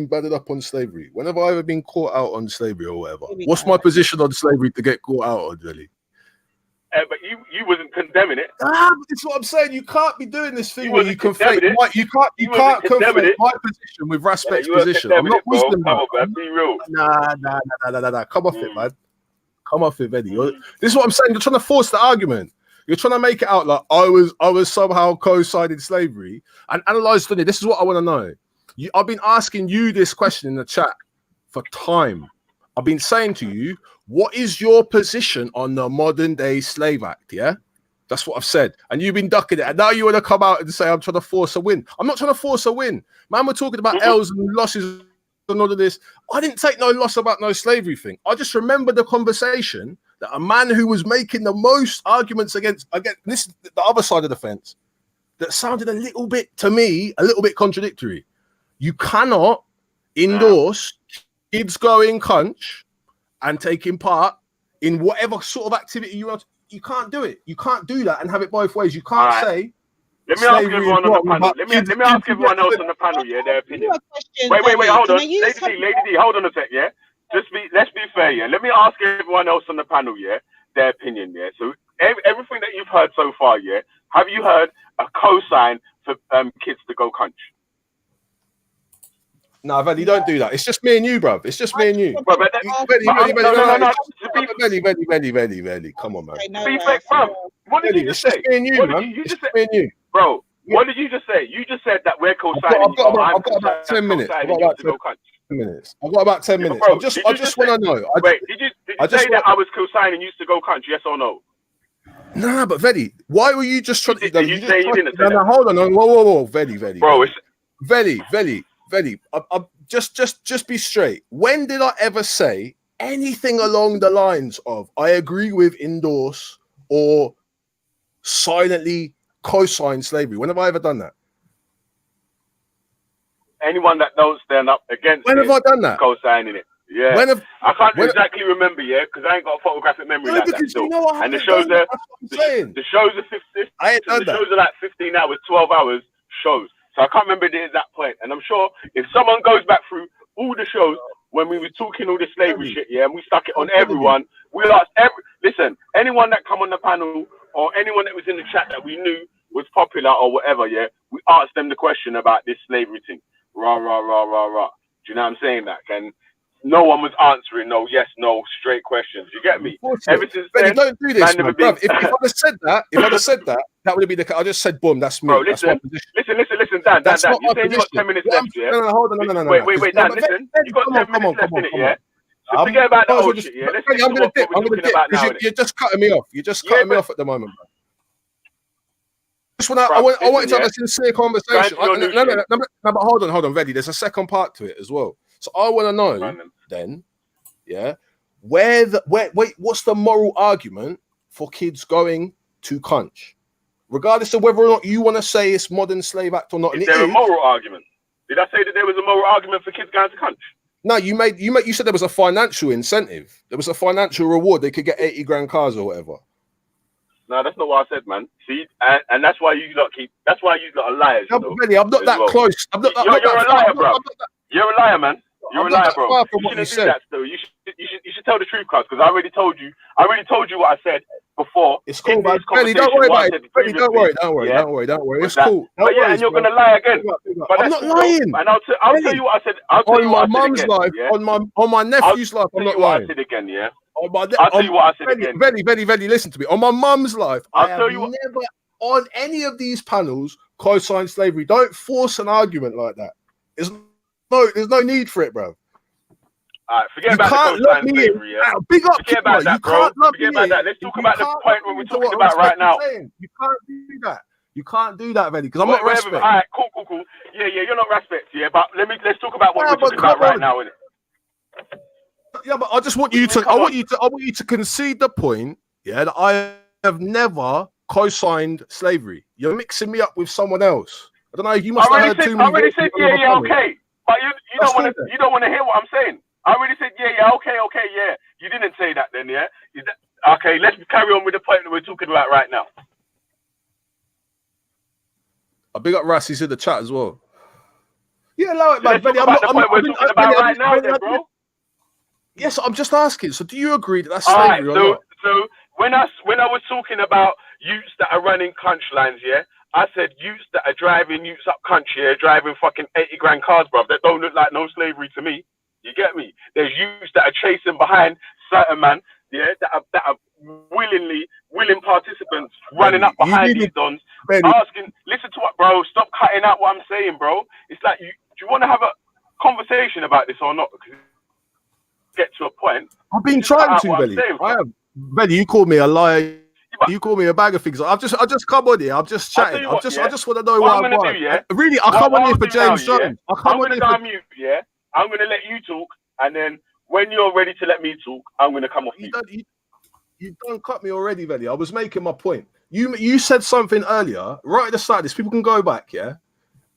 banded up on slavery? When have I ever been caught out on slavery or whatever? What's my position on slavery to get caught out on, really? But you wasn't condemning it. But that's what I'm saying. You can't be doing this thing where you conflate. You can't conflate my position with Raspect's position. I'm not Muslim. Come on, man. Be real. Nah. Come off it, man. Come off it, Eddie. This is what I'm saying. You're trying to force the argument. You're trying to make it out like I was somehow co-signing slavery. And analyze it. This is what I want to know. I've been asking you this question in the chat for time. I've been saying to you, what is your position on the Modern Day Slave Act? Yeah, that's what I've said. And you've been ducking it. And now you want to come out and say, I'm trying to force a win. I'm not trying to force a win. Man, we're talking about L's and losses and all of this. I didn't take no loss about no slavery thing. I just remember the conversation that a man who was making the most arguments against this, the other side of the fence, that sounded a little bit contradictory. You cannot endorse kids going cunch and taking part in whatever sort of activity you want. You can't do it. You can't do that and have it both ways. You can't say. Let me ask everyone on the panel. Let me ask everyone else on the panel, their opinion. Wait, hold on. Lady D, hold on a sec, yeah? Let's be fair, yeah? Let me ask everyone else on the panel, yeah? Their opinion, yeah? So everything that you've heard so far, yeah? Have you heard a cosign for kids to go cunch? No, Velly, don't do that. It's just me and you, bruv. It's just me and you. Velly. Come on, man. What did you just say? Me and you, man. You just said, me and you. Bro, what did you just say? You just said that we're co-signing. I've got about 10 minutes. I've got about 10 minutes. Bro, I just want to know. Wait, did you say that I was co-signing used to go country? Yes or no? Nah, but Velly, why were you just trying to? Did you say you didn't? No, hold on. Whoa, Velly. Bro, it's Velly. Just be straight. When did I ever say anything along the lines of I agree with, endorse, or silently co-sign slavery? When have I ever done that? Anyone that don't stand up against when have I done that? Co-signing it. Yeah. I can't exactly remember, yeah, because I ain't got a photographic memory like that still. And the shows are the shows are 15. The shows are like 15 hours, 12 hours shows. So I can't remember the exact point. And I'm sure if someone goes back through all the shows when we were talking all this slavery shit, yeah, and we stuck it on everyone, we asked listen, anyone that come on the panel or anyone that was in the chat that we knew was popular or whatever, yeah, we asked them the question about this slavery thing. Rah. Do you know what I'm saying? That and no one was answering no yes, no straight questions. You get me? Ever since then, don't do this, man, bruv. If I'd have said that, that would have been the case. I just said, boom, that's me. Bro, listen, Dan. You saying you got 10 minutes left, yeah? No, hold on. Wait, Dan, listen. You got 10 minutes left in it, yeah? So forget about the old shit, yeah? Let's get to what we're talking about now. You're just cutting me off. You're just cutting me off at the moment, bro. I wanted to have a sincere conversation. No, but hold on, Reddy. There's a second part to it as well. So I want to know then, yeah, what's the moral argument for kids going to cunch, regardless of whether or not you want to say it's modern slave act or not? Is there a moral argument? Did I say that there was a moral argument for kids going to cunch? No, you said there was a financial incentive. There was a financial reward. They could get 80 grand cars or whatever. No, that's not what I said, man. See, and that's why you lot are liars. No, really, I'm not that close. You're a liar, bro. You're a liar, man. You're a liar, bro. You shouldn't do that still. You should tell the truth, cuz I already told you what I said before. It's cool, man. Really, don't worry about it. Really, don't worry. It's cool. But yeah, and you're gonna lie again. I'm not lying. And I'll tell you what I said. On my mum's life, on my nephew's life, I'm not lying. I'll tell you what I said again, yeah. I'll tell you what I said again. Very, listen to me. On my mum's life, I have never on any of these panels co-signed slavery. Don't force an argument like that. There's no need for it, bro. Alright, forget about the co-signed slavery, yeah. Big up, forget about that, bro. Forget about that. Let's talk about the point when we're talking about right now. You can't do that. You can't do that, Reddy, because I'm not respect. Alright, cool. Yeah, you're not respect, yeah. But let's talk about what we're talking about right now, innit? Yeah, but I just want you to. I want you to concede the point. Yeah, that I have never co-signed slavery. You're mixing me up with someone else. I don't know. You must have heard too many. I already said, yeah, okay. But You don't want to hear what I'm saying. I already said, yeah, okay, yeah. You didn't say that then, yeah? Okay, let's carry on with the point that we're talking about right now. I big up Rassi's in the chat as well. Yeah, allow it, man. Let's talk about the point we're talking about right now, then, bro. Yes, I'm just asking. So, do you agree that that's slavery or not? So when I was talking about youths that are running crunch lines, yeah, I said youths that are driving youths up country, yeah, driving fucking 80 grand cars, bro. That don't look like no slavery to me. You get me? There's youths that are chasing behind certain man, yeah, that are willing participants running up behind these dons, asking, listen to what, bro, stop cutting out what I'm saying, bro. It's like, do you want to have a conversation about this or not? Because get to a point. I've been trying to, Belly. I have. Belly, you called me a liar. You call me a bag of things. I just come on here. I'm just chatting. I just want to know what I'm going to do. Yeah? Really, I come on here for James Jones. I come on here for mute. Yeah, I'm going to let you talk, and then when you're ready to let me talk, I'm going to come off mute. You don't cut me already, Belly. I was making my point. You said something earlier, right at the start of this. People can go back. Yeah,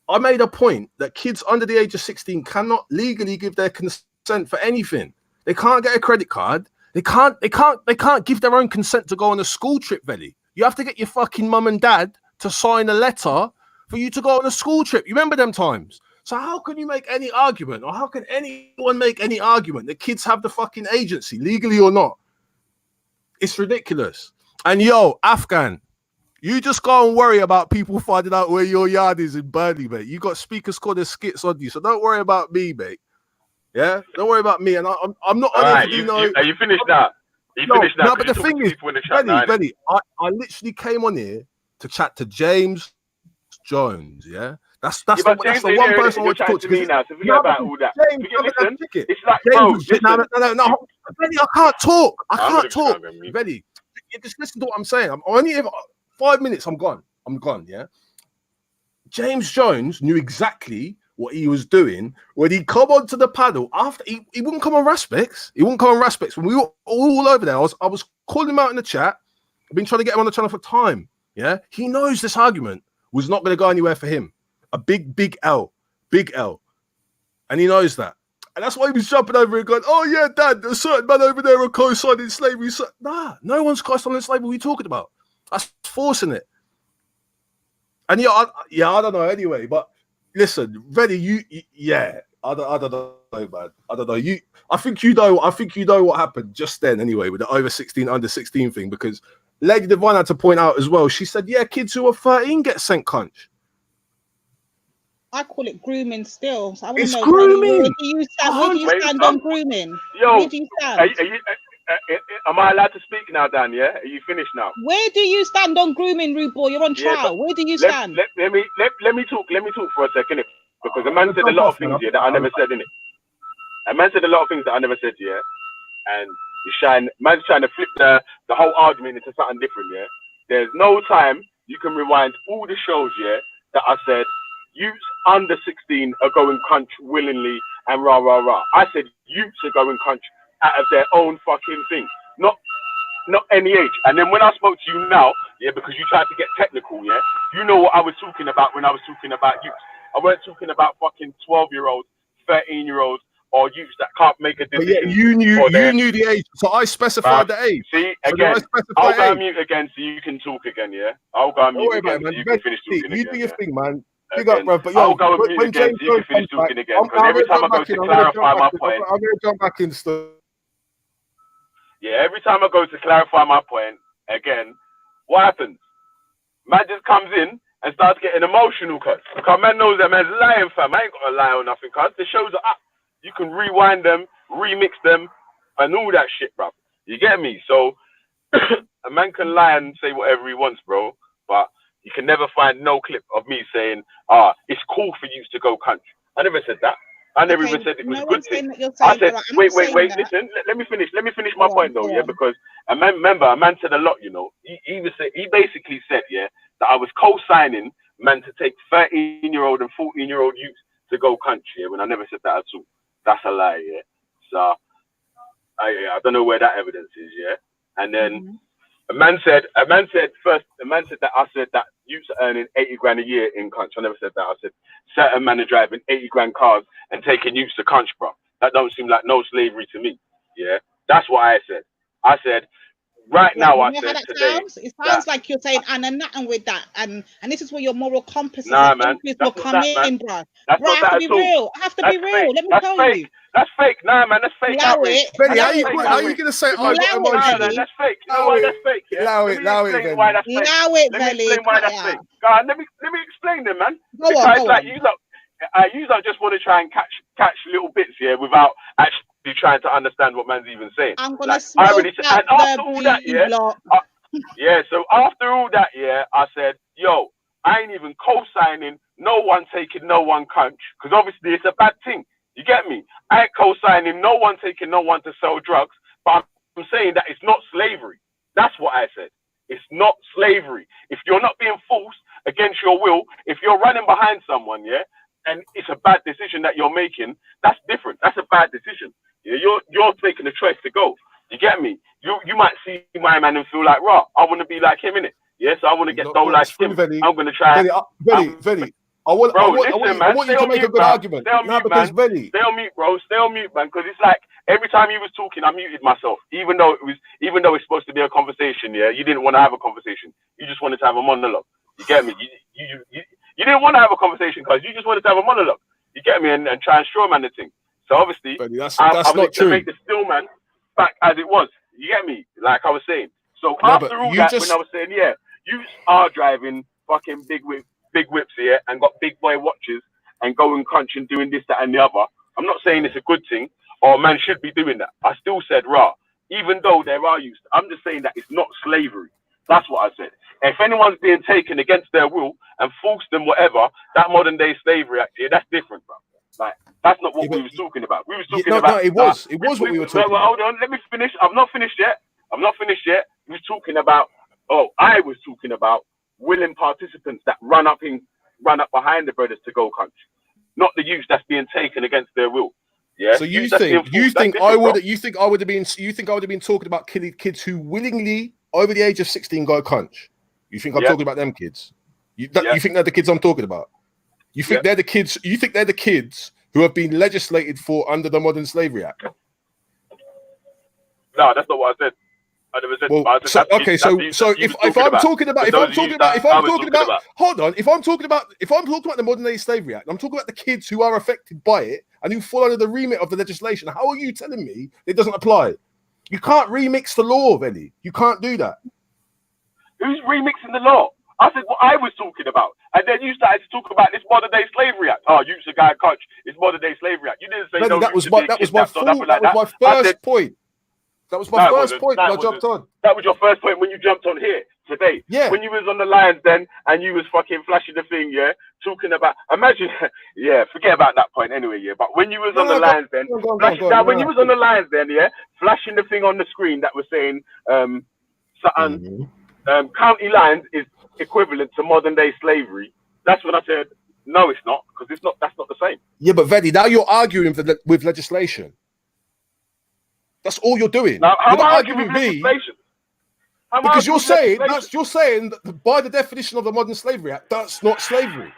I made a point that kids under the age of 16 cannot legally give their consent for anything. They can't get a credit card. They can't give their own consent to go on a school trip, Belly. You have to get your fucking mum and dad to sign a letter for you to go on a school trip. You remember them times? So how can you make any argument, or how can anyone make any argument that kids have the fucking agency, legally or not? It's ridiculous. And yo, Afghan, you just go and worry about people finding out where your yard is in Burnley, mate. You got Speaker's Corner skits on you, so don't worry about me, mate. Yeah, don't worry about me. And I'm not. Are you finished now? No, but the thing is, Benny, I literally came on here to chat to James Jones. Yeah, that's the one person I want to talk to. Me now, so forget about all that. Listen, it's like, no, Benny, I can't talk. Benny, just listen to what I'm saying. I'm only here 5 minutes. I'm gone. Yeah. James Jones knew exactly what he was doing when he come onto the panel after he wouldn't come on Raspix. He wouldn't come on Raspix. When we were all over there, I was calling him out in the chat. I've been trying to get him on the channel for time. Yeah, he knows this argument was not going to go anywhere for him. A big L, and he knows that, and that's why he was jumping over and going, "Oh yeah, Dad, there's a certain man over there are co-signing slavery." Nah, no one's co-signing slavery. What are you talking about? That's forcing it. And I don't know anyway, but. Listen, Reddy, I don't know, man. I don't know. I think you know what happened just then anyway with the over 16, under 16 thing, because Lady Divine had to point out as well. She said, yeah, kids who are 13 get sent cunch. I call it grooming still. So I it's know, grooming. Where do you stand on grooming? Yo, where do you stand? Am I allowed to speak now, Dan? Yeah? Are you finished now? Where do you stand on grooming, rude boy? You're on trial. Where do you stand? Let me talk for a second, because a man said a lot of things here that I never said in it. A man said a lot of things that I never said, yeah. And man's trying to flip the whole argument into something different, yeah. There's no time you can rewind all the shows, yeah, that I said youths under 16 are going crunch willingly and rah rah rah. I said youths are going crunch out of their own fucking thing, not any age. And then when I spoke to you now, yeah, because you tried to get technical, yeah, you know what I was talking about when I was talking about youths. I weren't talking about fucking 12-year-olds, 13-year-olds, or youths that can't make a decision. Yeah, you knew the age, so I specified the age. See, again, I'll go on mute again so you can talk again, yeah? I'll go on mute again so you can finish talking again. You do your thing, man. Big up, bro. But I'll go on mute again so you can finish talking again. Because every time I go to clarify my point... I'm going to jump back in still. Yeah, every time I go to clarify my point, again, what happens? Man just comes in and starts getting emotional, cuz. Because man knows that man's lying, fam. I ain't got to lie or nothing, cuz. The shows are up. You can rewind them, remix them, and all that shit, bro. You get me? So, a man can lie and say whatever he wants, bro. But you can never find no clip of me saying, it's cool for you to go country. I never said that. I never even said it was a good thing. I said, wait, listen, let me finish my point though, yeah, because a man said a lot, you know. He basically said, yeah, that I was co-signing man to take 13-year-old and 14-year-old youths to go country, yeah, when I never said that at all. That's a lie, yeah. So I don't know where that evidence is, yeah. And then A man said that I said that youths are earning 80 grand a year in Crunch. I never said that. I said certain men are driving 80 grand cars and taking youths to Crunch, bro. That don't seem like no slavery to me. Yeah, that's what I said. I said right now. I said today. It sounds like you're saying and nothing with that, and this is where your moral compass will come in, bro. Bro, I have to be real. I have to be real. Let me tell you. That's fake. Nah, man, that's fake. Benny, how are you going to say that's fake? You know why that's fake? Yeah? Allow it, Benny. Why that's fake. Allow it, Let me explain why that's fake. God, let me explain them, man. Go because on. like you don't just want to try and catch little bits here without actually trying to understand what man's even saying. I'm gonna So after all that, I said, yo, I ain't even co-signing no one taking no one Crunch, because obviously it's a bad thing. You get me? I ain't co-signing no one taking no one to sell drugs, but I'm saying that it's not slavery. That's what I said. It's not slavery. If you're not being forced against your will, if you're running behind someone, and it's a bad decision that you're making, that's different. That's a bad decision. Yeah, you're making a choice to go. You get me? You might see my man and feel like, I want to be like him, innit? Yes, I want to get dough like him. I'm going to try. Benny, I want you to make a good argument. Stay on mute, bro. Stay on mute, man. Because it's like every time he was talking, I muted myself. Even though it's supposed to be a conversation, you didn't want to have a conversation. You just wanted to have a monologue. You get me? You didn't want to have a conversation because you just wanted to have a monologue. You get me? And try and strawman the thing. So obviously, that's I'm not true. To make the stillman back as it was. You get me? Like I was saying. So after all that, when I was saying, you are driving fucking big whips here and got big boy watches and going Crunch and doing this, that, and the other. I'm not saying it's a good thing or man should be doing that. I still said even though there are youths, I'm just saying that it's not slavery. That's what I said. If anyone's being taken against their will and forced them whatever, that modern day slavery act here, that's different, bro. Like that's not what we was talking about. We was talking about. It was what we were talking about. Hold on, let me finish. I'm not finished yet. We was talking about. I was talking about willing participants that run up behind the brothers to go Crunch, not the youth that's being taken against their will. Yeah. So you think I would have been talking about kids who willingly over the age of 16 go Crunch? You think I'm talking about them kids? You think they're the kids I'm talking about? You think they're the kids? You think they're the kids who have been legislated for under the Modern Slavery Act? No, that's not what I said. I never said. If I'm talking about the Modern Day Slavery Act, I'm talking about the kids who are affected by it and who fall under the remit of the legislation. How are you telling me it doesn't apply? You can't remix the law, Benny. You can't do that. Who's remixing the law? I said what I was talking about, and then you started to talk about this Modern Day Slavery Act. Oh, you a guy Crunch, it's Modern Day Slavery Act. You didn't say Benny, that was my first point. That was my first point when I jumped on. That was your first point when you jumped on here today. Yeah. When you was on the lines then and you was fucking flashing the thing, talking about imagine forget about that point anyway, But when you was on the lines then, when you was on the lines then, flashing the thing on the screen that was saying county lines is equivalent to modern day slavery. That's when I said no, it's not, because that's not the same. Yeah, but Vedi, now you're arguing with legislation. That's all you're doing. Now, how am I arguing with legislation? Because you're saying that by the definition of the Modern Slavery Act, that's not slavery.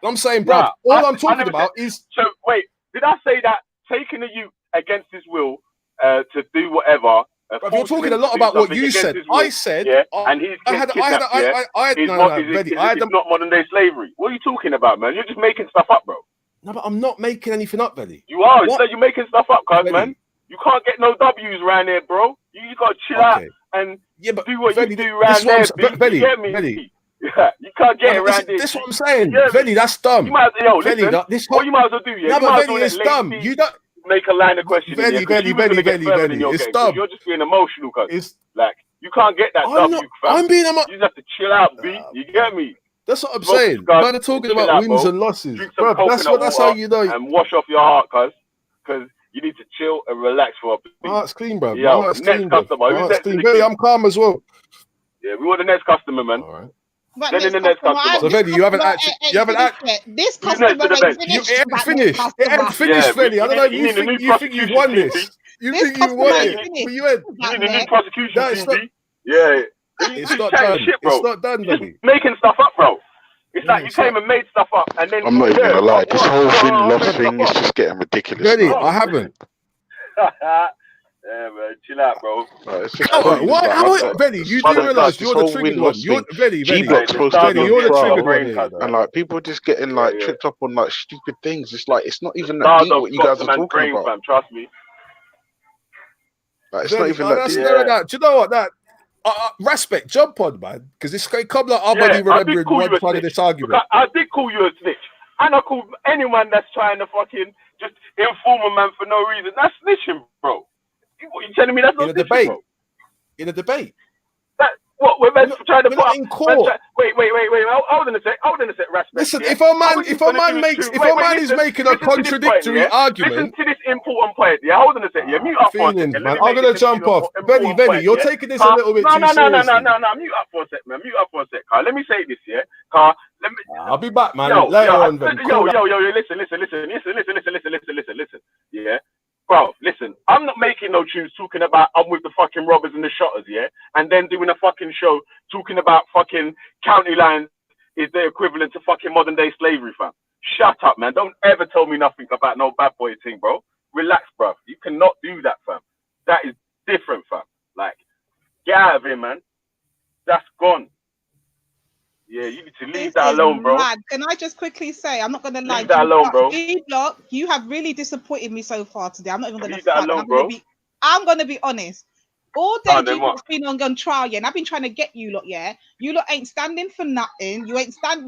I'm saying, bro, I'm talking about is. So wait, did I say that taking a youth against his will to do whatever? But you're talking a lot about what you said. I said, and he's not modern day slavery. What are you talking about, man? You're just making stuff up, bro. No, but I'm not making anything up, Benny. You are. Instead, you're making stuff up, cuz, man. You can't get no W's around here, bro. You gotta chill out and do what you do around there. Benny. Yeah, you can't get around this. That's what I'm saying, Benny. That's dumb. You might, what you might as well do, No, but Benny, it's dumb. You don't make a line of questioning. Benny. It's dumb. You're just being emotional, cuz. It's like you can't get that W. I'm being emotional. You just have to chill out, B. You get me? That's what I'm saying. Man, are talking about wins and losses, bro. That's how you know. And wash off your heart, cuz. Because you need to chill and relax for a bit. My heart's clean, bro. Yo, next customer. Benny, I'm calm as well. Yeah, we want the next customer, man. All right. Then in the next customer. So, Benny, you haven't actually. This customer ain't finished. It ain't finished, Benny. I don't know if you think you've won this. You think you've won it. You need a new prosecution, TV. Yeah. It's not done. Shit, bro. It's not done, Benny. Making stuff up, bro. It's like you came and made stuff up, and then I'm not even gonna lie. This whole win-loss thing is just getting ridiculous. Benny, I haven't. Yeah, man, chill out, bro. No, it's just Benny, you do realise you're the triggered one. You're Benny, G-Block's supposed to be you're the triggered one here, here. and like people are just getting like tripped up on like stupid things. It's like it's not even that deep what you guys are talking about. Fam, trust me. Like, it's not even that deep. Do you know what that? Respect, jump on, man, because it's going to come like our buddy remembering one part of this argument. I did call you a snitch, and I called anyone that's trying to fucking just inform a man for no reason. That's snitching, bro. What, you telling me that's not snitching, bro? In a debate. What we're meant to try to put in court. Wait. Hold on a sec. Respect. Listen, if a man is making a contradictory argument. Listen to this important point. Yeah, hold on a sec. Yeah, mute up for a second. Man, I'm gonna jump off. Benny, you're taking this a little bit too seriously. No. Mute up for a sec, man. Mute up for a sec, Carl. Let me say this, yeah, Carl. I'll be back, man. Later on, Benny. Listen. Yeah. Bro, listen, I'm not making no tunes talking about I'm with the fucking robbers and the shotters, yeah? And then doing a fucking show talking about fucking county lines is the equivalent to fucking modern day slavery, fam. Shut up, man. Don't ever tell me nothing about no bad boy thing, bro. Relax, bro. You cannot do that, fam. That is different, fam. Like, get out of here, man. That's gone. Yeah, you need to leave that alone, bro. Mad. Can I just quickly say, I'm not going to lie. Leave that alone, bro. G-Block, you have really disappointed me so far today. I'm not even going to leave that alone, bro. I'm going to be honest. All day G-Block's been on trial, yeah, and I've been trying to get you lot, yeah. You lot ain't standing for nothing. You're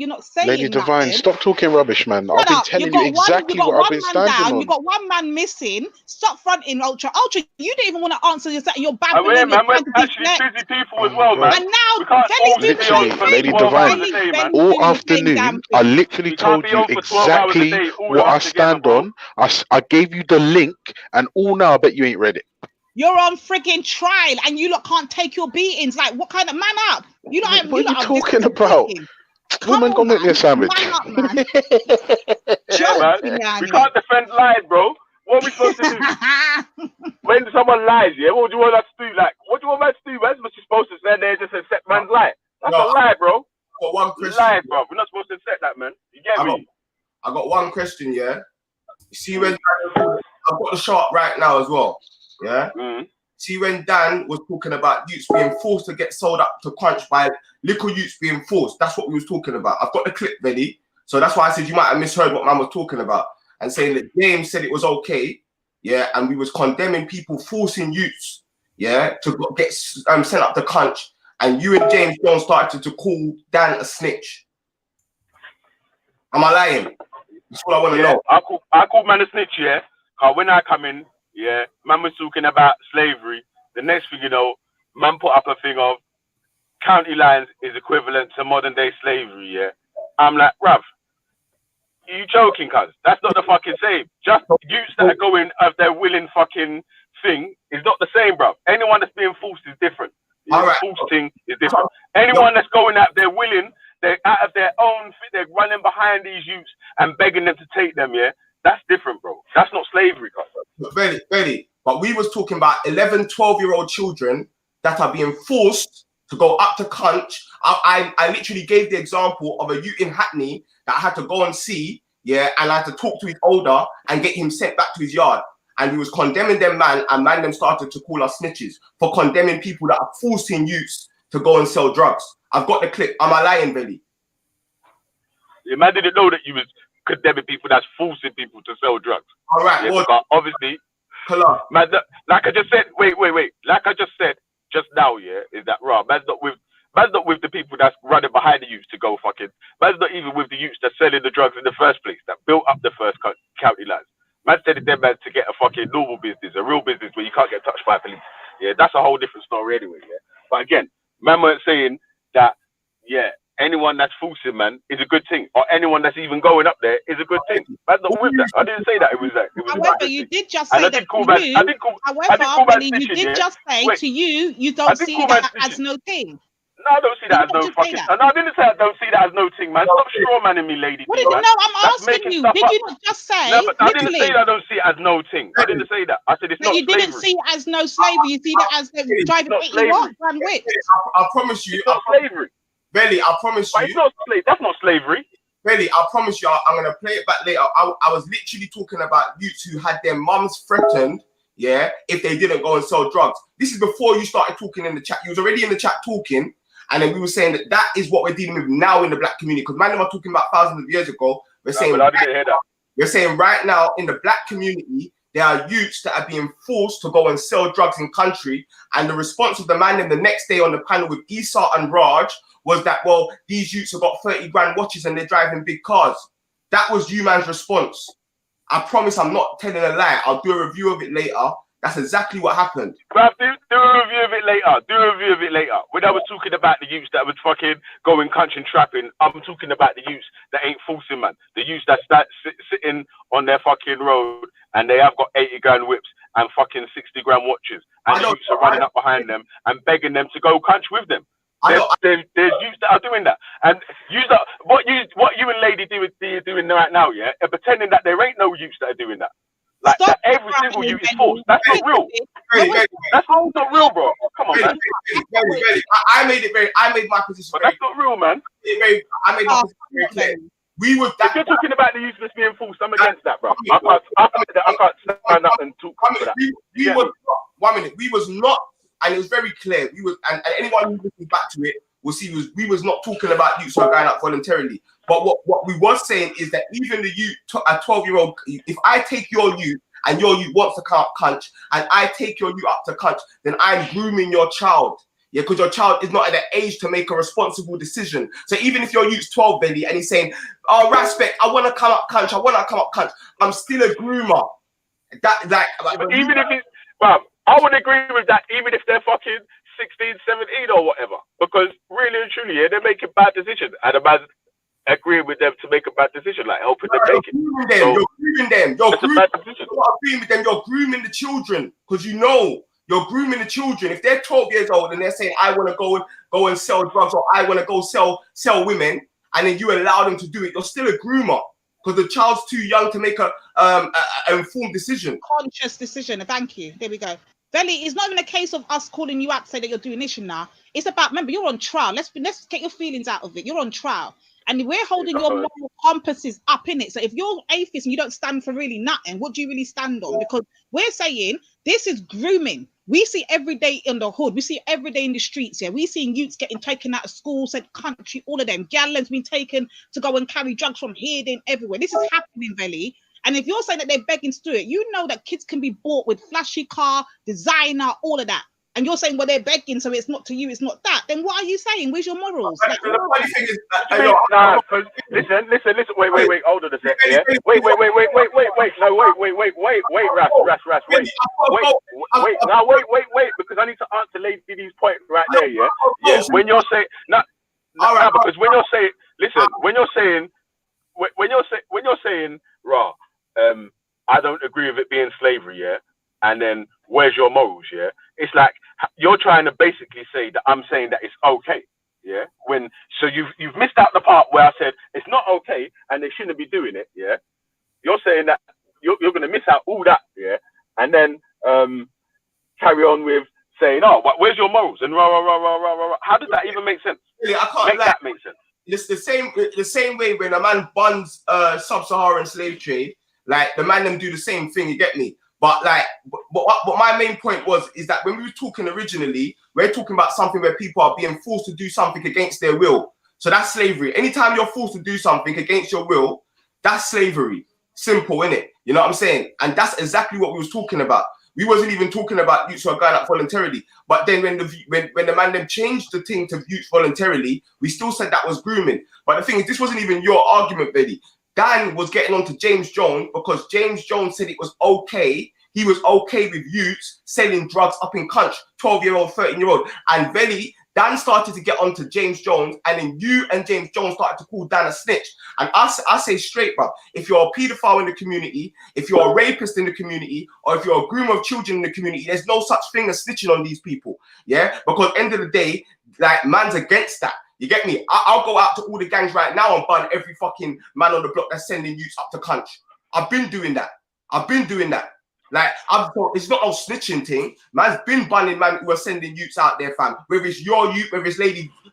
not saying Lady Divine, nothing. Stop talking rubbish, man. I've been telling you exactly what I've been standing on. You got one man missing. Stop fronting, Ultra. Ultra, you didn't even want to answer your bad. We're actually busy people as well, man. And now, Lady Divine, all afternoon, I literally told you exactly what I stand on. I gave you the link, and all now I bet you ain't read it. You're on frigging trial and you lot can't take your beatings. Like, what kind of man up? What are you talking about? Woman, go make me a sandwich. Man up, man. We can't defend lies, bro. What are we supposed to do? When someone lies, yeah, what do you want us to do? Like, what do you want us to do? That's what you're supposed to stand there and just accept man's lie. That's a lie, bro. Got one question. Lie, bro. We're not supposed to accept that, man. You get me? I got one question, yeah. You see when I've got the show up right now as well. Yeah. See when Dan was talking about youths being forced to get sold up to crunch by little youths being forced. That's what we was talking about. I've got the clip ready, so that's why I said you might have misheard what man was talking about and saying that James said it was okay, yeah, and we was condemning people forcing youths, yeah, to get sent up to crunch, and you and James Jones started to call Dan a snitch. Am I lying? That's what I want to know. I called man a snitch, yeah. When I come in. Yeah, man was talking about slavery. The next thing you know, man put up a thing of county lines is equivalent to modern day slavery, yeah. I'm like, bruv, you joking, cuz? That's not the fucking same. Just youths that are going of their willing fucking thing is not the same, bruv. Anyone that's being forced is different. The forced thing is different. Anyone that's going out there willing, they're out of their own, they're running behind these youths and begging them to take them, yeah. That's different, bro. That's not slavery, cuz. Benny, but we was talking about 11, 12-year-old children that are being forced to go up to Cunch. I literally gave the example of a youth in Hackney that I had to go and see, yeah, and I had to talk to his older and get him sent back to his yard. And he was condemning them, man, and man them started to call us snitches for condemning people that are forcing youths to go and sell drugs. I've got the clip. Am I lying, Benny? Yeah, man didn't know that you was condemning people that's forcing people to sell drugs. All right. Yeah, well, obviously, man, like I just said, wait. Like I just said just now, yeah, is that right? Man's not with the people that's running behind the youths to go fucking. Man's not even with the youths that's selling the drugs in the first place, that built up the first county lines. Man's telling them man to get a fucking normal business, a real business where you can't get touched by police. Yeah, that's a whole different story anyway. Yeah, but again, man weren't saying that. Yeah. Anyone that's forcing, man, is a good thing. Or anyone that's even going up there is a good thing. That's not with that. I didn't say that. It was that. However, you did just say that to you. However, you did just say to you, you don't see that as no thing. No, I don't see that as no fucking. No, I didn't say I don't see that as no thing, man. Stop strawmanning me, lady. What did you know? I'm asking you. Did you not just say? No, but I didn't say that I don't see it as no thing. I didn't say that. I said it's not slavery. You didn't see it as no slavery. You see that as driving 81 grand whip. I promise you. It's not slavery. Belly, I promise you. It's not slave. That's not slavery. Belly, I promise you. I'm gonna play it back later. I was literally talking about youths who had their mums threatened. Yeah, if they didn't go and sell drugs. This is before you started talking in the chat. You was already in the chat talking. And then we were saying that is what we're dealing with now in the black community. Because man, we're talking about thousands of years ago. We're saying but I didn't hear that. We're saying right now in the black community, there are youths that are being forced to go and sell drugs in country. And the response of the man in the next day on the panel with Issa and Raj was that, well, these youths have got 30 grand watches and they're driving big cars. That was you man's response. I promise I'm not telling a lie. I'll do a review of it later. That's exactly what happened. Bruv, do a review of it later. When I was talking about the youths that would fucking go in country and trapping, I'm talking about the youths that ain't forcing, man. The youths that start sitting on their fucking road and they have got 80 grand whips and fucking 60 grand watches. And the youths are running up behind them and begging them to go country with them. There's youths that are doing that. And what you and lady doing right now, yeah, are pretending that there ain't no youths that are doing that. Like that every single youth is forced. That's not real. That's not real, bro. Come on, man. I made my position. But that's not real, man. I made my position very clear. If you're talking about the youth that's being forced, I'm against that, bro. I can't stand up and talk for that. We was not, and it was very clear. We was, and anyone who listens back to it will see we was not talking about youths who are going out voluntarily. But what we was saying is that even the youth, a 12-year-old, if I take your youth and your youth wants to come up cunt, and I take your youth up to cunt, then I'm grooming your child. Yeah, because your child is not at the age to make a responsible decision. So even if your youth's 12, Belly, and he's saying, oh, respect, I want to come up cunt, I'm still a groomer. But even if it's, well, I would agree with that, even if they're fucking 16, 17 or whatever. Because really and truly, yeah, they're making bad decisions. And a man's agreeing with them to make a bad decision, like helping them make it. You're grooming them. You're agreeing with them. You're grooming the children. Because you know, you're grooming the children. If they're 12 years old and they're saying, I want to go and sell drugs, or I want to go sell women, and then you allow them to do it, you're still a groomer. Because the child's too young to make a informed decision. Conscious decision. Thank you. There we go. Belly, it's not even a case of us calling you out to say that you're doing this now. It's about, remember, you're on trial. Let's get your feelings out of it. You're on trial. And we're holding your moral compasses up in it. So if you're atheist and you don't stand for really nothing, what do you really stand on? Because we're saying this is grooming. We see every day in the hood. We see every day in the streets. Yeah, we see youths getting taken out of school, said country, all of them. Gallons been taken to go and carry drugs from here, then everywhere. This is happening, Belly. And if you're saying that they're begging to do it, you know that kids can be bought with flashy car, designer, all of that. And you're saying, well, they're begging, so it's not to you, it's not that. Then what are you saying? Where's your morals? The funny thing is, listen, wait, hold on a sec, yeah? Wait, because I need to answer Lady D's point right there, yeah? Yeah, when you're saying, because when you're saying, listen, when you're saying, raw, I don't agree with it being slavery, yeah? And then where's your morals, yeah? It's like you're trying to basically say that I'm saying that it's okay, yeah? So you've missed out the part where I said it's not okay and they shouldn't be doing it, yeah? You're saying that you're going to miss out all that, yeah? And then carry on with saying, oh, where's your morals? And rah. How does that even make sense? Really, I can't that make sense. It's the same way when a man buns sub-Saharan slave trade, like the man them do the same thing, you get me? But like, what my main point is that when we were talking originally, we're talking about something where people are being forced to do something against their will. So that's slavery. Anytime you're forced to do something against your will, that's slavery. Simple, innit? You know what I'm saying? And that's exactly what we was talking about. We wasn't even talking about youths who are going out voluntarily. But then when the man them changed the thing to youths voluntarily, we still said that was grooming. But the thing is, this wasn't even your argument, Betty. Dan was getting on to James Jones because James Jones said it was okay. He was okay with youths selling drugs up in country, 12-year-old, 13-year-old. And Belly, Dan started to get onto James Jones, and then you and James Jones started to call Dan a snitch. And I say straight, bro, if you're a paedophile in the community, if you're a rapist in the community, or if you're a groomer of children in the community, there's no such thing as snitching on these people. Yeah, because end of the day, like, man's against that. You get me? I'll go out to all the gangs right now and ban every fucking man on the block that's sending youths up to Cunch. I've been doing that. Like, it's not a snitching thing. Man's been banning man who are sending youths out there, fam. Whether it's your youth, whether it's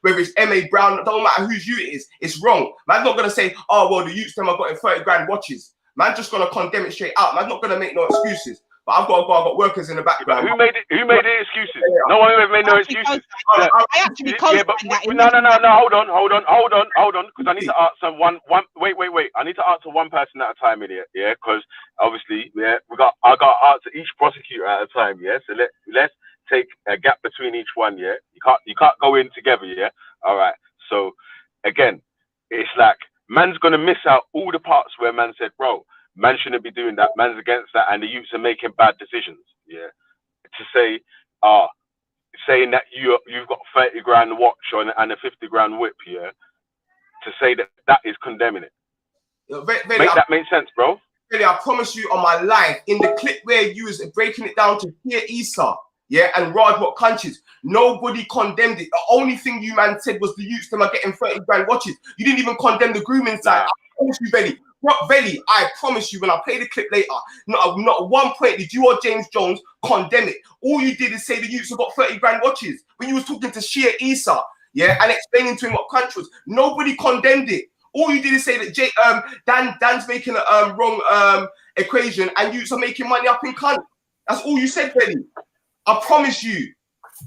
whether it's M.A. Brown, it don't matter whose youth it is. It's wrong. Man's not going to say, oh, well, the youths them have got 30 grand watches. Man's just going to condemn it straight out. Man's not going to make no excuses. But I've got workers in the background. Who made the excuses? No one ever made no excuses. I actually yeah, but no. Hold on. Because I need to answer one. Wait. I need to answer one person at a time in here. Yeah, because obviously, yeah, I got to answer each prosecutor at a time. Yeah, so let's take a gap between each one. Yeah, you can't go in together. Yeah, all right. So again, it's like man's gonna miss out all the parts where man said, bro, man shouldn't be doing that. Man's against that, and the youths are making bad decisions. Yeah, to say, saying that you've got 30 grand watch on and a 50 grand whip. Yeah, to say that is condemning it. That make sense, bro. Really, I promise you on my life, in the clip where you was breaking it down to Kia Issa, yeah, and Raj what countries, nobody condemned it. The only thing you man said was the youths them are getting 30 grand watches. You didn't even condemn the grooming side. I promise you, Belly. Belly, I promise you, when I play the clip later, not at one point did you or James Jones condemn it. All you did is say the youths have got 30 grand watches. When you was talking to Shia Issa, yeah, and explaining to him what country was, nobody condemned it. All you did is say that Dan's making a wrong equation and youths are making money up in cunt. That's all you said, Belly. I promise you.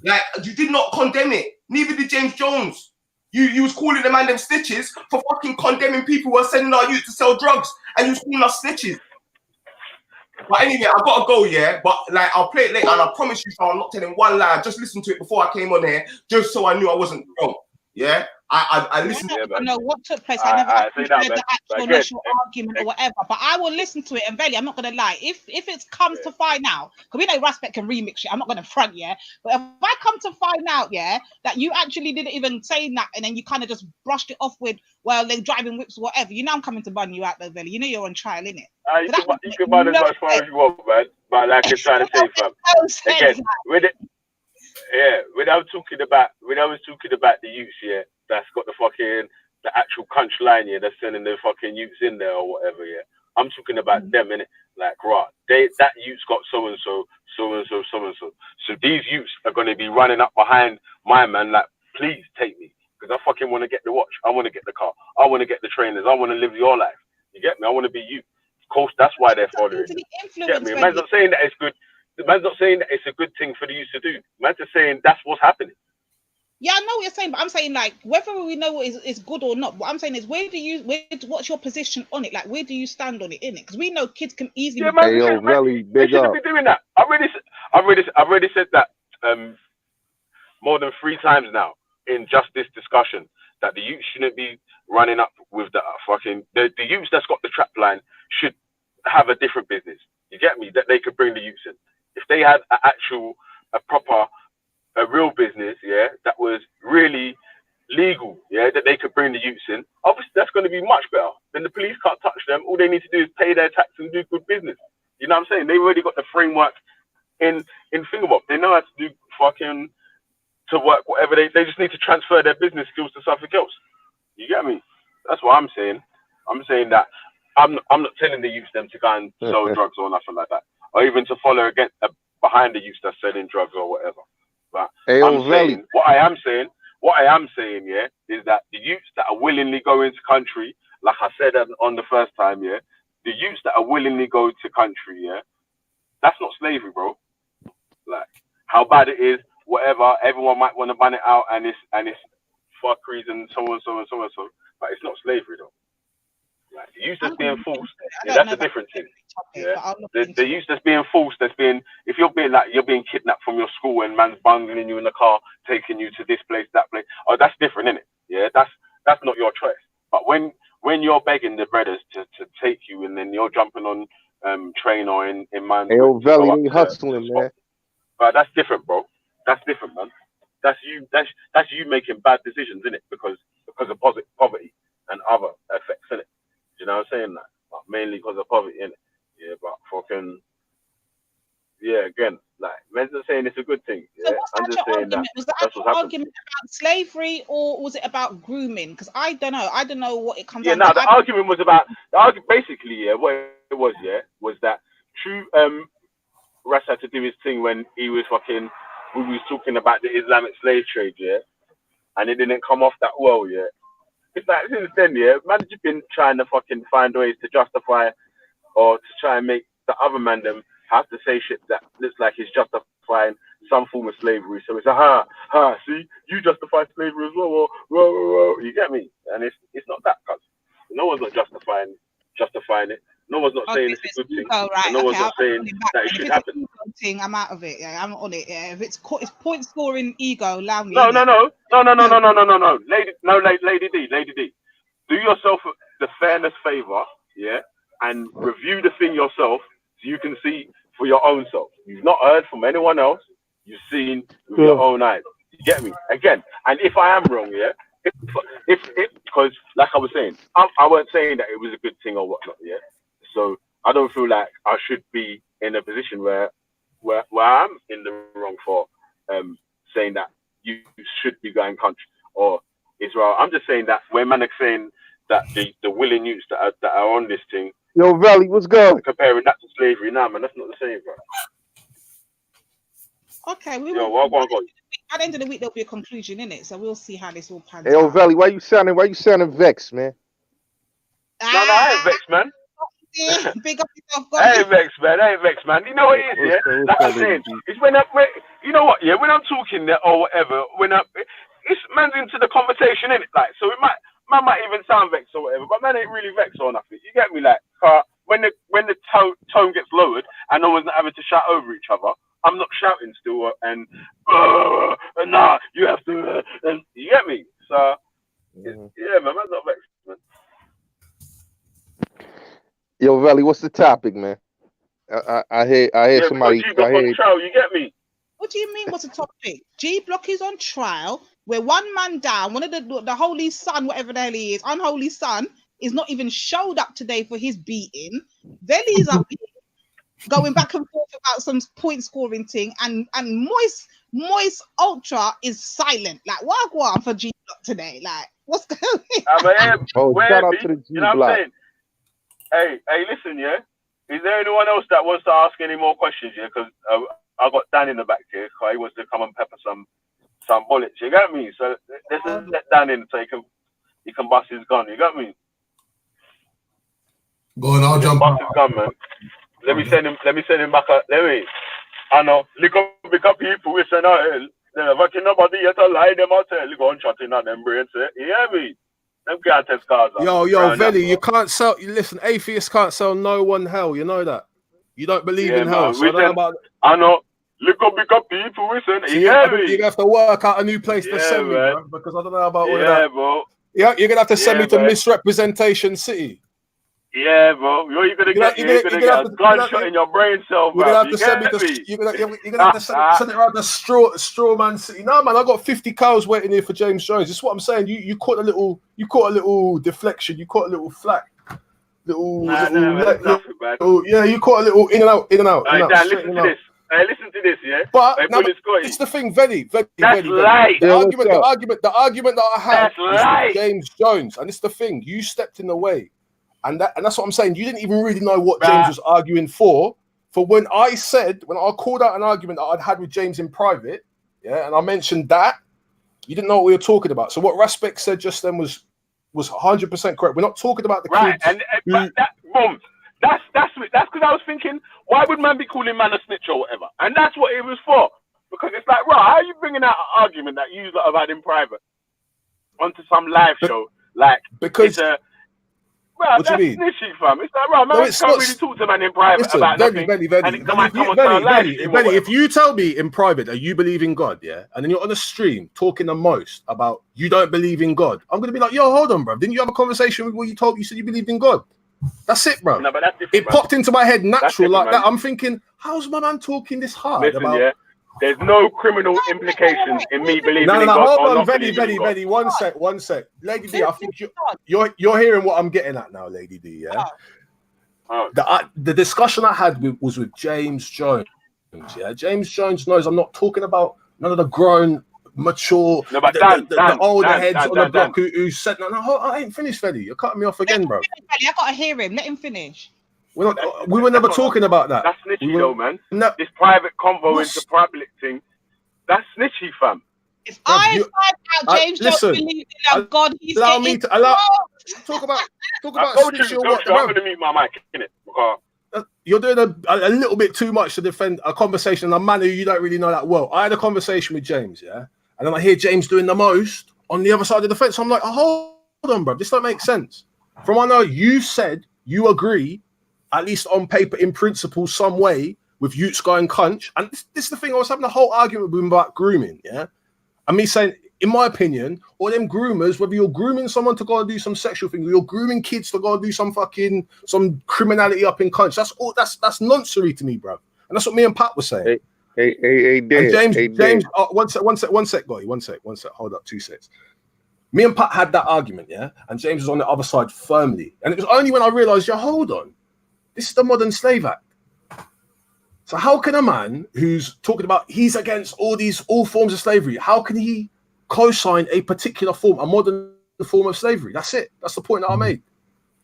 Like, you did not condemn it. Neither did James Jones. You was calling the man them snitches for fucking condemning people who are sending our youth to sell drugs, and you was calling us snitches. But anyway, I've got to go, yeah? But like, I'll play it later, and I promise you, I'm not telling one lie. I just listened to it before I came on here, just so I knew I wasn't wrong. Yeah? I listened to it. I know what took place. I never heard the actual initial argument or whatever, but I will listen to it. And Belly, I'm not going to lie. If it comes to find out, because we know Raspet can remix it, I'm not going to front, yeah? But if I come to find out, yeah, that you actually didn't even say that, and then you kind of just brushed it off with, well, they're driving whips or whatever, you know I'm coming to bun you out though, Belly. You know you're on trial, innit? You can bun as much far as you want, man. But like you're trying to say, fam. Again, when I was talking about the youths, yeah, that's got the actual crunch line, yeah, that's sending the fucking youths in there or whatever, yeah. I'm talking about them, innit? Like, right, that youth's got so and so. So these youths are gonna be running up behind my man, like, please take me, because I fucking want to get the watch, I want to get the car, I want to get the trainers, I want to live your life. You get me? I want to be you. Of course, that's why they're following. You get me? Man's not saying that it's good. The man's not saying that it's a good thing for the youth to do. Man's just saying that's what's happening. Yeah, I know what you're saying, but I'm saying, like, whether we know what is good or not, what I'm saying is, what's your position on it? Like, where do you stand on it, innit? Because we know kids can easily. Yeah, man, they shouldn't be doing that. I've already said that more than 3 times now in just this discussion, that the youth shouldn't be running up with the fucking the youths that's got the trap line should have a different business. You get me? That they could bring the youths in. If they had a real business, yeah, that was really legal, yeah, that they could bring the youths in, obviously that's going to be much better. Then the police can't touch them. All they need to do is pay their tax and do good business. You know what I'm saying? They've already got the framework in Fingerbop. They know how to do to work whatever they just need to transfer their business skills to something else. You get me? That's what I'm saying. I'm saying that I'm not telling the youths them to go and sell drugs or nothing like that, or even to follow against behind the youths that's selling drugs or whatever. But what I am saying, yeah, is that the youths that are willingly go into country, like I said on the first time, yeah, the youths that are willingly go to country, yeah, that's not slavery, bro. Like, how bad it is, whatever, everyone might want to ban it out, and it's fuckeries and so on, but it's not slavery though. Like, the youth that's being forced, yeah, that's a different thing. Yeah, the youth that's being forced, if you're being kidnapped from your school and man's bungling you in the car, taking you to this place, that place, oh, that's different, isn't it? Yeah, that's not your choice. But when you're begging the brothers to take you, and then you're jumping on train or in man's Valley, hustling, man. But that's different, bro. That's different, man. that's you making bad decisions, innit? Because of poverty and other effects, innit? You know what I'm saying? That like, mainly because of poverty, innit? Yeah, but fucking again, like men's not saying it's a good thing. Yeah, so I'm just saying that was the actual argument about slavery or was it about grooming? Because I don't know what it comes. Yeah, no, the argument was about basically, what it was, was that true. Russ had to do his thing when we was talking about the Islamic slave trade, and it didn't come off that well, It's like since then, man, you've been trying to fucking find ways to justify or to try and make the other man them have to say shit that looks like he's justifying some form of slavery. So it's see, you justify slavery as well, you get me? And it's not that, cuz no one's not justifying it. No one's not saying it's a good thing. Right. And no one's not saying that it should happen. I'm out of it. Yeah, I'm on it. Yeah, if it's point scoring ego, allow me. No. Lady D. Do yourself the fairness favor, and review the thing yourself so you can see for your own self. You've not heard from anyone else. You've seen with your own eyes. You get me? Again, and if I am wrong, if because like I was saying, I weren't saying that it was a good thing or whatnot, So I don't feel like I should be in a position where I'm in the wrong for saying that you should be going country or Israel. I'm just saying that when man are saying that the willing youths that are on this thing. Yo, Valley, what's good? Comparing that to slavery, nah, man, that's not the same, bro. Okay, go on. At the end of the week, there'll be a conclusion in it, so we'll see how this all pans out. Yo, Valley, why you sounding vexed, man? No, I ain't vexed, man. Big up yourself, I ain't vexed, man. You know what it is, Like I'm saying, it's when you know what, when I'm talking there or whatever, it's man's into the conversation, innit? Like, so man might even sound vexed or whatever, but man ain't really vexed or nothing. You get me? Like, when the tone gets lowered and no one's not having to shout over each other, I'm not shouting still and nah, you have to, and you get me? So man, man's not vexed, man. Yo, Valley, what's the topic, man? I hear somebody. You get me? What do you mean? What's the topic? G Block is on trial. We're one man down. One of the holy son, whatever the hell he is, unholy son, is not even showed up today for his beating. Veli's up here going back and forth about some point scoring thing, and Moist Ultra is silent. Like, what for G Block today? Like, what's going on? Shout out to the G Block. Hey, listen, Is there anyone else that wants to ask any more questions, Because I got Dan in the back here. He wants to come and pepper some bullets. You got me? So let's let Dan in so he can bust his gun. You got me? Go on, I'll jump. Bust his gun, man. Let me send him back. I know. Look up people. We send out hell. They never kill nobody yet. Lie them out. Go on chatting on them brains. You hear me? Them can't test cars. Yo, Veli, you can't sell. Listen, atheists can't sell no one hell. You know that. You don't believe in hell. So I know. Look up people. We send. So you're gonna have to work out a new place to send me, bro, because I don't know about all that. Bro. Yeah, you're gonna have to send me to Misrepresentation City. Yeah, bro. You're gonna get a gunshot in your brain cell, bro. You're gonna have to send me to. You're gonna have to send it around the straw man city. No, man, I got 50 cows waiting here for James Jones. This is what I'm saying. You caught a little deflection. You caught a little flack. You caught a little in and out. Dan, listen to this, But it's the thing, Veli. That's right. The argument that I had was James Jones, and it's the thing. You stepped in the way. And that's what I'm saying. You didn't even really know what James was arguing for. For when I called out an argument that I'd had with James in private, and I mentioned that, you didn't know what we were talking about. So what Raspek said just then was 100% correct. We're not talking about the kids. But that's because I was thinking, why would man be calling man a snitch or whatever? And that's what it was for. Because it's like, right, how are you bringing out an argument that you have had in private onto some live show? Like, because well, what do you mean? Snitching, fam. It's like, right, man, I can't really talk to man in private about nothing. Benny, if you tell me in private that you believe in God, and then you're on a stream talking the most about you don't believe in God, I'm gonna be like, yo, hold on, bro. Didn't you have a conversation with what you said you believed in God? That's it, bro. No, but that's it popped into my head natural like that. I'm thinking, how's my man talking this hard about There's no criminal implications in me believing in God. No, hold or on, not Veli, believing in Veli, God. one sec. Lady D, I think you're hearing what I'm getting at now, Lady D, yeah? The discussion I had was with James Jones, yeah? James Jones knows I'm not talking about none of the grown, mature, the older heads on the block who said, no, I ain't finished, Veli. You're cutting me off again, bro. I gotta hear him. Let him finish. We were never talking about that. That's snitchy, though, man. This private convo into public thing, that's snitchy, fam. If I find out James Jones believes in God, he's allow getting me to talk about snitchy or what. I'm gonna mute my mic, innit? You're doing a little bit too much to defend a conversation in a manner you don't really know that well. I had a conversation with James, yeah, and then I hear James doing the most on the other side of the fence. So I'm like, oh, hold on, bro, this don't make sense. From what I know, you said you agree, at least on paper, in principle, some way, with Utes going cunch. And this is the thing, I was having a whole argument with him about grooming, yeah? And me saying, in my opinion, all them groomers, whether you're grooming someone to go and do some sexual thing, or you're grooming kids to go and do some criminality up in cunch, that's nonsense to me, bro. And that's what me and Pat were saying. Hey, James, one sec, guy, one sec, hold up, 2 seconds. Me and Pat had that argument, yeah? And James was on the other side firmly. And it was only when I realized, hold on. This is the Modern Slave Act. So how can a man who's talking about he's against all forms of slavery, how can he co-sign a particular form, a modern form of slavery? That's it. That's the point that I made.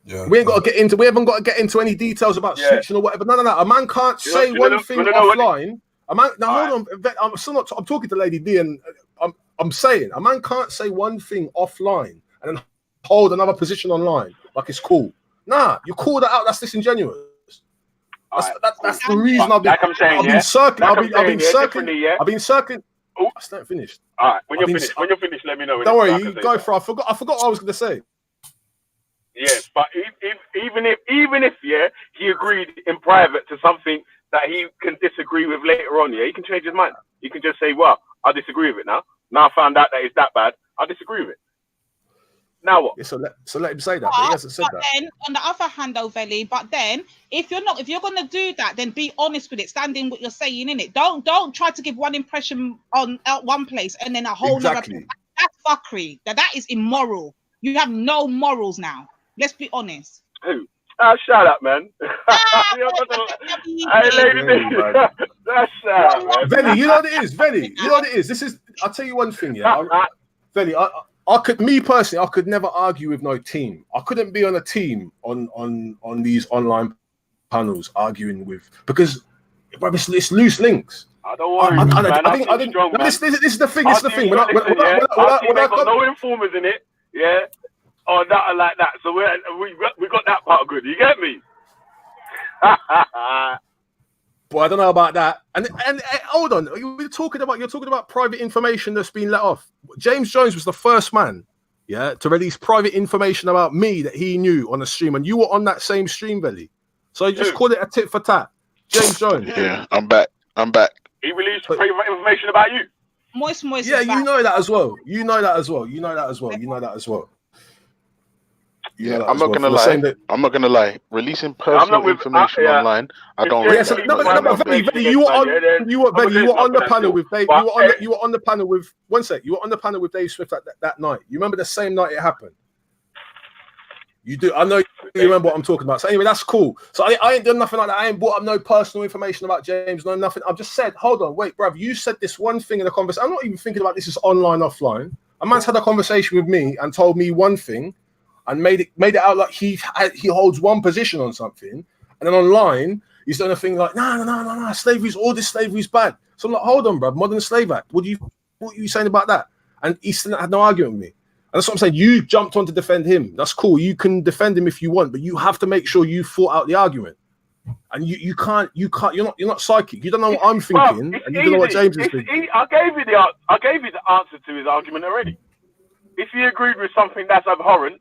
Yeah. We haven't got to get into any details about switching or whatever. No. A man can't say one thing offline. A man, hold on. I'm still not. I'm talking to Lady D, and I'm saying a man can't say one thing offline and then hold another position online like it's cool. Nah, you call that out. That's disingenuous. That's the reason I've been circling. I've been circling. Oh, I still finished. All right, when you're finished, let me know. Don't worry, you go for. I forgot what I was going to say. Yes, but even if he agreed in private to something that he can disagree with later on, he can change his mind. He can just say, "Well, I disagree with it now. Now I found out that it's that bad. I disagree with it." Now what? Yeah, so let him say that. But he hasn't said that. Then, on the other hand, though, Veli, but then if you're going to do that, then be honest with it. Stand in what you're saying in it. Don't try to give one impression on one place and then a whole other. That's fuckery. That is immoral. You have no morals now. Let's be honest. Who? Shut up, man. Hey, lady, that's man. Veli, you know what it is. Veli, you know what it is. This is. I'll tell you one thing. Yeah, Veli, I could never argue with no team. I couldn't be on a team on these online panels arguing with, because it's loose links. I don't worry, man. I think strong, man. This is the thing. This is the thing. When I got no informers in it, yeah, or nothing like that. So we got that part good. You get me? But I don't know about that. And hold on, you're talking about private information that's been let off. James Jones was the first man, to release private information about me that he knew on a stream, and you were on that same stream, Veli. So you just call it a tit for tat. James Jones. Yeah, I'm back. He released private information about you. Moist. Yeah, you know that as well. You know that as well. Yeah, I'm not gonna lie. Releasing personal information online, I don't. Yes, Veli, you were on the panel with Dave. You were on the panel with. One sec. You were on the panel with Dave Swift that night. You remember the same night it happened. You do. I know you remember what I'm talking about. So anyway, that's cool. So I ain't done nothing like that. I ain't brought up no personal information about James. No nothing. I've just said, hold on, wait, bruv. You said this one thing in the conversation. I'm not even thinking about this as online, offline. A man's had a conversation with me and told me one thing, and made it out like he holds one position on something, and then online he's done a thing like no, slavery's bad. So I'm like, hold on, bro, Modern Slave Act. What are you saying about that? And he still had no argument with me. And that's what I'm saying. You jumped on to defend him. That's cool. You can defend him if you want, but you have to make sure you fought out the argument. And you can't. You're not psychic. You don't know what I'm thinking, and you don't know what James is thinking. I gave you the answer to his argument already. If he agreed with something that's abhorrent,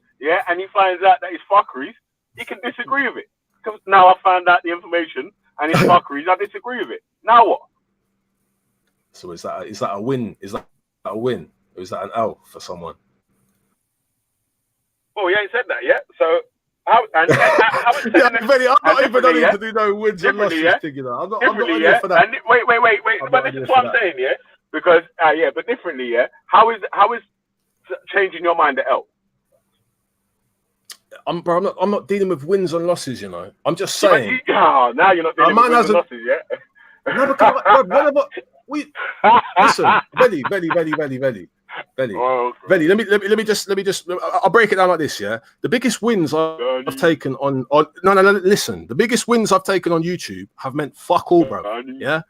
and he finds out that it's fuckeries, he can disagree with it. Because now I found out the information and it's fuckeries, I disagree with it. Now what? So is that a win? Is that a win? Or is that an L for someone? Well, he ain't said that yet. So How it's Benny, I'm not even on to do no wins and losses thing, you know. I'm not on here for that. And wait. But this is what I'm saying, yeah. Because but differently, yeah. How is changing your mind at L? I'm not dealing with wins and losses, you know. I'm just saying. Now you're not dealing with wins and losses, yeah. No, because listen, Benny. Benny, let me just I'll break it down like this, yeah. The biggest wins I've taken on no, listen. The biggest wins I've taken on YouTube have meant fuck all, bro. Yeah.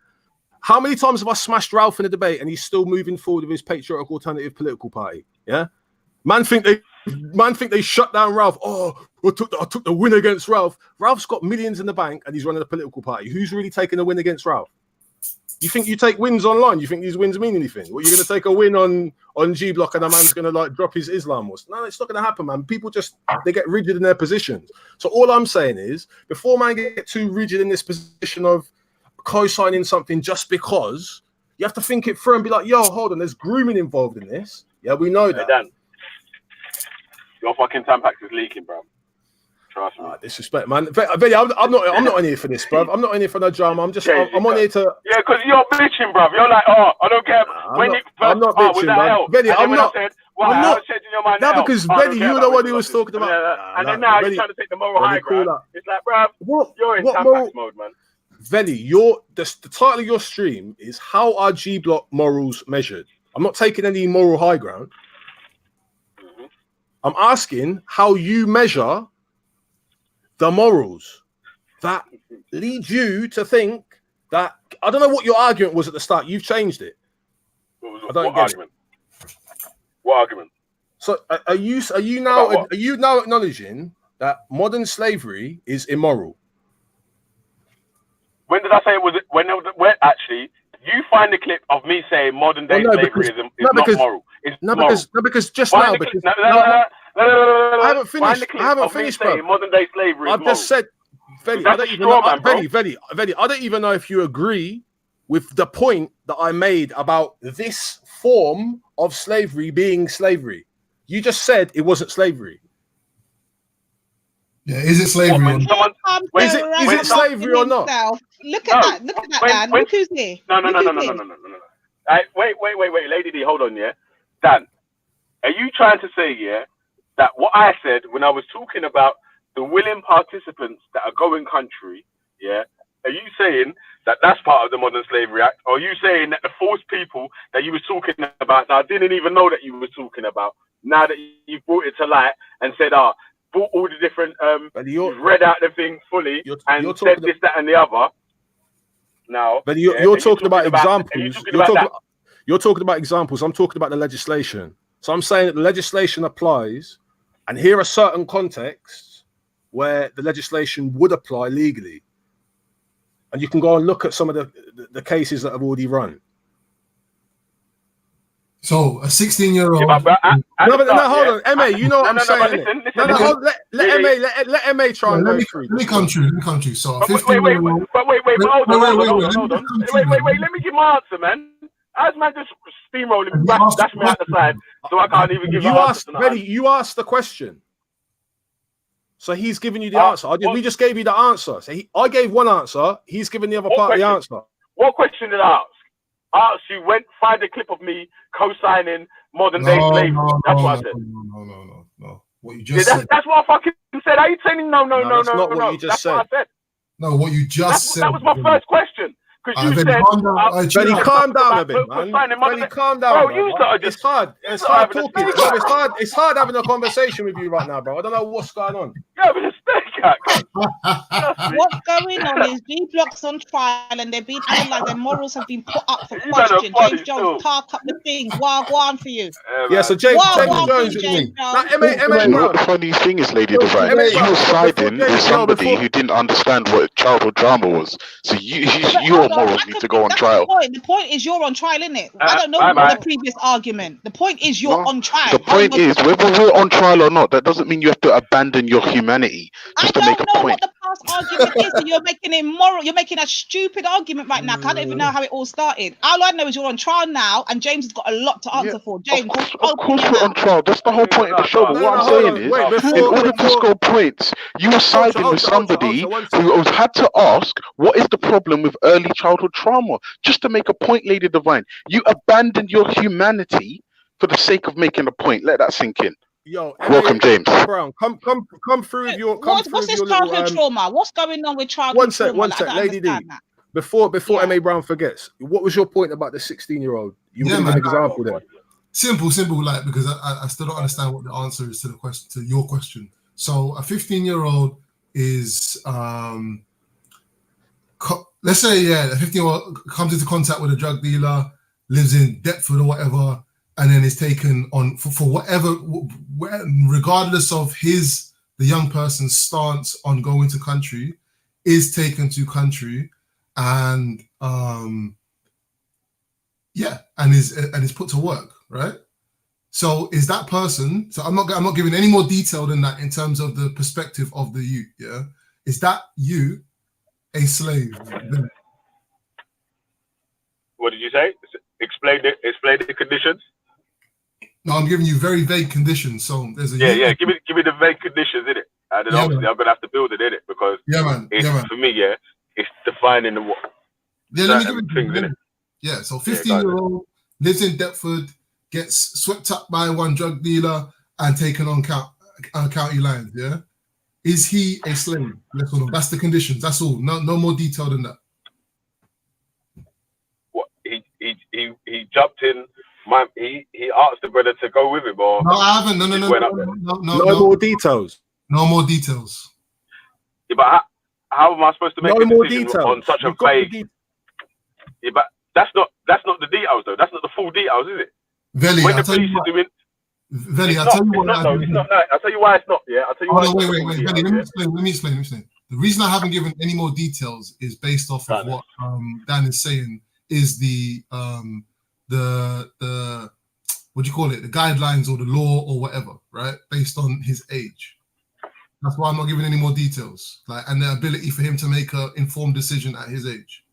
How many times have I smashed Ralph in a debate and he's still moving forward with his patriotic alternative political party? Yeah. Man think they shut down Ralph. Oh, I took the win against Ralph. Ralph's got millions in the bank and he's running a political party. Who's really taking a win against Ralph? You think you take wins online? You think these wins mean anything? What, you're going to take a win on G Block and a man's going to like drop his Islam or no? It's not going to happen, man. People they get rigid in their positions. So all I'm saying is, before man get too rigid in this position of co-signing something just because, you have to think it through and be like, yo, hold on, there's grooming involved in this. Yeah, we know that. Dan, your fucking Tampax is leaking, bro. Trust me. Disrespect, man. Benny, I'm not in here for this, bro. I'm not in here for no drama. I'm on here to. Yeah, because you're bitching, bro. You're like, oh, I don't care. I'm not bitching, man. Benny, I'm not. No, because Benny, you know what he was talking about. And then now you're trying to take the moral high ground. It's like, bro, you're in Tampax mode, man. Benny, the title of your stream is "How Are G Block Morals Measured?" I'm not taking any moral high ground. I'm asking how you measure the morals that lead you to think that. I don't know what your argument was at the start. You've changed it. What argument? What argument? So are you now acknowledging that modern slavery is immoral? When did I say it was? When actually, you find the clip of me saying modern day slavery is not moral. Because just now. I haven't finished. Bro. Modern day slavery. I've just said, Veli, I don't even know if you agree with the point that I made about this form of slavery being slavery. You just said it wasn't slavery. Yeah, is it slavery? Is it slavery or not? Look at that, Dan. Look who's here. No. Wait, Lady D, hold on, yeah. Dan, are you trying to say, yeah, that what I said when I was talking about the willing participants that are going country, yeah, are you saying that that's part of the Modern Slavery Act? Or are you saying that the forced people that you were talking about, that I didn't even know that you were talking about, now that you've brought it to light and said, brought all the different, you've read out the thing fully and said this, that, and the other. Now, but you're talking about examples. You're talking about examples. I'm talking about the legislation. So I'm saying that the legislation applies, and here are certain contexts where the legislation would apply legally. And you can go and look at some of the cases that have already run. So a 16-year-old. Hold on, MA. You know what I'm saying. Let MA try and go through. Let me come true. So wait, hold on. Wait, let me give my answer, man. As man just steamrolling, dash me out the side, so I can't even give you answer. You asked the question. So he's giving you the answer. We just gave you the answer. So I gave one answer. He's giving the other part of the answer. What question did I ask? I asked you, find a clip of me co-signing modern day slavery. That's what I said. No. What you just said. That's what I fucking said. Are you saying no? That's not what you just said. What I said. No, what you just said. That was my first question. Because you said, Benny, calm down a bit, man. Benny, calm down. Bro, it's hard. It's hard talking. It's hard having a conversation with you right now, bro. I don't know what's going on. Yeah, but it's what's going on is G Block's on trial and they're being analysed. Their morals have been put up for question. James Jones, talk up the things. Wagwan for you. Yeah, so James Jones. The funny thing is, Lady Divine, you were siding with somebody who didn't understand what childhood drama was. So your morals need to go on trial. The point is you're on trial, isn't it? I don't know the previous argument. The point is you're on trial. The point is, whether we're on trial or not, that doesn't mean you have to abandon your humanity to I don't know what the past argument is, and you're making it moral. You're making a stupid argument right now. I don't even know how it all started. All I know is you're on trial now, and James has got a lot to answer for. James, of course we're on trial. That's the whole point of the show. But what I'm saying is, in order to score points, you were siding with somebody who had to ask, what is the problem with early childhood trauma? Just to make a point, Lady Divine. You abandoned your humanity for the sake of making a point. Let that sink in. Yo, welcome, James Brown. Come through with your. What's this childhood trauma? What's going on with childhood trauma? One sec, Lady D. Before MA Brown forgets, what was your point about the 16-year-old? You give an example there. Simple, like, because I still don't understand what the answer is to the question, to your question. So a 15-year-old is let's say a 15-year-old comes into contact with a drug dealer, lives in Deptford or whatever, and then is taken on for whatever, regardless of the young person's stance on going to country, is taken to country, and is put to work, right? So is that person? So I'm not giving any more detail than that in terms of the perspective of the youth. Yeah, is that you a slave? What did you say? Explain the conditions. No, I'm giving you very vague conditions. So there's a Give me the vague conditions in it, and then obviously I'm gonna have to build it in it because for me, it's defining the what. Yeah, let me give it things in it. Yeah, so 15-year-old lives in Deptford, gets swept up by one drug dealer and taken on county lines. Yeah, is he a slave? Yes or no? That's the conditions. That's all. No more detail than that. What he jumped in. He asked the brother to go with him, or no, I haven't. No more details. No more details. Yeah, but how am I supposed to make a decision on such a vague? Yeah, but that's not the details though. That's not the full details, is it? Veli, when the police is doing. Veli, I'll tell you why. It's not. I'll tell you why it's not. Yeah, I'll tell you why. No, wait. Veli, let me explain. The reason I haven't given any more details is based off of what Dan is saying. Is the what do you call it? The guidelines or the law or whatever, right? Based on his age. That's why I'm not giving any more details. And the ability for him to make an informed decision at his age.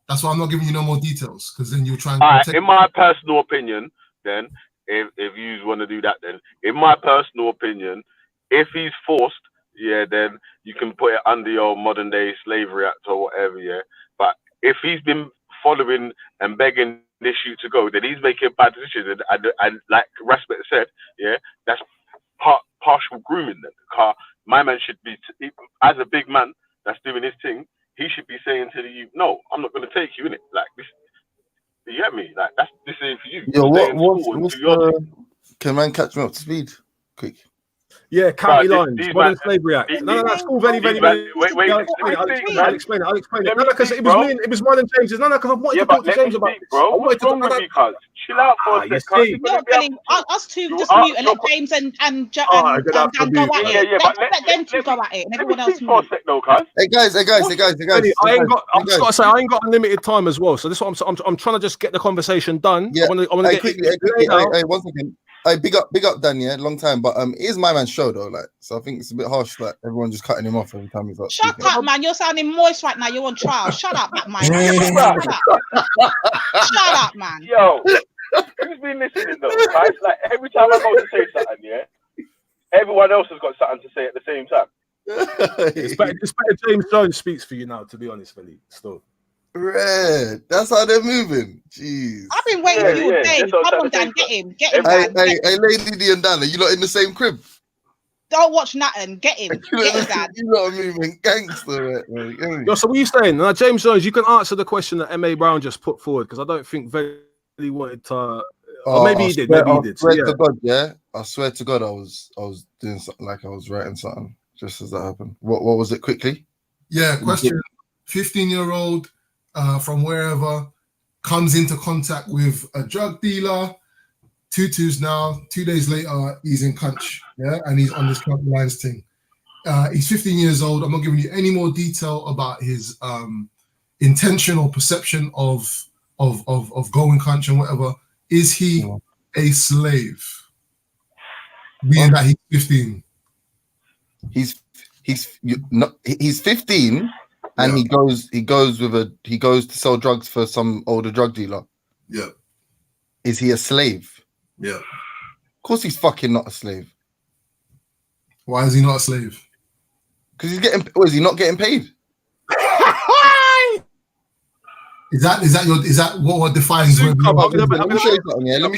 That's why I'm not giving you no more details, because then you'll try and protect. In my personal opinion, then, if you want to do that, then, in my personal opinion, if he's forced, then you can put it under your modern day slavery act or whatever, But if he's been following and begging this youth to go, then he's making bad decisions, and like Respect said, that's partial grooming. Then, my man should be, as a big man that's doing his thing, he should be saying to the youth, "No, I'm not going to take you in it." Like this, you get me? Like this ain't for you. Yo, what's can man catch me up to speed, quick? Yeah, county lines, modern slavery act. No, that's all very. Wait. I'll explain it. No, because it was mine and James's. No, because I wanted to talk to James about this. Bro, what's wrong with you, cuz? Chill out for a second. No, Billy, us two just mute and let James and Dan go at it. Let them two go at it, and everyone else mute. Hey guys. I ain't got unlimited time as well. So this is what I'm trying to just get the conversation done. Yeah. I want to get quickly. Hey, 1 second. Hey, big up, Dan. Yeah, long time, but it is my man's show though. So I think it's a bit harsh that everyone just cutting him off every time he's like. Shut up, man! You're sounding moist right now. You're on trial. Shut up, man. Shut up, man. Yo, who's been listening though? Guys? Like every time I go to say something, everyone else has got something to say at the same time. It's better James Jones speaks for you now. To be honest, Billy, still. Red. That's how they're moving. Jeez. I've been waiting for you all day. Come on, Dan, get him. Hey, Lady D and Dan, are you lot in the same crib? Don't watch nothing. Get him. Get him, Dan. You lot are moving gangster, right? Yo, so what are you saying? Now, James Jones, you can answer the question that MA Brown just put forward, because I don't think Veli wanted to. Or maybe he did. Maybe he did. I swear to God, I swear to God, I was doing something, like I was writing something just as that happened. What was it? Quickly. Yeah. Question: 15-year-old. From wherever, comes into contact with a drug dealer, tutus now, 2 days later, he's in Cunch, and he's on this county lines thing. He's 15 years old. I'm not giving you any more detail about his intention or perception of going Cunch and whatever. Is he a slave? Being that he's 15. He's He's 15 and he goes to sell drugs for some older drug dealer. Yeah. Is he a slave? Yeah. Of course he's fucking not a slave. Why is he not a slave? Because he's getting. Or is he not getting paid? Is that what defines? Let me show you something. Yeah. Let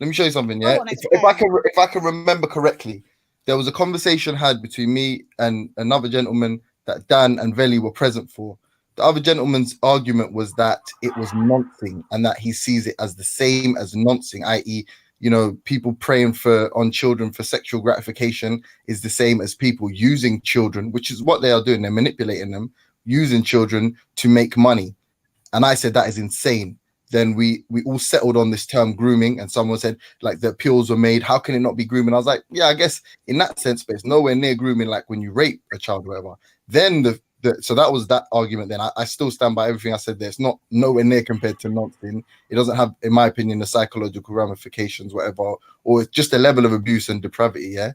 me show you something. Yeah. If I can remember correctly, there was a conversation had between me and another gentleman that Dan and Veli were present for. The other gentleman's argument was that it was noncing and that he sees it as the same as noncing, i.e., you know, people preying on children for sexual gratification is the same as people using children, which is what they are doing. They're manipulating them, using children to make money. And I said that is insane. Then we all settled on this term grooming, and someone said like the appeals were made. How can it not be grooming? I was like, yeah, I guess in that sense, but it's nowhere near grooming like when you rape a child or whatever. Then so that was that argument. Then I still stand by everything I said there. It's not nowhere near compared to noncing. It doesn't have, in my opinion, the psychological ramifications, whatever, or it's just a level of abuse and depravity. Yeah.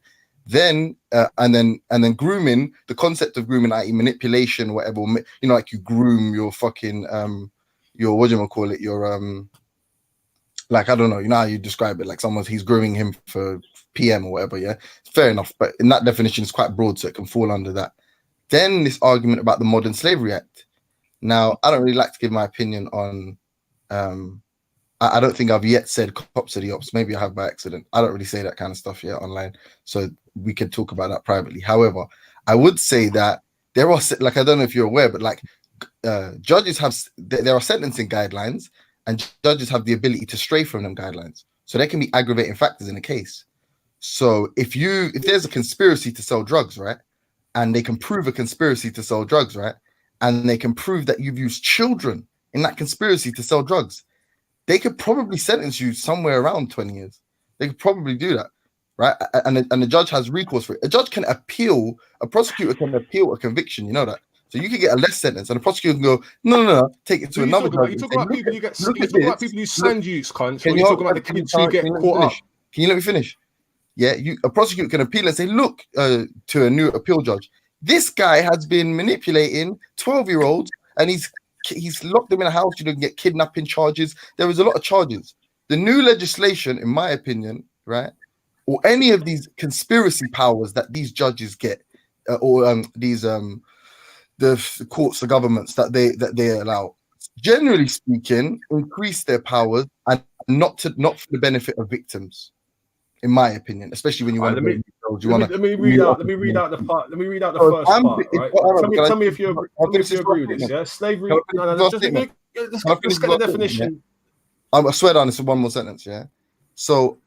Then and then grooming, the concept of grooming, i.e. manipulation, whatever, you know, like you groom your fucking your what do you call it, your like I don't know, you know how you describe it, like he's grooming him for PM or whatever. Yeah, fair enough, but in that definition it's quite broad, so it can fall under that. Then this argument about the Modern Slavery Act. Now I don't really like to give my opinion on I don't think I've yet said cops are the ops. Maybe I have by accident. I don't really say that kind of stuff yet online, so we can talk about that privately. However, I would say that there are, like, I don't know if you're aware, but like judges there are sentencing guidelines, and judges have the ability to stray from them guidelines. So there can be aggravating factors in a case. So if there's a conspiracy to sell drugs, right, and they can prove a conspiracy to sell drugs, right, and they can prove that you've used children in that conspiracy to sell drugs, they could probably sentence you somewhere around 20 years. They could probably do that, right? And the judge has recourse for it. A judge can appeal, a prosecutor can appeal a conviction, you know that. So you could get a less sentence, and the prosecutor can go, no, take it to another judge. You talk about people who send use, cunts, or you talk about the kids who get caught up. Can you let me finish? Yeah, a prosecutor can appeal and say, look, to a new appeal judge, this guy has been manipulating 12-year-olds, and he's locked them in a house, you know, get kidnapping charges. There is a lot of charges. The new legislation, in my opinion, right, or any of these conspiracy powers that these judges get, or these the courts, the governments that they allow, generally speaking, increase their powers and not for the benefit of victims, in my opinion, especially when you want to. Let me read out the part. Let me read out the first part. Right? Tell me if you agree with this. Yeah, slavery. Let's get the definition. I swear down. This is one more sentence. Yeah. So,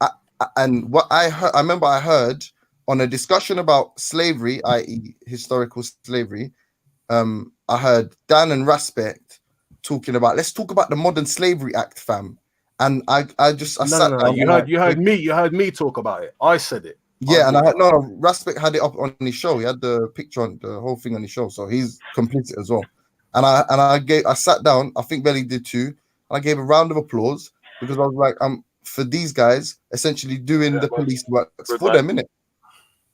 and what I remember I heard on a discussion about slavery, i.e., historical slavery. I heard Dan and Raspect talking about, let's talk about the Modern Slavery Act, fam. And I sat down. You heard me talk about it. I said it. Yeah, and Raspect had it up on his show. He had the picture on the whole thing on his show, so he's completed as well. And I sat down. I think Belly did too. And I gave a round of applause because I was like, for these guys essentially doing the police work for them, innit?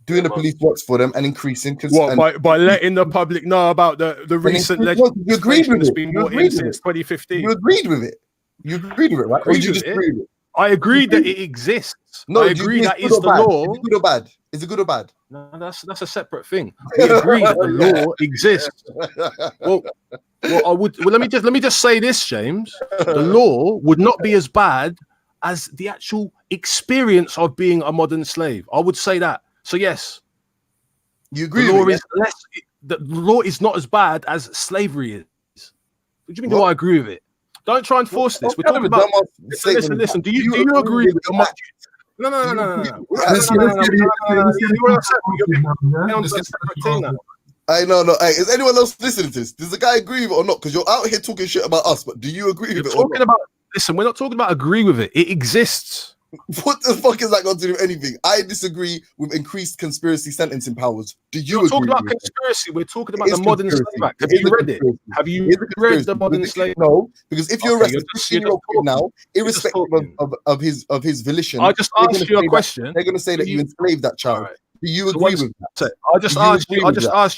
Doing the police works for them and increasing. By letting the public know about the recent legislation that's been brought in since 2015. You agreed with it. You agreed with it, right? Or you just agreed with it? I agree that it exists. No, I agree that is the law. Is it good or bad? Is it good or bad? No, that's a separate thing. We agree that the law exists. Well, let me just say this, James. The law would not be as bad as the actual experience of being a modern slave. I would say that. So yes, you agree. The law is not as bad as slavery is. What do you mean? Do I agree with it? Don't try and force this. We're talking about. Listen. Do you agree with the? No. I know. Hey, is anyone else listening to this? Does the guy agree with it or not? Because you're out here talking shit about us, but do you agree with it or not? Listen, we're not talking about agree with it. It exists. What the fuck is that got to do with anything? I disagree with increased conspiracy sentencing powers. Do you agree? We're talking about conspiracy. We're talking about the Modern Slave Act. Have you read it? Have you read the Modern Slave Act? No, because if you're arrested 15-year-old kid now, irrespective of his volition, I just asked you a question. They're going to say that you enslaved that child. you agree with that? I just asked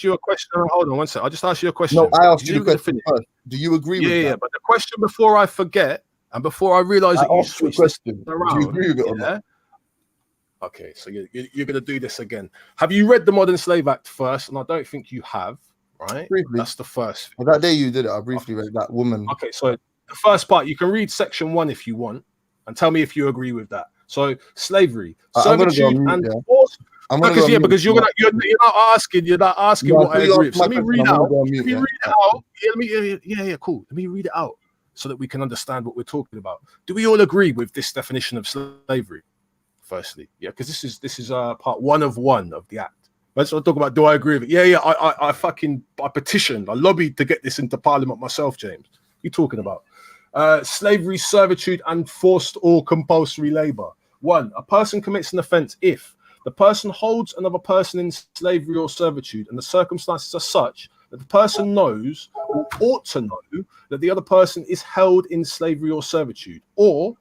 you a question. Hold on one second. I just asked you a question. No, I asked you the question first. Do you agree with that? Yeah, but the question before I forget and before I realise that you switched the question around. Do you agree with it or not? Okay, so you're going to do this again. Have you read the Modern Slave Act first? And I don't think you have, right? Briefly. That's the first thing. That day you did it. I briefly read that woman. Okay, so the first part, you can read section 1 if you want and tell me if you agree with that. So slavery, servitude, and force. Because you're not asking what I agree with. So let me read out. Yeah, cool. Let me read it out so that we can understand what we're talking about. Do we all agree with this definition of slavery? Firstly, yeah, because this is part 1 of the act. Let's not talk about do I agree with it. Yeah, I petitioned, I lobbied to get this into Parliament myself, James. What are you talking about? Slavery, servitude, and forced or compulsory labor. 1, a person commits an offense if the person holds another person in slavery or servitude and the circumstances are such that the person knows or ought to know that the other person is held in slavery or servitude, or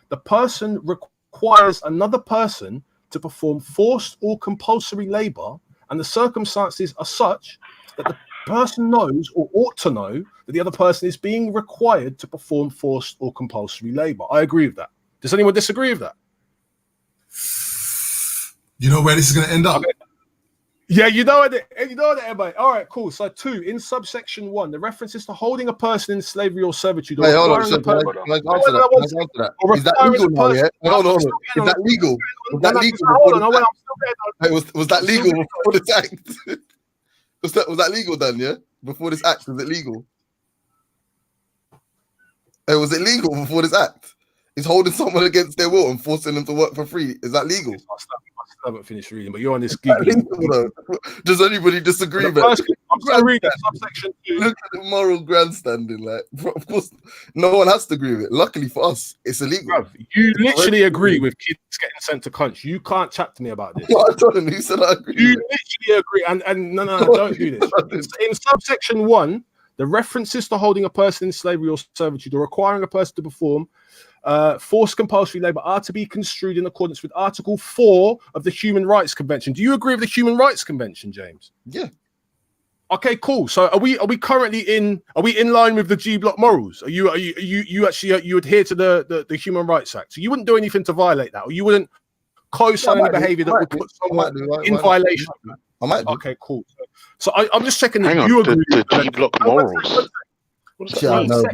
the person requires another person to perform forced or compulsory labor and the circumstances are such that the person knows or ought to know that the other person is being required to perform forced or compulsory labor. I agree with that. Does anyone disagree with that? You know where this is going to end up? Okay. Yeah, you know it, everybody. All right, cool. So 2, in subsection 1, the reference is to holding a person in slavery or servitude. Wait, hold on. Can I answer that? Is that legal now, yeah? Hold on. Is that legal? Was that legal? Was that legal before this act? Was that legal then, yeah? Before this act, was it legal? Hey, was it legal before this act? Is holding someone against their will and forcing them to work for free, is that legal? I haven't finished reading, but you're on this giggling. Does anybody disagree with that? I'm going to read that subsection 2. Look at the moral grandstanding. Like, of course, no one has to agree with it. Luckily for us, it's illegal. Bruv, you literally agree with kids getting sent to cunts. You can't chat to me about this. What I told him, he said I agree. You literally agree, and no, don't do this. In subsection 1, the references to holding a person in slavery or servitude or requiring a person to perform forced compulsory labor are to be construed in accordance with Article 4 of the Human Rights Convention. Do you agree with the Human Rights Convention, James? Yeah. Okay, cool. So are we currently in line with the G Block morals? Are you adhere to the Human Rights Act? So you wouldn't do anything to violate that, or you wouldn't co-sign any behavior that would put someone in violation. I might do. Okay, cool. So I'm just checking that you agree with the G Block morals. Yeah, no, hey.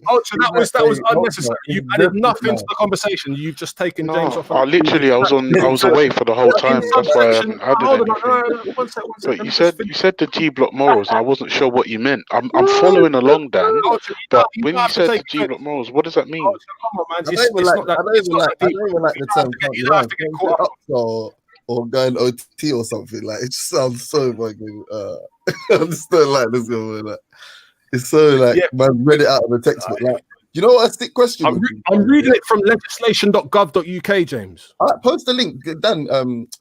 Oh, so that was unnecessary. You added nothing to the conversation. You've just taken James off. I was away for the whole time. That's why I haven't added anything. But you said the G Block morals, and I wasn't sure what you meant. I'm following along, Dan. But when you said the G Block morals, what does that mean? I don't even like the term. Or going OT or something. Like, it just sounds so fucking I just don't like this one. Like, it's so like man read it out of the textbook. Like, you know what? A stick question. I'm reading it from legislation.gov.uk, James. Post the link, Dan.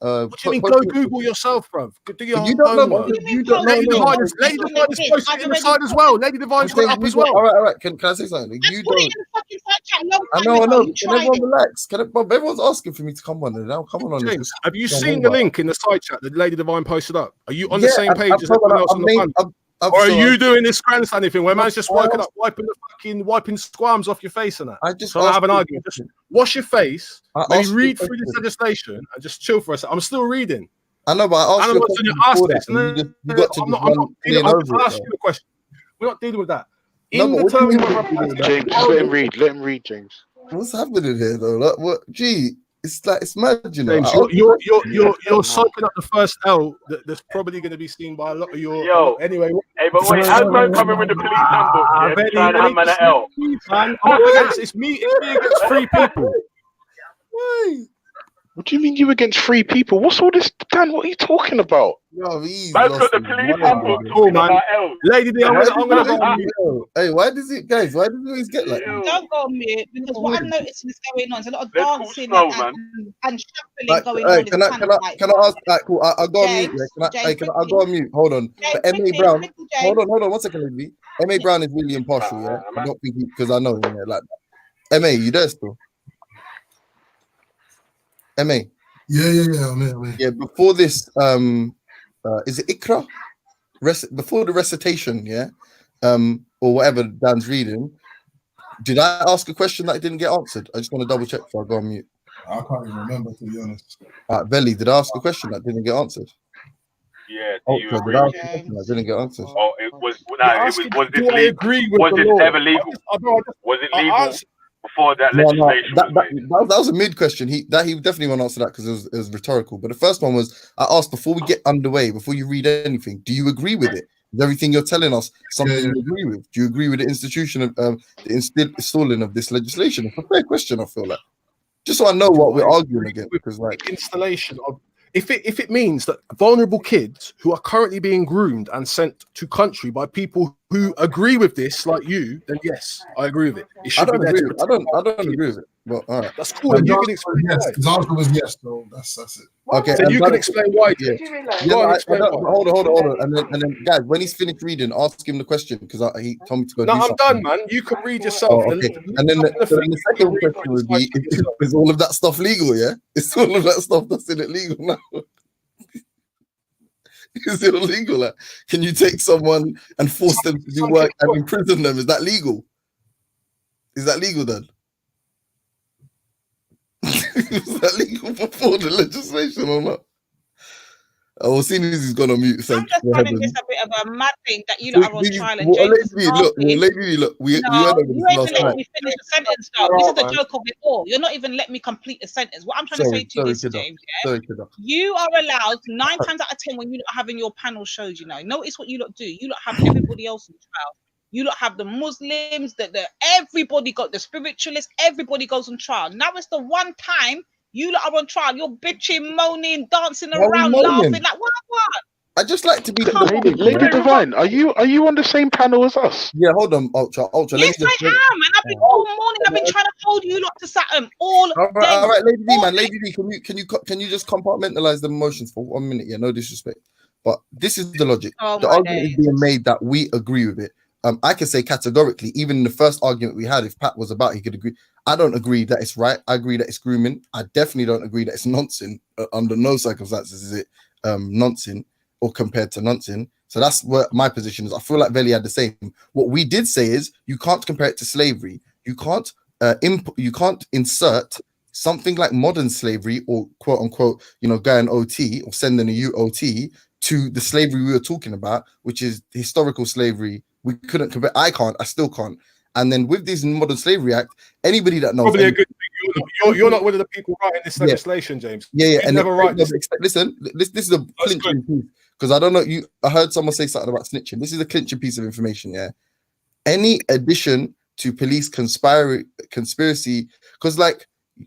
What do you mean? Go Google yourself, bruv. Do your you don't know. You don't know. Lady Divine is posted in the side as well. Lady Divine's got up as well. All right. Can I say something? You don't. I know. Can everyone relax? Everyone's asking for me to come on. Now come on. James, have you seen the link in the side chat that Lady Divine posted up? Are you on the same page as everyone else on the panel? Or are you doing this grandstanding thing where man's just woken up, wiping squams off your face and that? I just have an argument. Just wash your face, maybe read through this legislation and just chill for a second. I'm still reading. I know, but I asked you I'm not asking you a question. We're not dealing with that. James, let him read. Let him read, James. What's happening here, though? Like, what? Gee. It's mad, you know. James, you're soaking up the first L that's probably going to be seen by a lot of your. Yo, anyway. Hey, but wait, how's man coming with the police handbook? Trying to have man an L. It's me against 3 people. Why? What do you mean you against 3 people? What's all this, Dan? What are you talking about? Man's got the police handbook talking about L. Lady D, I'm gonna go on mute. Hey, why does it always get like that? Don't go on mute, because what I'm noticing is going on. There's a lot of dancing and shuffling going on. Can I ask? Like, cool. I'll go on mute. I'll go on mute. Hold on. But M.A. Brown. Hold on. 1 second, Lady. M.A. Brown is really impartial. Yeah, I don't think because I know him. Yeah, like M.A. You there still? M.A. Yeah. I'm here. Yeah, before this, is it Ikra? Before the recitation, yeah, or whatever Dan's reading. Did I ask a question that didn't get answered? I just want to double check before I go on mute. I can't even remember, to be honest. Belly, did I ask a question that didn't get answered? Yeah, did I ask a question that didn't get answered? Oh, it was. Was this legal? Agree with was the it law? ever legal? Was it legal before that legislation was made? That was a mid question. He definitely won't answer that because it was rhetorical. But the first one was, I asked before we get underway, before you read anything, do you agree with it? Is everything you're telling us something you agree with? Do you agree with the institution of the installing of this legislation? It's a fair question, I feel like. Just so I know what we're arguing against, because like installation of if it means that vulnerable kids who are currently being groomed and sent to country by people who agree with this, like you, then yes, I agree with it. It should be there. I don't agree with it. Well, all right, that's cool. And you can explain yes. why. His answer was yes, so that's it. Okay, so you can explain why. Yeah. Hold on. And then, guys, when he's finished reading, ask him the question because he told me to go. No, I'm something. Done, man. You can read yourself. Oh, okay. And then the second question would be: is all of that stuff legal? Yeah, is all of that stuff that's in it legal now? Is it illegal? Like, can you take someone and force them to do work and imprison them? Is that legal? Is that legal then? Is that legal before the legislation or not? Oh, seeing as he's gone on mute. I'm just finding this a bit of a mad thing that you lot are on trial and James look, we heard you ain't even let me finish the sentence though. This is the joke of it all. You're not even letting me complete the sentence. What I'm trying to say to you is, James, you are allowed 9 times out of 10 when you lot having your panel shows, notice what you lot do. You lot have everybody else on trial. You lot have the Muslims, everybody got the spiritualists, everybody goes on trial. Now it's the one time you lot are on trial. You're bitching, moaning, dancing around, laughing like what? I just like to be Lady Divine. Are you on the same panel as us? Yeah, hold on, Ultra. Yes, I am, and I've been all morning. I've been trying to hold you lot to something all day. All right, Lady D, man, Lady D, can you just compartmentalize the emotions for 1 minute? Yeah, no disrespect, but this is the logic. The argument is being made that we agree with it. I can say categorically, even in the first argument we had, if Pat was about, he could agree. I don't agree that it's right. I agree that it's grooming. I definitely don't agree that it's nonsense. Under no circumstances is it nonsense or compared to nonsense. So that's what my position is. I feel like Veli had the same. What we did say is you can't compare it to slavery. You can't insert something like modern slavery or quote unquote, going OT or sending a UOT to the slavery we were talking about, which is historical slavery. We couldn't compare. I still can't. And then with this Modern Slavery Act, anybody that knows probably a good thing. You're not one of the people writing this legislation, James. Yeah. And never write this. Listen, this is a clinching piece because I don't know. I heard someone say something about snitching. This is a clinching piece of information. Yeah. Any addition to police conspiracy, because like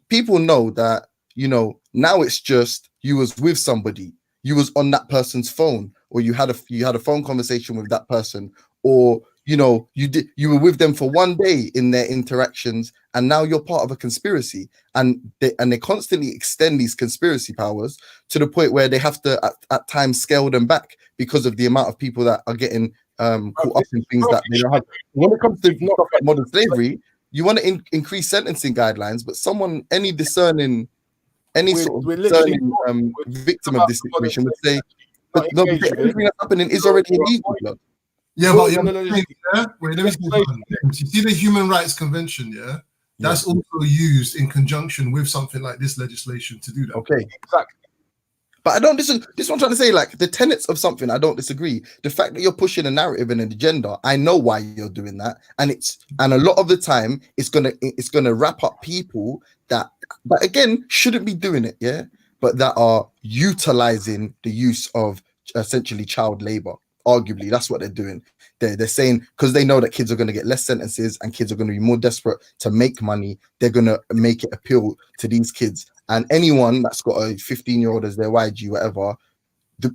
people know that now it's just you was with somebody, you was on that person's phone, or you had a phone conversation with that person. Or you were with them for 1 day in their interactions, and now you're part of a conspiracy. And they constantly extend these conspiracy powers to the point where they have to at times scale them back because of the amount of people that are getting caught up in things that they don't have. When it comes to stuff like modern slavery, you want to increase sentencing guidelines, but any discerning victim of this situation would say, but everything that's happening is already illegal. Look. Yeah, but wait, let me say something. You see the Human Rights Convention, yeah? That's also used in conjunction with something like this legislation to do that. Okay, exactly. But I don't disagree. This is what I'm trying to say. Like the tenets of something, I don't disagree. The fact that you're pushing a narrative and an agenda, I know why you're doing that, and a lot of the time it's gonna wrap up people that again shouldn't be doing it, yeah, but that are utilizing the use of essentially child labor. Arguably, that's what they're doing. They're saying because they know that kids are going to get less sentences and kids are going to be more desperate to make money, they're going to make it appeal to these kids. And anyone that's got a 15-year-old as their YG, whatever,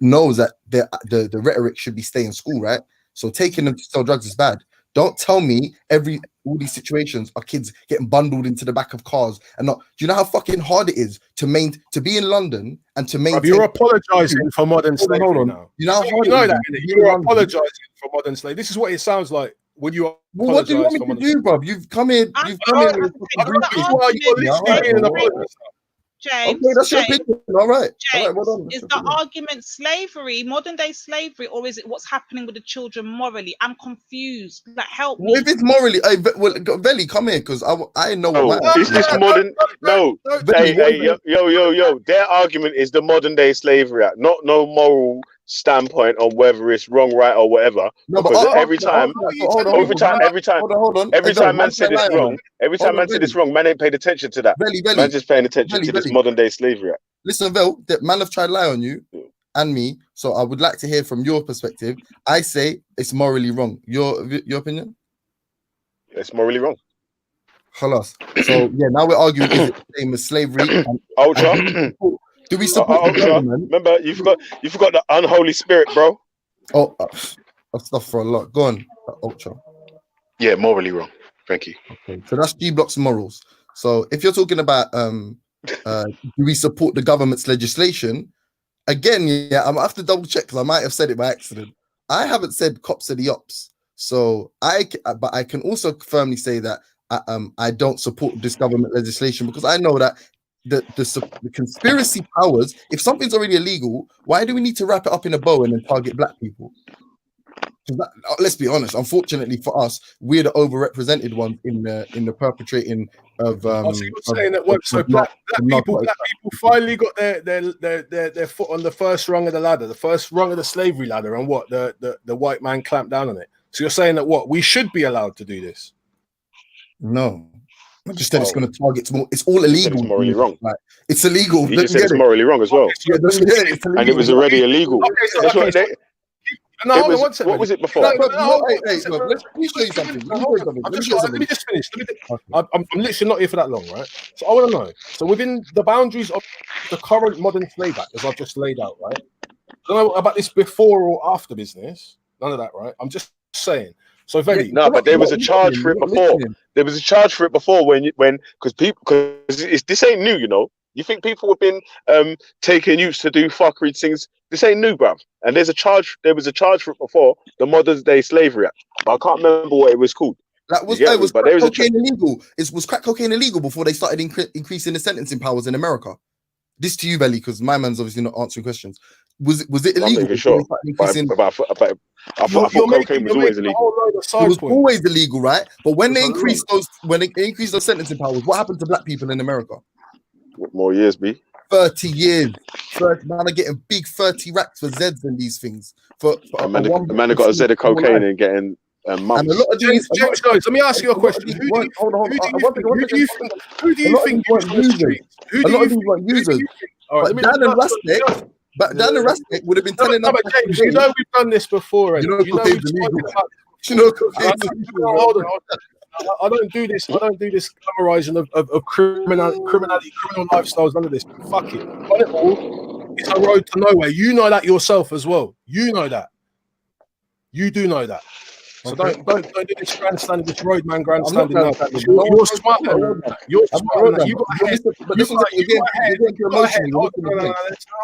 knows that the rhetoric should be stay in school, right? So taking them to sell drugs is bad. Don't tell me all these situations are kids getting bundled into the back of cars and not. Do you know how fucking hard it is to be in London and to maintain? You're apologizing for modern slavery. Hold on. Now. You know how hard you're apologizing for modern slavery. This is what it sounds like when you. Well, what do you want me to do, bro? You've come in. James, Okay, that's your James, opinion. All right. James, All right, well done. is the argument slavery, modern day slavery, or is it what's happening with the children morally? I'm confused. Like, help me. Well, if it's morally, well, Belly, come here, because I know Oh, what is this modern? No. Hey, yo. Their argument is the modern day slavery act, not no moral standpoint on whether it's wrong, right, or whatever. No, because but every time man said it's wrong, man said it's wrong, man ain't paid attention to that. Man just paying attention to this modern day slavery act. Listen, Vel, that man have tried to lie on you and me, so I would like to hear from your perspective. I say it's morally wrong. Your opinion? It's morally wrong. Halas. So yeah, now we're arguing is it the same as slavery? Ultra. Do we support the government? Remember, you forgot the unholy spirit, bro. Oh, that's stuff for a lot. Go on, Ultra. Yeah, morally wrong. Thank you. Okay, so that's G Block's morals. So if you're talking about do we support the government's legislation? Again, yeah, I'm gonna have to double check because I might have said it by accident. I haven't said cops are the ops, so but I can also firmly say that I don't support this government legislation because I know that the conspiracy powers. If something's already illegal, why do we need to wrap it up in a bow and then target black people? Let's be honest. Unfortunately for us, we're the overrepresented ones in the perpetrating of. So you're saying that black people finally got their foot on the first rung of the ladder, the first rung of the slavery ladder, and what the white man clamped down on it. So you're saying that what we should be allowed to do this? No, I just said it's going to target more. It's all illegal. It's morally wrong. Like, it's illegal. You just said it's morally wrong as well. Yeah, and it was already illegal. No, hold on one second. What was it before? Let me show you something. Let me just finish. I'm literally not here for that long, right? So I want to know. So within the boundaries of the current modern slave act, as I've just laid out, right? I don't know about this before or after business. None of that, right? I'm just saying. So but there was a charge for it before. There was a charge for it before when because this ain't new, you know. You think people have been taking use to do fuckery things? This ain't new, bruv. And there was a charge for it before, the Modern Day Slavery Act. But I can't remember what it was called. That was crack cocaine illegal. Was crack cocaine illegal before they started increasing the sentencing powers in America? This to you, Belly, because my man's obviously not answering questions. Was it illegal? I'm sure. I thought cocaine was always illegal. It was always illegal, right? But when they increased those sentencing powers, what happened to black people in America? What more years, B? 30 years. 30, man are getting big 30 racks for Zeds and these things. A man got a Z of cocaine and getting months. And a lot of James, let me ask you a question. Who do you think weren't users? A lot of these weren't users. But Dan and Rastek would have been telling us. James, you know we've done this before. You know cocaine's illegal. Hold on. I don't do this glamorizing of criminal lifestyles. None of this. Fuck it. On it all, it's a road to nowhere. You know that yourself as well. You know that. You do know that. So don't do this grandstanding, this roadman grandstanding. You're smarter than that. You're smarter than that. You got a head. But listen, I'm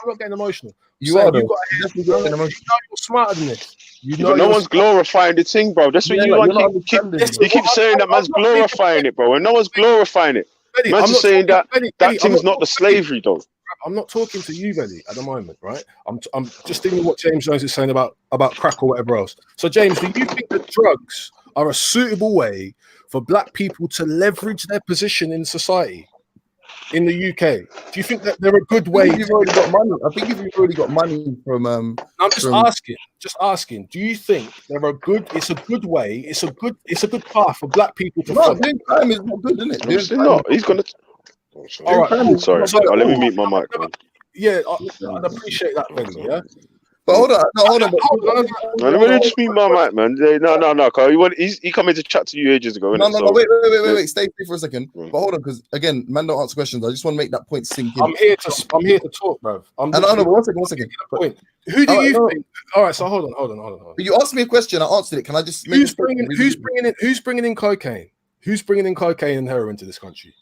not getting emotional. You are. You're smarter than this. No one's glorifying the thing, bro. That's what you keep saying. That man's glorifying it, bro, and no one's glorifying it. Man's just saying that thing's not the slavery, though. I'm not talking to you, Belly, at the moment, right? I'm just thinking what James Jones is saying about crack or whatever else. So, James, do you think that drugs are a suitable way for black people to leverage their position in society in the UK? Do you think that they're a good way? You've already got money. I think if you've already got money from. I'm just asking. Do you think they're a good? It's a good way. It's a good path for black people to. No, doing crime is not good, isn't it? It's not. He's gonna. All right. Sorry. Let me mute my mic. Yeah, I'd appreciate that, Belly. Yeah. But hold on. No, let me just mute my mic, man. No, Carl. He come in to chat to you ages ago. No, wait. Stay for a second. But hold on, because again, man, don't answer questions. I just want to make that point sink in. I'm here to talk, bro. No, one second. Point. Who do you think? All right, so hold on. But you asked me a question. I answered it. Can I just? Who's bringing in cocaine? Who's bringing in cocaine and heroin to this country?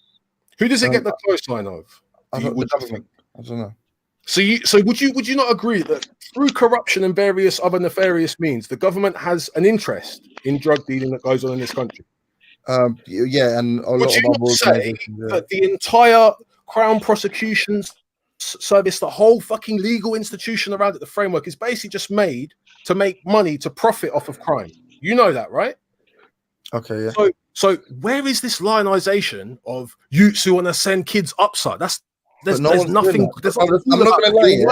Who does it get the coastline of? The government. I don't know. So would you not agree that through corruption and various other nefarious means, the government has an interest in drug dealing that goes on in this country? Yeah, and a lot of other organizations. That the entire Crown Prosecutions Service, the whole fucking legal institution around it, the framework is basically just made to make money, to profit off of crime. You know that, right? Okay, yeah. So where is this lionization of youths who want to send kids upside? There's nothing. I'm not gonna lie.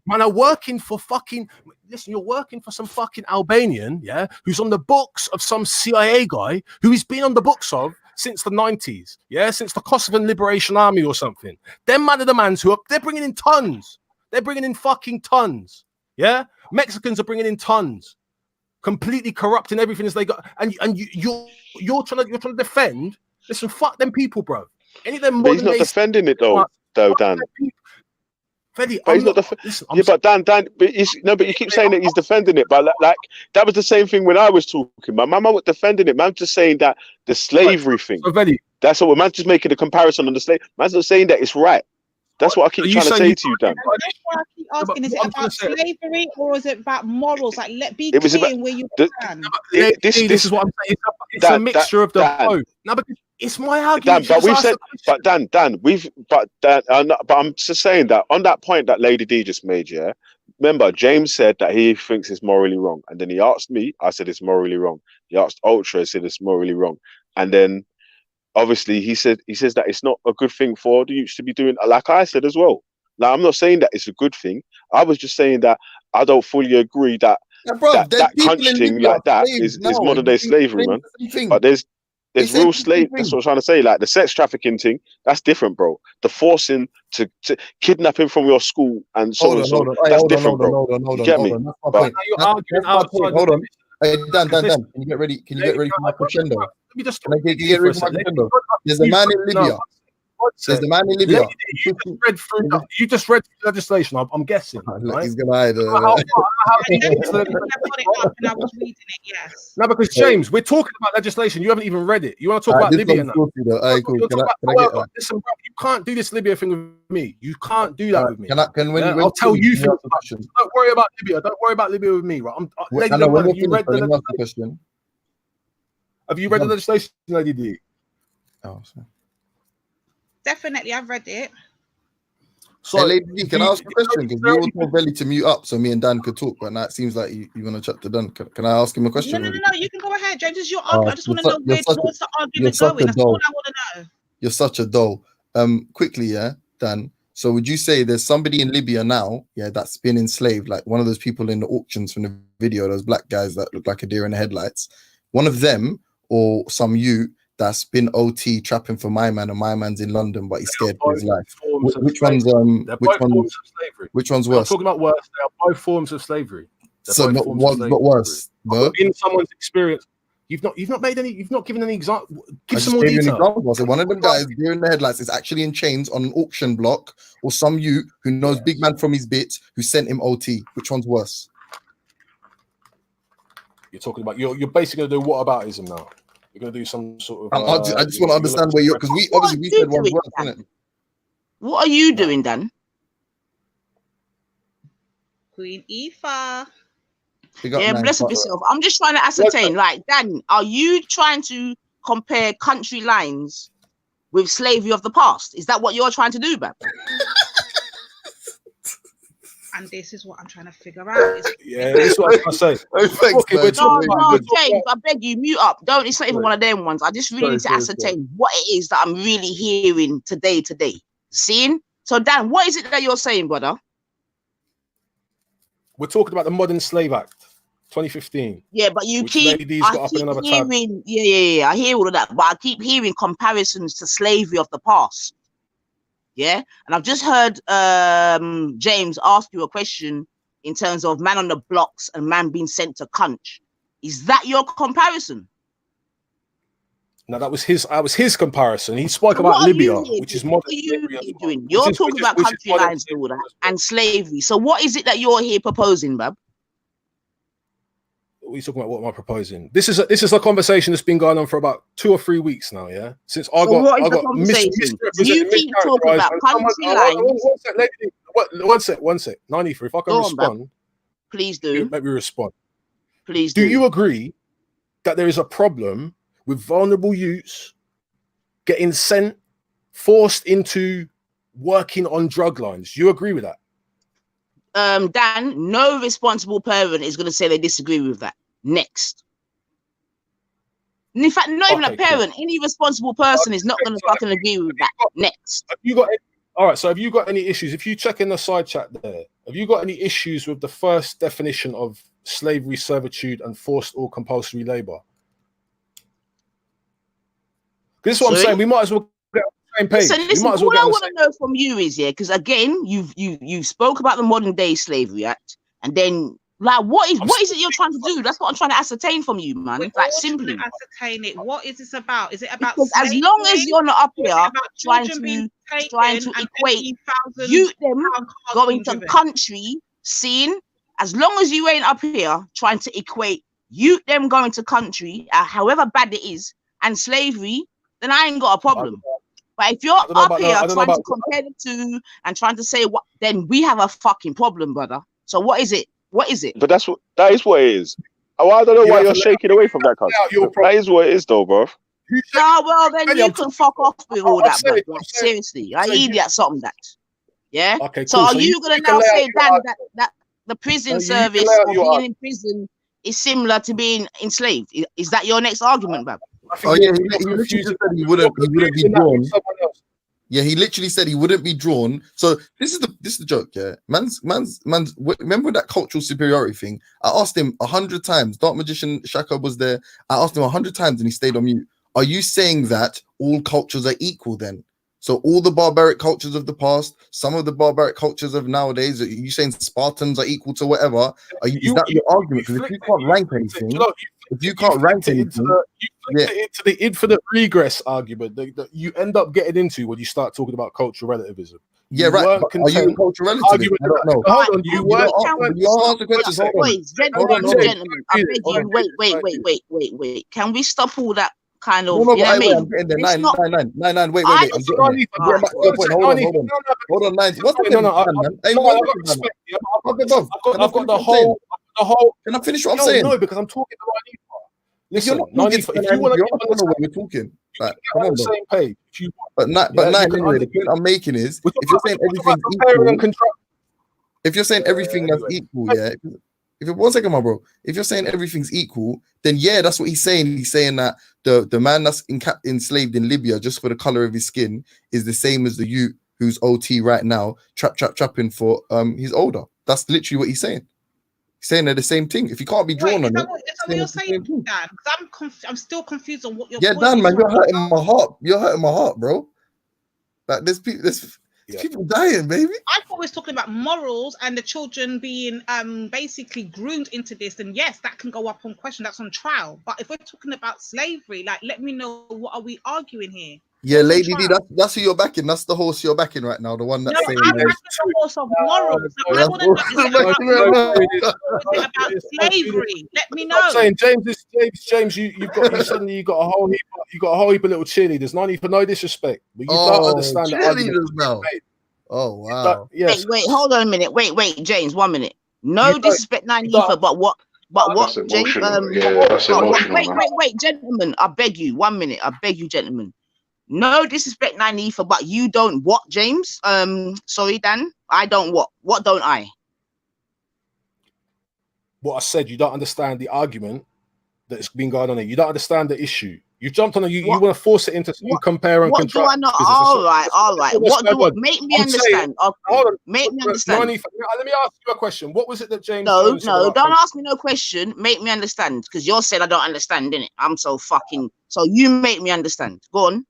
Man are working for fucking. Listen, you're working for some fucking Albanian, yeah, who's on the books of some CIA guy who he's been on the books of since the 90s, yeah, since the Kosovan Liberation Army or something. Them man are the mans who they're bringing in tons. They're bringing in fucking tons, yeah. Mexicans are bringing in tons, completely corrupting everything as they got. And you're trying to defend. Listen, fuck them people, bro. Any of them. But he's not defending it though, Dan. Freddy, but he's not but Dan, but you keep saying that he's defending it, but like that was the same thing when I was talking. My mama was defending it. Man's just saying that the slavery thing. That's what man's just making a comparison on the slave. Man's not saying that it's right. That's what I keep trying to say to you, Dan. That's why I keep asking: is it about slavery or is it about morals? Like, be clear where you stand. This is what I'm saying. It's a mixture of the both. No, but it's my argument. Dan, but we've said, but I'm just saying that on that point that Lady D just made, yeah. Remember, James said that he thinks it's morally wrong, and then he asked me. I said it's morally wrong. He asked Ultra. I said it's morally wrong, and then obviously he says that it's not a good thing for the youths to be doing, like I said as well. Now I'm not saying that it's a good thing. I was just saying that I don't fully agree that that punch thing like that is modern day slavery, man. But there's real slave. That's what I'm trying to say. Like the sex trafficking thing, that's different, bro. The forcing to kidnapping from your school and so on. That's different, bro. You get me? Hold on. Hey, Dan, can you get ready? Can you get ready for my crescendo? Can I get ready for my crescendo? There's a man in Libya. There's the man in Libya. You just read the legislation. I'm guessing. Right? He's gonna hide. No, because James, we're talking about legislation. You haven't even read it. You want to talk about Libya now? Cool. Listen, bro, you can't do this Libya thing with me. You can't do that with me. I'll tell you. Don't worry about Libya. Don't worry about Libya with me, right? Have you read the legislation? Have you read the legislation, Lady D? Oh, sorry. Definitely, I've read it. So, hey, Lady D, can I ask a question? Because you all told Belly to mute up so me and Dan could talk, but now it seems like you're going to chat to Dan. Can I ask him a question? No, you can go ahead, James. It's your argument. I just want to know where's the argument going. That's all I want to know. You're such a doll. Quickly, yeah, Dan. So would you say there's somebody in Libya now, yeah, that's been enslaved, like one of those people in the auctions from the video, those black guys that look like a deer in the headlights, one of them or some youth that's been OT trapping for my man, and my man's in London, but he's scared for his life. Which one's worse? I'm talking about worse. They are both forms of slavery. So not worse. In someone's experience, you've not given any example. Give some more detail. So one of them guys deer in the headlights is actually in chains on an auction block, or some youth who knows big man from his bit who sent him OT. Which one's worse? You're talking about you're basically going to do whataboutism now. You're going to do some sort of. I just want to understand where you're, because we said one's worse, isn't it? What are you doing, Dan? Queen Aoife. Bless yourself. I'm just trying to ascertain, like, Dan, are you trying to compare country lines with slavery of the past? Is that what you're trying to do, Bab? And this is what I'm trying to figure out. Yeah, this is what I was going to say. No, James, I beg you, mute up. Don't. It's not even one of them ones. I just really need to ascertain what it is that I'm really hearing today. Seeing? So, Dan, what is it that you're saying, brother? We're talking about the Modern Slave Act, 2015. Yeah, but you keep hearing, yeah, I hear all of that, but I keep hearing comparisons to slavery of the past. Yeah, and I've just heard James ask you a question in terms of man on the blocks and man being sent to Cunch. Is that your comparison? No, that was his comparison. He spoke about Libya, which is modern slavery. You're talking about country lines and all that, and slavery. So what is it that you're here proposing, Bab? What are you talking about? What am I proposing? This is a conversation that's been going on for about 2 or 3 weeks now. Yeah, since I got misrepresented. You keep talking about country lines. One sec. 93. If I can respond, please do. Let me respond. Please do. Do you agree that there is a problem with vulnerable youths getting sent forced into working on drug lines. You agree with that? Dan, no responsible parent is going to say they disagree with that. Next. And in fact, not even a parent, any responsible person is not going to fucking agree with that. Next. Have you got all right, so have you got any issues? If you check in the side chat there, have you got any issues with the first definition of slavery, servitude, and forced or compulsory labor? This is what I'm saying. We might as well get on the same page. Listen, all I want to know from you is, because again, you spoke about the Modern Day Slavery Act, and then like what is it you're trying to do? That's what I'm trying to ascertain from you, man. Like simply ascertain it. What is this about? Is it about because as long as you're not up here trying to equate you them going to country scene, as long as you ain't up here trying to equate you them going to country, however bad it is, and slavery, then I ain't got a problem. But if you're up here trying to compare the two and trying to say what, then we have a fucking problem, brother. So what is it? What is it? But that is what it is. Oh, I don't know why you're shaking away from that concept. That is what it is, though, bro. No, well then you can fuck off with all that, bro. Like, seriously, I idiot something that. Yeah. Okay. So are you gonna now say that the prison service or being in prison is similar to being enslaved? Is that your next argument, bro? Oh yeah, he literally said he wouldn't be drawn. Yeah, he literally said he wouldn't be drawn. So this is the joke, yeah. Man's. Remember that cultural superiority thing? I asked him 100 times. Dark Magician Shaka was there. I asked him 100 times, and he stayed on mute. Are you saying that all cultures are equal then? So all the barbaric cultures of the past, some of the barbaric cultures of nowadays, are you saying Spartans are equal to whatever? Is that your argument? Because if you can't rank anything, into the infinite regress argument that you end up getting into when you start talking about cultural relativism. Yeah, right. Are you cultural relativism? I don't know. Hold on, you weren't. Gentlemen, I beg you, wait. Can we stop all that? Kind of, no, you know what I mean? I'm getting there. Nine. Wait. I'm getting back to your point. Hold on. Nine. What's the I've got the whole. Can I finish what I'm saying? No, because I'm talking about Anifa. Listen, if you want to know what we're talking, like, come on, same page. But anyway, the point I'm making is, if you're saying everything's equal, if you're saying everything that's equal, yeah. One second, my bro. If you're saying everything's equal, then yeah, that's what he's saying. He's saying that the man that's enslaved in Libya just for the color of his skin is the same as the youth who's OT right now, trapping for his older. That's literally what he's saying. He's saying they're the same thing. If you can't be drawn on it, what you're saying, Dan? I'm still confused on what you're. Yeah, Dan, man, you're hurting my heart. You're hurting my heart, bro. Like there's people dying, baby. I thought we was talking about morals and the children being basically groomed into this, and yes, that can go up on question. That's on trial. But if we're talking about slavery, like, let me know, what are we arguing here? Yeah, Lady D, that's who you're backing. That's the horse you're backing right now. The one that's saying. I'm backing the horse of morals. I want to know, is it about slavery? Let me know. I'm saying, James, you've got a whole heap of little cheerleaders. Not even no disrespect, but you don't understand cheerleaders now. Oh wow. Yes. Wait, hold on a minute. Wait, James, 1 minute. No disrespect, Nanifa, but what? James? That's emotional. Wait, gentlemen, I beg you, 1 minute. I beg you, gentlemen. No disrespect, Nanifa, but you don't what, James? Sorry, Dan. I don't what? What don't I? What I said, you don't understand the argument that's been going on here. You don't understand the issue. You jumped on it. You want to force it into some compare and contrast. What do I not? All right. What do I make me understand? Make me understand. Let me ask you a question. What was it that James? No, don't ask me no question. Make me understand, because you're saying I don't understand, innit? I'm so fucking. So you make me understand. Go on.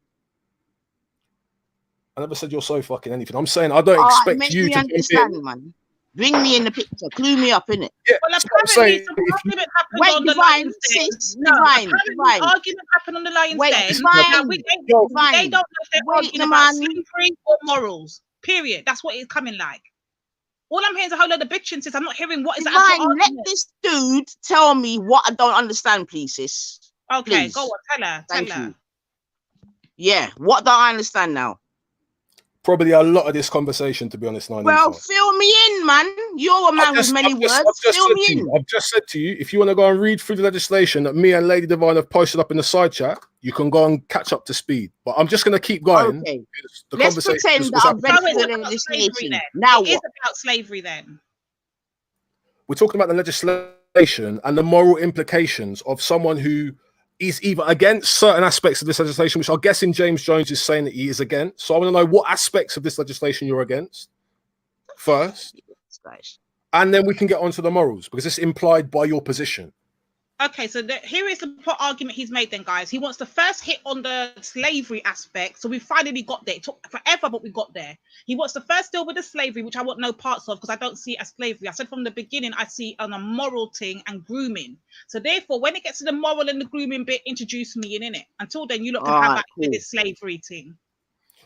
I never said you're so fucking anything. I'm saying I don't expect you to understand, man. Bring me in the picture. Clue me up, innit? Yeah. Well, apparently some argument happened on the Lion's Den. Divine. Argument happened on the Lion's Den. Divine. They don't know if they're arguing about slavery or morals. Period. That's what it's coming like. All I'm hearing is a whole load of bitching, sis. I'm not hearing what is the actual argument. Let this dude tell me what I don't understand, please, sis. Okay, go on. Tell her. Thank you. Yeah, what don't I understand now? Probably a lot of this conversation, to be honest. Well, fill me in, man. You're a man with many words. Fill me in. I've just said to you, if you want to go and read through the legislation that me and Lady Divine have posted up in the side chat, you can go and catch up to speed. But I'm just going to keep going. Okay. The Let's pretend that I've read So through it's the about legislation. slavery then. Now It is what? about slavery then. We're talking about the legislation and the moral implications of someone who is either against certain aspects of this legislation, which I'm guessing James Jones is saying that he is against. So I want to know what aspects of this legislation you're against first. And then we can get onto the morals, because it's implied by your position. Okay, so here is the argument he's made then, guys. He wants to first hit on the slavery aspect. So we finally got there. It took forever, but we got there. He wants to first deal with the slavery, which I want no parts of because I don't see it as slavery. I said from the beginning, I see it on a moral thing and grooming. So therefore, when it gets to the moral and the grooming bit, introduce me in it. Until then, you lot can have this slavery thing.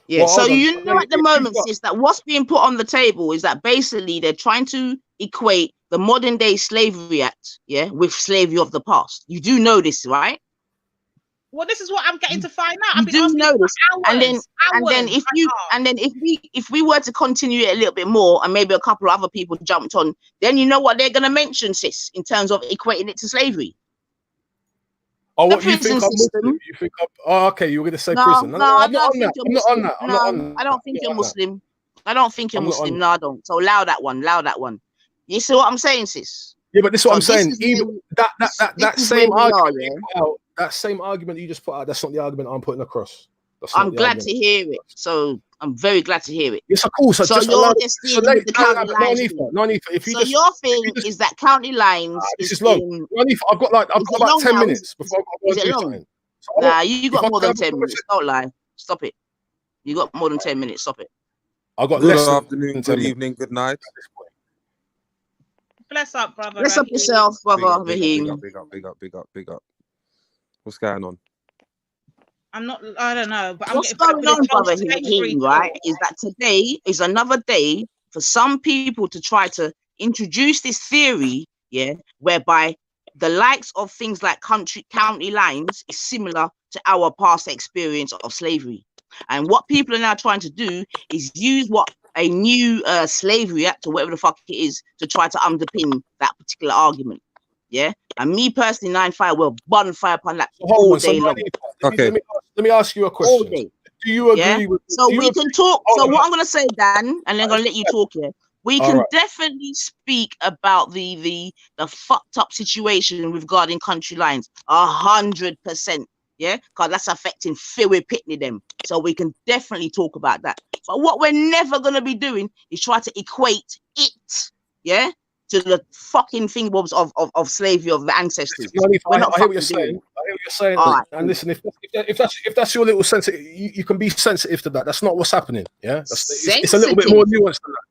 Yeah, well, so you know at the moment, sis, that what's being put on the table is that basically they're trying to equate the modern day slavery act, yeah, with slavery of the past. You do know this, right? Well, this is what I'm getting to find out. You do know this, and then if we were to continue it a little bit more, and maybe a couple of other people jumped on, then you know what they're gonna mention, sis, in terms of equating it to slavery. Oh, what you think? You think? Oh, okay. You were going to say prison. No, I don't think you're Muslim. I don't think you're Muslim. I don't think you're Muslim. No, I don't. So allow that one. Allow that one. You see what I'm saying, sis? Yeah, but this is what I'm saying. Even that same argument, that same argument you just put out, that's not the argument I'm putting across. I'm glad to hear it. So I'm very glad to hear it. Yes, of course. So you're just dealing with the county lines. So your thing is that county lines. This is long. I've got about 10 minutes before I go on to. Nah, you got more than 10 minutes. Don't lie. Stop it. You got more than 10 minutes. Stop it. I got good afternoon, good evening, good night. Bless up, brother. Bless up yourself, brother Raheem. Big up. What's going on? I don't know, but what's going on, brother Raheem, right? Is that today is another day for some people to try to introduce this theory, yeah, whereby the likes of things like county lines is similar to our past experience of slavery. And what people are now trying to do is use what a new slavery act or whatever the fuck it is to try to underpin that particular argument. Yeah, and me personally, 9-5 will bonfire upon that all day long. Okay, let me ask you a question. All day. Do you agree with? So we can talk. So what I'm gonna say, Dan, and then I'm gonna let you talk here. We can definitely speak about the fucked up situation regarding country lines 100%. Yeah, because that's affecting Philly Pitney them. So we can definitely talk about that. But what we're never gonna be doing is try to equate it, yeah, to the fucking thingbobs of slavery of the ancestors. I hear what you're saying. Right. And listen, if that's your little sensitive, you can be sensitive to that. That's not what's happening. Yeah, it's a little bit more nuanced than that.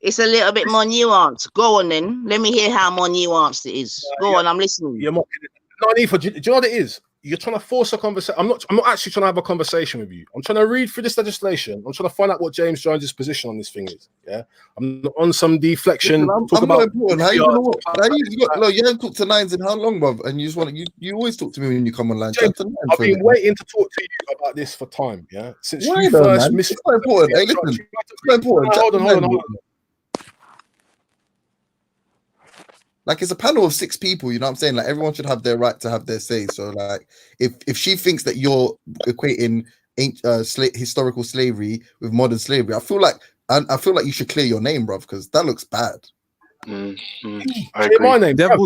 It's a little bit more nuanced. Go on then. Let me hear how more nuanced it is. Go on, I'm listening. You're mocking it. No, Nifa, do you know what it is? You're trying to force a conversation. I'm not actually trying to have a conversation with you. I'm trying to read through this legislation. I'm trying to find out what James Jones's position on this thing is. Yeah, I'm on some deflection. I'm not important. How you haven't talked to Nines in how long, bruv? And you just want you always talk to me when you come online. James, I've been waiting to talk to you about this for time. Yeah, since you first missed. It's not important. Hey, listen, it's not important. Hold on. Like, it's a panel of 6 people, you know what I'm saying? Like, everyone should have their right to have their say. So, like, if she thinks that you're equating historical slavery with modern slavery, I feel like you should clear your name, bruv, because that looks bad. Clear my name. You're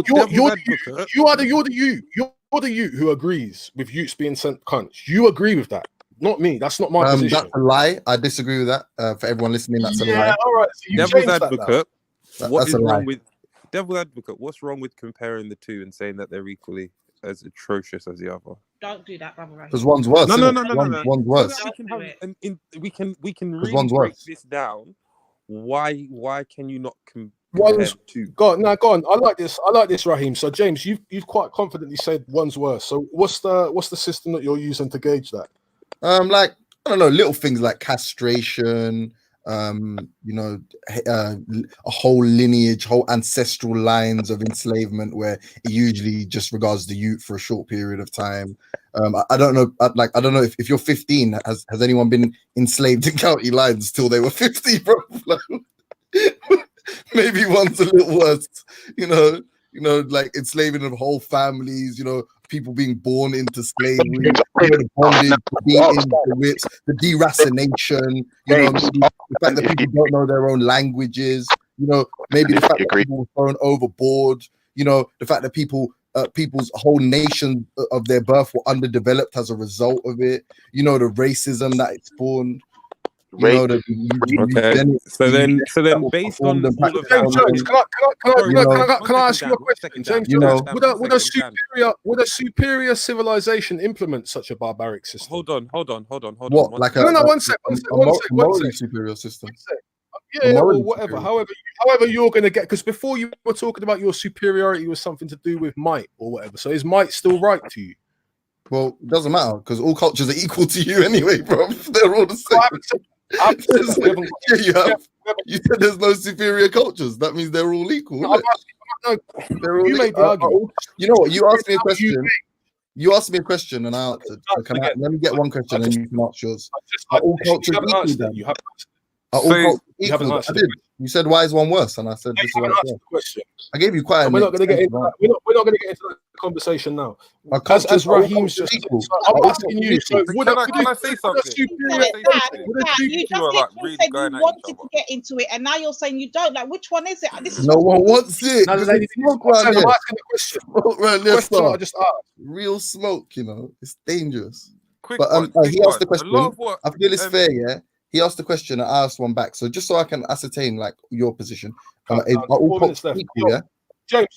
the you who agrees with Utes being sent cunts. You agree with that, not me. That's not my position. That's a lie. I disagree with that. For everyone listening, that's a lie. All right. So Devil's advocate. What is wrong with Devil's advocate? What's wrong with comparing the two and saying that they're equally as atrocious as the other? Don't do that, brother. Because one's worse. No. One's worse. We can really break this down. Why can you not compare two? Go on. I like this, Raheem. So James, you've quite confidently said one's worse. So what's the system that you're using to gauge that? Like, I don't know, little things like castration. You know, a whole lineage, whole ancestral lines of enslavement where it usually just regards the youth for a short period of time. I don't know, I don't know if you're 15, has anyone been enslaved in county lines till they were 50, bro? Maybe one's a little worse, you know, like enslaving of whole families, you know, people being born into slavery, the bondage, the beating, the whips, the deracination, the fact that people don't know their own languages, maybe the fact that people were thrown overboard, the fact that people's whole nation of their birth were underdeveloped as a result of it, the racism that it spawned. So then based on all of that, can I ask you a question, James? Would a superior civilization implement such a barbaric system? Hold on. What, like one sec. Superior system? Yeah, or whatever. However, you're going to get, because before you were talking about your superiority was something to do with might or whatever. So is might still right to you? Well, it doesn't matter because all cultures are equal to you anyway, bro. They're all the same. You said there's no superior cultures. That means they're all equal. They're all made the argument. You know what? You asked me a question. You asked me a question and I answered. So let me get one question and you can ask yours. Are all cultures equal then? You haven't answered. You said, why is one worse? And I said, this is why it's worse. I gave you quite a... We're not going to get into that. We're not going to get into the conversation now. As Raheem's just... I'm asking you, so can I say something? You wanted to get into it, and now you're saying you don't. Like, which one is it? This is no one wants it. I'm asking the question. Smoke around there, I just asked. Real smoke, it's dangerous. He asked the question. I feel it's fair, yeah? He asked the question and I asked one back. So just so I can ascertain like your position. Are all cultures equal, yeah? James,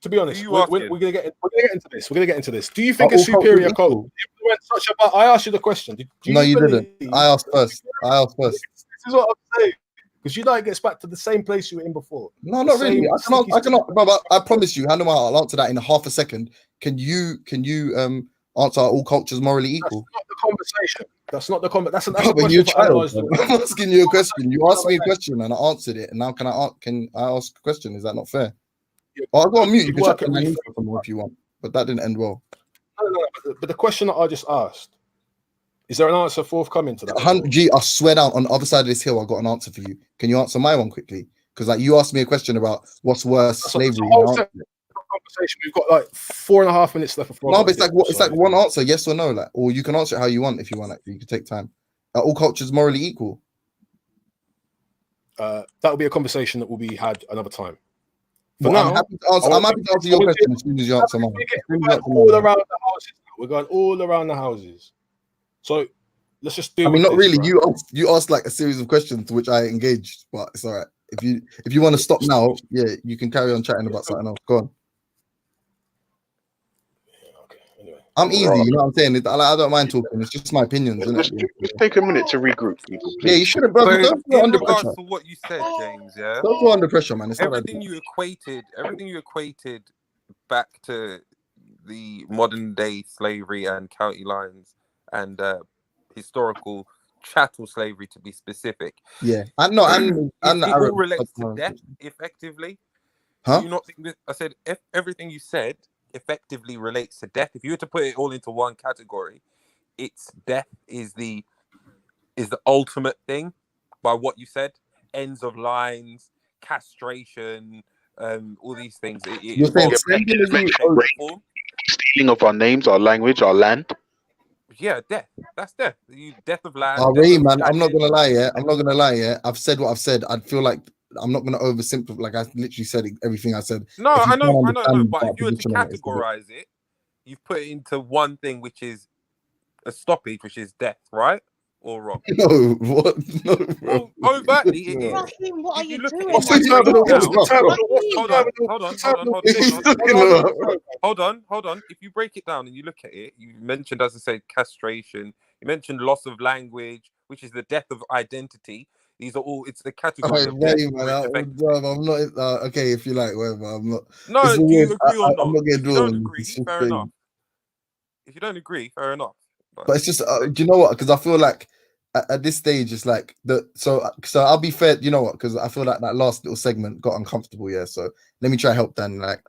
to be honest, we're gonna get into this. We're gonna get into this. Do you think a superior culture implement such a? I asked you the question. No, you didn't. I asked first. This is what I'm saying. Because it gets back to the same place you were in before. No, not really. I cannot. But I promise you, Hannah, I'll answer that in half a second. Can you answer are all cultures morally equal? That's not the conversation. That's not the conversation. That's a question for analyze. I'm asking you a question. You asked me a question and I answered it. And now can I ask a question? Is that not fair? I'll go on mute. You can check my info for more if you want. But that didn't end well. No. But the question that I just asked, is there an answer forthcoming to that? G, I swear down on the other side of this hill, I got an answer for you. Can you answer my one quickly? Because like you asked me a question about what's worse, slavery. Conversation. We've got like 4.5 minutes left. No, but it's like one answer, yes or no, like, or you can answer it how you want if you want. Like, you can take time. Are all cultures morally equal? That will be a conversation that will be had another time. I'm happy to answer your question as soon as you answer mine. We're going all around the houses. So let's just do. I mean, not really. Right? You asked like a series of questions to which I engaged, but it's all right. If you want to stop now, yeah, you can carry on chatting about something else. Go on. I'm easy, you know what I'm saying? I don't mind talking. It's just my opinions. Let's take a minute to regroup, people. Please. Yeah, you shouldn't, brother. Don't go under pressure. To what you said, James. Yeah. Don't go under pressure, man. It's everything you equated back to the modern day slavery and county lines and historical chattel slavery, to be specific. Yeah, I know. It all relates to death, effectively. Huh? Do you not think that? I said everything you said effectively relates to death. If you were to put it all into one category, it's death is the ultimate thing by what you said. Ends of lines, castration, all these things. You're saying stealing of our names, our language, our land. Yeah, death. That's death. Death of land. Man, I'm not gonna lie. Yeah, I'm not gonna lie. Yeah, I've said what I've said. I feel like I'm not going to oversimplify. Like I literally said everything I said. No, I know. But if you were to categorize it, you've put it into one thing, which is a stoppage, which is death, right? Or wrong? No, what? No, bro. Well, overtly, it is. What are you doing? Hold on. If you break it down and you look at it, you mentioned, as I said, castration. You mentioned loss of language, which is the death of identity. These are all. It's the category. I'm not okay. If you like, whatever. I'm not. No, do you agree or not? I'm not getting drawn. Don't agree. Fair enough. If you don't agree, fair enough. But it's just, do you know what? Because I feel like at this stage, it's like so I'll be fair. You know what? Because I feel like that last little segment got uncomfortable. Yeah. So let me try to help Dan. Like,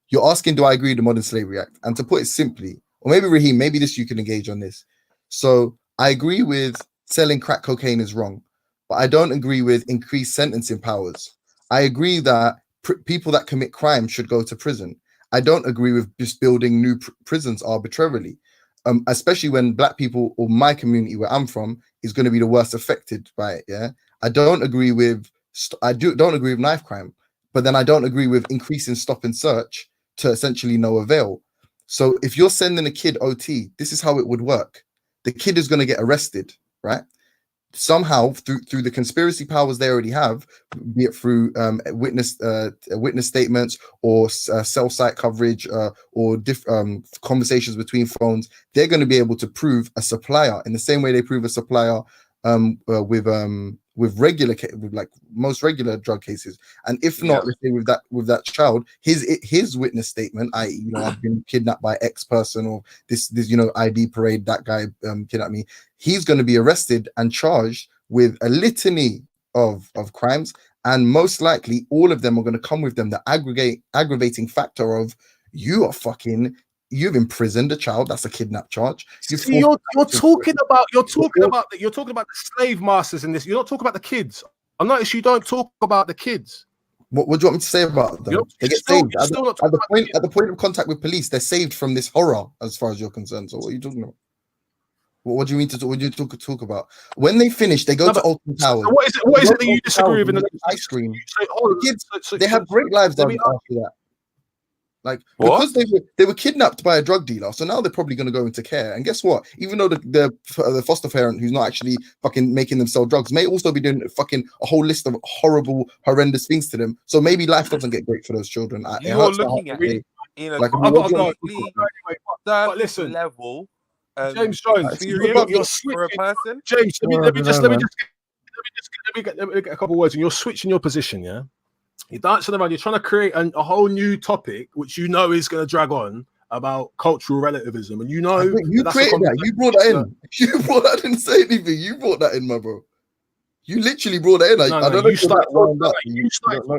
you're asking, do I agree with the Modern Slavery Act? And to put it simply, or maybe Raheem, maybe you can engage on this. So I agree with selling crack cocaine is wrong. But I don't agree with increased sentencing powers. I agree that people that commit crime should go to prison. I don't agree with just building new prisons arbitrarily, especially when black people or my community where I'm from is going to be the worst affected by it. Yeah, I don't agree with don't agree with knife crime, but then I don't agree with increasing stop and search to essentially no avail. So if you're sending a kid OT, this is how it would work. The kid is going to get arrested, right? Somehow through the conspiracy powers they already have, be it through witness statements or cell site coverage or conversations between phones, they're going to be able to prove a supplier in the same way they prove a supplier with like most regular drug cases. And if not, let's say with that child, his witness statement, i.e., I've been kidnapped by X person, or this ID parade, that guy kidnapped me, he's going to be arrested and charged with a litany of crimes, and most likely all of them are going to come with them the aggravating factor of you've imprisoned a child. That's a kidnap charge. You're talking about the slave masters in this. You're not talking about the kids. I notice you don't talk about the kids. What do you want me to say about them? They get saved at the point of contact with police. They're saved from this horror, as far as you're concerned. So what are you talking about? What do you mean to talk? What do you talk about? When they finish, they go to Alton Towers. So what is it that you disagree with? Ice cream. The kids, they have great lives after that. Like, because they were kidnapped by a drug dealer, so now they're probably going to go into care. And guess what? Even though the foster parent who's not actually fucking making them sell drugs may also be doing a whole list of horrible, horrendous things to them. So maybe life doesn't get great for those children. You're looking at it in a listen, level. James Jones, you're for a person. James, let me get a couple of words, and you're switching your position, yeah. You're dancing around. You're trying to create a whole new topic, which is going to drag on about cultural relativism, and you created that. You brought that in. You brought that. I didn't say anything. You brought that in, my bro. You literally brought that in. I don't know. You started talking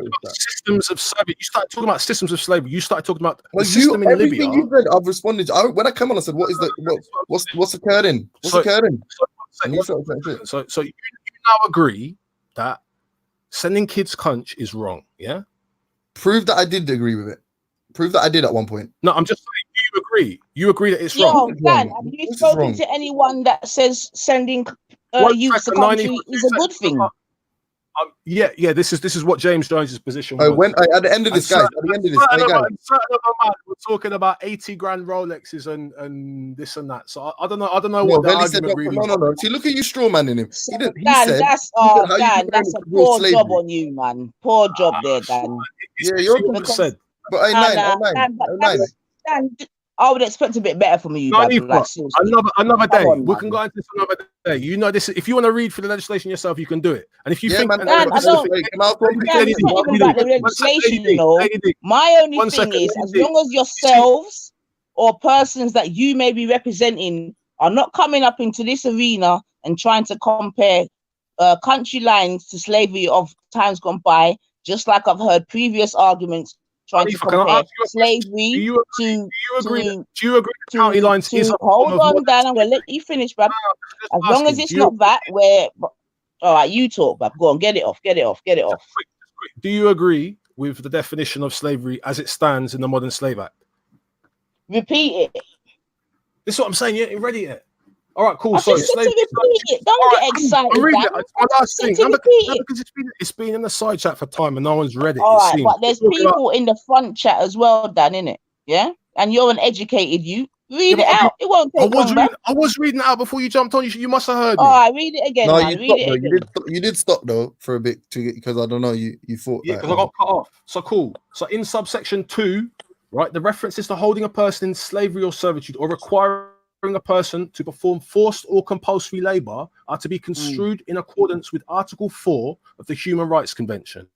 about systems of slavery. You started talking about systems of slavery. You started talking about the system in Libya. Everything you said, I've responded. When I come on, I said, what's occurring? What's occurring? So you now agree that sending kids cunch is wrong, yeah? Prove that I did agree with it. Prove that I did at one point. No, I'm just saying you agree. You agree that it's wrong. Dan, have you spoken to anyone that says sending youth to country is a good thing? Yeah. This is what James Jones's position was. At the end of this, guys. At the end of this, we're talking about 80 grand Rolexes and this and that. So I don't know what the argument really. No. See, look at you, straw man in him. Dan, that's a poor job on you, man. Poor job there, Dan. Yeah, you're 100%. But Dan, I would expect a bit better from you. Another day. We can go into this another day. This. If you want to read for the legislation yourself, you can do it. And if you think, it's not even about the legislation, my only thing is, as long as yourselves or persons that you may be representing are not coming up into this arena and trying to compare country lines to slavery of times gone by, just like I've heard previous arguments trying to compare slavery do you agree county lines is hold on, Dan, I'm gonna let you finish, bruv. As long as it's not that, where all right, you talk, bruv. Go on, get it off. Do you agree with the definition of slavery as it stands in the Modern Slave Act? Repeat it. This is what I'm saying. You ain't ready yet. All right, cool. So slavery. Don't get excited. It's my last thing. Because it's been in the side chat for time and no one's read it. All right, but there's people in the front chat as well, Dan, innit? Yeah, and you're an educated you. Read it out. It won't take long. I was reading it out before you jumped on. You must have heard me. All right, read it again. No, you did stop though for a bit because I don't know. You thought because I got cut off. So cool. So in subsection 2, right, the references to holding a person in slavery or servitude or requiring a person to perform forced or compulsory labor are to be construed in accordance with Article 4 of the Human Rights Convention.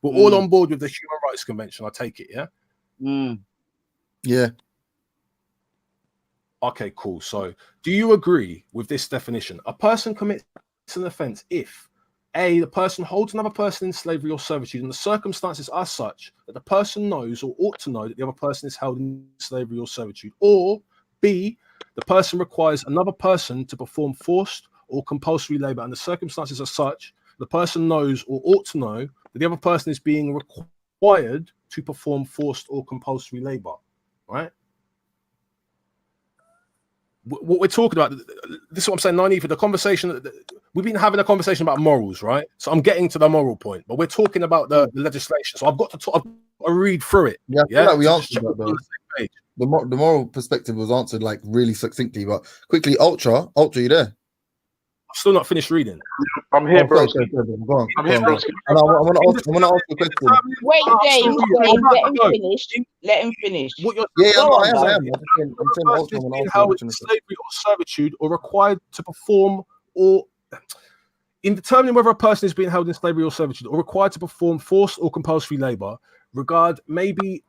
We're all on board with the Human Rights Convention, I take it, yeah? Yeah. Okay, cool. So do you agree with this definition? A person commits an offense if A, the person holds another person in slavery or servitude and the circumstances are such that the person knows or ought to know that the other person is held in slavery or servitude, or B, the person requires another person to perform forced or compulsory labor and the circumstances are such the person knows or ought to know that the other person is being required to perform forced or compulsory labor, right? What we're talking about, this is what I'm saying, Nani, for the conversation, we've been having a conversation about morals, right? So I'm getting to the moral point, but we're talking about the legislation. So I've got to talk, I'll read through it. Yeah, I feel like we answered that, the moral perspective was answered like really succinctly, but quickly, Ultra, you there? I'm still not finished reading. I'm here, bro. Go on. I want to ask you a question. Wait, James, let him finish. I am. Being held in slavery or servitude or required to perform or in determining whether a person is being held in slavery or servitude or required to perform forced or compulsory labor, regard maybe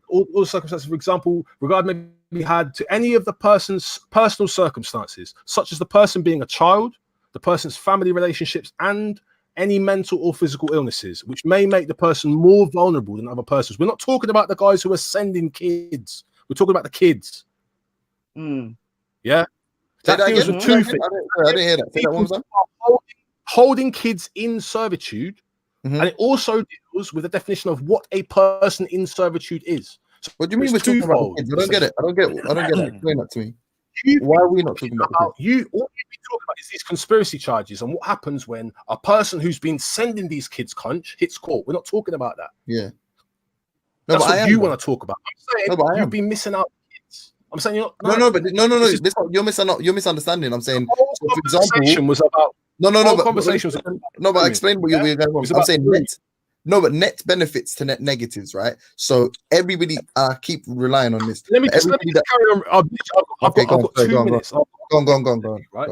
all circumstances, for example, regard may be had to any of the person's personal circumstances, such as the person being a child, the person's family relationships, and any mental or physical illnesses, which may make the person more vulnerable than other persons. We're not talking about the guys who are sending kids. We're talking about the kids. Yeah? That deals with two things. I didn't hear that. Say that one more time. Holding kids in servitude, and it also deals with the definition of what a person in servitude is. So what do you mean we're talking about kids? I don't get it. I don't get it. Explain that to me. Why are we not talking about all you've been talking about is these conspiracy charges and what happens when a person who's been sending these kids conch hits court. We're not talking about that. Yeah. That's what you want to talk about. I'm saying you've been missing out on kids. I'm saying you're not. No. You're misunderstanding. I'm saying, for example, was about but explain what you're going on. I'm saying net benefits to net negatives, right? So everybody keep relying on this. Let me carry on. I've got 2 minutes. Go on. Right.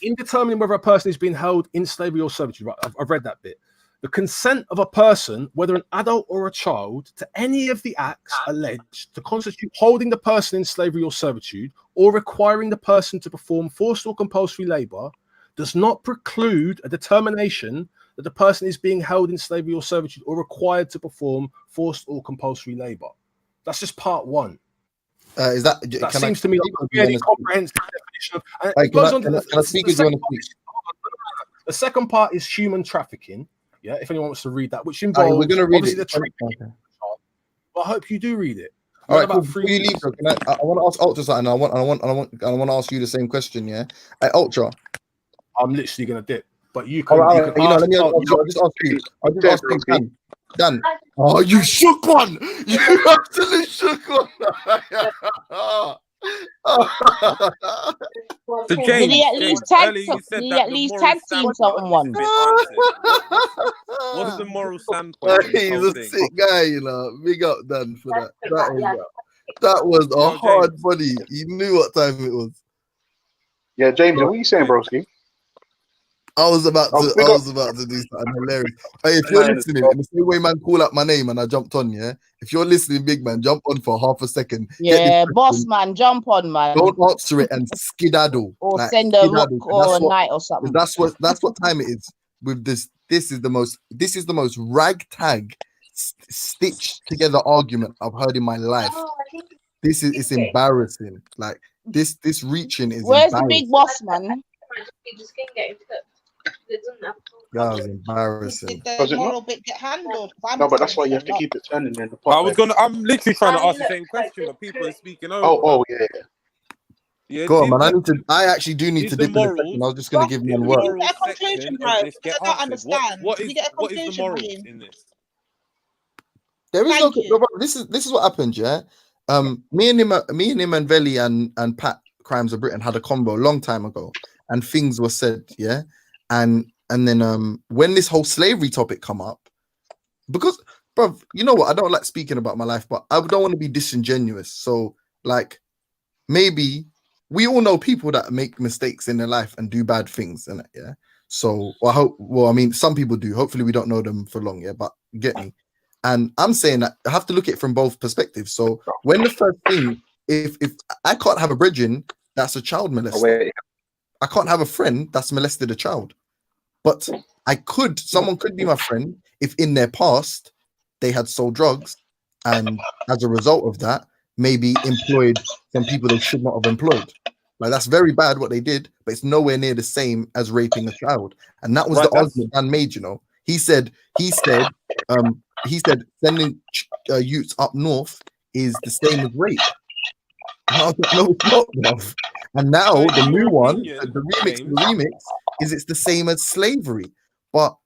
In determining whether a person is being held in slavery or servitude, right? I've read that bit. The consent of a person, whether an adult or a child, to any of the acts alleged to constitute holding the person in slavery or servitude or requiring the person to perform forced or compulsory labor, does not preclude a determination that the person is being held in slavery or servitude or required to perform forced or compulsory labor. That's just part one. Is that seems to me like a really comprehensive definition. The second part is human trafficking. Yeah, if anyone wants to read that, which involves we're going to read the trafficking. Well, I hope you do read it. All right, cool. Before you leave, I want to ask Ultra something. I want to ask you the same question. Yeah, Ultra. I'm literally going to dip, but you can. Let me just ask you. I'll just ask you, Dan. Oh, you shook one. You actually shook one. So James, did he at least tag team someone? What's the moral standpoint? He's a sick guy, you know. Big up Dan for that. That was a hard body. He knew what time it was. Yeah, James, what are you saying, broski? I was about to do something hilarious. Hey, if you're listening, in the same way man call out my name and I jumped on, yeah. If you're listening, big man, jump on for half a second. Yeah, boss man, jump on, man. Don't answer it and skedaddle. Or send a look or a night or something. That's what time it is. With this is the most ragtag stitched together argument I've heard in my life. It's embarrassing. Like this reaching is. Where's the big boss, man? That was embarrassing. Does it not? No, but that's why you have to keep it turning in the pot. I'm literally trying to ask the same question, but people are speaking over. Oh, yeah. Go on, man. I actually do need to dip in a second. I was just going to give you one word. Get a conclusion, bro. I don't understand. What is the morals in this? There is no. This is what happened, yeah. Me and him and Veli and Pat Crimes of Britain had a combo a long time ago, and things were said, yeah. And then when this whole slavery topic come up, because, bro, you know what? I don't like speaking about my life, but I don't want to be disingenuous. So, like, maybe we all know people that make mistakes in their life and do bad things, and yeah. So I mean, some people do. Hopefully, we don't know them for long, yeah. But get me. And I'm saying that I have to look at it from both perspectives. So when the first thing, if I can't have a brethren that's a child molester, I can't have a friend that's molested a child. But someone could be my friend if in their past they had sold drugs and as a result of that, maybe employed some people they should not have employed. Like, that's very bad what they did, but it's nowhere near the same as raping a child. And that was the argument Dan made, you know. He said sending youths up north is the same as rape. And I was like, no, it's not, bruv. And now the new one, the remix is it's the same as slavery. But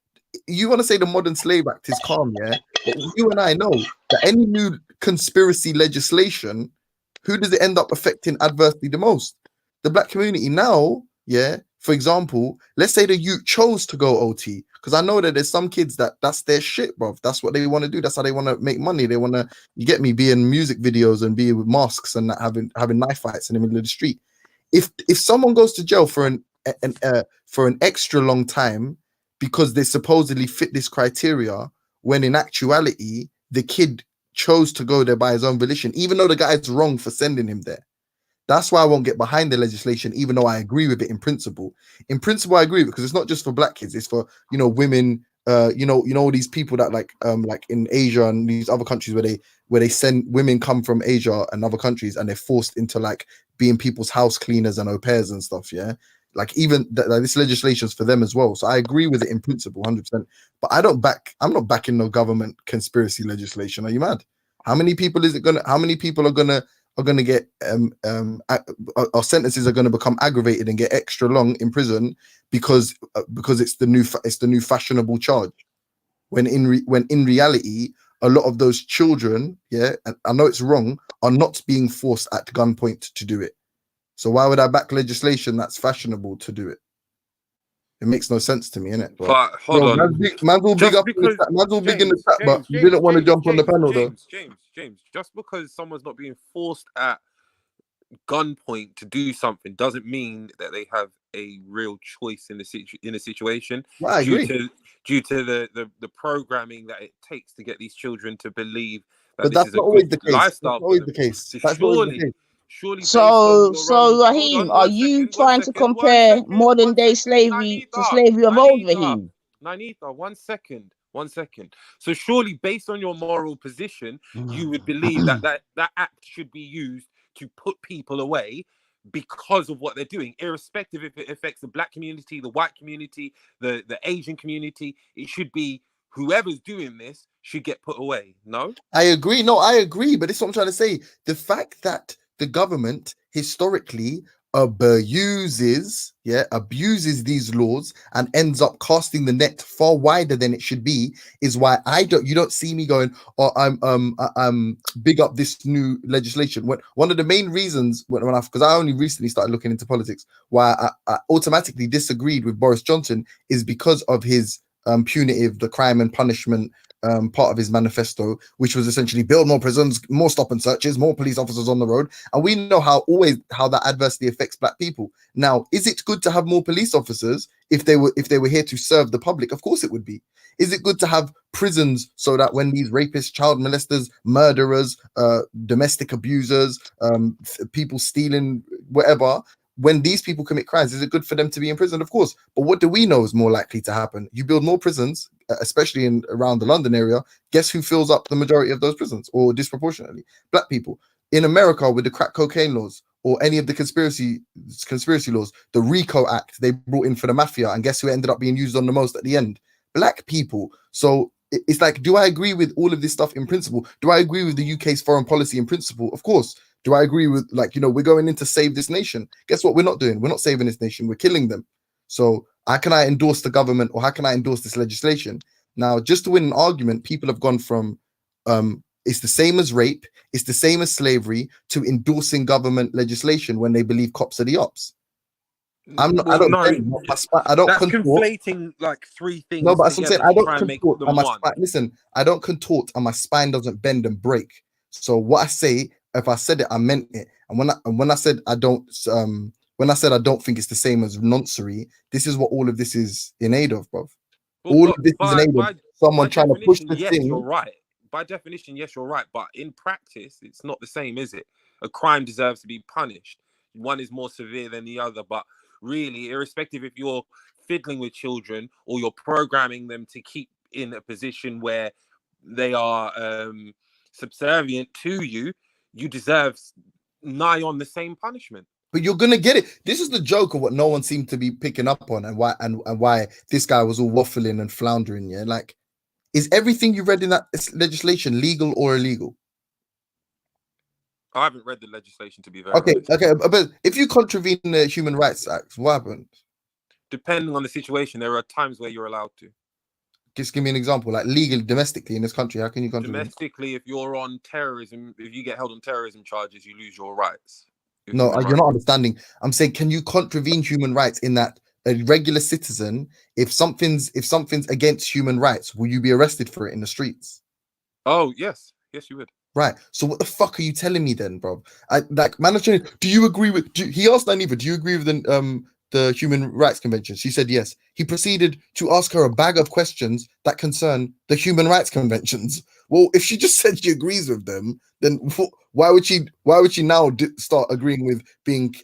you want to say the Modern Slave Act is calm, yeah? But you and I know that any new conspiracy legislation, who does it end up affecting adversely the most? The black community now, yeah? For example, let's say the youth chose to go OT, because I know that there's some kids that's their shit, bro. That's what they want to do. That's how they want to make money. They want to, you get me, be in music videos and be with masks and having knife fights in the middle of the street. If someone goes to jail for an extra long time because they supposedly fit this criteria, when in actuality the kid chose to go there by his own volition, even though the guy's wrong for sending him there. That's why I won't get behind the legislation, even though I agree with it in principle. In principle, I agree because it's not just for black kids; it's for women. All these people that like in Asia and these other countries where they send women come from Asia and other countries and they're forced into like being people's house cleaners and au pairs and stuff. Yeah, like even this legislation is for them as well. So I agree with it in principle, 100%. But I'm not backing no government conspiracy legislation. Are you mad? How many people are gonna get our sentences are gonna become aggravated and get extra long in prison because it's the new fashionable charge, when in reality a lot of those children, yeah, and I know it's wrong, are not being forced at gunpoint to do it. So why would I back legislation that's fashionable to do it? It makes no sense to me, innit? But hold on, man's all big up in the chat, but you didn't want to jump on the panel though. James, just because someone's not being forced at gunpoint to do something doesn't mean that they have a real choice in a situation. Well, I agree. Due to the programming that it takes to get these children to believe that but that's not always the case. Lifestyle. That's always the case. That's always the case. So Raheem, are you trying to compare modern day slavery to slavery of old, Raheem? Nanita, one second. So surely, based on your moral position, you would believe that act should be used to put people away because of what they're doing, irrespective if it affects the black community, the white community, the Asian community. It should be whoever's doing this should get put away. No, I agree. No, I agree. But this is what I'm trying to say. The fact that the government historically abuses these laws and ends up casting the net far wider than it should be is why you don't see me going, I'm big up this new legislation. One of the main reasons because I only recently started looking into politics, why I automatically disagreed with Boris Johnson is because of his punitive, the crime and punishment part of his manifesto, which was essentially build more prisons, more stop and searches, more police officers on the road. And we know how that adversely affects black people. Now, is it good to have more police officers if they were here to serve the public? Of course it would be. Is it good to have prisons so that when these rapists, child molesters, murderers, domestic abusers, people stealing, whatever, when these people commit crimes, is it good for them to be in prison? Of course. But what do we know is more likely to happen? You build more prisons, especially around the London area. Guess who fills up the majority of those prisons, or disproportionately? Black people. In America, with the crack cocaine laws or any of the conspiracy laws, the RICO Act they brought in for the mafia, and guess who ended up being used on the most at the end? Black people. So it's like, do I agree with all of this stuff in principle? Do I agree with the UK's foreign policy in principle? Of course. Do I agree with, we're going in to save this nation? Guess what we're not doing? We're not saving this nation. We're killing them. So how can I endorse the government, or how can I endorse this legislation? Now, just to win an argument, people have gone from it's the same as rape, it's the same as slavery, to endorsing government legislation when they believe cops are the ops. I don't that's conflating like three things. No, but that's what I'm saying. I don't contort. Listen, I don't contort, and my spine doesn't bend and break. So what I say, if I said it, I meant it. And when I said I don't think it's the same as noncery, this is what all of this is in aid of, bro. All of this is in aid of someone trying to push the thing. You're right. By definition, yes, you're right. But in practice, it's not the same, is it? A crime deserves to be punished. One is more severe than the other. But really, irrespective if you're fiddling with children or you're programming them to keep in a position where they are subservient to you, you deserve nigh on the same punishment. But you're gonna get it. This is the joke of what no one seemed to be picking up on, and why this guy was all waffling and floundering. Yeah, like, is everything you read in that legislation legal or illegal? I haven't read the legislation, to be very honest. honest. But if you contravene the Human Rights Act, what happens? Depending on the situation, there are times where you're allowed to. Just give me an example, like legally, domestically in this country, how can you contravene? Domestically, if you're on terrorism, if you get held on terrorism charges, you lose your rights. No, you're not understanding. I'm saying, can you contravene human rights in that a regular citizen, if something's against human rights, will you be arrested for it in the streets? Oh, yes, you would. Right. So what the fuck are you telling me then, bro? Do you agree with? He asked Aniva, do you agree with the Human Rights Convention? She said yes. He proceeded to ask her a bag of questions that concern the Human Rights Conventions. Well, if she just said she agrees with them, then why would she now start agreeing with being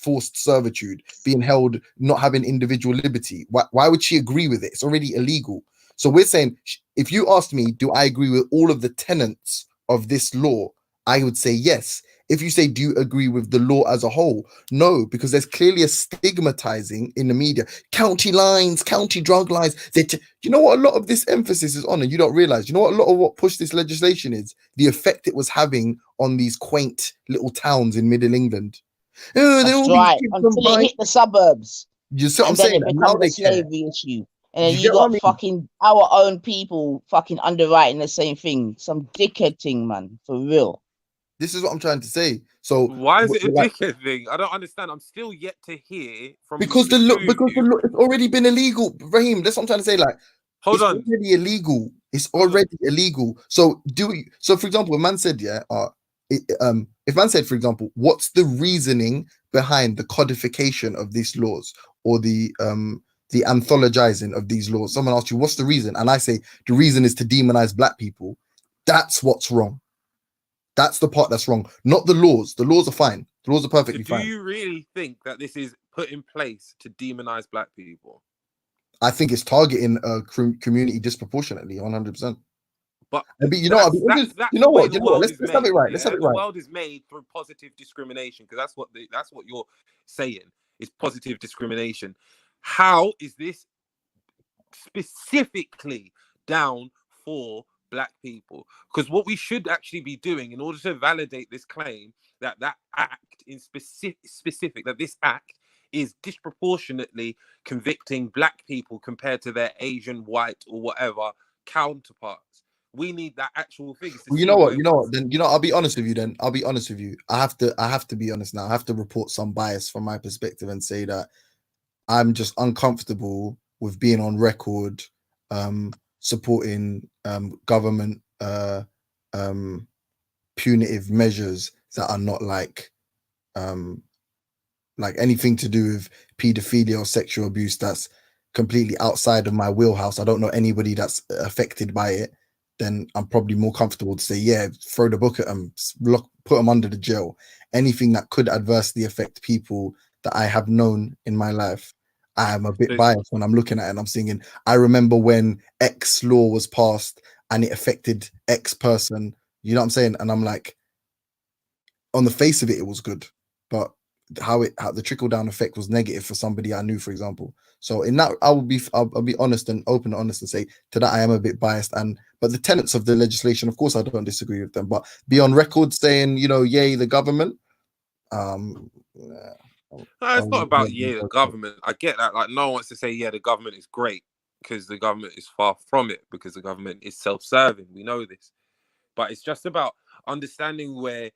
forced servitude, being held, not having individual liberty? Why would she agree with it? It's already illegal. So we're saying, if you asked me, do I agree with all of the tenets of this law? I would say yes. If you say, do you agree with the law as a whole? No, because there's clearly a stigmatizing in the media. County lines, county drug lines. You know what a lot of this emphasis is on, and you don't realize? You know what a lot of what pushed this legislation is? The effect it was having on these quaint little towns in Middle England. That's right. Until it hit the suburbs. You see what I'm saying? It becomes a slavery issue. And then you got fucking our own people fucking underwriting the same thing. Some dickhead thing, man. For real. This is what I'm trying to say. So why is it a dickhead thing? I don't understand. I'm still yet to hear from because the law it's already been illegal, Raheem. That's what I'm trying to say. Like, hold on, already illegal. It's already illegal. So for example, a man said, if man said, for example, what's the reasoning behind the codification of these laws or the anthologizing of these laws? Someone asked you, what's the reason? And I say, the reason is to demonize black people. That's what's wrong. That's the part that's wrong. Not the laws. The laws are fine. The laws are perfectly fine. Do you really think that this is put in place to demonize black people? I think it's targeting a community disproportionately, 100%. But let's have it right. Let's have it right. The world is made through positive discrimination, because that's what you're saying is positive discrimination. How is this specifically down for black people? Because what we should actually be doing in order to validate this claim that act in specific that this act is disproportionately convicting black people compared to their Asian, white, or whatever counterparts. We need that actual figure. Well, you know what? Then I'll be honest with you. I have to be honest now. I have to report some bias from my perspective and say that I'm just uncomfortable with being on record supporting government punitive measures that are not like anything to do with pedophilia or sexual abuse that's completely outside of my wheelhouse. I don't know anybody that's affected by it. Then I'm probably more comfortable to say, yeah, throw the book at them, put them under the jail. Anything that could adversely affect people that I have known in my life, I am a bit biased when I'm looking at it and I'm thinking, I remember when X law was passed and it affected X person, you know what I'm saying? And I'm like, on the face of it, it was good, but how the trickle down effect was negative for somebody I knew, for example. So in that, I'll be honest and open and honest and say to that I am a bit biased. But the tenets of the legislation, of course, I don't disagree with them. But be on record saying, yay the government. No, it's not about yay the government. I get that. Like, no one wants to say yeah the government is great, because the government is far from it, because the government is self-serving. We know this, but it's just about understanding where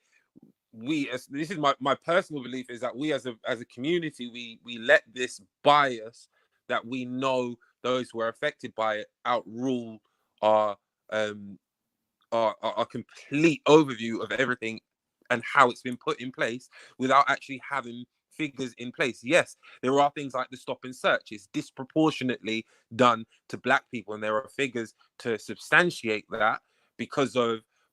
this is my personal belief, is that we as a community, we let this bias that we know those who are affected by it outrule our complete overview of everything and how it's been put in place without actually having figures in place. Yes, there are things like the stop and search. It's disproportionately done to black people, and there are figures to substantiate that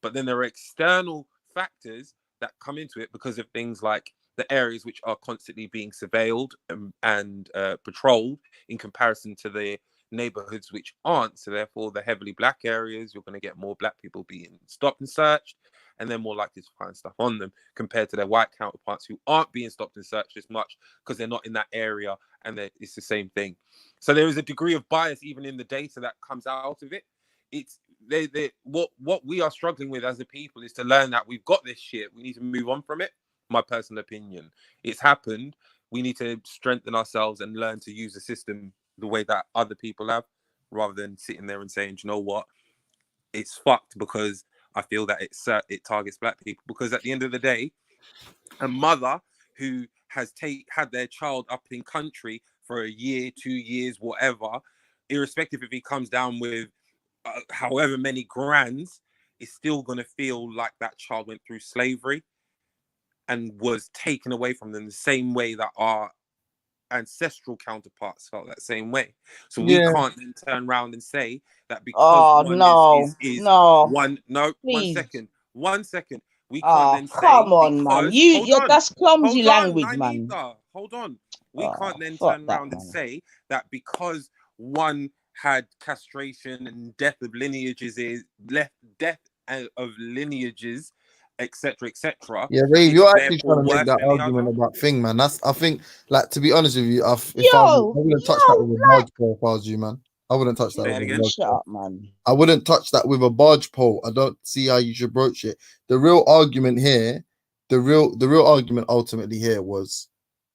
but then there are external factors that come into it because of things like the areas which are constantly being surveilled and patrolled in comparison to the neighborhoods which aren't. So therefore, the heavily black areas, you're going to get more black people being stopped and searched. and they're more likely to find stuff on them compared to their white counterparts who aren't being stopped and searched as much because they're not in that area, and it's the same thing. So there is a degree of bias even in the data that comes out of it. It's what we are struggling with as a people is to learn that we've got this shit. We need to move on from it. My personal opinion. It's happened. We need to strengthen ourselves and learn to use the system the way that other people have, rather than sitting there and saying, you know what, it's fucked because I feel that it targets black people. Because at the end of the day, a mother who has had their child up in country for a year, 2 years, whatever, irrespective if he comes down with however many grands, is still going to feel like that child went through slavery and was taken away from them the same way that our ancestral counterparts felt that same way. So we can't then turn around and say that because one second. We can't then say, come on, man. That's clumsy language, man. Hold on. We can't then turn around and say that because one had castration and death of lineages, etc., etc. Yeah, Ray, you're actually trying to make that argument about thing, man. I think, like, to be honest with you, I wouldn't touch that with a barge pole if I was you, man. I wouldn't touch that. Shut up, man. I wouldn't touch that with a barge pole. I don't see how you should broach it. The real argument here, the real argument ultimately here was,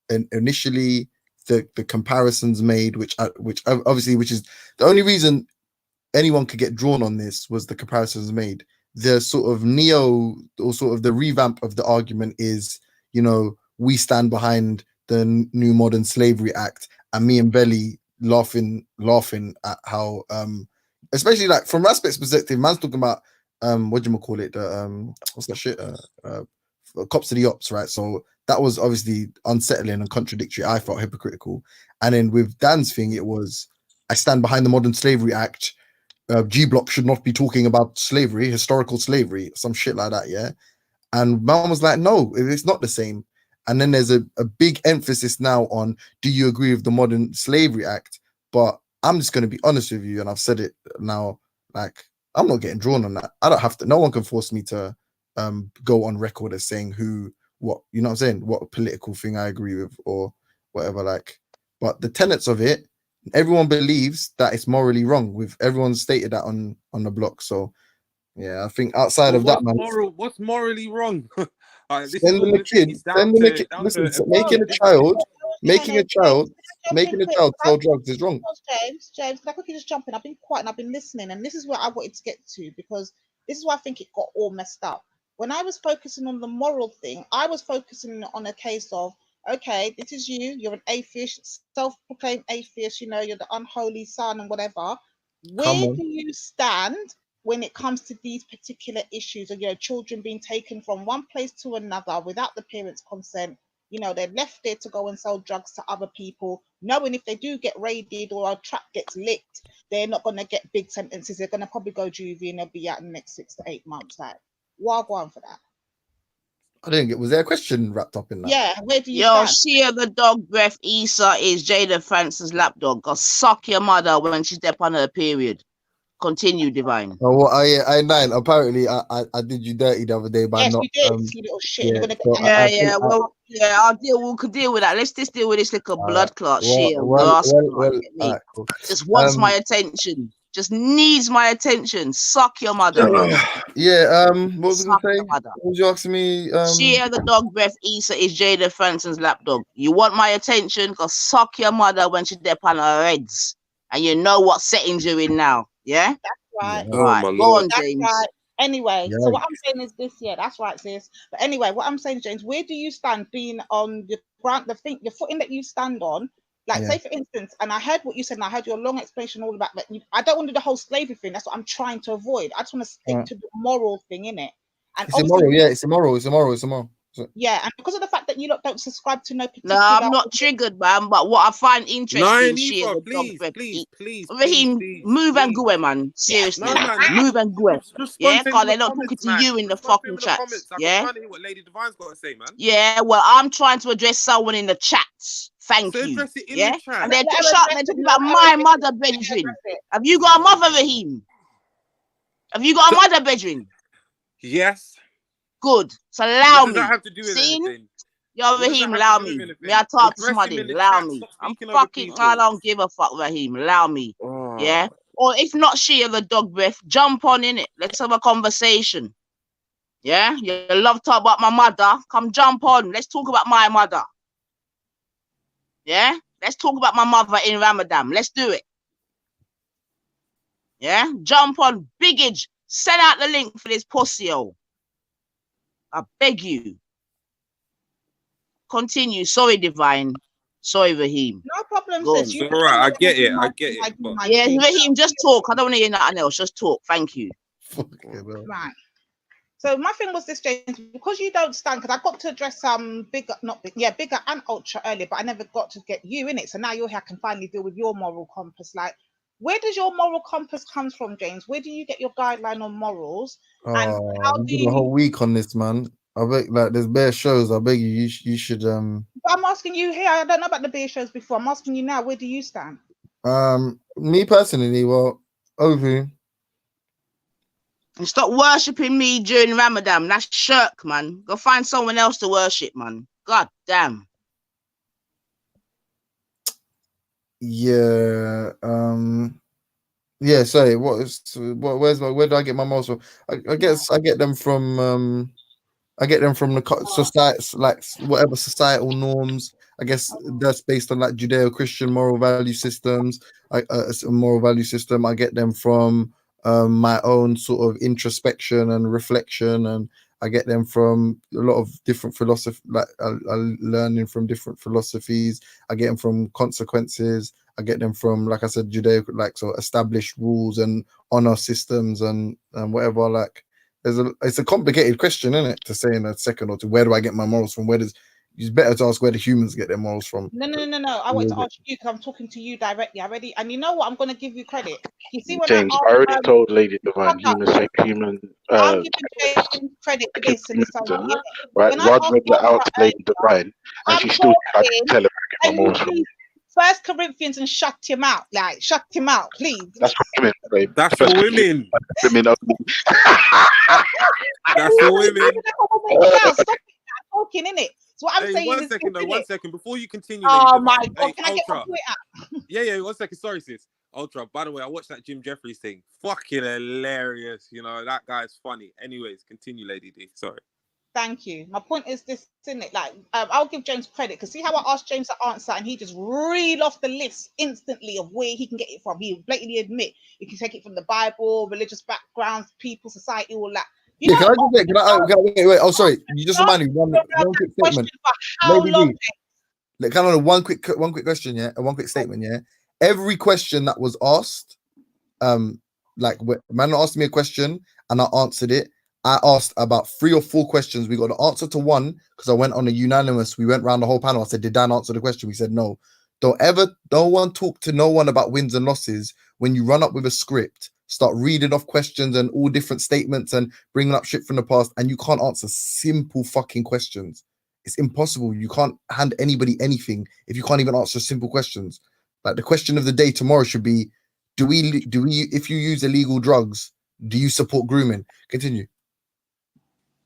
initially the comparisons made, which is the only reason anyone could get drawn on this was the comparisons made. The sort of the revamp of the argument is, we stand behind the new Modern Slavery Act, and me and Belly laughing at how, especially like from Aspect's perspective, man's talking about what do you call it? What's that shit? Cops to the ops, right? So that was obviously unsettling and contradictory. I felt hypocritical. And then with Dan's thing, it was, I stand behind the Modern Slavery Act. G Block should not be talking about slavery, historical slavery, some shit like that, yeah. And man was like, no, it's not the same. And then there's a big emphasis now on, do you agree with the Modern Slavery Act? But I'm just going to be honest with you, and I've said it now, like, I'm not getting drawn on that. I don't have to. No one can force me to go on record as saying what, you know what I'm saying? What political thing I agree with or whatever, like. But the tenets of it, everyone believes that it's morally wrong. With everyone stated that on the block. So yeah, I think outside of that, man, what's morally wrong? Sending a kid, listen, making a child sell drugs is wrong. James, can I quickly just jump in? I've been quiet and I've been listening, and this is where I wanted to get to, because this is why I think it got all messed up. When I was focusing on the moral thing, I was focusing on a case of, okay, this is you're an atheist, self-proclaimed atheist, you're the unholy son and whatever. Where do you stand when it comes to these particular issues of children being taken from one place to another without the parents' consent? They're left there to go and sell drugs to other people, knowing if they do get raided or a trap gets licked, they're not going to get big sentences. They're going to probably go juvie and they'll be out in the next 6 to 8 months. Like, wagwan for that. I didn't get. Was there a question wrapped up in that? Yeah, where do you stand? Shea the dog breath Issa is Jada Francis' lapdog. Go suck your mother when she's there on her period. Continue, Divine. Oh, well, I nine. Apparently, I did you dirty the other day by not. You did. You little shit. We could deal with that. Let's just deal with this like a blood clot shit. Just wants my attention. Just needs my attention. Suck your mother. Yeah. What was I going to say? What was you asking me? Shea the dog breath Issa is Jada Franson's lapdog. You want my attention? Go suck your mother when she's there on her heads, and you know what settings you're in now. Yeah, that's right. Oh, right. My Go Lord. on, James. That's right. Anyway, so what I'm saying is this. Yeah, that's right, sis. But anyway, what I'm saying, James, where do you stand being on the ground, the footing that you stand on? Like, say for instance, and I heard what you said, and I heard your long explanation all about that. I don't want to do the whole slavery thing. That's what I'm trying to avoid. I just want to stick to the moral thing, innit? And it's immoral. Yeah, it's immoral. Yeah, and because of the fact that you don't subscribe to no particular. No, I'm not triggered, man. But what I find interesting, please, Raheem, move and go, man. Seriously, move and go. Yeah, because they're not talking to you in the fucking chats. Yeah. What Lady Divine's got to say, man. Yeah, well, I'm trying to address someone in the chats. Thank you. Yeah, and they're talking about my mother, Benjamin. Have you got a mother, Raheem? Have you got a mother, Benjamin? Yes. Good. So allow me. What does that have to do with See? anything? Yo, Raheem, allow me. May I talk to somebody? Allow me. I'm fucking. I don't give a fuck, Raheem. Allow me. Yeah. Or if not she or the dog breath, jump on in it. Let's have a conversation. Yeah. You love to talk about my mother. Come jump on. Let's talk about my mother. Yeah. Let's talk about my mother in Ramadan. Let's do it. Yeah. Jump on. Biggage. Send out the link for this pussy. I beg you. Continue. Sorry, Divine. Sorry, Raheem. No problem, sis. It's all right. I get it. Yeah, Raheem, just talk. I don't want to hear nothing else. Just talk. Thank you. Right. So my thing was this, James, because you don't stand, because I got to address bigger and ultra earlier, but I never got to get you in it. So now you're here, I can finally deal with your moral compass. Like, where does your moral compass come from, James? Where do you get your guideline on morals? And how do you? A whole week on this, man. I beg, like, there's bare shows. I beg you, you should. But I'm asking you here. I don't know about the beer shows before. I'm asking you now. Where do you stand? Me personally, well, Ovu. And stop worshipping me during Ramadan. That's shirk, man. Go find someone else to worship, man. God damn. Yeah. Yeah. Sorry. Where do I get my morals from? I guess I get them from I get them from the society, like whatever societal norms. I guess that's based on like Judeo-Christian moral value systems. A moral value system. I get them from my own sort of introspection and reflection, and I get them from a lot of different philosophy. Like I'm learning from different philosophies. I get them from consequences. I get them from, like I said, Judeo, like so established rules and honor systems and whatever. Like. It's a complicated question, isn't it, to say in a second or two. Where do I get my morals from? It's better to ask where the humans get their morals from. No. I want to ask you because I'm talking to you directly. And you know what? I'm going to give you credit. You see what James, I already told Lady Divine, human. I'm giving James credit for this and this. Right, Rod read that out to Lady Divine, and she still tried to tell her where I get my morals from. 1 Corinthians and shut him out, please. That's for women, babe. That's for women. Women only. That's for women. Stop talking, innit? So what I'm saying is, one second, before you continue. Oh my God, can I get my point out? Yeah, 1 second. Sorry, sis. Ultra. By the way, I watched that Jim Jeffries thing. Fucking hilarious. You know, that guy's funny. Anyways, continue, Lady D. Sorry. Thank you. My point is this, isn't it? Like, I'll give James credit because see how I asked James to answer and he just reeled off the list instantly of where he can get it from. He blatantly admit he can take it from the Bible, religious backgrounds, people, society, all that. Can I wait. Oh, sorry. You just remind me one quick statement. Kind of one quick question, yeah, one quick statement, yeah. Every question that was asked, like man asked me a question and I answered it. I asked about 3 or 4 questions. We got the answer to one because I went on a unanimous. We went around the whole panel. I said, "Did Dan answer the question?" We said, "No." Don't talk to no one about wins and losses when you run up with a script, start reading off questions and all different statements and bringing up shit from the past, and you can't answer simple fucking questions. It's impossible. You can't hand anybody anything if you can't even answer simple questions. Like the question of the day tomorrow should be, do we if you use illegal drugs, do you support grooming? Continue.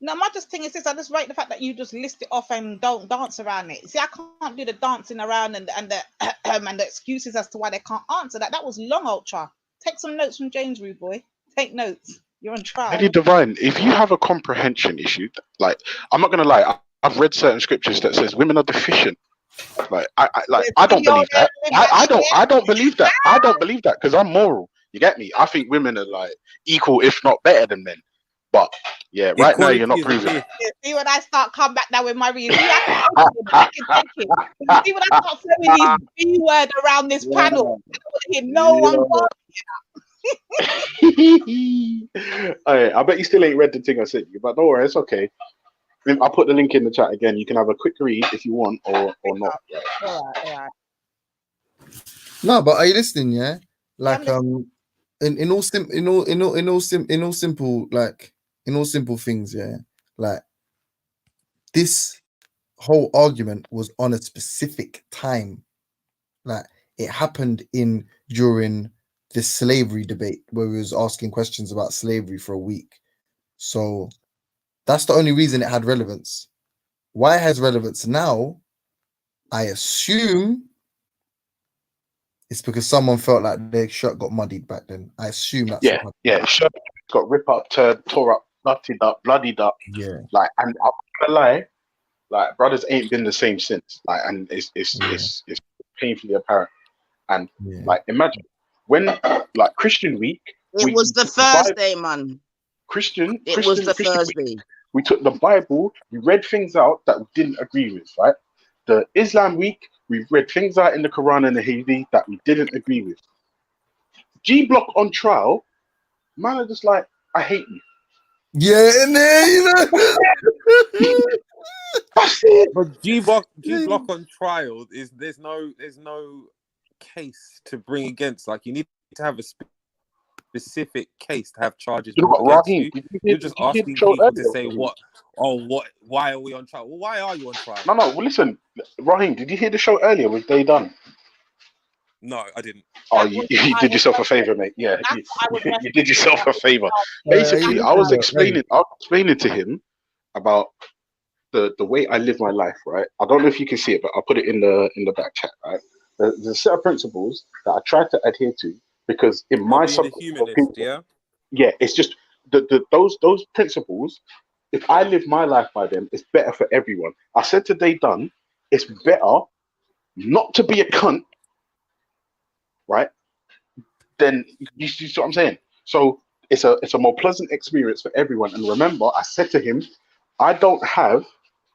No, my just thing is this. I just rate the fact that you just list it off and don't dance around it. See, I can't do the dancing around and the excuses as to why they can't answer that. That was long, Ultra. Take some notes from James, rude boy. Take notes. You're on trial. Lady Divine, if you have a comprehension issue, like I'm not gonna lie, I've read certain scriptures that says women are deficient. Like I don't believe that. I don't believe that. I don't believe that because I'm moral. You get me? I think women are like equal, if not better than men. But yeah, right now you're not proving it. See when I start come back now with my reading. I can take it. See when I start throwing these B word around this panel. I don't hear no one. I bet you still ain't read the thing I sent you, but don't worry, it's okay. I'll put the link in the chat again. You can have a quick read if you want, or not. All right. No, but are you listening? Yeah, like in all simple things, yeah. Like this whole argument was on a specific time. Like it happened during the slavery debate where we was asking questions about slavery for a week. So That's the only reason it had relevance. Why it has relevance now, I assume it's because someone felt like their shirt got muddied back then. I assume that's yeah, shirt got ripped up, tore up, bloodied up. Yeah. Like, and I'm gonna lie, like brothers ain't been the same since. Like, and it's painfully apparent. And like, imagine when like Christian week. It was the Thursday, man. It was the Thursday. We took the Bible, we read things out that we didn't agree with, right? The Islam week, we read things out in the Quran and the Hadith that we didn't agree with. G Block on trial, man are just like, I hate you. Yeah, and there, you know. But G Block on trial is there's no case to bring against. Like, you need to have a specific case to have charges. You know what, Raheem, you're just asking people to say why are we on trial? Well, why are you on trial? No, well, listen, Raheem, did you hear the show earlier with Day Done? No, I didn't. Oh, you did yourself a favor, mate. Yeah, you did yourself a favor. Basically, I was explaining to him about the way I live my life, right? I don't know if you can see it, but I'll put it in the back chat, right? There's a set of principles that I try to adhere to because in my it's just those principles. If I live my life by them, it's better for everyone. I said to Day Done, it's better not to be a cunt, right? Then you see what I'm saying? So it's a more pleasant experience for everyone. And remember, I said to him, I don't have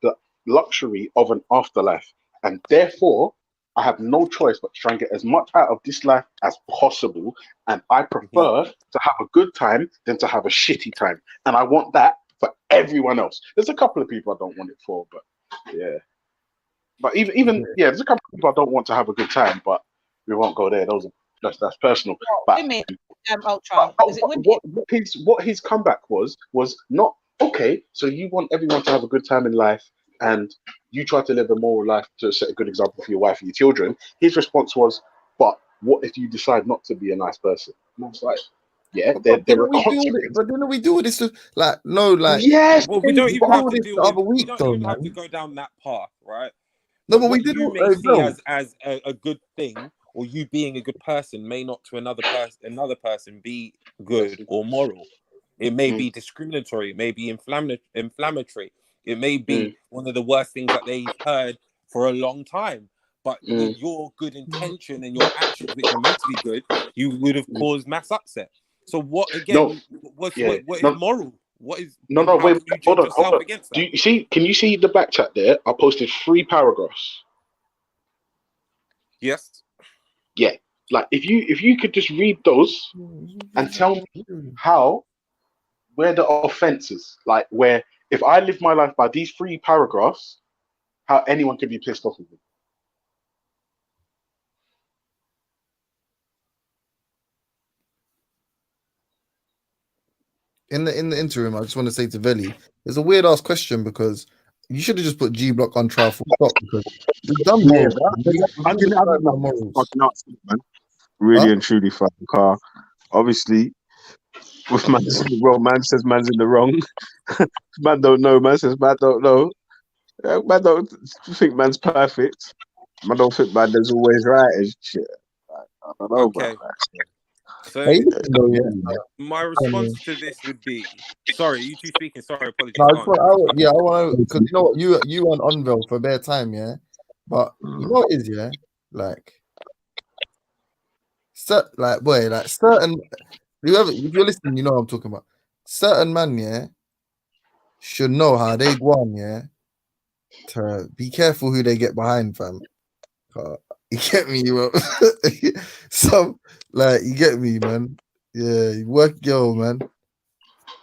the luxury of an afterlife, and therefore I have no choice but to try and get as much out of this life as possible. And I prefer to have a good time than to have a shitty time. And I want that for everyone else. There's a couple of people I don't want it for, but yeah. But even there's a couple of people I don't want to have a good time, but we won't go there. That's personal. But what his comeback was not okay. So you want everyone to have a good time in life, and you try to live a moral life to set a good example for your wife and your children. His response was, but what if you decide not to be a nice person? And I was like, yeah, there are consequences. But then we do this to yes. Well, we don't even have to go down that path, right? No, but we did. You may see as a good thing, or you being a good person, may not to another person be good or moral. It may be discriminatory. It may be inflammatory. It may be one of the worst things that they've heard for a long time. But with your good intention and your actions, which are meant to be good, you would have caused mass upset. So what again? What is moral? What is wait, hold on. Do you see? Can you see the back chat there? I posted 3 paragraphs. Yes. Yeah. Like if you could just read those and tell me where the offense is, like where if I live my life by these 3 paragraphs, how anyone can be pissed off with me. In the interim, I just want to say to Veli, it's a weird ass question because you should have just put G Block on trial for stop because we've done really and truly for the car. Obviously, with man says man's in the wrong. Man don't know. Man says man don't know. Man don't think man's perfect. Man don't think man is always right and shit. I don't know about that. So my response to this would be, sorry, you two speaking. Sorry, apologies. I want to, because you know what, you went on Unveil for a bare time, yeah. But you know what it is, yeah, certain whoever, if you're listening, you know what I'm talking about. Certain man, yeah, should know how they go on, yeah, to be careful who they get behind, fam. You get me, bro. You get me, man. Yeah, you work, man.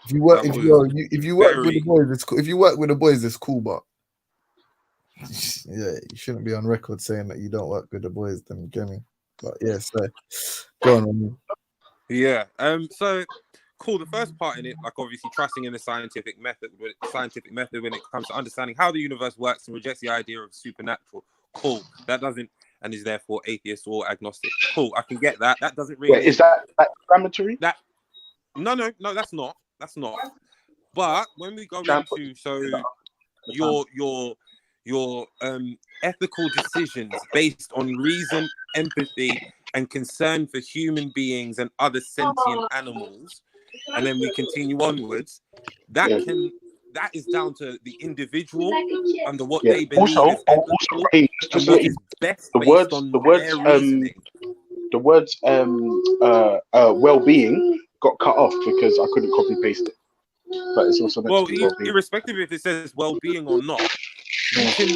If you work with the boys, it's cool. If you work with the boys, it's cool, but yeah, you shouldn't be on record saying that you don't work with the boys. Then you get me. But yeah, so go on, man. Yeah. So cool. The first part in it, like obviously trusting in the scientific method when it comes to understanding how the universe works and rejects the idea of supernatural. Cool. That doesn't. And is therefore atheist or agnostic. Cool, I can get that. That doesn't really. Wait, is that inflammatory? No, that's not. That's not. But when we go into your ethical decisions based on reason, empathy, and concern for human beings and other sentient animals, and then we continue onwards, that is down to the individual under what they believe is ethical, and what is best based on their reasoning. The words well-being got cut off because I couldn't copy paste it. But it's also irrespective if it says well-being or not, you can,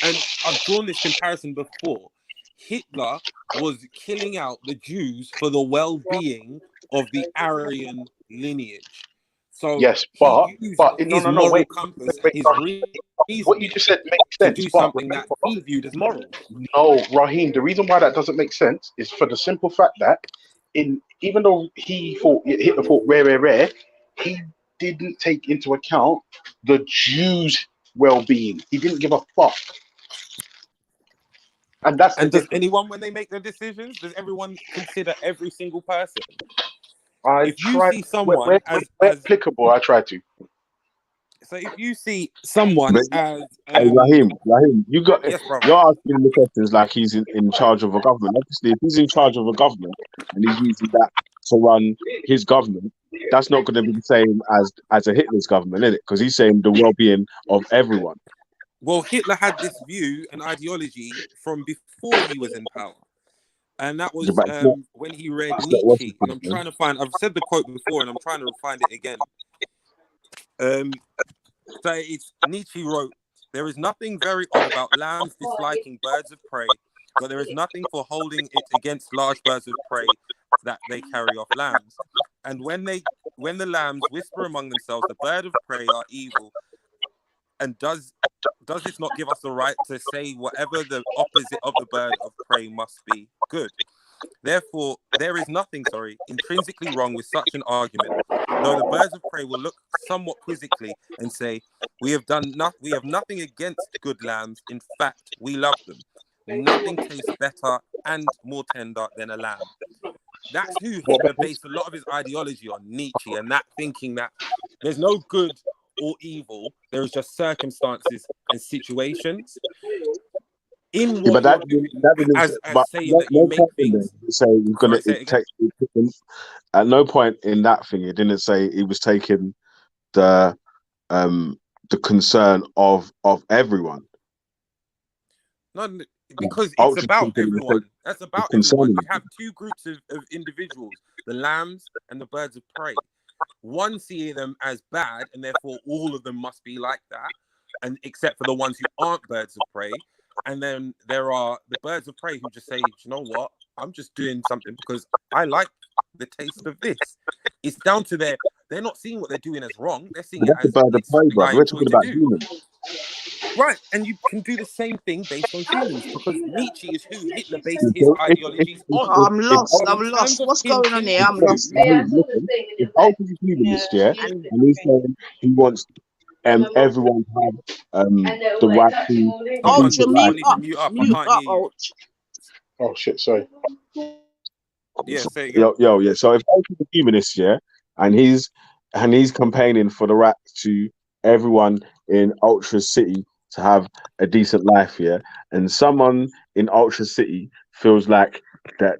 and I've drawn this comparison before. Hitler was killing out the Jews for the well-being of the Aryan lineage. So yes, but no, wait. What you just said makes sense. To do something that he viewed as moral. No, Raheem. The reason why that doesn't make sense is for the simple fact that even though Hitler thought rare, he didn't take into account the Jews' well-being. He didn't give a fuck. And does anyone, when they make their decisions, does everyone consider every single person? If you see someone where applicable, I try to. So if you see someone as hey, Raheem, you're asking the questions like he's in charge of a government. Obviously, if he's in charge of a government and he's using that to run his government, that's not going to be the same as a Hitler's government, is it? Because he's saying the well-being of everyone. Well, Hitler had this view and ideology from before he was in power. And that was when he read Nietzsche. And I'm trying to find, I've said the quote before and I'm trying to find it again. So it's Nietzsche wrote, "There is nothing very odd about lambs disliking birds of prey, but there is nothing for holding it against large birds of prey that they carry off lambs. And when the lambs whisper among themselves, the bird of prey are evil. And does this not give us the right to say whatever the opposite of the bird of prey must be good? Therefore, there is nothing, intrinsically wrong with such an argument. Though the birds of prey will look somewhat quizzically and say, we have nothing against good lambs. In fact, we love them. Nothing tastes better and more tender than a lamb." That's who Hitler based a lot of his ideology on, Nietzsche, and that thinking that there's no good or evil, there's just circumstances and situations. In what but at no point in that thing it didn't say he was taking the concern of everyone. No, because it's about everyone. That's about everyone. You have two groups of individuals, the lambs and the birds of prey. One see them as bad, and therefore all of them must be like that, and except for the ones who aren't birds of prey. And then there are the birds of prey who just say, you know what, I'm just doing something because I like the taste of this. It's down to they're not seeing what they're doing as wrong. They're seeing it as the bird of prey, bro. We're talking about humans. Right, and you can do the same thing based on humans because Nietzsche is who Hitler based his ideologies on. I'm lost. What's going on here? I'm lost. If Ultra's a humanist, and he's saying he wants everyone to have the right to Ultra, mute up. Oh shit, sorry. Yeah, say it. Yo. So if Ultra's a humanist, and he's campaigning for the right to everyone in Ultra City to have a decent life here, and someone in Ultra City feels like that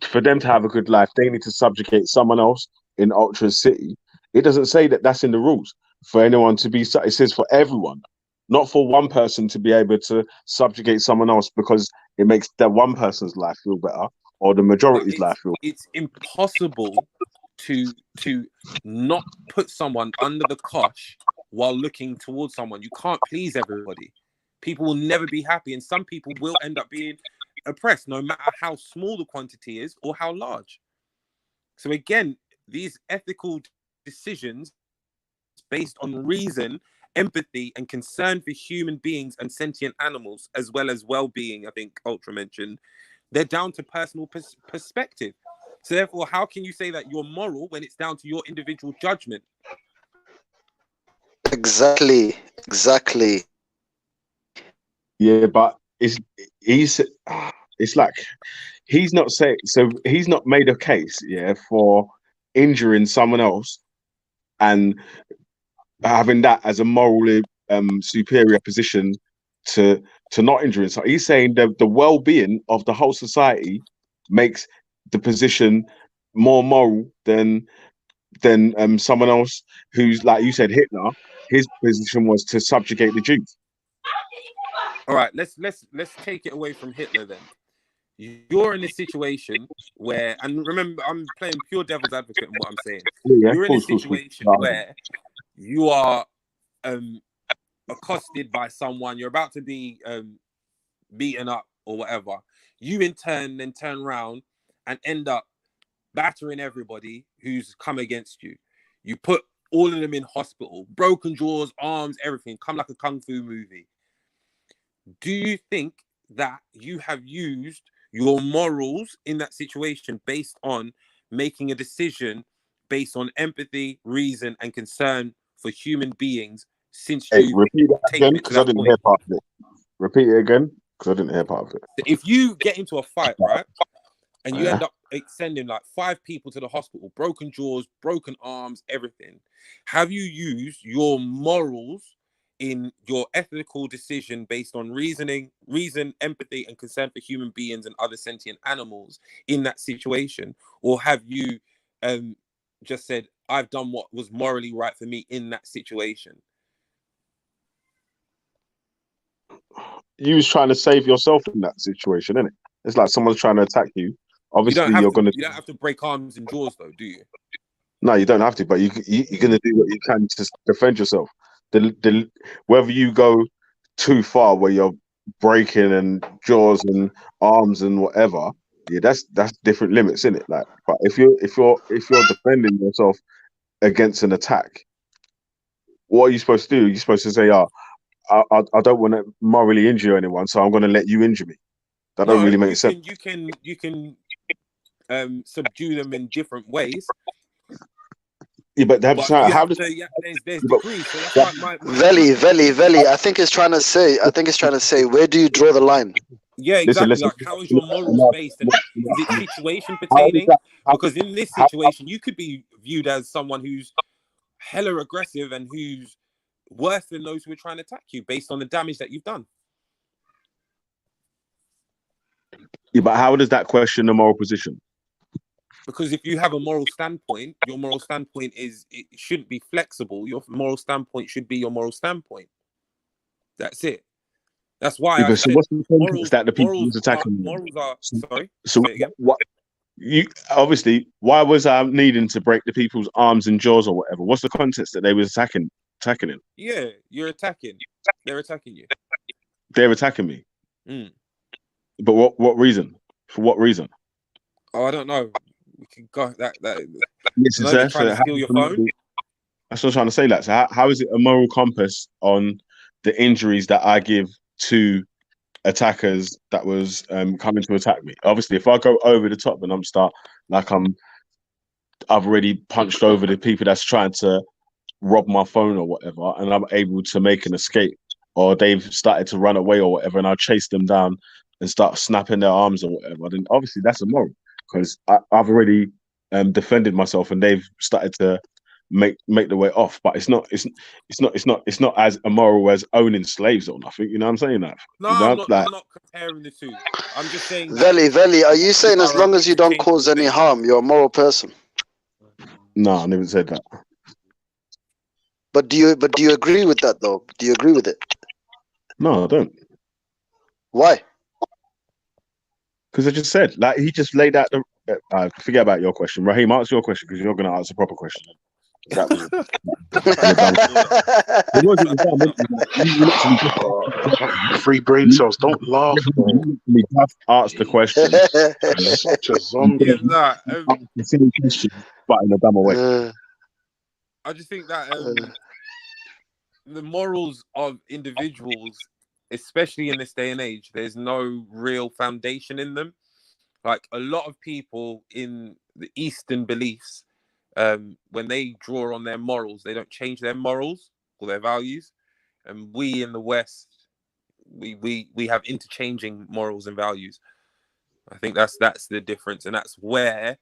for them to have a good life, they need to subjugate someone else in Ultra City. It doesn't say that that's in the rules for anyone to be. It says for everyone, not for one person to be able to subjugate someone else because it makes that one person's life feel better or the majority's life feel better. It's impossible to not put someone under the cosh while looking towards someone. You can't please everybody. People will never be happy, and some people will end up being oppressed, no matter how small the quantity is or how large. So again, these ethical decisions based on reason, empathy, and concern for human beings and sentient animals, as well as well-being, I think Ultra mentioned, they're down to personal perspective. So therefore, how can you say that you're moral when it's down to your individual judgment? Exactly. Yeah, but it's like he's not saying, so he's not made a case, for injuring someone else and having that as a morally superior position to not injuring. So he's saying that the well-being of the whole society makes the position more moral than someone else who's, like you said, Hitler. His position was to subjugate the Jews. All right, let's take it away from Hitler then. You're in a situation where, and remember, I'm playing pure devil's advocate in what I'm saying. Yeah, you're in a situation where you are accosted by someone, you're about to be beaten up or whatever. You in turn then turn around and end up battering everybody who's come against you. You put all of them in hospital, broken jaws, arms, everything, come like a kung fu movie. Do you think that you have used your morals in that situation based on making a decision based on empathy, reason, and concern for human beings since you repeat that again, because I didn't hear part of it. Repeat it again, because I didn't hear part of it. If you get into a fight, right, and you end up sending like 5 people to the hospital, broken jaws, broken arms, everything, have you used your morals in your ethical decision based on reason, empathy, and concern for human beings and other sentient animals in that situation? Or have you just said, I've done what was morally right for me in that situation? You was trying to save yourself in that situation, isn't it? It's like someone's trying to attack you. Obviously, you don't have to break arms and jaws, though, do you? No, you don't have to, but you're going to do what you can to defend yourself. Whether you go too far where you're breaking and jaws and arms and whatever, yeah, that's different limits, isn't it? Like, but if you're defending yourself against an attack, what are you supposed to do? You're supposed to say, I don't want to morally injure anyone, so I'm going to let you injure me. That don't really make sense. You can subdue them in different ways. Yeah, but there's degrees. So Veli. I think it's trying to say. Where do you draw the line? Yeah, exactly. Listen. Like, how is your morals based? And is it situation pertaining? Because in this situation, you could be viewed as someone who's hella aggressive and who's worse than those who are trying to attack you based on the damage that you've done. Yeah, but how does that question the moral position? Because if you have a moral standpoint, your moral standpoint it shouldn't be flexible. Your moral standpoint should be your moral standpoint. That's it. That's why I said what's the morals that the people who's attacking morals are sorry. So what you obviously why was I needing to break the people's arms and jaws or whatever? What's the context that they was attacking in? Yeah, you're attacking. They're attacking you. They're attacking me. Mm. But what reason? For what reason? Oh, I don't know. We can go that. Yes, trying to steal your phone. That's what I'm trying to say. That. So how is it a moral compass on the injuries that I give to attackers that was coming to attack me? Obviously, if I go over the top and I've already punched over the people that's trying to rob my phone or whatever, and I'm able to make an escape, or they've started to run away or whatever, and I'll chase them down and start snapping their arms or whatever, then obviously that's immoral because I've already defended myself and they've started to make the way off. But it's not as immoral as owning slaves or nothing. You know what I'm saying? That no, I'm not comparing the two. I'm just saying. Veli, are you saying as long as you don't cause any harm, you're a moral person? No, I never said that. But do you agree with that though? Do you agree with it? No, I don't. Why? Because I just said, like, he just laid out the. Forget about your question, Raheem. Answer your question because you're going to answer a proper question. That was free brain cells. Don't laugh. You just asked the question. Such a zombie. But in a dumber way. I just think that the morals of individuals, especially in this day and age, there's no real foundation in them. Like a lot of people in the Eastern beliefs, when they draw on their morals, they don't change their morals or their values. And we in the West, we have interchanging morals and values. I think that's the difference, and that's where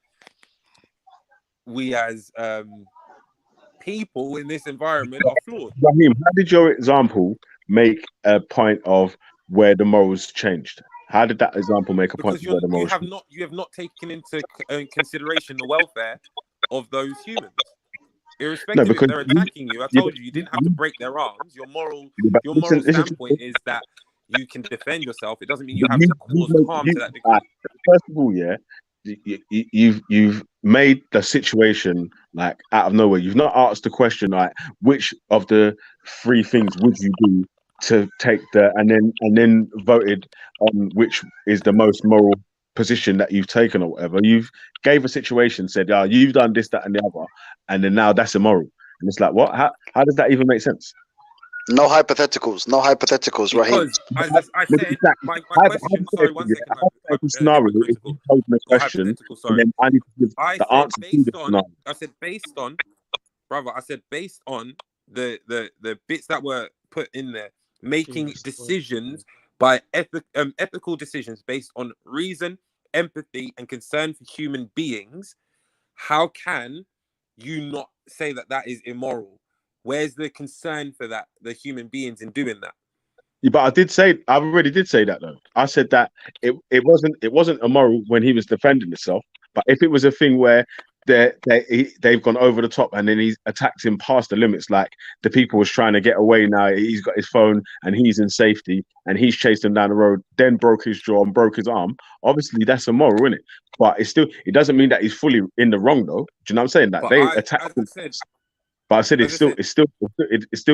we as people in this environment are flawed. Raheem, how did your example make a point of where the morals changed? How did that example make a point of where the morals changed? You have not taken into consideration the welfare of those humans. Irrespective if they're attacking you, I told you didn't have to break their arms. Your moral standpoint is that you can defend yourself. It doesn't mean you have to cause harm to that degree. First of all, you've made the situation like out of nowhere. You've not asked the question like which of the three things would you do to take and then voted on which is the most moral position that you've taken or whatever. You've gave a situation, said, you've done this, that, and the other, and then now that's immoral. And it's like, what? How does that even make sense? No hypotheticals, Raheem. As I said, my question, sorry, 1 second. Scenario is posing a question, and then I need to give the answer to the scenario. I said based on the bits that were put in there, making decisions by ethical decisions based on reason, empathy, and concern for human beings. How can you not say that that is immoral? Where's the concern for that, the human beings in doing that? Yeah, but I already did say that though. I said that it wasn't immoral when he was defending himself, but if it was a thing where they've gone over the top and then he's attacked him past the limits, like the people was trying to get away, now he's got his phone and he's in safety and he's chased him down the road, then broke his jaw and broke his arm, obviously that's immoral, isn't it? But it doesn't mean that he's fully in the wrong though. Do you know what I'm saying? That they attacked him. But I said it still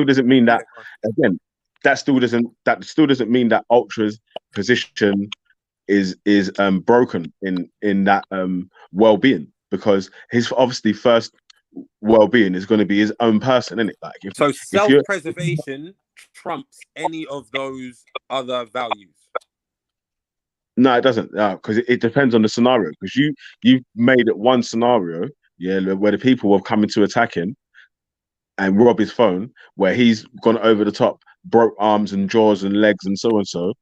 doesn't mean that, again, that still doesn't mean that Ultra's position is broken in that well-being, because his obviously first well-being is going to be his own person, isn't it? Like so self-preservation trumps any of those other values. No, it doesn't, because it depends on the scenario. Because you made it one scenario, where the people were coming to attack him and rob his phone, where he's gone over the top, broke arms and jaws and legs and so,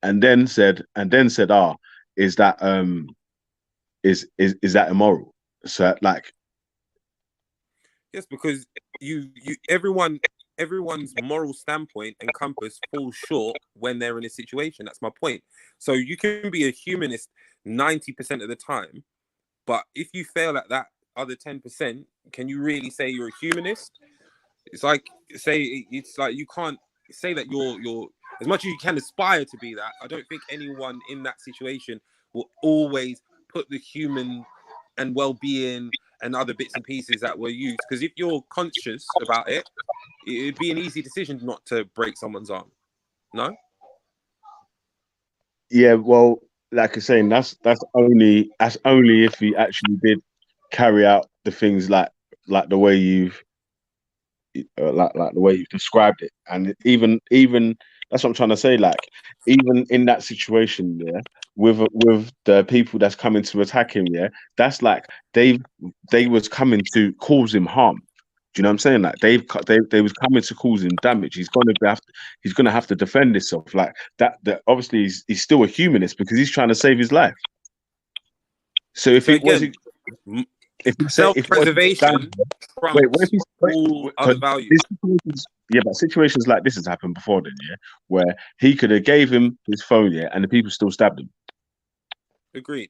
and then said, is that is that immoral? So like, yes, because everyone's moral standpoint and compass falls short when they're in a situation. That's my point. So you can be a humanist 90% of the time, but if you fail at that other 10%, can you really say you're a humanist? It's like you can't say that you're as much as you can aspire to be that. I don't think anyone in that situation will always put the human and well-being and other bits and pieces that were used. Because if you're conscious about it, it'd be an easy decision not to break someone's arm. No? Yeah, well, like I'm saying, that's only if he actually did carry out the things like the way you've like the way you've described it. And even that's what I'm trying to say, like even in that situation with the people that's coming to attack him, that's like they was coming to cause him harm. Do you know what I'm saying? Like they was coming to cause him damage. He's gonna have to defend himself. Like that obviously he's still a humanist because he's trying to save his life. So if self-preservation trumps all other values. But situations like this has happened before then, where he could have gave him his phone, and the people still stabbed him. Agreed.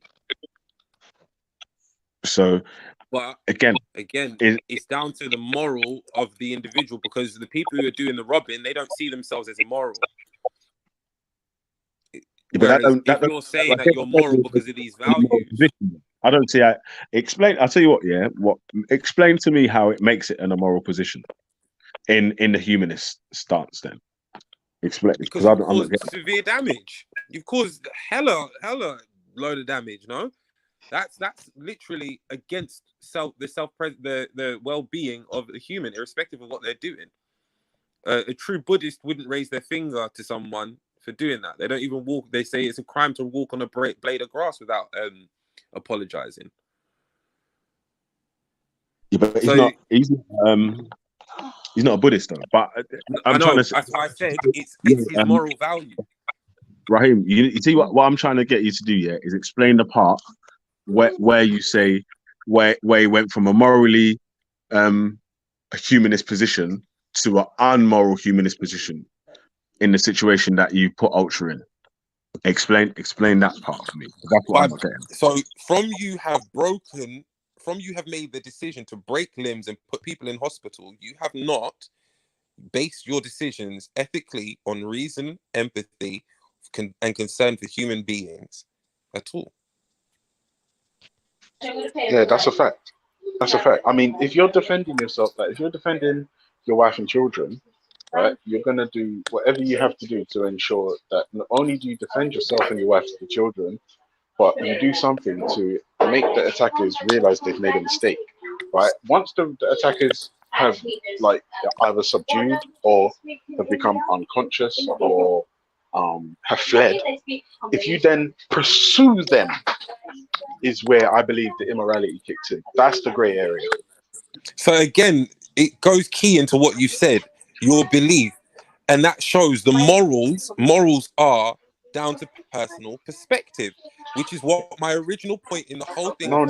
So, but again, it's down to the moral of the individual, because the people who are doing the robbing, they don't see themselves as immoral. Whereas if you're saying that you're moral because of these values, I don't see. I'll tell you what. Explain to me how it makes it an immoral position in the humanist stance. Then explain, because I'm not getting severe damage. You've caused hella load of damage. No, that's literally against the well-being of the human, irrespective of what they're doing. A true Buddhist wouldn't raise their finger to someone for doing that. They don't even walk. They say it's a crime to walk on a blade of grass without apologizing. Yeah, but he's not a Buddhist though. But I'm trying to. As I said, it's his moral value. Raheem, you see what I'm trying to get you to do, is explain the part where you say where he went from a morally a humanist position to an unmoral humanist position in the situation that you put Ultra in? Explain that part for me. That's what I'm saying. So from you have made the decision to break limbs and put people in hospital, you have not based your decisions ethically on reason, empathy, and concern for human beings at all. Yeah, that's a fact. That's a fact. I mean, if you're defending yourself, like if you're defending your wife and children, right, you're gonna do whatever you have to do to ensure that not only do you defend yourself and your wife and the children, but you do something to make the attackers realize they've made a mistake, right? Once the attackers have like either subdued or have become unconscious or have fled, if you then pursue them, is where I believe the immorality kicks in. That's the grey area. So again, it goes key into what you said, your belief, and that shows the morals are down to personal perspective, which is what my original point in the whole thing. No.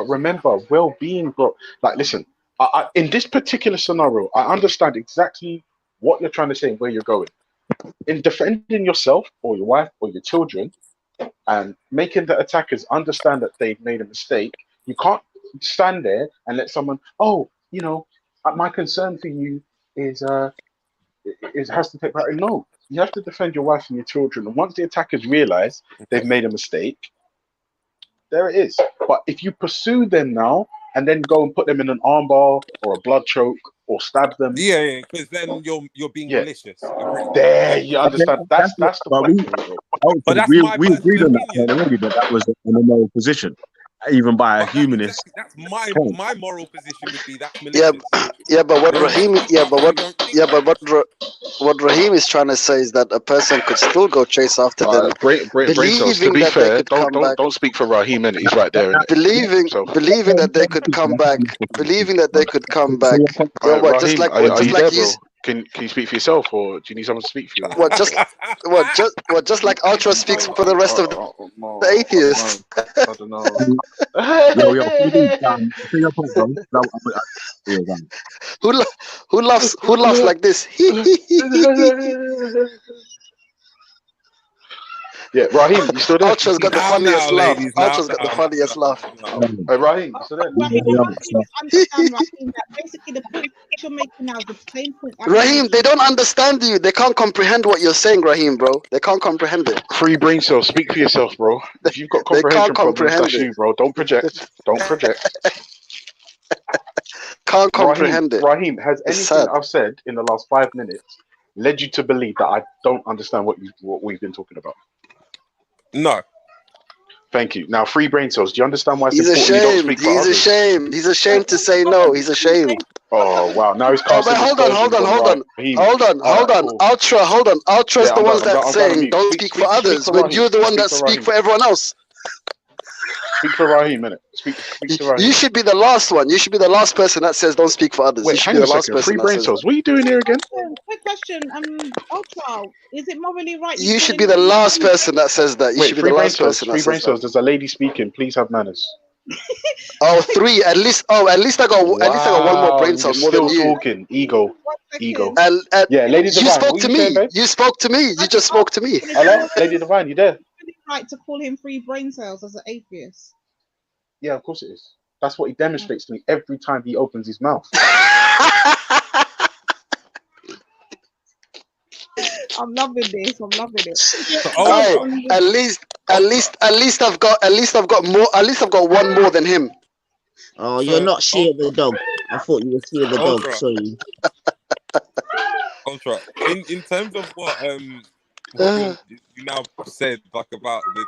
Remember, well-being, bro. Like, listen, I in this particular scenario, I understand exactly what you're trying to say and where you're going. In defending yourself or your wife or your children and making the attackers understand that they've made a mistake, you can't stand there and let someone, my concern for you is has to take priority. No, you have to defend your wife and your children. And once the attackers realize they've made a mistake, there it is. But if you pursue them now and then go and put them in an armbar or a blood choke or stab them, because then you're being malicious. There, you understand. That's the point. But that's we agreed on that point already, but that was an immoral position, even by a humanist. That's my moral position would be that malicious. But what Raheem is trying to say is that a person could still go chase after them. To be fair, don't speak for Raheem, and he's right there. Believing that they could come back. Can you speak for yourself, or do you need someone to speak for you? Just like Ultra speaks for the rest of the atheists. I don't know. Who laughs like this? Yeah, Raheem, you still there? Ultra's got the funniest laugh. Ultra's got the funniest laugh. Hey, Raheem, you still there? Basically, the point you're making now is the same point. Raheem, they don't understand you. They can't comprehend what you're saying, Raheem, bro. They can't comprehend it. Free brain cells. Speak for yourself, bro. If you've got comprehension problems, that's you, bro. Don't project. Don't project. Can't comprehend it. Raheem, has anything I've said in the last 5 minutes led you to believe that I don't understand what we've been talking about? No. Thank you. Now, free brain cells. Do you understand why it's important you don't speak for others? He's ashamed to say no. He's ashamed. Oh wow! Now he's casting. Hold on. Ultra, hold on. Ultra's the ones that's saying don't speak for others, when you're the one that speak for everyone else. Speak for Raheem, innit? Speak to Raheem. You should be the last one. You should be the last person that says don't speak for others. Wait, hang on a second. Free brain cells. What are you doing here again? Quick question. Ultra, is it morally right? You should be the last person that says that. You should be the last person that says that. Free brain cells. There's a lady speaking. Please have manners. Oh, 3 at least. Oh, at least I got one more brain cell more than you. Talking ego. Yeah, Lady Divine. You spoke to me. You spoke to me. You just spoke to me. Hello, Lady Divine. You there? Right to call him free brain cells as an atheist. Yeah, of course it is. That's what he demonstrates to me every time he opens his mouth. I'm loving this. At least I've got one more than him. Oh, you're not Shea the dog. I thought you were Shea the dog. Sorry. Ultra. In terms of what you now said, like about the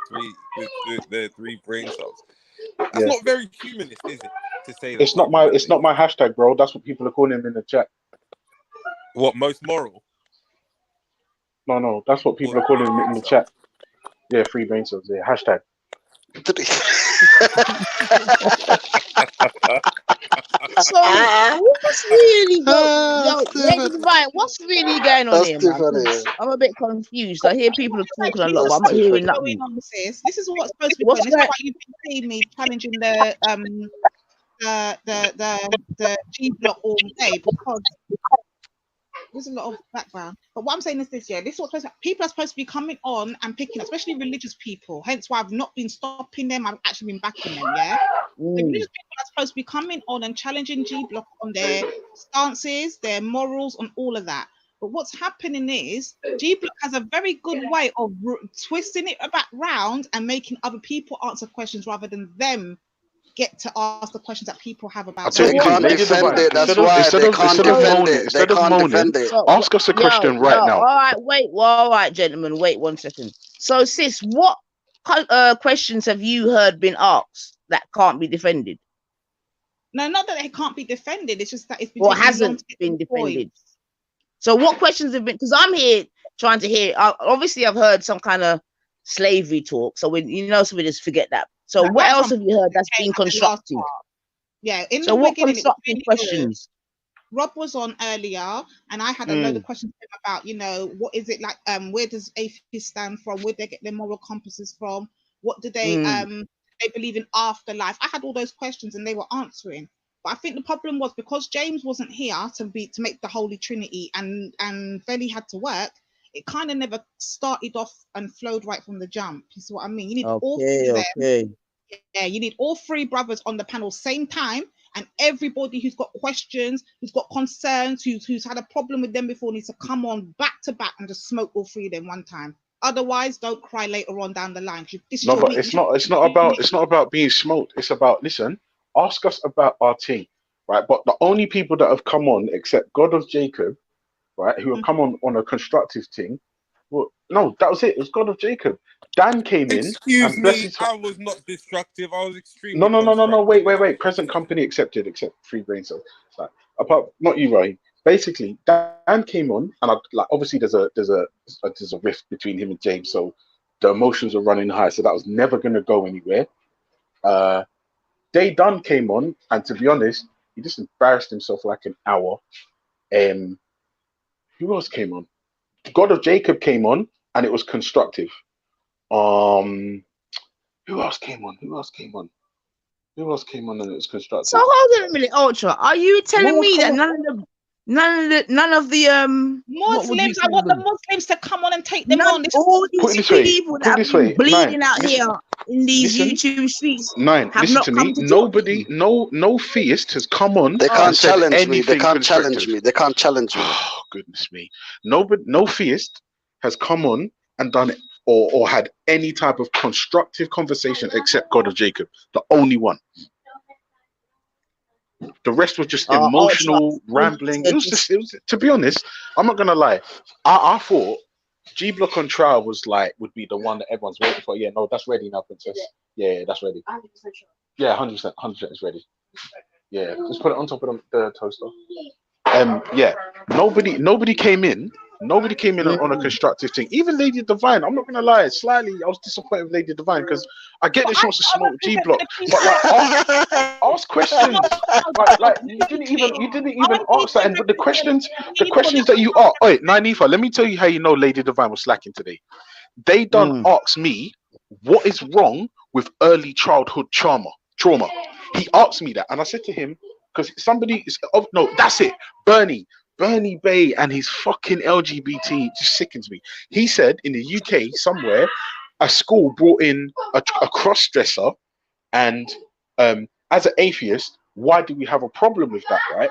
three brain cells. That's not very humanist, is it? To say that it's not my hashtag, bro. That's what people are calling him in the chat. What, most moral? No, that's what people are calling him in the chat. Yeah, free brain cells. Yeah, hashtag. So what's really what's really going on here, man? I'm a bit confused. I hear people are talking a lot, but I'm not hearing nothing. This is what's supposed to be going. This is why you've been seeing me challenging the the G block all day because there's a lot of background. But what I'm saying is this, yeah, this is what people are supposed to be coming on and picking, especially religious people. Hence why I've not been stopping them. I've actually been backing them, yeah? The religious people are supposed to be coming on and challenging G block on their stances, their morals, on all of that. But what's happening is G block has a very good way of twisting it back round and making other people answer questions rather than them get to ask the questions that people have about. They can't defend it. That's why they can't defend it. They can't defend it. Ask us a question right now. All right, gentlemen, wait 1 second. So, sis, what questions have you heard been asked that can't be defended? No, not that they can't be defended. It's just that it's been hasn't been defended. So, what questions have been? Because I'm here trying to hear. Obviously, I've heard some kind of slavery talk. So, when so we just forget that. So what else have you heard that's been constructive? Yeah, in so the what beginning, constructive questions? Rob was on earlier, and I had a load of questions about, what is it like? Where does atheists stand from? Where they get their moral compasses from? What do they they believe in afterlife? I had all those questions, and they were answering. But I think the problem was because James wasn't here to make the Holy Trinity, and Veli had to work. It kind of never started off and flowed right from the jump. You see what I mean? You need all three of them. Yeah, you need all three brothers on the panel same time, and everybody who's got questions, who's got concerns, who's had a problem with them before needs to come on back to back and just smoke all three of them one time. Otherwise, don't cry later on down the line. No, but it's not about being smoked. It's about, listen, ask us about our team, right? But the only people that have come on, except God of Jacob, right, who have come on a constructive thing. Well, no, that was it. It was God of Jacob. Dan came in. Excuse me, I was not destructive. I was extremely. No. Wait. Present company accepted, except free brain cells. Like, apart, not you, Ryan. Basically, Dan came on, and obviously there's a rift between him and James, so the emotions are running high. So that was never going to go anywhere. Day Dunn came on, and to be honest, he just embarrassed himself for like an hour. Who else came on? God of Jacob came on, and it was constructive. Who else came on? And it was constructive. So hold on a minute, Ultra. Are you telling me that none of the Muslims? I want the Muslims to come on and take them on. All these people that have been bleeding out here in these YouTube streets. Listen to me. Nobody, no theist has come on. They can't challenge me. They can't challenge me. They can't challenge me. Oh goodness me! No theist has come on and done it or had any type of constructive conversation except God of Jacob. The only one. The rest was just emotional rambling. It was to be honest, I'm not gonna lie. I thought G Block on trial would be the one that everyone's waiting for. Yeah, no, that's ready now, Princess. Yeah, that's ready. 100% sure. Yeah, 100% is ready. Yeah, just put it on top of the toaster. Yeah, nobody came in. Nobody came in on a constructive thing. Even Lady Divine, I'm not gonna lie, slightly I was disappointed with Lady Divine because I get that she wants to smoke G Block, but like ask questions. Like you didn't even ask that. And the questions that you asked. Oh, wait, Nynifa, let me tell you how you know Lady Divine was slacking today. They done asked me what is wrong with early childhood trauma. He asked me that, and I said to him, because somebody is that's it, Bernie Bay and his fucking LGBT just sickens me. He said in the UK somewhere, a school brought in a cross-dresser, and as an atheist, why do we have a problem with that, right?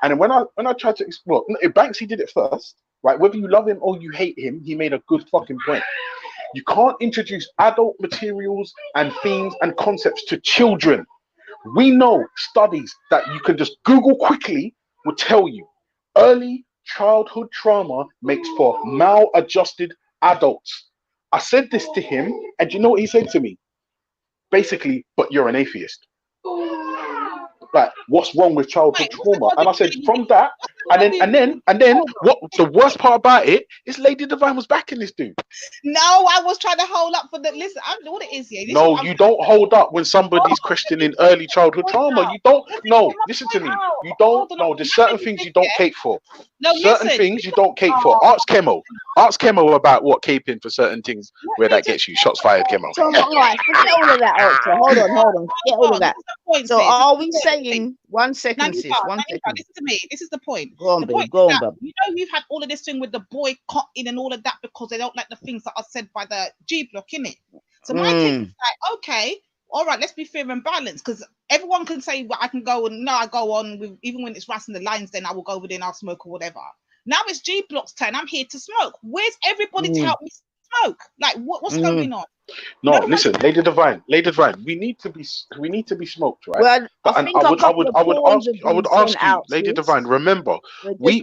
And when I tried to explore, Banksy did it first, right? Whether you love him or you hate him, he made a good fucking point. You can't introduce adult materials and themes and concepts to children. We know studies that you can just Google quickly will tell you. Early childhood trauma makes for maladjusted adults. I said this to him, and you know what he said to me? Basically, but you're an atheist. Like, what's wrong with childhood trauma? And I said, from that, and then what the worst part about it is Lady Divine was backing this dude. No, I was trying to hold up for the listen. I know what it is, yeah. No, you don't hold up when somebody's questioning early childhood trauma. You don't. No, listen to me. You don't. No, there's certain things you don't cape for. No, certain things you don't cape for. Ask Chemo about what caping for certain things where that gets you. Shots fired, Chemo. So, all right, forget all of that, Ultra. Hold on. Forget all of that. So, are we saying saying, 1 second, sis. 1 second. Listen to me. This is the point. Go on, the babe. point Go is on, that, babe. you know, you've had all of this thing with the boycotting and all of that because they don't like the things that are said by the G Block, innit? So my thing is like, okay, all right, let's be fair and balanced, because everyone can say, well, I can go and no, I go on with, even when it's Russ in the lines, then I will go over there and I'll smoke or whatever. Now it's G Block's turn. I'm here to smoke. Where's everybody to help me smoke? Like, what's going on? No, listen, Lady Divine, we need to be smoked, right? Well, I would ask you, Lady Divine. Remember, we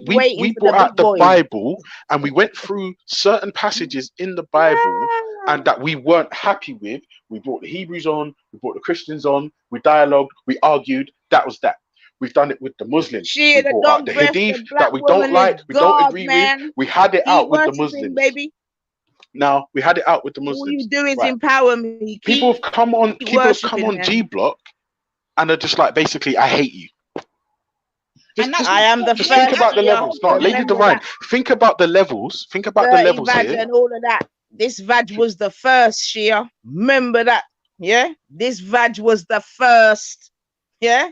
brought out the Bible and we went through certain passages in the Bible and that we weren't happy with. We brought the Hebrews on, we brought the Christians on, we dialogued, we argued. That was that. We've done it with the Muslims. We brought out the Hadith that we don't like, we don't agree with. We had it out with the Muslims, baby. Now we had it out with the Muslims. All you do is empower me. People have come on G Block and are just like, basically, I hate you. I am the just first. think about the levels. No, Lady Divine, think about the levels. Think about the levels here. And all of that. This Vaj was the first, Shia. Remember that. Yeah? This Vaj was the first. Yeah?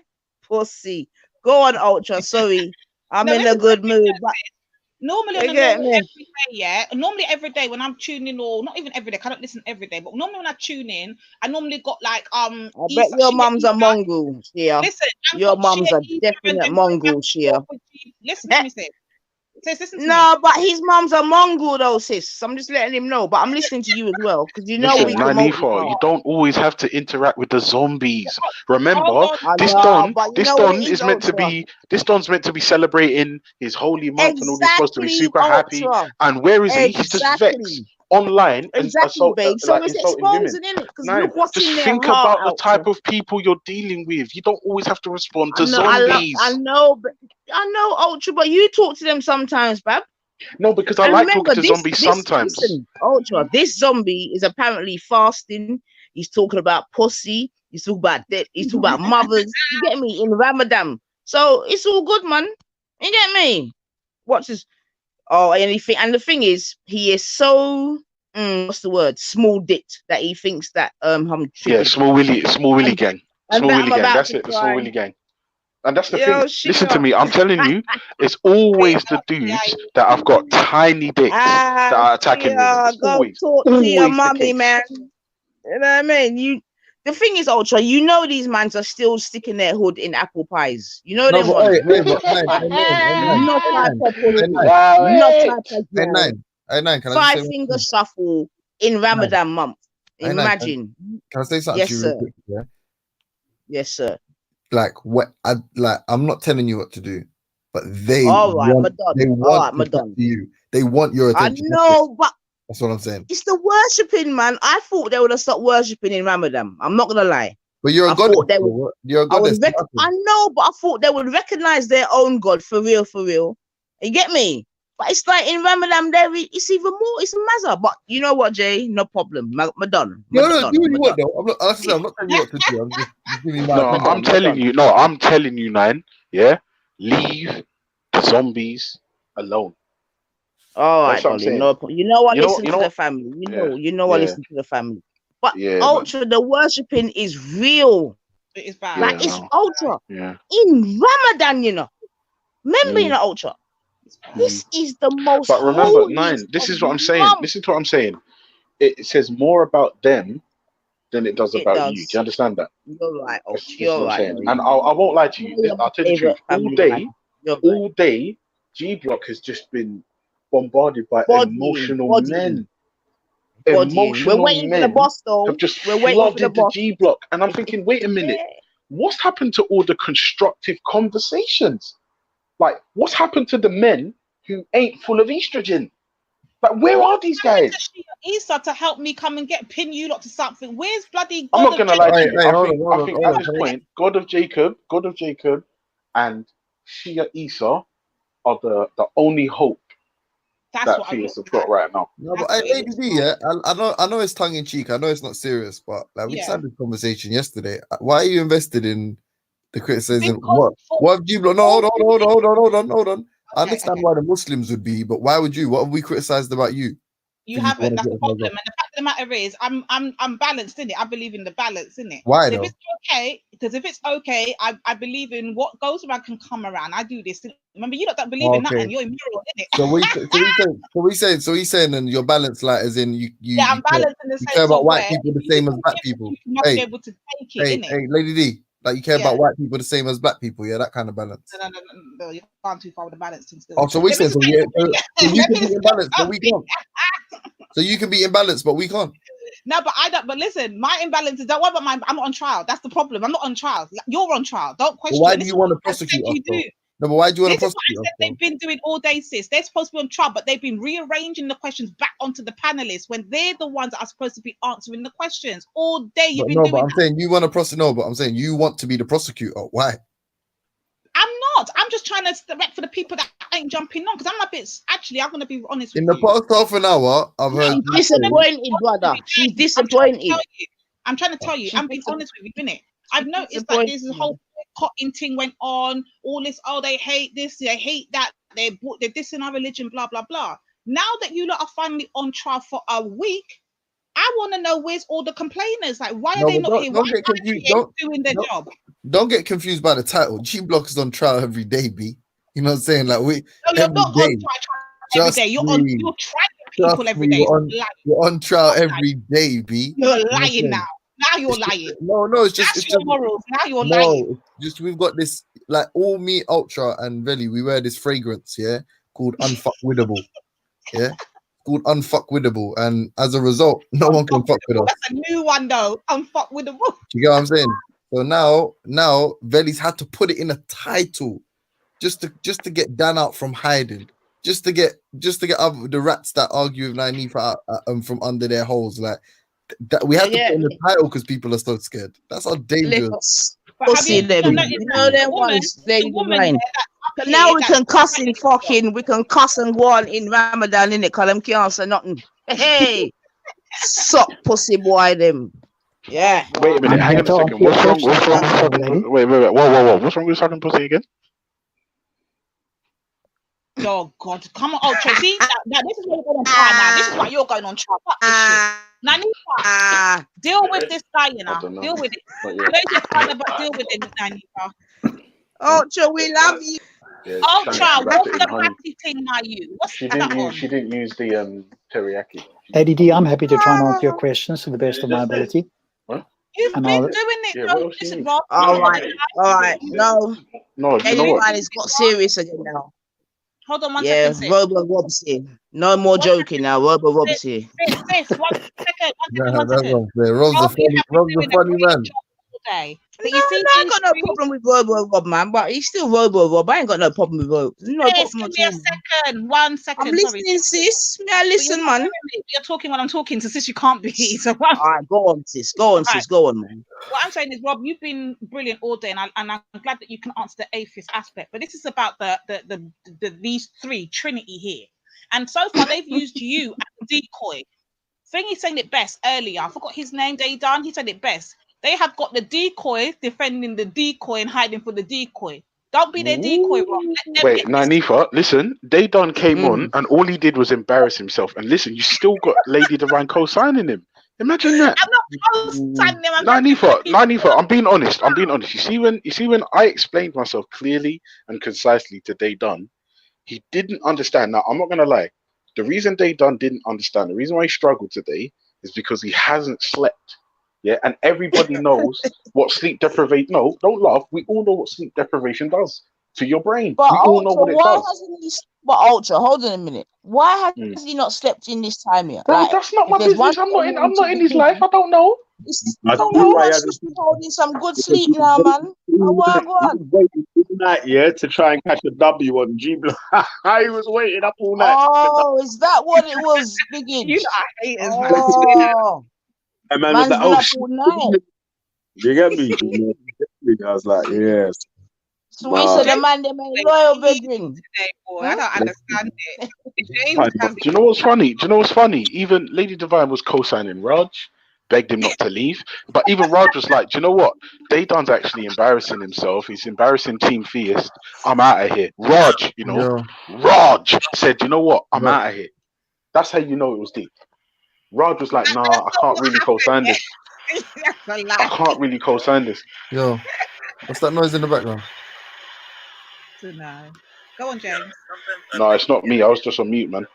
Pussy. Go on, Ultra. Sorry. I'm in a good mood. But normally on every day, yeah. Normally every day when I'm tuning, or not even every day, I don't listen every day, but normally when I tune in, I normally got like I bet your mum's a Mongol, Shia. Listen, your mum's a definite Mongol, Shia. Listen to me, sis. Listen to no, but his mum's a Mongol though, sis. I'm just letting him know. But I'm listening to you as well, because you know we can. You don't always have to interact with the zombies. Remember, this Don is meant to be. This Don's meant to be celebrating his holy month and all. He's supposed to be super happy. And where is he? He's just vexed online and babe. So it's exposing, innit? Because look what's in their think heart, about the type of people you're dealing with. You don't always have to respond to zombies. I know, Ultra, but you talk to them sometimes, Bab. No, because I like talking to zombies sometimes. Listen, Ultra, this zombie is apparently fasting. He's talking about pussy. He's talking about death. He's talking about mothers. You get me? In Ramadan. So it's all good, man. You get me? Watch this. Oh, anything. And the thing is, he is so what's the word? Small dicked that he thinks that small willy gang. Small willy gang. That's it. The small willy gang. And that's the thing. Listen to me. I'm telling you, it's always the dudes that have got tiny dicks that are attacking me. Go talk to your mommy, man. You know what I mean? The thing is, Ultra, you know these mans are still sticking their hood in apple pies. You know them ones. Five finger shuffle in Ramadan month. Imagine. Can I say something? Yes, to you sir. real quick, yeah? Yes, sir. I'm not telling you what to do, but they want you. They want your attention. I know, but that's what I'm saying. It's the worshipping, man. I thought they would have stopped worshipping in Ramadan. I'm not gonna lie. But you're a goddess. You're a goddess. I know, but I thought they would recognize their own God for real, for real. You get me? But it's like in Ramadan, it's even more. It's a mazza. But you know what, Jay? No problem. Madonna. No, do what though? I'm not telling you what to do. I'm just giving you my opinion. I'm telling you, Nine. Yeah, leave the zombies alone. All right, Dolly, no, you know what? Listen to the family. You know what? Listen to the family. But Ultra, the worshipping is real. It is bad. Like it's Ultra in Ramadan. You know, remember, you know, Ultra. This is the most. But remember, Nine. This is what I'm saying. This is what I'm saying. It says more about them than it does about you. Do you understand that? You're right. You're right. And I won't lie to you. I'll tell you the truth. All day, G Block has just been bombarded by emotional men. Emotional We're waiting men for the boss, though. have just flooded the G Block, and I'm thinking, wait a minute, what's happened to all the constructive conversations? Like, what's happened to the men who ain't full of estrogen? Like, where are these guys? Isa to help me come and pin you lot to something. Where's bloody? I'm not gonna lie to you. I think at this point, God of Jacob, and Shia Isa are the only hope that theists have got right now. No, but ADD, yeah, I know it's tongue in cheek. I know it's not serious, but like we had this conversation yesterday. Why are you invested in the criticism? What have you? No, hold on. I understand why the Muslims would be, but why would you? What have we criticized about you? You haven't. That's the problem. And the fact of the matter is, I'm balanced in it. I believe in the balance in it. Why? So if it's okay, Because if it's okay, I believe in what goes around can come around. I do this. Remember, you don't believe in that, and you're immoral, isn't it? So he's saying, and you're balanced, like as in you I'm balanced in the sense care about of white people the same as black people. You must be able to take it, innit? Hey, Lady D, like you care about white people the same as black people, yeah, that kind of balance. No, you've gone too far with the balancing still. Oh, so we said, so you can be imbalanced, but we can't. So you can be imbalanced, but we can't. No, but I don't. But listen, my imbalances. Don't worry about mine. I'm on trial. That's the problem. I'm not on trial. You're on trial. Don't question. Well, why do you want to prosecute us? No, but why do you want to prosecute us? They've been doing all day, sis. They're supposed to be on trial, but they've been rearranging the questions back onto the panelists when they're the ones that are supposed to be answering the questions all day. You've been doing. But I'm saying you want to prosecute. No, but I'm saying you want to be the prosecutor. Why? I'm not. I'm just trying to direct for the people that ain't jumping on, because I'm a bit. Actually, I'm gonna be honest with you. In the past half an hour, I've heard. Disappointed, brother. She's disappointed. I'm trying to tell you. I'm being honest with you, innit? I've noticed that this whole cotton thing went on. All this. Oh, they hate this. They hate that. They're dissing our religion. Blah blah blah. Now that you lot are finally on trial for a week, I want to know where's all the complainers. Like, why are they not here? Why get confused. Doing their job? Don't get confused by the title. G Block is on trial every day, B. You know what I'm saying? Like No, you're not on trial every day. You're trying people every day. You're on trial every day, B. You're lying now. Now you're lying. No, it's just that's your morals. Now you're lying. Just we've got this, like all me, Ultra, and Veli, we wear this fragrance, yeah, called Unfuckwittable. Yeah. Called Unfuckwittable, and as a result, no one can fuck with us. That's a new one though. Unfuckwittable. You get what I'm saying? So now Veli's had to put it in a title just to get Dan out from hiding, just to get the rats that argue with Nyanifa from under their holes. Like that, we have to put in the title because people are so scared. That's how dangerous. Pussy them. You know them ones. They mind. Now we can cuss in fucking. We can cuss and go on in Ramadan, innit? Cause them can't say nothing. Hey, suck pussy boy them. Yeah. Wait a minute. Hang on a second. What's wrong? Wait. Whoa. What's wrong with sucking pussy again? Oh God! Come on, Ultra. See, now this is what you're going on trial. Now this is why you're going on trial. Fuck this shit. Nyanifa, deal with this guy, you know. Deal with it. I know you're trying, but deal with it, Nyanifa. Ultra, we love you. Yeah, Ultra, what's the patty thing now? She didn't use the teriyaki. ADD, I'm happy to try and answer your questions to the best of my ability. You've been doing it. Yeah, no, listen, Rob. All right. No, everybody's got serious again now. Hold on one second. Yeah, Robo Rob's here. No more joking now. Robo Rob's here. Sis, 1 second. Rob's a funny man. But you see, I ain't got no problem with Robo Rob, man. But he's still Robo Rob. I ain't got no problem with Robo. No problem give me a second. 1 second. I'm listening, sis. May I listen, man? You're talking when I'm talking, so sis, you can't be. So all right, go on, sis. Go on, sis. Go on, man. What I'm saying is, Rob, you've been brilliant all day, and I'm glad that you can answer the atheist aspect. But this is about the these three Trinity here, and so far they've used you as a decoy. Thingy saying it best earlier. I forgot his name. Daydan. He said it best. They have got the decoy defending the decoy and hiding for the decoy. Don't be their decoy, Rob. Wait, Nyanifa, listen. Daydan came on and all he did was embarrass himself. And listen, you still got Lady Divine co-signing him. Imagine that. I'm not co-signing him. Nyanifa, I'm being honest. You see when I explained myself clearly and concisely to Daydan, he didn't understand. Now, I'm not gonna lie. The reason Daydan didn't understand, the reason why he struggled today is because he hasn't slept. Yeah, and everybody knows what sleep deprivation. No, don't laugh. We all know what sleep deprivation does to your brain. But we all know what it does. But Ultra, hold on a minute. Why has he not slept in this time here? Bro, that's not my business. I'm not in his life. I don't know. I don't know. I should be holding some good sleep now, man. Go on. Waiting all night, yeah, to try and catch a W on G Block. I was waiting up all night. Oh, is that what it was, Biggie? You are haters, man. And man was like, oh, shit. You get me? I was like, yes. Sweet, so the man, they made loyal bedroom. I don't understand it. Do you know what's funny? Even Lady Divine was co-signing Raj, begged him not to leave. But even Raj was like, do you know what? Daydan's actually embarrassing himself. He's embarrassing Team Theist. I'm out of here. Raj, Raj said, you know what? I'm out of here. That's how you know it was deep. Raj was like, nah, I can't really co-sign this. I can't really co-sign this. Yo, what's that noise in the background? No. Go on, James. No, it's not me. I was just on mute, man.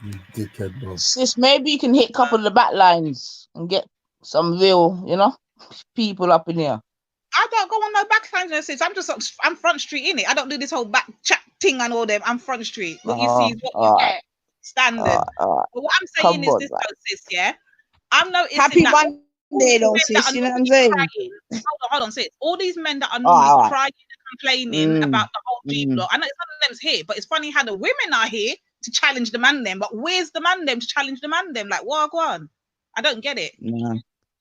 You dickhead, bro. Sis, maybe you can hit a couple of the back lines and get some real, people up in here. I don't go on no back lines, sis. I'm front street in it. I don't do this whole back chat thing and all them. I'm front street. What you see is what you get. Standard. But what I'm saying is this, though, sis, yeah? I'm noticing Happy that Monday, though, sis. You know what I'm saying? Hold on, sis. All these men that are normally crying and complaining about the whole G block. I know some of them's here, but it's funny how the women are here to challenge the man them. But where's the man them to challenge the man them? Like, what? I don't get it.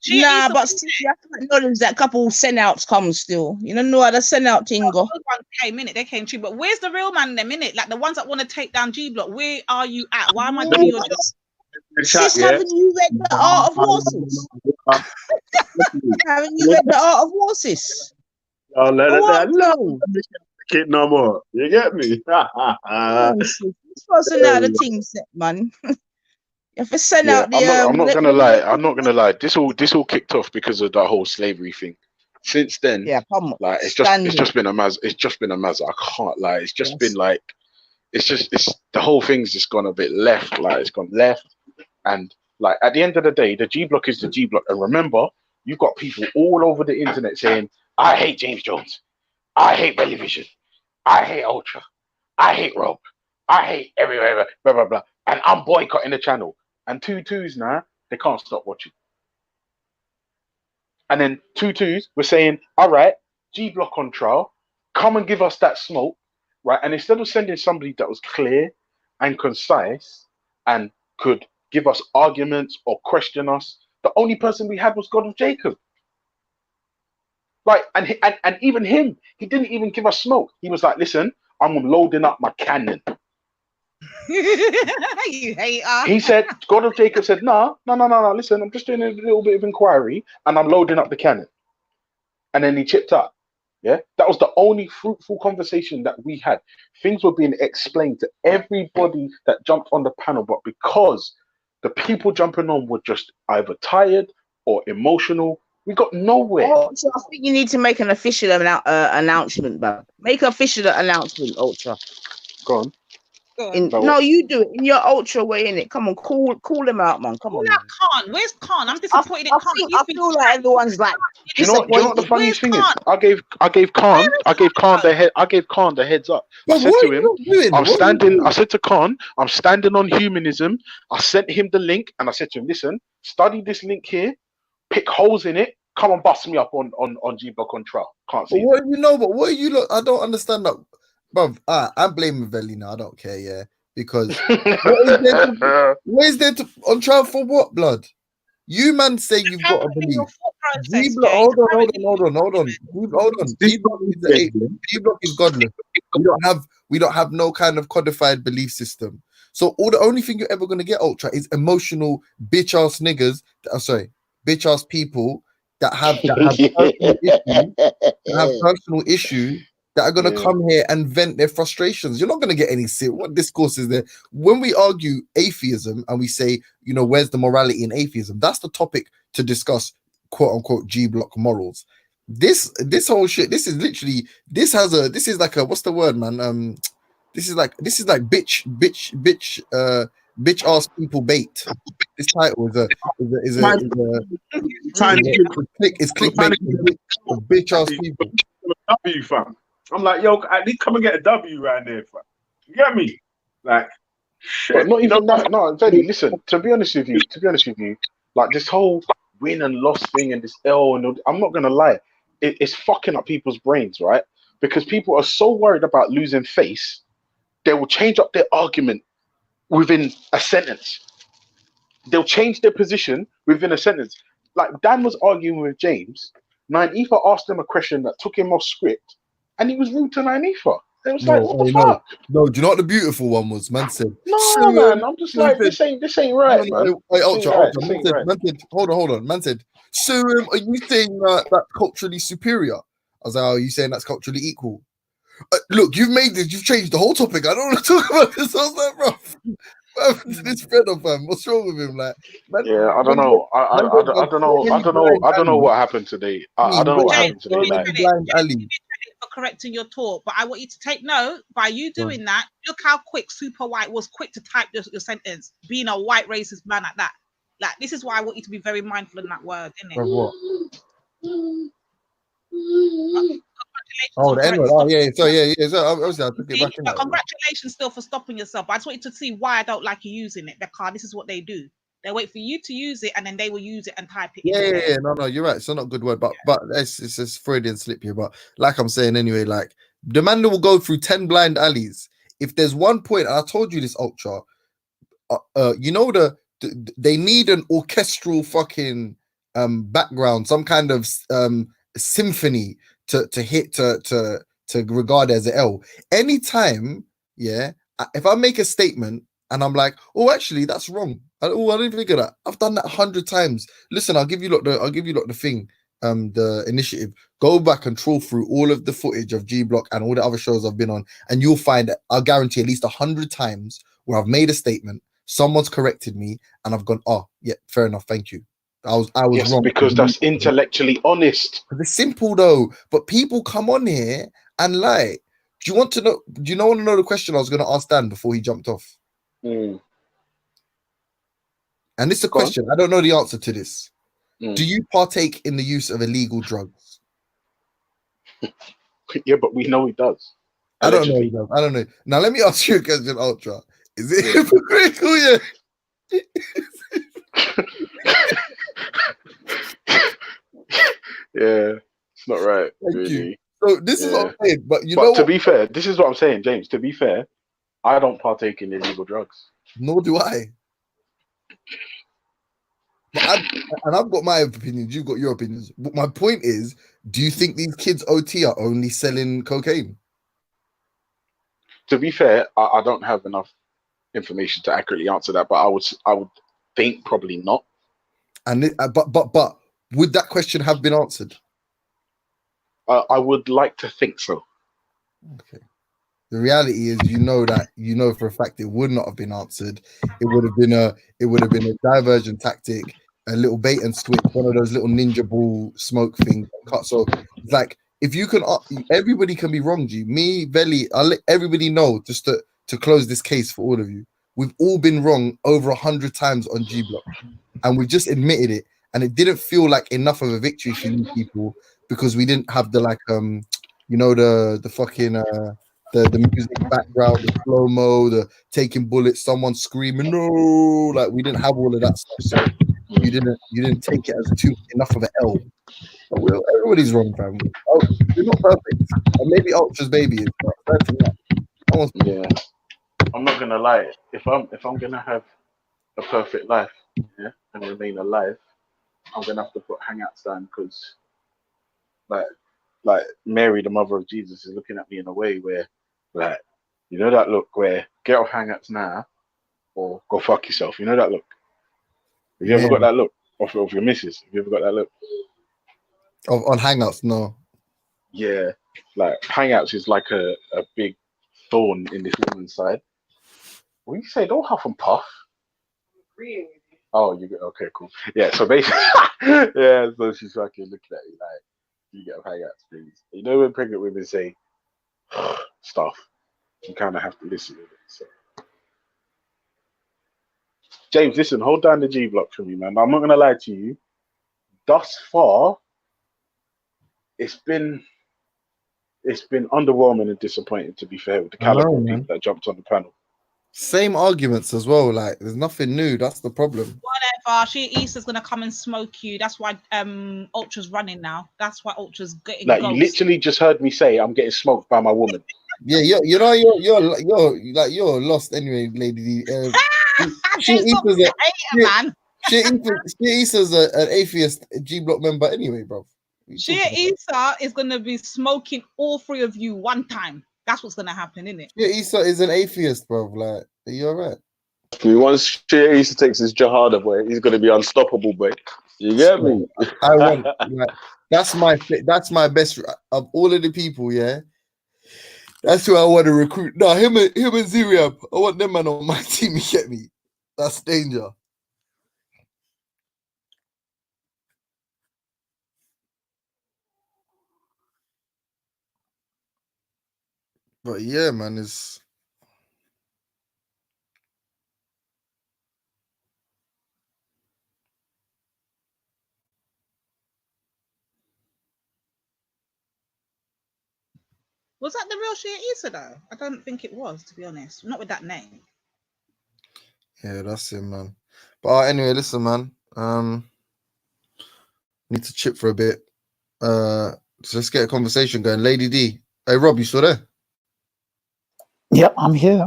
Nah, but still, you have to acknowledge that couple send-outs come still. You don't know how the send-out thing go. Those ones came in it, they came true. But where's the real man them in it? Like the ones that want to take down G Block, where are you at? Why am I doing your job? Sis, haven't you read the Art of War, sis? Haven't you read the Art of War, sis? Oh, let it no. Kid no more. You get me? It's supposed to know the team set, man. If it's sent out the I'm not gonna lie. This all kicked off because of that whole slavery thing. Since then, like it's just been a mazza. It's just been a mazza. I can't lie. It's just been like it's the whole thing's just gone a bit left. Like it's gone left, and like at the end of the day, the G Block is the G Block. And remember, you've got people all over the internet saying, "I hate James Jones. I hate Belly Vision. I hate Ultra. I hate Rob. I hate everywhere. Blah blah blah." And I'm boycotting the channel. And 2-2s now, they can't stop watching. And then 2-2s were saying, all right, G Block on trial, come and give us that smoke, right? And instead of sending somebody that was clear and concise and could give us arguments or question us, the only person we had was God of Jacob. Right, and even him, he didn't even give us smoke. He was like, listen, I'm loading up my cannon. You hater. He said, God of Jacob said, no, listen, I'm just doing a little bit of inquiry and I'm loading up the cannon. And then he chipped up. Yeah, that was the only fruitful conversation that we had. Things were being explained to everybody that jumped on the panel, but because the people jumping on were just either tired or emotional, we got nowhere. So I think you need to make an official announcement, but make an official announcement, Ultra. Go on. No, you do it in your Ultra way, in it. Come on, call them out, man. Come on. Khan. Where's Khan? I'm disappointed in Khan. I feel like everyone's like. Do you know what the funny thing is? I gave Khan the heads up. I said to him, I said to Khan, I'm standing on humanism. I sent him the link and I said to him, listen, study this link here, pick holes in it, come and bust me up on G Block on trial. Can't see. What do you look? I don't understand that. Bruv, I'm blaming Veli now. I don't care, yeah, because what is there to on trial for? What, blood? You man say you've got to believe. Hold on. G Block is godless. We don't have no kind of codified belief system. So the only thing you're ever gonna get, Ultra, is emotional bitch ass niggas. Bitch ass people that have personal issues. That are going to come here and vent their frustrations. You're not going to get any what discourse is there? When we argue atheism and we say, where's the morality in atheism? That's the topic to discuss, quote unquote, G Block morals. This whole shit, this is like a, what's the word, man? This is like bitch ass people bait. This title is clickbait for bitch ass people. W, fam. I'm like, yo, I need to come and get a W right there, fam. You get me? Like, shit. But not even that. No, Teddy, listen. To be honest with you, like this whole win and loss thing and this L and all, I'm not gonna lie, it's fucking up people's brains, right? Because people are so worried about losing face, they will change up their argument within a sentence. They'll change their position within a sentence. Like Dan was arguing with James. Nynaeve asked him a question that took him off script, and he was rude to Nynaeve. It was like, what the fuck? No, do you know what the beautiful one was? Man said, no, man. I'm just like, this ain't right, man. Wait, Ultra. Man said, hold on. Man said, so are you saying that's culturally superior? I was like, oh, are you saying that's culturally equal? Look, you've changed the whole topic. I don't want to talk about this. I was like, bro. This Fredo, fam. What's wrong with him? Like, man, yeah, I don't know. I don't know what happened today. I don't know what happened today. Like, for correcting your talk, but I want you to take note. By you doing that, look how quick Super White was quick to type your sentence, being a white racist man at that. Like, this is why I want you to be very mindful in that word, isn't it? Of what? Oh, the N-word. Oh, yeah. So, yeah. So, obviously, I took it back in that. Congratulations still for stopping yourself. I just want you to see why I don't like you using it, because this is what they do. They wait for you to use it, and then they will use it and type it. Yeah. No, you're right. It's not a good word, but it's just Freudian slip here. But like I'm saying anyway, like the man will go through 10 blind alleys. If there's one point, and I told you this, Ultra, you know, they need an orchestral fucking background, some kind of symphony to hit to regard as an L. Anytime, if I make a statement and I'm like, oh, actually, that's wrong. I didn't think of that. I've done that 100 times. Listen, I'll give you the thing, the initiative. Go back and troll through all of the footage of G Block and all the other shows I've been on, and you'll find that I'll guarantee at least 100 times where I've made a statement, someone's corrected me, and I've gone, oh, yeah, fair enough, thank you. I was wrong. Because that's intellectually honest. It's simple though, but people come on here and lie. Do you want to know the question I was going to ask Dan before he jumped off? And this is a question. I don't know the answer to this. Do you partake in the use of illegal drugs? Yeah, but we know he does. I don't know he does. I don't know. Now let me ask you a question, Ultra. Is it hypocritical? Yeah. Yeah, it's not right. Thank really. you. So this is what I'm saying, but you know, to be fair, this is what I'm saying, James. To be fair, I don't partake in illegal drugs. Nor do I. And I've got my opinions. You've got your opinions. But my point is, do you think these kids OT are only selling cocaine? To be fair, I don't have enough information to accurately answer that, but I would think probably not. And but would that question have been answered? I would like to think so. Okay. The reality is, for a fact it would not have been answered. It would have been a diversion tactic, a little bait and switch, one of those little ninja ball smoke things. So it's like, if you can, everybody can be wrong, G. Me, Veli, I'll let everybody know, just to close this case for all of you. We've all been wrong over 100 times on G Block, and we just admitted it. And it didn't feel like enough of a victory for you people because we didn't have the the fucking the music background, the slow-mo, the taking bullets, someone screaming no, like we didn't have all of that stuff. So you didn't take it as enough of an L. But everybody's wrong, fam. Oh, you're not perfect. And maybe Ultra's baby is, but yeah. I'm not gonna lie. If I'm gonna have a perfect life, and remain alive, I'm gonna have to put hangouts down, because like Mary, the mother of Jesus, is looking at me in a way where, like, you know that look where get off hangouts now or go fuck yourself. You know that look. Have you ever got that look of your missus? Have you ever got that look? On hangouts, no. Yeah, like hangouts is like a big thorn in this woman's side. What do you say? Don't huff and puff. Oh, you get okay, cool. Yeah, so basically, yeah, so she's fucking looking at you like, you get hangouts, please. You know when pregnant women say stuff, you kind of have to listen to it. So. James, listen, hold down the G Block for me, man. I'm not gonna lie to you. Thus far, it's been underwhelming and disappointing, to be fair, with the caliber of people that jumped on the panel. Same arguments as well. Like, there's nothing new. That's the problem. Whatever. Easter's gonna come and smoke you. That's why Ultra's running now. That's why Ultra's getting. Like, you literally just heard me say I'm getting smoked by my woman. Yeah, you're lost anyway, lady. She Issa's an atheist G Block member anyway, bro. Shia Issa is gonna be smoking all three of you one time. That's what's gonna happen, isn't it? Yeah, Issa is an atheist, bro. Like, are you alright? Once Shia Issa takes his jihad away, he's gonna be unstoppable, boy. You get me? I want. Like, that's my best of all of the people. Yeah, That's who I want to recruit. No, him and Ziriab. I want them man on my team. You get me? That's danger. But yeah, man, it's Was that the real Shia Issa though? I don't think it was, to be honest. Not with that name. yeah, that's it, man. But anyway, listen, man. Need to chip for a bit. So let's get a conversation going. Lady D. Hey Rob, you still there? Yeah, I'm here.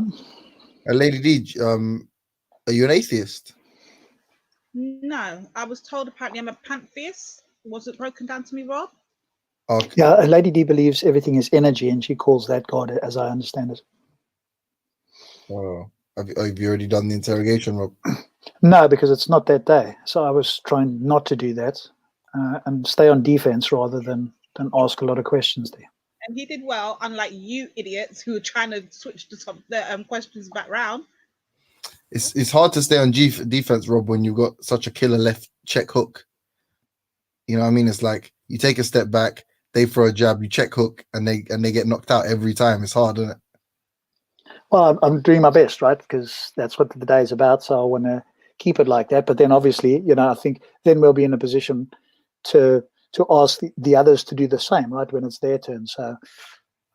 Lady D, are you an atheist? No, I was told apparently I'm a pantheist. Was it broken down to me, Rob? Okay. Yeah, Lady D believes everything is energy, and she calls that God, as I understand it. Oh, have you already done the interrogation, Rob? No, because it's not that day. So I was trying not to do that and stay on defense rather than ask a lot of questions there. And he did well, unlike you idiots who are trying to switch the questions back round. It's hard to stay on defense, Rob, when you've got such a killer left check hook. You know what I mean? It's like you take a step back, they throw a jab, you check hook, and they get knocked out every time. It's hard, isn't it? Well, I'm doing my best, right? Because that's what the day is about. So I want to keep it like that. But then obviously, I think then we'll be in a position to ask the others to do the same, right? When it's their turn. So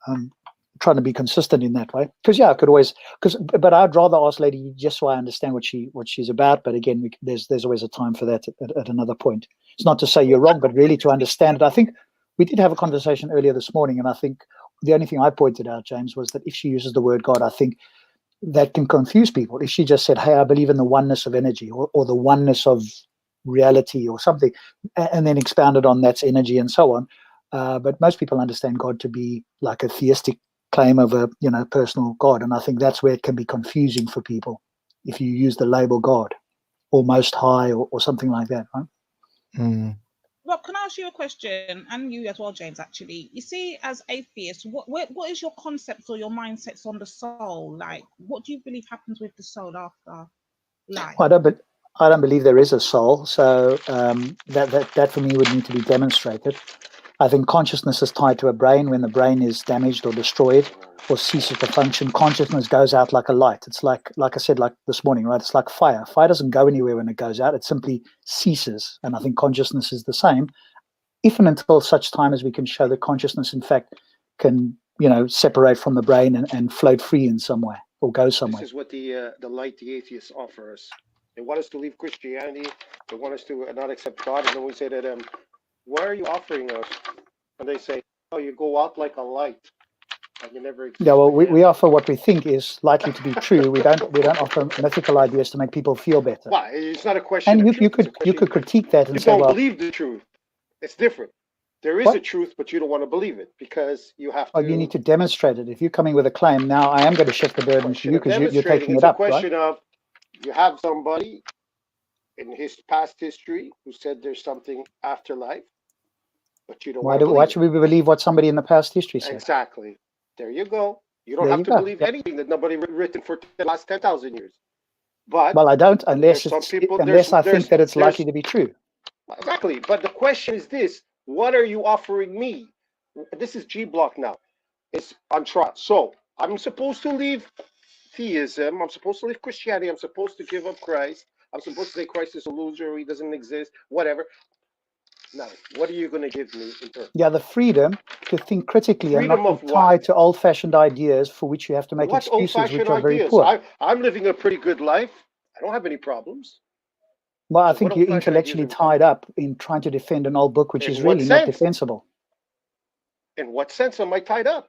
I'm trying to be consistent in that way. Because I could always, but I'd rather ask Lady just so I understand what she's about. But again, there's always a time for that at another point. It's not to say you're wrong, but really to understand it. I think we did have a conversation earlier this morning, and I think the only thing I pointed out, James, was that if she uses the word God, I think that can confuse people. If she just said, hey, I believe in the oneness of energy or the oneness of reality or something, and then expounded on that's energy and so on. But most people understand God to be like a theistic claim of a personal God. And I think that's where it can be confusing for people if you use the label God or Most High or something like that, right? Mm. Rob, can I ask you a question, and you as well, James? Actually, you see, as atheists, what is your concepts or your mindsets on the soul? Like, what do you believe happens with the soul after life? Well, I don't believe there is a soul, so that for me would need to be demonstrated. I think consciousness is tied to a brain. When the brain is damaged or destroyed or ceases to function, consciousness goes out like a light. It's like I said, like this morning, right? It's like fire. Fire doesn't go anywhere when it goes out. It simply ceases. And I think consciousness is the same, if and until such time as we can show that consciousness, in fact, can, separate from the brain and float free in some way or go somewhere. This is what the light the atheists offer us. They want us to leave Christianity. They want us to not accept God. And then we say to them, what are you offering us? And they say, oh, you go out like a light. And you never yeah, well, we offer what we think is likely to be true. We don't offer mythical ideas to make people feel better. Well, it's not a question. And you could critique that and you say, don't well, believe the truth. It's different. There is a truth, but you don't want to believe it because you have to. Oh, you need to demonstrate it. If you're coming with a claim, now I am going to shift the burden to you because you're taking it up, right? It's a question of you have somebody in his past history who said there's something after life, but you don't. Why should we believe what somebody in the past history said? Exactly. There you go. You don't have to believe anything that nobody written for the last 10,000 years. But I don't, unless I think that it's likely to be true. Exactly. But the question is this: what are you offering me? This is G Block now. It's on trial. So I'm supposed to leave theism. I'm supposed to leave Christianity. I'm supposed to give up Christ. I'm supposed to say Christ is a loser. He doesn't exist. Whatever. Now, what are you going to give me in turn? Yeah, the freedom to think critically and not be tied to old-fashioned ideas for which you have to make excuses, which are very poor. I'm living a pretty good life. I don't have any problems. Well, I think you're intellectually tied up in trying to defend an old book, which is really not defensible. In what sense am I tied up?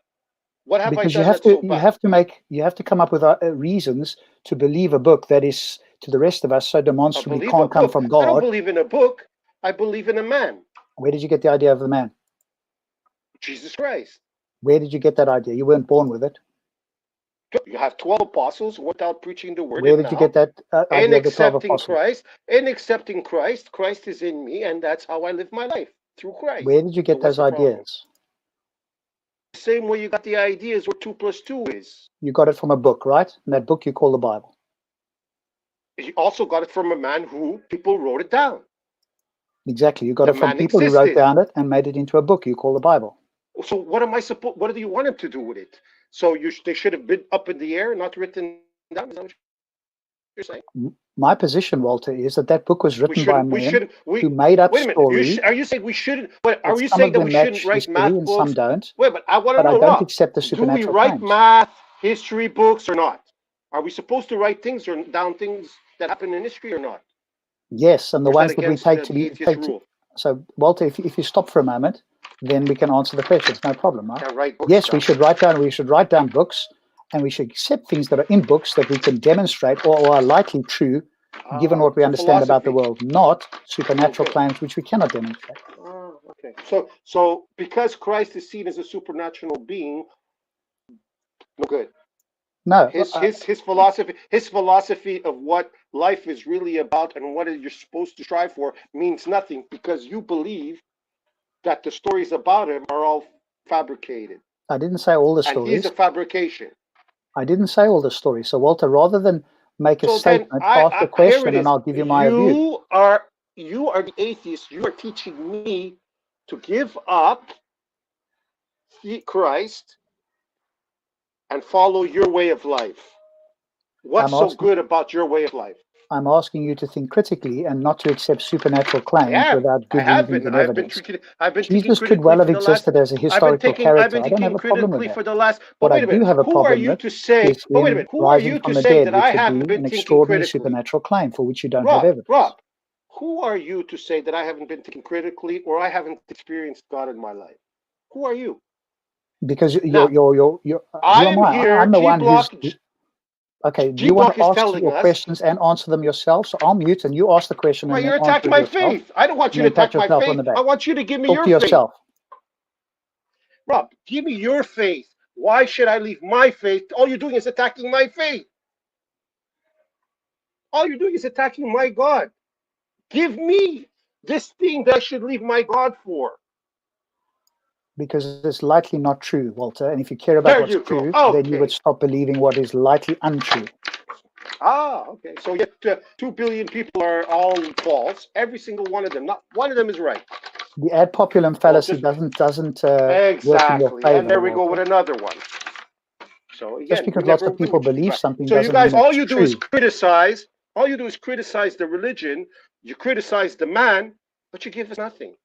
What have because I done? You have to come up with reasons to believe a book that is to the rest of us so demonstrably can't come from God. I don't believe in a book. I believe in a man. Where did you get the idea of the man? Jesus Christ. Where did you get that idea? You weren't born with it. You have 12 apostles without preaching the word. Where did you get that idea of the 12 apostles? Christ, in accepting Christ, Christ is in me, and that's how I live my life, through Christ. Where did you get those ideas? same way you got the ideas what 2 + 2 is. You got it from a book, right? And that book you call the Bible. You also got it from a man who people wrote it down. Exactly. You got it from people who wrote down it and made it into a book you call the Bible. So what am I supposed? What do you want him to do with it? So they should have been up in the air, not written down. Is that what you're saying? My position, Walter, is that book was written by men who made up stories. Are you saying we shouldn't? Are you saying that we shouldn't write math books? Some don't. Wait, but I want to know. I don't accept the supernatural claims. Do we write claims. math, history books, or not? Are we supposed to write things or down things that happen in history or not? Yes, and the ones that we take to be. So, Walter, if you stop for a moment, then we can answer the questions. No problem, right? Yes, we should write down books, and we should accept things that are in books that we can demonstrate or are likely true, given what we understand about the world, not supernatural claims which we cannot demonstrate. Okay. So because Christ is seen as a supernatural being, no good. No. His philosophy of what life is really about and what you're supposed to strive for means nothing because you believe that the stories about him are all fabricated. I didn't say all the stories. And he's a fabrication. I didn't say all the stories. So, Walter, rather than make a statement, ask the question and I'll give you my view. You are the atheist. You are teaching me to give up Christ and follow your way of life. What's so good about your way of life? I'm asking you to think critically and not to accept supernatural claims without good reasons and evidence. Jesus could well have existed as a historical character. I don't have a problem with that. What I do have a problem with is him rising from the dead, which would be an extraordinary supernatural claim for which you don't have evidence. Rob, who are you to say that I haven't been thinking critically or I haven't experienced God in my life? Who are you? Because I'm the one who's. Okay, do you want to ask your questions and answer them yourself? So I'll mute and you ask the question. Well, you're attacking my faith. I don't want you to attack my faith. I want you to give me your faith. Rob, give me your faith. Why should I leave my faith? All you're doing is attacking my faith. All you're doing is attacking my God. Give me this thing that I should leave my God for. Because it's likely not true, Walter. And if you care about what's true, then you would stop believing what is likely untrue. Okay. So yet 2 billion people are all false. Every single one of them. Not one of them is right. The ad populum fallacy doesn't exactly. Work in your favor, and there we go with another one. So again, just because lots of people believe something. So you guys, all you do is criticize. All you do is criticize the religion. You criticize the man, but you give us nothing.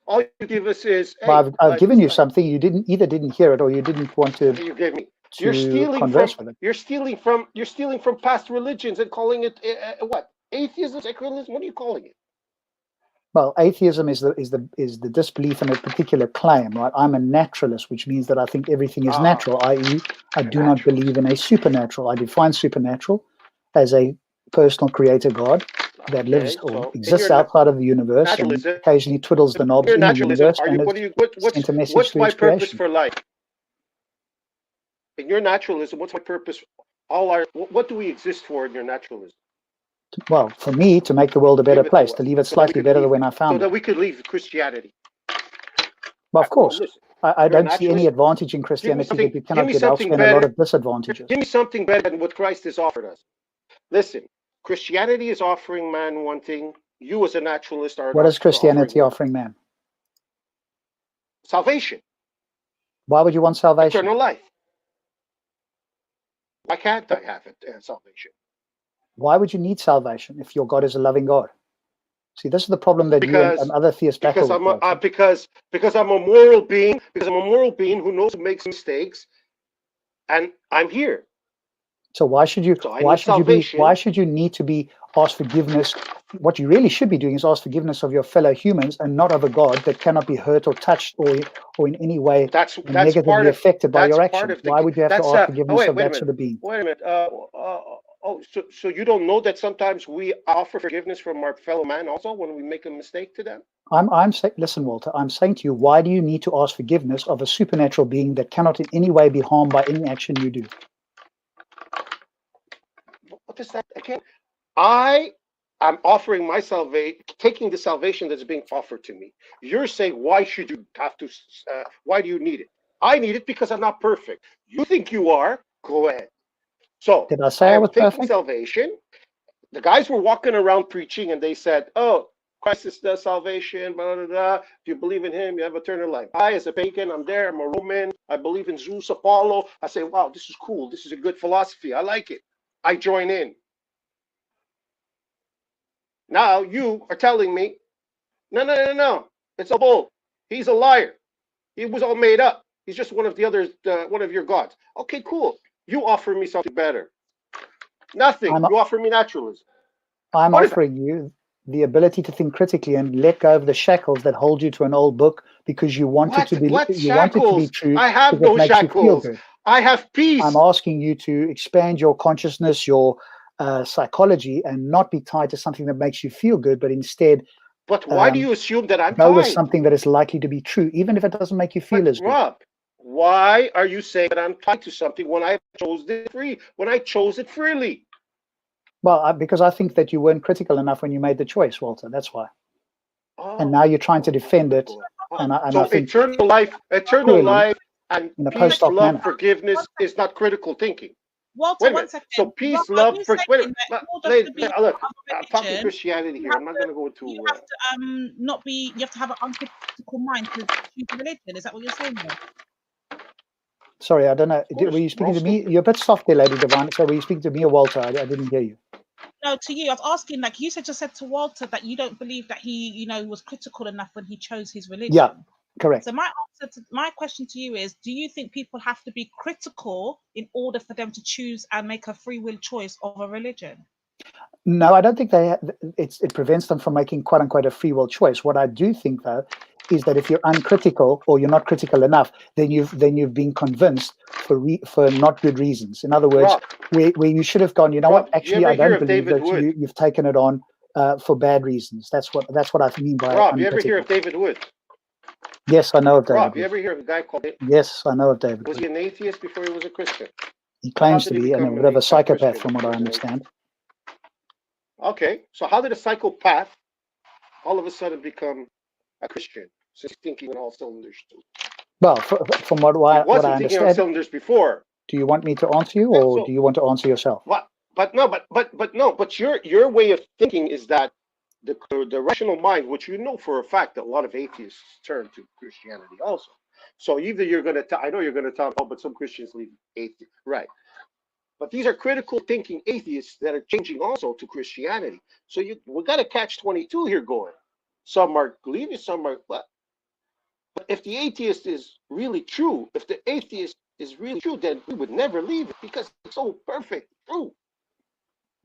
All you give us is. Hey, I've given you something. You didn't hear it, or you didn't want to. You gave me. You're stealing from past religions and calling it what? Atheism, secularism. What are you calling it? Well, atheism is the disbelief in a particular claim, right? I'm a naturalist, which means that I think everything is natural, i.e., I do not believe in a supernatural. I define supernatural as a personal creator God that lives or exists outside of the universe and occasionally twiddles the knobs in the universe. What's my purpose for life? In your naturalism, what's my purpose? What do we exist for in your naturalism? Well, for me, to make the world a better place, to leave it slightly better than when I found it. So that we could leave Christianity. Well, of course. I don't see any advantage in Christianity that you cannot get elsewhere, and a lot of disadvantages. Give me something better than what Christ has offered us. Listen. Christianity is offering man one thing. You as a naturalist are. What is Christianity offering man? Salvation. Why would you want salvation? Eternal life. Why can't I have it? Salvation. Why would you need salvation if your God is a loving God? See, this is the problem that you and other theists battle with. Because I'm a moral being. Because I'm a moral being who knows who makes mistakes, and I'm here. So why should you need to be asked forgiveness? What you really should be doing is ask forgiveness of your fellow humans and not of a God that cannot be hurt or touched or in any way negatively affected by your actions. Why would you have to ask forgiveness of that sort of being? Wait a minute. So you don't know that sometimes we offer forgiveness from our fellow man also when we make a mistake to them? Listen, Walter, I'm saying to you, why do you need to ask forgiveness of a supernatural being that cannot in any way be harmed by any action you do? What is that again? I am offering my salvation, taking the salvation that's being offered to me. You're saying, why should you have to? Why do you need it? I need it because I'm not perfect. You think you are? Go ahead. So did I say I was perfect? Salvation. The guys were walking around preaching, and they said, "Oh, Christ is the salvation. Blah, blah, blah. If you believe in Him, you have eternal life." I, as a pagan, I'm there. I'm a Roman. I believe in Zeus, Apollo. I say, "Wow, this is cool. This is a good philosophy. I like it." I join in. Now you are telling me, no. It's a bull. He's a liar. He was all made up. He's just one of the others, one of your gods. Okay, cool. You offer me something better. Nothing. You offer me naturalism. I'm offering you the ability to think critically and let go of the shackles that hold you to an old book because you want it to be true. I have no shackles. I have peace. I'm asking you to expand your consciousness, your psychology, and not be tied to something that makes you feel good, but instead. But why do you assume that I'm go tied? with something that is likely to be true, even if it doesn't make you feel as good? Rob, why are you saying that I'm tied to something when I chose it free? When I chose it freely? Well, because I think that you weren't critical enough when you made the choice, Walter. That's why. And now you're trying to defend it. And so I think eternal life, and peace, love, forgiveness is not critical thinking. Walter, one second. So peace, love, look, I'm talking Christianity here. I'm not going to go into. You have to not be. You have to have an uncritical mind to choose religion. Is that what you're saying? There? Sorry, I don't know. Were you speaking to me? You're a bit soft there, Lady Divine. So were you speaking to me or Walter? I didn't hear you. No, to you. I was asking, like you just said to Walter that you don't believe that he, was critical enough when he chose his religion. Yeah, correct. So my question to you is: do you think people have to be critical in order for them to choose and make a free will choice of a religion? No, I don't think it prevents them from making quote unquote a free will choice. What I do think though is that if you're uncritical or you're not critical enough, then you've been convinced for not good reasons. In other words, where you should have gone, what? Actually, I don't believe that you've taken it on for bad reasons. That's what I mean by. Rob, you ever hear of David Wood? Yes, I know of David. Rob, you ever hear of a guy called? Yes, I know of David. Was he an atheist before he was a Christian? He claims to be, and a bit of a psychopath, from what I understand. Okay, so how did a psychopath all of a sudden become a Christian? Since he's thinking on all cylinders too. Well, from what I understand, thinking on cylinders before. Do you want me to answer you, or do you want to answer yourself? What? But your way of thinking is that the rational mind, which for a fact that a lot of atheists turn to Christianity also. So either you're going to, I know you're going to talk about, but some Christians leave atheist, right? But these are critical thinking atheists that are changing also to Christianity. So we got a catch-22 here going. Some are believing, some are what? But if the atheist is really true, then we would never leave it because it's so perfect, true.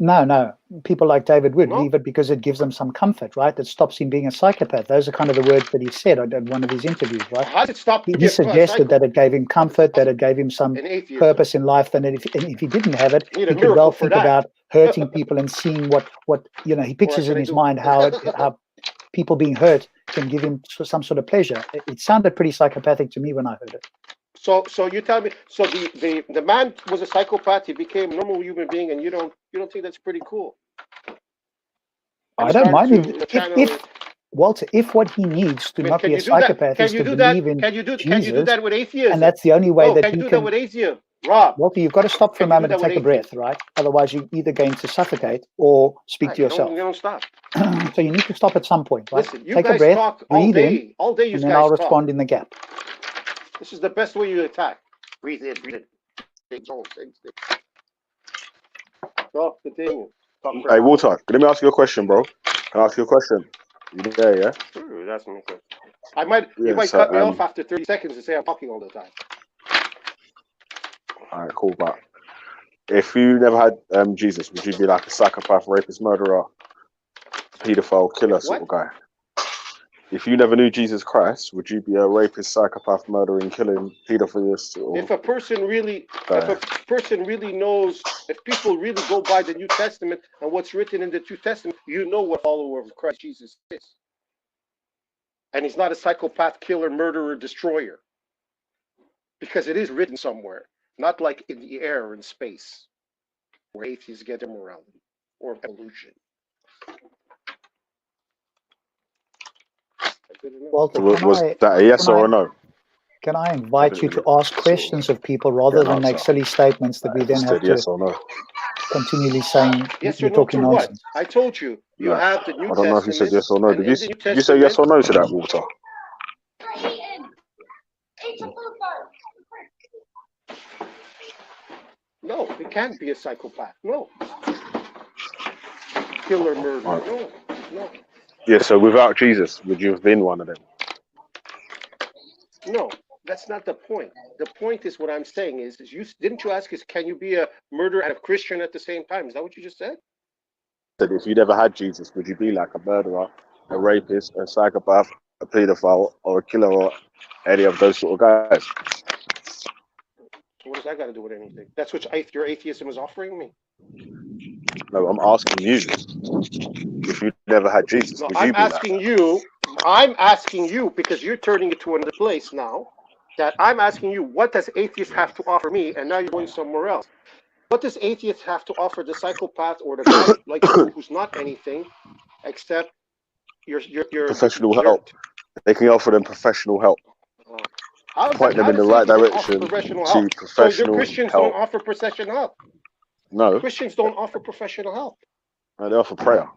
No. People like David Wood leave it because it gives them some comfort, right? That stops him being a psychopath. Those are kind of the words that he said in one of his interviews, right? How did it stop? He suggested that it gave him comfort, that it gave him some purpose in life. And if he didn't have it, he could well think about hurting people and seeing what he pictures in his mind how people being hurt can give him some sort of pleasure. It sounded pretty psychopathic to me when I heard it. So you tell me. So the man was a psychopath. He became a normal human being, and you don't think that's pretty cool? I don't mind if Walter, if what he needs to not be a psychopath is to believe in Jesus, can you do that with atheism? And that's the only way that he can do that with atheism. Rob, Walter, you've got to stop for a moment and take a breath, right? Otherwise, you're either going to suffocate or speak to yourself. You don't stop. So you need to stop at some point, right? Listen, take a breath, breathe in, all day, and then I'll respond in the gap. This is the best way you attack. Breathe in. Go, continue. Hey, Walter, let me ask you a question, bro. Can I ask you a question? You there, yeah? Sure, that's my question. You might cut me off after 30 seconds and say I'm talking all the time. All right, cool. But if you never had Jesus, would you be like a psychopath, rapist, murderer, pedophile, killer sort of guy? If you never knew Jesus Christ, would you be a rapist, psychopath, murdering, killing, pedophilist? If a person really knows, if people really go by the New Testament and what's written in the New Testament, you know what follower of Christ Jesus is. And he's not a psychopath, killer, murderer, destroyer. Because it is written somewhere, not like in the air or in space, where atheists get immorality or evolution. Walter, was that a yes or a no? Can I invite you to ask questions of people rather than make silly statements that we then have to yes or no. continually saying yes you're or no talking to nonsense? What? I told you. You have the New Testament. I don't know if you said yes or no. Did you say Testament, yes or no to that, Walter? No, it can't be a psychopath. No. Killer, murder. Right. No. Yeah, so without Jesus, would you have been one of them? No, that's not the point. The point is what I'm saying is you didn't you ask us, can you be a murderer and a Christian at the same time? Is that what you just said? That if you never had Jesus, would you be like a murderer, a rapist, a psychopath, a paedophile, or a killer, or any of those sort of guys? So what does that got to do with anything? That's what your atheism is offering me. No, I'm asking you. If you never had Jesus, would you I'm be asking like you. I'm asking you because you're turning it to another place now. That I'm asking you, what does atheist have to offer me? And now you're going somewhere else. What does atheist have to offer the psychopath or the guy like you who's not anything except your professional help? They can offer them professional help. Point them in the right direction to professional So your Christians help. don't offer professional help. No. Christians don't offer professional help. No, they offer prayer.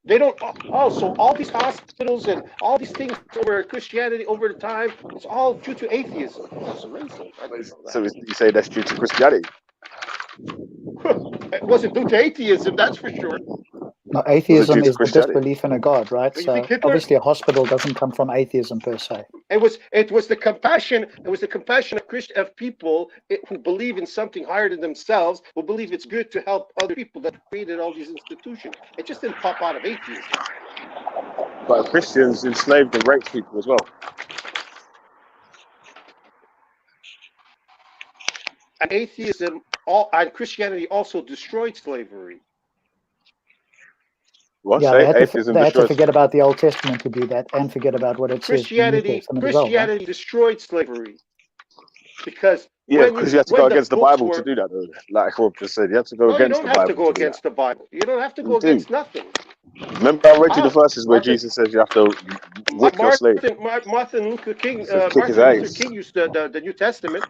They don't. Also, all these hospitals and all these things over Christianity over the time, it's all due to atheism. It's amazing. So you say that's due to Christianity? It wasn't due to atheism, that's for sure. No, atheism is the disbelief in a god, right? So obviously a hospital doesn't come from atheism per se. It was the compassion. It was the compassion of people who believe in something higher than themselves, who believe it's good to help other people that created all these institutions. It just didn't pop out of atheism. But Christians enslaved and raped people as well. And atheism, and Christianity also destroyed slavery. What? Yeah, they had to forget about the Old Testament to do that, and forget about what it says in the New Testament as well, right? Christianity destroyed slavery because you had to go against the Bible to do that, though. Like Rob just said, you have to go against the Bible. You don't have to go against the Bible. You don't have to go against nothing. Remember, I read you the verses where Jesus says you have to whip your slave. Martin Luther King used the New Testament.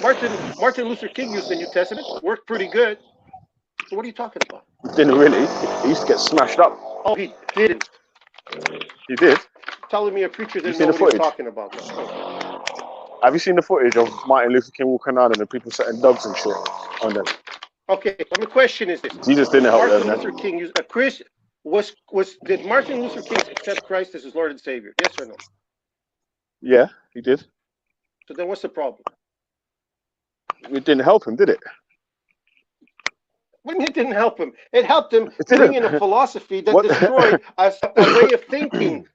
Martin Luther King used the New Testament. Worked pretty good. So what are you talking about? Didn't really. He used to get smashed up. Oh, he didn't. He did. Telling me a preacher didn't know what he was talking about. Have you seen the footage of Martin Luther King walking around and the people setting dogs and shit on them? Okay, my question is this: Jesus didn't help them. Martin Luther King used a Christian. Did Martin Luther King accept Christ as his Lord and Savior? Yes or no? Yeah, he did. So then, what's the problem? It didn't help him, did it? When it didn't help him, it helped him bring in a philosophy that destroyed a way of thinking.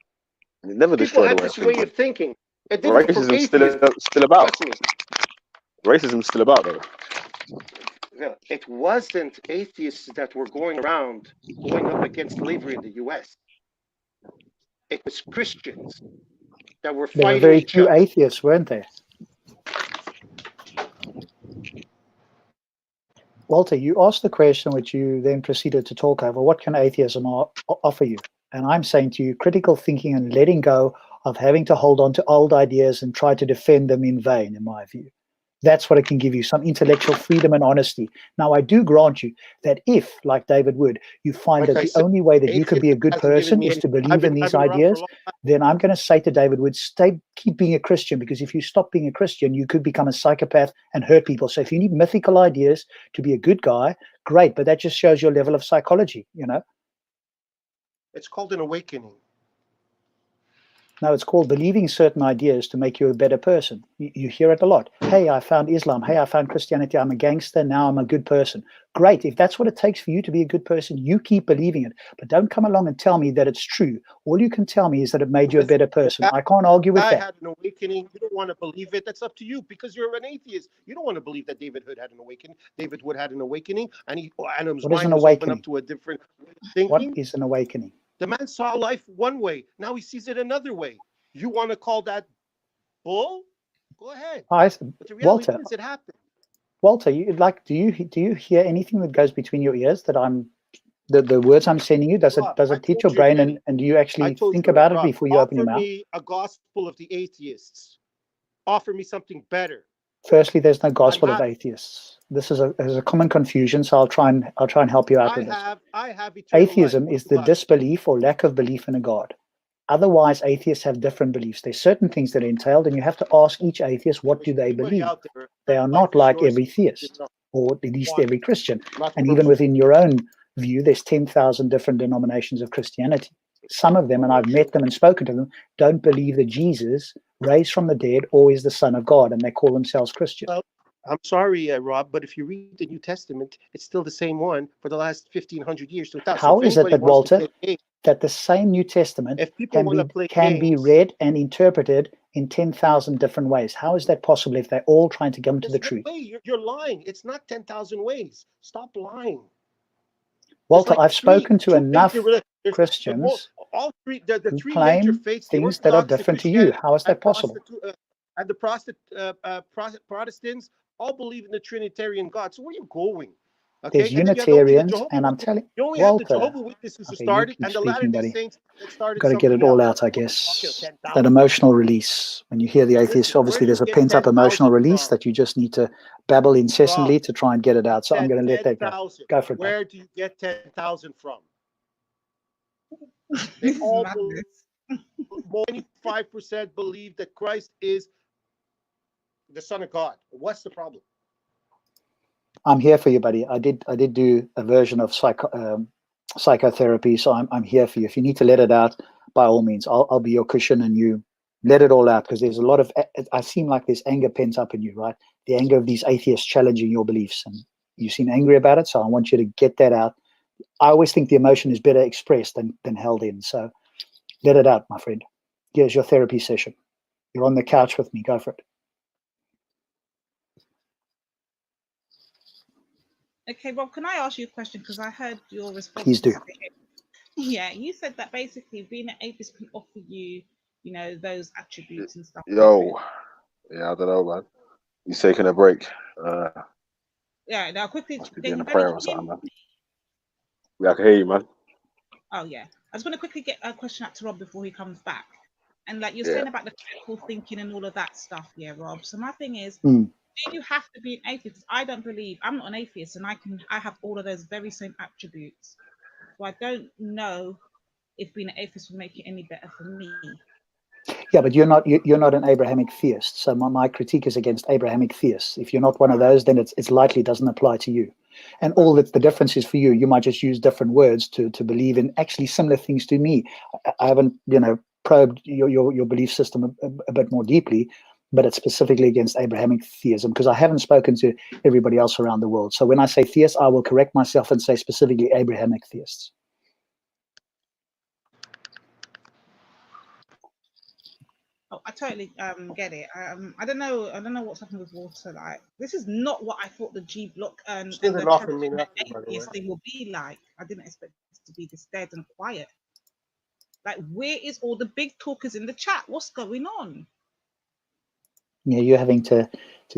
It never destroyed this way of thinking. It didn't. Racism's still about. Racism's still about, though. It wasn't atheists that were going up against slavery in the U.S. It was Christians that were fighting. There were very few atheists, weren't there? Walter, you asked the question which you then proceeded to talk over. What can atheism offer you? And I'm saying to you, critical thinking and letting go of having to hold on to old ideas and try to defend them in vain, in my view. That's what it can give you, some intellectual freedom and honesty. Now, I do grant you that if, like David Wood, you find that the only way that you could be a good person is to believe in these ideas, then I'm going to say to David Wood, keep being a Christian, because if you stop being a Christian, you could become a psychopath and hurt people. So if you need mythical ideas to be a good guy, great, but that just shows your level of psychology, you know? It's called an awakening. No, it's called believing certain ideas to make you a better person. You hear it a lot. Hey, I found Islam. Hey, I found Christianity. I'm a gangster. Now I'm a good person. Great. If that's what it takes for you to be a good person, you keep believing it. But don't come along and tell me that it's true. All you can tell me is that it made you a better person. I can't argue with that. I had an awakening. You don't want to believe it. That's up to you, because you're an atheist. You don't want to believe that David Wood had an awakening. David Wood had an awakening, and his mind was open up to a different thinking. What is an awakening? The man saw life one way. Now he sees it another way. You want to call that bull? Go ahead. But the reality is it happened. Walter, do you hear anything that goes between your ears that I'm The words I'm sending you, does it hit your brain, and do you actually think about it before you open your mouth? Offer me a gospel of the atheists. Offer me something better. Firstly, there's no gospel of atheists. This is a common confusion, so I'll try and help you out with this. I have Atheism is the disbelief or lack of belief in a God. Otherwise, atheists have different beliefs. There's certain things that are entailed, and you have to ask each atheist, what do they believe? They are not like every theist, or at least every Christian. And even within your own view, there's 10,000 different denominations of Christianity. Some of them, and I've met them and spoken to them, don't believe that Jesus raised from the dead or is the Son of God, and they call themselves Christian. Well, I'm sorry, Rob, but if you read the New Testament, it's still the same one for the last 1,500 years. So how is it that, Walter, that the same New Testament can be read and interpreted in 10,000 different ways? How is that possible if they're all trying to come to the truth? You're lying. It's not 10,000 ways. Stop lying. Walter, I've spoken to enough Christians who claim things that are different to you. How is that possible? And the Protestants all believe in the Trinitarian God. So where are you going? Okay? There's Unitarians, and I'm telling you, only Walter, have the Jehovah's Witnesses who started, and the Latter-day Saints that started. Got to get it all out, I guess. That emotional release. When you hear the atheist, obviously there's a pent-up emotional release that you just need to babble incessantly to try and get it out. So I'm going to let that go. Go for it. Where do you get 10,000 from? They all believe, more than 5% believe that Christ is the Son of God. What's the problem? I'm here for you, buddy. I did do a version of psychotherapy, so I'm here for you. If you need to let it out, by all means, I'll be your cushion, and you let it all out, because there's a lot of, I seem like there's anger pent up in you, right? The anger of these atheists challenging your beliefs, and you seem angry about it, so I want you to get that out. I always think the emotion is better expressed than held in, so let it out, my friend. Here's your therapy session. You're on the couch with me. Go for it. Okay, Rob, can I ask you a question? Because I heard your response. Please do. Yeah, you said that basically being an atheist can offer you, you know, those attributes and stuff. Yo, yeah, I don't know, man. He's taking a break. Yeah, now quickly. Doing a prayer or something, man. Yeah, I can hear you, man. Oh, yeah. I just want to quickly get a question out to Rob before he comes back. And like you're saying about the critical thinking and all of that stuff, yeah, Rob. So my thing is, do you have to be an atheist? I don't believe, I'm not an atheist, and I have all of those very same attributes. So I don't know if being an atheist will make it any better for me. Yeah, but you're not an Abrahamic theist. So my critique is against Abrahamic theists. If you're not one of those, then it's likely doesn't apply to you. And all that the difference is for you, you might just use different words to believe in actually similar things to me. I haven't, probed your belief system a bit more deeply, but it's specifically against Abrahamic theism, because I haven't spoken to everybody else around the world. So when I say theist, I will correct myself and say specifically Abrahamic theists. Oh, I totally get it. I don't know what's happened with Walter. Like, this is not what I thought the G Block and the atheist thing will be like. I didn't expect it to be this dead and quiet. Like, where is all the big talkers in the chat? What's going on? Yeah, you're having to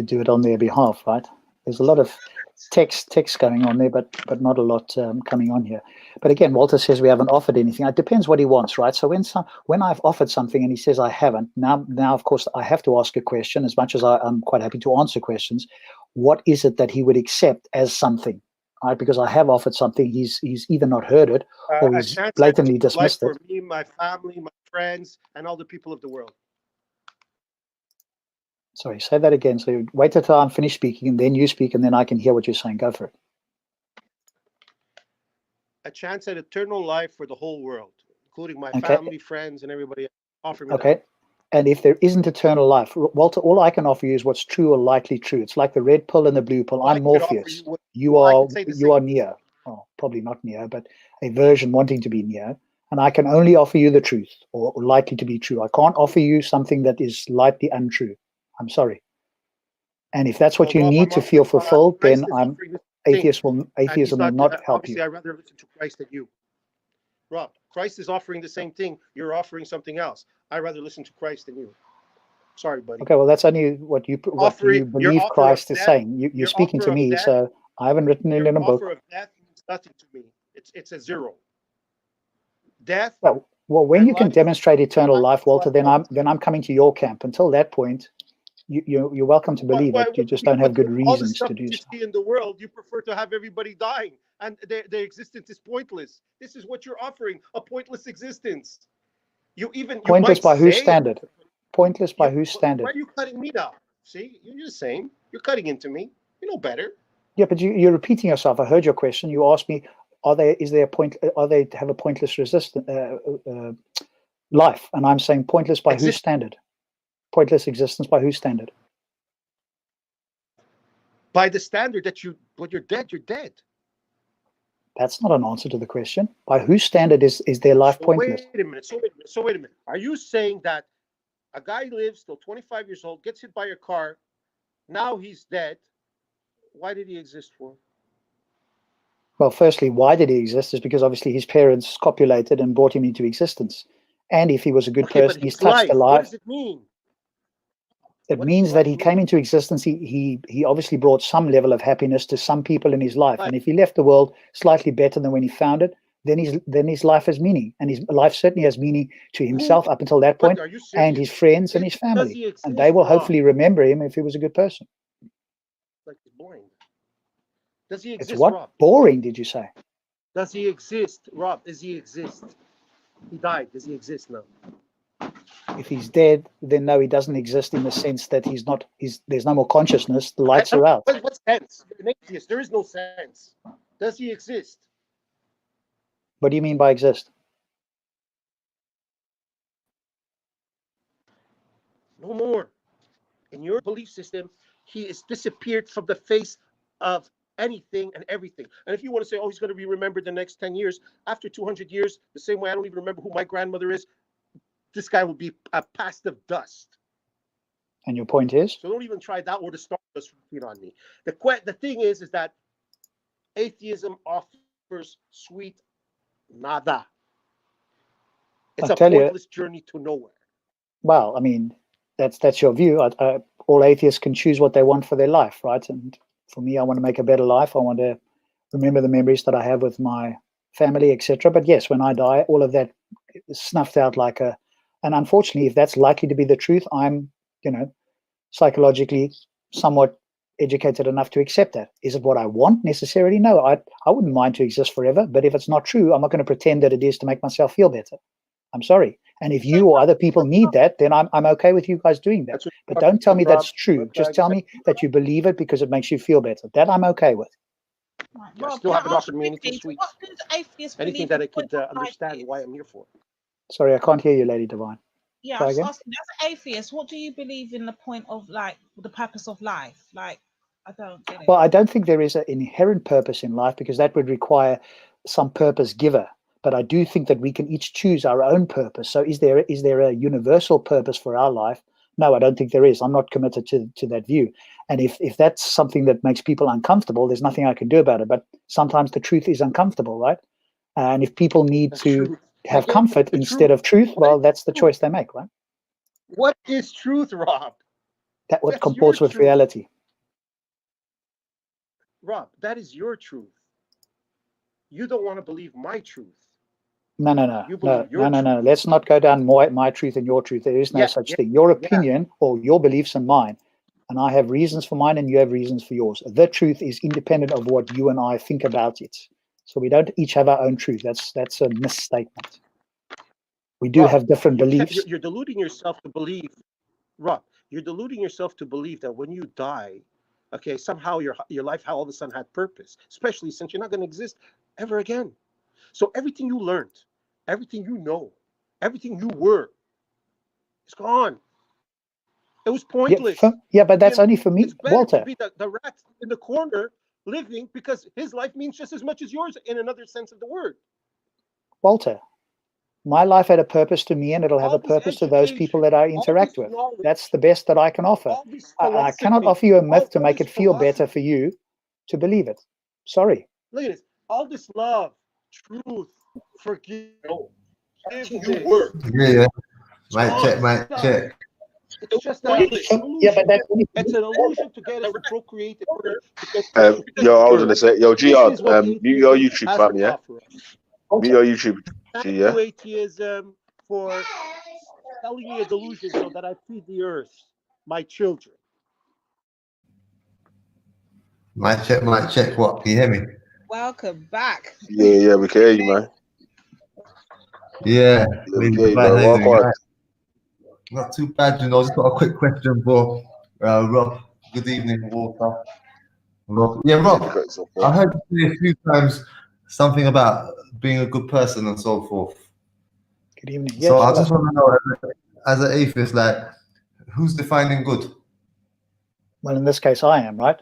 do it on their behalf, right? There's a lot of text going on there, but not a lot coming on here. But again, Walter says we haven't offered anything. It depends what he wants, right? So when I've offered something and he says I haven't, now of course I have to ask a question. As much as I'm quite happy to answer questions, what is it that he would accept as something, right? Because I have offered something, he's either not heard it or he's blatantly dismissed it. For me, my family, my friends, and all the people of the world. Sorry, say that again. So wait until I'm finished speaking, and then you speak, and then I can hear what you're saying. Go for it. A chance at eternal life for the whole world, including my family, friends, and everybody else. Offer me that. And if there isn't eternal life, Walter, all I can offer you is what's true or likely true. It's like the red pill and the blue pill. I'm Morpheus. You are Neo. Oh, probably not Neo, but a version wanting to be Neo. And I can only offer you the truth or likely to be true. I can't offer you something that is likely untrue. I'm sorry. And if that's what you need to feel fulfilled, then atheism will not help you. I'd rather listen to Christ than you. Rob, Christ is offering the same thing. You're offering something else. I'd rather listen to Christ than you. Sorry, buddy. Okay, well, that's only what you believe Christ is saying. You're speaking to me, so I haven't written it in a book. Your offer of death means nothing to me. It's a zero. Death. Well, when you can demonstrate eternal life, Walter, then I'm coming to your camp. Until that point, you're welcome to believe it. You just don't have good reasons to do so. All the stuff you see in the world, you prefer to have everybody dying, and their existence is pointless. This is what you're offering: a pointless existence. Pointless by whose standard? Pointless by whose standard? Why are you cutting me down? See, you're the same. You're cutting into me. You know better. Yeah, but you're repeating yourself. I heard your question. You asked me, are they have a pointless life? And I'm saying pointless by whose standard? Pointless existence by whose standard? By the standard that when you're dead, you're dead. That's not an answer to the question. By whose standard is their life pointless? Wait a minute. Are you saying that a guy lives till 25 years old, gets hit by a car, now he's dead? Why did he exist for? Well, firstly, why did he exist is because obviously his parents copulated and brought him into existence. And if he was a good person, he's touched the life. What does it mean? It means that he came into existence. He obviously brought some level of happiness to some people in his life. And if he left the world slightly better than when he found it, then his life has meaning. And his life certainly has meaning to himself up until that point, and his friends and his family. And they will hopefully remember him if he was a good person. Like he's boring. Does he exist, It's what? Rob? Boring, did you say? Does he exist, Rob? Does he exist? He died. Does he exist now? If he's dead, then no, he doesn't exist in the sense that there's no more consciousness. The lights are out. What sense? You're an atheist. There is no sense. Does he exist? What do you mean by exist? No more. In your belief system, he is disappeared from the face of anything and everything. And if you want to say, oh, he's going to be remembered the next 10 years, after 200 years, the same way I don't even remember who my grandmother is, this guy will be a past of dust. And your point is? So don't even try that or the stardust repeat on me. The thing is that atheism offers sweet nada. It's a pointless journey to nowhere. Well, I mean, that's your view. All atheists can choose what they want for their life, right? And for me, I want to make a better life. I want to remember the memories that I have with my family, etc. But yes, when I die, all of that is snuffed out like a. And unfortunately, if that's likely to be the truth, I'm, psychologically somewhat educated enough to accept that. Is it what I want necessarily? No, I wouldn't mind to exist forever. But if it's not true, I'm not going to pretend that it is to make myself feel better. I'm sorry. And if you or other people need that, then I'm okay with you guys doing that. But don't tell me that's true. Just tell me that you believe it because it makes you feel better. That I'm okay with. Right. Rob, still haven't offered me anything sweet. Anything that I could understand why I'm here for. Sorry, I can't hear you, Lady Divine. Yeah, I was asking, as an atheist, what do you believe in the point of the purpose of life? I don't get it. Well, I don't think there is an inherent purpose in life because that would require some purpose giver. But I do think that we can each choose our own purpose. So is there a universal purpose for our life? No, I don't think there is. I'm not committed to that view. And if that's something that makes people uncomfortable, there's nothing I can do about it. But sometimes the truth is uncomfortable, right? And if people need to have comfort instead of truth, well, that's the choice they make, right? What is truth, Rob? That what comports with reality. Rob, that is your truth. You don't want to believe my truth. No. Let's not go down my truth and your truth. There is no such thing. Your opinion or your beliefs and mine. And I have reasons for mine and you have reasons for yours. The truth is independent of what you and I think about it. So we don't each have our own truth. That's a misstatement. We do have different beliefs. You're deluding yourself to believe, Rob, you're deluding yourself to believe that when you die, okay, somehow your life all of a sudden had purpose, especially since you're not going to exist ever again. So everything you learned, everything you know, everything you were, is gone. It was pointless. Yeah, but that's only for me, it's better Walter. to be the rat in the corner living because his life means just as much as yours in another sense of the word. Walter, my life had a purpose to me and it'll have a purpose to those people that I interact with. That's the best that I can offer. I cannot offer you a myth to make it feel better for you to believe it. Sorry. Look at this. All this love, truth, forgiveness. Yeah. Mic check. just an illusion. Yeah, but that's it's an illusion to get us to procreate. Yo, I was gonna say, yo, GR, mute your YouTube fam, yeah. Mute your YouTube, G, yeah. Atheism for selling me a delusion so that I feed the earth, my children. Mic check, what? Can you hear me? Welcome back. Yeah, we can hear you, man. Yeah, man. Not too bad, you know. Just got a quick question for Rob. Good evening, Walter. Rob. Yeah, Rob. I heard you say a few times something about being a good person and so forth. Good evening. So I just want to know, as an atheist, like, who's defining good? Well, in this case, I am, right?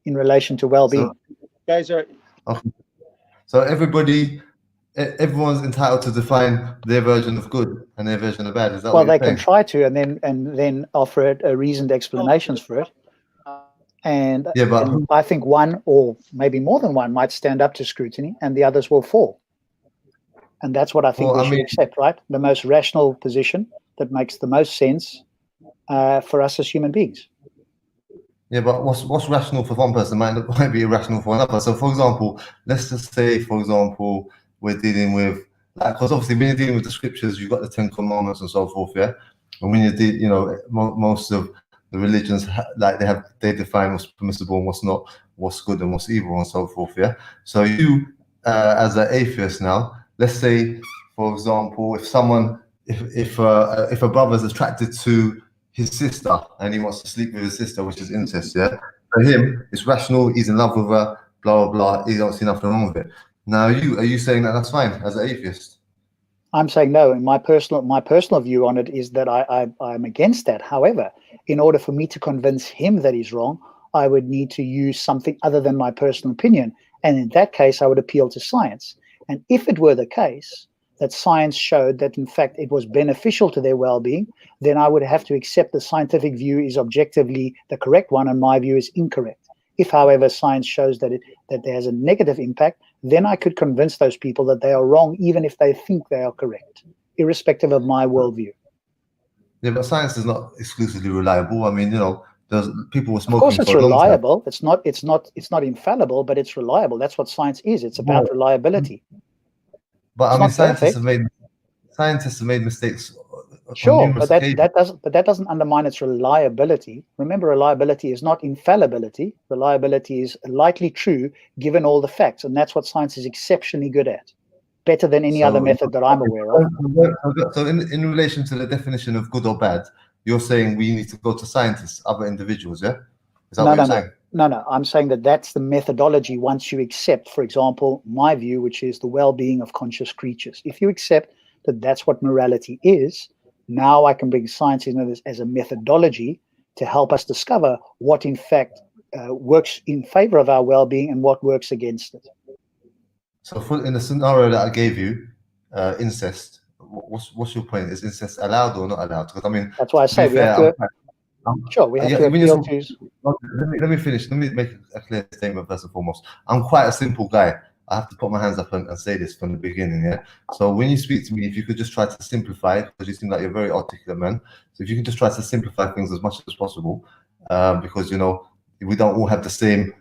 In relation to well-being. Guys are. So everyone's entitled to define their version of good and their version of bad. Is that well, what you're they saying? can try to, and then offer it reasoned explanations for it. And, yeah, but and I think one or maybe more than one might stand up to scrutiny, and the others will fall. And that's what I think we should accept, right? The most rational position that makes the most sense for us as human beings. Yeah, but what's rational for one person might be irrational for another. So, for example, let's just say, for example, we're dealing with, like, because obviously when you're dealing with the scriptures, you've got the 10 Commandments and so forth, yeah. And when you most of the religions they define what's permissible and what's not, what's good and what's evil and so forth, yeah. So you, as an atheist now, let's say, for example, if a brother's attracted to his sister and he wants to sleep with his sister, which is incest, yeah. For him, it's rational. He's in love with her. Blah blah blah. He don't see nothing wrong with it. Now, are you saying that that's fine as an atheist? I'm saying no. And my personal view on it is that I'm against that. However, in order for me to convince him that he's wrong, I would need to use something other than my personal opinion. And in that case, I would appeal to science. And if it were the case that science showed that, in fact, it was beneficial to their well-being, then I would have to accept the scientific view is objectively the correct one and my view is incorrect. If, however, science shows that there has a negative impact, then I could convince those people that they are wrong, even if they think they are correct, irrespective of my worldview. Yeah, but science is not exclusively reliable. I mean, there's people were smoking. Of course, it's for a long time. reliable. It's not infallible, but it's reliable. That's what science is. It's about reliability. But I mean, scientists have made mistakes. Sure, but that doesn't undermine its reliability. Remember, reliability is not infallibility. Reliability is likely true given all the facts, and that's what science is exceptionally good at, better than any other method that I'm aware of. So, in relation to the definition of good or bad, you're saying we need to go to scientists, other individuals, yeah? Is that what you're saying? No. I'm saying that's the methodology once you accept, for example, my view, which is the well-being of conscious creatures. If you accept that that's what morality is, now I can bring science into this as a methodology to help us discover what, in fact, works in favor of our well-being and what works against it. So, in the scenario that I gave you, incest, what's your point? Is incest allowed or not allowed? Because I mean, that's why I say we have to. Sure, we have to appeal to. Let me finish. Let me make a clear statement first and foremost. I'm quite a simple guy. I have to put my hands up and say this from the beginning, yeah? So when you speak to me, if you could just try to simplify, because you seem like you're a very articulate man, so if you can just try to simplify things as much as possible, because, we don't all have the same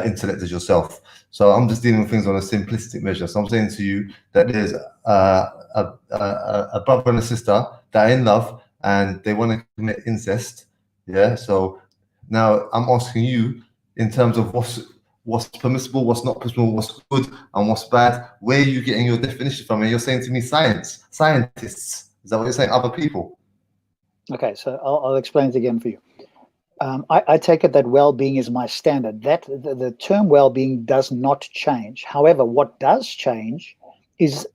intellect as yourself. So I'm just dealing with things on a simplistic measure. So I'm saying to you that there's a brother and a sister that are in love and they want to commit incest, yeah? So now I'm asking you in terms of what's permissible, what's not permissible, what's good and what's bad. Where are you getting your definition from? And you're saying to me scientists. Is that what you're saying? Other people? Okay, so I'll explain it again for you. I take it that well-being is my standard. That the term well-being does not change. However, what does change is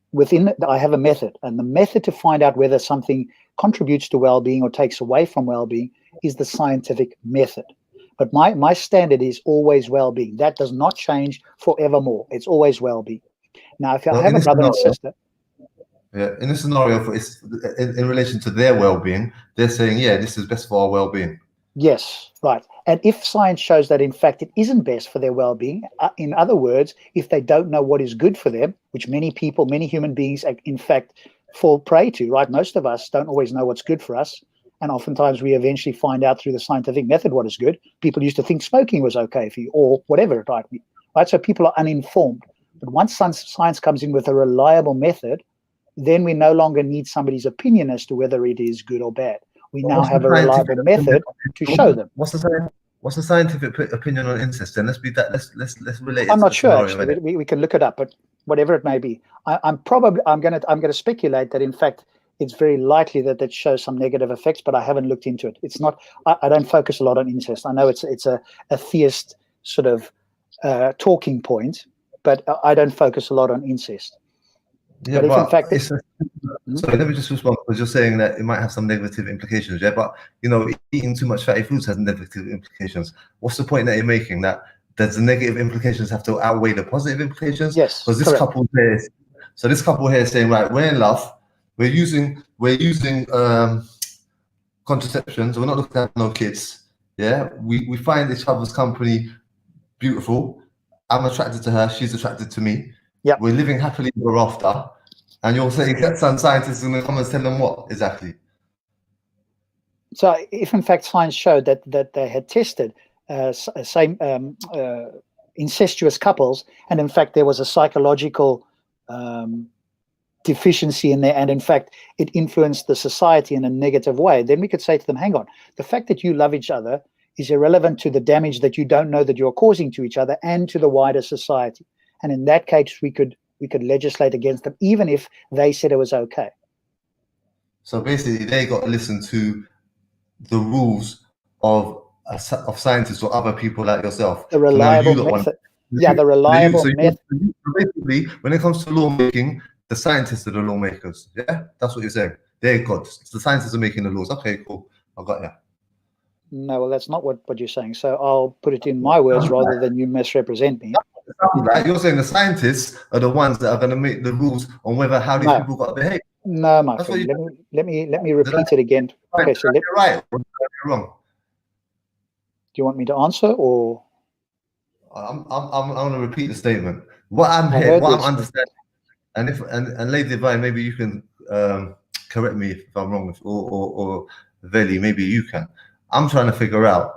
I have a method, and the method to find out whether something contributes to well-being or takes away from well-being is the scientific method. But my standard is always well-being. That does not change forevermore. It's always well-being. Now, if I have a brother and sister. Yeah, in this scenario, in relation to their well-being, they're saying, yeah, this is best for our well-being. Yes, right. And if science shows that, in fact, it isn't best for their well-being, in other words, if they don't know what is good for them, which many human beings, in fact, fall prey to, right? Most of us don't always know what's good for us. And oftentimes we eventually find out through the scientific method what is good. People used to think smoking was okay for you, or whatever it might be. Right? So people are uninformed. But once science comes in with a reliable method, then we no longer need somebody's opinion as to whether it is good or bad. We now have a reliable method to show them. What's the scientific opinion on incest? Then let's relate. I'm not sure. Actually, we can look it up, but whatever it may be, I'm going to speculate that in fact it's very likely that it shows some negative effects, but I haven't looked into it. It's not. I don't focus a lot on incest. I know it's a theist sort of talking point, but I don't focus a lot on incest. Yeah, but if in fact sorry, let me just respond, because you're saying that it might have some negative implications. Yeah, but eating too much fatty foods has negative implications. What's the point that you're making? That does the negative implications have to outweigh the positive implications? Yes. Because this couple here, is saying, right, we're in love, we're using contraceptions, we're not looking at no kids. Yeah, we find each other's company beautiful. I'm attracted to her, she's attracted to me. Yeah, we're living happily ever after, and you're saying that some scientists are going to come and tell them what exactly? So, if in fact science showed that they had tested same incestuous couples, and in fact there was a psychological deficiency in there, and in fact it influenced the society in a negative way, then we could say to them, hang on, the fact that you love each other is irrelevant to the damage that you don't know that you're causing to each other and to the wider society. And in that case, we could legislate against them, even if they said it was okay. So basically, they got to listen to the rules of scientists or other people like yourself. The reliable method. Yeah, the reliable method. Basically, when it comes to lawmaking, the scientists are the lawmakers. Yeah, that's what you're saying. They're God. The scientists are making the laws. Okay, cool. I got you. No, well, that's not what you're saying. So I'll put it in my words rather than you misrepresent me. Right. You're saying the scientists are the ones that are going to make the rules on how these people got to behave. No, my friend. Let me repeat it again. Okay, so you're right. You're wrong. Do you want me to answer, or? I'm going to repeat the statement. What I'm understanding, and Lady Divine, maybe you can correct me if I'm wrong, or Veli, maybe you can. I'm trying to figure out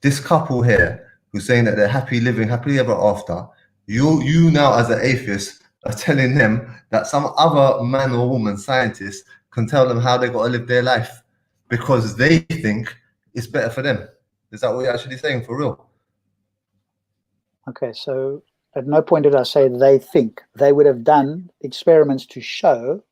this couple here who's saying that they're living happily ever after. You now, as an atheist, are telling them that some other man or woman scientist can tell them how they got to live their life because they think it's better for them. Is that what you're actually saying, for real? Okay, so at no point did I say they think. They would have done experiments to show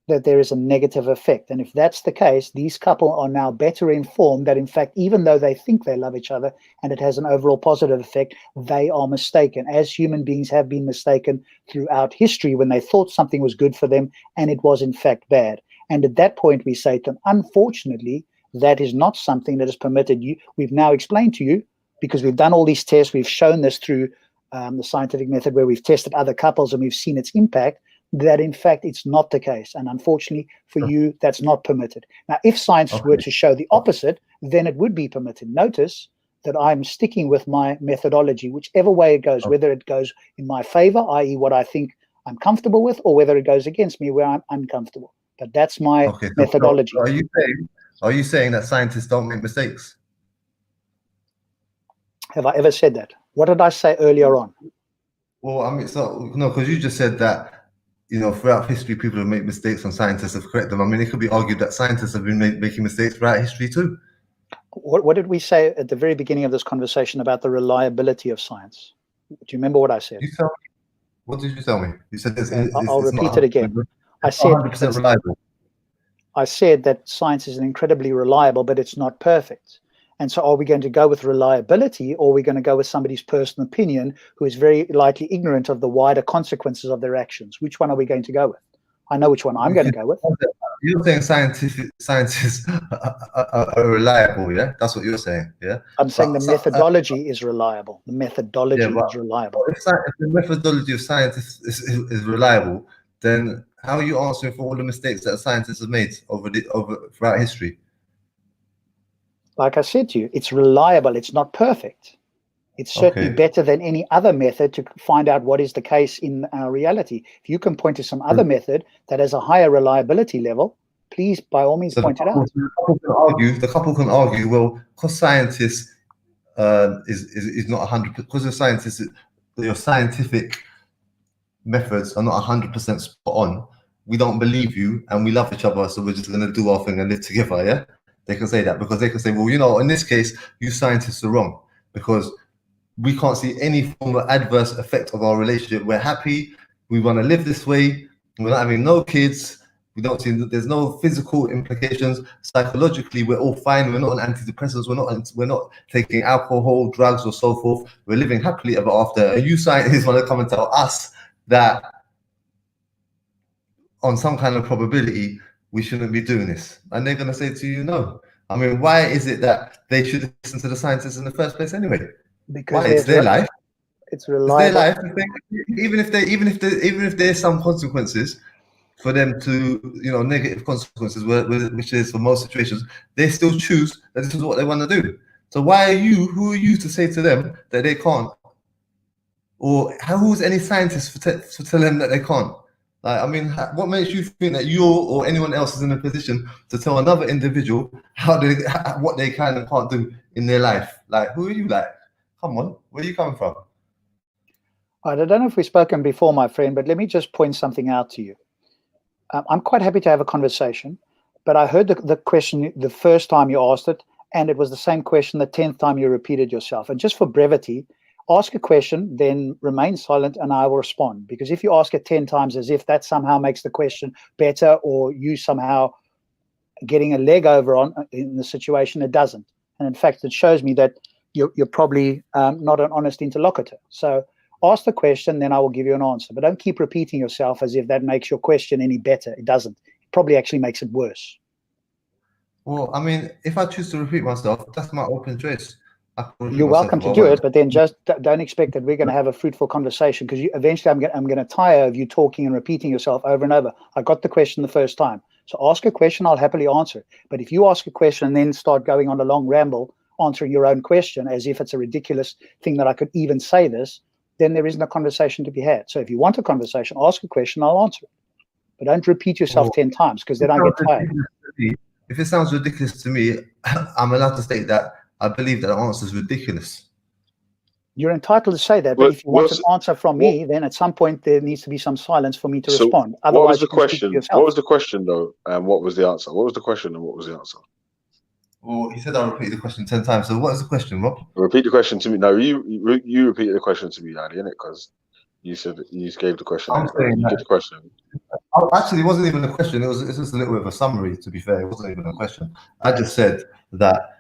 that there is a negative effect. And if that's the case, these couple are now better informed that in fact, even though they think they love each other and it has an overall positive effect, they are mistaken, as human beings have been mistaken throughout history when they thought something was good for them and it was in fact bad. And at that point we say to them, unfortunately, that is not something that is permitted. We've now explained to you, because we've done all these tests, we've shown this through the scientific method where we've tested other couples and we've seen its impact, that in fact it's not the case, and unfortunately for you that's not permitted. Now if science were to show the opposite, then it would be permitted. Notice that I'm sticking with my methodology, whichever way it goes, whether it goes in my favor, i.e. what I think I'm comfortable with, or whether it goes against me where I'm uncomfortable. But that's my methodology. So are you saying that scientists don't make mistakes? Have I ever said that? What did I say earlier on? Well, I mean, no, because you just said that throughout history, people have made mistakes and scientists have corrected them. I mean, it could be argued that scientists have been making mistakes throughout history too. What did we say at the very beginning of this conversation about the reliability of science? Do you remember what I said? What did you tell me? You said I'll repeat it again. I said 100% reliable. I said that science is incredibly reliable, but it's not perfect. And so are we going to go with reliability, or are we going to go with somebody's personal opinion who is very likely ignorant of the wider consequences of their actions? Which one are we going to go with? I know which one I'm going to go with. You're saying scientists are reliable, yeah? That's what you're saying, yeah? I'm saying the methodology is reliable. The methodology is reliable. If the methodology of scientists is reliable, then how are you answering for all the mistakes that scientists have made throughout history? Like I said to you, it's reliable. It's not perfect. It's certainly better than any other method to find out what is the case in our reality. If you can point to some other method that has a higher reliability level, Please, by all means, point it out. The couple can argue, well, because scientists is not 100%, because the scientists, your scientific methods are not 100% spot on. We don't believe you, and we love each other, so we're just going to do our thing and live together. Yeah, they can say that because they can say, well, you know, in this case, you scientists are wrong because we can't see any form of adverse effect of our relationship. We're happy. We want to live this way. We're not having no kids. We don't see that there's no physical implications. Psychologically, we're all fine. We're not on antidepressants. We're not taking alcohol, drugs, or so forth. We're living happily ever after. And you scientists want to come and tell us that on some kind of probability we shouldn't be doing this, and they're going to say to you, no. I mean, why is it that they should listen to the scientists in the first place anyway? Because why? It's their life. It's reliable. It's their life. Even if there's some consequences for them to, you know, negative consequences, which is for most situations, they still choose that this is what they want to do. So why are you? Who are you to say to them that they can't? Or who's any scientist for telling them that they can't? Like, I mean, what makes you think that you or anyone else is in a position to tell another individual what they can and can't do in their life? Like, who are you? Like, come on, where are you coming from? I don't know if we've spoken before, my friend, but let me just point something out to you. I'm quite happy to have a conversation, but I heard the question the first time you asked it, and it was the same question the 10th time you repeated yourself. And just for brevity, ask a question, then remain silent, and I will respond. Because if you ask it 10 times as if that somehow makes the question better, or you somehow getting a leg over on in the situation, it doesn't. And in fact, it shows me that you're probably not an honest interlocutor. So ask the question, then I will give you an answer. But don't keep repeating yourself as if that makes your question any better. It doesn't. It probably actually makes it worse. Well, I mean, if I choose to repeat myself, that's my open choice. You're welcome to do it, but then just don't expect that we're going to have a fruitful conversation, because eventually I'm going to tire of you talking and repeating yourself over and over. I got the question the first time. So ask a question, I'll happily answer it. But if you ask a question and then start going on a long ramble, answering your own question as if it's a ridiculous thing that I could even say this, then there isn't a conversation to be had. So if you want a conversation, ask a question, I'll answer it. But don't repeat yourself 10 times, because then I get tired. If it sounds ridiculous to me, I'm allowed to state that I believe that the answer is ridiculous. You're entitled to say that, but if you want an answer from me, then at some point there needs to be some silence for me to respond. Otherwise, what was the question? What was the question, though? And what was the answer? What was the question and what was the answer? Well, he said I'll repeat the question 10 times. So what is the question, Rob? Repeat the question to me. No, you repeated the question to me, Daddy, innit? Because you said you just gave the question. You did the question. Actually, it wasn't even a question. It was just a little bit of a summary, to be fair. It wasn't even a question. I just said that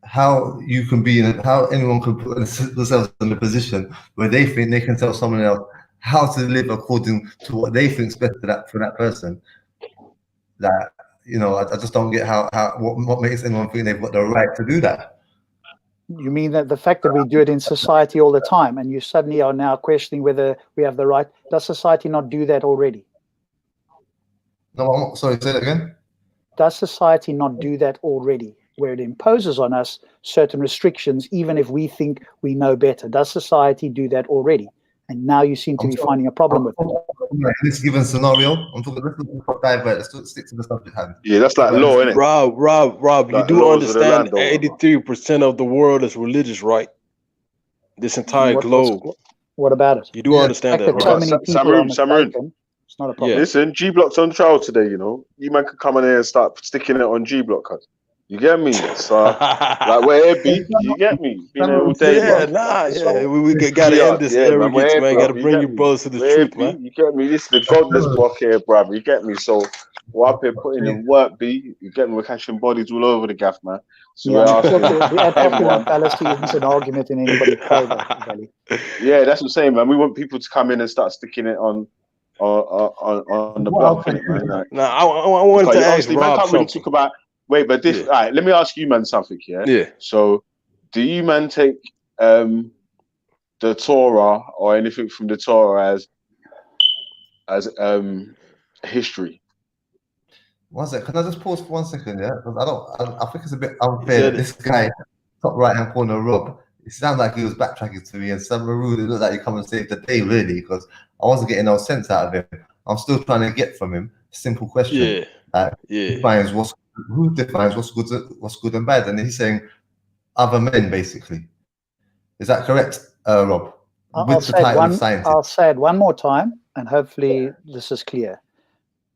how anyone could put themselves in a position where they think they can tell someone else how to live according to what they think is best for that person. That, you know, I just don't get what makes anyone think they've got the right to do that. You mean that the fact that we do it in society all the time, and you suddenly are now questioning whether we have the right? Does society not do that already? No, I'm not, sorry, say that again. Does society not do that already, where it imposes on us certain restrictions, even if we think we know better? Does society do that already? And now you seem to be finding a problem with it. In this given scenario, I'm talking, let's stick to the subject hand. Yeah, that's like law, isn't it? Rob, you do understand 83% of the world is religious, right? This entire globe. What about it? You do understand that, right? Samarin. It's not a problem. Listen, G Block's on trial today, you know. You man could come in here and start sticking it on G Block, cuz. You get me? So, like, where it be? You get me? Been there all day, we gotta end this arrogance, man. Gotta bring your brothers to the truth, man. You get me? This is the godless block here, bruv. You get me? So, we're up here putting in work, B. You get me? We're catching bodies all over the gaff, man. So, we're asking everyone. Fallacy isn't an argument in anybody's favor. Yeah, that's what I'm saying, man. We want people to come in and start sticking it on the block. I wanted to ask Rob something. Wait, but this, all right, let me ask you, man, something, yeah? Yeah. So, do you, man, take the Torah or anything from the Torah as history? One second, can I just pause for 1 second, yeah? Because I think it's a bit unfair that this guy, top right-hand corner, Rob, it sounded like he was backtracking to me, and Samaru, it looked like he come and saved the day, really, because I wasn't getting no sense out of him. I'm still trying to get from him a simple question. Yeah. Defines who defines what's good and bad, and he's saying other men, basically. Is that correct, Rob? I'll say it one more time, and hopefully this is clear.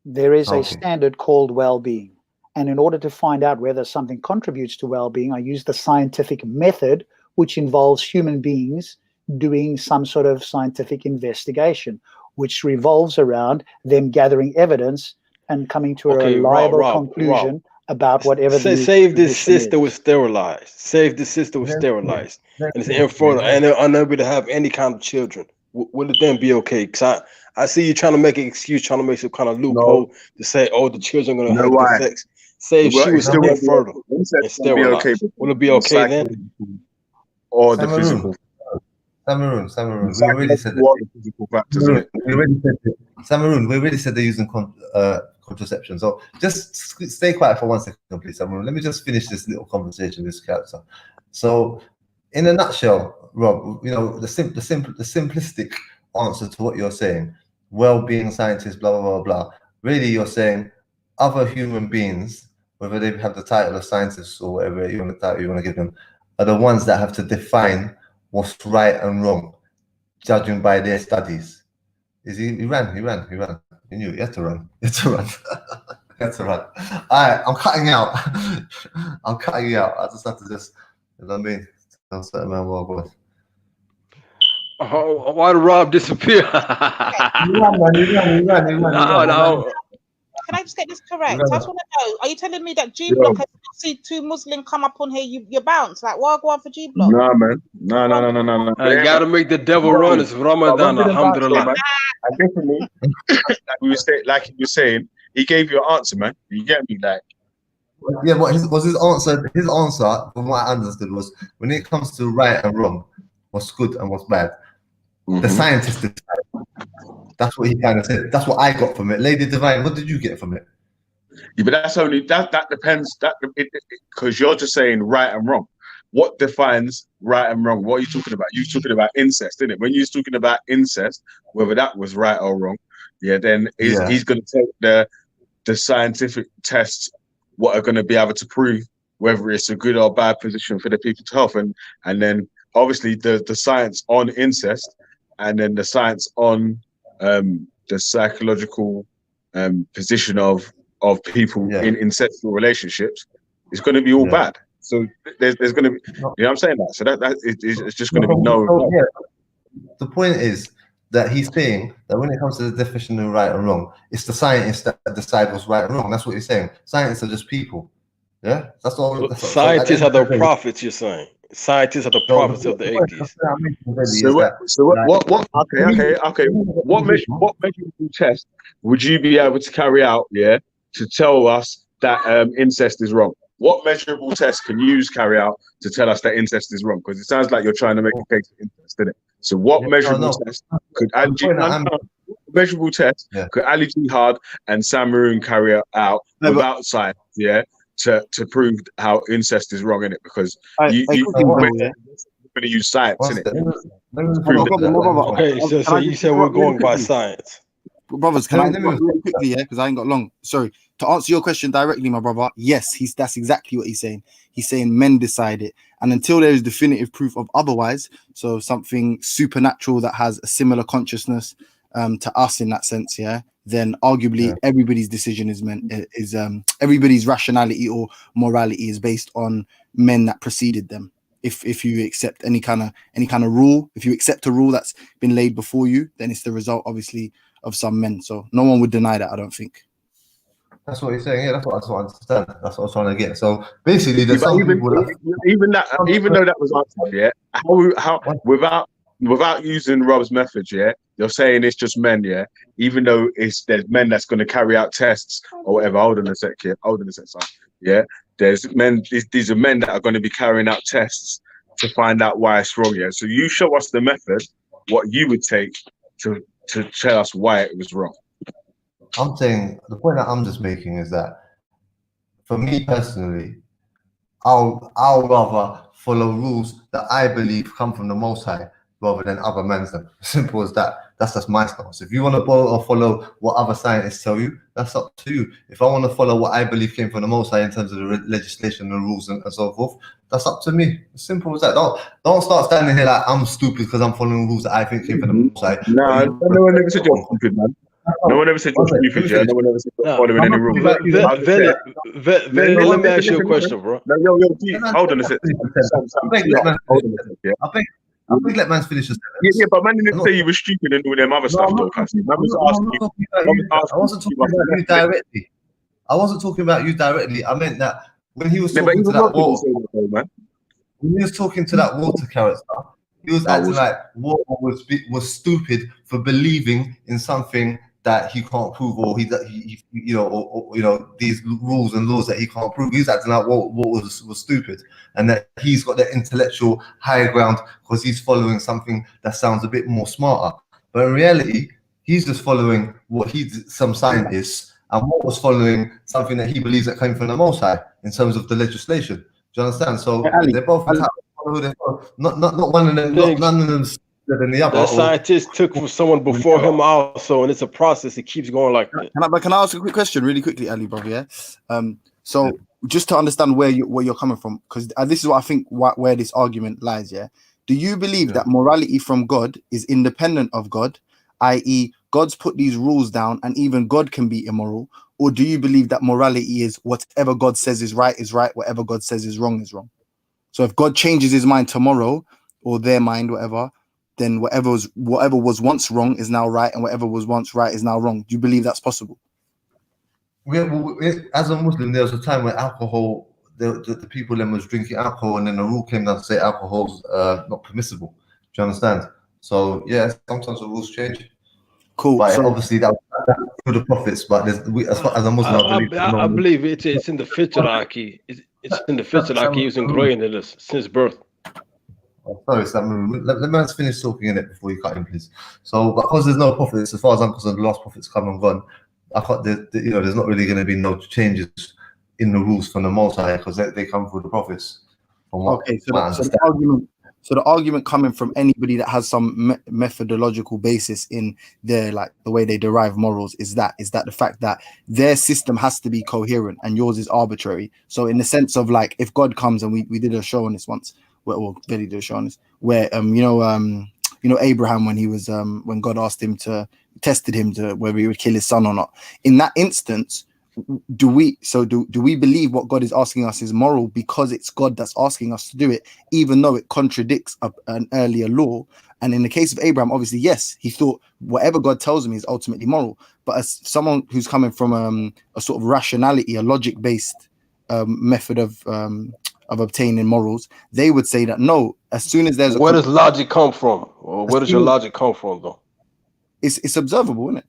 There is a standard called well-being. And in order to find out whether something contributes to well-being, I use the scientific method, which involves human beings doing some sort of scientific investigation, which revolves around them gathering evidence and coming to a reliable conclusion about whatever. Save this sister was sterilized. Save the sister was sterilized, and it's infertile, and they're unable to have any kind of children. Will it then be okay? Because I see you trying to make an excuse, trying to make some kind of loophole to say, oh, the children are going to have good sex. Say if she was still infertile and sterilized, will it be okay then? Or the physical. Samaroon. We already said that. Samaroon, we already said they're using contraception. So just stay quiet for 1 second, please, Samaroon. Let me just finish this little conversation with this character. So, in a nutshell, Rob, you know, the simplistic answer to what you're saying, well-being scientists, blah, blah, blah, blah. Really, you're saying other human beings, whether they have the title of scientists or whatever you want to give them, are the ones that have to define what's right and wrong, judging by their studies. He ran. You knew he had to run. He had to run. All right, I'm cutting out. I just have to you know what I mean? Tell certain man what I was. Oh, why did Rob disappear? He ran. No. Can I just get this correct? I just want to know, are you telling me that G Block has see two Muslims come up on here, you bounce? Like, what go on for G Block? No, man. No. I gotta make the devil run. It's Ramadan, alhamdulillah. And definitely, like you were saying, he gave you an answer, man. You get me? Like, yeah, what his answer? His answer, from what I understood, was when it comes to right and wrong, what's good and what's bad, the scientists decide. That's what he kind of said. That's what I got from it. Lady Divine, what did you get from it? Yeah, but that depends. Because you're just saying right and wrong. What defines right and wrong? What are you talking about? You're talking about incest, isn't it? When you're talking about incest, whether that was right or wrong, then he's going to take the scientific tests, what are going to be able to prove whether it's a good or bad position for the people's health, and then obviously the science on incest, and then the science on the psychological position of people in incestual relationships is going to be all bad. So there's going to be, you know what I'm saying? So that it's just going to be no. The point is that he's saying that when it comes to the definition of right and wrong, it's the scientists that decide what's right and wrong. That's what he's saying. Scientists are just people. Yeah, that's all. Scientists are the prophets. You're saying scientists are the prophets of the atheists. Okay. What measurable test would you be able to carry out? To tell us that incest is wrong. What measurable test can you carry out to tell us that incest is wrong? Because it sounds like you're trying to make a case for incest, isn't it? So what measurable test could Ali Jihad and Samaroon carry out without science? To prove how incest is wrong, innit? Because you're going to use science, innit? Okay, so you said we're going by science. Brothers, can I really quickly, because I ain't got long. Sorry. To answer your question directly, my brother, yes, that's exactly what he's saying. He's saying men decide it. And until there is definitive proof of otherwise, so something supernatural that has a similar consciousness to us in that sense, then arguably everybody's decision is everybody's rationality or morality is based on men that preceded them. If you accept any kind of rule, if you accept a rule that's been laid before you, then it's the result, obviously, of some men. So no one would deny that, I don't think. That's what he's saying. Yeah, that's what I understand. That's what I was trying to get. So basically, there's even though that was answered, how without using Rob's method, you're saying it's just men, even though there's men that's going to carry out tests or whatever. Hold on a sec, son. There's men. These are men that are going to be carrying out tests to find out why it's wrong. So you show us the method, what you would take to tell us why it was wrong. I'm saying the point that I'm just making is that for me personally, I'll rather follow rules that I believe come from the Most High rather than other men's. Simple as that. That's just my stance. If you want to follow what other scientists tell you, that's up to you. If I want to follow what I believe came from the Most High in terms of the legislation and rules and so forth, that's up to me. As simple as that. Don't start standing here like I'm stupid because I'm following rules that I think came from the Most High. No one ever said you're stupid, man. No one ever said you're stupid, yeah. No one ever said you're following any rules. Let me ask you a question, bro. Hold on a second. I think let man finish this. Yeah, but man didn't say you were stupid and doing them other stuff, though. I wasn't talking about you directly. I wasn't talking about you directly. I meant that when he was talking to that water, when he was talking to that water character, he was acting like water was stupid for believing in something that he can't prove, or he these rules and laws that he can't prove. He's acting like what was stupid, and that he's got the intellectual high ground because he's following something that sounds a bit more smarter. But in reality, he's just following what some scientists, and what was following something that he believes that came from the Most High in terms of the legislation. Do you understand? So they're both not one of them, none of them. Than the other. That scientist took from someone before him also, and it's a process. It keeps going like that. Can I ask a quick question, really quickly, Ali, brother? Yeah. So just to understand where you're coming from, because this is what I think where this argument lies. Yeah. Do you believe that morality from God is independent of God, i.e., God's put these rules down, and even God can be immoral, or do you believe that morality is whatever God says is right, whatever God says is wrong is wrong? So if God changes his mind tomorrow, or their mind, whatever, then whatever was once wrong is now right, and whatever was once right is now wrong. Do you believe that's possible? As a Muslim, there was a time where alcohol, the people then was drinking alcohol, and then the rule came down to say alcohol's not permissible. Do you understand? So yeah, sometimes the rules change. Cool. But obviously that was through the prophets. But as a Muslim, I believe it's in the fitrah. It's in the fitrah. It's ingrained in us since birth. Oh, sorry, Sam. Let me finish talking in it before you cut in, please. So, because there's no prophets, as far as I'm concerned, the last prophets come and gone. I thought that there's not really going to be no changes in the rules from the Most High because they come through the prophets. Okay, so the argument coming from anybody that has some methodological basis in their the way they derive morals is that the fact that their system has to be coherent and yours is arbitrary. So, in the sense of if God comes, and we did a show on this once. Well, Billy did a show on this, where Abraham, when he was when God asked him tested him to whether he would kill his son or not. In that instance, do we believe what God is asking us is moral because it's God that's asking us to do it, even though it contradicts an earlier law? And in the case of Abraham, obviously, yes, he thought whatever God tells him is ultimately moral. But as someone who's coming from a sort of rationality, a logic-based method of obtaining morals, they would say that no, as soon as there's where does logic come from? Or where does your logic come from, though? It's observable, isn't it?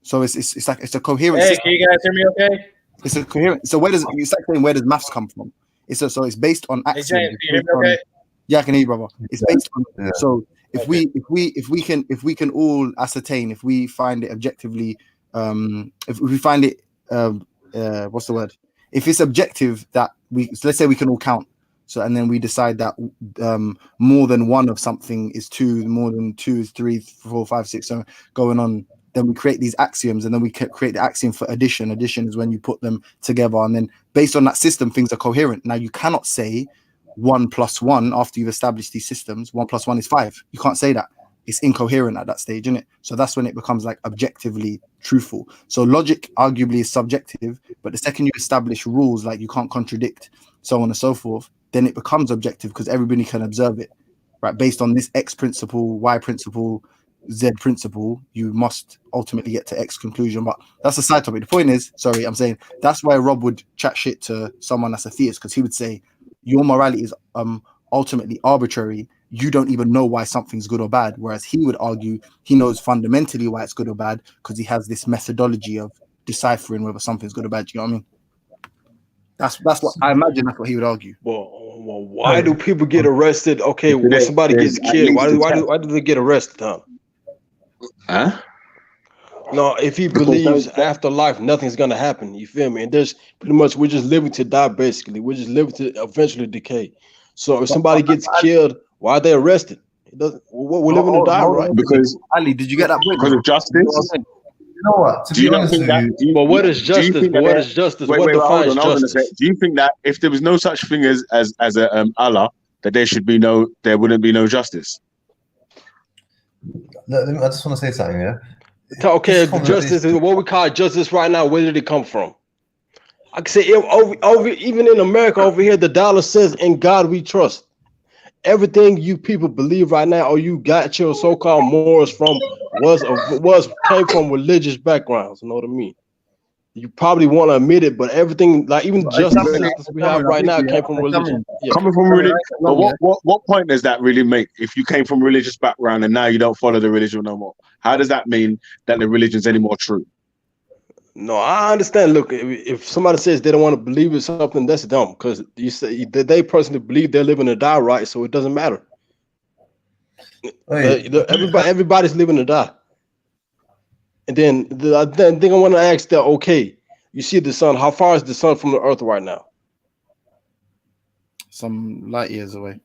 So it's like it's a coherent system. Can you guys hear me okay? It's a coherent. So where does maths come from? It's based on axioms. Hey, James, can you hear me okay? Yeah, I can hear you, brother. It's based on so if we can all ascertain, if we find it objectively, if we find it what's the word? If it's objective that let's say we can all count, so and then we decide that more than one of something is two, more than two is 3, 4, 5, 6, so going on. Then we create these axioms, and then we create the axiom for addition. Addition is when you put them together, and then based on that system, things are coherent. Now you cannot say 1 + 1 after you've established these systems. 1 + 1 is 5. You can't say that. It's incoherent at that stage, isn't it? So that's when it becomes objectively truthful. So logic arguably is subjective, but the second you establish rules you can't contradict, so on and so forth, then it becomes objective because everybody can observe it, right? Based on this X principle, Y principle, Z principle, you must ultimately get to X conclusion. But that's a side topic. The point is, I'm saying that's why Rob would chat shit to someone that's a theist, because he would say your morality is ultimately arbitrary. You don't even know why something's good or bad, whereas he would argue he knows fundamentally why it's good or bad because he has this methodology of deciphering whether something's good or bad. Do you know what I mean? That's what I imagine. That's what he would argue. Well, why do people get arrested? Okay, when somebody gets killed, why do they get arrested, huh? Huh? No, if he believes after life nothing's gonna happen, you feel me? And there's pretty much we're just living to die, basically. We're just living to eventually decay. So if somebody gets killed, why are they arrested? It doesn't. We're living in a die, right? Because Ali, did you get that point? Because of justice. You know what? To be honest with you, but what is justice? What is justice? What defines justice? Do you think that if there was no such thing as a Allah, that there wouldn't be no justice? I just want to say something. Yeah. Okay, justice is what we call justice right now. Where did it come from? I can say even in America over here, the dollar says, "In God we trust." Everything you people believe right now, or you got your so-called morals from, came from religious backgrounds. You know what I mean? You probably want to admit it, but everything, like even justice we have right now, came from religion. Yeah. Coming from religion, but what point does that really make? If you came from a religious background and now you don't follow the religion no more, how does that mean that the religion's any more true? No, I understand. Look, if somebody says they don't want to believe in something, that's dumb, because you say they personally believe they're living or die right, so it doesn't matter. Everybody's living or die. And then I think I want to ask that. Okay, you see the sun. How far is the sun from the earth right now? Some light years away.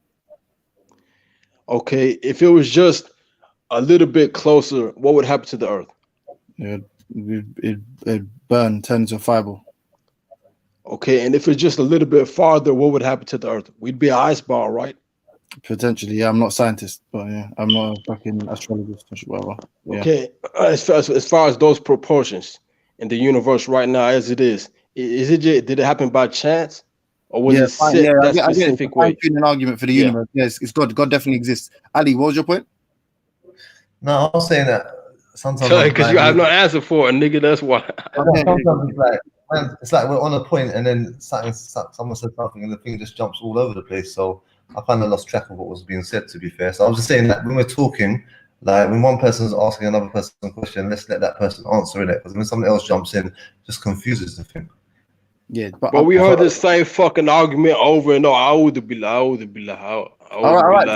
Okay, if it was just a little bit closer, what would happen to the earth? It burn, turn into a fireball. Okay, and if it's just a little bit farther, what would happen to the earth? We'd be an ice ball, right? Potentially, yeah. I'm not a scientist, but yeah, I'm not a fucking astrologist or whatever. Yeah. Okay, as far as those proportions in the universe right now, as it is it did it happen by chance, or was it set that specific way? An argument for the universe. Yes, it's God. God definitely exists. Ali, what was your point? No, I was saying that sometimes because you have no answer for it, nigga. That's why. Sometimes it's like we're on a point, and then someone said something, and the thing just jumps all over the place. So I kind of lost track of what was being said, to be fair. So I was just saying that when we're talking, like when one person's asking another person a question, let's let that person answer it, because when somebody else jumps in, it just confuses the thing. Yeah, but we heard the same fucking argument over and over. I would be like, all right.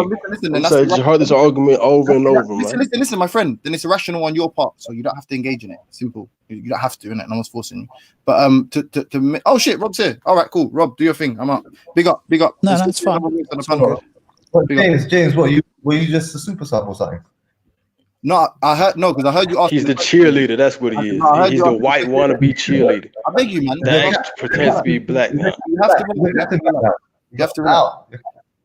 Listen, heard this argument over and over, man. Listen, my friend. Then it's irrational on your part, so you don't have to engage in it. Simple. You don't have to, innit? No one's forcing you. But oh shit, Rob's here. All right, cool. Rob, do your thing. I'm out. Big up. No, that's fine. James, were you just a super sub or something? No, because I heard you ask. He's the cheerleader. That's what he is. He's the white wannabe cheerleader. I beg you, man. That pretends to be black now. You have to out.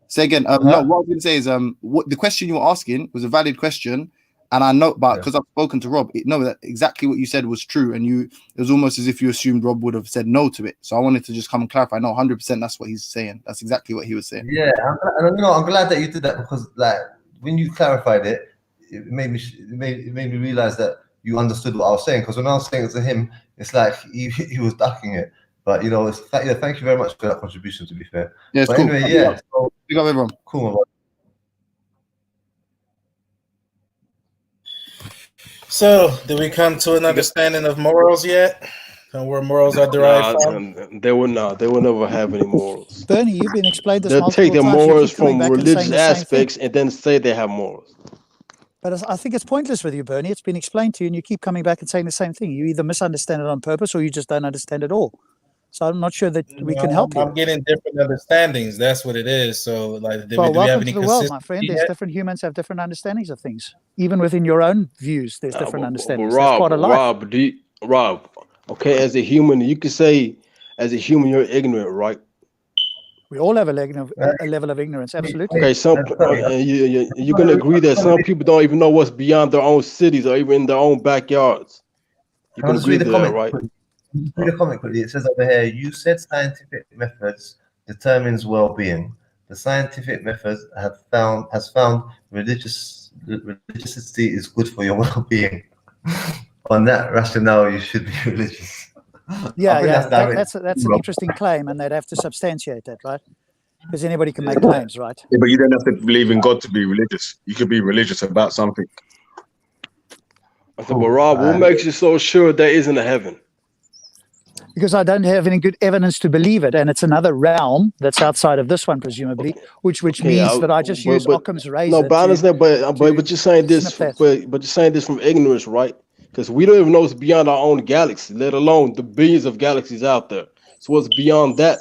Say again. No, what I was going to say is, what the question you were asking was a valid question, and I know, but because I've spoken to Rob, that exactly what you said was true, and it was almost as if you assumed Rob would have said no to it. So I wanted to just come and clarify. No, 100%. That's what he's saying. That's exactly what he was saying. Yeah, and I'm glad that you did that, because like when you clarified it, it made me realize that you understood what I was saying. Because when I was saying it to him, it's like he was ducking it. But thank you very much for that contribution. To be fair, yeah, it's cool. Anyway, so, big up everyone. Cool. So, did we come to an understanding of morals yet? And where morals are derived from? They will not. They will never have any morals. Bernie, you've been explained this. They'll take their morals from religious aspects and then say they have morals. But I think it's pointless with you, Bernie. It's been explained to you, and you keep coming back and saying the same thing. You either misunderstand it on purpose, or you just don't understand it all. So I'm not sure that we can help you. I'm getting different understandings. That's what it is. So, like, do we have any to the world, my friend. There's different humans have different understandings of things. Even within your own views, there's different understandings. Rob, okay, as a human, you could say, as a human, you're ignorant, right? We all have a level of ignorance, absolutely. Okay, you're going to agree that some people don't even know what's beyond their own cities or even in their own backyards. You can agree to that, right? Read the comment quickly. It says over here, you said scientific methods determines well-being. The scientific methods has found religiousity is good for your well-being. On that rationale, you should be religious. Yeah, that's an interesting claim, and they'd have to substantiate that, right? Because anybody can make claims, right? Yeah, but you don't have to believe in God to be religious. You could be religious about something. I said, well, Rob, what makes you so sure there isn't a heaven? Because I don't have any good evidence to believe it, and it's another realm that's outside of this one, presumably, which means that I just use Occam's razor. No, but I understand, but you're saying this, but you're saying this from ignorance, right? Because we don't even know what's beyond our own galaxy, let alone the billions of galaxies out there. So what's beyond that?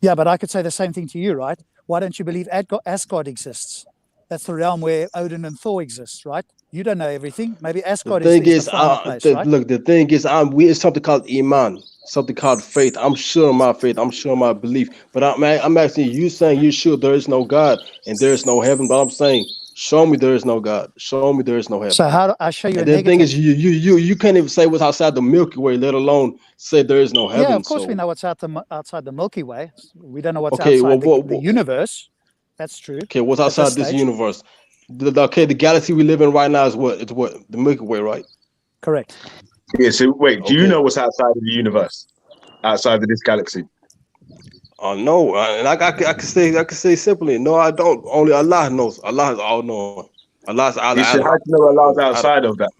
Yeah, but I could say the same thing to you, right? Why don't you believe Asgard exists? That's the realm where Odin and Thor exist, right? You don't know everything. Maybe Asgard is the final place, right? Look, the thing is, it's something called Iman, something called faith. I'm sure of my faith. I'm sure of my belief. But I'm asking you, saying you sure there is no God and there is no heaven. But I'm saying, show me there is no God. Show me there is no heaven. So how do I show you? And the thing is, you can't even say what's outside the Milky Way, let alone say there is no heaven. Yeah, of course we know what's outside the Milky Way. We don't know what's outside the universe. That's true. Okay, what's outside this universe? The galaxy we live in right now is what? It's what? The Milky Way, right? Correct. Yeah, so wait, do you know what's outside of the universe? Outside of this galaxy? No, and I can say simply, no, I don't. Only Allah knows. Allah is all knowing. Allah's Allah. How do you know Allah's outside of that?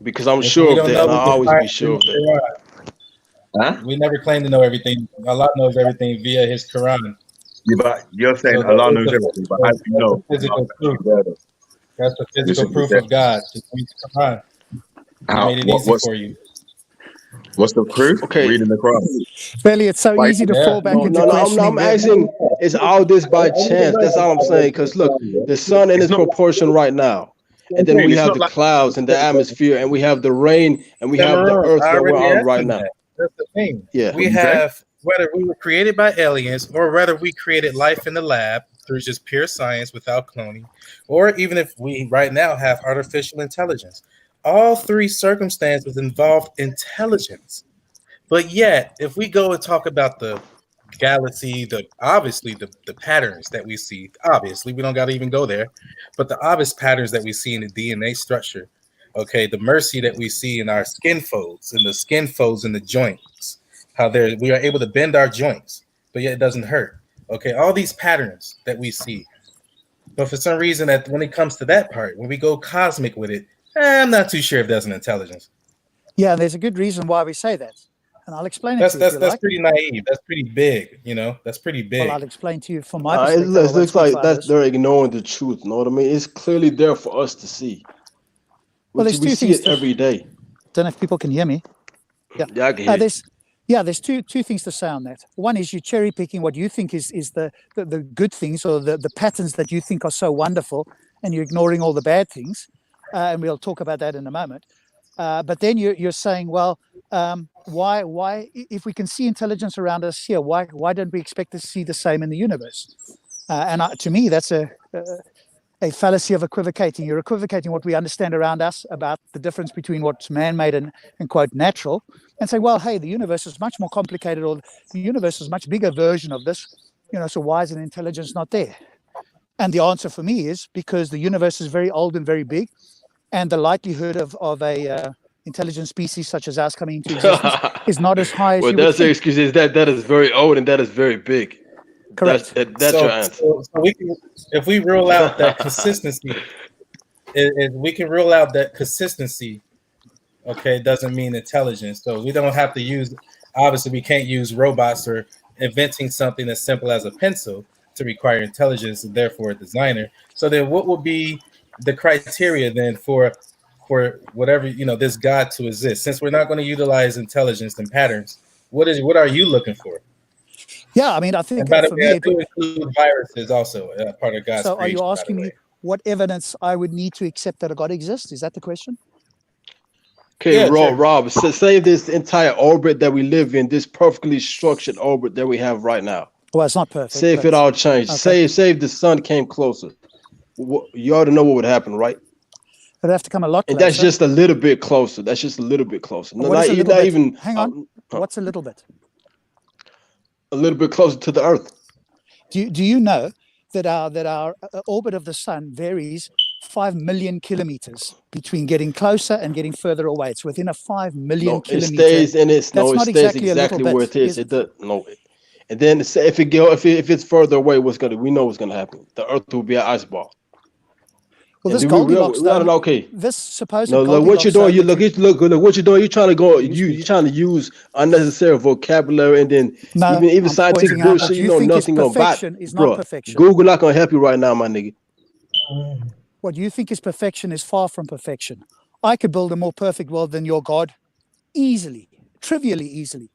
Because I'm sure of that, and I'll always be sure of that. Huh? We never claim to know everything. Allah knows everything via His Quran. Yeah, but you're saying Allah knows everything, but how do you know? Physical proof. That's the physical proof of God. Just read the Quran. Made it easy for you. What's the proof? Okay, reading the Quran. Really, it's so easy to fall back into questioning. I'm asking, is all this by chance? That's all I'm saying. Because look, the sun in its proportion right now, and then we have the clouds and the atmosphere, and we have the rain, and we have the earth that we're on right now. That's the thing. Yeah, we have, whether we were created by aliens or whether we created life in the lab through just pure science without cloning, or even if we right now have artificial intelligence. All three circumstances involve intelligence. But yet, if we go and talk about the galaxy, obviously the patterns that we see, obviously we don't got to even go there, but the obvious patterns that we see in the DNA structure, okay, the mercy that we see in our skin folds, and the skin folds in the joints, how we are able to bend our joints, but yet it doesn't hurt. Okay, all these patterns that we see. But for some reason, that when it comes to that part, when we go cosmic with it, I'm not too sure if that's an intelligence. Yeah, there's a good reason why we say that, and I'll explain it to you. That's pretty naive. That's pretty big. That's pretty big. Well, I'll explain to you from my perspective. It looks like they're ignoring the truth. You know what I mean? It's clearly there for us to see. Well, there's we see it every day. Don't know if people can hear me. Yeah, I can hear there's two things to say on that. One is you cherry picking what you think is the good things, or the patterns that you think are so wonderful, and you're ignoring all the bad things. And we'll talk about that in a moment. But then you're saying, well, why, if we can see intelligence around us here, why don't we expect to see the same in the universe? And to me, that's a fallacy of equivocating. You're equivocating what we understand around us about the difference between what's man-made and quote natural, and say, well, hey, the universe is much more complicated, or the universe is a much bigger version of this. So why is an intelligence not there? And the answer for me is because the universe is very old and very big, and the likelihood of a intelligent species such as ours coming into existence is not as high as well, that's the excuse. Is that is very old and that is very big. Correct. That's your answer. So if we rule out that consistency, we can rule out that consistency. Okay, doesn't mean intelligence. So we don't have to use. Obviously, we can't use robots or inventing something as simple as a pencil to require intelligence, and therefore a designer. So then, what would be the criteria then for whatever this God to exist? Since we're not going to utilize intelligence and patterns, what are you looking for? Yeah, I mean, I think for me, it include viruses also part of God's. So, are you asking me what evidence I would need to accept that a God exists? Is that the question? Okay, yeah, Rob, say this entire orbit that we live in, this perfectly structured orbit that we have right now. Well, it's not perfect. Say if it all changed. Okay. Say if the sun came closer. You already know what would happen, right? It'd have to come a lot closer. And that's just a little bit closer. That's just a little bit closer. No, not even. Hang on. What's a little bit? A little bit closer to the Earth. Do you know that our orbit of the sun varies 5 million kilometers between getting closer and getting further away? It's within a 5 million kilometers. It stays in its. No, it stays exactly where it is. It does no. And then if it's further away, we know what's gonna happen. The Earth will be an ice ball. Well, this Goldilocks, okay. This supposed look what you're doing. Look what you're doing. You're trying to go. You're trying to use unnecessary vocabulary, and then even scientific bullshit. You know nothing about. Bro, Google not gonna help you right now, my nigga. What you think is perfection is far from perfection. I could build a more perfect world than your God, easily, trivially easily.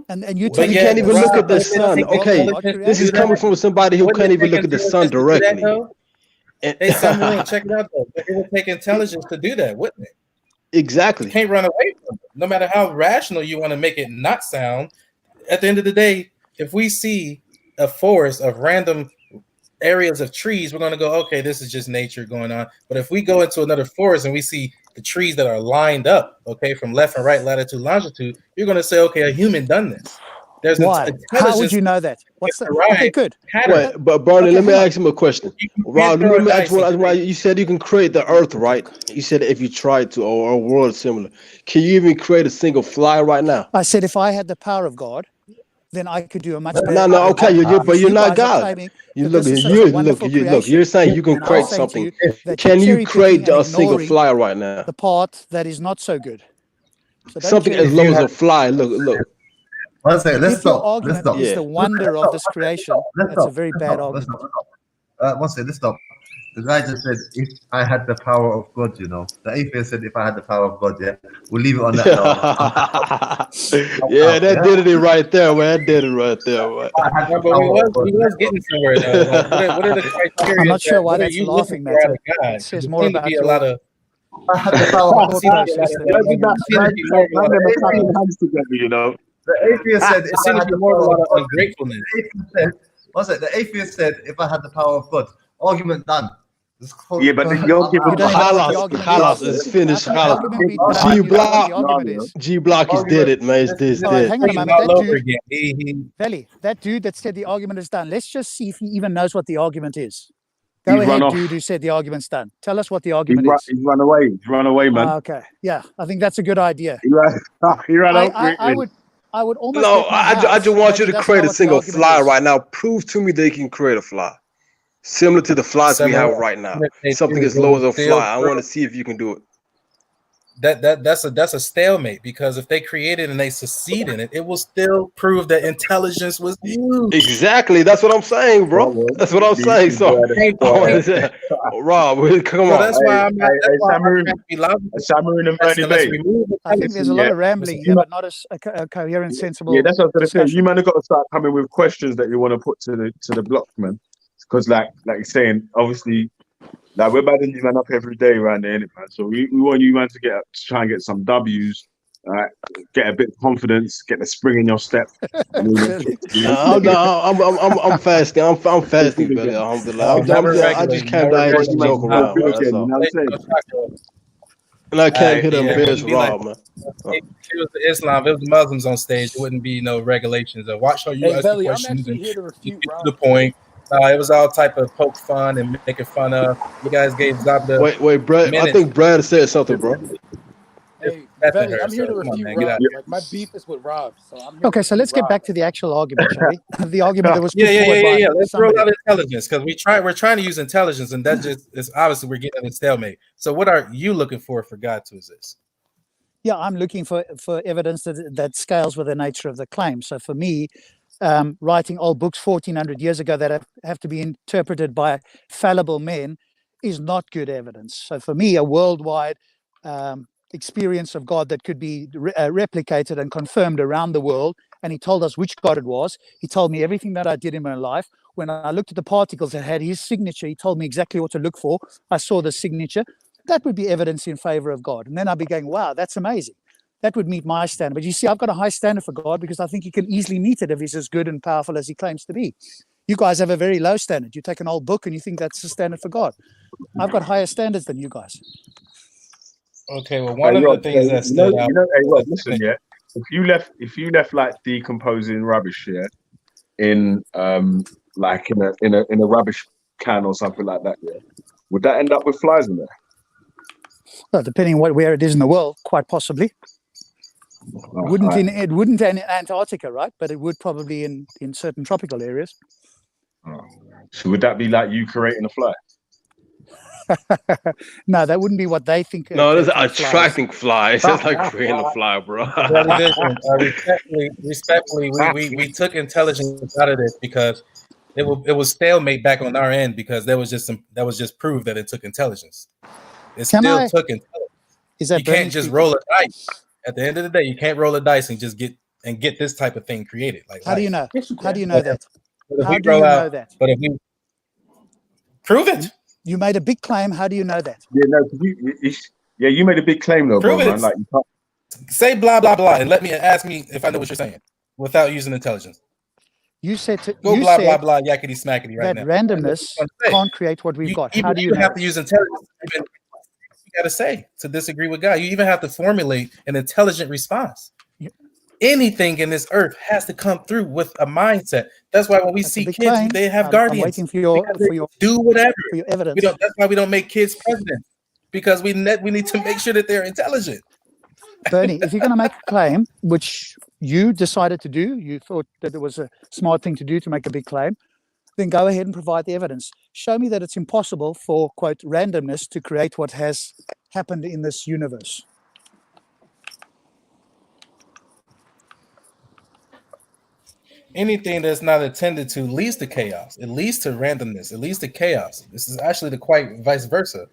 And you can't even look at the sun. Okay, this is coming from somebody who can't even look at the sun directly. Hey, Samuel, check it out though. It would take intelligence to do that, wouldn't it? Exactly. You can't run away from it. No matter how rational you want to make it not sound, at the end of the day, if we see a forest of random areas of trees, we're going to go, okay, this is just nature going on. But if we go into another forest and we see the trees that are lined up, okay, from left and right, latitude, longitude, you're going to say, okay, a human done this. There's Why? How would you know that? What's the right? Okay, good. Wait, but Barney, let me ask him a question. Rob, let me ask you. You said you can create the Earth, right? You said if you tried to, or a world similar. Can you even create a single fly right now? I said if I had the power of God, then I could do a much better. No, okay, but you're not God. You're saying you can create something. Can you create a single fly right now? The part that is not so good. So something as low as a fly. Look. One second, let's stop. Let's stop. It's the wonder of this creation. That's a very bad argument. One second, let's stop. The guy just said, if I had the power of God, you know. The atheist said, if I had the power of God, yeah. We'll leave it on that. Yeah, that did it right there, man. That did it right there, man. But we was getting somewhere, though. What are the criteria? I'm not sure why that's laughing, Matt. It says more about a lot of... I had the power of God. You know. The atheist said, it seems to be more of a lot of ungratefulness. The atheist said, if I had the power of God, argument done. Yeah, but you're giving Halas is finished. G Block is dead. It man, it's dead. Hang on a moment. Belly, that dude that said the argument is done. Let's just see if he even knows what the argument is. Go ahead, dude who said the argument's done. Tell us what the argument is. He's run away. He's run away, man. Okay, yeah, I think that's a good idea. He ran off. I would almost. No, I just want you to create a single fly right now. Prove to me they can create a fly similar to the flies we have right now. Something as low as a fly. I want to see if you can do it. That's a stalemate, because if they create it and they succeed in it, it will still prove that intelligence was used. Exactly. That's what I'm saying, bro. That's what I'm saying. So, Rob, come on. That's why I'm Samarin and Bernie Bay. I think there's a lot of rambling here, but not a coherent, sensible. Yeah, that's what I was going to say. You might have got to start coming with questions that you want to put to the block, man. Because, like you're saying, obviously. Like, we're battling you man up every day around there, innit, man? So we want you man to try and get some W's, get a bit of confidence, get the spring in your step. I'm fasting. I'm fasting, brother. Alhamdulillah. I just can't die and just joke around. And I can't hit them bears raw, man. If it was the Islam, if it was the Muslims on stage, there wouldn't be no regulations. Watch how you ask the questions and get to the point. It was all type of poke fun and making fun of. You guys gave Zabda. Wait, Brad. I think Brad said something, bro. Hey, Belly, I'm here to refute Rob. Like, my beef is with Rob. Okay, so let's get back to the actual argument, shall we? The argument that was put yeah. Let's throw out intelligence, because we're trying to use intelligence, and that just is obviously we're getting a stalemate. So what are you looking for God to exist? Yeah, I'm looking for evidence that scales with the nature of the claim. So for me, writing old books 1400 years ago that have to be interpreted by fallible men is not good evidence. So for me, a worldwide experience of God that could be replicated and confirmed around the world, and he told us which God it was. He told me everything that I did in my life. When I looked at the particles that had his signature, he told me exactly what to look for. I saw the signature. That would be evidence in favor of God. And then I'd be going, wow, that's amazing. That would meet my standard. But you see, I've got a high standard for God because I think he can easily meet it if he's as good and powerful as he claims to be. You guys have a very low standard. You take an old book and you think that's the standard for God. I've got higher standards than you guys. Okay, well, one of the things that stood out. Listen, yeah. If you left like decomposing rubbish, yeah, in like in a rubbish can or something like that, yeah, would that end up with flies in there? Well, depending on where it is in the world, quite possibly. It wouldn't in Antarctica, right? But it would probably in certain tropical areas. So would that be like you creating a fly? No, that wouldn't be what they think. No, that's attracting flies. That's like creating a fly, bro. Respectfully, we took intelligence out of this because it was stalemate back on our end because that was just proof that it took intelligence. It took intelligence. You can't just roll a dice. At the end of the day, you can't roll a dice and just get and get this type of thing created. Like, how do you know? How do you know that? How do you know that? But if we prove it, you made a big claim. How do you know that? Yeah, no, you made a big claim though, bro. Man. Like, you can't... Say blah blah blah, and ask me if I know what you're saying without using intelligence. You said go blah blah blah yakety smackety right now. That randomness can't create what we've got. How do you have to use intelligence? You got to say to disagree with God. You even have to formulate an intelligent response. Anything in this earth has to come through with a mindset. That's why when we see kids, they have guardians. I'm waiting for your do whatever. For your evidence. That's why we don't make kids president, because we need to make sure that they're intelligent. Bernie, if you're going to make a claim, which you decided to do, you thought that it was a smart thing to do to make a big claim, then go ahead and provide the evidence. Show me that it's impossible for, quote, randomness to create what has happened in this universe. Anything that's not attended to leads to chaos. It leads to randomness. It leads to chaos. This is actually the quite vice versa.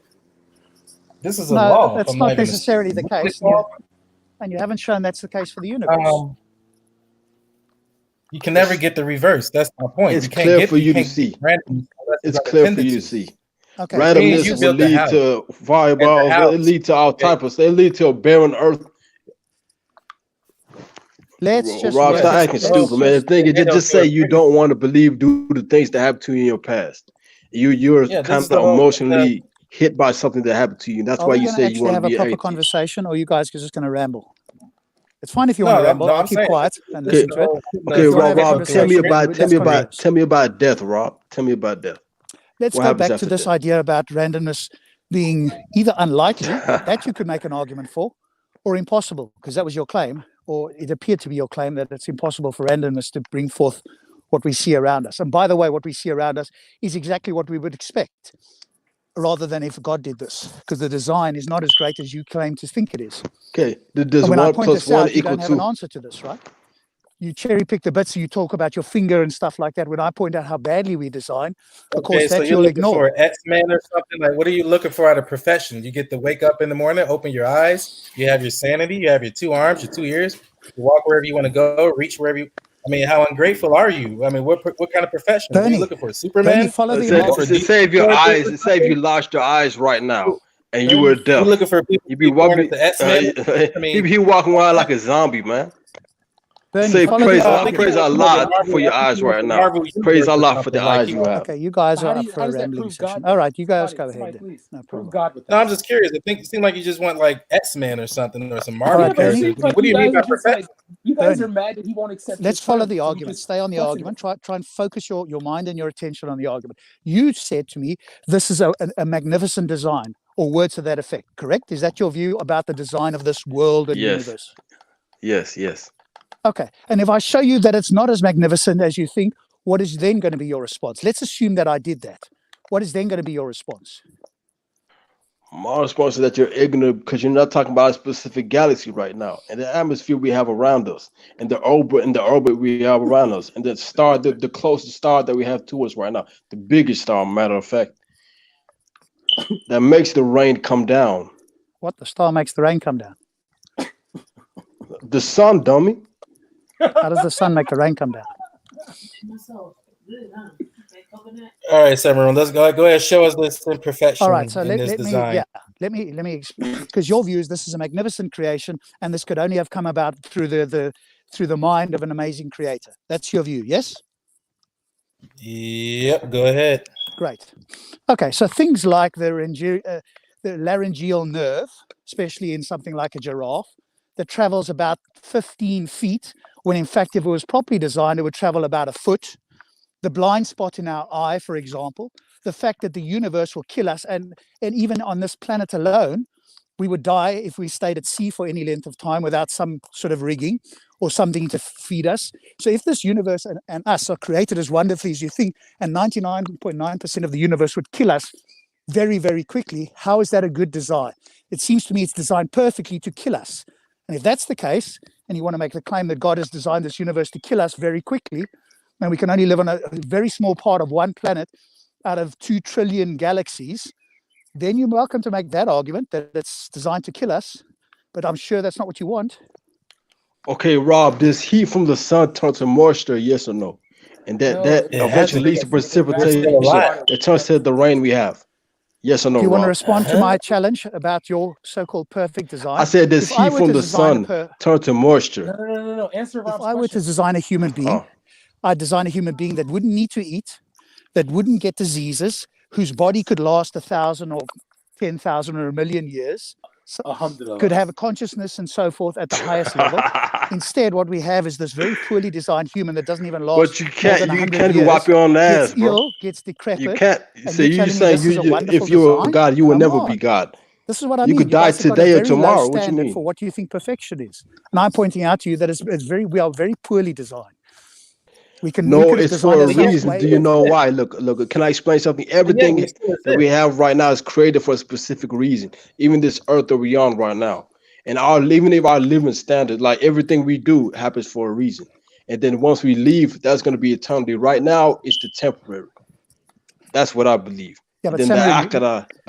This is a law. That's not necessarily the case. And you haven't shown that's the case for the universe. You can never get the reverse. That's my point. It's clear for you to see. It's clear for you to see. Okay. Randomness will lead to fireballs. It'll lead to all type of stuff. It'll lead to a barren earth. Let's just Rob, stop acting stupid, man. The thing is, just say you don't want to believe due to things that happened to you in your past. You're kind of emotionally hit by something that happened to you. That's why you say you want to be have a proper conversation, or you guys are just going to ramble. It's fine if you want to ramble. I'll keep quiet and listen to it. Okay, Rob, tell me about death, Rob. Tell me about death. Let's go back to this idea about randomness being either unlikely, that you could make an argument for, or impossible, because that was your claim, or it appeared to be your claim that it's impossible for randomness to bring forth what we see around us. And by the way, what we see around us is exactly what we would expect, rather than if God did this, because the design is not as great as you claim to think it is. Okay, does 1 plus 1 equal 2? You don't have an answer to this, right? You cherry pick the bits, so you talk about your finger and stuff like that. When I point out how badly we design, of course, that you'll ignore. For X-Men or something, like, what are you looking for out of profession? You get to wake up in the morning, open your eyes, you have your sanity, you have your 2 arms, your 2 ears, you walk wherever you want to go, reach wherever you. I mean, how ungrateful are you? I mean, what kind of profession are you looking for? Superman? Say if your eyes, say if you lost your eyes right now and you were deaf. You're looking for people. You'd be walking. You'd be walking around like a zombie, man. Say praise Allah for your eyes right now. Praise Allah for the eyes you have. Okay, you guys are up for a rambling session. All right, you guys go ahead. No problem. No, I'm just curious. I think it seemed like you just want like X-Men or something, or some Marvel characters. What do you mean by profession? You guys are mad that he won't accept. Let's follow the argument. Stay on the argument. Try and focus your mind and your attention on the argument. You said to me, this is a magnificent design, or words to that effect. Correct? Is that your view about the design of this world and universe? Yes. Okay. And if I show you that it's not as magnificent as you think, what is then going to be your response? Let's assume that I did that. What is then going to be your response? My response is that you're ignorant because you're not talking about a specific galaxy right now, and the atmosphere we have around us, and the orbit we have around us, and the star, the closest star that we have to us right now, the biggest star, matter of fact, that makes the rain come down. What? The star makes the rain come down? The sun, dummy. How does the sun make the rain come down? All right, Samuel, let's go ahead and show us this imperfection. All right, so let me explain, because your view is this is a magnificent creation, and this could only have come about through the mind of an amazing creator. That's your view, yes? Yep, go ahead. Great. Okay, so things like the laryngeal nerve, especially in something like a giraffe, that travels about 15 feet, when in fact, if it was properly designed, it would travel about a foot. The blind spot in our eye, for example, the fact that the universe will kill us, and even on this planet alone, we would die if we stayed at sea for any length of time without some sort of rigging or something to feed us. So if this universe and us are created as wonderfully as you think, and 99.9% of the universe would kill us very, very quickly, how is that a good design? It seems to me it's designed perfectly to kill us. And if that's the case, and you want to make the claim that God has designed this universe to kill us very quickly, and we can only live on a very small part of one planet out of 2 trillion galaxies, then you're welcome to make that argument that it's designed to kill us. But I'm sure that's not what you want. Okay, Rob, does heat from the sun turn to moisture? Yes or no? And that eventually leads to precipitation that turns to the rain we have. Yes or no? Do you want to Rob? respond to my challenge about your so-called perfect design? I said, does heat from the sun turn to moisture? No. Answer Rob's If I were to design a human being, I'd design a human being that wouldn't need to eat, that wouldn't get diseases, whose body could last 1,000 or 10,000 or 1,000,000 years, could have a consciousness and so forth at the highest level. Instead, what we have is this very poorly designed human that doesn't even last. But you can't even wipe your own ass, gets ill, gets decrepit. You can't. So you're saying if you were God, you will never be God. This is what I mean. You could die today or tomorrow. What you mean? For what you think perfection is, and I'm pointing out to you that we are very poorly designed. It's for a reason. Do you know why? Look. Can I explain something? Everything that we have right now is created for a specific reason. Even this earth that we're on right now, and even if our living standard, like everything we do, happens for a reason. And then once we leave, that's going to be eternity. Right now, it's the temporary. That's what I believe. Yeah, but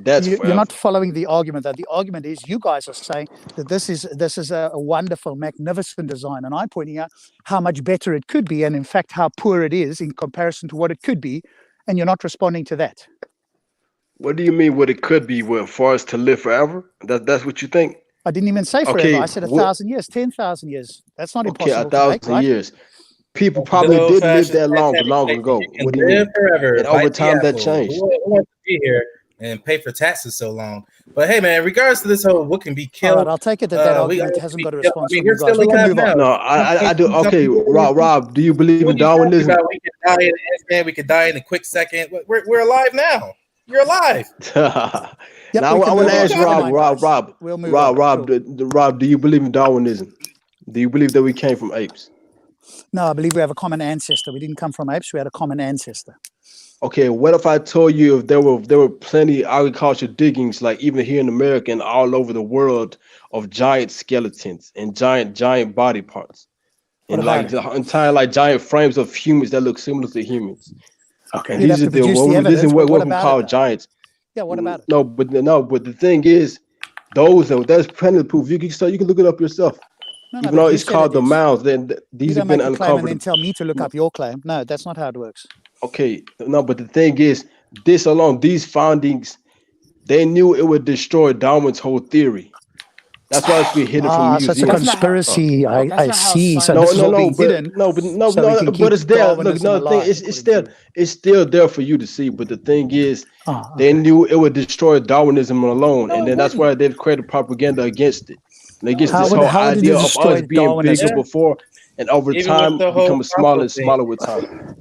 that's you're not following the argument. That the argument is you guys are saying that this is a wonderful, magnificent design, and I'm pointing out how much better it could be, and in fact how poor it is in comparison to what it could be, and you're not responding to that. What do you mean? What it could be? For us to live forever? That's what you think? I didn't even say forever. I said 1,000 years, 10,000 years. That's not impossible. 1,000 years. People probably didn't live that long ago. What do you mean? Forever. And over time, that changed. Who wants to be here and pay for taxes so long? But hey, man, in regards to this whole what can be killed, I'll take it that argument hasn't got a response. You're still alive now. No, I do. Okay, Rob, do you believe in Darwinism? We could die in an instant. We could die in a quick second. We're alive now. You're alive. Now I want to ask Rob, do you believe in Darwinism? Do you believe that we came from apes? No, I believe we have a common ancestor. We didn't come from apes. We had a common ancestor. Okay, what if I told you if there were plenty of agriculture diggings, like even here in America and all over the world, of giant skeletons and giant body parts, and like the entire giant frames of humans that look similar to humans? Okay, these are what we call giants. Yeah, what about it? No, but the thing is, there's plenty of proof. You can look it up yourself. Even though it's called the mounds, then these have been uncovered. And then tell me to look up your claim. No, that's not how it works. Okay, no, but the thing is, these findings, they knew it would destroy Darwin's whole theory. That's why it's been hidden from museums. So it's a conspiracy. I see. So but it's there. Look, no, the thing it's still there for you to see. But the thing is, they knew it would destroy Darwinism alone, and then that's why they've created propaganda against it. And against this whole idea of us being bigger before, and over time becoming smaller and smaller with time.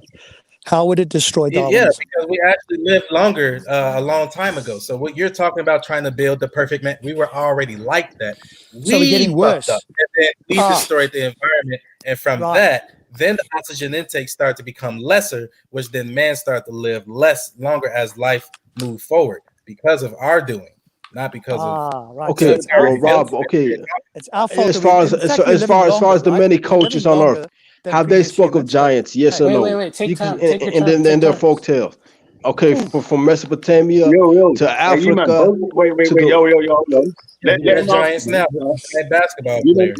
How would it destroy Darwinism? Yeah, because we actually lived longer a long time ago. So what you're talking about trying to build the perfect man, we were already like that. So we're getting worse. And then we destroyed the environment. And from that, then the oxygen intake started to become lesser, which then man started to live longer as life moved forward because of our doing. Not because of okay, Rob. Okay, it's our fault. As far as the many cultures on Earth, have they spoke of giants? Yes or no? Wait. Take time. And then their folk tales. Okay, from Mesopotamia to Africa. Let giants now. Basketball. Wait.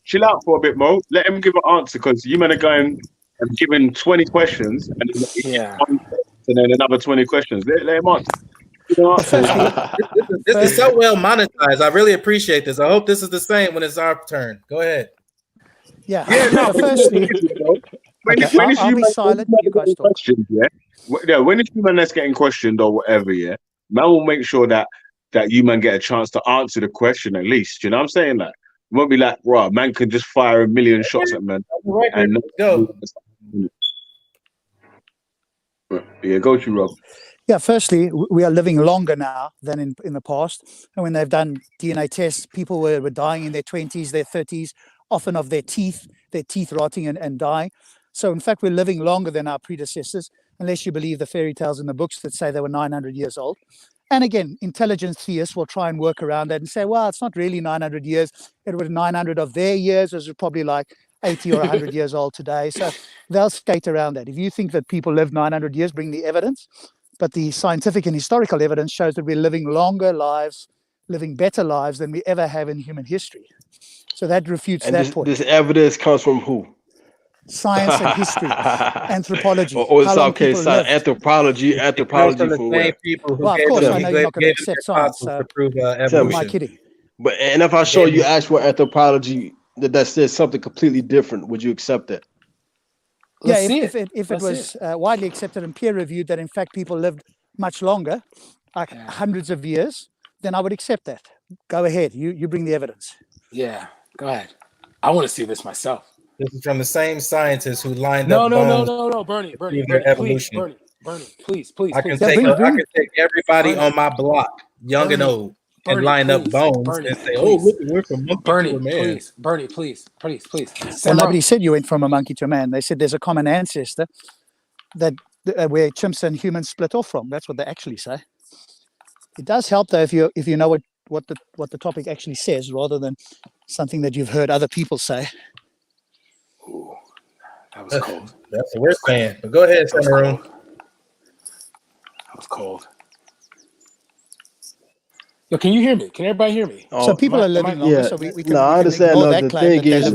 Chill out for a bit, Mo. Let him give an answer because you men are going and giving 20 questions and then another 20 questions. Let him answer. This is so well monetized. I really appreciate this. I hope this is the same when it's our turn. Go ahead. Yeah. No, firstly, when is you silent? Questions, when is human that's getting questioned or whatever, man will make sure that you man get a chance to answer the question at least. You know what I'm saying? Like, it won't be like, right, man can just fire a million shots at man. And go. Yeah, go to Rob. Yeah, firstly, we are living longer now than in the past. And when they've done DNA tests, people were dying in their 20s, their 30s, often of their teeth rotting and dying. So, in fact, we're living longer than our predecessors, unless you believe the fairy tales in the books that say they were 900 years old. And again, intelligent theists will try and work around that and say, well, it's not really 900 years. It was 900 of their years. It was probably like 80 or 100 years old today. So they'll skate around that. If you think that people lived 900 years, bring the evidence. But the scientific and historical evidence shows that we're living longer lives, living better lives than we ever have in human history. So that refutes And that point. this evidence comes from who? Science and history, anthropology. Or it's okay, anthropology from where? People who well, of course, I know you're not going to accept science. So to prove who evolution. am I kidding? But and if I show you actual anthropology that says something completely different, would you accept that? Yeah, if it was widely accepted and peer reviewed that in fact people lived much longer, like hundreds of years, then I would accept that. Go ahead, you bring the evidence. Yeah, go ahead. I want to see this myself. This is from the same scientists who lined No, up. No, Bernie, please, Bernie, please. I can take everybody on my block, young and old, and line up bones and say, "Oh, look, we're from monkey to a man." Bernie, please. Well, nobody said you went from a monkey to a man. They said there's a common ancestor that where chimps and humans split off from. That's what they actually say. It does help though if you know what the topic actually says, rather than something that you've heard other people say. Ooh, that was cold. That's what we're saying. But go ahead, Samaroon. That was cold. Yo, can you hear me? Can everybody hear me? So people are living longer, so we can. No, I understand. The thing is,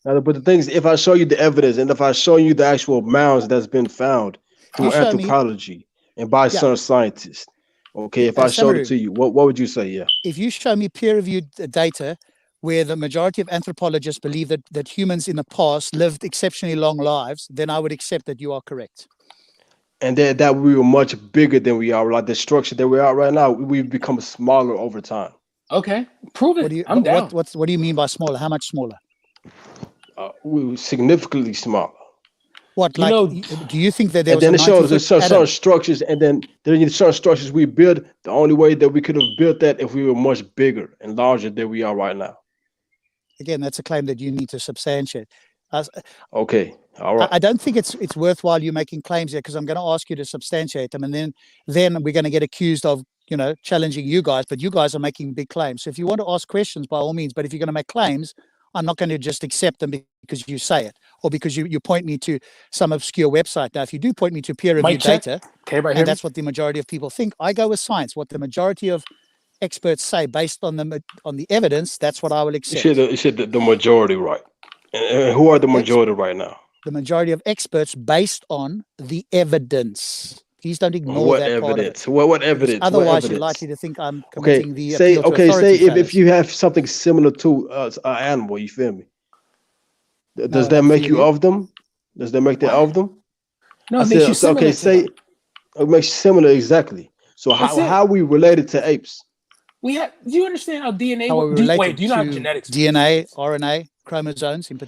but the thing is, if I show you the evidence and if I show you the actual mounds that's been found through anthropology and by some scientists, okay, if I showed it to you, what would you say? Yeah. If you show me peer-reviewed data where the majority of anthropologists believe that humans in the past lived exceptionally long lives, then I would accept that you are correct. And that we were much bigger than we are, like the structure that we are right now. We've become smaller over time. Okay, prove it. I'm down. What do you mean by smaller? How much smaller? We were significantly smaller. What, like, do you think that there was and then it shows there's certain structures, and then there's certain structures we built the only way that we could have built that if we were much bigger and larger than we are right now. Again, that's a claim that you need to substantiate. Okay, all right. I don't think it's worthwhile you making claims here, because I'm going to ask you to substantiate them, and then we're going to get accused of challenging you guys. But you guys are making big claims. So if you want to ask questions, by all means. But if you're going to make claims, I'm not going to just accept them because you say it or because you point me to some obscure website. Now, if you do point me to peer-reviewed data, and that's what the majority of people think, I go with science. What the majority of experts say based on the evidence, that's what I will accept. You said the majority, right? And who are the majority right now? The majority of experts based on the evidence. Please don't ignore that evidence. Part of it. What evidence? Otherwise, you're likely to think I'm committing the say if you have something similar to an animal, you feel me? Does that make you of them? Does that make that of them? No, it makes you similar. Okay, say it makes you similar exactly. So how are we related to apes? Do you understand how DNA? How wait, do you know how genetics? DNA, RNA, chromosomes in particular.